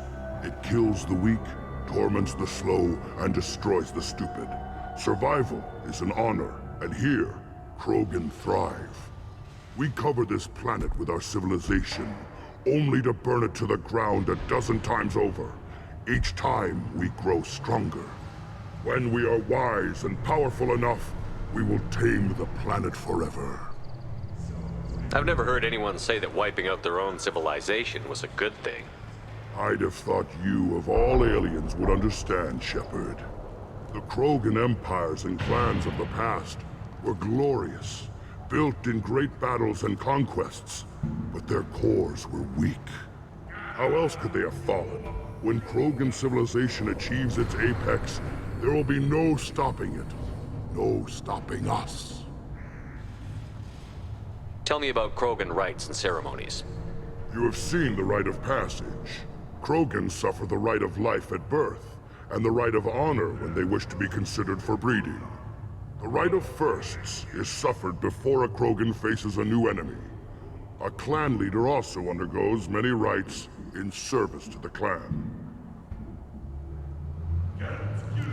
It kills the weak, torments the slow, and destroys the stupid. Survival is an honor, and here, Krogan thrive. We cover this planet with our civilization, only to burn it to the ground a dozen times over. Each time, we grow stronger. When we are wise and powerful enough, we will tame the planet forever. I've never heard anyone say that wiping out their own civilization was a good thing. I'd have thought you, of all aliens, would understand, Shepard. The Krogan empires and clans of the past were glorious, built in great battles and conquests, but their cores were weak. How else could they have fallen? When Krogan civilization achieves its apex, there will be no stopping it. No stopping us. Tell me about Krogan rites and ceremonies. You have seen the rite of passage. Krogans suffer the rite of life at birth, and the rite of honor when they wish to be considered for breeding. The right of firsts is suffered before a Krogan faces a new enemy. A clan leader also undergoes many rites in service to the clan.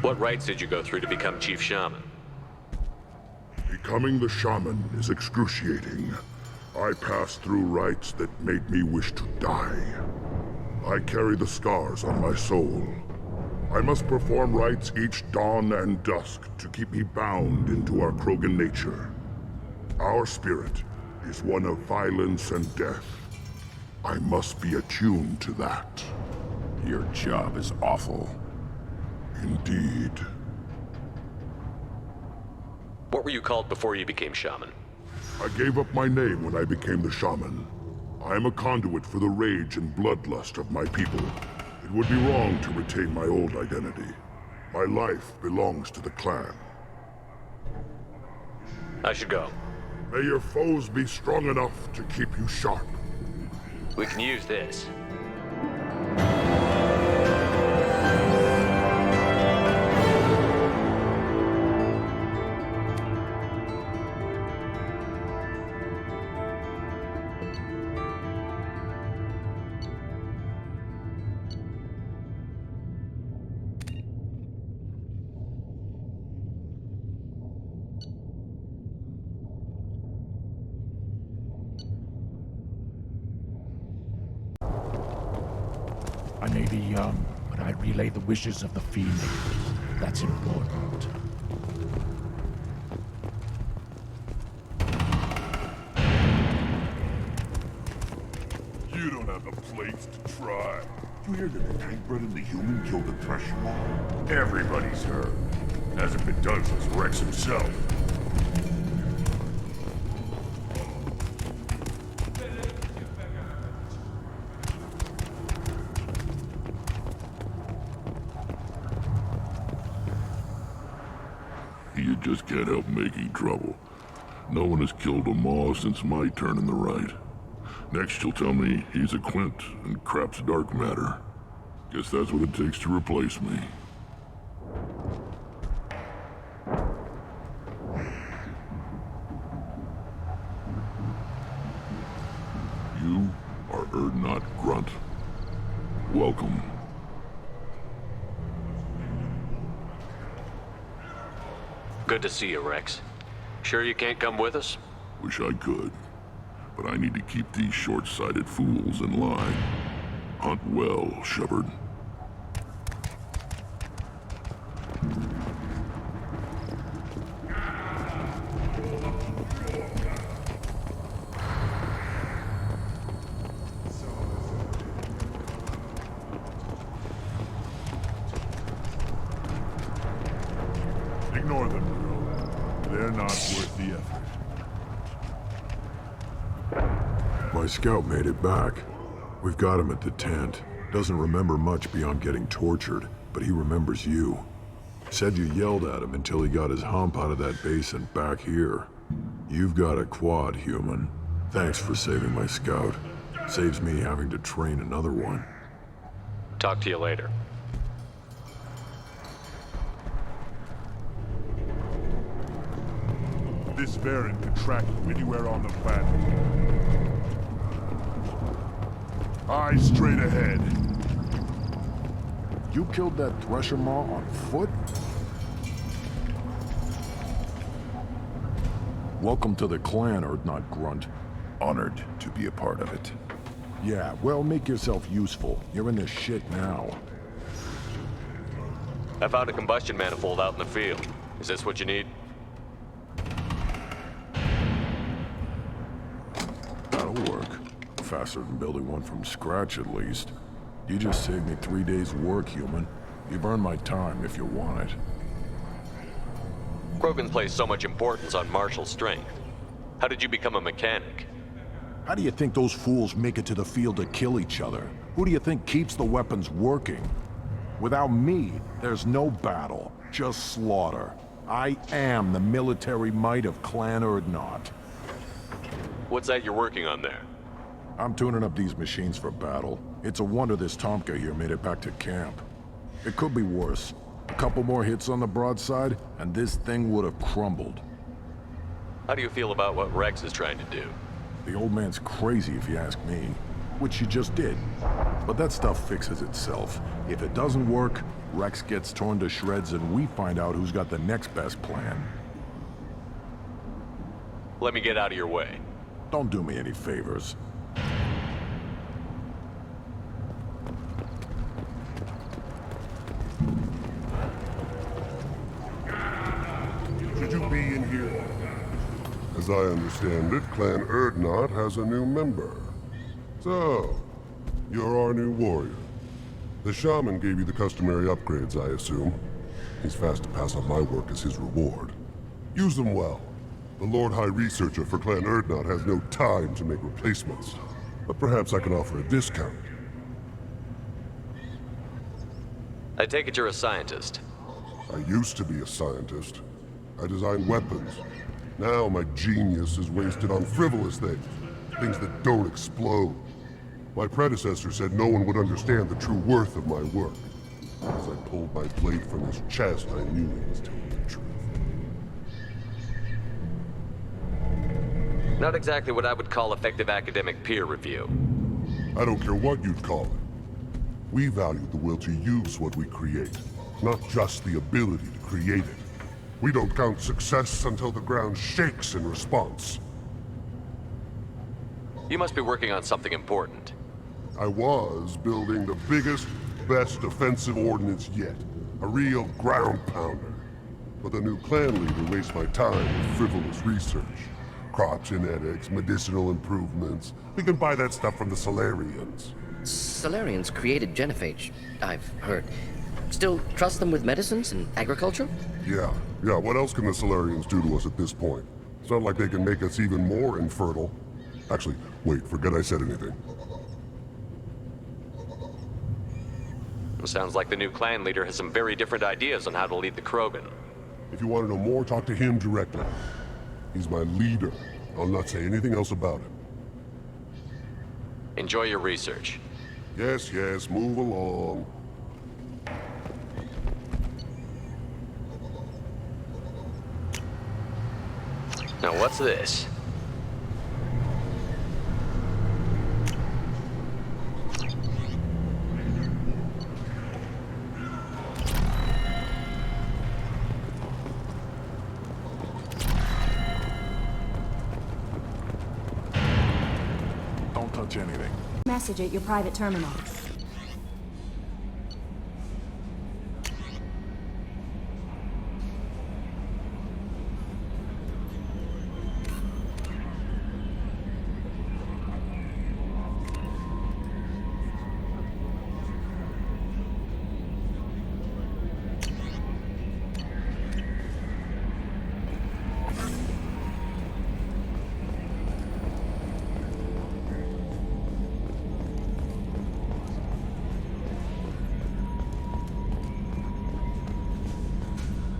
What rites did you go through to become Chief Shaman? Becoming the shaman is excruciating. I passed through rites that made me wish to die. I carry the scars on my soul. I must perform rites each dawn and dusk to keep me bound into our Krogan nature. Our spirit is one of violence and death. I must be attuned to that. Your job is awful. Indeed. What were you called before you became Shaman? I gave up my name when I became the shaman. I am a conduit for the rage and bloodlust of my people. It would be wrong to retain my old identity. My life belongs to the clan. I should go. May your foes be strong enough to keep you sharp. We can use this. I may be young, but I relay the wishes of the females. That's important. You don't have the plates to try. You hear that the tank bred and the human killed the Thresher Maw? Everybody's heard. Hasn't been done since Rex himself. You just can't help making trouble. No one has killed a Maw since my turn in the right. Next you'll tell me he's a Quint and crap's dark matter. Guess that's what it takes to replace me. You are Erdnot Grunt. Welcome. Good to see you, Rex. Sure you can't come with us? Wish I could, but I need to keep these short-sighted fools in line. Hunt well, Shepard. Ignore them, girl. They're not worth the effort. My scout made it back. We've got him at the tent. Doesn't remember much beyond getting tortured, but he remembers you. Said you yelled at him until he got his hump out of that base and back here. You've got a quad, human. Thanks for saving my scout. Saves me having to train another one. Talk to you later. This variant can track you anywhere on the planet. Eyes straight ahead. You killed that Thresher Maw on foot? Welcome to the clan, Erdnot Grunt. Honored to be a part of it. Yeah, well, make yourself useful. You're in this shit now. I found a combustion manifold out in the field. Is this what you need? That'll work. Faster than building one from scratch, at least. You just saved me 3 days' work, human. You've earned my time if you want it. Krogan place so much importance on martial strength. How did you become a mechanic? How do you think those fools make it to the field to kill each other? Who do you think keeps the weapons working? Without me, there's no battle, just slaughter. I am the military might of Clan Erdnot. What's that you're working on there? I'm tuning up these machines for battle. It's a wonder this Tomka here made it back to camp. It could be worse. A couple more hits on the broadside, and this thing would have crumbled. How do you feel about what Rex is trying to do? The old man's crazy if you ask me, which you just did. But that stuff fixes itself. If it doesn't work, Rex gets torn to shreds and we find out who's got the next best plan. Let me get out of your way. Don't do me any favors. Should you be in here? As I understand it, Clan Erdnot has a new member. So, you're our new warrior. The shaman gave you the customary upgrades, I assume. He's fast to pass on my work as his reward. Use them well. The Lord High Researcher for Clan Erdnot has no time to make replacements. But perhaps I can offer a discount. I take it you're a scientist. I used to be a scientist. I designed weapons. Now my genius is wasted on frivolous things. Things that don't explode. My predecessor said no one would understand the true worth of my work. As I pulled my blade from his chest, I knew he was telling the truth. Not exactly what I would call effective academic peer review. I don't care what you'd call it. We value the will to use what we create, not just the ability to create it. We don't count success until the ground shakes in response. You must be working on something important. I was building the biggest, best offensive ordnance yet. A real ground pounder. But the new clan leader wastes my time with frivolous research. Crop genetics, medicinal improvements. We can buy that stuff from the Solarians. Solarians created genophage, I've heard. Still trust them with medicines and agriculture? Yeah. What else can the Solarians do to us at this point? It's not like they can make us even more infertile. Actually, wait, forget I said anything. Sounds like the new clan leader has some very different ideas on how to lead the Krogan. If you want to know more, talk to him directly. He's my leader. I'll not say anything else about him. Enjoy your research. Yes, move along. Now what's this? Don't touch anything. Message at your private terminal.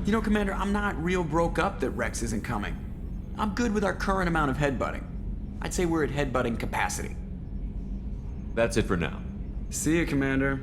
You know, Commander, I'm not real broke up that Rex isn't coming. I'm good with our current amount of headbutting. I'd say we're at headbutting capacity. That's it for now. See you, Commander.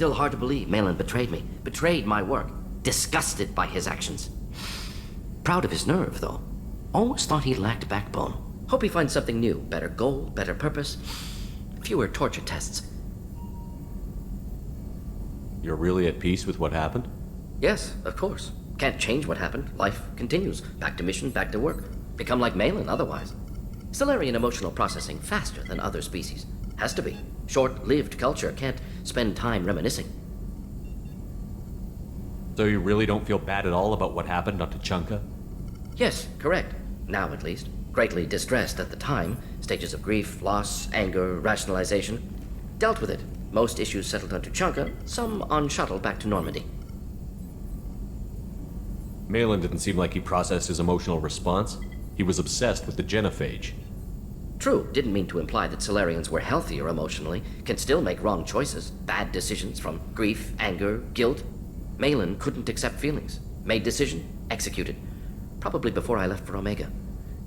Still hard to believe Malin betrayed me, betrayed my work, disgusted by his actions. Proud of his nerve, though. Always thought he lacked backbone. Hope he finds something new, better goal, better purpose, fewer torture tests. You're really at peace with what happened? Yes, of course. Can't change what happened. Life continues. Back to mission, back to work. Become like Malin otherwise. Solarian emotional processing faster than other species. Has to be. Short-lived culture can't spend time reminiscing. So you really don't feel bad at all about what happened on Tuchanka? Yes, correct. Now at least. Greatly distressed at the time. Stages of grief, loss, anger, rationalization. Dealt with it. Most issues settled on Tuchanka, some on shuttle back to Normandy. Malin didn't seem like he processed his emotional response. He was obsessed with the genophage. True, didn't mean to imply that Solarians were healthier emotionally, can still make wrong choices, bad decisions from grief, anger, guilt. Malin couldn't accept feelings. Made decision, executed. Probably before I left for Omega.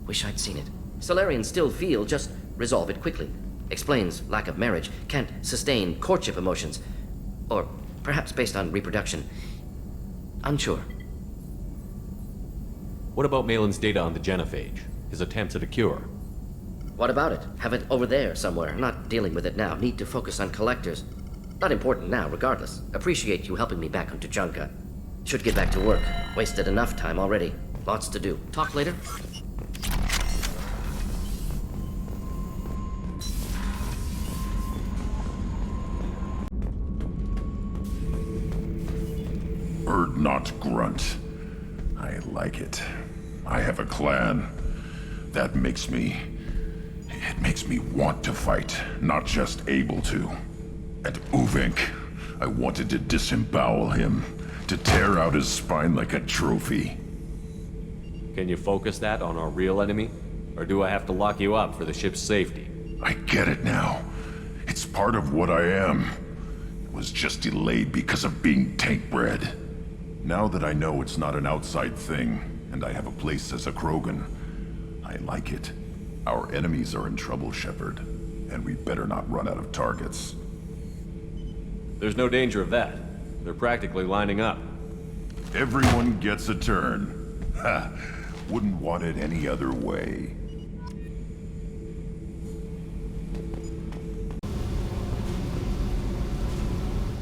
Wish I'd seen it. Solarians still feel, just resolve it quickly. Explains lack of marriage, can't sustain courtship emotions. Or perhaps based on reproduction. Unsure. What about Malin's data on the genophage? His attempts at a cure? What about it? Have it over there somewhere. Not dealing with it now. Need to focus on collectors. Not important now, regardless. Appreciate you helping me back on Tuchanka. Should get back to work. Wasted enough time already. Lots to do. Talk later? Bird not grunt. I like it. I have a clan. That makes me... It makes me want to fight, not just able to. And Uvink, I wanted to disembowel him, to tear out his spine like a trophy. Can you focus that on our real enemy? Or do I have to lock you up for the ship's safety? I get it now. It's part of what I am. It was just delayed because of being tank-bred. Now that I know it's not an outside thing, and I have a place as a Krogan, I like it. Our enemies are in trouble, Shepard, and we better not run out of targets. There's no danger of that. They're practically lining up. Everyone gets a turn. Ha! Wouldn't want it any other way.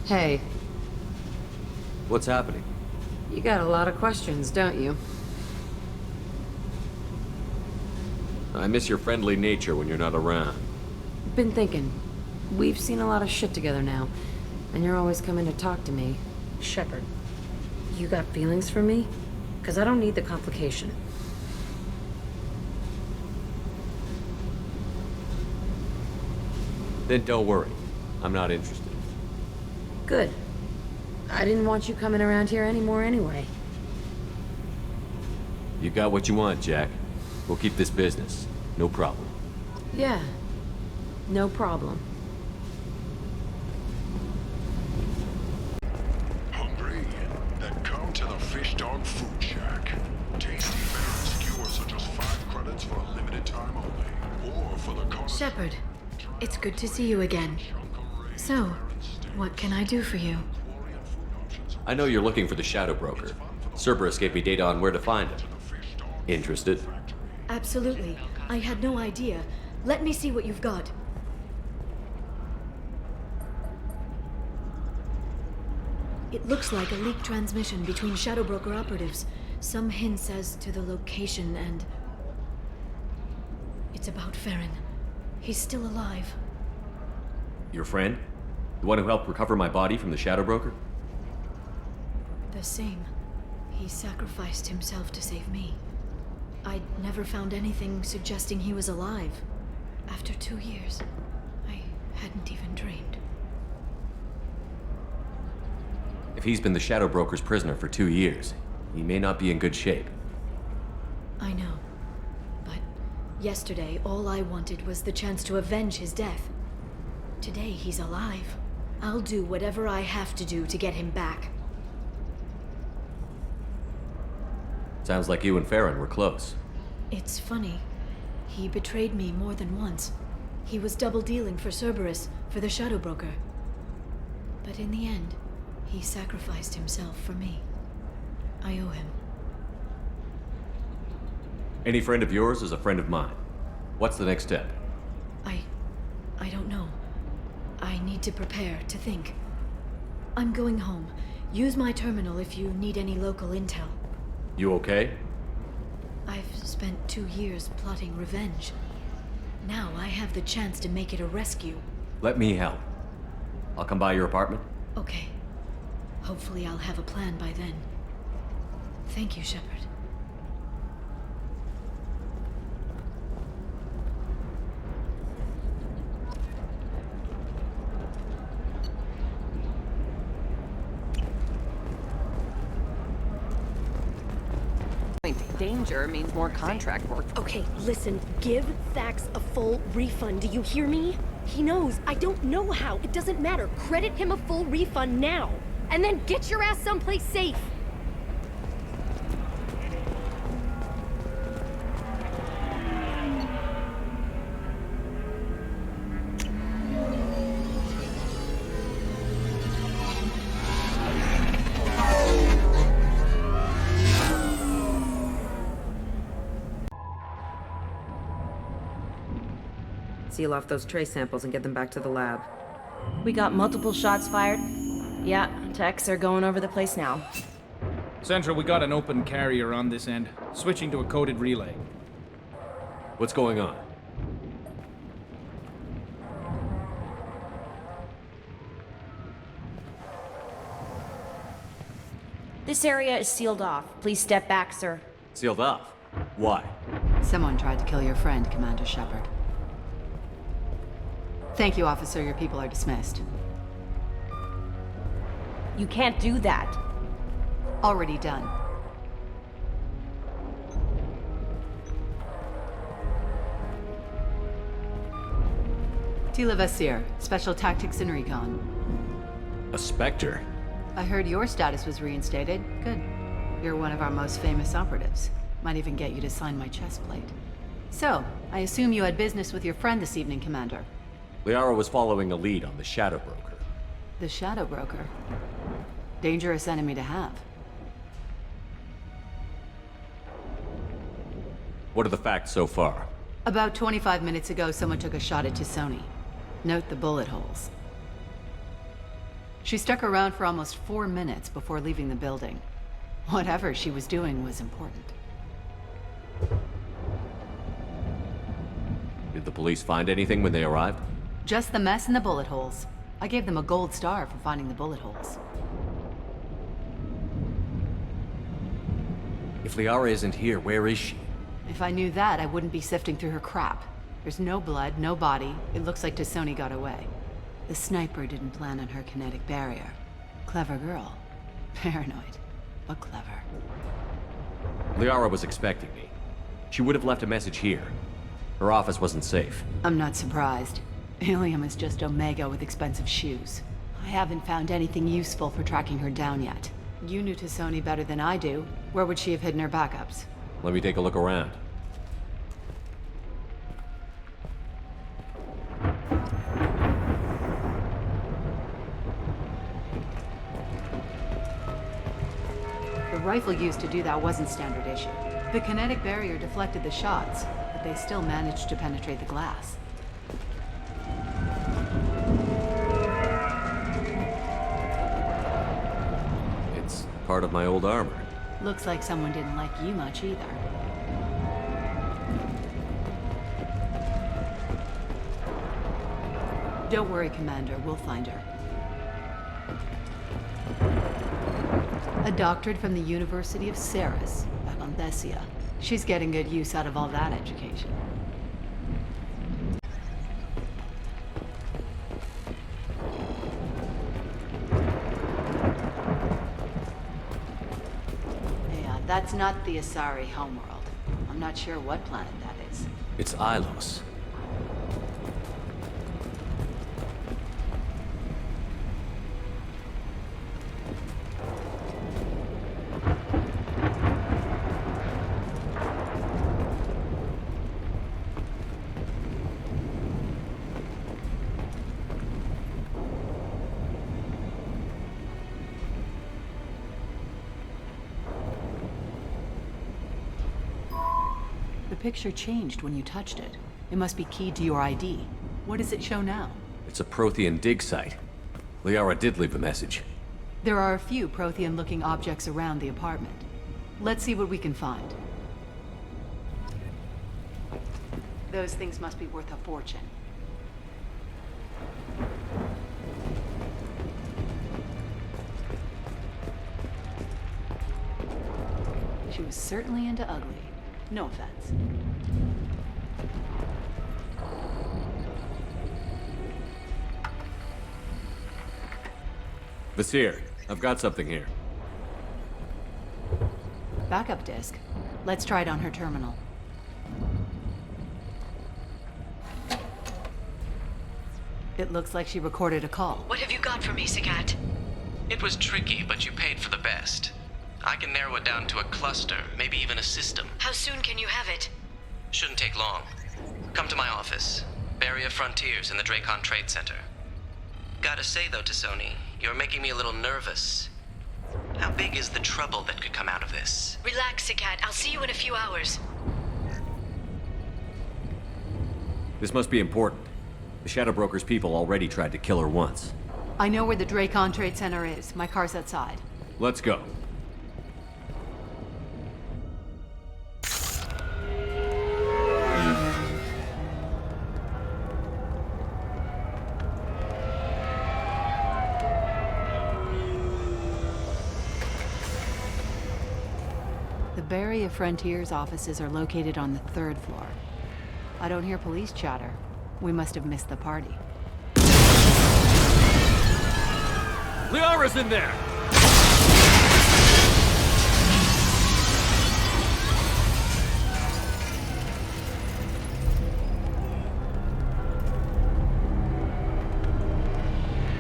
Hey. What's happening? You got a lot of questions, don't you? I miss your friendly nature when you're not around. Been thinking. We've seen a lot of shit together now, and you're always coming to talk to me. Shepard, you got feelings for me? Because I don't need the complication. Then don't worry. I'm not interested. Good. I didn't want you coming around here anymore anyway. You got what you want, Jack. We'll keep this business. No problem. Yeah. No problem. Hungry? Then come to the Fish Dog Food Shack. Tasty fare and skewers are just 5 credits for a limited time only. Or for the Shepard, it's good to see you again. So, what can I do for you? I know you're looking for the Shadow Broker. Cerberus gave me data on where to find him. Interested? Absolutely. I had no idea. Let me see what you've got. It looks like a leaked transmission between Shadow Broker operatives. Some hints as to the location and... It's about Farron. He's still alive. Your friend? The one who helped recover my body from the Shadow Broker? The same. He sacrificed himself to save me. I'd never found anything suggesting he was alive. After 2 years, I hadn't even dreamed. If he's been the Shadow Broker's prisoner for 2 years, he may not be in good shape. I know. But yesterday, all I wanted was the chance to avenge his death. Today, he's alive. I'll do whatever I have to do to get him back. Sounds like you and Farron were close. It's funny. He betrayed me more than once. He was double dealing for Cerberus, for the Shadow Broker. But in the end, he sacrificed himself for me. I owe him. Any friend of yours is a friend of mine. What's the next step? I don't know. I need to prepare, to think. I'm going home. Use my terminal if you need any local intel. You okay? I've spent 2 years plotting revenge. Now I have the chance to make it a rescue. Let me help. I'll come by your apartment. Okay. Hopefully I'll have a plan by then. Thank you, Shepard. Danger means more contract work. Okay, listen, give Thax a full refund, do you hear me? He knows, I don't know how, it doesn't matter. Credit him a full refund now, and then get your ass someplace safe. Seal off those trace samples and get them back to the lab. We got multiple shots fired. Yeah, techs are going over the place now. Central, we got an open carrier on this end. Switching to a coded relay. What's going on? This area is sealed off. Please step back, sir. Sealed off? Why? Someone tried to kill your friend, Commander Shepard. Thank you, officer. Your people are dismissed. You can't do that. Already done. Tila Vasir, Special Tactics and Recon. A Spectre? I heard your status was reinstated. Good. You're one of our most famous operatives. Might even get you to sign my chest plate. So, I assume you had business with your friend this evening, Commander. Liara was following a lead on the Shadow Broker. The Shadow Broker? Dangerous enemy to have. What are the facts so far? About 25 minutes ago, someone took a shot at Tisoni. Note the bullet holes. She stuck around for almost 4 minutes before leaving the building. Whatever she was doing was important. Did the police find anything when they arrived? Just the mess and the bullet holes. I gave them a gold star for finding the bullet holes. If Liara isn't here, where is she? If I knew that, I wouldn't be sifting through her crap. There's no blood, no body. It looks like Tisoni got away. The sniper didn't plan on her kinetic barrier. Clever girl. Paranoid, but clever. Liara was expecting me. She would have left a message here. Her office wasn't safe. I'm not surprised. Ilium is just Omega with expensive shoes. I haven't found anything useful for tracking her down yet. You knew Tisoni better than I do. Where would she have hidden her backups? Let me take a look around. The rifle used to do that wasn't standard issue. The kinetic barrier deflected the shots, but they still managed to penetrate the glass. It's part of my old armor. Looks like someone didn't like you much either. Don't worry, Commander. We'll find her. A doctorate from the University of Ceres, back on Thessia. She's getting good use out of all that education. Yeah, that's not the Asari homeworld. I'm not sure what planet that is. It's Ilos. The picture changed when you touched it. It must be keyed to your ID. What does it show now? It's a Prothean dig site. Liara did leave a message. There are a few Prothean-looking objects around the apartment. Let's see what we can find. Those things must be worth a fortune. She was certainly into ugly. No offense. Vasir, I've got something here. Backup disk. Let's try it on her terminal. It looks like she recorded a call. What have you got for me, Sagat? It was tricky, but you paid for the best. I can narrow it down to a cluster, maybe even a system. How soon can you have it? Shouldn't take long. Come to my office. Barrier Frontiers in the Dracon Trade Center. Gotta say though, Tassoni, you're making me a little nervous. How big is the trouble that could come out of this? Relax, Sagat. I'll see you in a few hours. This must be important. The Shadow Broker's people already tried to kill her once. I know where the Dracon Trade Center is. My car's outside. Let's go. The Barrier Frontiers offices are located on the 3rd floor. I don't hear police chatter. We must have missed the party. Liara's in there!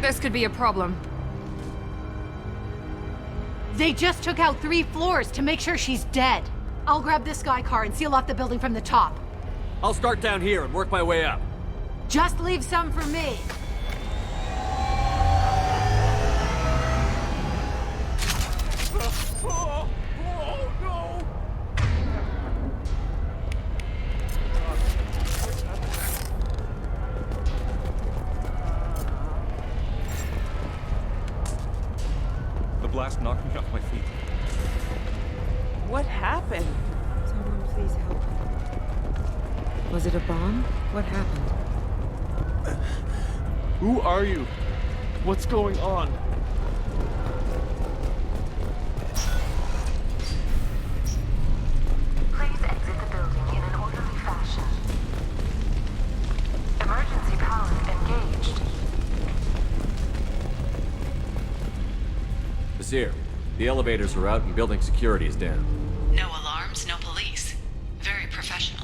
This could be a problem. They just took out 3 floors to make sure she's dead. I'll grab this Sky car and seal off the building from the top. I'll start down here and work my way up. Just leave some for me. Oh, no! The blast knocked me off my feet. What happened? Someone please help. Was it a bomb? What happened? Who are you? What's going on? Please exit the building in an orderly fashion. Emergency power engaged. Vasir, the elevators are out and building security is down. No alarms, no police. Very professional.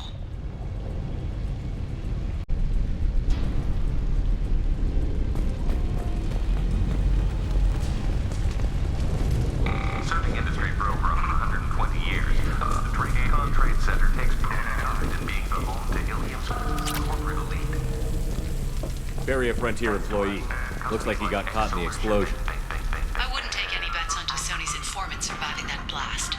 Serving industry for over 120 years, the Dracon Trade Center takes pride in being the home to Ilium's corporate elite. Barrier Frontier employee. Looks like he got caught in the explosion. I wouldn't take any bets on Tassoni's informant surviving that blast.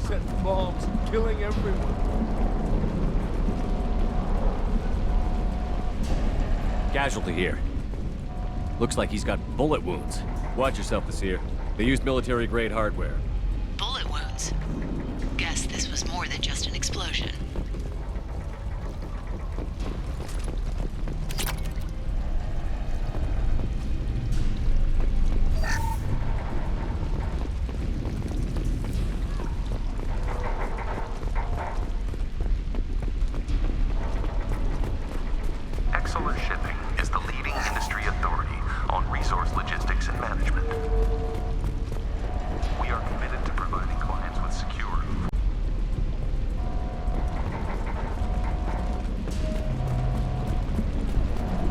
Setting bombs and killing everyone. Casualty here. Looks like he's got bullet wounds. Watch yourself, Vasir. They used military-grade hardware. Bullet wounds. Guess this was more than just an explosion. Excellent Shipping is the leading industry authority on resource logistics and management. We are committed to providing clients with secure.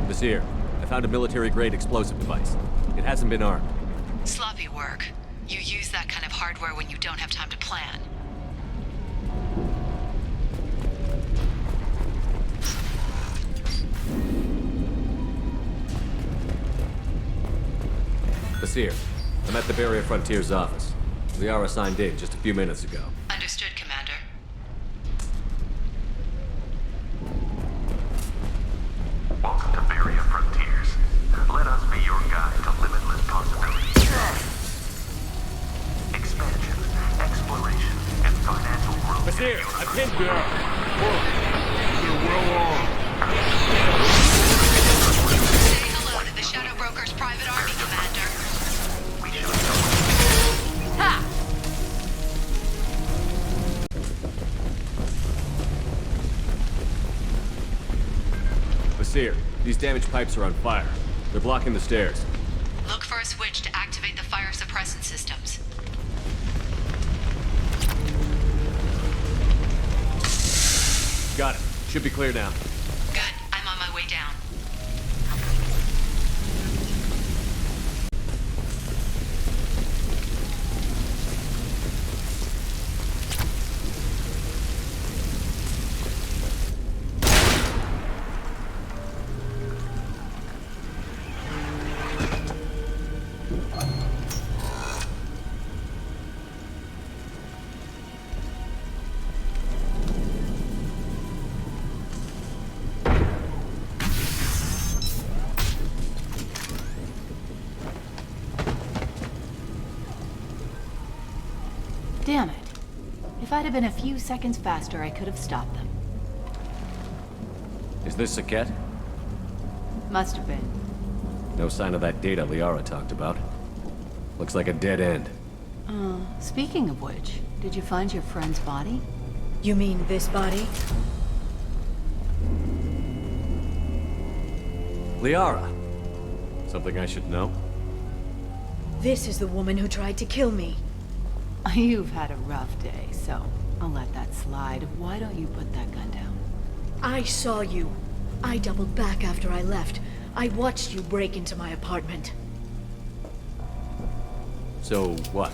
Vasir, I found a military-grade explosive device. It hasn't been armed. Sloppy work. You use that kind of hardware when you don't have time to plan. Basir, I'm at the Barrier Frontier's office. Liara signed in just a few minutes ago. Understood, Commander. Welcome to Barrier Frontiers. Let us be your guide to limitless possibilities. Expansion, exploration, and financial growth. Basir, I pinned you. They're well armed. Say hello to the Shadow Broker's private army, Commander. We should know. Ha! Basir, these damaged pipes are on fire. They're blocking the stairs. Look for a switch to activate the fire suppressant systems. Got it. Should be clear now. Good. I'm on my way down. Damn it. If I'd have been a few seconds faster, I could have stopped them. Is this Saket? Must have been. No sign of that data Liara talked about. Looks like a dead end. Speaking of which, did you find your friend's body? You mean this body? Liara! Something I should know? This is the woman who tried to kill me. You've had a rough day, so I'll let that slide. Why don't you put that gun down? I saw you. I doubled back after I left. I watched you break into my apartment. So, what?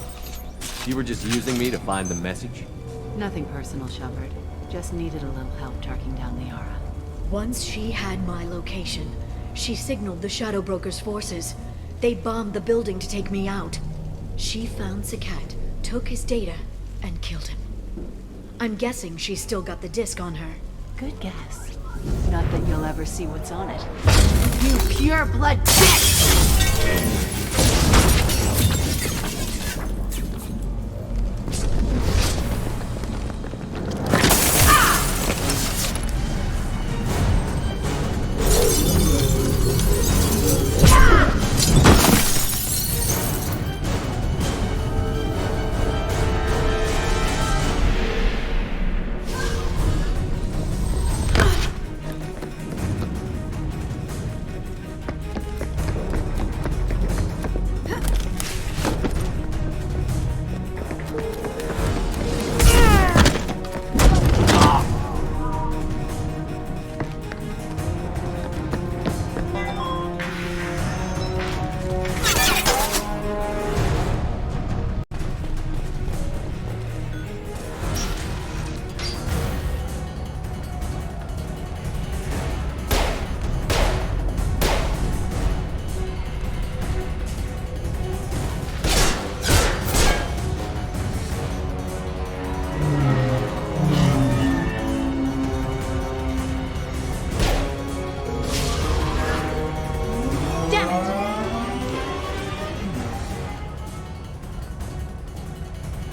You were just using me to find the message? Nothing personal, Shepard. Just needed a little help tracking down Liara. Once she had my location, she signaled the Shadow Broker's forces. They bombed the building to take me out. She found Saket, took his data, and killed him. I'm guessing she's still got the disc on her. Good guess. Not that you'll ever see what's on it. You pure blood bitch!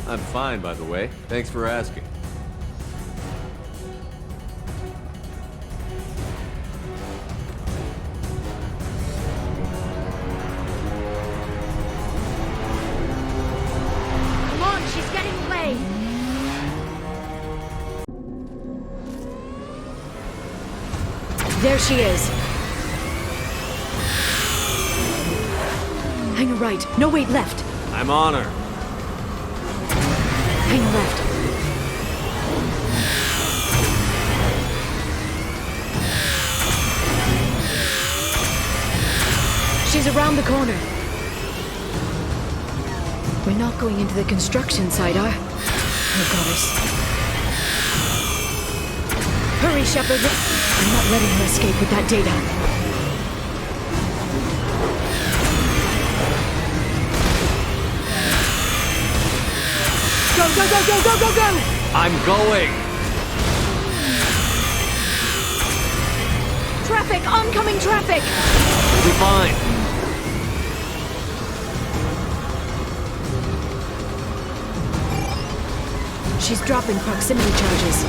I'm fine, by the way. Thanks for asking. Come on, she's getting away! There she is. Hang right. No, wait, left. I'm on her. Hang left. She's around the corner. We're not going into the construction site, are? Oh, goddess. Hurry, Shepard. I'm not letting her escape with that data. Go, go, go, go, go, go, go! I'm going! Traffic! Oncoming traffic! We'll be fine. She's dropping proximity charges.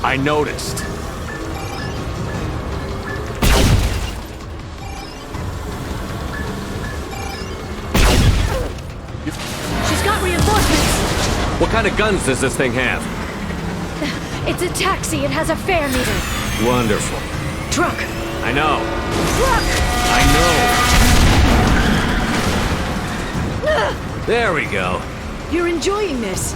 I noticed. She's got reinforcements! What kind of guns does this thing have? It's a taxi. It has a fare meter. Wonderful. Truck! I know. Truck! I know. There we go. You're enjoying this.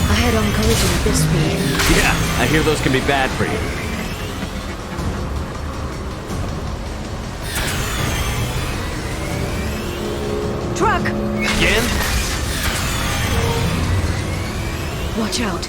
A head-on collision at this speed. Yeah, I hear those can be bad for you. Truck! Again? Watch out.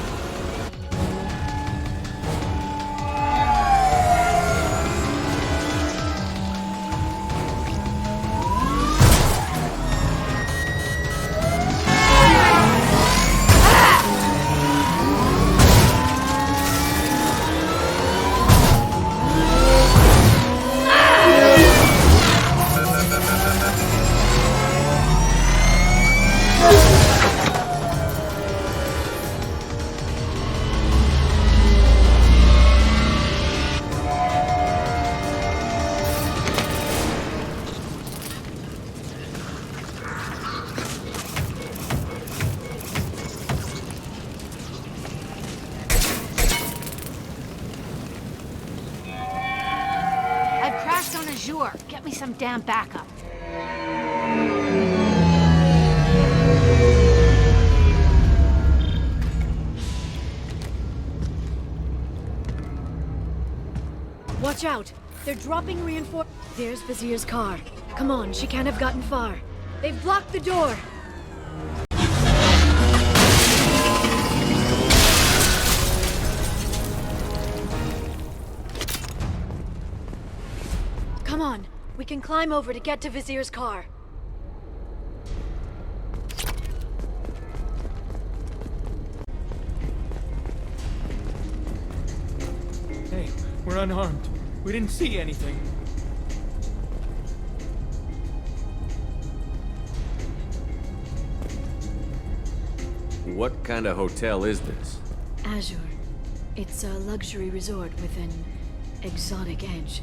Get me some damn backup. Watch out! They're dropping reinforce. There's Vizier's car. Come on, she can't have gotten far. They've blocked the door. Come on, we can climb over to get to Vizier's car. Hey, we're unarmed. We didn't see anything. What kind of hotel is this? Azure. It's a luxury resort with an exotic edge.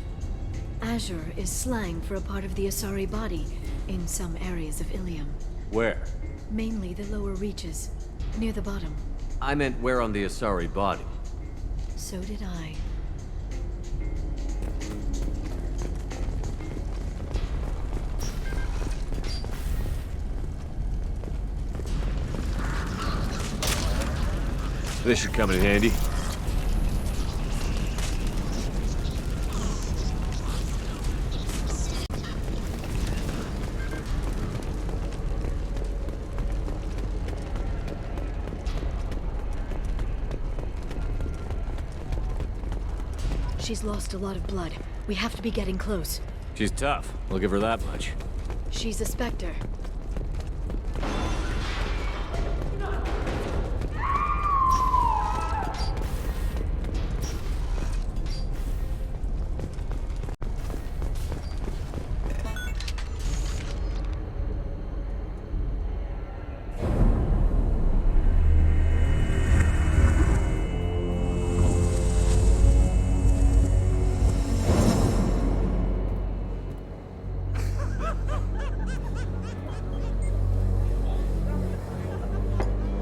Azure is slang for a part of the Asari body in some areas of Ilium. Where? Mainly the lower reaches, near the bottom. I meant where on the Asari body. So did I. This should come in handy. She's lost a lot of blood. We have to be getting close. She's tough. I'll give her that much. She's a Spectre.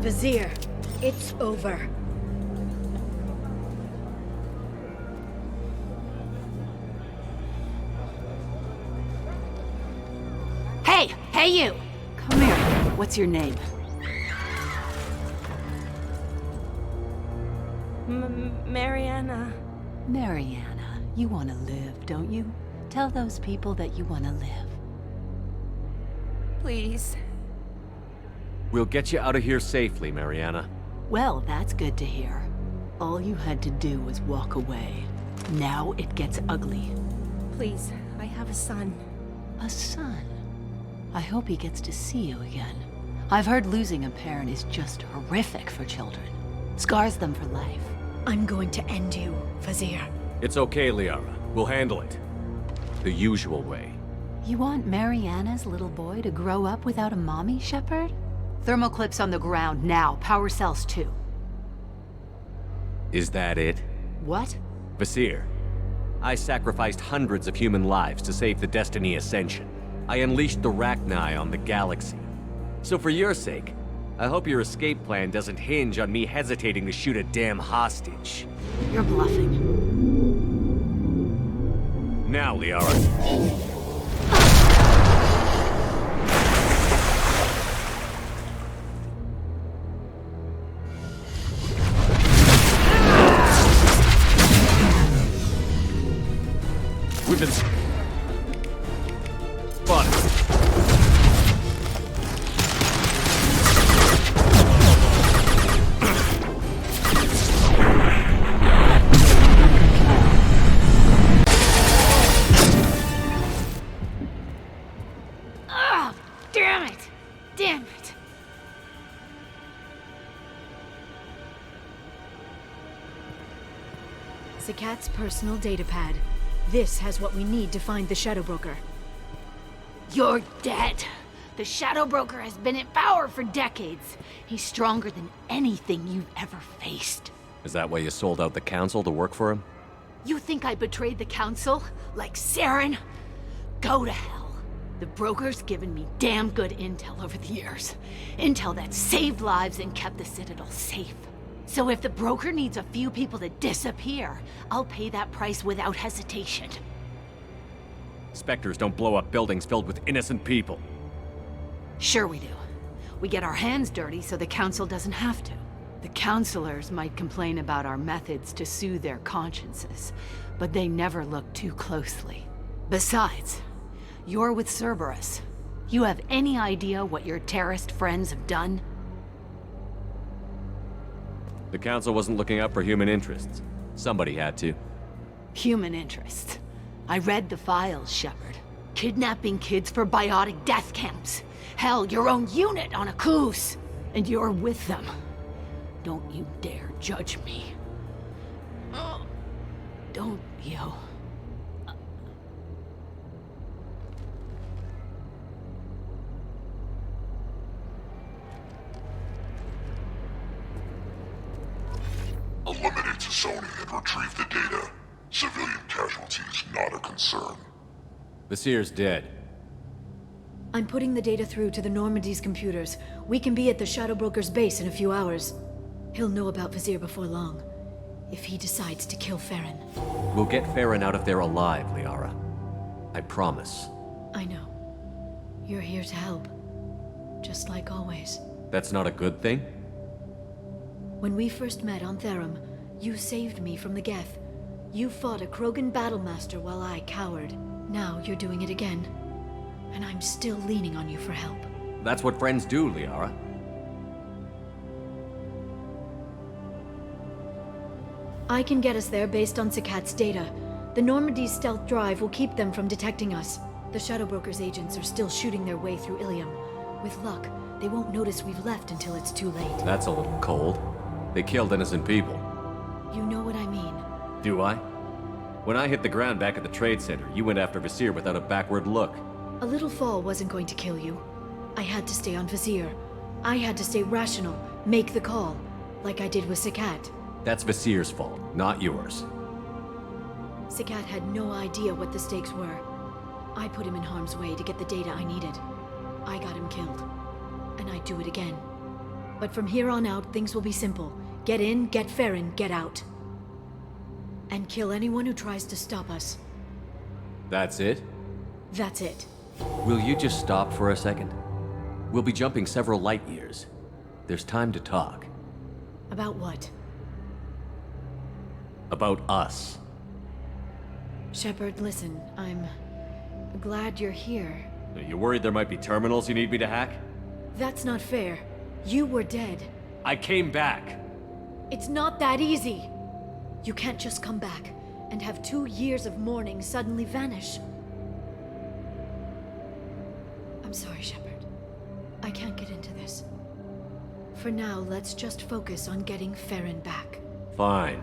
Vizier, it's over. Hey you! Come here. What's your name? Mariana. Mariana, you want to live, don't you? Tell those people that you want to live. Please. We'll get you out of here safely, Mariana. Well, that's good to hear. All you had to do was walk away. Now it gets ugly. Please, I have a son. A son. I hope he gets to see you again. I've heard losing a parent is just horrific for children. Scars them for life. I'm going to end you, Vizier. It's okay, Liara. We'll handle it. The usual way. You want Mariana's little boy to grow up without a mommy, Shepard? Thermal clips on the ground now. Power cells too. Is that it? What? Vizier, I sacrificed hundreds of human lives to save the Destiny Ascension. I unleashed the Rachni on the galaxy. So for your sake, I hope your escape plan doesn't hinge on me hesitating to shoot a damn hostage. You're bluffing. Now, Liara. We've been spotted. Oh, damn it! Damn it! Zakat's personal data pad. This has what we need to find the Shadow Broker. You're dead. The Shadow Broker has been in power for decades. He's stronger than anything you've ever faced. Is that why you sold out the Council to work for him? You think I betrayed the Council? Like Saren? Go to hell. The Broker's given me damn good intel over the years. Intel that saved lives and kept the Citadel safe. So if the Broker needs a few people to disappear, I'll pay that price without hesitation. Spectres don't blow up buildings filled with innocent people. Sure we do. We get our hands dirty so the Council doesn't have to. The Councilors might complain about our methods to soothe their consciences, but they never look too closely. Besides, you're with Cerberus. You have any idea what your terrorist friends have done? The Council wasn't looking out for human interests. Somebody had to. Human interests. I read the files, Shepard. Kidnapping kids for biotic death camps. Hell, your own unit on a cruise. And you're with them. Don't you dare judge me. Oh, don't you? Eliminate Sony and retrieve the data. Civilian casualties not a concern. Vizier's dead. I'm putting the data through to the Normandy's computers. We can be at the Shadow Broker's base in a few hours. He'll know about Vizier before long. If he decides to kill Farron. We'll get Farron out of there alive, Liara. I promise. I know. You're here to help. Just like always. That's not a good thing? When we first met on Therum, you saved me from the Geth. You fought a Krogan battlemaster while I cowered. Now you're doing it again. And I'm still leaning on you for help. That's what friends do, Liara. I can get us there based on Zakat's data. The Normandy's stealth drive will keep them from detecting us. The Shadow Broker's agents are still shooting their way through Ilium. With luck, they won't notice we've left until it's too late. That's a little cold. They killed innocent people. You know what I mean. Do I? When I hit the ground back at the trade center, you went after Vizier without a backward look. A little fall wasn't going to kill you. I had to stay on Vizier. I had to stay rational, make the call, like I did with Zakat. That's Vizier's fault, not yours. Zakat had no idea what the stakes were. I put him in harm's way to get the data I needed. I got him killed. And I'd do it again. But from here on out, things will be simple. Get in, get Farron, get out. And kill anyone who tries to stop us. That's it? That's it. Will you just stop for a second? We'll be jumping several light years. There's time to talk. About what? About us. Shepard, listen, I'm glad you're here. Are you worried there might be terminals you need me to hack? That's not fair. You were dead. I came back. It's not that easy. You can't just come back and have 2 years of mourning suddenly vanish. sorry, Shepard. I can't get into this. For now, let's just focus on getting Farron back. Fine.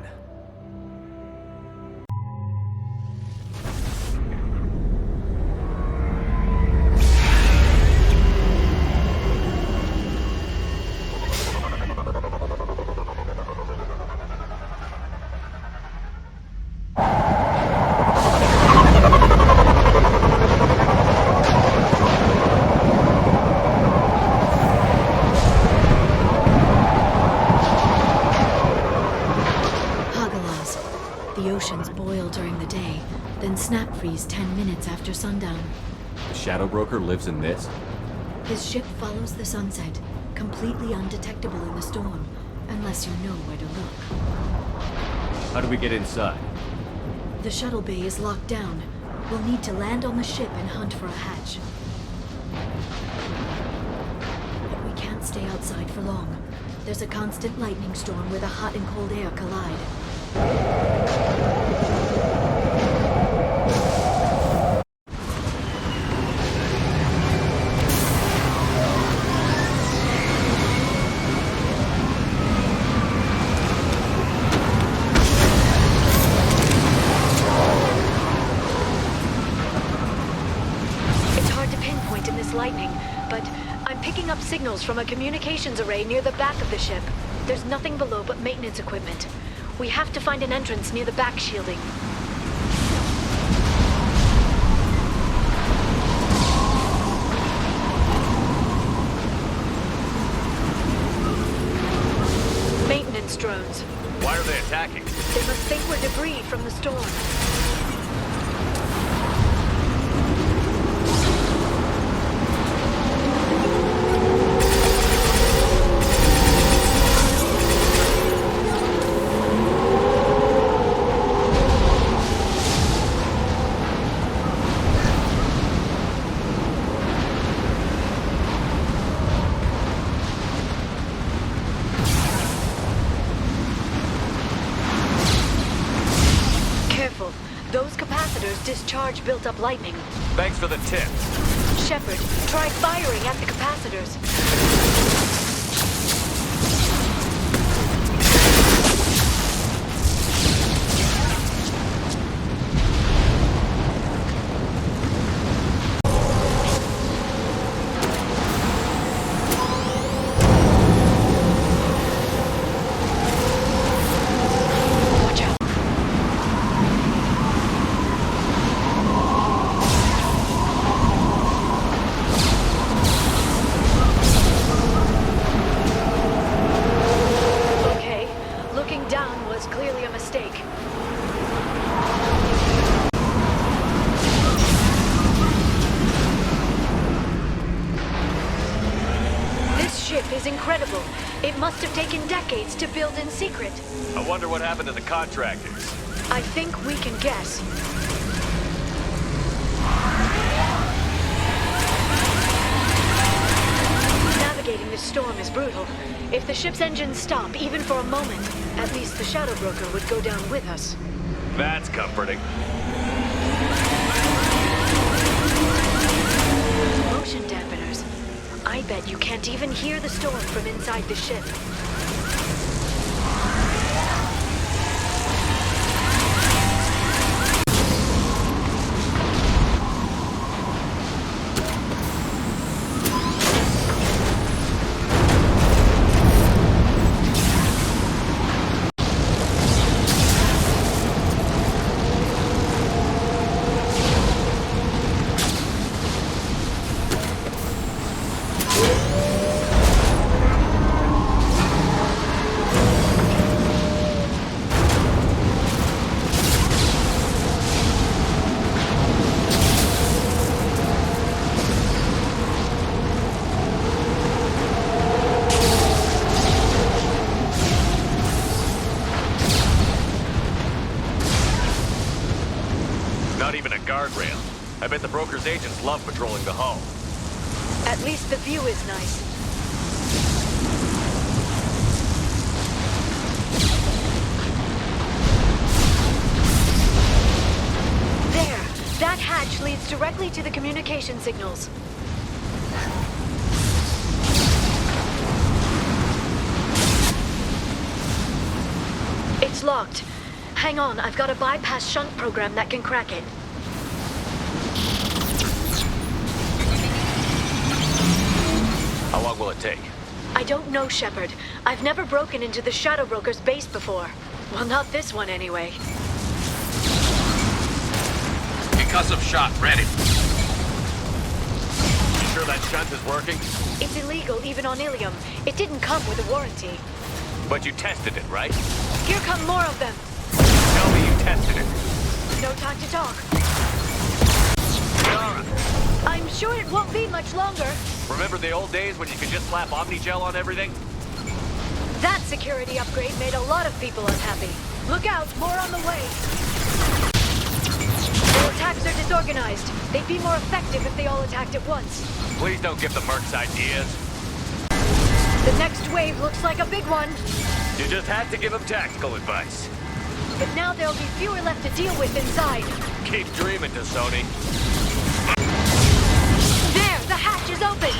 Snap freeze 10 minutes after sundown. The Shadow Broker lives in this? His ship follows the sunset, completely undetectable in the storm, unless you know where to look. How do we get inside? The shuttle bay is locked down. We'll need to land on the ship and hunt for a hatch. But we can't stay outside for long. There's a constant lightning storm where the hot and cold air collide. Signals from a communications array near the back of the ship. There's nothing below but maintenance equipment. We have to find an entrance near the back shielding. Maintenance drones. Why are they attacking? They must think we're debris from the storm. Discharge built up lightning. Thanks for the tip. Shepard, try firing at the capacitors. Incredible. It must have taken decades to build in secret. I wonder what happened to the contractors. I think we can guess. Navigating this storm is brutal. If the ship's engines stop, even for a moment, at least the Shadow Broker would go down with us. That's comforting. Motion dampeners. I bet you can't even hear the storm from inside the ship. Guardrail. I bet the broker's agents love patrolling the hull. At least the view is nice. There! That hatch leads directly to the communication signals. It's locked. Hang on, I've got a bypass shunt program that can crack it. How long will it take? I don't know, Shepard. I've never broken into the Shadow Broker's base before. Well, not this one anyway. Concussive shot, ready. You sure that shunt is working? It's illegal even on Ilium. It didn't come with a warranty. But you tested it, right? Here come more of them. Tell me you tested it. No time to talk. Yara, I'm sure it won't be much longer. remember the old days when you could just slap Omnigel on everything? That security upgrade made a lot of people unhappy. Look out, more on the way. Their attacks are disorganized. They'd be more effective if they all attacked at once. Please don't give the mercs ideas. The next wave looks like a big one. You just had to give them tactical advice. But now there'll be fewer left to deal with inside. Keep dreaming, Sony. There, the hatch is open.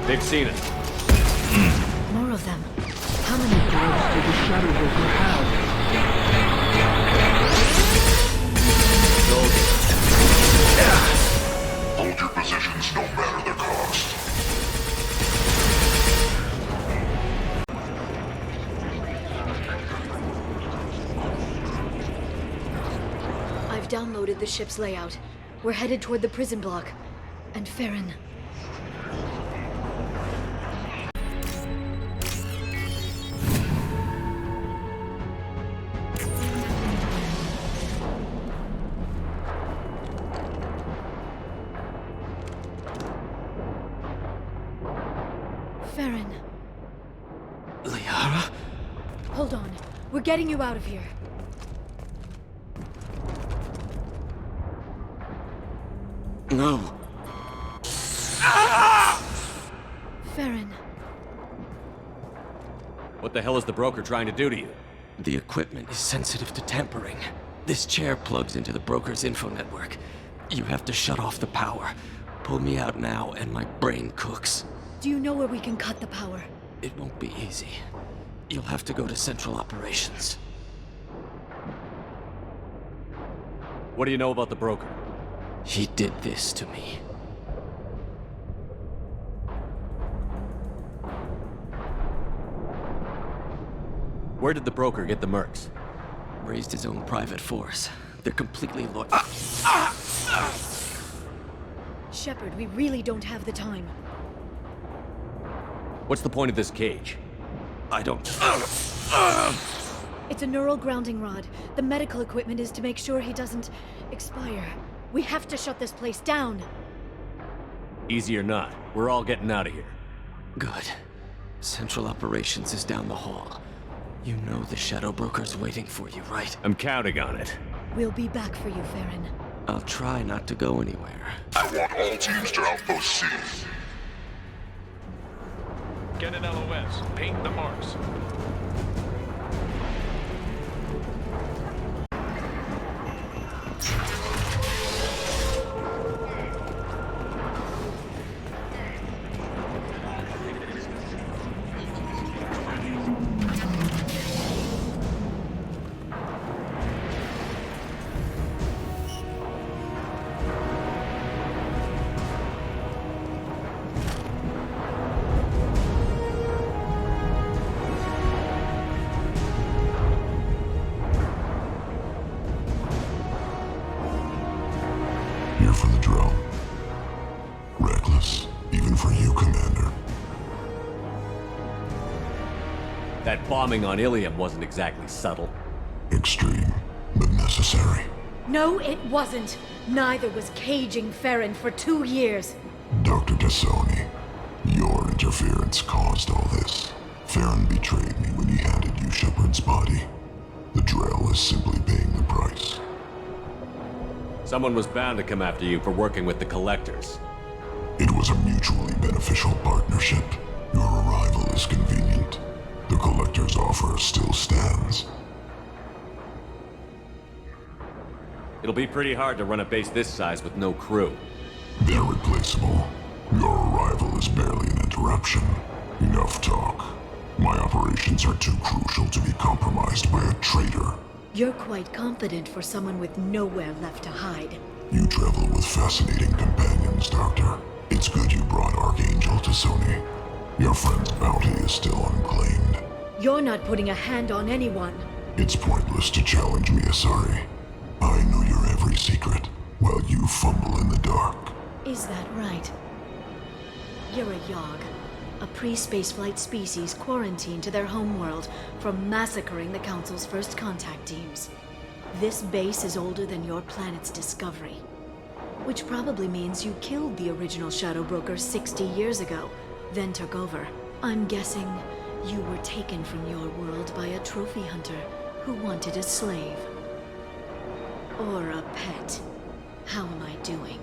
They've seen it. More of them. How many? Dogs to the Shadow Broker have. Hold your positions no matter the cost. I've downloaded the ship's layout. We're headed toward the prison block. And Farron. Farron. Liara? Hold on. We're getting you out of here. No. Farron. What the hell is the broker trying to do to you? The equipment is sensitive to tampering. This chair plugs into the broker's info network. You have to shut off the power. Pull me out now and my brain cooks. Do you know where we can cut the power? It won't be easy. You'll have to go to Central Operations. What do you know about the broker? He did this to me. Where did the broker get the mercs? Raised his own private force. They're completely loyal. Shepard, we really don't have the time. What's the point of this cage? I don't... It's a neural grounding rod. The medical equipment is to make sure he doesn't expire. We have to shut this place down. Easy or not, we're all getting out of here. Good. Central Operations is down the hall. You know the Shadow Broker's waiting for you, right? I'm counting on it. We'll be back for you, Farron. I'll try not to go anywhere. I want all teams to Outpost C. Get an LOS. Paint the marks. Here for the drill. Reckless, even for you, Commander. That bombing on Ilium wasn't exactly subtle. Extreme, but necessary. No, it wasn't. Neither was caging Farron for 2 years. Dr. Tassoni, your interference caused all this. Farron betrayed me when he handed you Shepard's body. The Drell is simply paying the price. Someone was bound to come after you for working with the Collectors. It was a mutually beneficial partnership. Your arrival is convenient. The Collector's offer still stands. It'll be pretty hard to run a base this size with no crew. They're replaceable. Your arrival is barely an interruption. Enough talk. My operations are too crucial to be compromised by a traitor. You're quite confident for someone with nowhere left to hide. You travel with fascinating companions, Doctor. It's good you brought Archangel Tassoni. Your friend's bounty is still unclaimed. You're not putting a hand on anyone. It's pointless to challenge me, Asari. I know your every secret, while you fumble in the dark. Is that right? You're a Yogg, a pre-spaceflight species quarantined to their homeworld from massacring the Council's first contact teams. This base is older than your planet's discovery, which probably means you killed the original Shadow Broker 60 years ago, then took over. I'm guessing you were taken from your world by a trophy hunter who wanted a slave. Or a pet. How am I doing?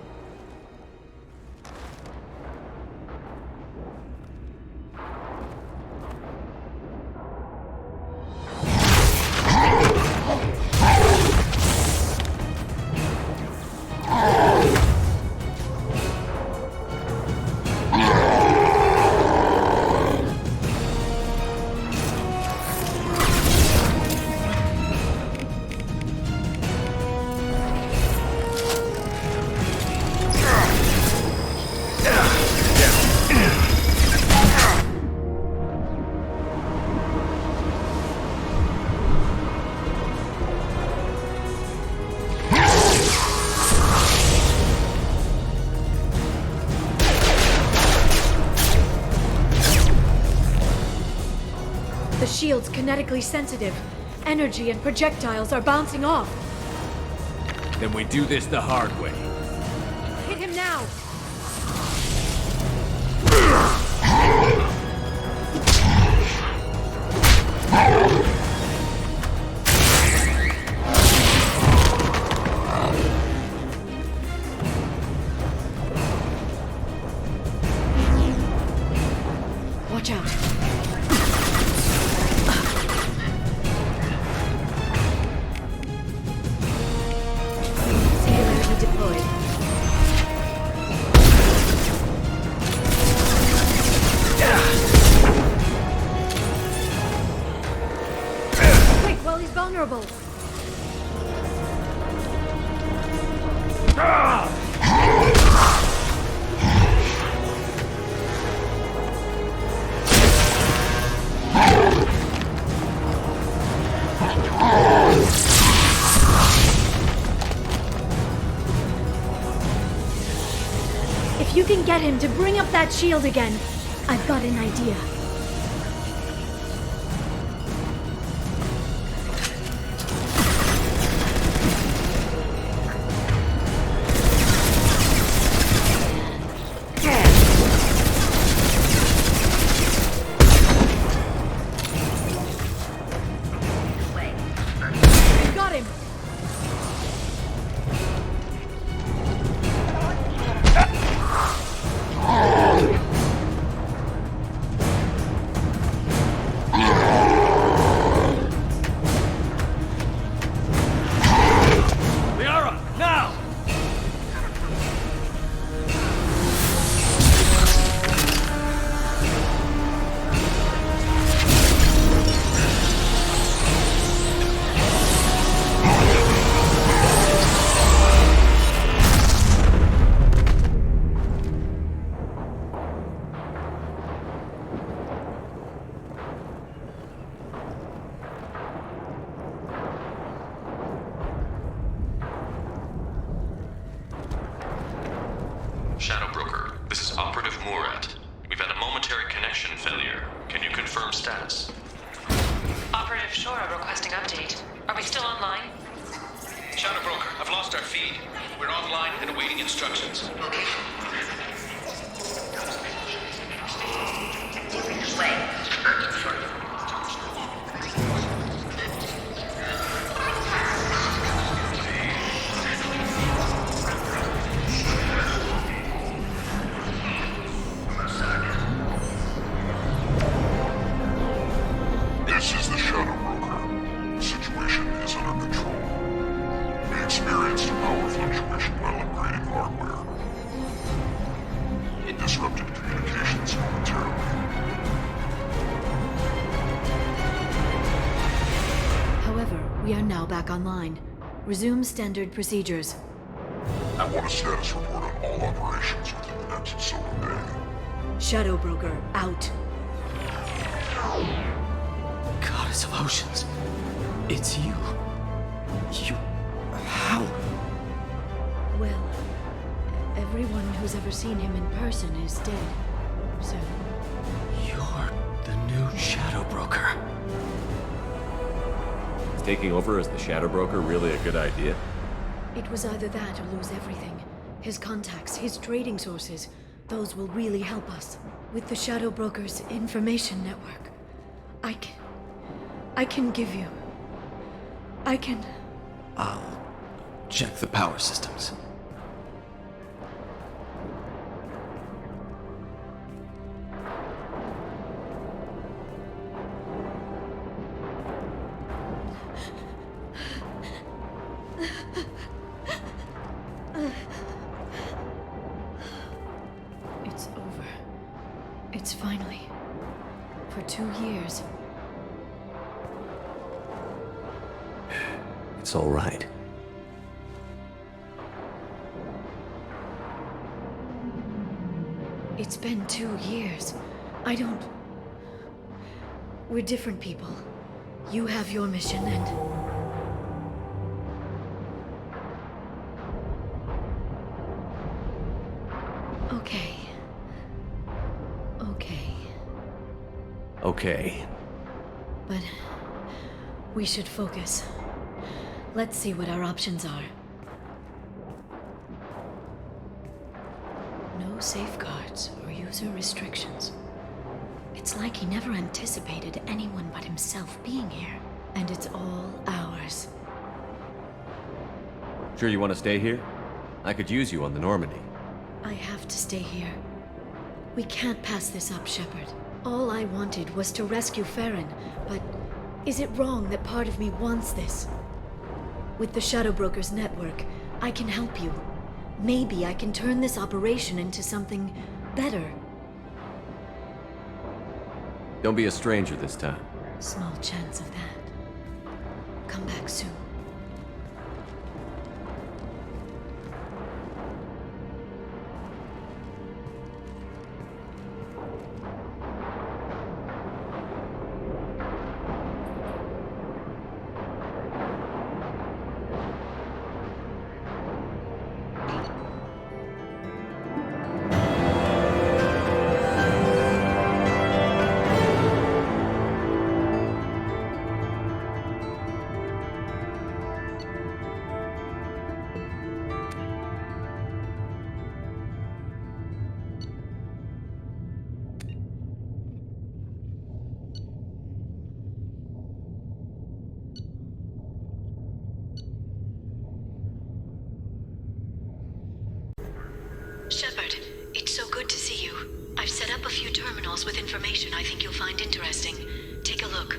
The shield's kinetically sensitive. Energy and projectiles are bouncing off. Then we do this the hard way. Hit him now! Watch out. Singularity deployed. Quick, while he's vulnerable. If you can get him to bring up that shield again, I've got an idea. Got him! Liara, now! Shadow Broker, this is Operative Murat. We've had a momentary connection failure. Can you confirm status? Operative Shora requesting update. Are we still online? Shadow Broker, I've lost our feed. We're online and awaiting instructions. This is the Shadow Broker. The situation is under control. We experienced a power fluctuation while upgrading hardware. It disrupted communications momentarily. However, we are now back online. Resume standard procedures. I want a status report on all operations within the next solar day. Shadow Broker, out. Goddess of Oceans. It's you. You... How? Well, everyone who's ever seen him in person is dead. So... You're the new Shadow Broker. Is taking over as the Shadow Broker really a good idea? it was either that or lose everything. His contacts, his trading sources, those will really help us. With the Shadow Broker's information network, I can give you... I'll check the power systems. It's over. It's finally. For 2 years. It's all right. It's been 2 years. I don't... We're different people. You have your mission and... Okay. Okay. But... we should focus. Let's see what our options are. No safeguards or user restrictions. It's like he never anticipated anyone but himself being here. And it's all ours. Sure you want to stay here? I could use you on the Normandy. I have to stay here. We can't pass this up, Shepard. All I wanted was to rescue Farron, but is it wrong that part of me wants this? With the Shadow Broker's network, I can help you. Maybe I can turn this operation into something better. Don't be a stranger this time. Small chance of that. Come back soon. Shepard, it's so good to see you. I've set up a few terminals with information I think you'll find interesting. Take a look.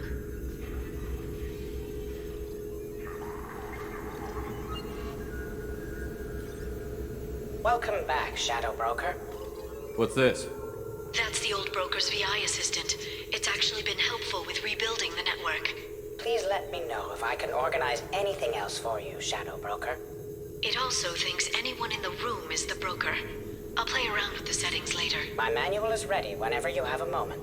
Welcome back, Shadow Broker. What's this? That's the old broker's VI assistant. It's actually been helpful with rebuilding the network. Please let me know if I can organize anything else for you, Shadow Broker. It also thinks anyone in the room is the broker. I'll play around with the settings later. My manual is ready whenever you have a moment.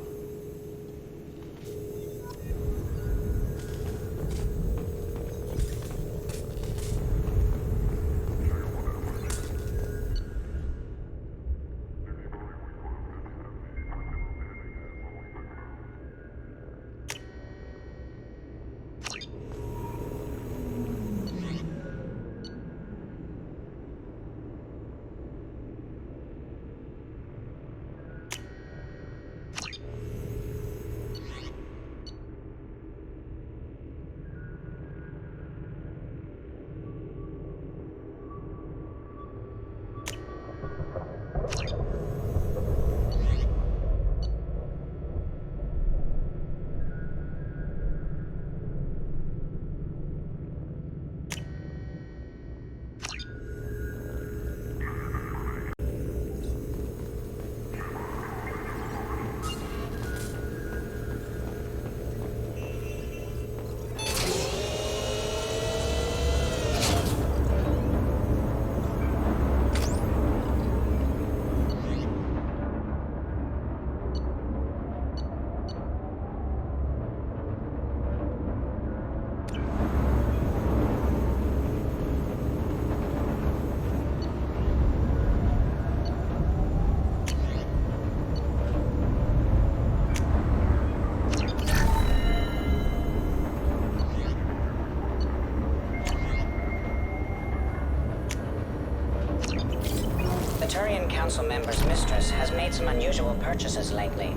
Centurion Council member's mistress has made some unusual purchases lately.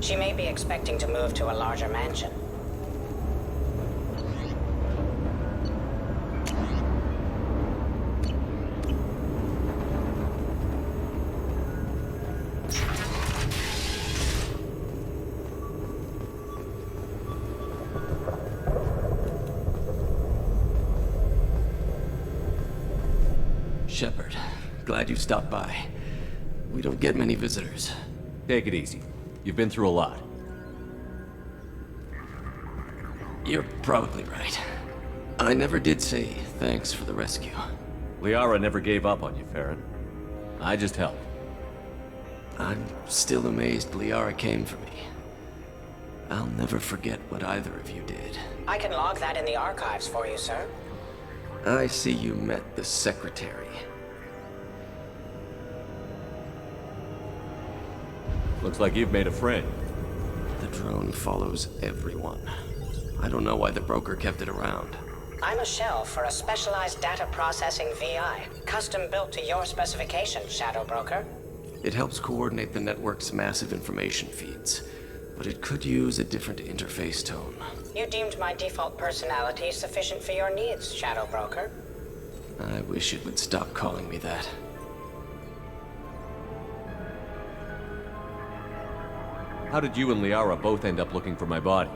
She may be expecting to move to a larger mansion. Shepard, glad you stopped by. We don't get many visitors. Take it easy. You've been through a lot. You're probably right. I never did say thanks for the rescue. Liara never gave up on you, Farron. I just helped. I'm still amazed Liara came for me. I'll never forget what either of you did. I can log that in the archives for you, sir. I see you met the secretary. Looks like you've made a friend. The drone follows everyone. I don't know why the broker kept it around. I'm a shell for a specialized data processing VI, custom built to your specifications, Shadow Broker. It helps coordinate the network's massive information feeds, but it could use a different interface tone. You deemed my default personality sufficient for your needs, Shadow Broker. I wish it would stop calling me that. How did you and Liara both end up looking for my body?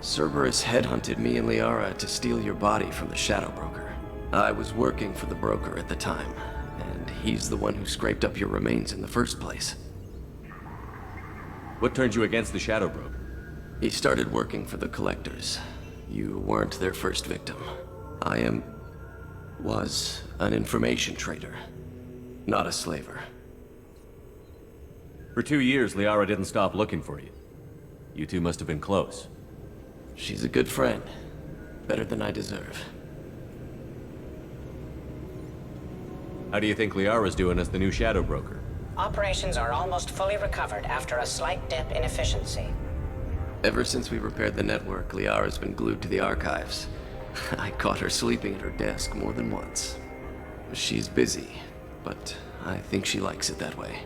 Cerberus headhunted me and Liara to steal your body from the Shadow Broker. I was working for the broker at the time, and he's the one who scraped up your remains in the first place. What turned you against the Shadow Broker? He started working for the Collectors. You weren't their first victim. Was an information trader, not a slaver. For 2 years, Liara didn't stop looking for you. You two must have been close. She's a good friend. Better than I deserve. How do you think Liara's doing as the new Shadow Broker? Operations are almost fully recovered after a slight dip in efficiency. Ever since we repaired the network, Liara's been glued to the archives. I caught her sleeping at her desk more than once. She's busy, but I think she likes it that way.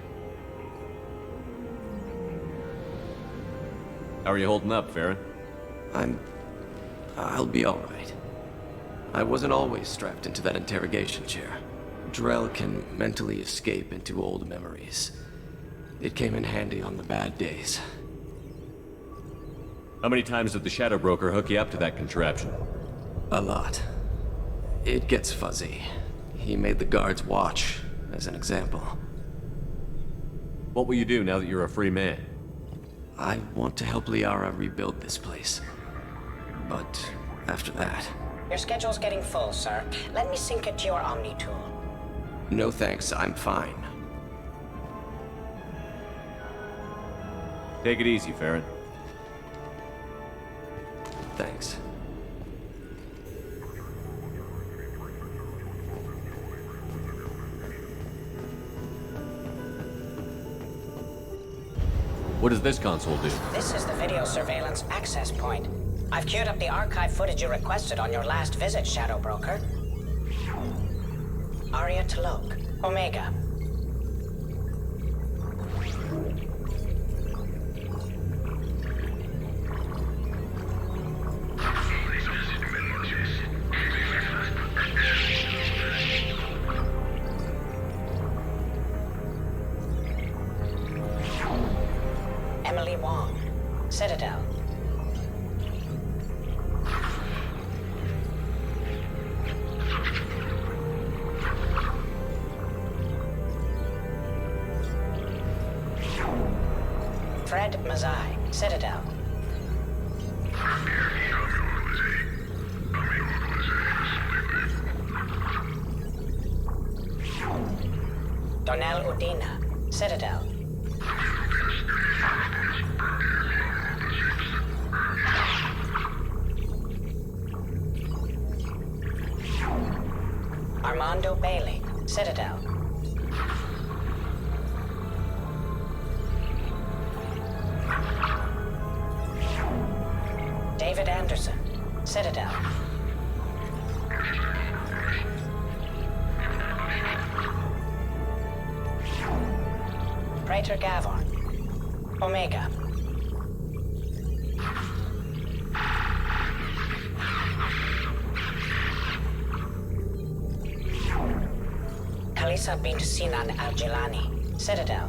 How are you holding up, Farron? I'll be all right. I wasn't always strapped into that interrogation chair. Drell can mentally escape into old memories. It came in handy on the bad days. How many times did the Shadow Broker hook you up to that contraption? A lot. It gets fuzzy. He made the guards watch, as an example. What will you do now that you're a free man? I want to help Liara rebuild this place. But after that... Your schedule's getting full, sir. Let me sync it to your Omni tool. No thanks, I'm fine. Take it easy, Farron. Thanks. What does this console do? This is the video surveillance access point. I've queued up the archive footage you requested on your last visit, Shadow Broker. Aria Talok, Omega. Emily Wong, Citadel. Fred Mazai, Citadel. Donnell Udina, Citadel. Armando Bailey, Citadel. David Anderson, Citadel. Praetor Gavon. Omega. Kalisa bint Sinan al-Jilani, Citadel.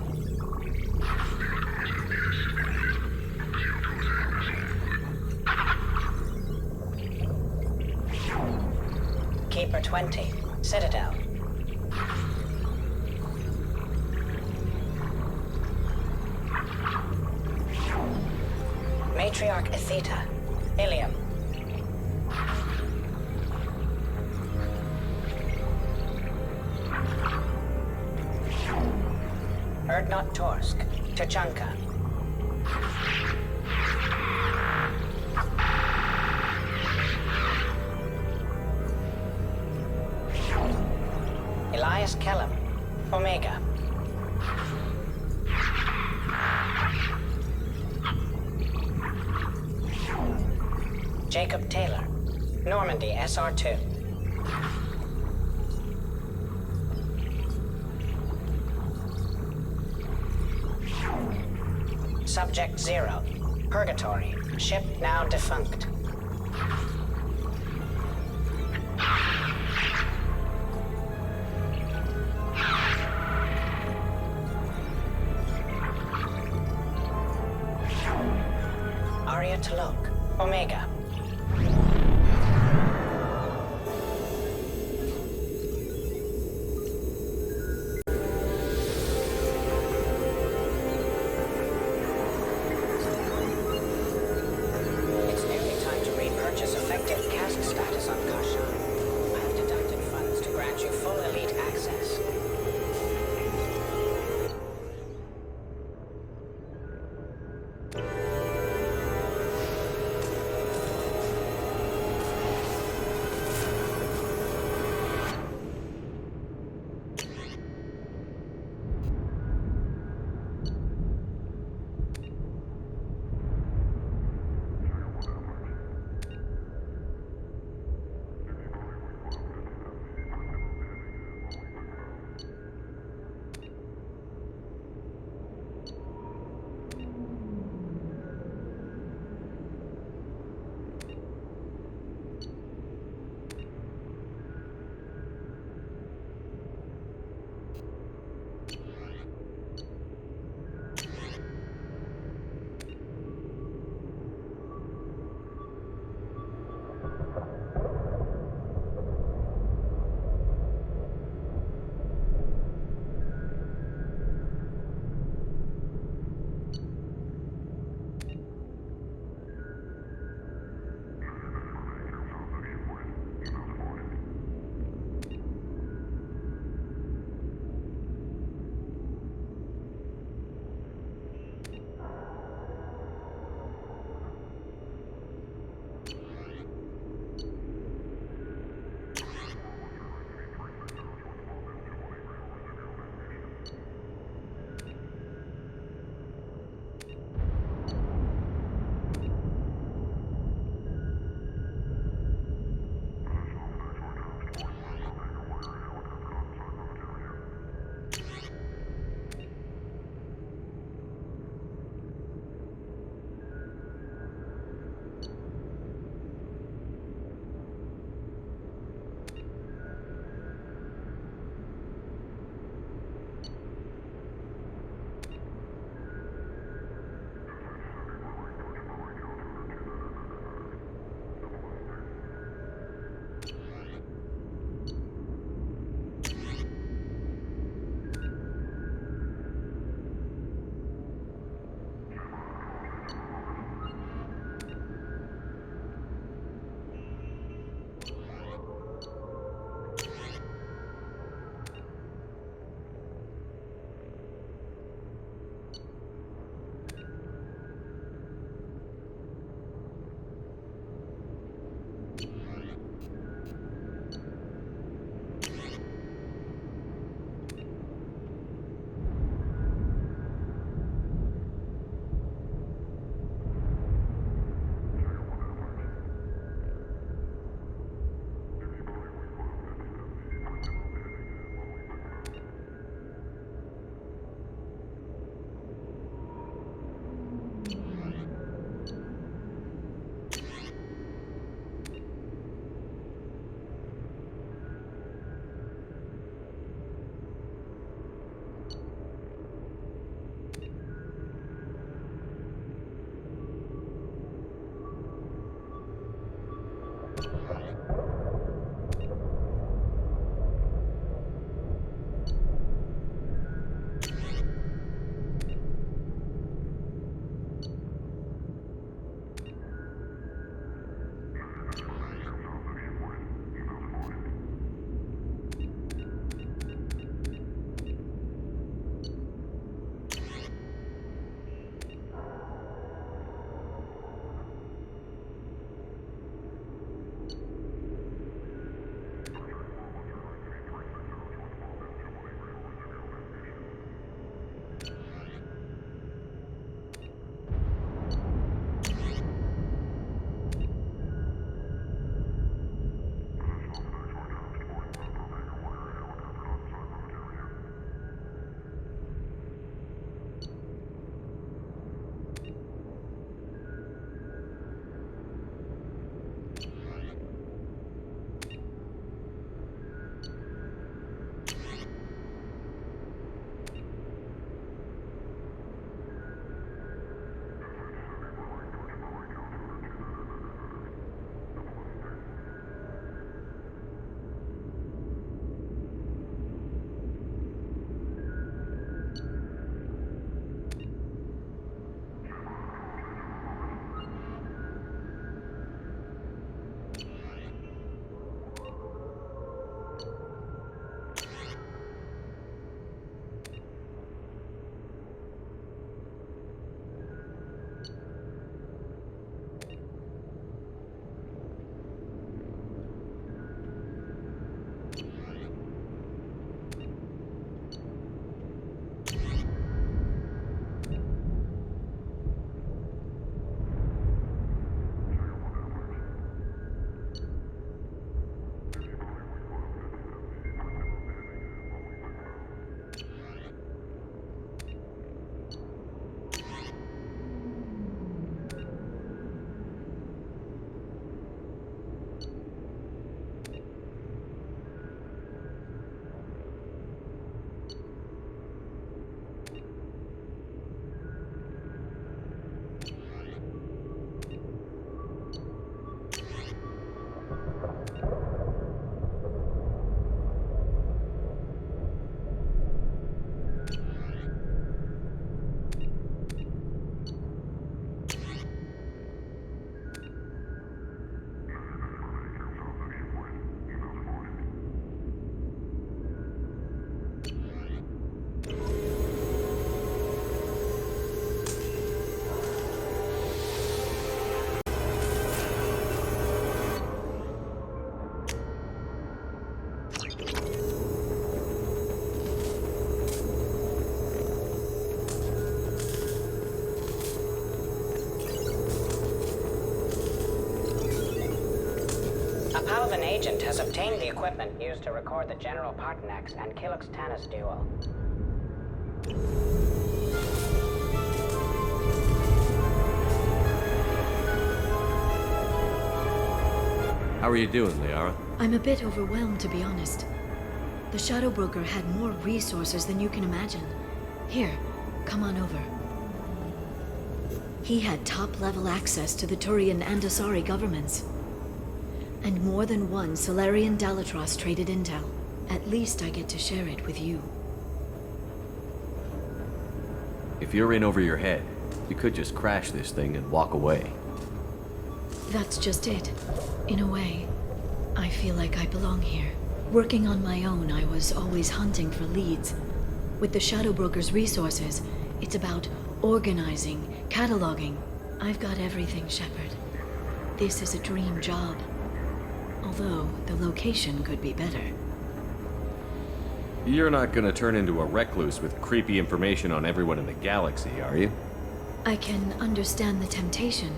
Keeper 20, Citadel. Matriarch Atheta, Ilium. Erdnot Torsk, Tachanka. Elias Kellum, Omega. Jacob Taylor, Normandy SR2. Subject 0, Purgatory, ship now defunct. Arya Talok, Omega. Elven agent has obtained the equipment used to record the General Partenax and Kilix Tanis duel. How are you doing, Liara? I'm a bit overwhelmed, to be honest. The Shadow Broker had more resources than you can imagine. Here, come on over. He had top-level access to the Turian and Asari governments. And more than one Solarian Dalatros traded intel. At least I get to share it with you. If you're in over your head, you could just crash this thing and walk away. That's just it. In a way, I feel like I belong here. Working on my own, I was always hunting for leads. With the Shadow Broker's resources, it's about organizing, cataloging. I've got everything, Shepard. This is a dream job. Although, the location could be better. You're not gonna turn into a recluse with creepy information on everyone in the galaxy, are you? I can understand the temptation.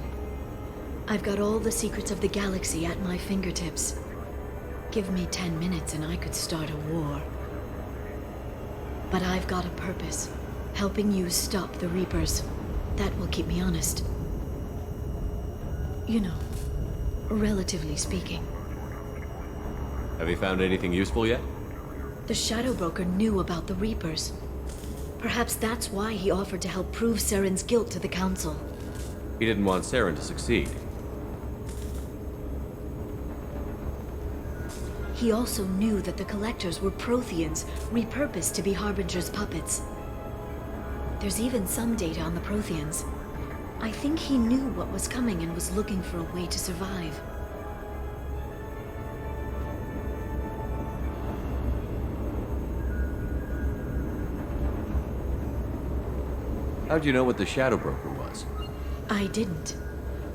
I've got all the secrets of the galaxy at my fingertips. Give me 10 minutes and I could start a war. But I've got a purpose. Helping you stop the Reapers. That will keep me honest. You know, relatively speaking. Have you found anything useful yet? The Shadow Broker knew about the Reapers. Perhaps that's why he offered to help prove Saren's guilt to the Council. He didn't want Saren to succeed. He also knew that the Collectors were Protheans, repurposed to be Harbinger's puppets. There's even some data on the Protheans. I think he knew what was coming and was looking for a way to survive. How'd you know what the Shadow Broker was? I didn't.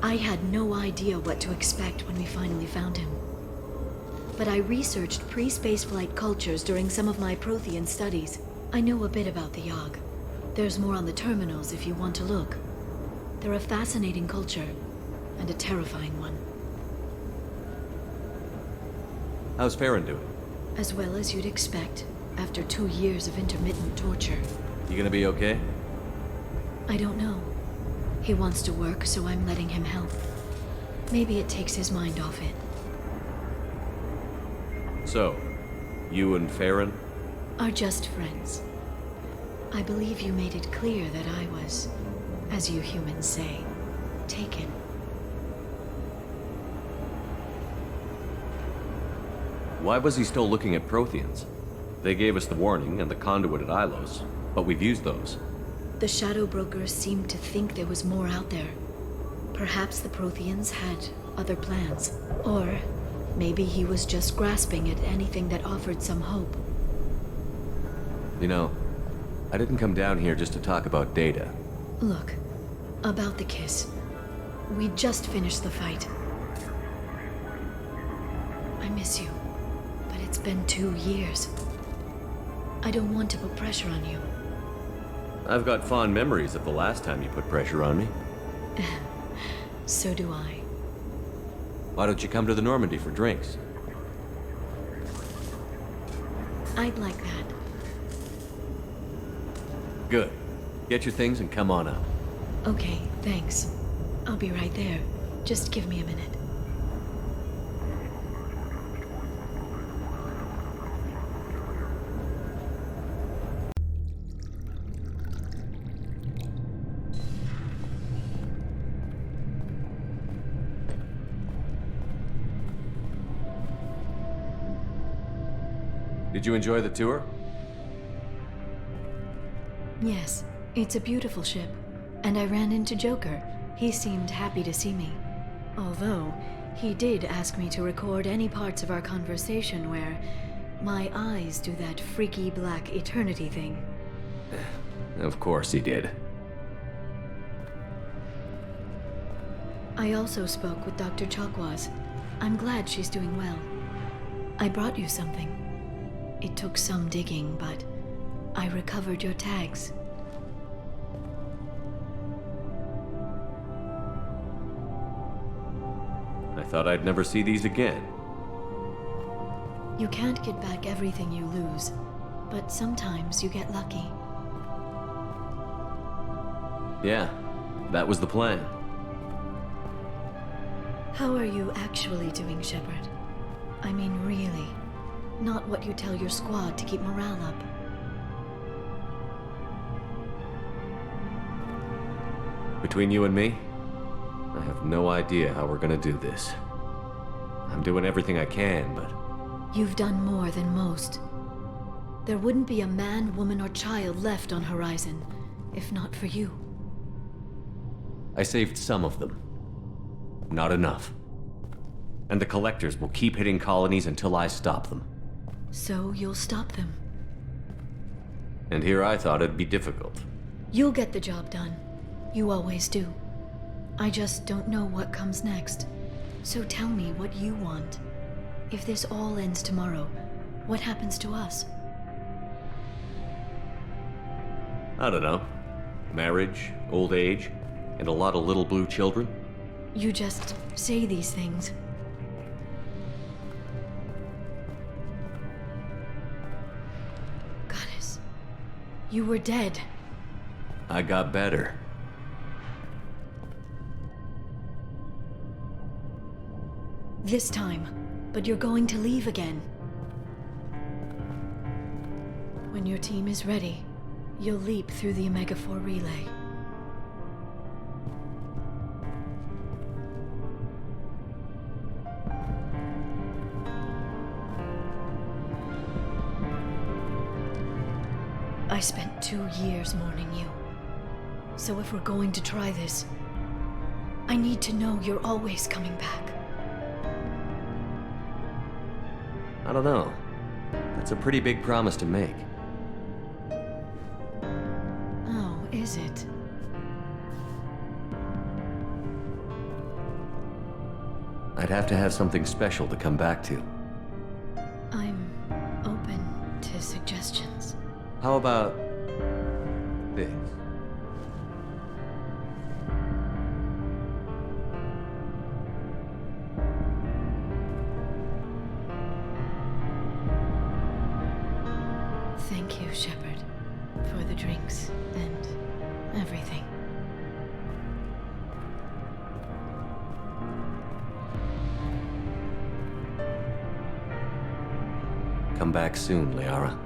I had no idea what to expect when we finally found him. But I researched pre-spaceflight cultures during some of my Prothean studies. I know a bit about the Yogg. There's more on the terminals if you want to look. They're a fascinating culture, and a terrifying one. How's Farron doing? As well as you'd expect, after 2 years of intermittent torture. You gonna be okay? I don't know. He wants to work, so I'm letting him help. Maybe it takes his mind off it. So, you and Farron? Are just friends. I believe you made it clear that I was, as you humans say, taken. Why was he still looking at Protheans? They gave us the warning and the conduit at Ilos, but we've used those. The Shadow Brokers seemed to think there was more out there. Perhaps the Protheans had other plans. Or maybe he was just grasping at anything that offered some hope. You know, I didn't come down here just to talk about data. Look, about the kiss. We just finished the fight. I miss you, but it's been 2 years. I don't want to put pressure on you. I've got fond memories of the last time you put pressure on me. So do I. Why don't you come to the Normandy for drinks? I'd like that. Good. Get your things and come on up. Okay, thanks. I'll be right there. Just give me a minute. Did you enjoy the tour? Yes, it's a beautiful ship. And I ran into Joker. He seemed happy to see me. Although, he did ask me to record any parts of our conversation where my eyes do that freaky black eternity thing. Of course he did. I also spoke with Dr. Chakwas. I'm glad she's doing well. I brought you something. It took some digging, but I recovered your tags. I thought I'd never see these again. You can't get back everything you lose, but sometimes you get lucky. Yeah, that was the plan. How are you actually doing, Shepard? I mean, really. Not what you tell your squad to keep morale up. Between you and me, I have no idea how we're gonna do this. I'm doing everything I can, but... You've done more than most. There wouldn't be a man, woman, or child left on Horizon, if not for you. I saved some of them. Not enough. And the collectors will keep hitting colonies until I stop them. So you'll stop them. And here I thought it'd be difficult. You'll get the job done. You always do. I just don't know what comes next. So tell me what you want. If this all ends tomorrow, what happens to us? I don't know. Marriage, old age, and a lot of little blue children. You just say these things. Goddess, you were dead. I got better. This time, but you're going to leave again. When your team is ready, you'll leap through the Omega-4 relay. I spent 2 years mourning you. So if we're going to try this, I need to know you're always coming back. I don't know. That's a pretty big promise to make. Oh, is it? I'd have to have something special to come back to. I'm open to suggestions. How about this? Thank you, Shepard, for the drinks and everything. Come back soon, Liara.